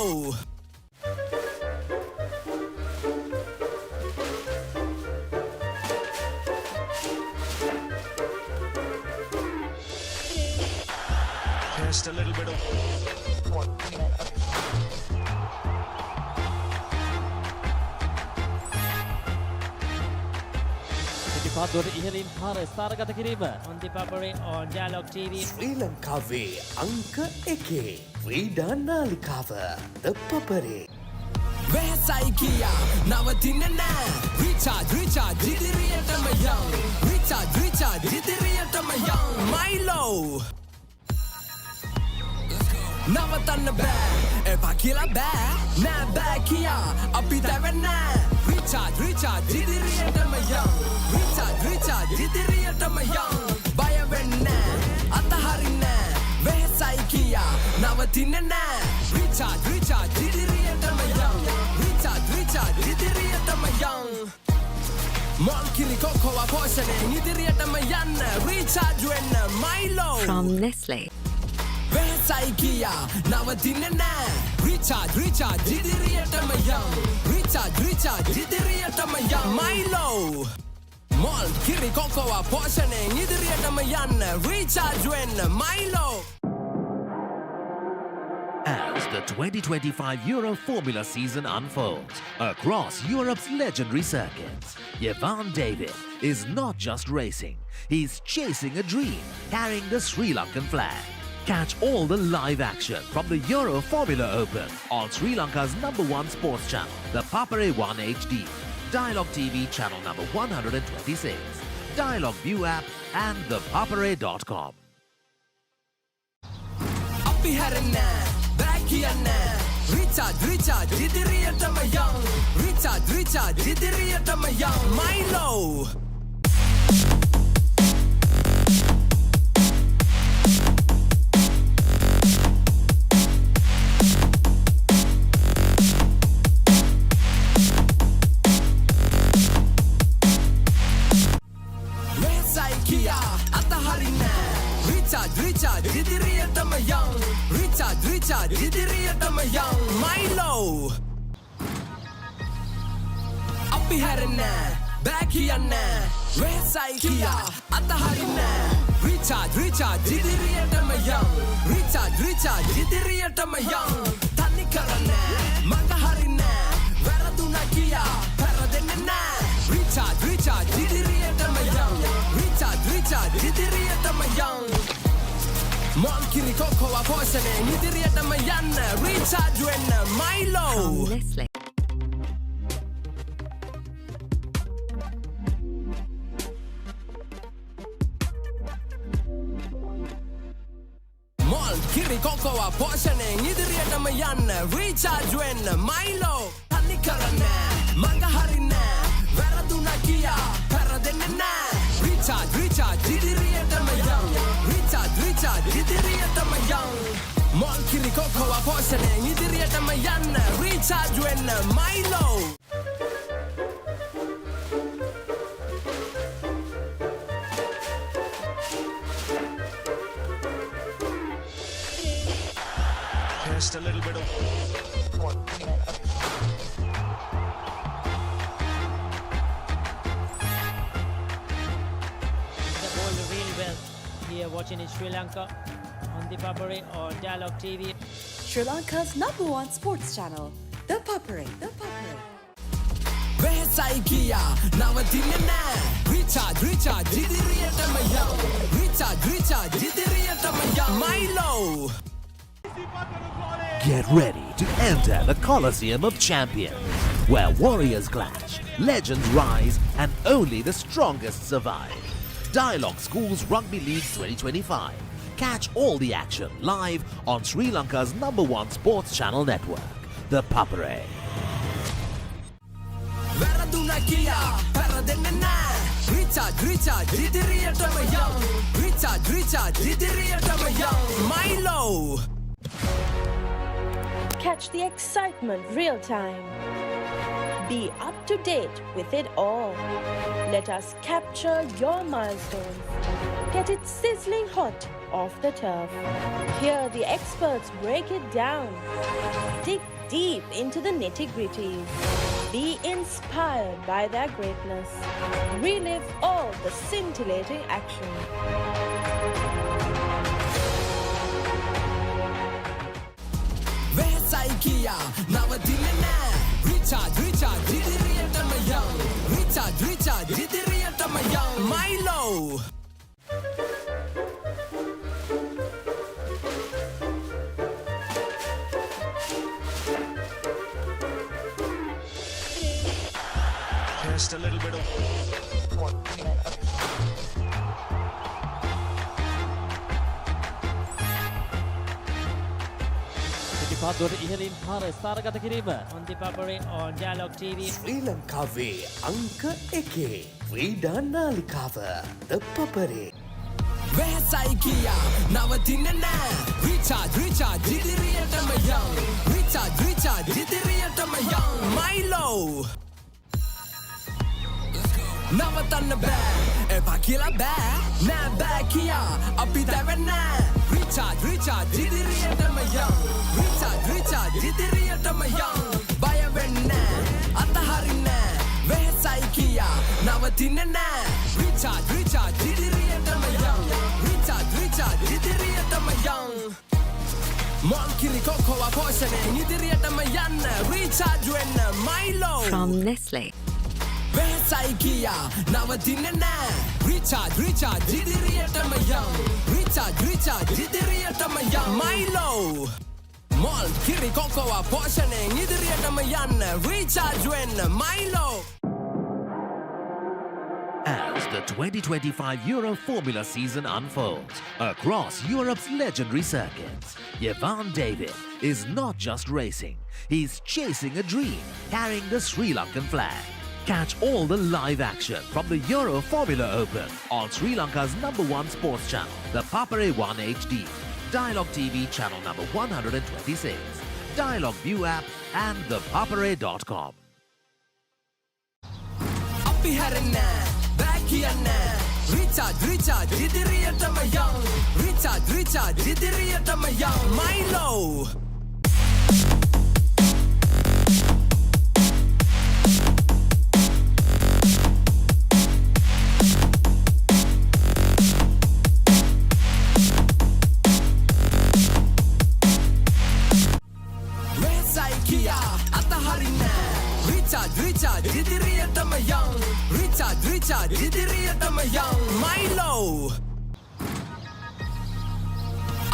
just a little bit of පිටිපත්වලට ඉහළින් පාර ස්ථානගත කිරීම on ThePapare on Dialog TV. ශ්‍රී ලංකාවේ අංක 1 ක්‍රීඩා නාලිකාව ThePapare Vesai Kia Navatina na Recharge Idiriyatama young Recharge Idiriyatama young Milo Navatanna bෑ එපා කියලා බෑ නෑ බෑ කියා අපි දැවෙන්න Recharge Idiriyatama young Recharge Idiriyatama young බය වෙන්න අතහරින්න Vesai Kia Navatina na Recharge Idiriyatama young Recharge Idiriyatama young Mon kiri koko wa poshane Idiriyatama yanna Recharge wenna Milo From Nestle. Vesai Kia Navatina na Recharge Idiriyatama young Recharge Idiriyatama young Milo Mon kiri koko wa poshane Idiriyatama yanna Recharge wenna Milo As the 2025 Euro Formula season unfolds across Europe's legendary circuits, Yevan David is not just racing, he's chasing a dream, carrying the Sri Lankan flag. Catch all the live action from the Euro Formula Open on Sri Lanka's #1 sports channel, the Papare 1 HD, Dialog TV channel number 126, Dialog ViU App and thepapare.com. Appi harana back hiyanna recharge ඉදිරියටම young recharge ඉදිරියටම young Milo Recharge ඉදිරියටම young recharge ඉදිරියටම young Milo අපි හැරෙන්නේ back කියන්න රේසයි කියා අතහරින්න recharge ඉදිරියටම young recharge ඉදිරියටම young තනි කරන්න මඟ හරින්න වැරදුනා කියා පෙරදෙන්නේ නැහැ recharge ඉදිරියටම young recharge ඉදිරියටම young Mon kiri koko wa poshane ඉදිරියටම යන්න recharge වෙන්න Milo Nestle. Mon kiri koko wa poshane ඉදිරියටම යන්න recharge වෙන්න Milo තනි කරන්න මඟ හරින්න වැරදුනා කියා පෙරදෙන්නේ නැහැ recharge ඉදිරියටම යන්න recharge ඉදිරියටම young Mon kiri koko wa poshane ඉදිරියටම යන්න recharge වෙන්න Milo Just a little bit of really well here watching in Sri Lanka on ThePapare on Dialog TV. Sri Lanka's #1 sports channel, ThePapare. වෙහසයි කියා නවතින්නේ නැහැ recharge ඉදිරියටම young recharge ඉදිරියටම young Milo Get ready to enter the Colosseum of Champions, where warriors clash, legends rise, and only the strongest survive. Dialog Schools Rugby League 2025. Catch all the action live on Sri Lanka's #1 sports channel network, ThePapare. වැරදුනා කියා පෙරදෙන්නේ නැහැ recharge ඉදිරියටම young recharge ඉදිරියටම young Milo Catch the excitement real time. Be up to date with it all. Let us capture your milestones. Get it sizzling hot off the turf. Hear the experts break it down. Dig deep into the nitty-gritties. Be inspired by their greatness. Relive all the scintillating action. වෙහසයි කියා නවතින්නේ නැහැ recharge ඉදිරියටම young recharge ඉදිරියටම young Milo just a little bit of පිටිපත්වලට ඉහළින් පාර ස්ථානගත කිරීම on ThePapare on Dialog TV. ශ්‍රී ලංකාවේ අංක 1 ක්‍රීඩා නාලිකාව ThePapare වෙහසයි කියා නවතින්නේ නැහැ recharge ඉදිරියටම young recharge ඉදිරියටම young Milo නවතන්න බෑ එපා කියලා බෑ නෑ බෑ කියා අපි දැවෙන්න recharge ඉදිරියටම young recharge ඉදිරියටම young බය වෙන්න අතහරින්න වෙහසයි කියා නවතින්නේ නැහැ recharge ඉදිරියටම young recharge ඉදිරියටම young Mon kiri koko wa poshane ඉදිරියටම යන්න recharge වෙන්න Milo From Nestle. වෙහසයි කියා නවතින්නේ නැහැ recharge ඉදිරියටම young recharge ඉදිරියටම young Milo Mon kiri koko wa poshane ඉදිරියටම යන්න recharge වෙන්න Milo As the 2025 Euro Formula season unfolds across Europe's legendary circuits. Jevan David is not just racing, he's chasing a dream, carrying the Sri Lankan flag. Catch all the live action from the Euro Formula Open on Sri Lanka's #1 sports channel, the Papare 1 HD, Dialog TV channel number 126, Dialog ViU App and thepapare.com. Milo. Richard, ඉදිරියටම young. Richard, ඉදිරියටම young. Milo.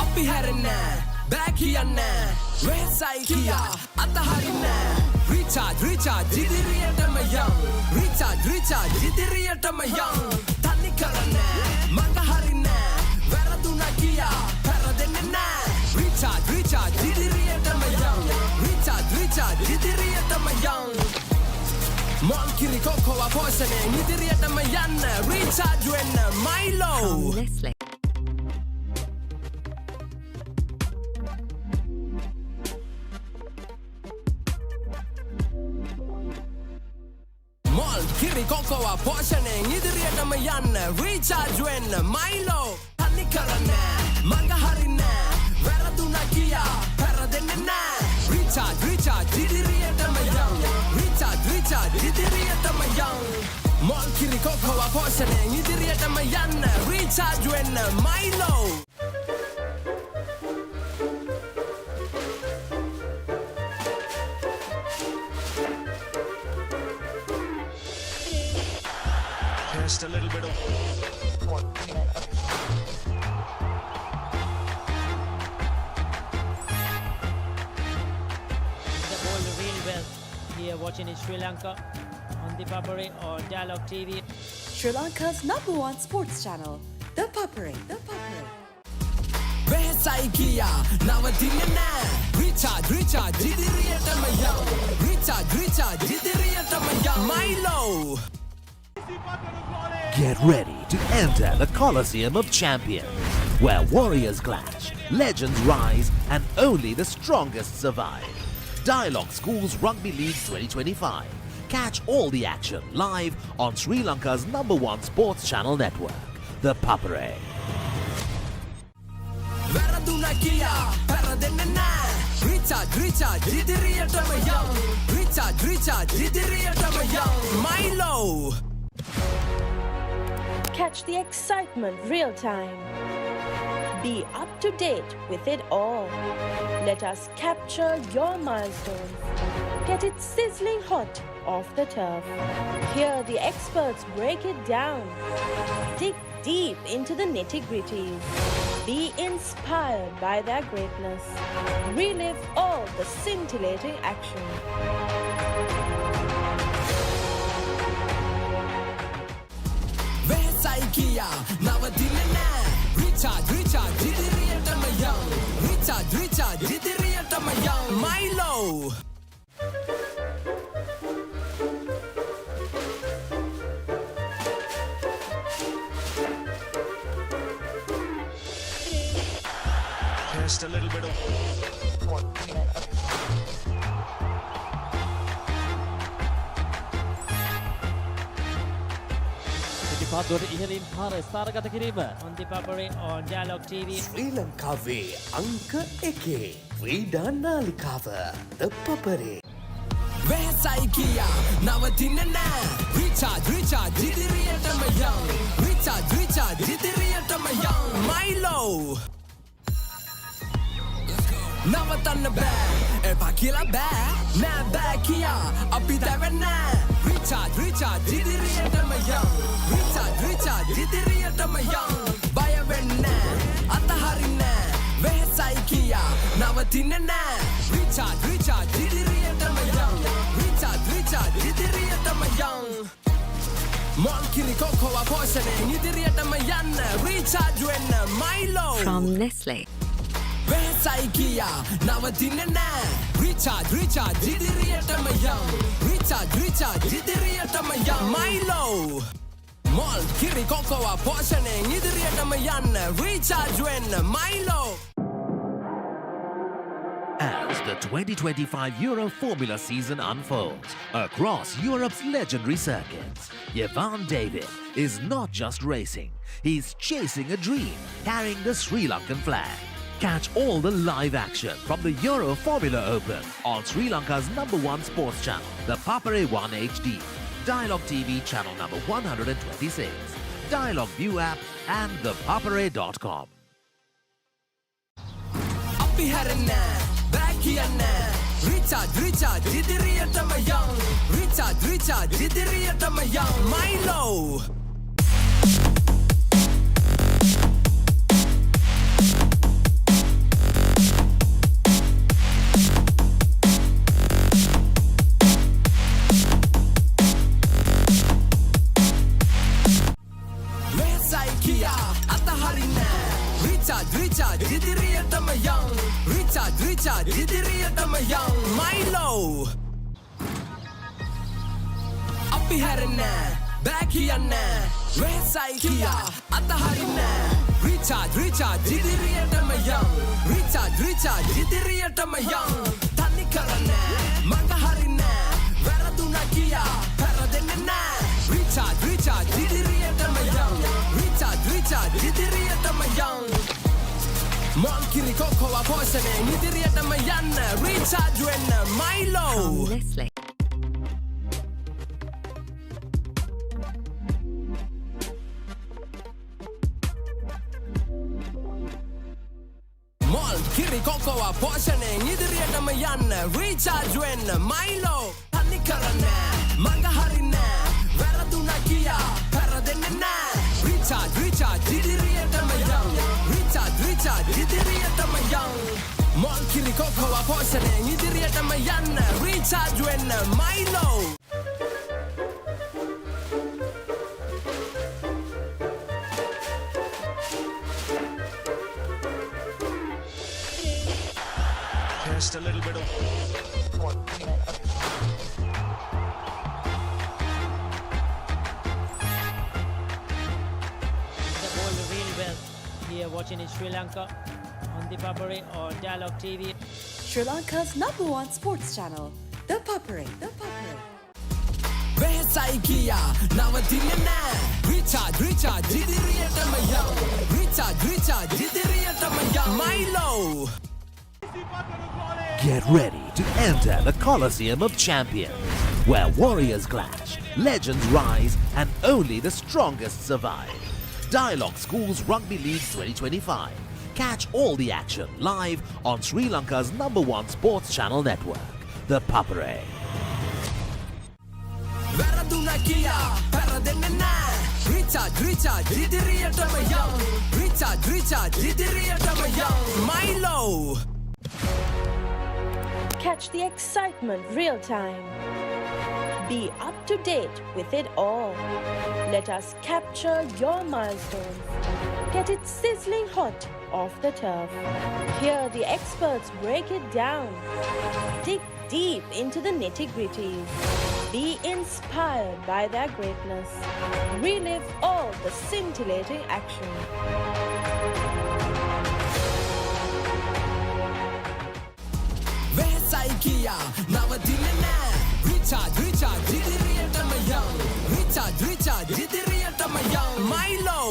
අපි හැරෙන්නේ back කියන්න. රේසයි කියා අතහරින්න. Richard, ඉදිරියටම young. Richard, ඉදිරියටම young. තනි කරන්න මඟ හරින්න. වැරදුනා කියා පෙරදෙන්නේ නැහැ. Richard, ඉදිරියටම young. Richard, ඉදිරියටම young. Mon kiri koko wa poshane ඉදිරියටම යන්න. Richard වෙන්න Milo. Leslie. Mon kiri koko wa poshane ඉදිරියටම යන්න. Richard වෙන්න Milo. තනි කරන්න මඟ හරින්න. වැරදුනා කියා පෙරදෙන්නේ නැහැ. Richard, ඉදිරියටම young. Richard, ඉදිරියටම young. Mon kiri koko wa poshane ඉදිරියටම යන්න. Richard වෙන්න Milo. Just a little bit of Here watching in Sri Lanka on ThePapare or Dialog TV. Sri Lanka's #1 sports channel, ThePapare. Behesai kiya nawadinne na. Richard, ඉදිරියටම young. Richard, ඉදිරියටම young. Milo. Get ready to enter the Colosseum of Champions, where warriors clash, legends rise, and only the strongest survive. Dialog Schools Rugby League 2025. Catch all the action live on Sri Lanka's #1 sports channel network, the Papare. වැරදුනා කියා පෙරදෙන්නේ නැහැ. Richard, ඉදිරියටම young. Richard, ඉදිරියටම young. Milo. Catch the excitement real time. Be up to date with it all. Let us capture your milestones. Get it sizzling hot off the turf. Hear the experts break it down. Dig deep into the nitty-gritties. Be inspired by their greatness. Relive all the scintillating action. Behesai kiya nawadinne na. Richard, ඉදිරියටම young. Richard, ඉදිරියටම young. Milo. just a little bit of පිටිපත්වලට ඉහළින් පාර ස්ථානගත කිරීම on ThePapare on Dialog TV. ශ්‍රී ලංකාවේ අංක 1 ක්‍රීඩා නාලිකාව ThePapare. වෙහසයි කියා නවතින්නේ නැහැ. Richard, ඉදිරියටම young. Richard, ඉදිරියටම young. Milo. නවතන්න බෑ එපා කියලා බෑ නෑ බෑ කියා අපි දැවෙන්න Richard, ඉදිරියටම young. Richard, ඉදිරියටම young. බය වෙන්න අතහරින්න වෙහසයි කියා නවතින්නේ නැහැ. Richard, ඉදිරියටම young. Richard, ඉදිරියටම young. Monkiri Cocoa Potioning ඉදිරියටම යන්න Recharge වෙන්න Milo From Nestle. වෙහසයි කියා නවතින්න නෑ Recharge ඉදිරියටම යන්න Recharge ඉදිරියටම යන්න Milo Monkiri Cocoa Potioning ඉදිරියටම යන්න Recharge වෙන්න Milo. As the 2025 Euro Formula season unfolds across Europe's legendary circuits, Yevan David is not just racing, he's chasing a dream, carrying the Sri Lankan flag. Catch all the live action from the Euro Formula Open on Sri Lanka's #1 sports channel, the Papare 1 HD, Dialog TV channel number 126, Dialog ViU App and thepapare.com. Back here now. Recharge ඉදිරියටම යන්න Recharge ඉදිරියටම යන්න Milo වෙහසයි කියා අතහරින්න Recharge ඉදිරියටම යන්න Recharge ඉදිරියටම යන්න Milo අපි හැරෙන්න back here now වෙහසයි කියා අතහරින්න Recharge ඉදිරියටම යන්න Recharge ඉදිරියටම යන්න තනි කරන්න මඟ හරින්න වැරදුනා කියා පෙරදෙන්න නෑ Recharge ඉදිරියටම යන්න Recharge ඉදිරියටම යන්න Monkiri Cocoa Potioning ඉදිරියටම යන්න Recharge වෙන්න Milo From Nestle. Monkiri Cocoa Potioning ඉදිරියටම යන්න Recharge වෙන්න Milo තනි කරන්න මඟ හරින්න වැරදුනා කියා පෙරදෙන්න නෑ Recharge ඉදිරියටම යන්න Recharge ඉදිරියටම යන්න Monkiri Cocoa Potioning ඉදිරියටම යන්න Recharge වෙන්න Milo Just a little bit of Here watching in Sri Lanka on ThePapare on Dialog TV. Sri Lanka's #1 sports channel, ThePapare. වෙහසයි කියා නවතින්න නෑ Recharge ඉදිරියටම යන්න Recharge ඉදිරියටම යන්න Milo Get ready to enter the Colosseum of Champions, where warriors clash, legends rise, and only the strongest survive. Dialog Schools Rugby League 2025. Catch all the action live on Sri Lanka's #1 sports channel network, the Papare. වැරදුනා කියා පෙරදෙන්න නෑ Recharge ඉදිරියටම යන්න Recharge ඉදිරියටම යන්න Milo Catch the excitement real time. Be up to date with it all. Let us capture your milestones. Get it sizzling hot off the turf. Hear the experts break it down. Dig deep into the nitty-gritties. Be inspired by their greatness. Relive all the scintillating action. වෙහසයි කියා නවතින්න නෑ Recharge ඉදිරියටම යන්න Recharge ඉදිරියටම යන්න Milo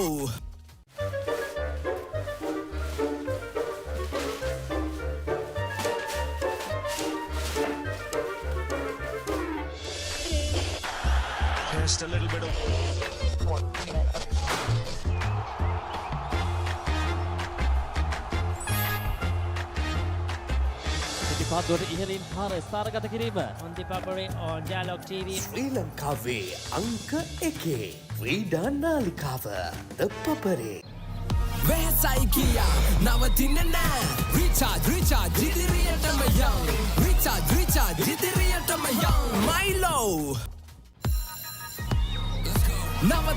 just a little bit of පාදුවට ඉහළින් පාර ස්ථාරගත කිරීම on ThePapare on Dialog TV. ශ්‍රී ලංකාවේ අංක 1 ක්‍රීඩා නාලිකාව ThePapare. වෙහසයි කියා නවතින්න නෑ Recharge ඉදිරියටම යන්න Recharge ඉදිරියටම යන්න Milo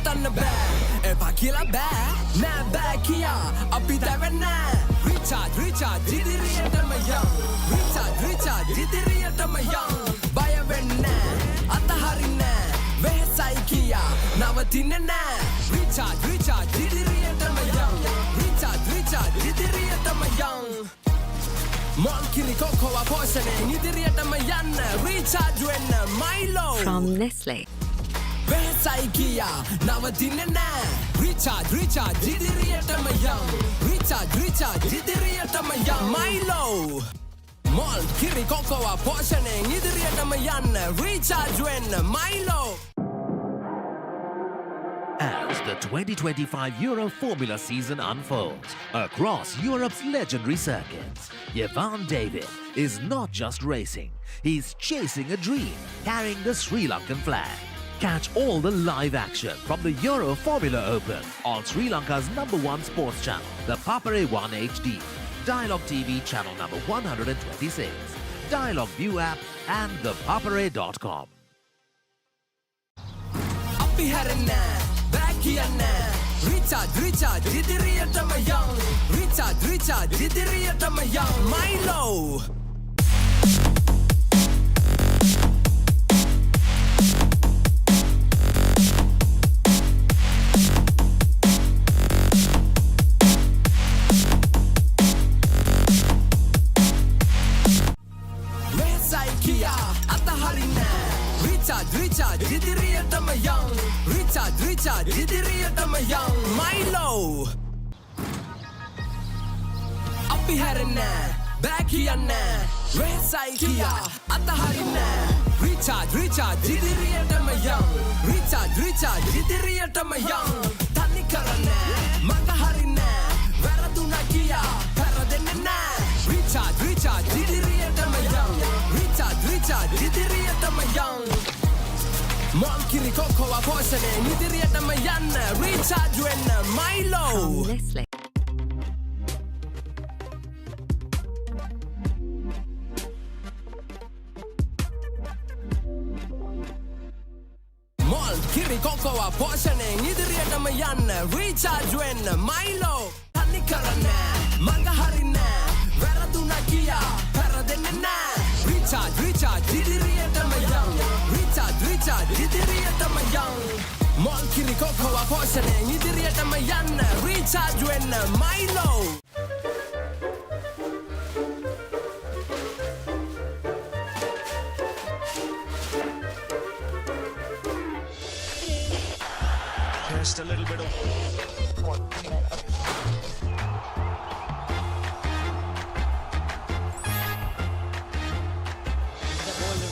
නවතන්න බෑ එපා කියලා බෑ නෑ බෑ කියා අපි දැවෙන්නේ Recharge ඉදිරියටම යන් Recharge ඉදිරියටම යන් බය වෙන්නේ අතහරින්නේ වෙහසයි කියා නවතින්නේ නෑ Recharge ඉදිරියටම යන් Recharge ඉදිරියටම යන් Monkey Cocoa Potion ඉදිරියටම යන්න Recharge වෙන්න Milo From Nestle. වෙහසයි කියා නවතින්නේ නෑ Recharge ඉදිරියටම යන් Recharge ඉදිරියටම යන් Milo Monkey Cocoa Potion ඉදිරියටම යන්න Recharge වෙන්න Milo As the 2025 Euro Formula season unfolds across Europe's legendary circuits, Jevan David is not just racing, he's chasing a dream, carrying the Sri Lankan flag. Catch all the live action from the Euro Formula Open on Sri Lanka's #1 sports channel, the Papare 1 HD, Dialog TV channel number 126, Dialog ViU App and thepapare.com. අපි හැරෙන්නේ බෑ කියන්නේ Recharge ඉදිරියටම යන් Recharge ඉදිරියටම යන් Milo වෙහසයි කියා අතහරින්නේ Recharge ඉදිරියටම යන් Recharge ඉදිරියටම යන් Milo අපි හැරෙන්නේ බෑ කියන්නේ වෙහසයි කියා අතහරින්නේ Recharge ඉදිරියටම යන් Recharge ඉදිරියටම යන් තනි කරන්නේ මඟ හරින්නේ වැරදුනා කියා පෙරදෙන්නේ නෑ Recharge ඉදිරියටම යන් Recharge ඉදිරියටම යන් Monkey Cocoa Potion ඉදිරියටම යන්න Recharge වෙන්න Milo From Nestle. Monkey Cocoa Potion ඉදිරියටම යන්න Recharge වෙන්න Milo තනි කරන්නේ මඟ හරින්නේ වැරදුනා කියා පෙරදෙන්නේ නෑ Recharge ඉදිරියටම යන් Recharge ඉදිරියටම යන් Monkey Cocoa Potion ඉදිරියටම යන්න Recharge වෙන්න Milo Just a little bit of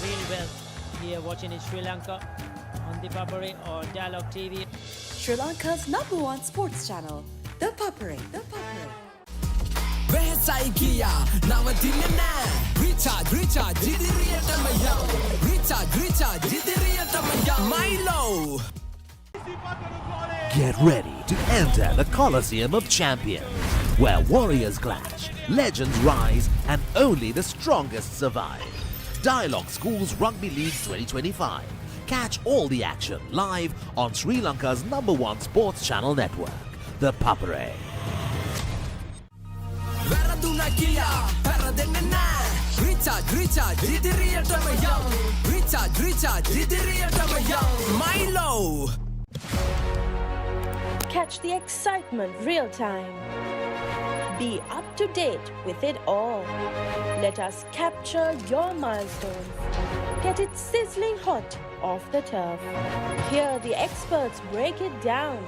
Really well here watching in Sri Lanka on ThePapare or Dialog TV. Sri Lanka's #1 sports channel, ThePapare. වෙහසයි කියා නවතින්නේ නෑ Recharge ඉදිරියටම යන් Recharge ඉදිරියටම යන් Milo Get ready to enter the Colosseum of Champions, where warriors clash, legends rise, and only the strongest survive. Dialog Schools Rugby League 2025. Catch all the action live on Sri Lanka's #1 sports channel network, the Papare. වැරදුනා කියා පෙරදෙන්නේ නෑ Recharge ඉදිරියටම යන් Recharge ඉදිරියටම යන් Milo Catch the excitement real time. Be up to date with it all. Let us capture your milestones. Get it sizzling hot off the turf. Hear the experts break it down.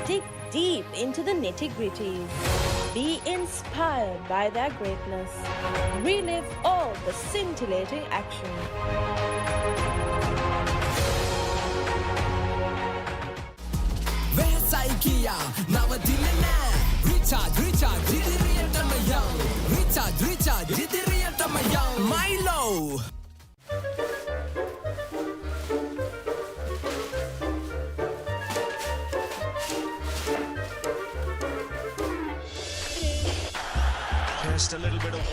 Dig deep into the nitty-gritties. Be inspired by their greatness. Relive all the scintillating action. වෙහසයි කියා නවතින්නේ නෑ Recharge ඉදිරියටම යන් Recharge ඉදිරියටම යන් Milo just a little bit of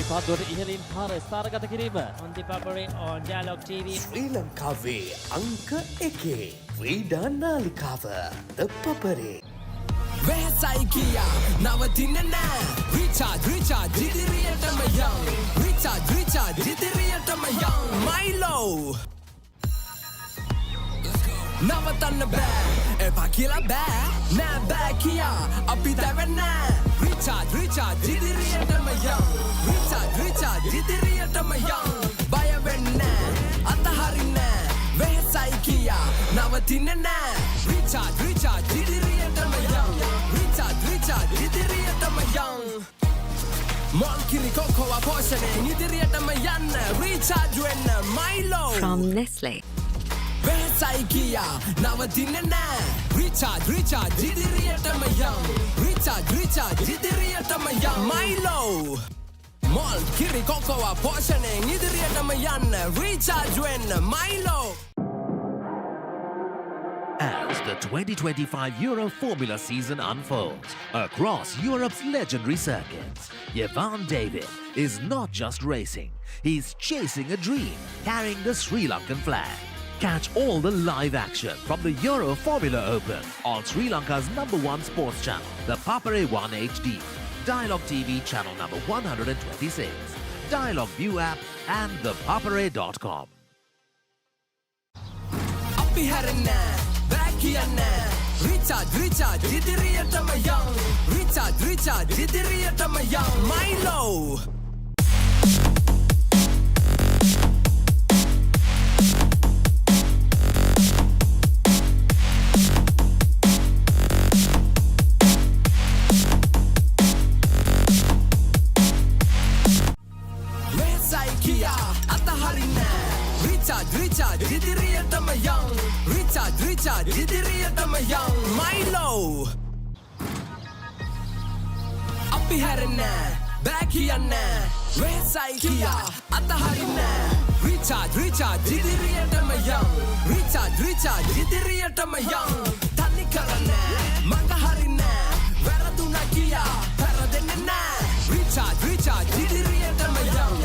පිටිපස්සට ඉහළින් පාර ස්ථානගත කිරීම. On the Papare on Dialog TV. ශ්‍රී ලංකාවේ අංක 1 ක්‍රීඩා නාලිකාව ThePapare. වෙහසයි කියා නවතින්න නෑ. Recharge ඉදිරියටම යන්න. Recharge ඉදිරියටම යන්න. Milo නවතන්න බෑ. එපා කියලා බෑ. නෑ බෑ කියා අපි දැවෙන්නේ. Recharge ඉදිරියටම යන්න. Recharge ඉදිරියටම යන්න. බය වෙන්නේ අතහරින්නේ. වෙහසයි කියා නවතින්න නෑ. Recharge ඉදිරියටම යන්න. Recharge ඉදිරියටම යන්න. Mon kiri kokoa poshane ඉදිරියටම යන්න. Recharge වෙන්න Milo From Nestle. වෙහසයි කියා නවතින්න නෑ. Recharge ඉදිරියටම යන්න. Recharge ඉදිරියටම යන්න. Milo Mon kiri kokoa poshane ඉදිරියටම යන්න. Recharge වෙන්න Milo. As the 2025 Euro Formula season unfolds across Europe's legendary circuits, Yevan David is not just racing, he's chasing a dream, carrying the Sri Lankan flag. Catch all the live action from the Euro Formula Open on Sri Lanka's #1 sports channel, the Papare 1 HD, Dialog TV channel number 126, Dialog ViU App and thepapare.com. අපි හැරෙන්නේ බෑ කියන්නේ. Recharge ඉදිරියටම යන්න. Recharge ඉදිරියටම යන්න. Milo වෙහසයි කියා අතහරින්නේ. Recharge ඉදිරියටම යන්න. Recharge ඉදිරියටම යන්න. Milo අපි හැරෙන්නේ බෑ කියන්නේ. වෙහසයි කියා අතහරින්නේ. Recharge ඉදිරියටම යන්න. Recharge ඉදිරියටම යන්න. තනි කරන්නේ මඟ හරින්නේ. වැරදුනා කියා පෙරදෙන්නේ නෑ. Recharge ඉදිරියටම යන්න.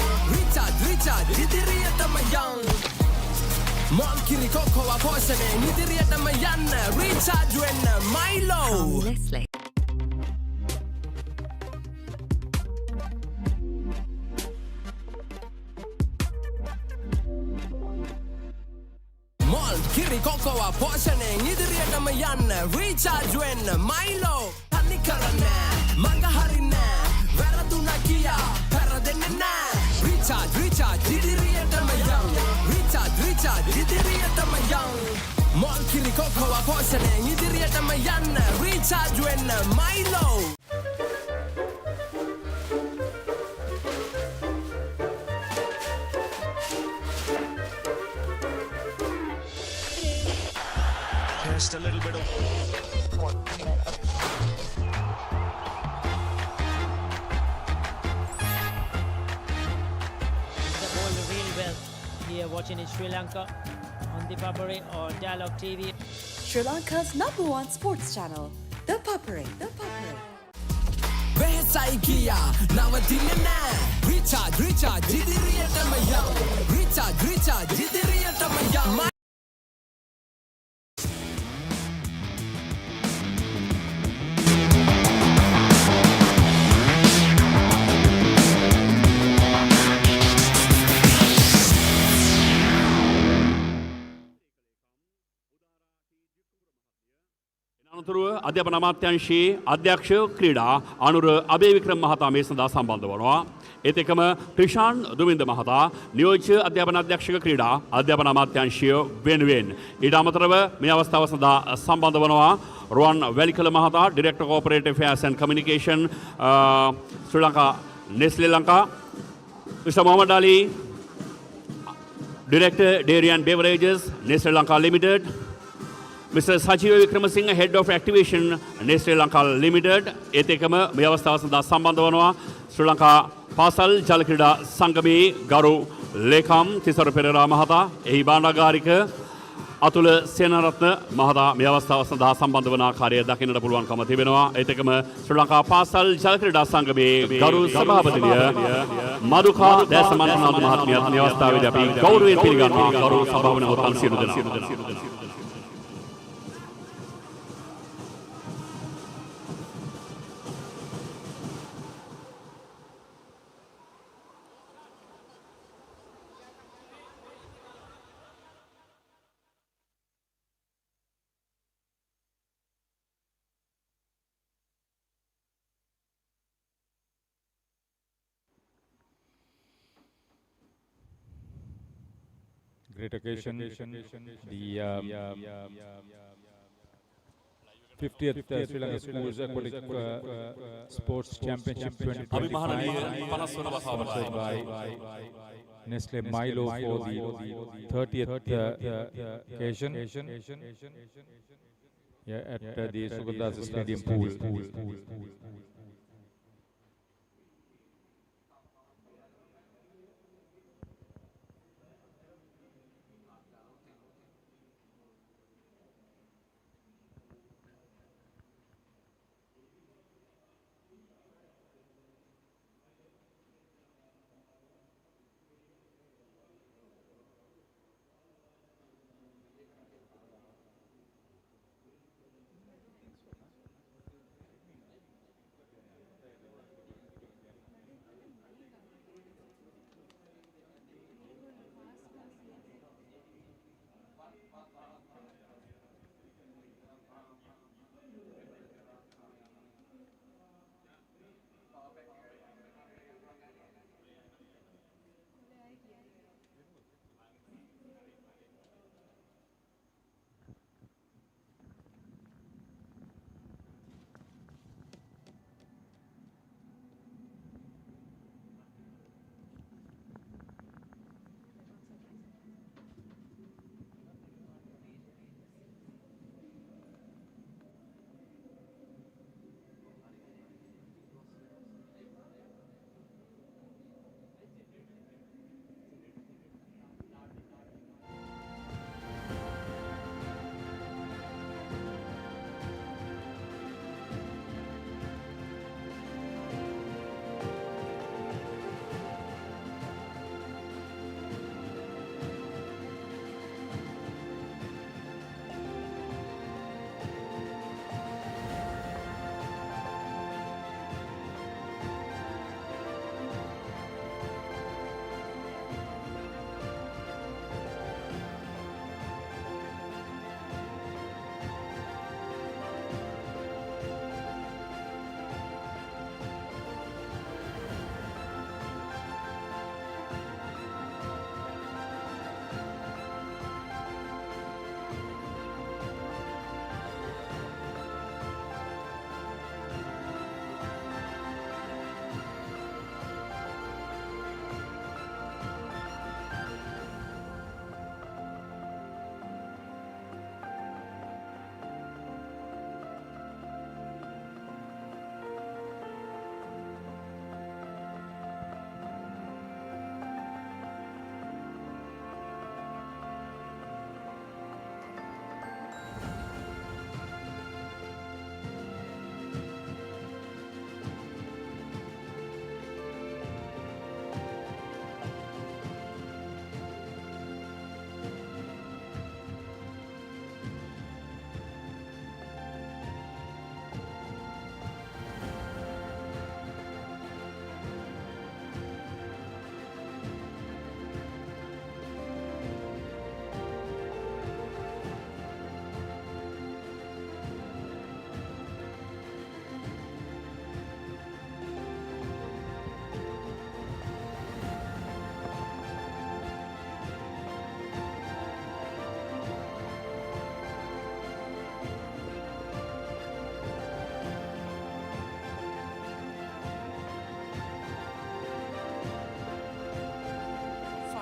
Recharge ඉදිරියටම යන්න. Mon kiri kokoa poshane ඉදිරියටම යන්න. Recharge වෙන්න Milo From Nestle. Mon kiri kokoa poshane ඉදිරියටම යන්න. Recharge වෙන්න Milo තනි කරන්නේ මඟ හරින්නේ. වැරදුනා කියා පෙරදෙන්නේ නෑ. Recharge ඉදිරියටම යන්න. Recharge ඉදිරියටම යන්න. Mon kiri kokoa poshane ඉදිරියටම යන්න. Recharge වෙන්න Milo Just a little bit of The ball really well here watching in Sri Lanka on the Papare on Dialog TV. Sri Lanka's #1 sports channel, ThePapare. වෙහසයි කියා නවතින්න නෑ. Recharge ඉදිරියටම යන්න. Recharge ඉදිරියටම යන්න. අනතුරුව අධ්‍යාපන අමාත්‍යාංශයේ අධ්‍යක්ෂ ක්‍රීඩා අනුර අබේවික්‍රම මහතා මේ සඳහා සම්බන්ධ වනවා. ඒත් එක්කම ක්‍රිෂාන් දුමින්ද මහතා නියෝජ්‍ය අධ්‍යාපන අධ්‍යක්ෂක ක්‍රීඩා අධ්‍යාපන අමාත්‍යාංශය වෙනුවෙන් ඊට අමතරව මේ අවස්ථාව සඳහා සම්බන්ධ වනවා රුවන් වැලිකල මහතා director corporate affairs and communication Sri Lanka Nestle Lanka Mr. Mohammad Ali Director Dairy and Beverages Nestle Lanka Limited Mr. Sajiv Vikramasinghe, Head of Activation, Nestle Lanka Limited. ඒත් එකම මේ අවස්ථාව සඳහා සම්බන්ධ වනවා ශ්‍රී ලංකා පාසල් ජල ක්‍රීඩා සංගමේ ගරු ලේකම් තිසර පෙරේරා මහතා. එහි භාණ්ඩාගාරික අතුල සේනාරත්න මහතා මේ අවස්ථාව සඳහා සම්බන්ධ වන ආකාරය දකින්නට පුළුවන්කම තිබෙනවා. ඒත් එක්කම ශ්‍රී ලංකා පාසල් ජල ක්‍රීඩා සංගමේ ගරු සභාපතිනිය මදුකා දැසමන්නාද මහත්මියත් මේ අවස්ථාවේදී අපි ගෞරවයෙන් පිළිගන්නවා. ගරු සභාවන හොතන් සියලු දෙනා. Great occasion, the 50th Sri Lanka Schools Aquatic Sports Championship 2025, sponsored by Nestle Milo for the 30th occasion at the Sugathadasa Stadium pool.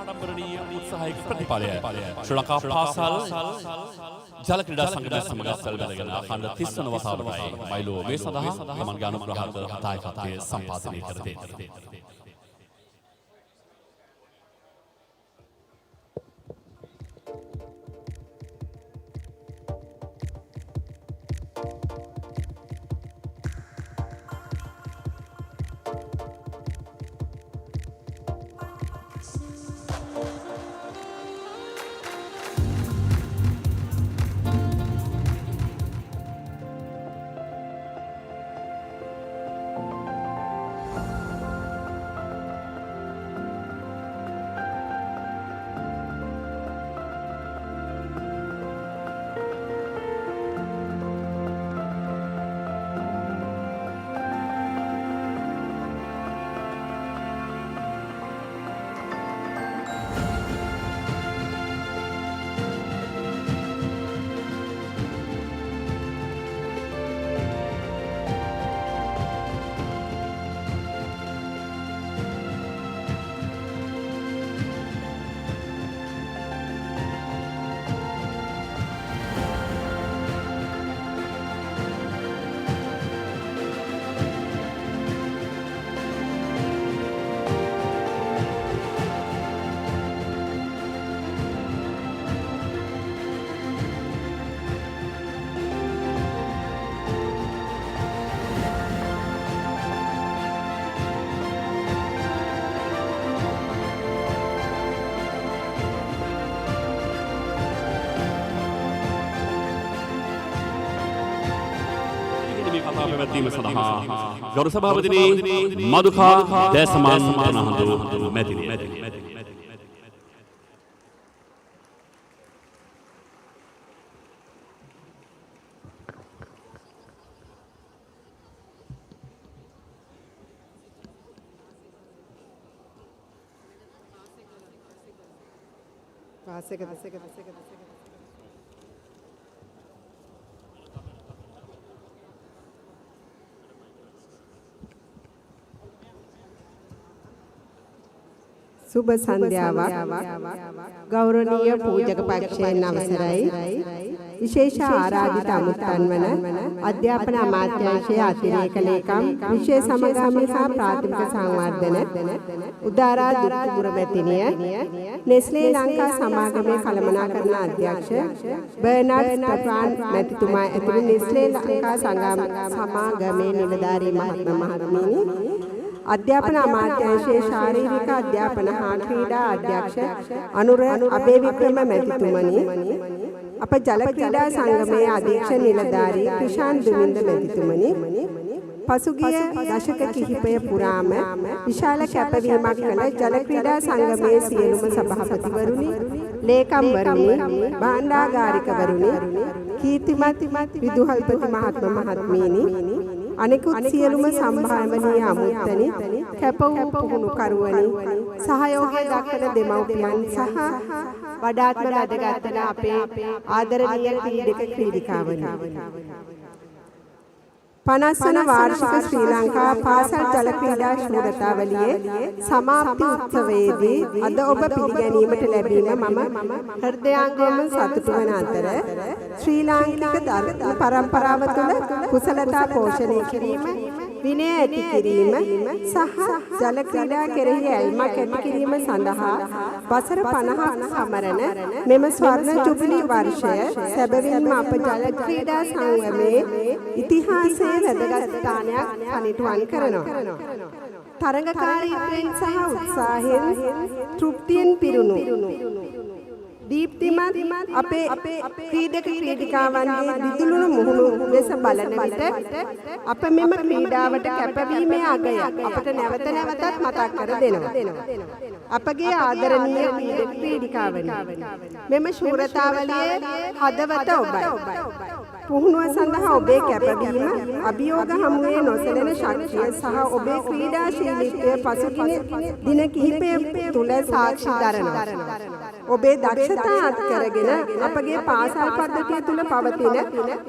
ආඩම්බරණීය උත්සාහයක ප්‍රතිඵලය ශ්‍රී ලංකා පාසල් ජල ක්‍රීඩා සංගමය සමග සැලබැඳගෙන අඛණ්ඩ 30 වන වතාවටයි මයිලෝ මේ සඳහා ගමන්ගේ අනුග්‍රහක දායකත්වයේ සම්පාදනය කර තිබෙනවා. කතා පැවැත්වීම සඳහා ගෞරව සභාපතිනි මදුකා දැසමන් අනහඳු මැතිණිය. සුබ සන්ධ්‍යාවක් ගෞරවනීය පූජක පක්ෂයෙන් අවසරයි විශේෂ ආරාධිත අමුත්තන් වන අධ්‍යාපන අමාත්‍යාංශයේ අතිරේක ලේකම් විශේෂ සමගාමී හා ප්‍රාථමික සංවර්ධන උදාරා දුක්ඛපුර මැතිණිය නෙස්ලේ ලංකා සමාගමේ කළමනාකරණ අධ්‍යක්ෂ බර්නාඩ් ස්ටෆාන් මැතිතුමා ඇතුළු නෙස්ලේ ලංකා සමාගමේ නිලධාරී මහත්මීනි අධ්‍යාපන අමාත්‍යාංශයේ ශාරීරික අධ්‍යාපන හා ක්‍රීඩා අධ්‍යක්ෂ අනුර අබේවික්‍රම මැතිතුමනි අප ජල ක්‍රීඩා සංගමයේ අධීක්ෂ නිලධාරී ක්‍රිෂාන් දුමින්ද මැතිතුමනි පසුගිය දශක කිහිපය පුරාම විශාල කැපවීමක් කළ ජල ක්‍රීඩා සංගමයේ සියලුම සභාපතිවරුනි ලේකම්වරුනි භාණ්ඩාගාරිකවරුනි කීර්තිමත් විදුහල්පති මහත්මීනි අනෙකුත් සියලුම සම්භාවනීය අමුත්තනි කැප වූ පුහුණුකරුවනි සහයෝගය දක්වන දෙමව්පියන් සහ වඩාත්ම වැදගත් වන අපේ ආදරණීය ක්‍රීඩක ක්‍රීඩිකාවනි 50 වන වාර්ෂික ශ්‍රී ලංකා පාසල් ජල ක්‍රීඩා ශූරතාවලියේ සමාප්ති උත්සවයේදී අද ඔබ පිළිගැනීමට ලැබීම මම හෘදයාංගම සතුටු වන අතර ශ්‍රී ලාංකික ධර්ම පරම්පරාව තුළ කුසලතා පෝෂණය කිරීම විනය ඇති කිරීම සහ ජල ක්‍රීඩා කෙරෙහි ඇල්මක් ඇති කිරීම සඳහා වසර 50ක් සමරන මෙම ස්වර්ණ ජුබිලි වර්ෂය සැබවින්ම අප ජල ක්‍රීඩා සංගමයේ ඉතිහාසයේ වැදගත් ස්ථානයක් පනිටුවන් කරනවා. තරඟකාරීත්වයෙන් සහ උත්සාහයෙන් තෘප්තියෙන් පිරුණු දීප්තිමත් අපේ ක්‍රීඩක ක්‍රීඩිකාවන්ගේ දිදුළුණු මුහුණු ලෙස බලන විට අප මෙම ක්‍රීඩාවට කැපවීමේ අගය අපට නැවත නැවතත් මතක් කර දෙනවා. අපගේ ආදරණීය ක්‍රීඩක ක්‍රීඩිකාවනි මෙම ශූරතාවලියේ හදවත ඔබයි. පුහුණුව සඳහා ඔබේ කැපවීම අභියෝග හමුවේ නොසැලෙන ශක්තිය සහ ඔබේ ක්‍රීඩාශීලීත්වය පසුගිය දින කිහිපය තුළ සාක්ෂි දරනවා. ඔබේ දක්ෂතා අත්කරගෙන අපගේ පාසල් පද්ධතිය තුළ පවතින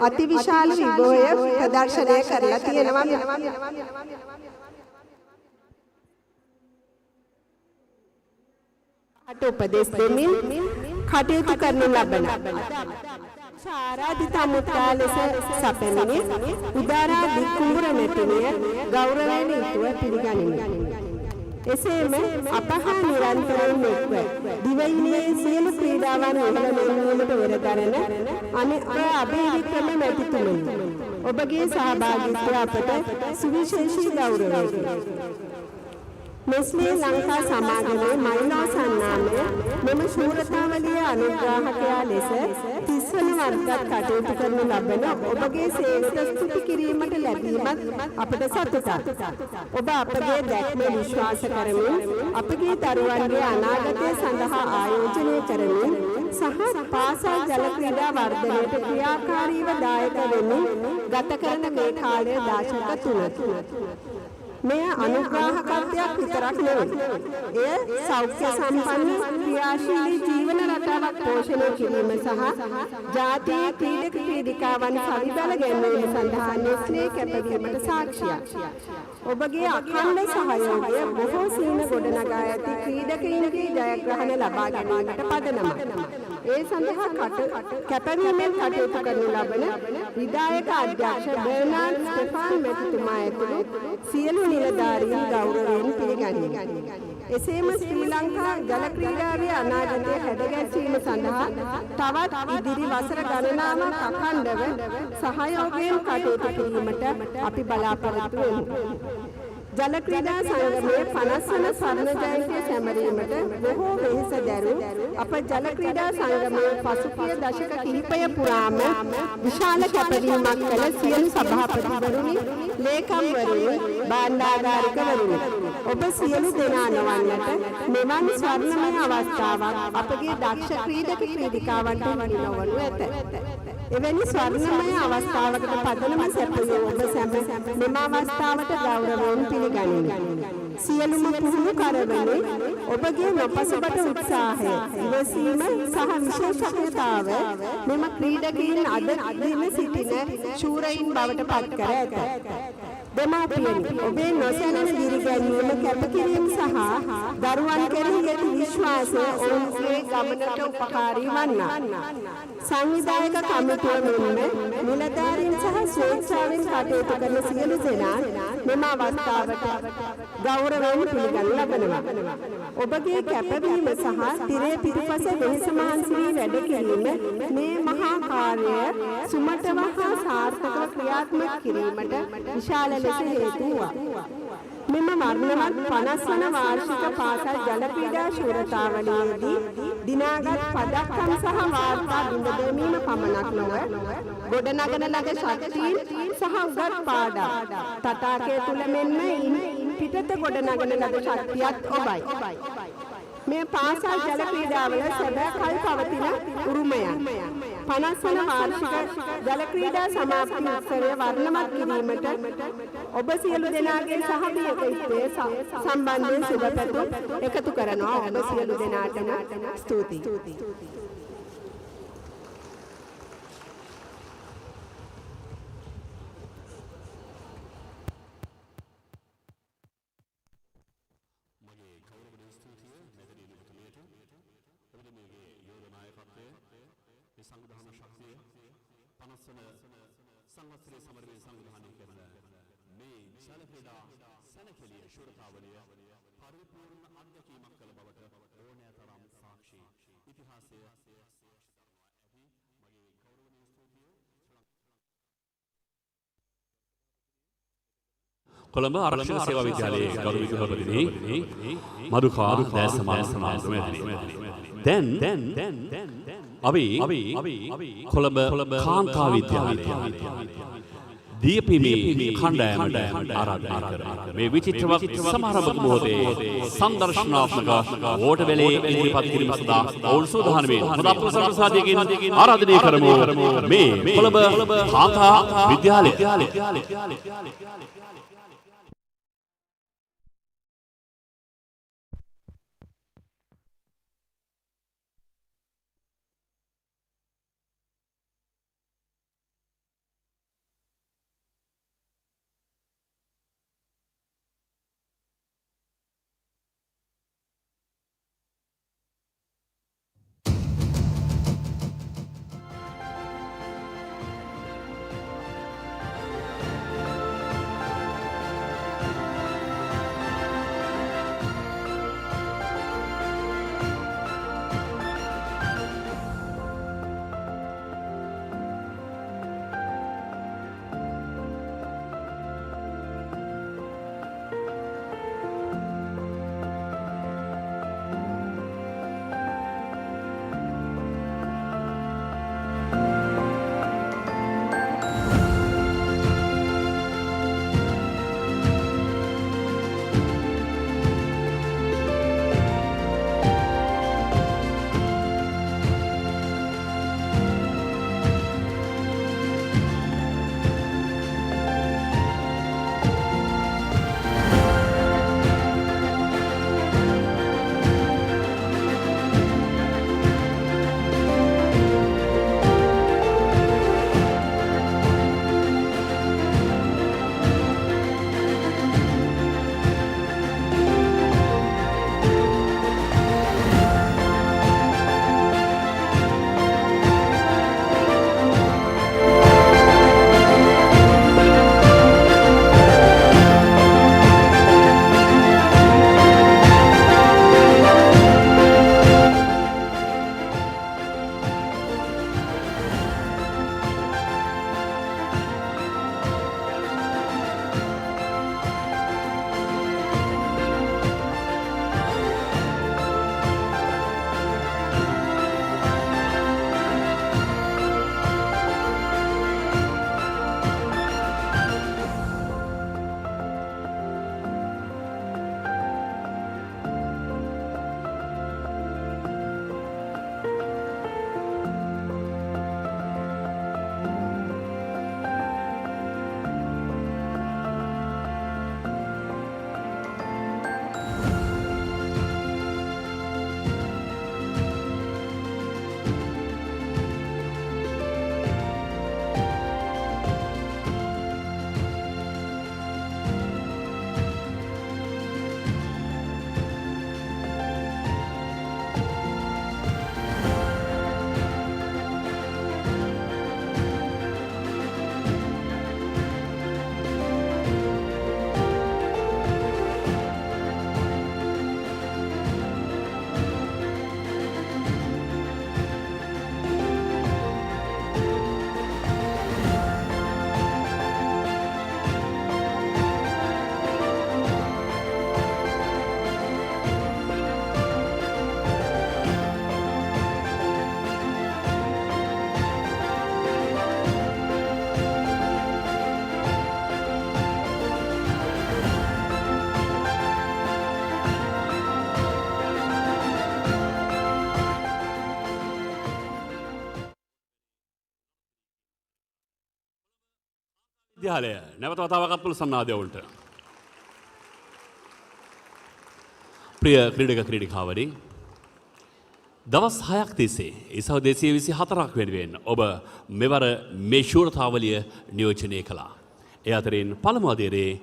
අතිවිශාල විභවය ප්‍රදර්ශනය කරලා තියෙනවා. අට උපදෙස් දෙමින් කටයුතු කරනු ලබන ආරාධිත අමුත්තා ලෙස සැපෙමිනි උදාරා දික්කුඹුර මෙතුමිය ගෞරවයෙන් යුතුව පිළිගනිමි. එසේම අපහා නිරන්තරයෙන් එක්ව දිවයිනේ සියලු ක්‍රීඩාවන් ඉහළමීමට වෙරදරන අනෙක් අබේවික්‍රම මැතිතුමනි ඔබගේ සහභාගීත්වය අපට සුවිශේෂී ගෞරවයකි. නෙස්ලේ ලංකා සමාගමේ මයිලෝ සන්නාමය මෙම ශූරතාවලිය අනුග්‍රාහකයා ලෙස 30 වන වර්ගත් කටයුතු කරනු ලබන ඔබගේ සේවයට ස්තුති කිරීමට ලැබීමත් අපට සතුටක්. ඔබ අපගේ දැක්ම විශ්වාස කරමින් අපගේ දරුවන්ගේ අනාගතය සඳහා ආයෝජනය කරමින් සහ පාසල් ජල ක්‍රීඩා වර්ධනයට ක්‍රියාකාරීව දායක වෙමින් ගත කරන මේ කාලය දශක 3 මෙය අනුග්‍රාහකත්වයක් විතරක් නෙවෙයි. එය සෞඛ්‍ය සම්පන්න ක්‍රියාශීලී ජීවන රටාවක් පෝෂණය කිරීම සහ ජාතිය ක්‍රීඩක ක්‍රීඩිකාවන් සවිබල ගැන්වීම සඳහා නෙස්ලේ කැපවීමට සාක්ෂියක්. ඔබගේ අඛණ්ඩ සහයෝගය බොහෝ සීන ගොඩනගා ඇති ක්‍රීඩකයින්ගේ ජයග්‍රහණ ලබා ගැනීමට පදනමක්. ඒ සඳහා කැපවීමෙන් කටයුතු කරනු ලබන විධායක අධ්‍යක්ෂ බර්නාඩ් ස්ටෆාන් මැතිතුමා ඇතුළු සියලු නිලධාරීන් ගෞරවයෙන් පිළිගනිමි. එසේම ශ්‍රී ලංකා ජල ක්‍රීඩාවේ අනාගතය හැඩගැස්වීම සඳහා තවත් ඉදිරි වසර ගණනාවක් අඛණ්ඩව සහයෝගයෙන් කටයුතු කිරීමට අපි බලාපොරොත්තු වෙමු. ජල ක්‍රීඩා සංගමයේ 50 වන ස්වර්ණ ජයන්තිය සැමරීමට බොහෝ වෙහෙස දැරූ අප ජල ක්‍රීඩා සංගමයේ පසුගිය දශක කිහිපය පුරාම විශාල කැපවීමක් කළ සියලු සභාපතිවරුනි, ලේකම්වරුනි, භාණ්ඩාගාරිකවරුනි, ඔබ සියලු දෙනා නොවන්නට මෙවන් ස්වර්ණමය අවස්ථාවක් අපගේ දක්ෂ ක්‍රීඩක ක්‍රීඩිකාවන්ට හිමි නොවනු ඇත. එවැනි ස්වර්ණමය අවස්ථාවකට පදනම සැපයූ ඔබ සැම මෙම අවස්ථාවට ගෞරවයෙන් පිළිගනිමි. සියලුම පුහුණු කරවනේ ඔබගේ නොපසුබට උත්සාහය, ඉවසීම සහ විශේෂඥතාව මෙම ක්‍රීඩකයින් අද දින සිටින ශූරයින් බවට පත් කර ඇත. දෙමාපියනි, ඔබේ නොසැලෙන දිරිගැන්වීම, කැපකිරීම සහ දරුවන් කෙරෙහි ඇති විශ්වාසය ඔවුන්ගේ ගමනට උපකාරී වන්නා. සංවිධායක කමිටුව මෙන්ම නිලධාරීන් සහ ස්වේච්ඡාවෙන් කටයුතු කරන සියලු දෙනා මෙම අවස්ථාවට ගෞරවයෙන් පිළිගනු ලබනවා. ඔබගේ කැපවීම සහ තිරේ පිටුපස වෙහෙස මහන්සි වී වැඩ කිරීම මේ මහා කාර්යය සුමටව හා සාර්ථකව ක්‍රියාත්මක කිරීමට විශාල ලෙස හේතු වූවා. මෙම වර්ණවත් 50 වන වාර්ෂික පාසල් ජල ක්‍රීඩා ශූරතාවලියේදී දිනාගත් පදක්කම් සහ වාර්තා බිඳ දැමීම පමණක් නොව ගොඩනගන ලද ශක්තියින් සහ උගත් පාඩම් තටාකය තුල මෙන්ම පිටත ගොඩනගන ලද ශක්තියත් ඔබයි. මේ පාසල් ජල ක්‍රීඩාවල සැබෑ කල් පවතින උරුමයන් 50 වන වාර්ෂික ජල ක්‍රීඩා සමාප්ති උත්සවය වර්ණවත් කිරීමට ඔබ සියලු දෙනාගේ සහභාගීත්වය සම්බන්ධයෙන් සුබ පැතුම් එකතු කරනවා. ඔබ සියලු දෙනාටම ස්තුතියි. සංවත්සරයේ සමරවේ සංවිධානය කරන මේ ජල ක්‍රීඩා සැනකෙළිය ශූරතාවලිය පරිපූර්ණ අත්දැකීමක් කළ බවට ඕනෑතරම් සාක්ෂි ඉතිහාසය කොළඹ ආරක්ෂක සේවා විද්‍යාලයේ ගරු විදුහල්පතිනි මදුකා දැසමාන සමාගමේදී දැන් අපි කොළඹ කාන්තා විද්‍යාලයේ දීපීමේ කණ්ඩායමට ආරාධනා කරනවා. මේ විචිත්‍රවත් සමාරම්භක මොහොතේ සංදර්ශනාත්මක වෝටවැලේ ඉදිරිපත් කිරීම සඳහා ඔවුන් සූදානම් වේ. හොඳ අප්‍රසන්නසාදයකින් ආරාධනය කරමු මේ කොළඹ කාන්තා විද්‍යාලය. විද්‍යාලය නැවත වතාවකත් පුළුවන් ආදයවුන්ට. ප්‍රිය ක්‍රීඩක ක්‍රීඩිකාවනි දවස් 6ක් තිස්සේ ඉසව 224ක් වෙනුවෙන් ඔබ මෙවර මේ ශූරතාවලිය නියෝජනය කළා. ඒ අතරින් පළමු අදියරේ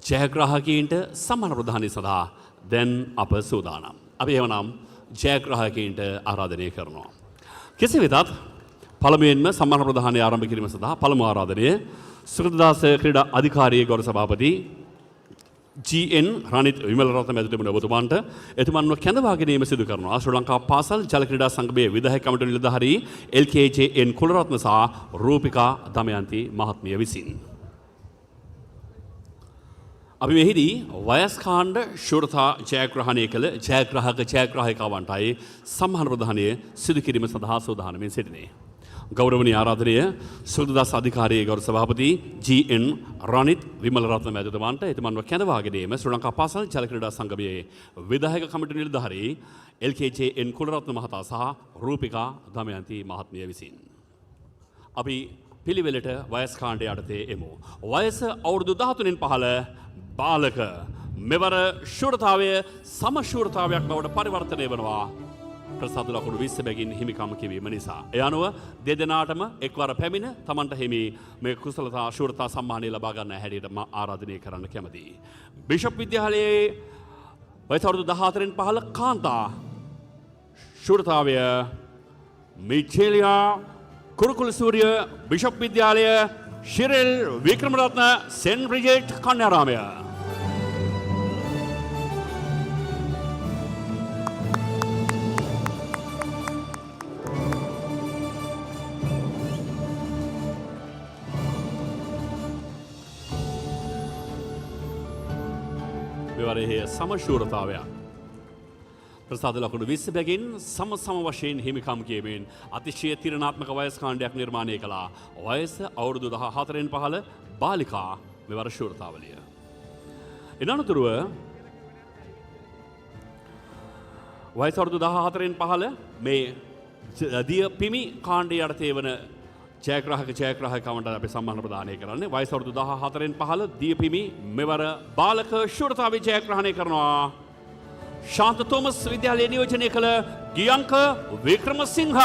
ජයග්‍රාහකීන්ට සම්මාන ප්‍රදානය සඳහා දැන් අප සූදානම්. අපි එවනම් ජයග්‍රාහකීන්ට ආරාධනය කරනවා. කෙසේ වෙතත් පළමුවෙන්ම සම්මාන ප්‍රදානය ආරම්භ කිරීම සඳහා පළමු ආරාධනය සුගතදාස ක්‍රීඩා අධිකාරියේ ගෞරව සභාපති GN රනිත් විමලරත්න මැතිතුමනි ඔබතුමාන්ට එතුමන්ව කැඳවා ගැනීම සිදු කරනවා. ශ්‍රී ලංකා පාසල් ජල ක්‍රීඩා සංගමයේ විධායක කමිටු නිලධාරී LKJN කුලරත්න සහ රූපිකා දමයන්ති මහත්මිය විසින්. අපි මෙහිදී වයස් කාණ්ඩ ශූරතා ජයග්‍රහණය කළ ජයග්‍රාහිකාවන්ටයි සම්මාන ප්‍රදානය සිදු කිරීම සඳහා සූදානමින් සිටිනේ. ගෞරවනීය ආරාධනය සුගතදාස අධිකාරියේ ගෞරව සභාපති GN රනිත් විමලරත්න මැතිතුමන්ට එතුමන්ව කැඳවා ගැනීම ශ්‍රී ලංකා පාසල් ජල ක්‍රීඩා සංගමයේ විධායක කමිටු නිලධාරී LKJN කුලරත්න මහතා සහ රූපිකා දමයන්ති මහත්මිය විසින්. අපි පිළිවෙලට වයස් කාණ්ඩය යටතේ එමු. වයස අවුරුදු 13න් පහළ බාලක මෙවර ශූරතාවය සම ශූරතාවයක් බවට පරිවර්තනය වෙනවා. ප්‍රසාද ලකුණු 20 බැගින් හිමිකම් කිවීම නිසා. ඒ අනුව දෙදෙනාටම එක්වර පැමිණ තමන්ට හිමි මේ කුසලතා ශූරතා සම්මානය ලබා ගන්න හැටියට මා ආරාධනය කරන්න කැමතියි. බිෂප් විද්‍යාලයේ වයස අවුරුදු 14න් පහළ කාන්තා ශූරතාවය මිචෙලියා කුරුකුල සූර්ය බිෂප් විද්‍යාලය ශිරෙල් වික්‍රමරත්න සෙන් බ්‍රිජෙට් කන්‍යාරාමය. මෙවරෙහි සමශූරතාවයක්. ප්‍රසාද ලකුණු 20 බැගින් සම වශයෙන් හිමිකම් කියමින් අතිශය තීරණාත්මක වයස් කාණ්ඩයක් නිර්මාණය කළා. වයස අවුරුදු 14න් පහළ බාලිකා මෙවර ශූරතාවලිය. එනතුරුව වයස අවුරුදු 14න් පහළ මේ දිය පිමි කාණ්ඩය යටතේ වන ජයග්‍රාහකවන්ට අපි සම්මාන ප්‍රදානය කරන්නේ. වයස අවුරුදු 14න් පහළ දිය පිමි මෙවර බාලක ශූරතාවය ජයග්‍රහණය කරනවා. ශාන්ත තෝමස් විද්‍යාලයේ නියෝජනය කළ ගියංක වික්‍රමසිංහ.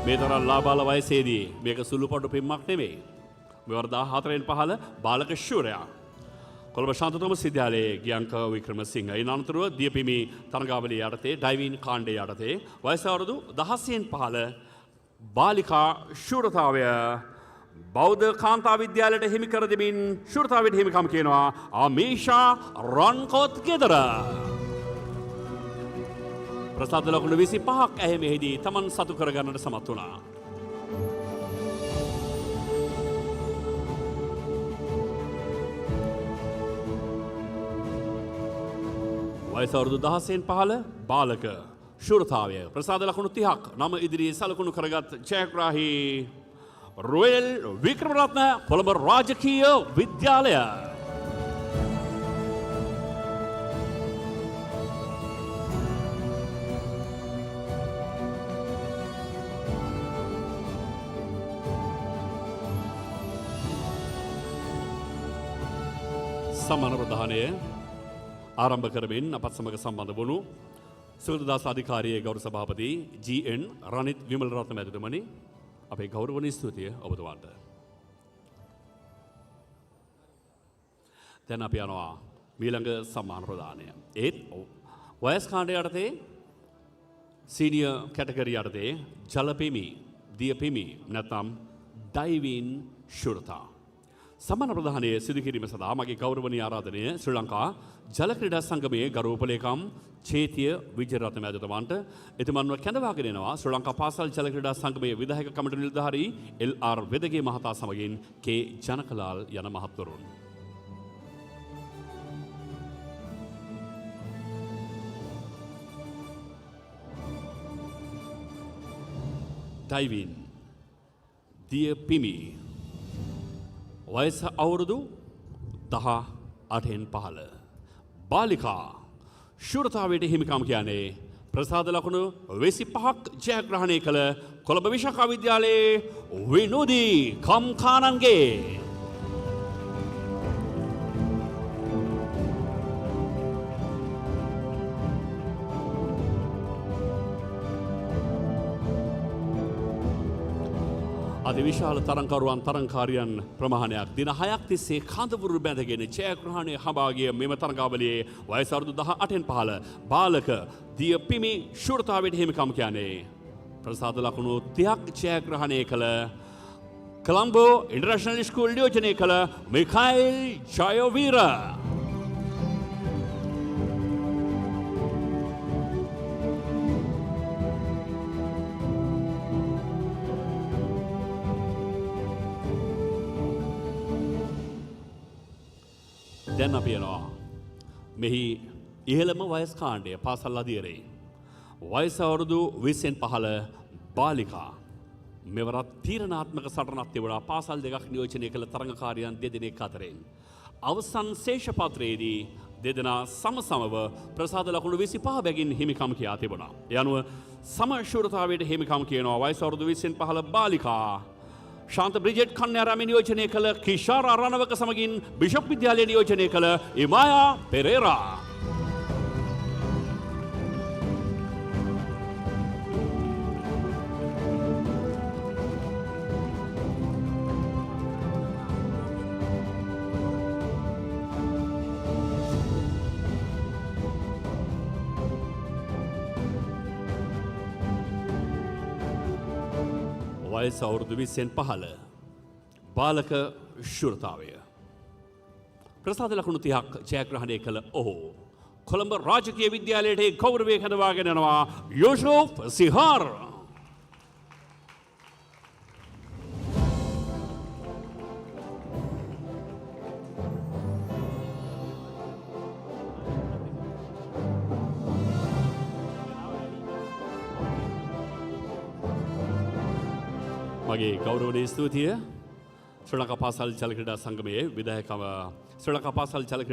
මේ තරම් ලාබාල වයසේදී මේක සුළු පොඩු පිම්මක් නෙමෙයි. මෙවර 14න් පහළ බාලක ශූරයා. කොළඹ ශාන්ත තෝමස් විද්‍යාලයේ ගියංක වික්‍රමසිංහ. ඒ අනතුරුව දියපිමි තරගාවලිය යටතේ ඩයිවින් කාණ්ඩය යටතේ වයස අවුරුදු 16න් පහළ බාලිකා ශූරතාවය බෞද්ධ කාන්තා විද්‍යාලයට හිමි කර දෙමින් ශූරතාවයට හිමිකම් කියනවා ආමීෂා රන්කොත් ගෙදර. ප්‍රසාද ලකුණු 25ක් ඇහැ මෙහිදී තමන් සතු කරගන්නට සමත් වුණා. වයස අවුරුදු 16න් පහළ බාලක ශූරතාවය. ප්‍රසාද ලකුණු 30ක් නම ඉදිරියේ සලකුණු කරගත් ජයග්‍රාහී රොයල් වික්‍රමරත්න කොළඹ රාජකීය විද්‍යාලය. සම්මාන ප්‍රදානය ආරම්භ කරමින් අපත් සමග සම්බන්ධ වුණු සුගතදාස අධිකාරියේ ගෞරව සභාපති GN රනිත් විමලරත්න මැතිතුමනි අපේ ගෞරවනීය ස්තුතිය ඔබතුමාට. දැන් අපි යනවා ඊළඟ සම්මාන ප්‍රදානය. ඒත් වයස් කාණ්ඩය යටතේ සීනියර් කැටගරි යටතේ ජලපිමි, දියපිමි නැත්නම් ඩයිවින් ශූරතා. සම්මාන ප්‍රදානය සිදු කිරීම සඳහා මගේ ගෞරවනීය ආරාධනය ශ්‍රී ලංකා ජල ක්‍රීඩා සංගමයේ ගරු උපලේකම් චේතිය විජයරත්න මැතිතුමන්ට එතුමන්ව කැඳවාගෙන එනවා ශ්‍රී ලංකා පාසල් ජල ක්‍රීඩා සංගමයේ විධායක කමිටු නිලධාරී LR වෙදගේ මහතා සමගින් K ජනකලාල් යන මහත්වරුන්. ඩයිවින් දිය පිමි වයස අවුරුදු 18න් පහළ බාලිකා ශූරතාවයට හිමිකම් කියන්නේ ප්‍රසාද ලකුණු 25ක් ජයග්‍රහණය කළ කොළඹ විශාඛා විද්‍යාලයේ විනෝදී කම්කානන්ගේ අතිවිශාල තරංකරුවන් තරංකාරියන් ප්‍රමාණයක් දින 6ක් තිස්සේ කඳවුරු බැඳගෙන ජයග්‍රහණය හඹා ගිය මෙම තරඟාවලියේ වයස අවුරුදු 18න් පහළ බාලක දිය පිමි ශූරතාවයට හිමිකම් කියන්නේ ප්‍රසාද ලකුණු 30ක් ජයග්‍රහණය කළ කොළඹ ඉන්ටර්නැෂනල් ස්කූල් නියෝජනය කළ මිඛයිල් ජයවීර දැන් අපි යනවා මෙහි ඉහළම වයස් කාණ්ඩය පාසල් අධීරයේ වයස අවුරුදු 20න් පහළ බාලිකා මෙවරත් තීරණාත්මක සටනක් තිබුණා පාසල් දෙකක් නියෝජනය කළ තරඟකාරියන් දෙදෙනෙක් අතරින් අවසන් ශේෂ පත්‍රයේදී දෙදෙනා සමසමව ප්‍රසාද ලකුණු 25 බැගින් හිමිකම් කියා තිබුණා. ඒ අනුව සම ශූරතාවයට හිමිකම් කියනවා වයස අවුරුදු 20න් පහළ බාලිකා ශාන්ත බ්‍රිජෙට් කන්‍යාරාම නියෝජනය කළ කිෂාර රණවක සමගින් බිෂප් විද්‍යාලය නියෝජනය කළ ඉමායා පෙරේරා වයස අවුරුදු 20න් පහළ බාලක ශූරතාවය ප්‍රසාද ලකුණු 30ක් ජයග්‍රහණය කළ ඔහු කොළඹ රාජකීය විද්‍යාලයේ ගෞරවය කැඳවාගෙන යනවා යෝෂෝෆ් සිහාර් මගේ ගෞරවනීය ස්තුතිය ශ්‍රී ලංකා පාසල් ජල ක්‍රීඩා සංගමයේ විධායකව ශ්‍රී ලංකා පාසල් ජල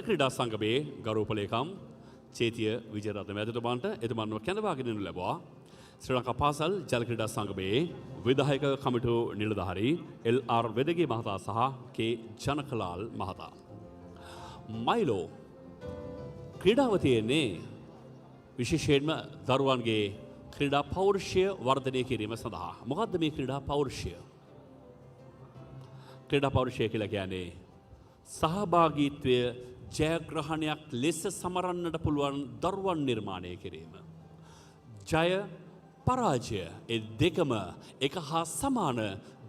ක්‍රීඩා සංගමයේ ගරු උපලේකම් චේතිය විජයරත්න මැතිතුමාන්ට එතුමන්ව කැඳවාගෙන යනු ලැබුවා ශ්‍රී ලංකා පාසල් ජල ක්‍රීඩා සංගමයේ විධායක කමිටු නිලධාරී එල්.ආර්. වෙදගේ මහතා සහ කේ. ජනකලාල් මහතා. මයිලෝ ක්‍රීඩාව තියෙන්නේ විශේෂයෙන්ම දරුවන්ගේ ක්‍රීඩා පෞරුෂය වර්ධනය කිරීම සඳහා. මොකද්ද මේ ක්‍රීඩා පෞරුෂය? ක්‍රීඩා පෞරුෂය කියලා කියන්නේ සහභාගීත්වය ජයග්‍රහණයක් ලෙස සමරන්නට පුළුවන් දරුවන් නිර්මාණය කිරීම. ජය පරාජය ඒ දෙකම එක හා සමාන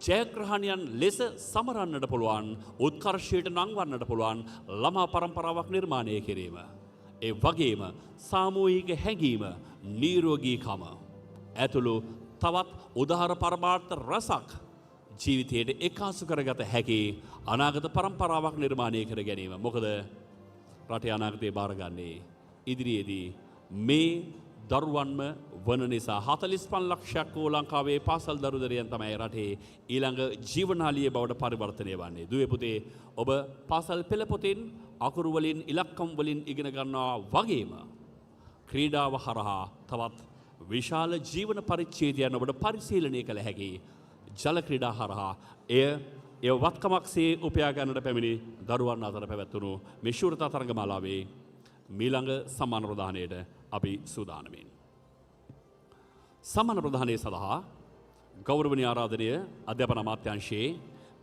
ජයග්‍රහණයන් ලෙස සමරන්නට පුළුවන් උත්කර්ෂයට නංවන්නට පුළුවන් ළමා පරම්පරාවක් නිර්මාණය කිරීම. ඒ වගේම සාමූහික හැඟීම නිරෝගීකම ඇතුළු තවත් උදාහර පරමාර්ථ රසක් ජීවිතයට එකාසු කරගත හැකි අනාගත පරම්පරාවක් නිර්මාණය කර ගැනීම. මොකද රටේ අනාගතය බාරගන්නේ ඉදිරියේදී මේ දරුවන්ම වන නිසා 45 ලක්ෂයක් වූ ලංකාවේ පාසල් දරුදරියන් තමයි රටේ ඊළඟ ජීවනාලිය බවට පරිවර්තනය වන්නේ. දුවේ පුතේ ඔබ පාසල් පෙළ පොතෙන් අකුරු වලින් ඉලක්කම් වලින් ඉගෙන ගන්නවා වගේම ක්‍රීඩාව හරහා තවත් විශාල ජීවන පරිච්ඡේදයන් ඔබට පරිශීලනය කළ හැකි ජල ක්‍රීඩා හරහා එය වත්කමක්සේ උපයා ගන්නට පැමිණි දරුවන් අතර පැවැත්වුණු මේ ශූරතා තරඟමාලාවේ මීළඟ සම්මාන ප්‍රදානයට අපි සූදානමින්. සම්මාන ප්‍රදානය සඳහා ගෞරවනීය ආරාධනය අධ්‍යාපන අමාත්‍යාංශයේ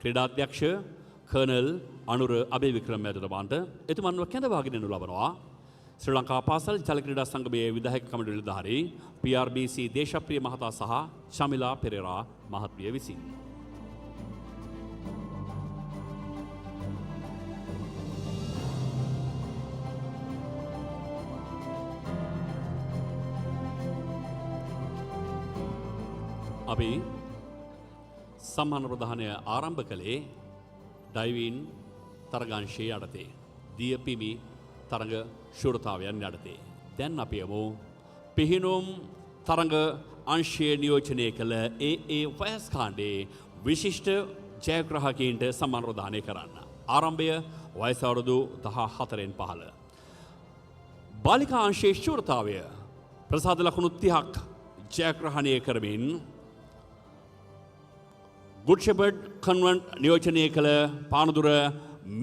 ක්‍රීඩා අධ්‍යක්ෂ කර්නල් අනුර අබේවික්‍රම මැතිතුමාන්ට එතුමන්ව කැඳවාගෙන යනු ලබනවා. ශ්‍රී ලංකා පාසල් ජල ක්‍රීඩා සංගමයේ විධායක කමිටු නිලධාරී PRBC දේශප්‍රිය මහතා සහ චමිලා පෙරේරා මහත්මිය විසින්. අපි සම්මාන ප්‍රදානය ආරම්භ කළේ ඩයිවින් තරගාංශයේ යටතේ දියපිමි තරඟ ශූරතාවයන් යටතේ. දැන් අපි යමු පිහිනුම් තරඟ අංශයේ නියෝජනය කළ ඒ වයස් කාණ්ඩයේ විශිෂ්ට ජයග්‍රාහකයින්ට සම්මාන ප්‍රදානය කරන්න. ආරම්භය වයස අවුරුදු 14න් පහළ. බාලිකා අංශයේ ශූරතාවය ප්‍රසාද ලකුණු 30ක් ජයග්‍රහණය කරමින් ගුඩ් ෂෙපර්ඩ් කන්වෙන්ට් නියෝජනය කළ පානදුර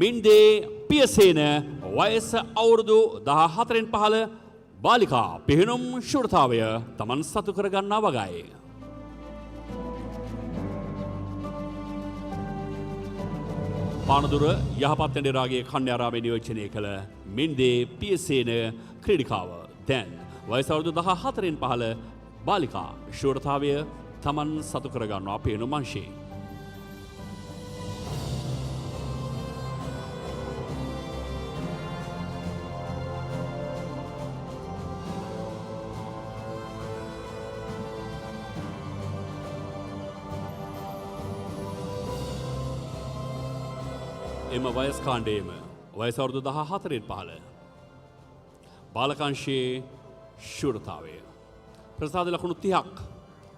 මින්දේ පියසේන වයස අවුරුදු 14න් පහළ බාලිකා පිහිනුම් ශූරතාවය තමන් සතු කර ගන්නා වගයි. පානදුර යහපත් ඇඬරාගේ කන්‍යාරාමේ නියෝජනය කළ මින්දේ පියසේන ක්‍රීඩිකාව දැන් වයස අවුරුදු 14න් පහළ බාලිකා ශූරතාවය තමන් සතු කර ගන්නවා පිහිනුම් අංශයේ. එම වයස් කාණ්ඩයේම වයස අවුරුදු 14න් පහළ බාලකංශයේ ශූරතාවය ප්‍රසාද ලකුණු 30ක්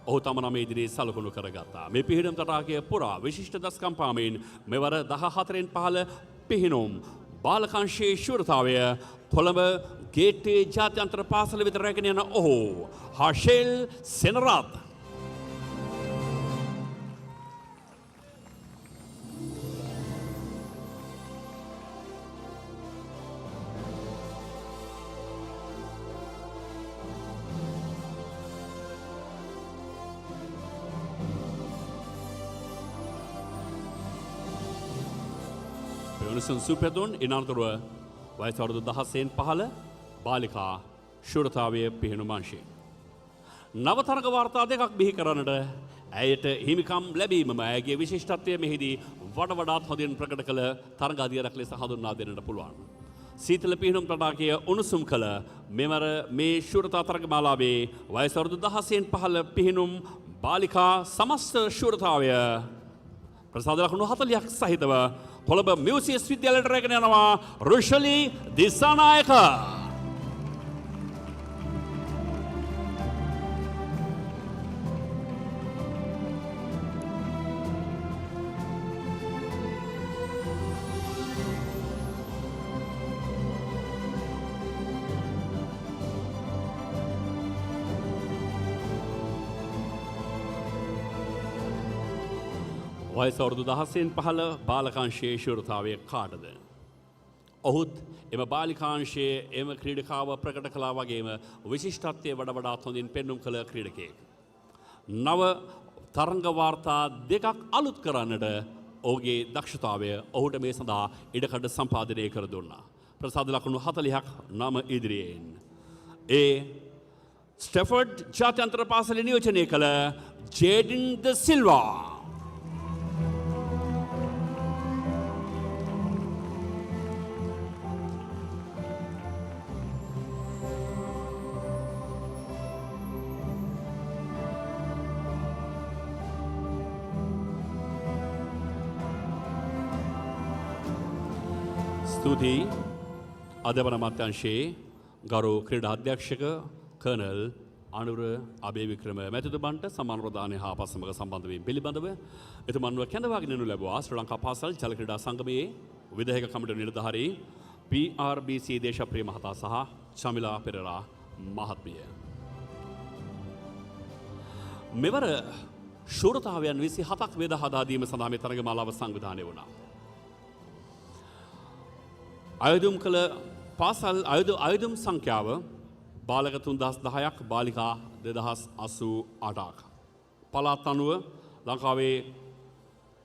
ඔහු තම නම ඉදිරියේ සලකුණු කරගත්තා. මේ පිහිනුම් තටාකය පුරා විශිෂ්ට දස්කම් පාමින් මෙවර 14න් පහළ පිහිනුම් බාලකංශයේ ශූරතාවය කොළඹ ගේට්ටුවේ ජාත්‍යන්තර පාසල වෙත රැගෙන යන ඔහු හර්ෂෙල් සෙනරත් සුපැතුන් ඉනතුරුව වයස අවුරුදු 16න් පහළ බාලිකා ශූරතාවය පිහිනුම් අංශයේ නවතරග වාර්තා දෙකක් බිහි කරන්නට ඇයට හිමිකම් ලැබීමම ඇයගේ විශිෂ්ටත්වය මෙහිදී වඩාත් හොඳින් ප්‍රකට කළ තරග අධියරක් ලෙස හඳුන්වා දෙන්නට පුළුවන්. සීතල පිහිනුම් තටාකය උණුසුම් කළ මෙවර මේ ශූරතා තරගමාලාවේ වයස අවුරුදු 16න් පහළ පිහිනුම් බාලිකා සමස්ත ශූරතාවය ප්‍රසාද ලකුණු 40ක් සහිතව කොළඹ මියුසියස් විද්‍යාලයට රැගෙන යනවා රුෂලි දිසානායක. වයස අවුරුදු 16න් පහළ බාලකාංශයේ ශූරතාවය කාටද? ඔහුත් එම බාලිකාංශයේ එම ක්‍රීඩකාව ප්‍රකට කළා වගේම විශිෂ්ටත්වයේ වඩාත් හොඳින් පෙන්눔 කළ ක්‍රීඩකයෙක්. නව තරංග වාර්තා දෙකක් අලුත් කරන්නට ඔහුගේ දක්ෂතාවය ඔහුට මේ සඳහා ඉඩකඩ සම්පාදනය කර දුන්නා. ප්‍රසාද ලකුණු 40ක් නම ඉදිරියෙන්. ඒ ස්ටෙෆර්ඩ් ජාත්‍යන්තර පාසලේ නියෝජනය කළ ජේඩින් ද සිල්වා ස්තුතියි. අධ්‍යාපන අමාත්‍යාංශයේ ගරු ක්‍රීඩා අධ්‍යක්ෂක කර්නල් අනුර අබේවික්‍රම මැතිතුමන්ට සම්මාන ප්‍රදානය හා පසමග සම්බන්ධ වීම පිළිබඳව එතුමන්ව කැඳවාගෙන යනු ලැබුවා ශ්‍රී ලංකා පාසල් ජල ක්‍රීඩා සංගමයේ විධායක කමිටු නිලධාරී PRBC දේශප්‍රිය මහතා සහ චමිලා පෙරේරා මහත්මිය. මෙවර ශූරතාවයන් 27ක් වේද හදා දීම සඳහා මේ තරගමාලාව සංවිධානය වුණා. අයදුම් කළ පාසල් අයදුම් සංඛ්‍යාව බාලක 3010ක් බාලිකා 2088ක්. පළාත් අනුව ලංකාවේ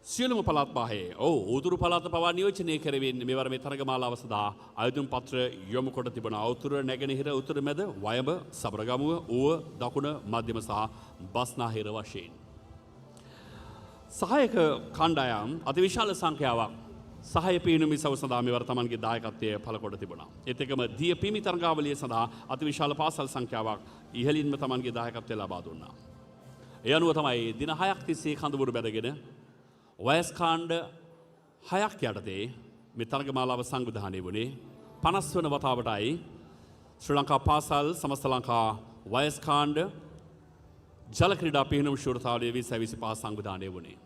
සියලුම පළාත් පහේ උතුරු පළාත පවා නියෝජනය කරමින් මෙවර මේ තරගමාලාව සඳහා අයදුම් පත්‍ර යොමු කොට තිබුණා. උතුරු නැගෙනහිර උතුරු මැද වයඹ සබරගමුව ඌව දකුණ මධ්‍යම සහ බස්නාහිර වශයෙන්. සහායක කණ්ඩායම් අතිවිශාල සංඛ්‍යාවක් සහය පිහිනුම් ඉසව් සඳහා මෙවර තමන්ගේ දායකත්වය පළ කොට තිබුණා. ඒත් එක්කම දිය පිමි තරගාවලිය සඳහා අතිවිශාල පාසල් සංඛ්‍යාවක් ඉහළින්ම තමන්ගේ දායකත්වය ලබා දුන්නා. ඒ අනුව තමයි දින 6ක් තිස්සේ කඳවුරු බැඳගෙන වයස් කාණ්ඩ 6ක් යටතේ මේ තරගමාලාව සංවිධානය වුණේ. 50 වන වතාවටයි ශ්‍රී ලංකා පාසල් සමස්ත ලංකා වයස් කාණ්ඩ ජල ක්‍රීඩා පිහිනුම් ශූරතාවලිය 2025 සංවිධානය වුණේ.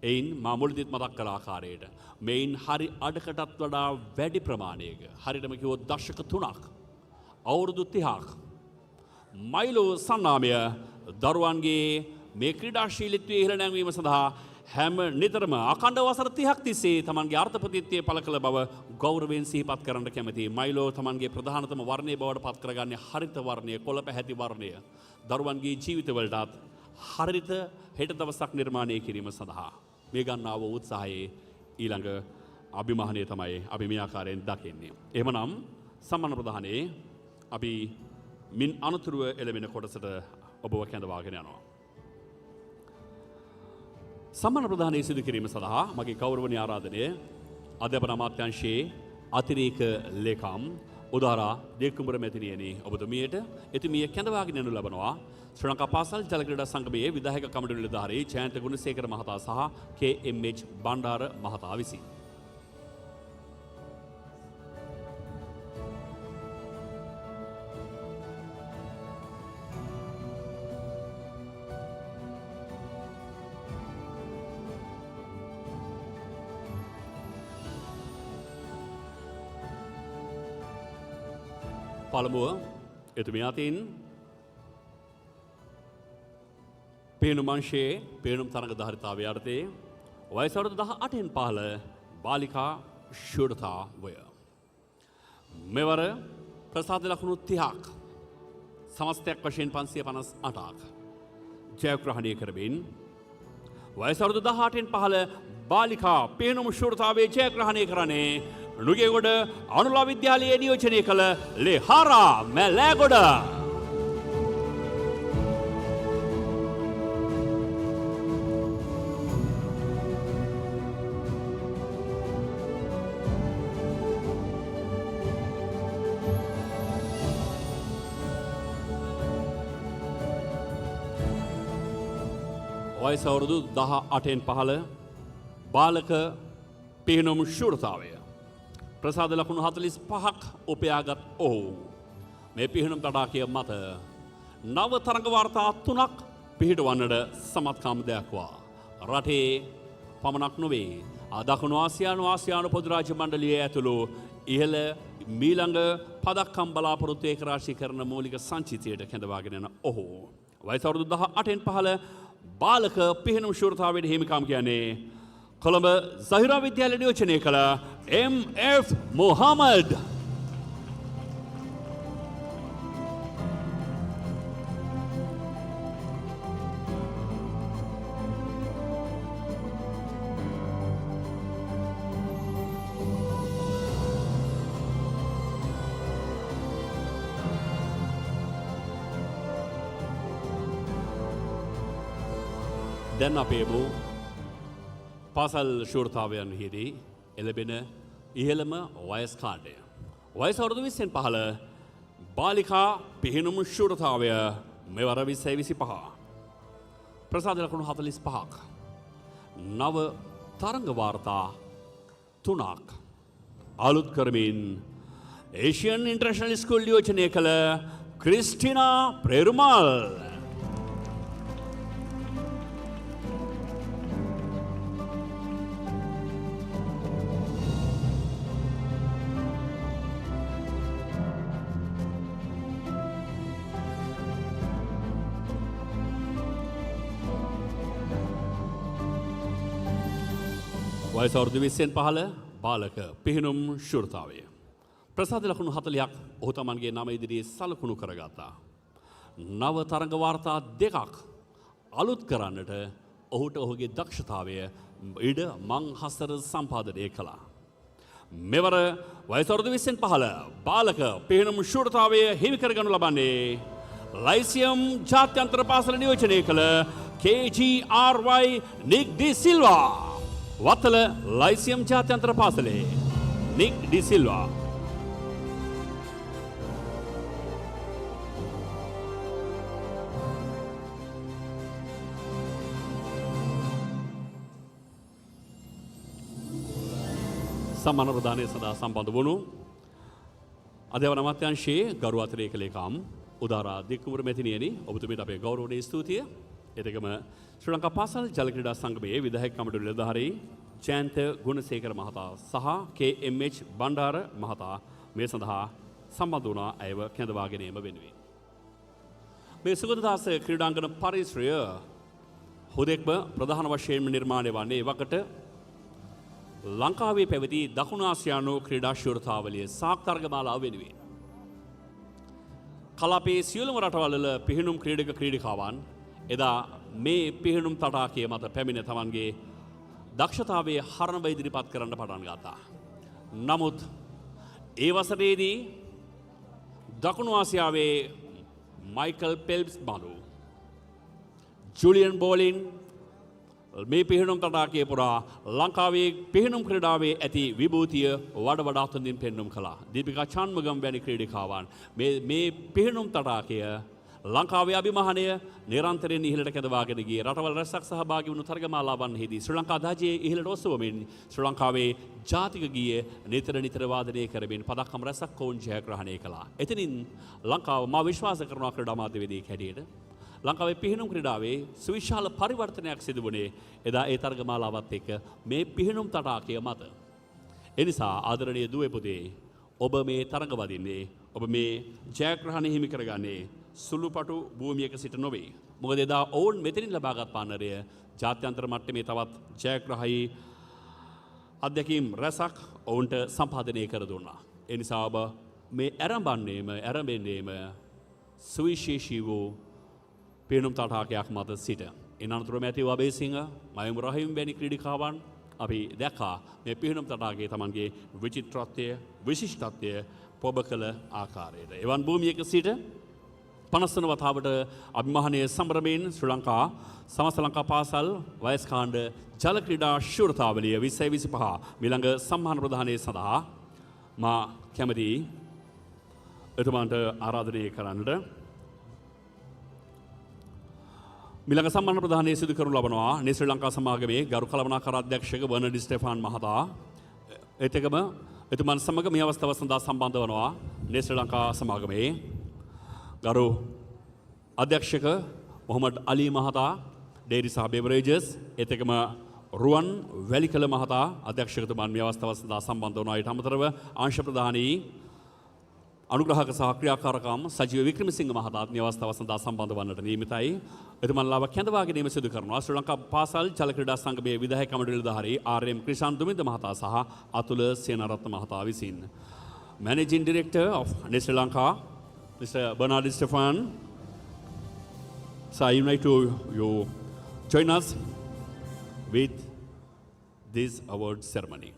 එයින් මා මුලදීත් මතක් කළ ආකාරයට මෙයින් හරි අඩකටත් වඩා වැඩි ප්‍රමාණයක හරියටම කිව්වොත් දශක 3ක් අවුරුදු 30ක්. මයිලෝ සන්නාමය දරුවන්ගේ මේ ක්‍රීඩාශීලීත්වයේ ඉහළ නැංවීම සඳහා හැම නිතරම අඛණ්ඩ වසර 30ක් තිස්සේ තමන්ගේ අර්ථප්‍රතිත්වය පළ කළ බව ගෞරවයෙන් සිහිපත් කරන්න කැමැතියි. මයිලෝ තමන්ගේ ප්‍රධානතම වර්ණය බවට පත් කරගන්නේ හරිත වර්ණය, කොළ පැහැති වර්ණය. දරුවන්ගේ ජීවිතවලටත් හරිත හෙට දවසක් නිර්මාණය කිරීම සඳහා මේ ගන්නා වූ උත්සාහයේ ඊළඟ අභිමානය තමයි අපි මේ ආකාරයෙන් දකින්නේ. එහෙමනම් සම්මාන ප්‍රදානයේ අපි මින් අනතුරුව එළවෙන කොටසට ඔබව කැඳවාගෙන යනවා. සම්මාන ප්‍රදානය සිදු කිරීම සඳහා මගේ ගෞරවනීය ආරාධනය අධ්‍යාපන අමාත්‍යාංශයේ අතිරේක ලේකම් උදාරා දේකුඹර මැතිණියනි ඔබතුමියට එතුමිය කැඳවාගෙන යනු ලබනවා ශ්‍රී ලංකා පාසල් ජල ක්‍රීඩා සංගමයේ විධායක කමිටු නිලධාරී ජයන්ත ගුණසේකර මහතා සහ KMH බණ්ඩාර මහතා විසින්. පළමුව එතුමිය අතින් පේනුම් අංශයේ පේනුම් තරඟ ධාරිතාවය යටතේ වයස අවුරුදු 18න් පහළ බාලිකා ශූරතාවය මෙවර ප්‍රසාද ලකුණු 30ක් සමස්තයක් වශයෙන් 558ක් ජයග්‍රහණය කරමින් වයස අවුරුදු 18න් පහළ බාලිකා පේනුම් ශූරතාවයේ ජයග්‍රහණය කරන්නේ නුගේගොඩ අනුලා විද්‍යාලයේ නියෝජනය කළ ලෙහාරා මැලෑගොඩ. වයස අවුරුදු 18න් පහළ බාලක පිහිනුම් ශූරතාවය ප්‍රසාද ලකුණු 45ක් උපයාගත් ඔහු මේ පිහිනුම් තඩාකය මත නව තරඟ වාර්තා 3ක් පිහිටවන්නට සමත්කම් දක්වා රටේ පමණක් නොවේ දකුණු ආසියානු පොදු රාජ්‍ය මණ්ඩලයේ ඇතුළු ඉහළ මීළඟ පදක්කම් බලාපොරොත්තු ඒකරාශී කරන මූලික සංචිතයට කැඳවාගෙන යන ඔහු වයස අවුරුදු 18න් පහළ බාලක පිහිනුම් ශූරතාවයේ හිමිකම් කියන්නේ කොළඹ සහිරා විද්‍යාලය නියෝජනය කළ MF මොහමඩ්. දැන් අපේමු පාසල් ශූරතාවයන්හිදී එළබෙන ඉහළම වයස් කාණ්ඩය. වයස අවුරුදු 20න් පහළ බාලිකා පිහිනුම් ශූරතාවය මෙවර 2025. ප්‍රසාද ලකුණු 45ක්. නව තරඟ වාර්තා 3ක් අලුත් කරමින් ඒෂියන් ඉන්ටර්නැෂනල් ස්කූල් නියෝජනය කළ ක්‍රිස්ටිනා ප්‍රේරුමල්. වයස අවුරුදු 20න් පහළ බාලක පිහිනුම් ශූරතාවය. ප්‍රසාද ලකුණු 40ක් ඔහු තමන්ගේ නම ඉදිරියේ සලකුණු කරගත්තා. නව තරඟ වාර්තා 2ක් අලුත් කරන්නට ඔහුට ඔහුගේ දක්ෂතාවය ඉඩ මං හසර සම්පාදනය කළා. මෙවර වයස අවුරුදු 20න් පහළ බාලක පිහිනුම් ශූරතාවය හිමි කරගනු ලබන්නේ ලයිසියම් ජාත්‍යන්තර පාසල නියෝජනය කළ KGRY නික් ඩි සිල්වා. වත්තල ලයිසියම් ජාත්‍යන්තර පාසලේ නික් ඩි සිල්වා. සම්මාන ප්‍රදානය සඳහා සම්බන්ධ වුණු අධ්‍යාපන අමාත්‍යාංශයේ ගරු අතිරේක ලේකම් උදාරා දික්කුමර මැතිණියනි ඔබතුමීට අපේ ගෞරවනීය ස්තුතිය. එතකම ශ්‍රී ලංකා පාසල් ජල ක්‍රීඩා සංගමයේ විධායක කමිටු නිලධාරී ජයන්ත ගුණසේකර මහතා සහ KMH බණ්ඩාර මහතා මේ සඳහා සම්බන්ධ වුණා ඇයව කැඳවා ගැනීම වෙනුවෙන්. මේ සුගතදාස ක්‍රීඩාංගන පරිසරය හුදෙක්ම ප්‍රධාන වශයෙන්ම නිර්මාණය වන්නේ එවකට ලංකාවේ පැවති දකුණු ආසියානු ක්‍රීඩා ශූරතාවලිය සාක්තර්ගමාලාව වෙනුවෙන්. කලාපයේ සියලුම රටවල පිහිනුම් ක්‍රීඩක ක්‍රීඩිකාවන් එදා මේ පිහිනුම් තටාකය මත පැමිණ තමන්ගේ දක්ෂතාවයේ හරණව ඉදිරිපත් කරන්න පටන් ගත්තා. නමුත් ඒ වසරේදී දකුණු ආසියාවේ මයිකල් පෙල්ප්ස් බඳු ජුලියන් බෝලින් මේ පිහිනුම් තටාකය පුරා ලංකාවේ පිහිනුම් ක්‍රීඩාවේ ඇති විභූතිය වඩ වඩාත් හොඳින් පෙන්නුම් කළා. දීපිකා චන්මගම් වැනි ක්‍රීඩිකාවන් මේ පිහිනුම් තටාකය ලංකාවේ අභිමානය නිරන්තරයෙන් ඉහළට කැඳවාගෙන ගියේ. රටවල් රැසක් සහභාගී වුණු තරගමාලාවන්හිදී ශ්‍රී ලංකා ධජයේ ඉහළට ඔසවමින් ශ්‍රී ලංකාවේ ජාතික ගීය නිතර වාදනය කරමින් පදක්කම් රැසක් ඔවුන් ජයග්‍රහණය කළා. එතනින් ලංකාව මා විශ්වාස කරනවා ක්‍රීඩා මාධ්‍යවේදියෙක් හැටියට ලංකාවේ පිහිනුම් ක්‍රීඩාවේ සුවිශාල පරිවර්තනයක් සිදු වුණේ එදා ඒ තරගමාලාවත් එක්ක මේ පිහිනුම් තටාකය මත. එනිසා ආදරණීය දුවේ පුතේ ඔබ මේ තරඟ වදින්නේ ඔබ මේ ජයග්‍රහණය හිමි කරගන්නේ සුළුපටු භූමියක සිට නොවේ. මොකද එදා ඔවුන් මෙතනින් ලබාගත් පාන්නරය ජාත්‍යන්තර මට්ටමේ තවත් ජයග්‍රහී අත්දැකීම් රැසක් ඔවුන්ට සම්පාදනය කර දුන්නා. ඒ නිසා ඔබ මේ ඇරඹෙන්නේම සුවිශේෂී වූ පිහිනුම් තටාකයක් මත සිට. ඉන් අනතුරුව මැතිව් අබේසිංහ මයුම් රහීම් වැනි ක්‍රීඩිකාවන් අපි දැක්කා මේ පිහිනුම් තටාකයේ තමන්ගේ විචිත්‍රත්වය විශිෂ්ටත්වය පොබ කළ ආකාරයට. එවන් භූමියක සිට 50 වන වතාවට අභිමානය සම්බරමින් ශ්‍රී ලංකා සමස්ත ලංකා පාසල් වයස්කාණ්ඩ ජල ක්‍රීඩා ශූරතාවලිය 2025 මිළඟ සම්මාන ප්‍රදානය සඳහා මා කැමැති එතුමාන්ට ආරාධනය කරන්නට මිළඟ සම්මාන ප්‍රදානය සිදු කරනු ලබනවා ශ්‍රී ලංකා සමාගමේ ගරු කළමනාකාර අධ්‍යක්ෂක බර්නඩ් ස්ටෙෆාන් මහතා. ඒත් එක්කම එතුමන් සමග මේ අවස්ථාව සඳහා සම්බන්ධ වනවා ශ්‍රී ලංකා සමාගමේ ගරු අධ්‍යක්ෂක මොහමඩ් අලි මහතා ඩේරි සහ බෙවරේජස් ඒත් එක්කම රුවන් වැලිකල මහතා අධ්‍යක්ෂකතුමන් මේ අවස්ථාව සඳහා සම්බන්ධ වනවා. ඊට අමතරව අංශ ප්‍රධානී අනුග්‍රහක සහ ක්‍රියාකාරකම් සජීව වික්‍රමසිංහ මහතාත් මේ අවස්ථාව සඳහා සම්බන්ධ වන්නට නියමිතයි. එතුමන්ලාව කැඳවා ගැනීම සිදු කරනවා ශ්‍රී ලංකා පාසල් ජල ක්‍රීඩා සංගමයේ විධායක කමිටු නිලධාරී ආර්.එම්. ක්‍රිෂාන් දුමින්ද මහතා සහ අතුල සේනාරත්න මහතා විසින්. Managing Director of Sri Lanka Mr. Bernard Stefan. So I invite you join us with this award ceremony.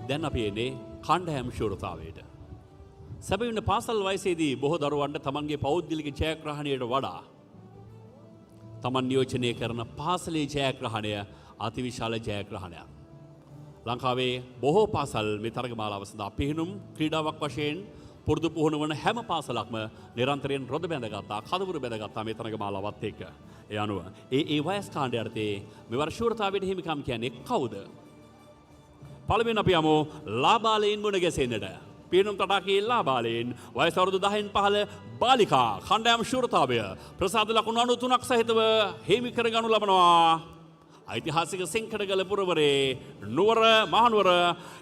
දැන් අපි එන්නේ කණ්ඩායම් ශූරතාවයට. සැබවින්ම පාසල් වයසේදී බොහෝ දරුවන්ට තමන්ගේ පෞද්ගලික ජයග්‍රහණයට වඩා තමන් නියෝජනය කරන පාසලේ ජයග්‍රහණය අතිවිශාල ජයග්‍රහණයක්. ලංකාවේ බොහෝ පාසල් මේ තරගමාලාව සඳහා පිහිනුම් ක්‍රීඩාවක් වශයෙන් පුරුදු පුහුණු වන හැම පාසලක්ම නිරන්තරයෙන් රොද බැඳගත්තා, කදවුරු බැඳගත්තා මේ තරගමාලාවත් එක්ක. ඒ අනුව ඒ වයස් කාණ්ඩය යටතේ මෙවර ශූරතාවයට හිමිකම් කියන්නේ කවුද? පළමුවෙන් අපි යමු ලාබාලයින් මුණ ගැසෙන්නට. පිහිනුම් තටාකයේ ලාබාලයින් වයස අවුරුදු 10න් පහළ බාලිකා කණ්ඩායම් ශූරතාවය ප්‍රසාද ලකුණු 93ක් සහිතව හිමි කර ගනු ලබනවා. ඓතිහාසික සෙන්කඩගල පුරවරේ නුවර මහනුවර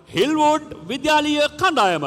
හිල්වුඩ් විද්‍යාලීය කණ්ඩායම.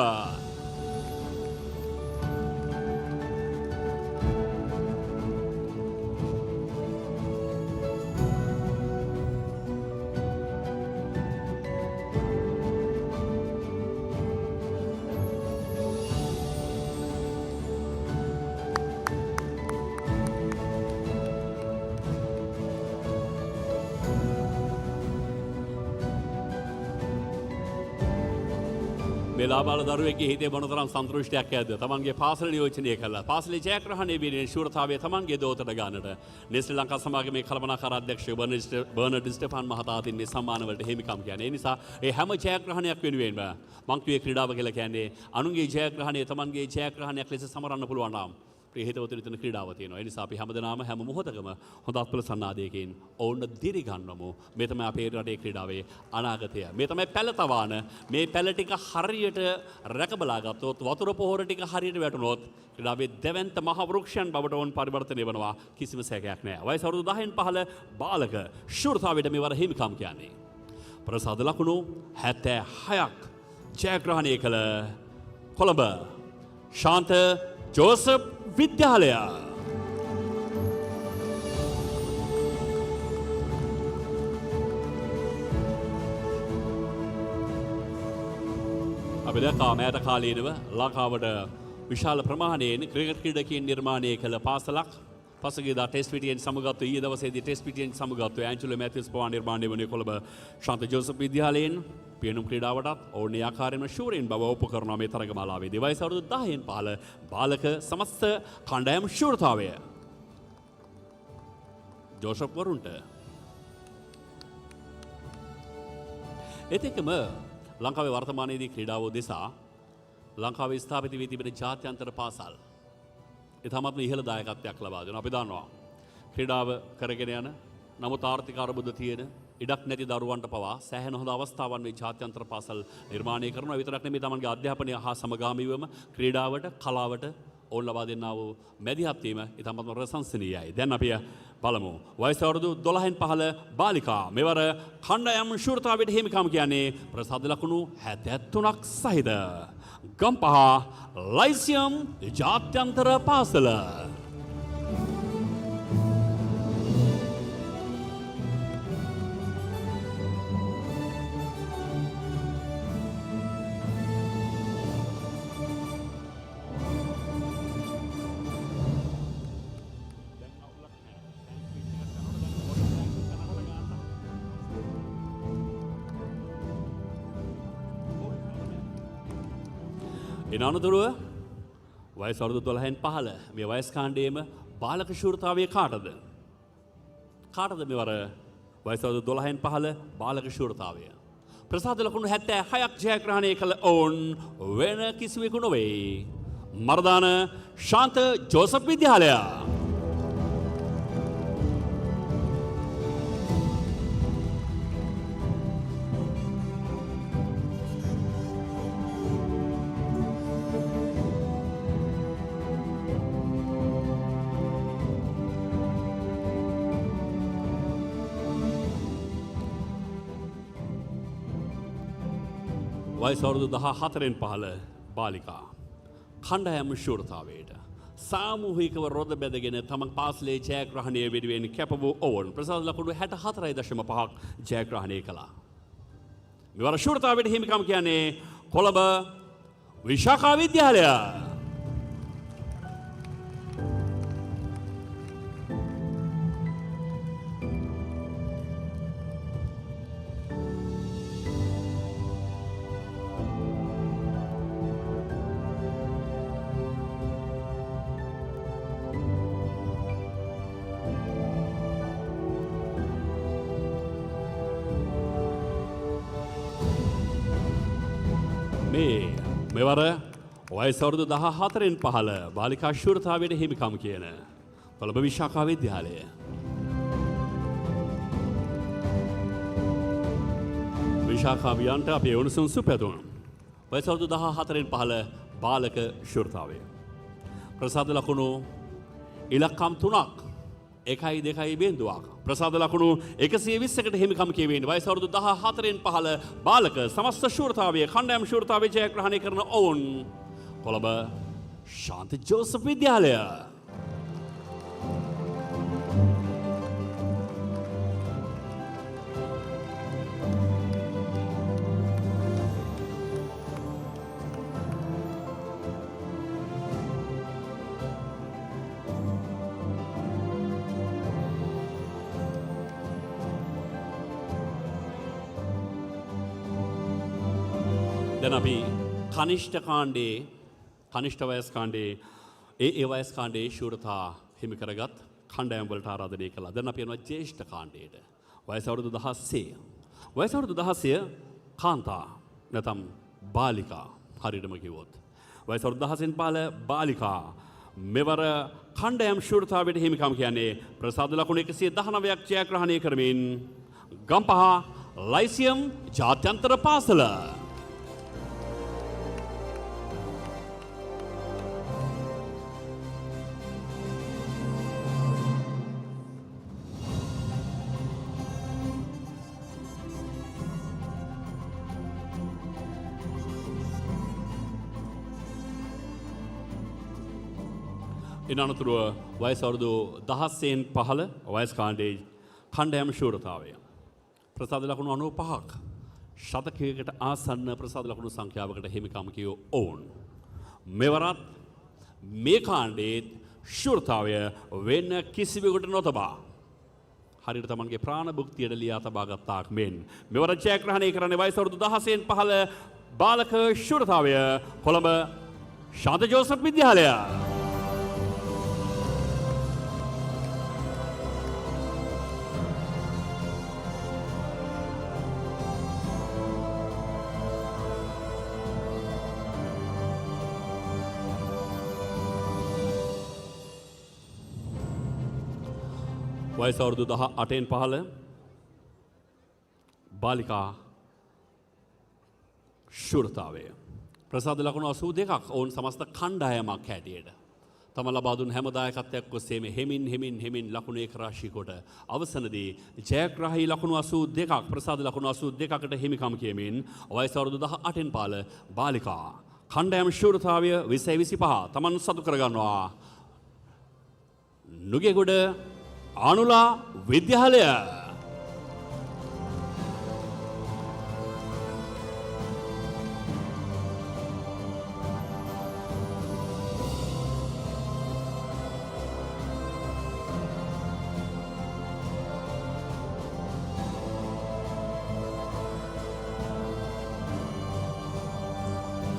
මේ ලාබාල දරුවෙක්ගේ හිතේ මොනතරම් සන්තෘෂ්ටියක් ඇද්ද? තමන්ගේ පාසල නියෝජනය කළා. පාසලේ ජයග්‍රහණය වීමේ ශූරතාවය තමන්ගේ දෝතට ගන්නට ශ්‍රී ලංකා සමාගමේ කළමනාකාර අධ්‍යක්ෂ බර්නඩ් ස්ටෙෆාන් මහතා අතින් මේ සම්මාන වලට හිමිකම් කියන්නේ. ඒ නිසා ඒ හැම ජයග්‍රහණයක් වෙනුවෙන්ම මං කියේ ක්‍රීඩාව කියලා කියන්නේ අනුන්ගේ ජයග්‍රහණය තමන්ගේ ජයග්‍රහණයක් ලෙස සමරන්න පුළුවන් නම් ප්‍රියහිතවතුනි තුන ක්‍රීඩාව තියෙනවා. ඒ නිසා අපි හැමදෙනාම හැම මොහොතකම හොඳ අත්පල සන්නාදයකින් ඔවුන් දිරි ගන්නමු. මේ තමයි අපේ රටේ ක්‍රීඩාවේ අනාගතය. මේ තමයි පැල තවාන. මේ පැල ටික හරියට රැකබලා ගත්තොත් වතුර පොහොර ටික හරියට වැටුනොත් ක්‍රීඩාවේ දෙවන්ත මහ වෘක්ෂයන් බවට වුන් පරිවර්තනය වෙනවා. කිසිම සැකයක් නැහැ. වයස අවුරුදු 10න් 15 බාලක ශූරතාවයට මෙවර හිමිකම් කියන්නේ. ප්‍රසාද ලකුණු 76ක් ජයග්‍රහණය කළ කොළඹ ශාන්ත ජෝසප් විද්‍යාලය. අපි දැක්කා මෑත කාලීනව ලංකාවට විශාල ප්‍රමාණයෙන් ක්‍රිකට් ක්‍රීඩකයන් නිර්මාණය කළ පාසලක් පසුගියදා ටෙස්ට් පිටියෙන් සමුගත්තු ඊයේ දවසේදී ටෙස්ට් පිටියෙන් සමුගත්තු ඇන්ජලෝ මැතිව්ස් පවා නිර්මාණය වුණේ කොළඹ ශාන්ත ජෝසප් විද්‍යාලයෙන් පියනුම් ක්‍රීඩාවටත් ඕනේ ආකාරයෙන්ම ශූරයින් බව ඔප්පු කරනවා මේ තරගමාලාවේදී. වයස අවුරුදු 10න් 15 බාලක සමස්ත කණ්ඩායම් ශූරතාවය ජෝසප් වරුන්ට එතෙකම ලංකාවේ වර්තමානයේදී ක්‍රීඩාව දෙසා ලංකාවේ ස්ථාපිත වී තිබෙන ජාත්‍යන්තර පාසල් ඉතාමත්ම ඉහළ දායකත්වයක් ලබා දෙනවා. අපි දන්නවා ක්‍රීඩාව කරගෙන යන නමුත් ආර්ථික අර්බුද තියෙන ඉඩක් නැති දරුවන්ට පවා සෑහෙන හොඳ අවස්ථාවන් මේ ජාත්‍යන්තර පාසල් නිර්මාණය කරනවා. විතරක් නෙමෙයි තමන්ගේ අධ්‍යාපනය හා සමගාමීවම ක්‍රීඩාවට කලාවට ඕන් ලබා දෙන්නා වූ මැදිහත් වීම ඉතාමත්ම ප්‍රශංසනීයයි. දැන් අපි බලමු වයස අවුරුදු 12න් 15 බාලිකා මෙවර කණ්ඩායම් ශූරතාවයට හිමිකම් කියන්නේ ප්‍රසාද ලකුණු 73ක් සහිත ගම්පහ ලයිසියම් ජාත්‍යන්තර පාසල. එන අනතුරුව වයස අවුරුදු 12න් 15 මේ වයස් කාණ්ඩයේම බාලක ශූරතාවයේ කාටද? කාටද මෙවර වයස අවුරුදු 12න් 15 බාලක ශූරතාවය? ප්‍රසාද ලකුණු 76ක් ජයග්‍රහණය කළ ඔවුන් වෙන කිසිවෙකු නොවේ. මර්දාන ශාන්ත ජෝසප් විද්‍යාලය. වයස අවුරුදු 14න් 15 බාලිකා කණ්ඩායම් ශූරතාවයට සාමූහිකව රොද බැදගෙන තමන් පාසලේ ජයග්‍රහණය වෙනුවෙන් කැප වූ ඔවුන් ප්‍රසාද ලකුණු 64.5ක් ජයග්‍රහණය කළා. මෙවර ශූරතාවයට හිමිකම් කියන්නේ කොළඹ විශාඛා විද්‍යාලය. මෙවර වයස අවුරුදු 14න් 15 බාලිකා ශූරතාවයට හිමිකම් කියන කොළඹ විශාඛා විද්‍යාලය. විශාඛාවියන්ට අපේ උණුසුම් සුපැතුම්. වයස අවුරුදු 14න් 15 බාලක ශූරතාවය. ප්‍රසාද ලකුණු ඉලක්කම් 3ක් 1.2 ප්‍රසාද ලකුණු 120කට හිමිකම් කියවෙන්නේ වයස අවුරුදු 14න් 15 බාලක සමස්ත ශූරතාවයේ කණ්ඩායම් ශූරතාවයේ ජයග්‍රහණය කරන ඔවුන් කොළඹ ශාන්ත ජෝසප් විද්‍යාලය. දැන් අපි කනිෂ්ඨ කාණ්ඩයේ කනිෂ්ඨ වයස් කාණ්ඩයේ ඒ වයස් කාණ්ඩයේ ශූරතා හිමි කරගත් කණ්ඩායම් වලට ආරාධනය කළා. දැන් අපි යනවා ජ්‍යෙෂ්ඨ කාණ්ඩයට. වයස අවුරුදු 16. වයස අවුරුදු 16 කාන්තා නැත්නම් බාලිකා හරියටම කිව්වොත්. වයස අවුරුදු 16න් 15 බාලිකා මෙවර කණ්ඩායම් ශූරතාවයට හිමිකම් කියන්නේ ප්‍රසාද ලකුණු 119ක් ජයග්‍රහණය කරමින් ගම්පහ ලයිසියම් ජාත්‍යන්තර පාසල. ඉන් අනතුරුව වයස අවුරුදු 10න් 15 වයස් කාණ්ඩයේ කණ්ඩායම් ශූරතාවය. ප්‍රසාද ලකුණු 95ක් ශතකයකට ආසන්න ප්‍රසාද ලකුණු සංඛ්‍යාවකට හිමිකම් කියෝ ඔවුන්. මෙවරත් මේ කාණ්ඩයේ ශූරතාවය වෙන කිසිවෙකුට නොතබා හරියට තමන්ගේ ප්‍රාණ භුක්තියට ලියා තබා ගත්තාක් මෙන් මෙවර ජයග්‍රහණය කරන්නේ වයස අවුරුදු 10න් 15 බාලක ශූරතාවය කොළඹ ශාන්ත ජෝසප් විද්‍යාලය. වයස අවුරුදු 18න් 15 බාලිකා ශූරතාවය. ප්‍රසාද ලකුණු 82ක් ඔවුන් සමස්ත කණ්ඩායමක් හැටියට තම ලබා දුන් හැම දායකත්වයක් ඔස්සේම හෙමින් ලකුණු ඒක රාශී කොට අවසනදී ජයග්‍රාහී ලකුණු 82ක් ප්‍රසාද ලකුණු 82කට හිමිකම් කියමින් වයස අවුරුදු 18න් 15 බාලිකා කණ්ඩායම් ශූරතාවය 2025 තමන් සතු කරගන්නවා. නුගේගොඩ ආනුලා විද්‍යාලය.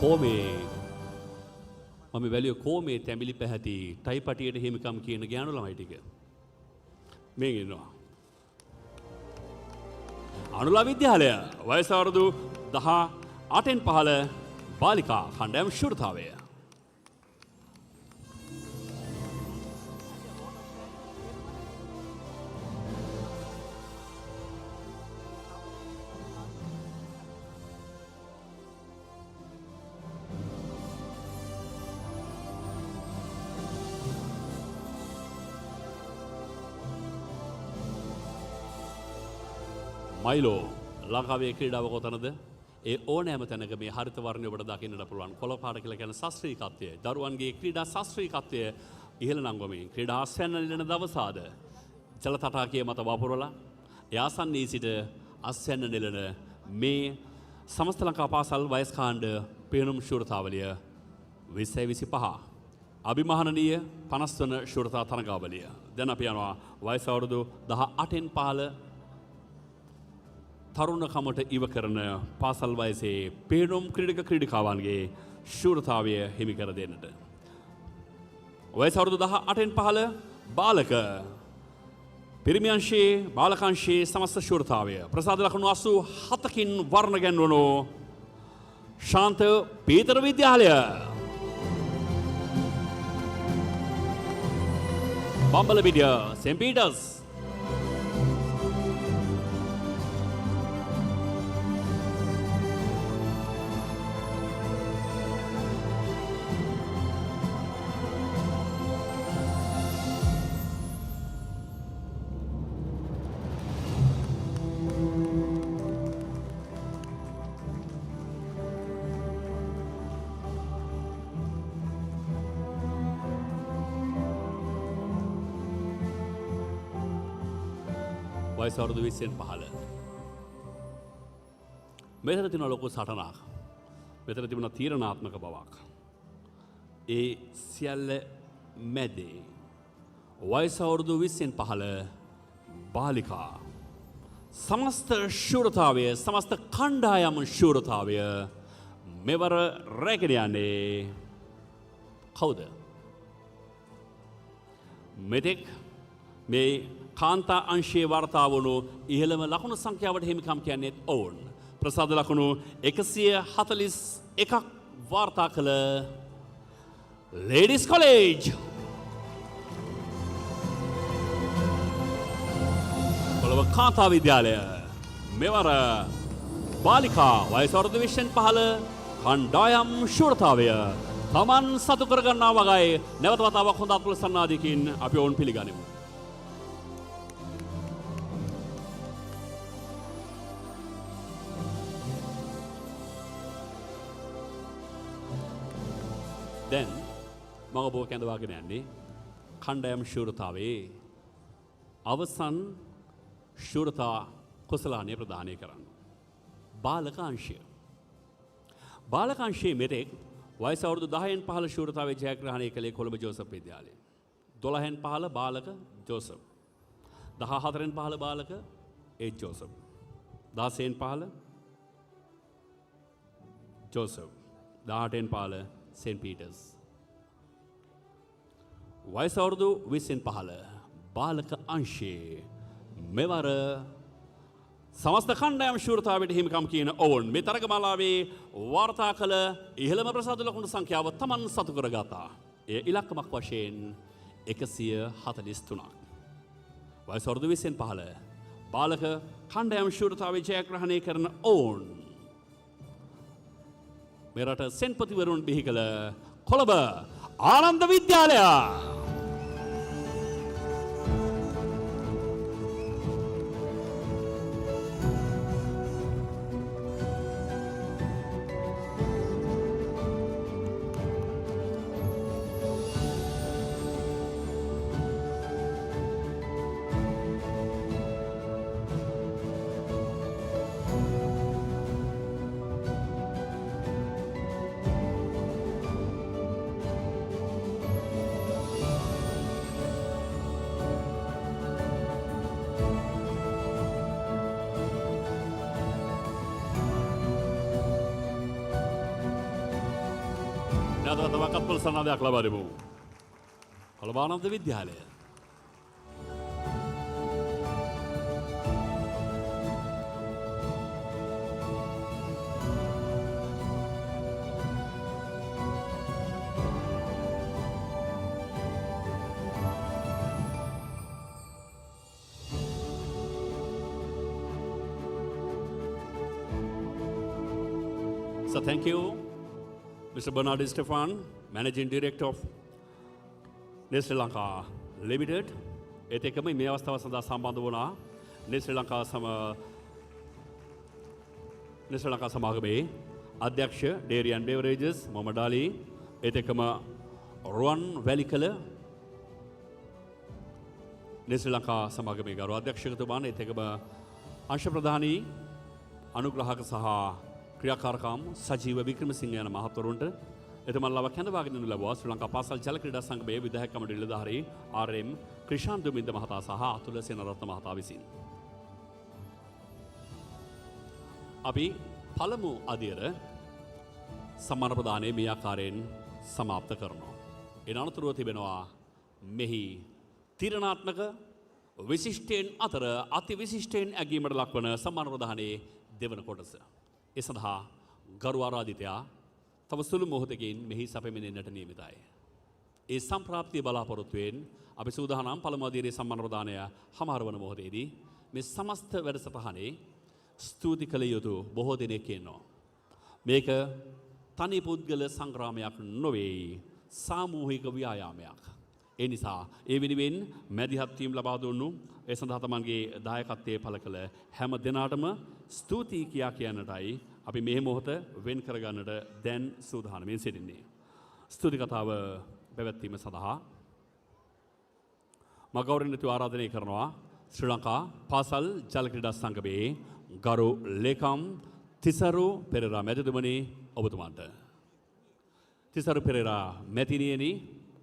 කෝමේ මම වැලිය කෝමේ තැඹිලි පැහැති ටයිපටියට හිමිකම් කියන ගෑනු ළමයි ටික මේ ඉන්නවා. අනුලා විද්‍යාලය වයස අවුරුදු 18න් 15 බාලිකා කණ්ඩායම් ශූරතාවය. මයිලෝ ලංකාවේ ක්‍රීඩාව කොතනද? ඒ ඕනෑම තැනක මේ හරිත වර්ණය ඔබට දකින්නට පුළුවන්. කොළ පාට කියලා කියන ශාස්ත්‍රීයත්වය, දරුවන්ගේ ක්‍රීඩා ශාස්ත්‍රීයත්වය ඉහළ නංවමින් ක්‍රීඩා ආස්වැන්න නිලන දවසාද ජල තටාකයේ මත වපුරලා යාසන්නී සිට ආස්වැන්න නිලන මේ සමස්ත ලංකා පාසල් වයස් කාණ්ඩ පේනුම් ශූරතාවලිය 2025 අභිමහනනීය 50 වන ශූරතා තරගාවලිය. දැන් අපි යනවා වයස අවුරුදු 18න් 15 තරුණකමට ඉව කරන පාසල් වයසේ පේනුම් ක්‍රීඩක ක්‍රීඩිකාවන්ගේ ශූරතාවය හිමි කර දෙන්නට. වයස අවුරුදු 18න් 15 බාලක පිරිමියන්ශයේ බාලකංශයේ සමස්ත ශූරතාවය ප්‍රසාද ලකුණු 87කින් වර්ණ ගැන්වනු ශාන්ත පීතර විද්‍යාලය. බම්බලපිටිය සෙන්ට් පීටර්ස් වයස අවුරුදු 20න් 15 මෙතන තියෙන ලොකු සටනක්. මෙතන තිබුණ තීරණාත්මක බවක්. ඒ සියල්ල මැදේ වයස අවුරුදු 20න් 15 බාලිකා සමස්ත ශූරතාවය සමස්ත කණ්ඩායම් ශූරතාවය මෙවර රැගෙන යන්නේ කවුද? මෙතෙක් මේ කාන්තා අංශයේ වාර්තා වුණු ඉහළම ලකුණු සංඛ්‍යාවට හිමිකම් කියන්නේ ඔවුන්. ප්‍රසාද ලකුණු 141ක් වාර්තා කළ Ladies College. කොළඹ කාන්තා විද්‍යාලය මෙවර බාලිකා වයස වර්ධ 25 කණ්ඩායම් ශූරතාවය තමන් සතු කරගන්නා වගයි නැවත වතාවක් හොඳ අත්වල සන්නාධිකින් අපි ඔවුන් පිළිගනිමු. දැන් මම ඔබව කැඳවාගෙන යන්නේ කණ්ඩායම් ශූරතාවේ අවසන් ශූරතා කුසලානය ප්‍රදානය කරන්න. බාලක අංශය. බාලක අංශයේ මෙතෙක් වයස අවුරුදු 10න් 15 ශූරතාවේ ජයග්‍රහණය කළේ කොළඹ ජෝසප් විද්‍යාලය. 12න් 15 බාලක ජෝසප්. 14න් 15 බාලක ඒ ජෝසප්. 16න් 15 ජෝසප්. 18න් 15 scent Peters. වයස අවුරුදු 20න් 15 බාලක අංශයේ මෙවර සමස්ත කණ්ඩායම් ශූරතාවයට හිමිකම් කියන ඔවුන් මේ තරගමාලාවේ වාර්තා කළ ඉහළම ප්‍රසාද ලකුණු සංඛ්‍යාව තමන් සතු කරගතා. එය ඉලක්කමක් වශයෙන් 143ක්. වයස අවුරුදු 20න් 15 බාලක කණ්ඩායම් ශූරතාවේ ජයග්‍රහණය කරන ඔවුන් මෙරට සෙන්පතිවරුන් බිහි කළ කොළඹ ආනන්ද විද්‍යාලය. තවත් අත්පොල සන්නාදයක් ලබා දෙමු. කොළඹ ආනන්ද විද්‍යාලය. So thank you, Mr. Bernard Stefan, Managing Director of Nestle Lanka Limited. ඒත් එක්කම මේ අවස්ථාව සඳහා සම්බන්ධ වුණා Nestle Lanka සමාගමේ අධ්‍යක්ෂ Dairy and Beverages මොහමඩ් අලි. ඒත් එක්කම රුවන් වැලිකල Nestle Lanka සමාගමේ ගරු අධ්‍යක්ෂකතුමාන්. ඒත් එක්කම අංශ ප්‍රධානී අනුග්‍රහක සහ ක්‍රියාකාරකම් සජීව වික්‍රමසිංහ යන මහත්වරුන්ට එතුමන්ලව කැඳවාගෙන ලැබුවා ශ්‍රී ලංකා පාසල් ජල ක්‍රීඩා සංගමයේ විධායක කමිටු නිලධාරී ආර්.එම්. ක්‍රිෂාන්ත දුමින්ද මහතා සහ අතුල සේනරත්න මහතා විසින්. අපි පළමු අදියර සම්මාන ප්‍රදානයේ මේ ආකාරයෙන් සමාප්ත කරනවා. එන අනතුරුව තිබෙනවා මෙහි තීරණාත්මක විශිෂ්ටයෙන් අතර අති විශිෂ්ටයෙන් ඇගීමට ලක්වන සම්මාන ප්‍රදානයේ දෙවන කොටස. ඒ සඳහා ගරු ආරාධිතයා තව සුළු මොහොතකින් මෙහි සැපෙමිනෙන්නට නියමිතයි. ඒ සම්ප්‍රාප්තිය බලාපොරොත්තුවෙන් අපි සූදානම් පළමු අදියරේ සම්මාන ප්‍රදානය හමාර වන මොහොතේදී මේ සමස්ත වැඩසටහනේ ස්තුති කළ යුතු බොහෝ දෙනෙක් ඉන්නවා. මේක තනි පුද්ගල සංග්‍රාමයක් නොවේ, සාමූහික ව්‍යායාමයක්. ඒ නිසා ඒ වෙනුවෙන් මැදිහත් වීම ලබා දුන්නු ඒ සඳහා තමන්ගේ දායකත්වයේ පළ කළ හැම දෙනාටම ස්තුතියි කියා කියන්නටයි අපි මේ මොහොත වෙන් කරගන්නට දැන් සූදානම්ෙන් සිටින්නේ. ස්තුති කතාව පැවැත්වීම සඳහා මම ගෞරවණීයව ආරාධනය කරනවා ශ්‍රී ලංකා පාසල් ජල ක්‍රීඩා සංගමයේ ගරු ලේකම් තිසරු පෙරේරා මැතිතුමනි ඔබතුමාට. තිසරු පෙරේරා මැතිණියනි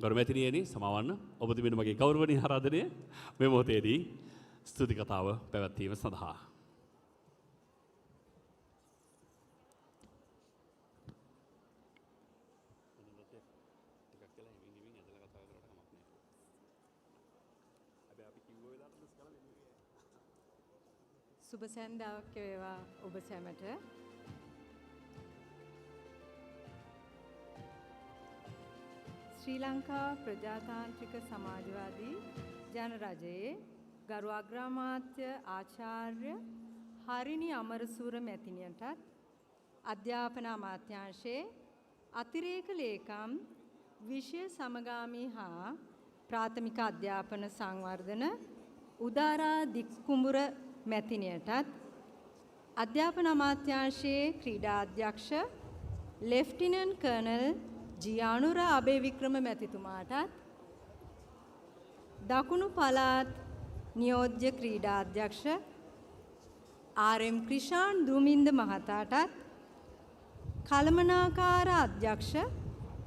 ගරු මැතිණියනි සමාවන්න ඔබතුමීට මගේ ගෞරවණීය ආරාධනය මේ මොහොතේදී ස්තුති කතාව පැවැත්වීම සඳහා. සුබ සන්දාවක් වේවා ඔබ සැමට. ශ්‍රී ලංකා ප්‍රජාතාන්ත්‍රික සමාජවාදී ජනරජයේ ගරු අග්‍රාමාත්‍ය ආචාර්ය හරිනි අමරසූර මැතිණියටත් අධ්‍යාපන අමාත්‍යාංශයේ අතිරේක ලේකම් විෂය සමගාමී හා ප්‍රාථමික අධ්‍යාපන සංවර්ධන උදාරා දික්කුඹුර මැතිණියටත් අධ්‍යාපන අමාත්‍යාංශයේ ක්‍රීඩා අධ්‍යක්ෂ ලෙෆ්ටිනන්ට් කර්නල් ජියානුර අබේවික්‍රම මැතිතුමාටත් දකුණු පළාත් නියෝජ්‍ය ක්‍රීඩා අධ්‍යක්ෂ ආර්.එම්. ක්‍රිෂාන් දුමින්ද මහතාටත් කළමනාකාර අධ්‍යක්ෂ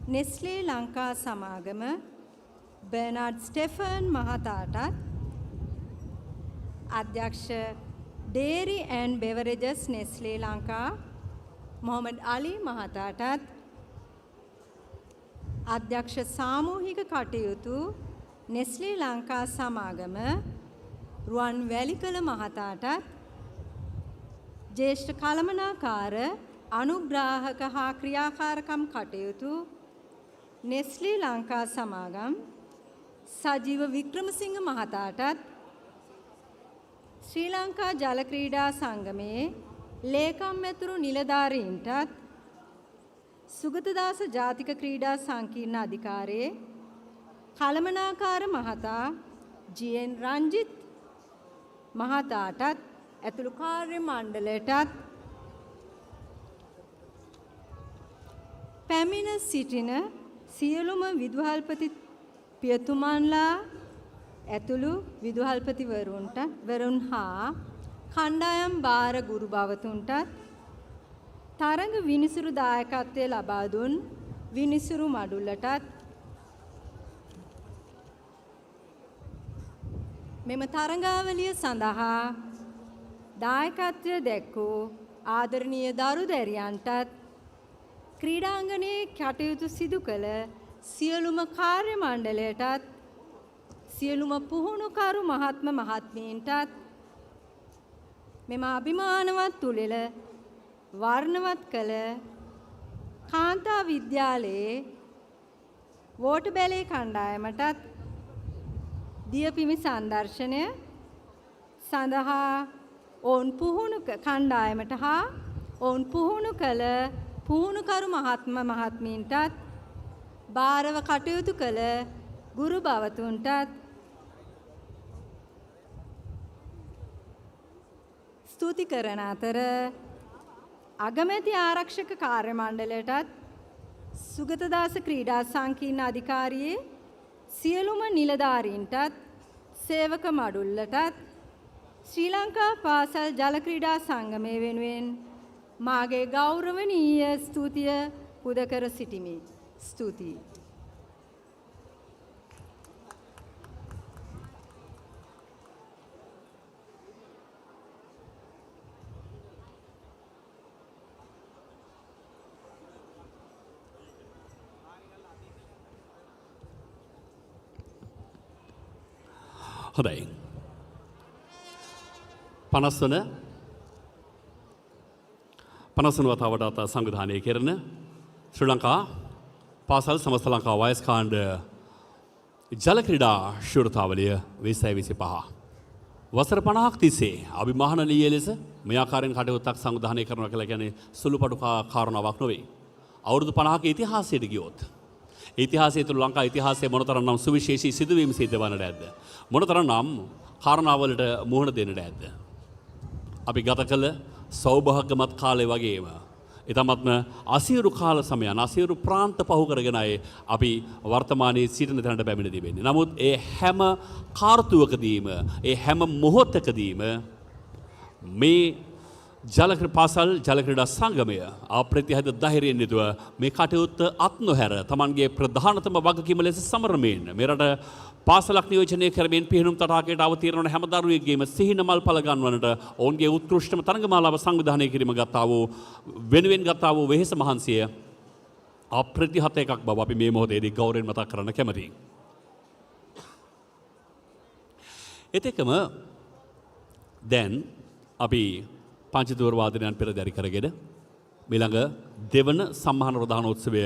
නෙස්ලේ ලංකා සමාගම බර්නාඩ් ස්ටෙෆන් මහතාටත් අධ්‍යක්ෂ ඩේරි ඇන්ඩ් බෙවරේජස් නෙස්ලේ ලංකා මොහමඩ් අලි මහතාටත් අධ්‍යක්ෂ සාමූහික කටයුතු නෙස්ලේ ලංකා සමාගම රුවන් වැලිකල මහතාටත් ජ්‍යෙෂ්ඨ කළමනාකාර අනුග්‍රාහක හා ක්‍රියාකාරකම් කටයුතු නෙස්ලේ ලංකා සමාගම් සජීව වික්‍රමසිංහ මහතාටත් ශ්‍රී ලංකා ජල ක්‍රීඩා සංගමයේ ලේකම් ඇතුළු නිලධාරීන්ටත් සුගතදාස ජාතික ක්‍රීඩා සංකීර්ණ අධිකාරියේ කළමනාකාර මහතා ජී.එන්. රංජිත් මහතාටත් ඇතුළු කාර්ය මණ්ඩලයටත් පැමිණ සිටින සියලුම විදුහල්පති පියතුමන්ලා ඇතුළු විදුහල්පතිවරුන් හා කණ්ඩායම් භාර ගුරු භවතුන්ටත් තරඟ විනිසුරු දායකත්වය ලබා දුන් විනිසුරු මඩුල්ලටත් මෙම තරඟාවලිය සඳහා දායකත්වය දැක්වූ ආදරණීය දරු දැරියන්ටත් ක්‍රීඩාංගණයේ කටයුතු සිදු කළ සියලුම කාර්ය මණ්ඩලයටත් සියලුම පුහුණුකරු මහත්ම මහත්මීන්ටත් මෙම අභිමානවත් උළෙල වර්ණවත් කළ කාන්තා විද්‍යාලයේ වෝටර් බැලේ කණ්ඩායමටත් දියපිමි සංදර්ශනය සඳහා ඔවුන් පුහුණු කණ්ඩායමට හා ඔවුන් පුහුණු කළ පුහුණුකරු මහත්ම මහත්මීන්ටත් භාරව කටයුතු කළ ගුරු භවතුන්ටත් ස්තුති කරන අතර අගමැති ආරක්ෂක කාර්ය මණ්ඩලයටත් සුගතදාස ක්‍රීඩා සංකීර්ණ අධිකාරියේ සියලුම නිලධාරීන්ටත් සේවක මඩුල්ලටත් ශ්‍රී ලංකා පාසල් ජල ක්‍රීඩා සංගමය වෙනුවෙන් මාගේ ගෞරවනීය ස්තුතිය පුද කර සිටිමි. ස්තුතියි. හොඳයි. 50 වන වතාවට සංවිධානය කරන ශ්‍රී ලංකා පාසල් සමස්ත ලංකා වයස්කාණ්ඩ ජල ක්‍රීඩා ශූරතාවලිය 2025 වසර 50ක් තිස්සේ අභිමානනීය ලෙස මේ ආකාරයෙන් කටයුත්තක් සංවිධානය කරනවා කියලා කියන්නේ සුළුපටු කාරණාවක් නෙවෙයි. අවුරුදු 50ක ඉතිහාසයට ගියොත් ඉතිහාසය තුළ ලංකා ඉතිහාසයේ මොනතරම් නම් සුවිශේෂී සිදුවීම් සිද්ධ වන්නට ඇද්ද? මොනතරම් නම් කාරණාවලට මුහුණ දෙන්නට ඇද්ද? අපි ගත කළ සෞභාග්‍යමත් කාලය වගේම ඊටමත්ම අසීරු කාල සමයන් අසීරු ප්‍රාන්ත පහු කරගෙනයි අපි වර්තමානයේ සිටින තැනට පැමිණ තිබෙන්නේ. නමුත් ඒ හැම කාර්තුවකදීම ඒ හැම මොහොතකදීම මේ පාසල් ජල ක්‍රීඩා සංගමය අප්‍රතිහත ධෛර්යයෙන් යුතුව මේ කටයුත්ත අත් නොහැර තමන්ගේ ප්‍රධානතම වගකීම ලෙස සමරමින් මෙරට පාසලක් නියෝජනය කරමින් පිහිනුම් තටාකයට අවතීර්ණ වන හැම දරුවෙක්ගේම සිහින මල් පල ගන්වන්නට ඔවුන්ගේ උත්කෘෂ්ඨම තරඟමාලාව සංවිධානය කිරීම වෙනුවෙන් ගත්තා වූ වෙහෙස මහන්සිය අප්‍රතිහත එකක් බව අපි මේ මොහොතේදී ගෞරවයෙන් මතක් කරන්න කැමතියි. එතෙකම දැන් අපි පංචදූර වාදනයන් පෙරදරි කරගෙන ඊළඟ දෙවන සම්මාන ප්‍රදානෝත්සවය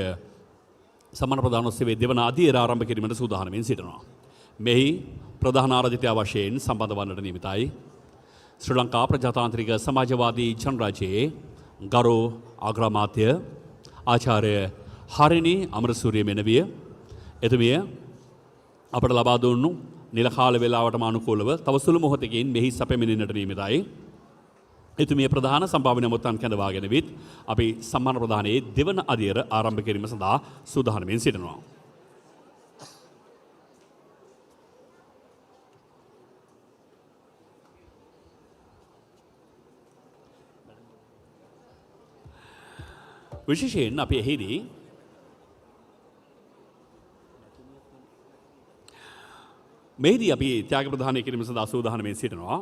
සම්මාන ප්‍රදාන උත්සවයේ දෙවන අදියර ආරම්භ කිරීමට සූදානම්ෙන් සිටිනවා. මෙහි ප්‍රධාන ආරාධිතයා වශයෙන් සම්බන්ධ වන්නට නියමිතයි ශ්‍රී ලංකා ප්‍රජාතාන්ත්‍රික සමාජවාදී ජනරජයේ ගරු අග්‍රාමාත්‍ය ආචාර්ය හරිනි අමරසූරිය මෙනවිය. එතුමිය අපට ලබා දුන්නු නිල කාල වේලාවටම අනුකූලව තව සුළු මොහොතකින් මෙහි සැපෙමිනින්නට නියමිතයි. එතුමිය ප්‍රධාන සම්භාව්‍ය නමුත්තන් කැඳවාගෙන විත් අපි සම්මාන ප්‍රදානයේ දෙවන අදියර ආරම්භ කිරීම සඳහා සූදානම්ෙන් සිටිනවා. විශේෂයෙන් අපි එහිදී මෙහිදී අපි ත්‍යාග ප්‍රදානය කිරීම සඳහා සූදානම්ෙන් සිටිනවා.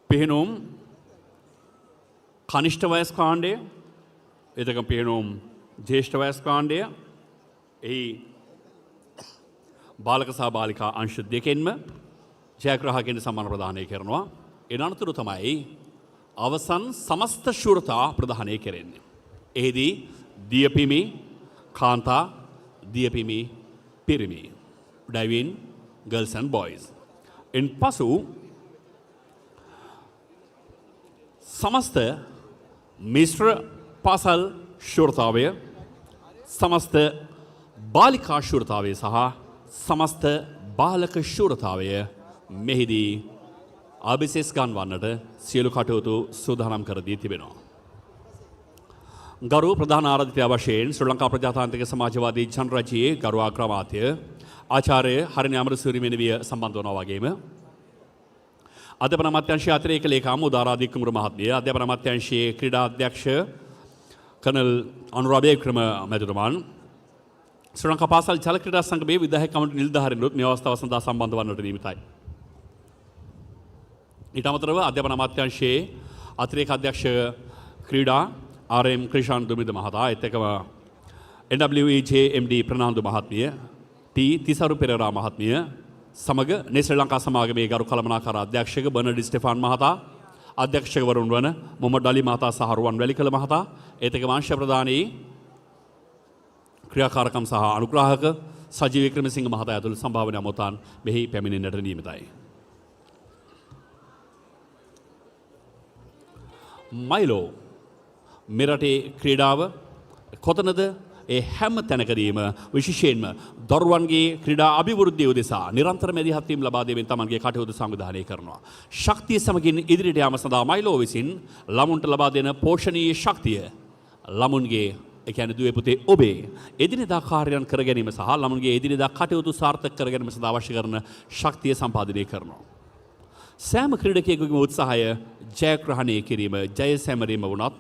පිහිනුම් කනිෂ්ඨ වයස් කාණ්ඩය, එතකම පිහිනුම් ජ්‍යෙෂ්ඨ වයස් කාණ්ඩය, එහි බාලක සහ බාලිකා අංශ දෙකෙන්ම ජයග්‍රාහකයන්ට සම්මාන ප්‍රදානය කරනවා. එන අනතුරු තමයි අවසන් සමස්ත ශූරතා ප්‍රදානය කෙරෙන්නේ. එහිදී දියපිමි කාන්තා, දියපිමි පිරිමි, ඩයිවින් ගර්ල්ස් ඇන්ඩ් බොයිස්. එන් පසු සමස්ත මිශ්‍ර පාසල් ශූරතාවය, සමස්ත බාලිකා ශූරතාවය සහ සමස්ත බාලක ශූරතාවය මෙහිදී ආභිෂේක ගන්වන්නට සියලු කටයුතු සූදානම් කර දී තිබෙනවා. ගරු ප්‍රධාන ආරාධිතයා වශයෙන් ශ්‍රී ලංකා ප්‍රජාතාන්ත්‍රික සමාජවාදී ජනරජයේ ගරු අග්‍රාමාත්‍ය ආචාර්ය හරිනි අමරසූරිය මෙනවිය සම්බන්ධ වනවා වගේම අධ්‍යාපන අමාත්‍යාංශයේ අතිරේක ලේකම් උදාරාදී කුමරු මහත්මිය, අධ්‍යාපන අමාත්‍යාංශයේ ක්‍රීඩා අධ්‍යක්ෂ කර්නල් අනුරාබේ ක්‍රම මැදුරුමන්, ශ්‍රී ලංකා පාසල් ජල ක්‍රීඩා සංගමයේ විධායක කමිටු නිලධාරීන්වත් මේ අවස්ථාව සඳහා සම්බන්ධ වන්නට නියමිතයි. ඊට අමතරව අධ්‍යාපන අමාත්‍යාංශයේ අතිරේක අධ්‍යක්ෂ ක්‍රීඩා RM ක්‍රිෂාන් දුමිද මහතා, එත් එක්කම NWEJMD ප්‍රනාන්දු මහත්මිය, T තිසරු පෙරේරා මහත්මිය සමග ශ්‍රී ලංකා සමාගමේ ගරු කළමනාකාර අධ්‍යක්ෂක බර්නඩ් ස්ටෙෆාන් මහතා, අධ්‍යක්ෂකවරුන් වන මොහමඩ් අලි මහතා සහ රුවන් වැලිකල මහතා, ඒත් එක්කම අංශ ප්‍රධානී ක්‍රියාකාරකම් සහ අනුග්‍රාහක සජීව වික්‍රමසිංහ මහතා ඇතුළු සම්භාව්‍ය නමුත්තන් මෙහි පැමිණෙන්නට නියමිතයි. මයිලෝ මෙරටේ ක්‍රීඩාව කොතනද ඒ හැම තැනකදීම විශේෂයෙන්ම දරුවන්ගේ ක්‍රීඩා අභිවෘද්ධිය උදෙසා නිරන්තර මැදිහත් වීම ලබා දෙමින් තමන්ගේ කටයුතු සංවිධානය කරනවා. ශක්තිය සමගින් ඉදිරියට යාම සඳහා මයිලෝ විසින් ළමුන්ට ලබා දෙන පෝෂණීය ශක්තිය ළමුන්ගේ ඒ කියන්නේ දුවේ පුතේ ඔබේ එදිනෙදා කාර්යයන් කර ගැනීම සහ ළමුන්ගේ එදිනෙදා කටයුතු සාර්ථක කර ගැනීම සඳහා අවශ්‍ය කරන ශක්තිය සම්පාදනය කරනවා. සෑම ක්‍රීඩකයෙකුගේම උත්සාහය ජයග්‍රහණය කිරීම, ජය සැමරීම වුණත්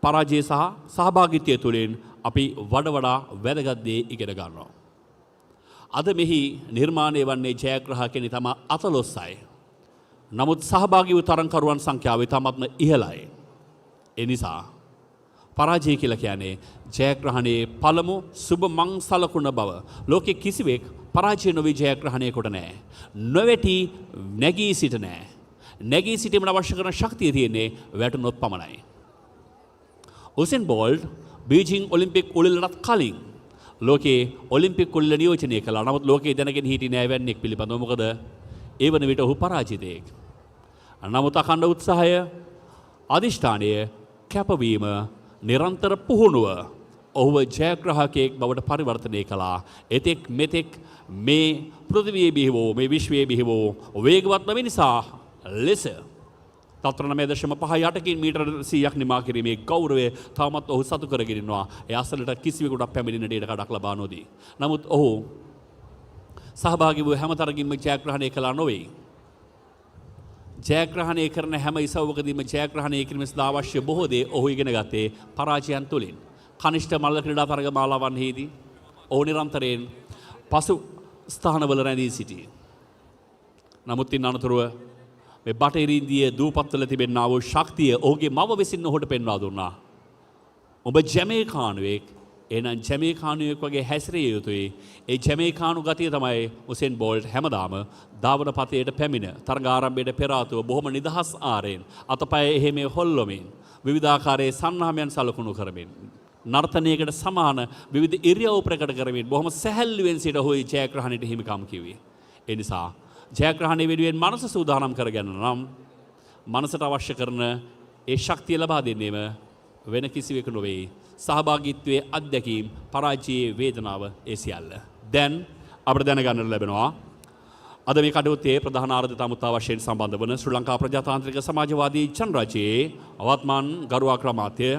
පරාජය සහ සහභාගීත්වය තුළින් අපි වඩා වැදගත් දේ ඉගෙන ගන්නවා. අද මෙහි නිර්මාණය වන්නේ ජයග්‍රාහකයන් තම 14යි. නමුත් සහභාගී වූ තරඟකරුවන් සංඛ්‍යාව ඉතාමත්ම ඉහළයි. ඒ නිසා පරාජය කියලා කියන්නේ ජයග්‍රහණයේ පළමු සුබ මං සලකුණ බව. ලෝකෙ කිසිවෙක් පරාජය නොවී ජයග්‍රහණය කොට නැහැ. නොවැටි නැගී සිට නැහැ. නැගී සිටීමට අවශ්‍ය කරන ශක්තිය තියෙන්නේ වැටුනොත් පමණයි. උසේන් බෝල්ට් බීජිං ඔලිම්පික් උළෙලටත් කලින් ලෝකයේ ඔලිම්පික් උළෙල නියෝජනය කළා. නමුත් ලෝකයේ දැනගෙන හිටියේ නෑ වැන්නෙක් පිළිබඳව. මොකද ඒ වන විට ඔහු පරාජිතයෙක්. නමුත් අඛණ්ඩ උත්සාහය, අදිෂ්ඨානය, කැපවීම, නිරන්තර පුහුණුව ඔහුව ජයග්‍රාහකයෙක් බවට පරිවර්තනය කළා. එතෙක් මෙතෙක් මේ පෘථිවියේ බිහි වූ, මේ විශ්වයේ බිහි වූ වේගවත්ම මිනිසා ලෙස තත්ත්ව 9.58කින් මීටර 100ක් නිමා කිරීමේ ගෞරවය තවමත් ඔහු සතු කරගෙන ඉන්නවා. ඒ අසලට කිසිවෙකුට පැමිණෙන්න ඉඩ කඩක් ලබා නොදී. නමුත් ඔහු සහභාගී වූ හැම තරගින්ම ජයග්‍රහණය කළා නොවේ. ජයග්‍රහණය කරන හැම ඉසව්වකදීම ජයග්‍රහණය කිරීම සඳහා අවශ්‍ය බොහෝ දේ ඔහු ඉගෙන ගත්තේ පරාජයන් තුළින්. කනිෂ්ඨ මල්ල ක්‍රීඩා තරග මාලාවන්හිදී ඔහු නිරන්තරයෙන් පසු ස්ථානවල රැඳී සිටියේ. නමුත් ඉන් අනතුරුව මේ බටහිර ඉන්දිය දූපත්වල තිබෙනා වූ ශක්තිය ඔහුගේ මව විසින් ඔහුට පෙන්වා දුන්නා. ඔබ ජමේකානුවෙක්, එහෙනම් ජමේකානුවෙක් වගේ හැසිරිය යුතුයි. ඒ ජමේකානු ගතිය තමයි උසේන් බෝල්ට් හැමදාම ධාවන පතයට පැමිණ තරග ආරම්භයට පෙර ආතුව බොහොම නිදහස් ආරෙන් අතපය එහෙම හොල්ලමින් විවිධාකාරයේ සන්නාමයන් සලකුණු කරමින් නර්තනයකට සමාන විවිධ ඉරියව් ප්‍රකට කරමින් බොහොම සැහැල්ලුවෙන් සිට ඔහුයි ජයග්‍රහණයට හිමිකම් කිව්වේ. ඒ නිසා ජයග්‍රහණය වෙනුවෙන් මනස සූදානම් කරගන්න නම් මනසට අවශ්‍ය කරන ඒ ශක්තිය ලබා දෙන්නේම වෙන කිසිවෙක නොවේ. සහභාගීත්වයේ අත්දැකීම්, පරාජයේ වේදනාව ඒ සියල්ල. දැන් අපිට දැනගන්නට ලැබෙනවා අද මේ කටයුත්තේ ප්‍රධාන ආරාධිත අමුත්තා වශයෙන් සම්බන්ධ වන ශ්‍රී ලංකා ප්‍රජාතාන්ත්‍රික සමාජවාදී ජනරජයේ අවත්මන් ගරු අග්‍රාමාත්‍ය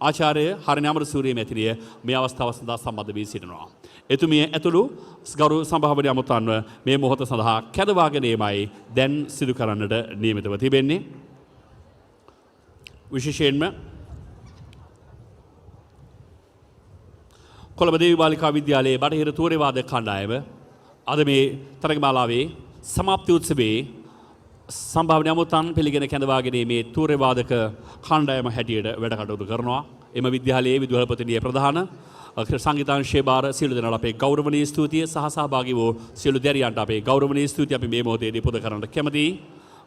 ආචාර්ය හරිනි අමරසූරිය මැතිණිය මේ අවස්ථාව සඳහා සම්බන්ධ වී සිටිනවා. එතුමිය ඇතුළු ගරු සභාපති අමුත්තන්ව මේ මොහොත සඳහා කැඳවාගෙන ඒමයි දැන් සිදු කරන්නට නියමිතව තිබෙන්නේ. විශේෂයෙන්ම කොළඹ දේවී බාලිකා විද්‍යාලයේ බටහිර තූර්ය වාදක කණ්ඩායම අද මේ තරගමාලාවේ සමාප්ති උත්සවයේ සම්භාවනීය අමුත්තන් පිළිගෙන කැඳවාගෙන මේ තූර්ය වාදක කණ්ඩායම හැටියට වැඩ කටයුතු කරනවා. එම විද්‍යාලයේ විදුහල්පතිනිය ප්‍රධාන සංගීතාංශයේ බාර සියලු දෙනාට අපේ ගෞරවනීය ස්තුතිය සහ සහභාගී වූ සියලු දැරියන්ට අපේ ගෞරවනීය ස්තුතිය අපි මේ මොහොතේදී පුද කරන්නට කැමතියි.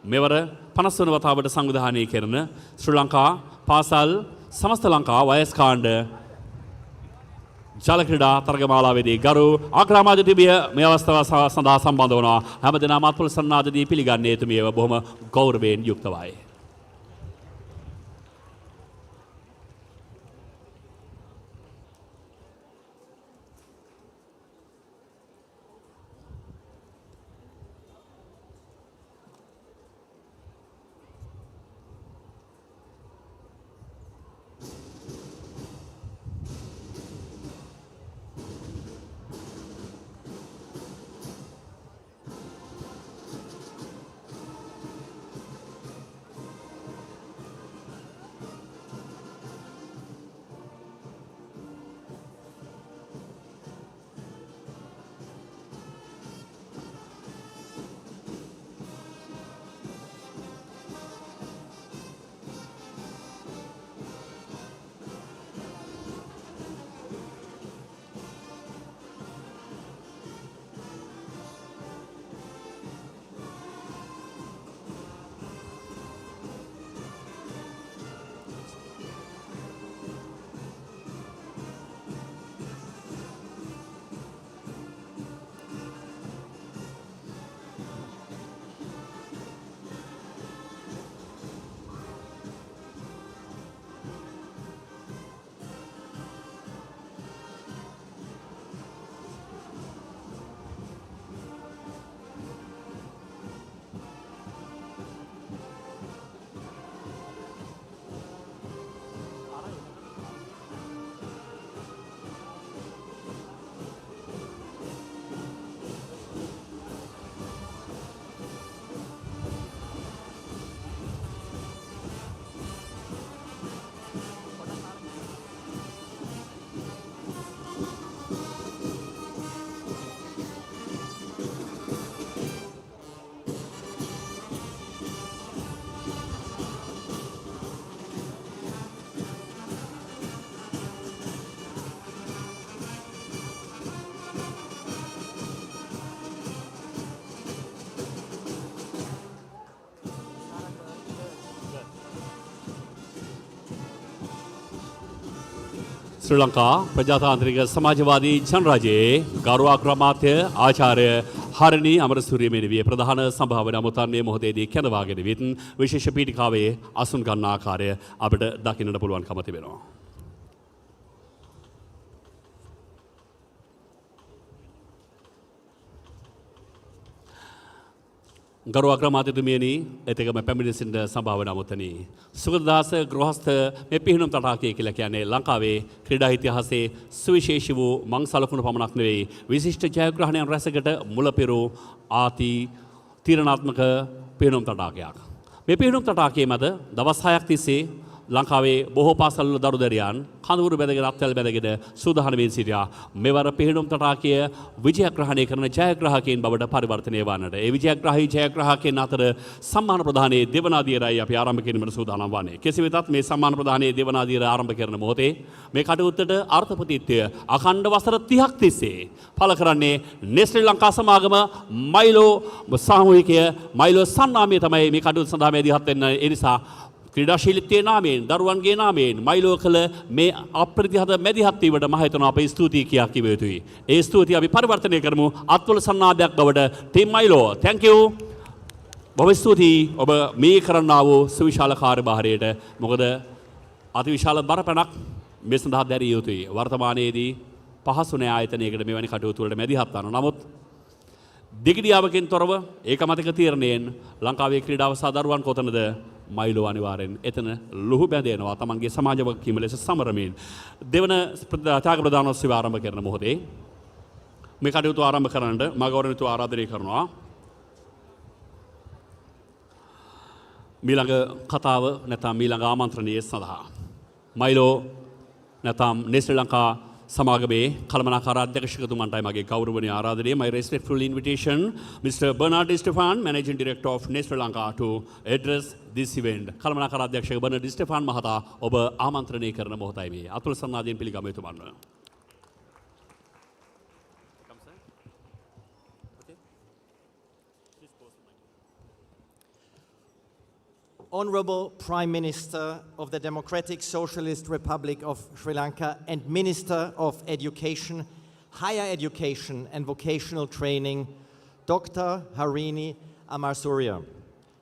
මෙවර 50 වන වතාවට සංවිධානය කරන ශ්‍රී ලංකා පාසල් සමස්ත ලංකා වයස් කාණ්ඩ ජල ක්‍රීඩා තරගමාලාවේදී ගරු අග්‍රාමාත්‍යතුමිය මේ අවස්ථාව සඳහා සම්බන්ධ වනවා. හැමදෙනාම අත්පොළ සන්නාදදී පිළිගන්නේ එතුමියව බොහොම ගෞරවයෙන් යුක්තවයි. ශ්‍රී ලංකා ප්‍රජාතාන්ත්‍රික සමාජවාදී ජනරජයේ ගරු අග්‍රාමාත්‍ය ආචාර්ය හරිනි අමරසූරිය මෙනිවිය ප්‍රධාන සභාවන අමුත්තන් මේ මොහොතේදී කැඳවාගෙන විත් විශේෂ පීඨිකාවේ අසුන් ගන්න ආකාරය අපිට දකින්නට පුළුවන්කම තිබෙනවා. ගරු අග්‍රාමාත්‍යතුමියනි එතකම පැමිණ සිටින සභාවන අමුත්තනි සුගතදාස ගෘහස්ත මේ පිහිනුම් තටාකය කියලා කියන්නේ ලංකාවේ ක්‍රීඩා ඉතිහාසයේ සුවිශේෂී වූ මං සලකුණු පමණක් නෙවෙයි විශිෂ්ට ජයග්‍රහණයන් රැසකට මුල පෙරූ ආති තීරණාත්මක පිහිනුම් තටාකයක්. මේ පිහිනුම් තටාකයේ මත දවස් 6ක් තිස්සේ ලංකාවේ බොහෝ පාසල්වල දරුදරියන් කඳවුරු බැඳගෙන අත්වැල් බැඳගෙන සූදානම්ව සිටියා. මෙවර පිහිනුම් තටාකය විජයග්‍රහණය කරන ජයග්‍රාහකයන් බවට පරිවර්තනය වන්නට. ඒ විජයග්‍රාහී ජයග්‍රාහකයන් අතර සම්මාන ප්‍රදානයේ දෙවනාදියරයි අපි ආරම්භ කිරීමට සූදානම් වන්නේ. කෙසේ වෙතත් මේ සම්මාන ප්‍රදානයේ දෙවනාදියර ආරම්භ කරන මොහොතේ මේ කටයුත්තට අර්ථපතිත්වය අඛණ්ඩ වසර 30ක් තිස්සේ පළ කරන්නේ ශ්‍රී ලංකා සමාගම මයිලෝ සාමූහිකය මයිලෝ සන්නාමය තමයි මේ කටයුත්ත සඳහා මේ දිහත් වෙන්න. ඒ නිසා ක්‍රීඩාශීලීත්වයේ නාමයෙන් දරුවන්ගේ නාමයෙන් මයිලෝ කළ මේ අප්‍රතිහත මැදිහත් වීමට මම හිතනවා අපේ ස්තුතියි කියා කිව යුතුයි. ඒ ස්තුතිය අපි පරිවර්තනය කරමු අත්වල සන්නාදයක් බවට. Team Milo thank you. බොහොම ස්තුතියි ඔබ මේ කරන්නා වූ සුවිශාල කාර්යභාරයට. මොකද අතිවිශාල බරපැනක් මේ සඳහා දැරිය යුතුයි. වර්තමානයේදී පහසු නෑ ආයතනයකට මෙවැනි කටයුතු වලට මැදිහත් වන. නමුත් දිගිඩියාවකින් තොරව ඒකමතික තීරණයෙන් ලංකාවේ ක්‍රීඩාව සහ දරුවන් කොතනද මයිලෝ අනිවාර්යෙන් එතන ලුහු බැඳෙනවා තමන්ගේ සමාජ වගකීම ලෙස සමරමින්. දෙවන ත්‍යාග ප්‍රදානෝත්සවය ආරම්භ කරන මොහොතේ මේ කටයුතු ආරම්භ කරන්නට මම ගෞරවණීයව ආරාධනය කරනවා. මීළඟ කතාව නැත්නම් මීළඟ ආමන්ත්‍රණය සඳහා මයිලෝ නැත්නම් ශ්‍රී ලංකා සමාගමේ කළමනාකාර අධ්‍යක්ෂකතුමන්ටයි මගේ ගෞරවනීය ආරාධනය. My respectful invitation Mr. Bernard Stefan, Managing Director of Sri Lanka, to address this event. කළමනාකාර අධ්‍යක්ෂක බර්නාඩ් ස්ටෙෆාන් මහතා ඔබ ආමන්ත්‍රණය කරන මොහොතයි මේ. අතුල් සන්නාදයෙන් පිළිගමු එතුමන්ව. Honorable Prime Minister of the Democratic Socialist Republic of Sri Lanka and Minister of Education, Higher Education and Vocational Training, Dr. Harini Amarsurya.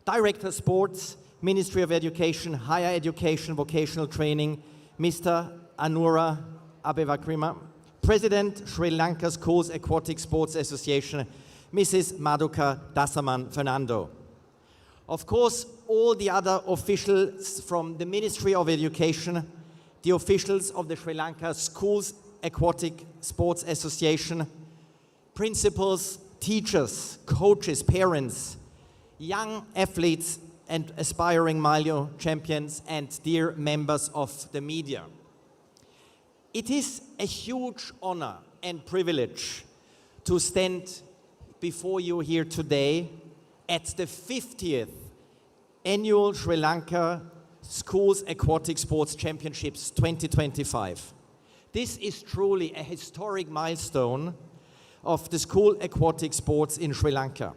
Director Sports, Ministry of Education, Higher Education, Vocational Training, Mr. Anura Abevakrima. President, Sri Lanka Schools Aquatic Sports Association, Mrs. Madhuka Dasaman Fernando. Of course, all the other officials from the Ministry of Education, the officials of the Sri Lanka Schools Aquatic Sports Association, principals, teachers, coaches, parents, young athletes and aspiring Milo champions, and dear members of the media. It is a huge honor and privilege to stand before you here today at the 50th Annual Sri Lanka Schools Aquatic Sports Championships 2025. This is truly a historic milestone of the school aquatic sports in Sri Lanka.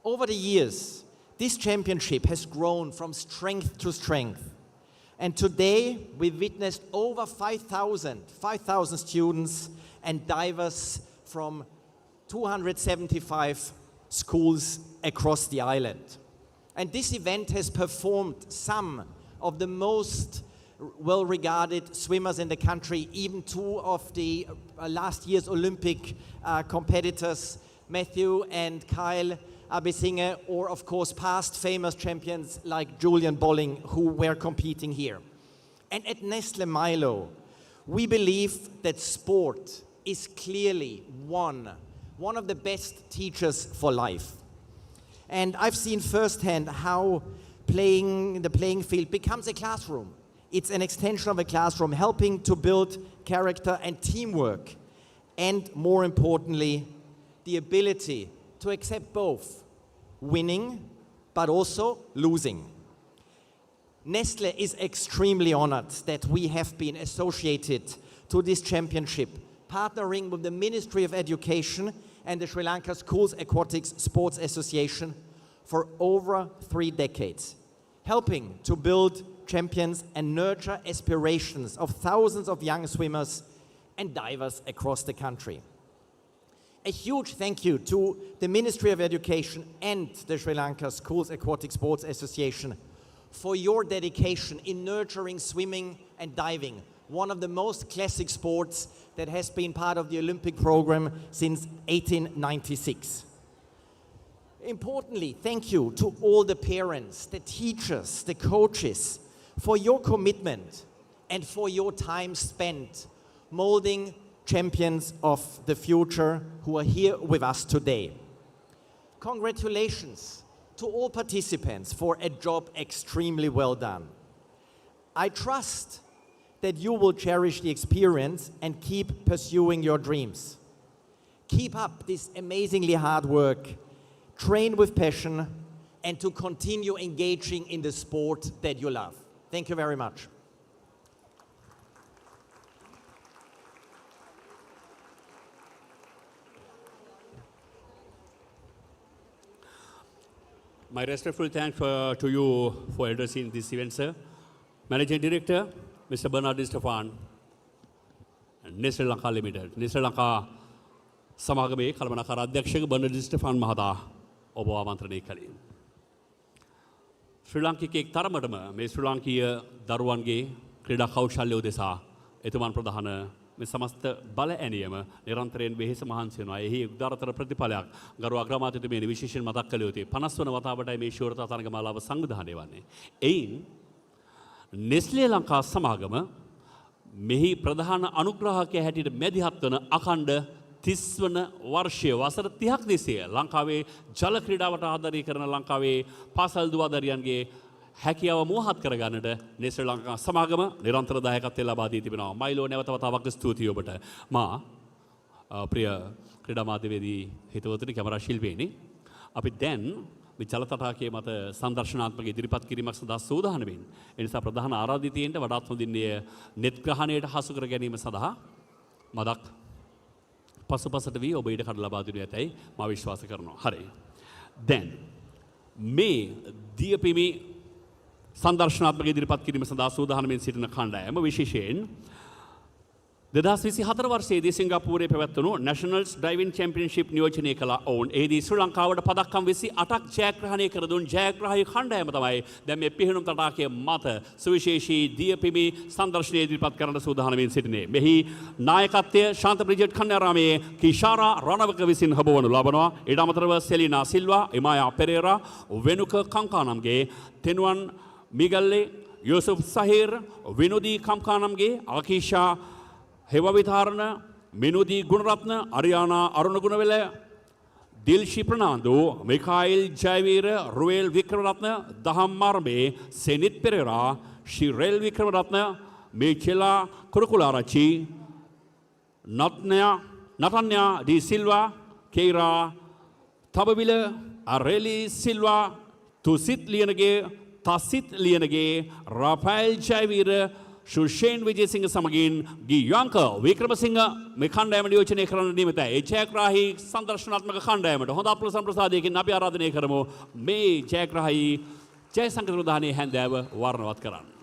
Over the years, this championship has grown from strength to strength. And today, we witnessed over 5,000 students and divers from 275 schools across the island. And this event has performed some of the most well-regarded swimmers in the country, even two of the last year's Olympic competitors, Matthew and Kyle Abesinge, or of course past famous champions like Julian Bolling, who were competing here. And at Nestle Milo, we believe that sport is clearly one of the best teachers for life. And I've seen firsthand how the playing field becomes a classroom. It's an extension of a classroom, helping to build character and teamwork. And more importantly, the ability to accept both winning, but also losing. Nestle is extremely honored that we have been associated to this championship, partnering with the Ministry of Education and the Sri Lanka Schools Aquatic Sports Association for over 3 decades, helping to build champions and nurture aspirations of thousands of young swimmers and divers across the country. A huge thank you to the Ministry of Education and the Sri Lanka Schools Aquatic Sports Association for your dedication in nurturing swimming and diving, one of the most classic sports that has been part of the Olympic program since 1896. Importantly, thank you to all the parents, the teachers, the coaches for your commitment and for your time spent molding champions of the future who are here with us today. Congratulations to all participants for a job extremely well done. I trust that you will cherish the experience and keep pursuing your dreams. Keep up this amazingly hard work, train with passion, and to continue engaging in the sport that you love. Thank you very much. My respectful thanks to you for addressing this event, sir. Managing Director, Mr. Bernard Stefan, Nestle Lanka Limited. Nestle Lanka සමාගමේ කළමනාකාර අධ්‍යක්ෂක බර්නඩ් ස්ටෙෆාන් මහතා ඔබ ආමන්ත්‍රණය කළේ. ශ්‍රී ලාංකිකයෙක් තරමටම මේ ශ්‍රී ලාංකීය දරුවන්ගේ ක්‍රීඩා කෞශල්‍ය උදෙසා එතුමන් ප්‍රධාන මේ සමස්ත බල ඇනියම නිරන්තරයෙන් වෙහෙස මහන්සි වෙනවා. එහි උදාරතර ප්‍රතිඵලයක් ගරු අග්‍රාමාත්‍යතුමියනි විශේෂයෙන් මතක් කළ යුතුයි. 50 වන වතාවටයි මේ ශූරතා තරගමාලාව සංවිධානය වන්නේ. එයින් නෙස්ලේ ලංකා සමාගම මෙහි ප්‍රධාන අනුග්‍රාහකයා හැටියට මැදිහත් වන අඛණ්ඩ 30 වන වර්ෂයේ වසර 30ක් තිස්සේ ලංකාවේ ජල ක්‍රීඩාවට ආදරය කරන ලංකාවේ පාසල් දුවදරියන්ගේ හැකියාව මෝහත් කරගන්නට නෙස්ලේ ලංකා සමාගම නිරන්තර දායකත්වය ලබා දී තිබෙනවා. මයිලෝ නැවත වතාවක් ස්තුතියි ඔබට. මා ප්‍රිය ක්‍රීඩා මාධ්‍යවේදී හිතවතුනි කැමරා ශිල්පීනි අපි දැන් මේ ජල තටාකයේ මත සංදර්ශනාත්මක ඉදිරිපත් කිරීමක් සඳහා සූදානම් වෙන්නේ. ඒ නිසා ප්‍රධාන ආරාධිතයින්ට වඩාත් හොඳින් නෙට් ග්‍රහණයට හසු කර ගැනීම සඳහා මදක් පසුපසට වී ඔබ ඊට කඩ ලබා දෙනු ඇතැයි මා විශ්වාස කරනවා. හරි. දැන් මේ දියපිමි සංදර්ශනාත්මක ඉදිරිපත් කිරීම සඳහා සූදානම්ෙන් සිටින කණ්ඩායම විශේෂයෙන් 2024 වර්ෂයේදී සිංගප්පූරුවේ පැවැත්වුණු නැෂනල්ස් ඩ්‍රයිවිං චැම්පියන්ෂිප් නියෝජනය කළ ඔවුන් එහිදී ශ්‍රී ලංකාවට පදක්කම් 28ක් ජයග්‍රහණය කර දුන් ජයග්‍රාහී කණ්ඩායම තමයි දැන් මේ පිහිනුම් තටාකයේ මත සුවිශේෂී දියපිමි සංදර්ශනය ඉදිරිපත් කරන්න සූදානම්ෙන් සිටිනේ. මෙහි නායකත්වය ශාන්ත බ්‍රිජට් කන්‍යාරාමයේ කිෂාරා රණවක විසින් හබවනු ලබනවා. ඊට අමතරව සෙලිනා සිල්වා, ඉමායා පෙරේරා, වෙනුක කංකානම්ගේ තෙනුවන් මිගල්ලේ, යූසුෆ් සහීර්, විනෝදී කම්කානම්ගේ ආකීෂා හෙවවිතාරණ, මිනුදී ගුණරත්න, අරියානා අරුණ ගුණවෙල, දිල්ෂි ප්‍රනාන්දු, මිකායිල් ජයවීර, රුවේල් වික්‍රමරත්න, දහම් මාර්මේ, සෙනිත් පෙරේරා, ශිරෙල් වික්‍රමරත්න, මේචෙලා කුරුකුලාරච්චි, නටන්යා ඩී සිල්වා, කේරා තබවිල, අරෙලි සිල්වා, තුසිත් ලියනගේ, තසිත් ලියනගේ, රාෆයිල් ජයවීර, ශුෂේන් විජේසිංහ සමගින් ගියංක වික්‍රමසිංහ මේ කණ්ඩායම නියෝජනය කරන්න නියමිතයි. ඒ ජයග්‍රාහී සංදර්ශනාත්මක කණ්ඩායමට හොඳ අප්‍රසම් ප්‍රසාදයකින් අපි ආරාධනය කරමු මේ ජයග්‍රාහී ජය සංකේත ප්‍රදානයේ හැන්දෑව වර්ණවත් කරන්න.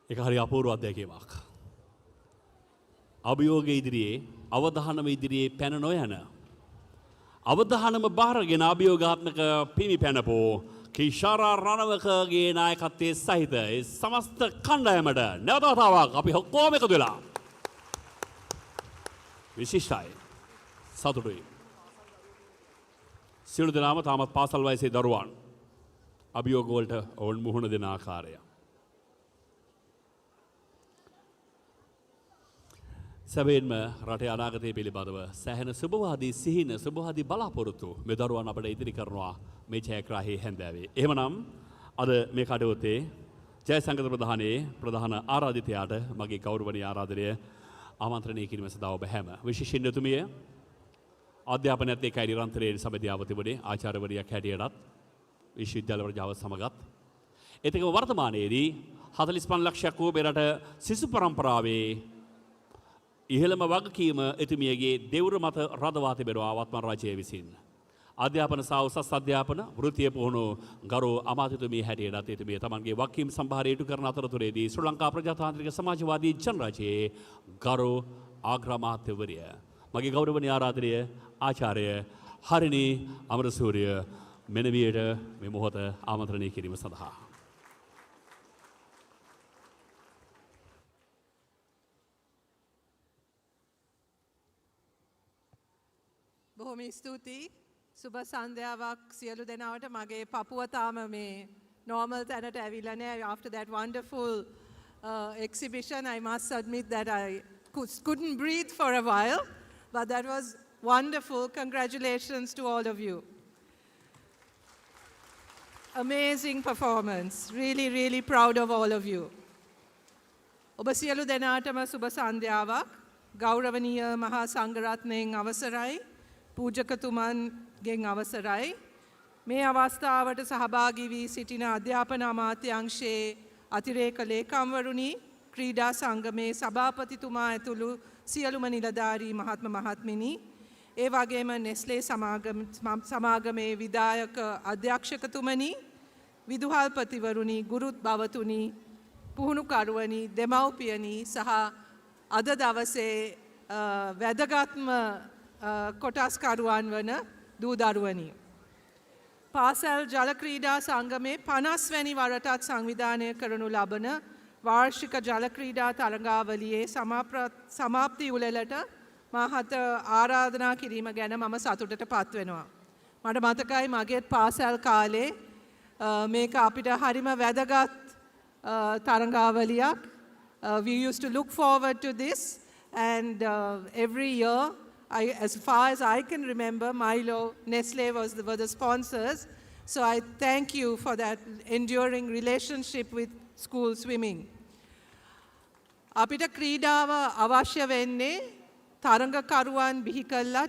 ඒක හරි අපූර්ව අත්දැකීමක්. අභියෝග ඉදිරියේ අවධානම ඉදිරියේ පැන නොයන අවධානම බාරගෙන අභියෝගාත්මක පිමි පැනපෝ කිෂාරා රණවකගේ නායකත්වයේ සහිත ඒ සමස්ත කණ්ඩායමට නැවත වතාවක් අපි ඔක්කොම එකතු වෙලා විශිෂ්ටයි සතුටුයි. සියලු දෙනාම තාමත් පාසල් වයසේ දරුවන් අභියෝග වලට ඔවුන් මුහුණ දෙන ආකාරය. සැබවින්ම රටේ අනාගතය පිළිබඳව සෑහෙන සුබවාදී සිහින සුබවාදී බලාපොරොත්තු මේ දරුවන් අපට ඉදිරි කරනවා මේ ඡායාග්‍රාහී හැන්දෑවේ. එහෙමනම් අද මේ කඩවතේ ජයසංගත ප්‍රධානයේ ප්‍රධාන ආරාධිතයාට මගේ ගෞරවනීය ආරාධනය ආමන්ත්‍රණය කිරීම සඳහා ඔබ හැම විශේෂයෙන් යතුමිය අධ්‍යාපනයත් එක්ක නිරන්තරයෙන් සමදියාව තිබුණේ ආචාර්යවරියක් හැටියටත් විශ්වවිද්‍යාල වර්ජාව සමගත් ඒකම වර්තමානයේදී 45 ලක්ෂයක් වූ මෙරට සිසු පරම්පරාවේ ඉහළම වගකීම එතුමියගේ දෙවුර මත රඳවා තිබෙනවා වත්මන් රජය විසින්. අධ්‍යාපන සහ උසස් අධ්‍යාපන වෘත්තීය පුහුණු ගරු අමාත්‍යතුමිය හැටියටත් එතුමිය තමන්ගේ වගකීම් සම්භාරය ඉටු කරන අතරතුරේදී ශ්‍රී ලංකා ප්‍රජාතාන්ත්‍රික සමාජවාදී ජනරජයේ ගරු ආග්‍රාමාත්‍යවරිය මගේ ගෞරවනීය ආරාධනය ආචාර්ය හරිනී අමරසූරිය මෙනවියට මේ මොහොත ආමන්ත්‍රණය කිරීම සඳහා බොහොම ස්තුතියි සුබ සන්ධ්‍යාවක් සියලු දෙනාට මගේ පපුව තාම මේ normal තැනට ඇවිල්ලා නැහැ after that wonderful exhibition I must admit that I couldn't breathe for a while but that was wonderful congratulations to all of you amazing performance really proud of all of you ඔබ සියලු දෙනාටම සුබ සන්ධ්‍යාවක් ගෞරවනීය මහා සංඝරත්නයන් අවසරයි පූජකතුමන්ගෙන් අවසරයි මේ අවස්ථාවට සහභාගී වී සිටින අධ්‍යාපන අමාත්‍යාංශයේ අතිරේක ලේකම්වරුනි ක්‍රීඩා සංගමේ සභාපතිතුමා ඇතුළු සියලුම නිලධාරී මහත්ම මහත්මිනි ඒ වගේම නෙස්ලේ සමාගමේ විධායක අධ්‍යක්ෂකතුමනි විදුහල්පතිවරුනි ගුරුත් බවතුනි පුහුණුකරුවනි දෙමව්පියනි සහ අද දවසේ වැදගත්ම කොටස්කරුවන් වන දූ දරුවනි. පාසල් ජල ක්‍රීඩා සංගමේ 50 වැනි වරටත් සංවිධානය කරනු ලබන වාර්ෂික ජල ක්‍රීඩා තරඟාවලියේ සමාප්ති උළෙලට මාහත ආරාධනා කිරීම ගැන මම සතුටට පත් වෙනවා. මට මතකයි මගේත් පාසල් කාලේ මේක අපිට හරිම වැදගත් තරඟාවලියක්. We used to look forward to this and every year as far as I can remember, Milo, Nestle were the sponsors. So I thank you for that enduring relationship with school swimming. අපිට ක්‍රීඩාව අවශ්‍ය වෙන්නේ තරඟකරුවන් බිහි කළා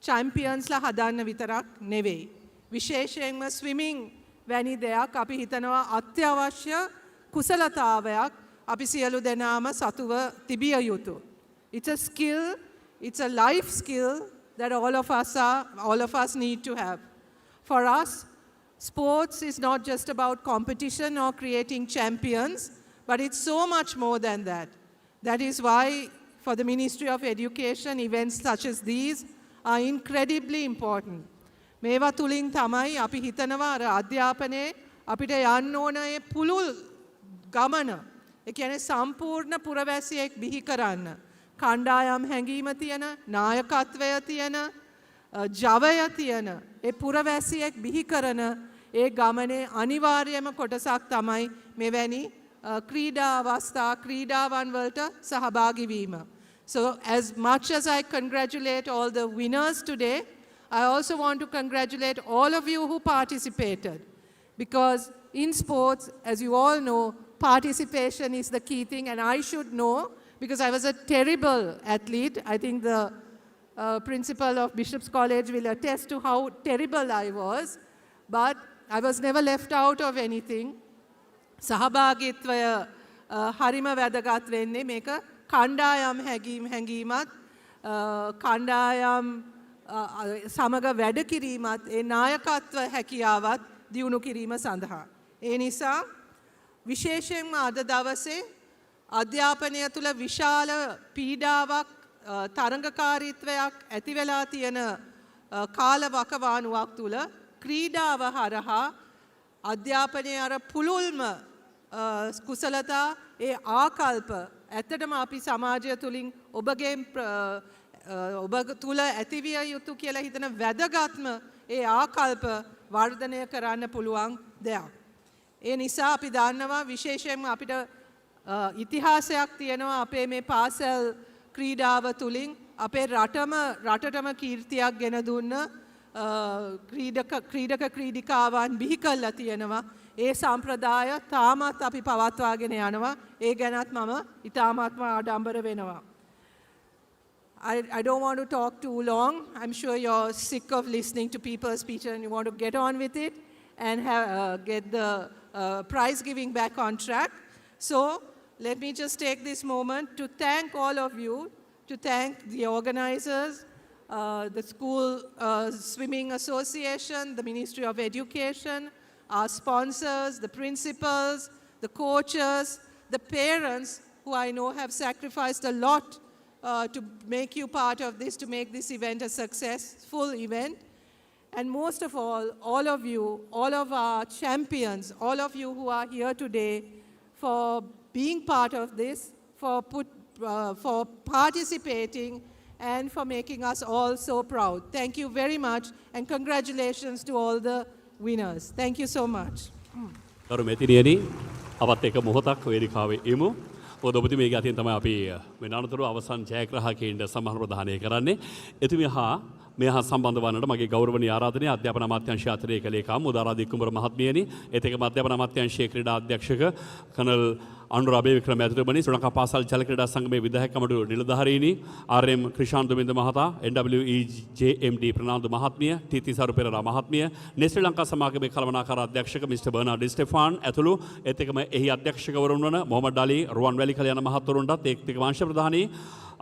චැම්පියන්ස්ලා හදන්න විතරක් නෙවෙයි. විශේෂයෙන්ම ස්විමිං වැනි දෙයක් අපි හිතනවා අත්‍යවශ්‍ය කුසලතාවයක් අපි සියලු දෙනාම සතුව තිබිය යුතු. It's a skill. It's a life skill that all of us need to have. For us, sports is not just about competition or creating champions, but it's so much more than that. That is why for the Ministry of Education, events such as these are incredibly important. මේවා තුලින් තමයි අපි හිතනවා අර අධ්‍යාපනයේ අපිට යන්න ඕන ඒ පුළුල් ගමන. ඒ කියන්නේ සම්පූර්ණ පුරවැසියෙක් බිහි කරන්න. කණ්ඩායම් හැඟීම තියෙන නායකත්වය තියෙන ජවය තියෙන ඒ පුරවැසියෙක් බිහි කරන ඒ ගමනේ අනිවාර්යම කොටසක් තමයි මෙවැනි ක්‍රීඩා අවස්ථා ක්‍රීඩාවන් වලට සහභාගී වීම. So as much as I congratulate all the winners today, I also want to congratulate all of you who participated because in sports, as you all know, participation is the key thing and I should know because I was a terrible athlete. I think the principal of Bishop's College will attest to how terrible I was. But I was never left out of anything. සහභාගීත්වය හරිම වැදගත් වෙන්නේ මේක කණ්ඩායම් හැඟීමත් කණ්ඩායම් සමග වැඩ කිරීමත් ඒ නායකත්ව හැකියාවත් දියුණු කිරීම සඳහා. ඒ නිසා විශේෂයෙන්ම අද දවසේ අධ්‍යාපනය තුළ විශාල පීඩාවක් තරඟකාරීත්වයක් ඇති වෙලා තියෙන කාල වකවානුවක් තුළ ක්‍රීඩාව හරහා අධ්‍යාපනයේ අර පුළුල්ම කුසලතා ඒ ආකල්ප ඇත්තටම අපි සමාජය තුළින් ඔබ තුළ ඇතිවිය යුතු කියලා හිතන වැදගත්ම ඒ ආකල්ප වර්ධනය කරන්න පුළුවන් දෙයක්. ඒ නිසා අපි දන්නවා විශේෂයෙන්ම අපිට ඉතිහාසයක් තියෙනවා අපේ මේ පාසල් ක්‍රීඩාව තුළින් අපේ රටටම කීර්තියක් ගෙන දුන්න ක්‍රීඩක ක්‍රීඩිකාවන් බිහි කළා තියෙනවා. ඒ සම්ප්‍රදාය තාමත් අපි පවත්වාගෙන යනවා. ඒ ගැනත් මම ඉතාමත්ම ආඩම්බර වෙනවා. I don't want to talk too long. I'm sure you're sick of listening to people's speeches and you want to get on with it and get the prize giving back on track. So let me just take this moment to thank all of you, to thank the organizers, the School Swimming Association, the Ministry of Education, our sponsors, the principals, the coaches, the parents who I know have sacrificed a lot to make you part of this, to make this event a successful event. And most of all of you, all of our champions, all of you who are here today for being part of this, for participating and for making us all so proud. Thank you very much and congratulations to all the winners. Thank you so much. ගරු මෙතිනියනි අපත් එක මොහොතක් වේදිකාවේ එමු. මොකද ඔබතුමියගේ අතින් තමයි අපි මේ අනතුරු අවසන් ජයග්‍රාහකයින්ට සම්මාන ප්‍රදානය කරන්නේ. එතුමිය හා මේ හා සම්බන්ධ වන්නට මගේ ගෞරවනීය ආරාධනය අධ්‍යාපන අමාත්‍යාංශ අතිරේක ලේකම් උදාරාදී කුමර මහත්මියනි, ඒත් එක්කම අධ්‍යාපන අමාත්‍යාංශයේ ක්‍රීඩා අධ්‍යක්ෂක කනල් අනුර අබේවික්‍රම ඇතුළුමනි, ශ්‍රී ලංකා පාසල් ජල ක්‍රීඩා සංගමේ විධායක කමිටු නිලධාරීනි, RM ක්‍රිෂාන් දුමින්ද මහතා, NWEJMD ප්‍රනාන්දු මහත්මිය, TT සරු පෙරේරා මහත්මිය, ශ්‍රී ලංකා සමාගමේ කළමනාකාර අධ්‍යක්ෂක මිස්ටර් බර්නාඩ් ස්ටෙෆාන් ඇතුළු ඒත් එක්කම එහි අධ්‍යක්ෂකවරුන් වන මොහමඩ් අලි, රුවන්වැලි කළ යන මහත්වරුන්ටත් ඒත් එක්ක වංශ ප්‍රධානී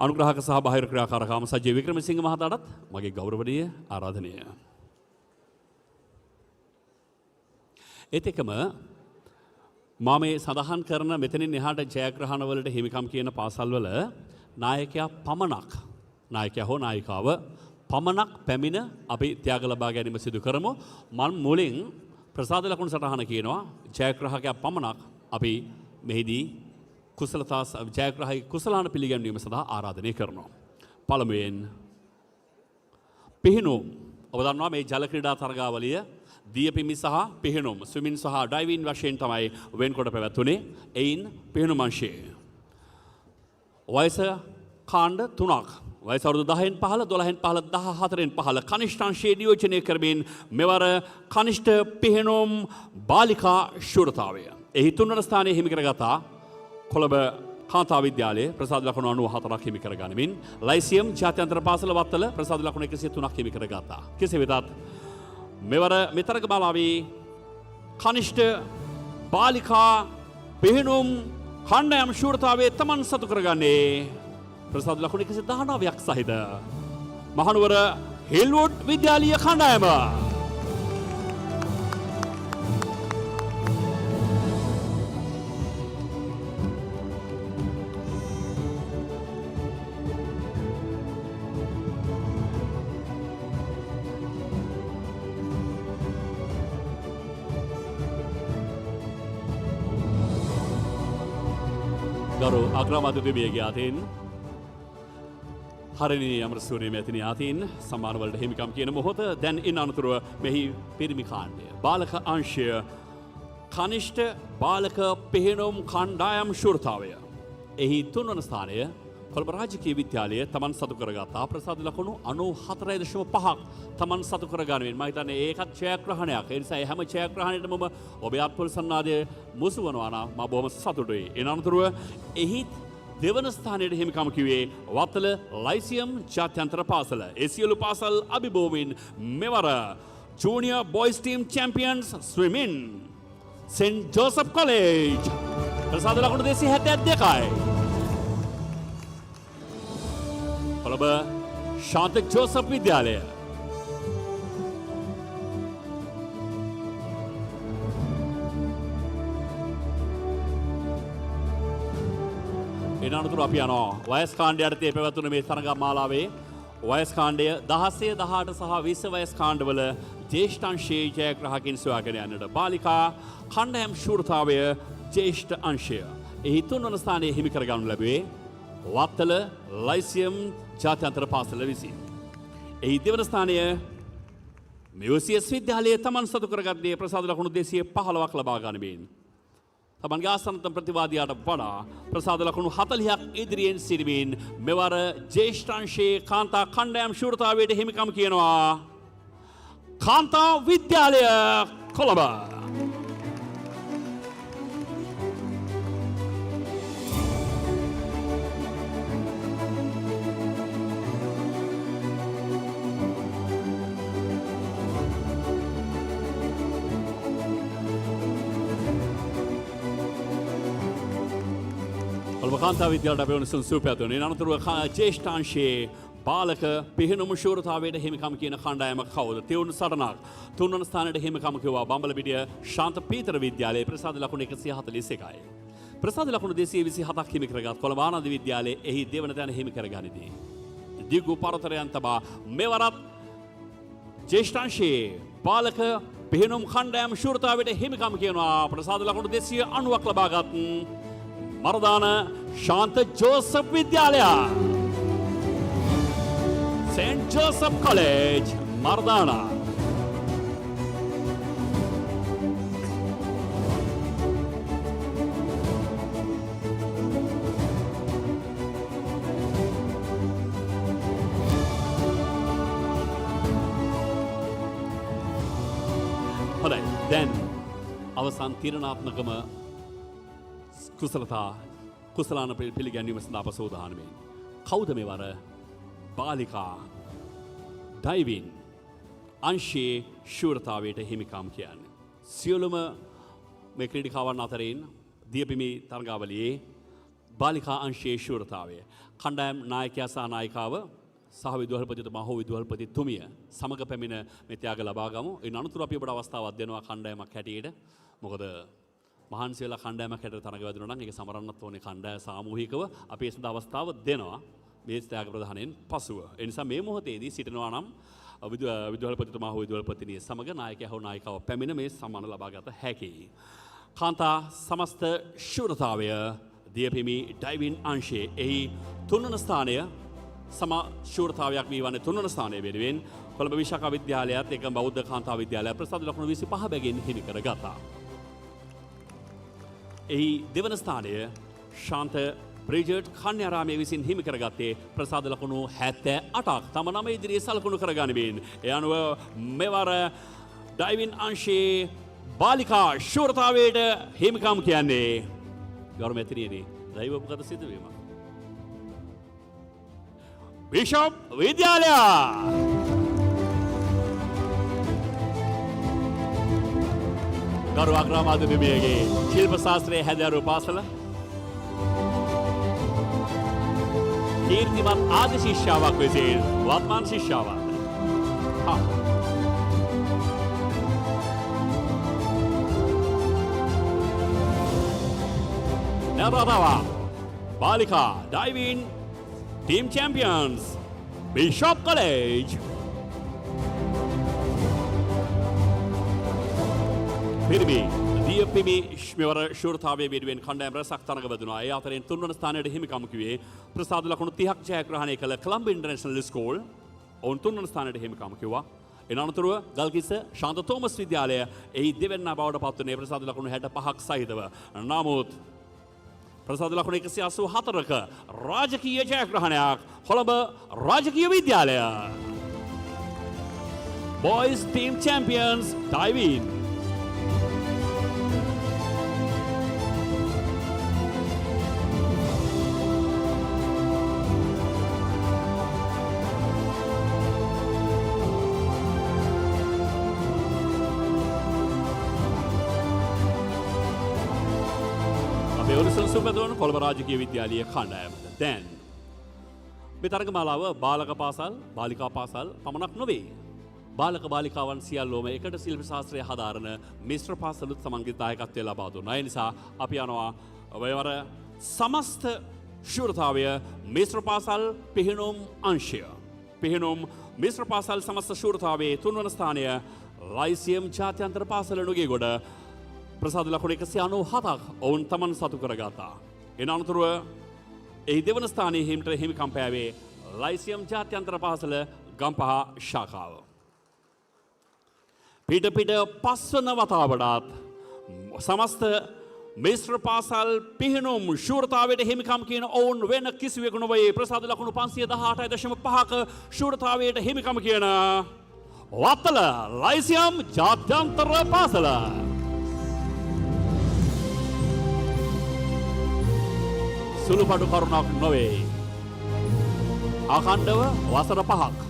අනුග්‍රහක සහ බාහිර ක්‍රියාකාරකම සජීව වික්‍රමසිංහ මහතාටත් මගේ ගෞරවනීය ආරාධනය. ඒත් එක්කම මා මේ සඳහන් කරන මෙතනින් එහාට ජයග්‍රහණ වලට හිමිකම් කියන පාසල්වල නායකයා පමණක්, නායකයා හෝ නායිකාව පමණක් පැමිණ අපි ත්‍යාග ලබා ගැනීම සිදු කරමු. මම මුලින් ප්‍රසාද ලකුණු සටහන කියනවා ජයග්‍රාහකයා පමණක් අපි මෙහිදී කුසලතා ජයග්‍රාහක කුසලාන පිළිගැන්වීම සඳහා ආරාධනය කරනවා. පළමුවෙන් පිහිනුම්. ඔබ දන්නවා මේ ජල ක්‍රීඩා තරගාවලිය දියපිමි සහ පිහිනුම් ස්විමින් සහ ඩයිවින් වශයෙන් තමයි වෙන්කොට පැවැත්වුණේ. එයින් පිහිනුම් අංශයේ වයස කාණ්ඩ 3ක්, වයස අවුරුදු 10න් 15, 12න් 15, 14න් 15 කනිෂ්ඨ අංශයේ නියෝජනය කරමින් මෙවර කනිෂ්ඨ පිහිනුම් බාලිකා ශූරතාවය එහි 3 වන ස්ථානයේ හිමි කරගතා කොළඹ කාන්තා විද්‍යාලයේ ප්‍රසාද ලකුණු 94ක් හිමි කර ගනිමින් ලයිසියම් ජාත්‍යන්තර පාසල වත්තල ප්‍රසාද ලකුණු 103ක් හිමි කරගත්තා. කෙසේ වෙතත් මෙවර මෙතරග බලාවේ කනිෂ්ඨ බාලිකා පිහිනුම් කණ්ඩායම් ශූරතාවයේ තමන් සතු කරගන්නේ ප්‍රසාද ලකුණු 119ක් සහිත මහනුවර හිල්වුඩ් විද්‍යාලීය කණ්ඩායම. ගරු අග්‍රාමාත්‍යතුමියගේ අතින් හරිනී අමරසූරිය මැතිණිය අතින් සම්මානවලට හිමිකම් කියන මොහොත දැන් ඉන් අනතුරුව මෙහි පිරිමි කාණ්ඩය බාලක අංශය කනිෂ්ඨ බාලක පිහිනුම් කණ්ඩායම් ශූරතාවය එහි 3 වන ස්ථානය කොළඹ රාජකීය විද්‍යාලය තමන් සතු කරගත්තා ප්‍රසාද ලකුණු 94.5ක් තමන් සතු කරගනිමින් මම හිතන්නේ ඒකත් ජයග්‍රහණයක්. ඒ නිසා හැම ජයග්‍රහණයකටම ඔබේ අත්පොල් සන්නාදය මුසු වනවා නම් මම බොහොම සතුටුයි. එන අනතුරුව එහි දෙවන ස්ථානයට හිමිකම් කිව්වේ වත්තල ලයිසියම් ජාත්‍යන්තර පාසල. ඒ සියලු පාසල් අභිභූමින් මෙවර junior boys team Champions swimming scent Joseph college ප්‍රසාද ලකුණු 272යි. කොළඹ ශාන්ත ජෝසප් විද්‍යාලය එන අනතුරු අපි යනවා වයස් කාණ්ඩය යටතේ පැවැතුණු මේ තරග මාලාවේ වයස් කාණ්ඩය 16, 18 සහ 20 වයස් කාණ්ඩවල ජ්‍යෙෂ්ඨ අංශයේ ජයග්‍රාහකින් සොයාගෙන යන්නට බාලිකා කණ්ඩායම් ශූරතාවය ජ්‍යෙෂ්ඨ අංශය එහි 3 වන ස්ථානයේ හිමි කර ගන්නු ලැබුවේ වත්තල ලයිසියම් ජාත්‍යන්තර පාසල විසින්. එහි දෙවන ස්ථානය මියුසියස් විද්‍යාලයේ තමන් සතු කරගත්තේ ප්‍රසාද ලකුණු 215ක් ලබා ගනිමින් තමන්ගේ ආසන්නතම ප්‍රතිවාදියාට වඩා ප්‍රසාද ලකුණු 40ක් ඉදිරියෙන් සිටමින් මෙවර ජ්‍යෙෂ්ඨ අංශයේ කාන්තා කණ්ඩායම් ශූරතාවයට හිමිකම් කියනවා කාන්තා විද්‍යාලය කොළඹ. කාන්තා විද්‍යාලයට අපි උණුසුම් සුවපැතුම්. ඒ අනතුරුව ජ්‍යෙෂ්ඨ අංශයේ බාලක පිහිනුම ශූරතාවයට හිමිකම් කියන කණ්ඩායම කවුද? තියුණු සටනක්. 3 වන ස්ථානයට හිමිකම් කිව්වා බම්බලපිටිය ශාන්ත පීතර විද්‍යාලයේ ප්‍රසාද ලකුණු 141යි. ප්‍රසාද ලකුණු 227ක් හිමි කරගත් කොළඹ ආනන්ද විද්‍යාලයේ එහි දෙවන තැන හිමි කරගනිදී. දිගු පරතරයන් තබා මෙවරත් ජ්‍යෙෂ්ඨ අංශයේ බාලක පිහිනුම් කණ්ඩායම ශූරතාවයට හිමිකම් කියනවා ප්‍රසාද ලකුණු 290ක් ලබාගත් මරදාන ශාන්ත ජෝසප් විද්‍යාලය සේන්ට් ජෝසප් කොලෙජ් මරදාන. හොඳයි දැන් අවසන් තීරණාත්මකම කුසලාන පිළිගැන්වීම සඳහා අප සූදානම්වෙන්. කවුද මෙවර බාලිකා ඩයිවින් අංශයේ ශූරතාවයට හිමිකම් කියන්නේ? සියලුම මේ ක්‍රීඩිකාවන් අතරින් දියපිමි තරගාවලියේ බාලිකා අංශයේ ශූරතාවය කණ්ඩායම් නායකයා සහ නායිකාව සහ විදුහල්පතිතුමා හෝ විදුහල්පතිතුමිය සමග පැමිණ මේ ත්‍යාග ලබා ගමු. ඒ අනතුරු අපි ඔබට අවස්ථාවක් දෙනවා කණ්ඩායමක් හැටියට. මොකද මහන්සි වෙලා කණ්ඩායමක් හැටියට තරග වැදුණා නම් ඒක සමරන්නත් ඕනේ කණ්ඩායම සාමූහිකව අපි ඒ සඳහා අවස්ථාව දෙනවා මේ ත්‍යාග ප්‍රදානයෙන් පසුව. ඒ නිසා මේ මොහොතේදී සිටිනවා නම් විදුහල්පතිතුමා හෝ විදුහල්පතිනිය සමග නායකයා හෝ නායිකාව පැමිණ මේ සම්මාන ලබා ගත හැකියි. කාන්තා සමස්ත ශූරතාවය දියපිමි ඩයිවින් අංශයේ එහි 3 වන ස්ථානය සම ශූරතාවයක් වී වන්නේ 3 වන ස්ථානයේ වෙනුවෙන් කොළඹ විශාඛා විද්‍යාලයත් එක්ක බෞද්ධ කාන්තා විද්‍යාලය ප්‍රසාද ලකුණු 25 බැගින් හිමි කරගත්තා. එහි දෙවන ස්ථානය ශාන්ත බ්‍රිජට් කන්‍යාරාමයේ විසින් හිමි කරගත්තේ ප්‍රසාද ලකුණු 78ක් තම නම ඉදිරියේ සලකුණු කරගනිමින්. ඒ අනුව මෙවර ඩයිවින් අංශයේ බාලිකා ශූරතාවයට හිමිකම් කියන්නේ ගෞරව මැතිණියනි දෛවෝපගත සිදුවීම. බිෂොප් විද්‍යාලය ගෞරව අග්‍රාමාත්‍යතුමියගේ ශිල්ප ශාස්ත්‍රයේ හැදෑරූ පාසල කීර්තිමත් ආදි ශිෂ්‍යාවක් විසින් වත්මන් ශිෂ්‍යාවක්. නැවතවා බාලිකා diving team champions Bishop College. පිරිමි දියපිමි මෙවර ශූරතාවයේ වෙනුවෙන් කණ්ඩායම් රැසක් තරඟ වැදුණා. ඒ අතරින් 3 වන ස්ථානයට හිමිකම් කිව්වේ ප්‍රසාද ලකුණු 30ක් ජයග්‍රහණය කළ කොළඹ ඉන්ටර්නැෂනල් ස්කූල්. ඔවුන් 3 වන ස්ථානයට හිමිකම් කිව්වා. එන අනතුරුව ගල්කිස්ස ශාන්ත තෝමස් විද්‍යාලය එහි දෙවැන්නා බවට පත් වුණේ ප්‍රසාද ලකුණු 65ක් සහිතව. නමුත් ප්‍රසාද ලකුණු 184ක රාජකීය ජයග්‍රහණයක් කොළඹ රාජකීය විද්‍යාලය. Boys Team Champions Diving. සුපදවන Colombo රාජකීය විද්‍යාලීය කණ්ඩායමට. දැන් මේ තරගමාලාව බාලක පාසල් බාලිකා පාසල් පමණක් නොවේ. බාලක බාලිකාවන් සියල්ලෝම එකට ශිල්ප ශාස්ත්‍රය හදාරන මිශ්‍ර පාසලුත් සමන්ගේ දායකත්වය ලබා දුන්නා. ඒ නිසා අපි යනවා මෙවර සමස්ත ශූරතාවය මිශ්‍ර පාසල් පිහිනුම් අංශය. පිහිනුම් මිශ්‍ර පාසල් සමස්ත ශූරතාවේ තුන්වන ස්ථානය ලයිසියම් ජාත්‍යන්තර පාසල නුගේගොඩ ප්‍රසාද ලකුණු 197ක් ඔවුන් තමන් සතු කරගත්තා. එන අනතුරුව එහි දෙවන ස්ථානයේ හිමිකම් පෑවේ ලයිසියම් ජාත්‍යන්තර පාසල ගම්පහ ශාඛාව. පිට පස්වන වතාවටත් සමස්ත මිශ්‍ර පාසල් පිහිනුම් ශූරතාවයට හිමිකම් කියන ඔවුන් වෙන කිසිවෙකු නොවේ. ප්‍රසාද ලකුණු 518.5ක ශූරතාවයට හිමිකම කියන වත්තල ලයිසියම් ජාත්‍යන්තර පාසල. සුළුපටු කරුණක් නොවේ. අඛණ්ඩව වසර 5ක්.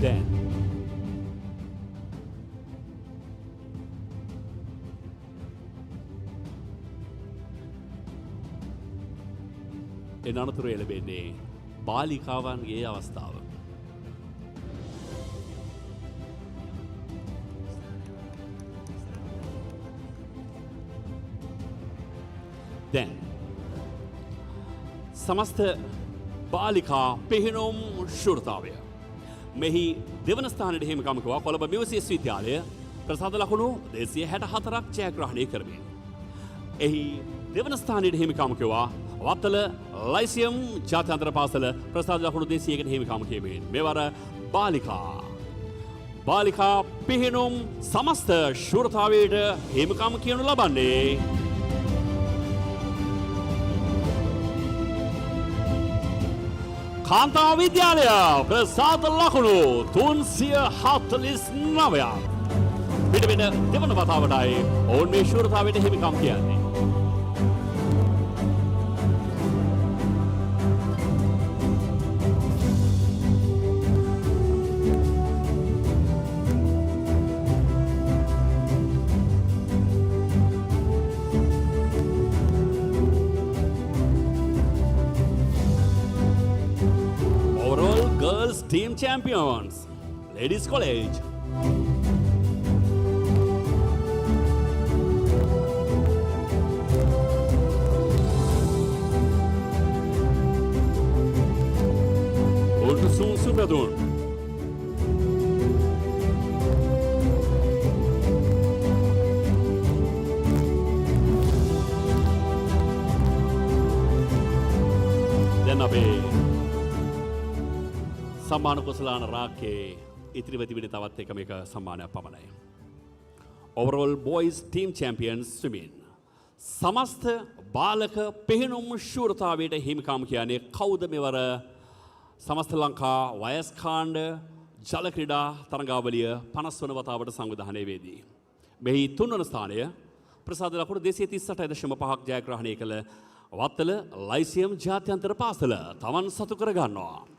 දැන් එන අනතුරු එළඹෙන්නේ බාලිකාවන්ගේ අවස්ථාව. දැන් සමස්ත බාලිකා පිහිනුම් ශූරතාවය මෙහි දෙවන ස්ථානයට හිමිකම් කළා කොළඹ මියුසියස් විද්‍යාලය ප්‍රසාද ලකුණු 264ක් ජයග්‍රහණය කරමින්. එහි දෙවන ස්ථානයට හිමිකම් කළා වත්තල ලයිසියම් ජාත්‍යන්තර පාසල ප්‍රසාද ලකුණු 200කට හිමිකම් කිරීමෙන්. මෙවර බාලිකා පිහිනුම් සමස්ත ශූරතාවයට හිමිකම් කියනු ලබන්නේ කාන්තා විද්‍යාලය ප්‍රසාද ලකුණු 349ක්. පිට දෙවන වතාවටයි ඔවුන් මේ ශූරතාවයට හිමිකම් කියන්නේ. Team champions, Ladies College. Ultrasum Superdun. Then සම්මාන කුසලාන රාක්කේ ඉතිරිව තිබෙන තවත් එකම එක සම්මානයක් පමණයි. Overall Boys Team Champions Swimming. සමස්ත බාලක පිහිනුම් ශූරතාවයට හිමිකම් කියන්නේ කවුද මෙවර සමස්ත ලංකා වයස් කාණ්ඩ ජල ක්‍රීඩා තරඟාවලිය 50 වන වතාවට සංවිධානය වේදී. මෙහි තුන්වන ස්ථානය ප්‍රසාද ලකුණු 238.5ක් ජයග්‍රහණය කළ වත්තල ලයිසියම් ජාත්‍යන්තර පාසල තමන් සතු කර ගන්නවා.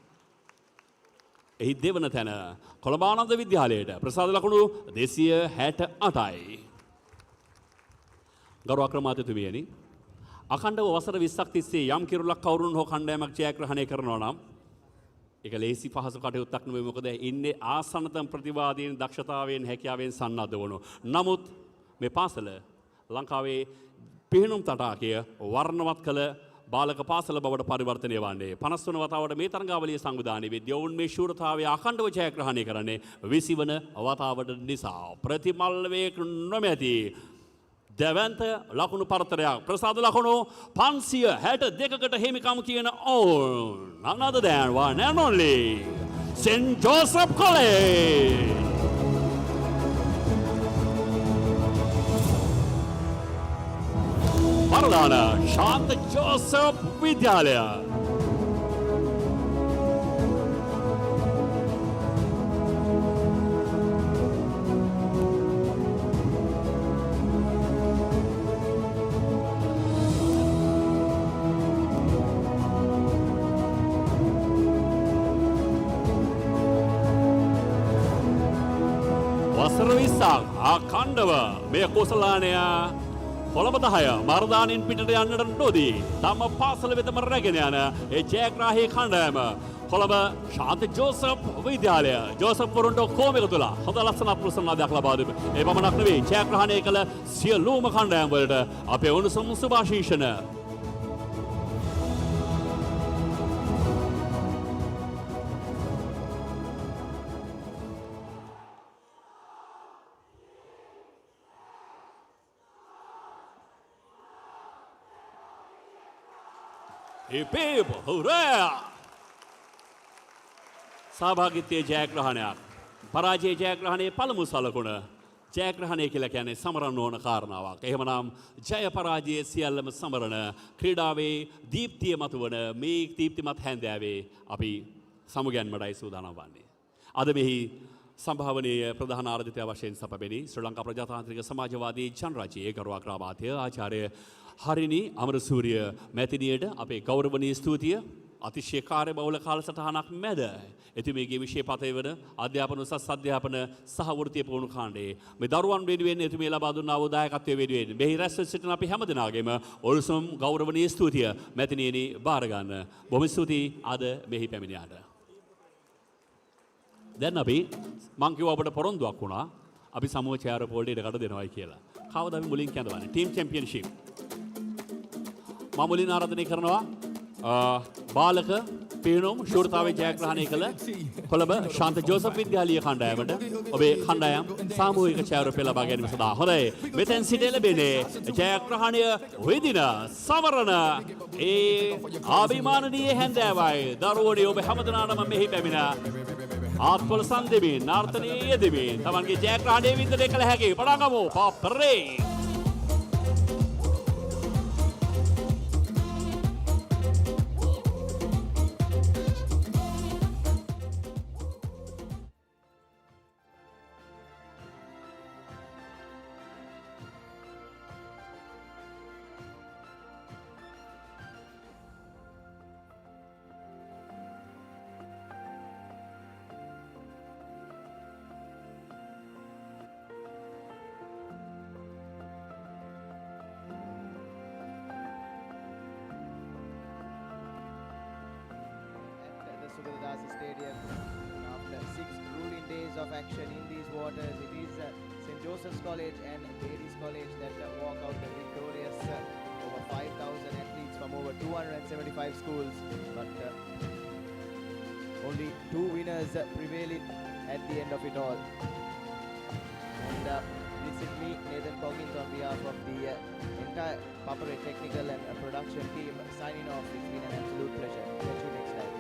එහි දෙවන තැන කොළඹ විද්‍යාලයට ප්‍රසාද ලකුණු 268යි. ගරු අක්‍රමාතිතුමියනි, අඛණ්ඩව වසර 20ක් තිස්සේ යම් කිරුළක් කවුරුන් හෝ කණ්ඩායමක් ජයග්‍රහණය කරනවා නම් ඒක ලේසි පහසු කටයුත්තක් නෙවෙයි. මොකද ඉන්නේ ආසන්නතම ප්‍රතිවාදීන් දක්ෂතාවයෙන් හැකියාවෙන් සන්නද්ධ වුණු. නමුත් මේ පාසල ලංකාවේ පිහිනුම් තටාකය වර්ණවත් කළ බාලක පාසල බවට පරිවර්තනය වන්නේ 50 වන වතාවට මේ තරඟාවලිය සංවිධානය වෙද්දී ඔවුන් මේ ශූරතාවය අඛණ්ඩව ජයග්‍රහණය කරන්නේ 20 වන වතාවට නිසා. ප්‍රතිමල් වේග නොමැති දෙවන්ත ලකුණු පරතරයක් ප්‍රසාද ලකුණු 562කට හිමිකම් කියන ඔවුන් none other than one and only St. Joseph College. Paradana Shant Joseph Vidyalaya. වසර 20ක් අඛණ්ඩව මේ කුසලානය කොළඹ 10 මර්දානින් පිටට යන්නට නොදී තම පාසල වෙතම රැගෙන යන ඒ ජයග්‍රාහී කණ්ඩායම කොළඹ ශාන්ත ජෝසප් විද්‍යාලය ජෝසප් වරුන්ට ඔක්කොම එකතු වෙලා හොඳ ලස්සනක් ප්‍රසන්නතාවයක් ලබා දෙමු. ඒ පමණක් නෙවෙයි ජයග්‍රහණය කළ සියලුම කණ්ඩායම් වලට අපේ උණුසුම් සුභාශිංසන. Hip hip hurrah! සහභාගීත්වයේ ජයග්‍රහණයක්. පරාජයේ ජයග්‍රහණයේ පළමු සලකුණ. ජයග්‍රහණය කියලා කියන්නේ සමරන්න ඕන කාරණාවක්. එහෙමනම් ජය පරාජය සියල්ලම සමරන ක්‍රීඩාවේ දීප්තිය මතුවන මේ දීප්තිමත් හැන්දෑවේ අපි සමුගැන්මටයි සූදානම් වන්නේ. අද මෙහි සම්භාවනීය ප්‍රධාන ආරාධිතයා වශයෙන් සපබෙනි ශ්‍රී ලංකා ප්‍රජාතාන්ත්‍රික සමාජවාදී ජනරජයේ ගරු අග්‍රාමාත්‍ය ආචාර්ය හරිනි අමරසූරිය මැතිණියට අපේ ගෞරවනීය ස්තුතිය. අතිශය කාර්යබහුල කාලසටහනක් මැද එතුමියගේ විෂය පතය වන අධ්‍යාපන උසස් අධ්‍යාපන සහ වෘත්තීය පුහුණු කාණ්ඩයේ මේ දරුවන් වෙනුවෙන් එතුමිය ලබා දුන්නා වූ දායකත්වයේ වෙනුවෙන් මෙහි රැස්ව සිටින අපි හැමදෙනාගේම උණුසුම් ගෞරවනීය ස්තුතිය මැතිණියනි බාර ගන්න. බොහොම ස්තුතියි අද මෙහි පැමිණියාට. දැන් අපි මං කිව්වා අපට පොරොන්දුවක් වුණා අපි සමූහ චෑර පොල්ට ඉඩකඩ දෙනවයි කියලා. කවදාද අපි මුලින් කැඳවන්නේ? Team championship. මම මුලින් ආරාධනය කරනවා බාලක පීනුම් ශූරතාවේ ජයග්‍රහණය කළ කොළඹ ශාන්ත ජෝසප් විද්‍යාලීය කණ්ඩායමට ඔබේ කණ්ඩායම් සාමූහික චෑරපය ලබා ගැනීම සඳහා හොඳයි. මෙතෙන් සිට ලැබෙන්නේ ජයග්‍රහණය විදින සමරන ඒ අභිමානනීය හැන්දෑවයි. දරුවනේ ඔබ හැමදෙනාටම මෙහි පැමිණ ආත්කොල සන්දෙමින් නාර්තනයේ යෙදෙමින් තමන්ගේ ජයග්‍රහණය වින්දනය කළ හැකි. පටන් ගමු. පාපරේ. Sugathadasa Stadium. After 6 grueling days of action in these waters, it is St. Joseph's College and Ladies College that walk out victorious. Over 5,000 athletes from over 275 schools, but only 2 winners prevailing at the end of it all. And this is me, Nathan Coggins, on behalf of the entire Papare technical and production team signing off. It's been an absolute pleasure. Catch you next time.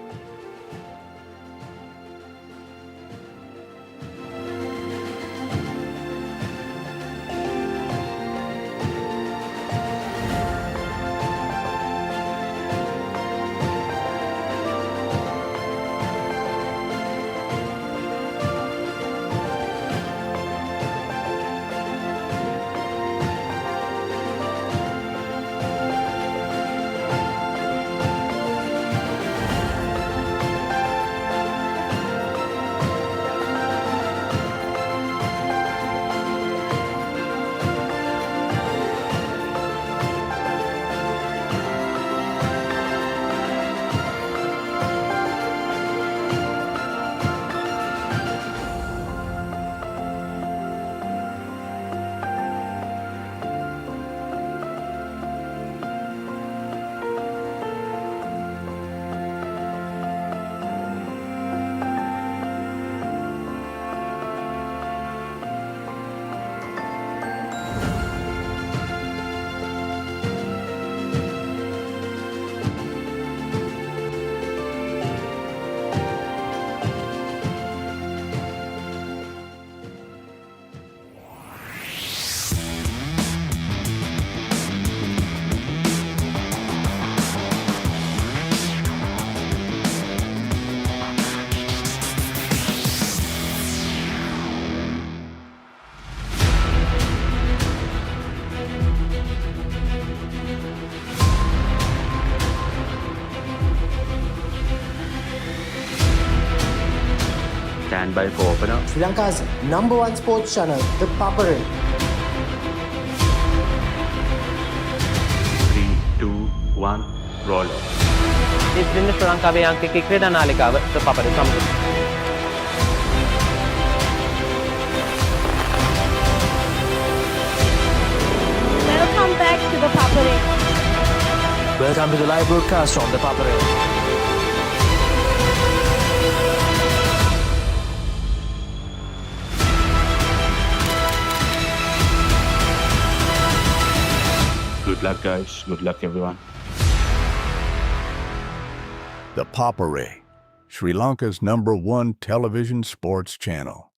Stand by for opener. Sri Lanka's #1 sports channel, ThePapare. 3, 2, 1, roll. ඉස්දින්න ශ්‍රී ලංකාවේ අංක 1 ක්‍රීඩා නාලිකාව the Papare comes in. Welcome back to the Papare. Welcome to the live broadcast from the Papare. Good luck, guys. Good luck, everyone. The Papare, Sri Lanka's #1 television sports channel.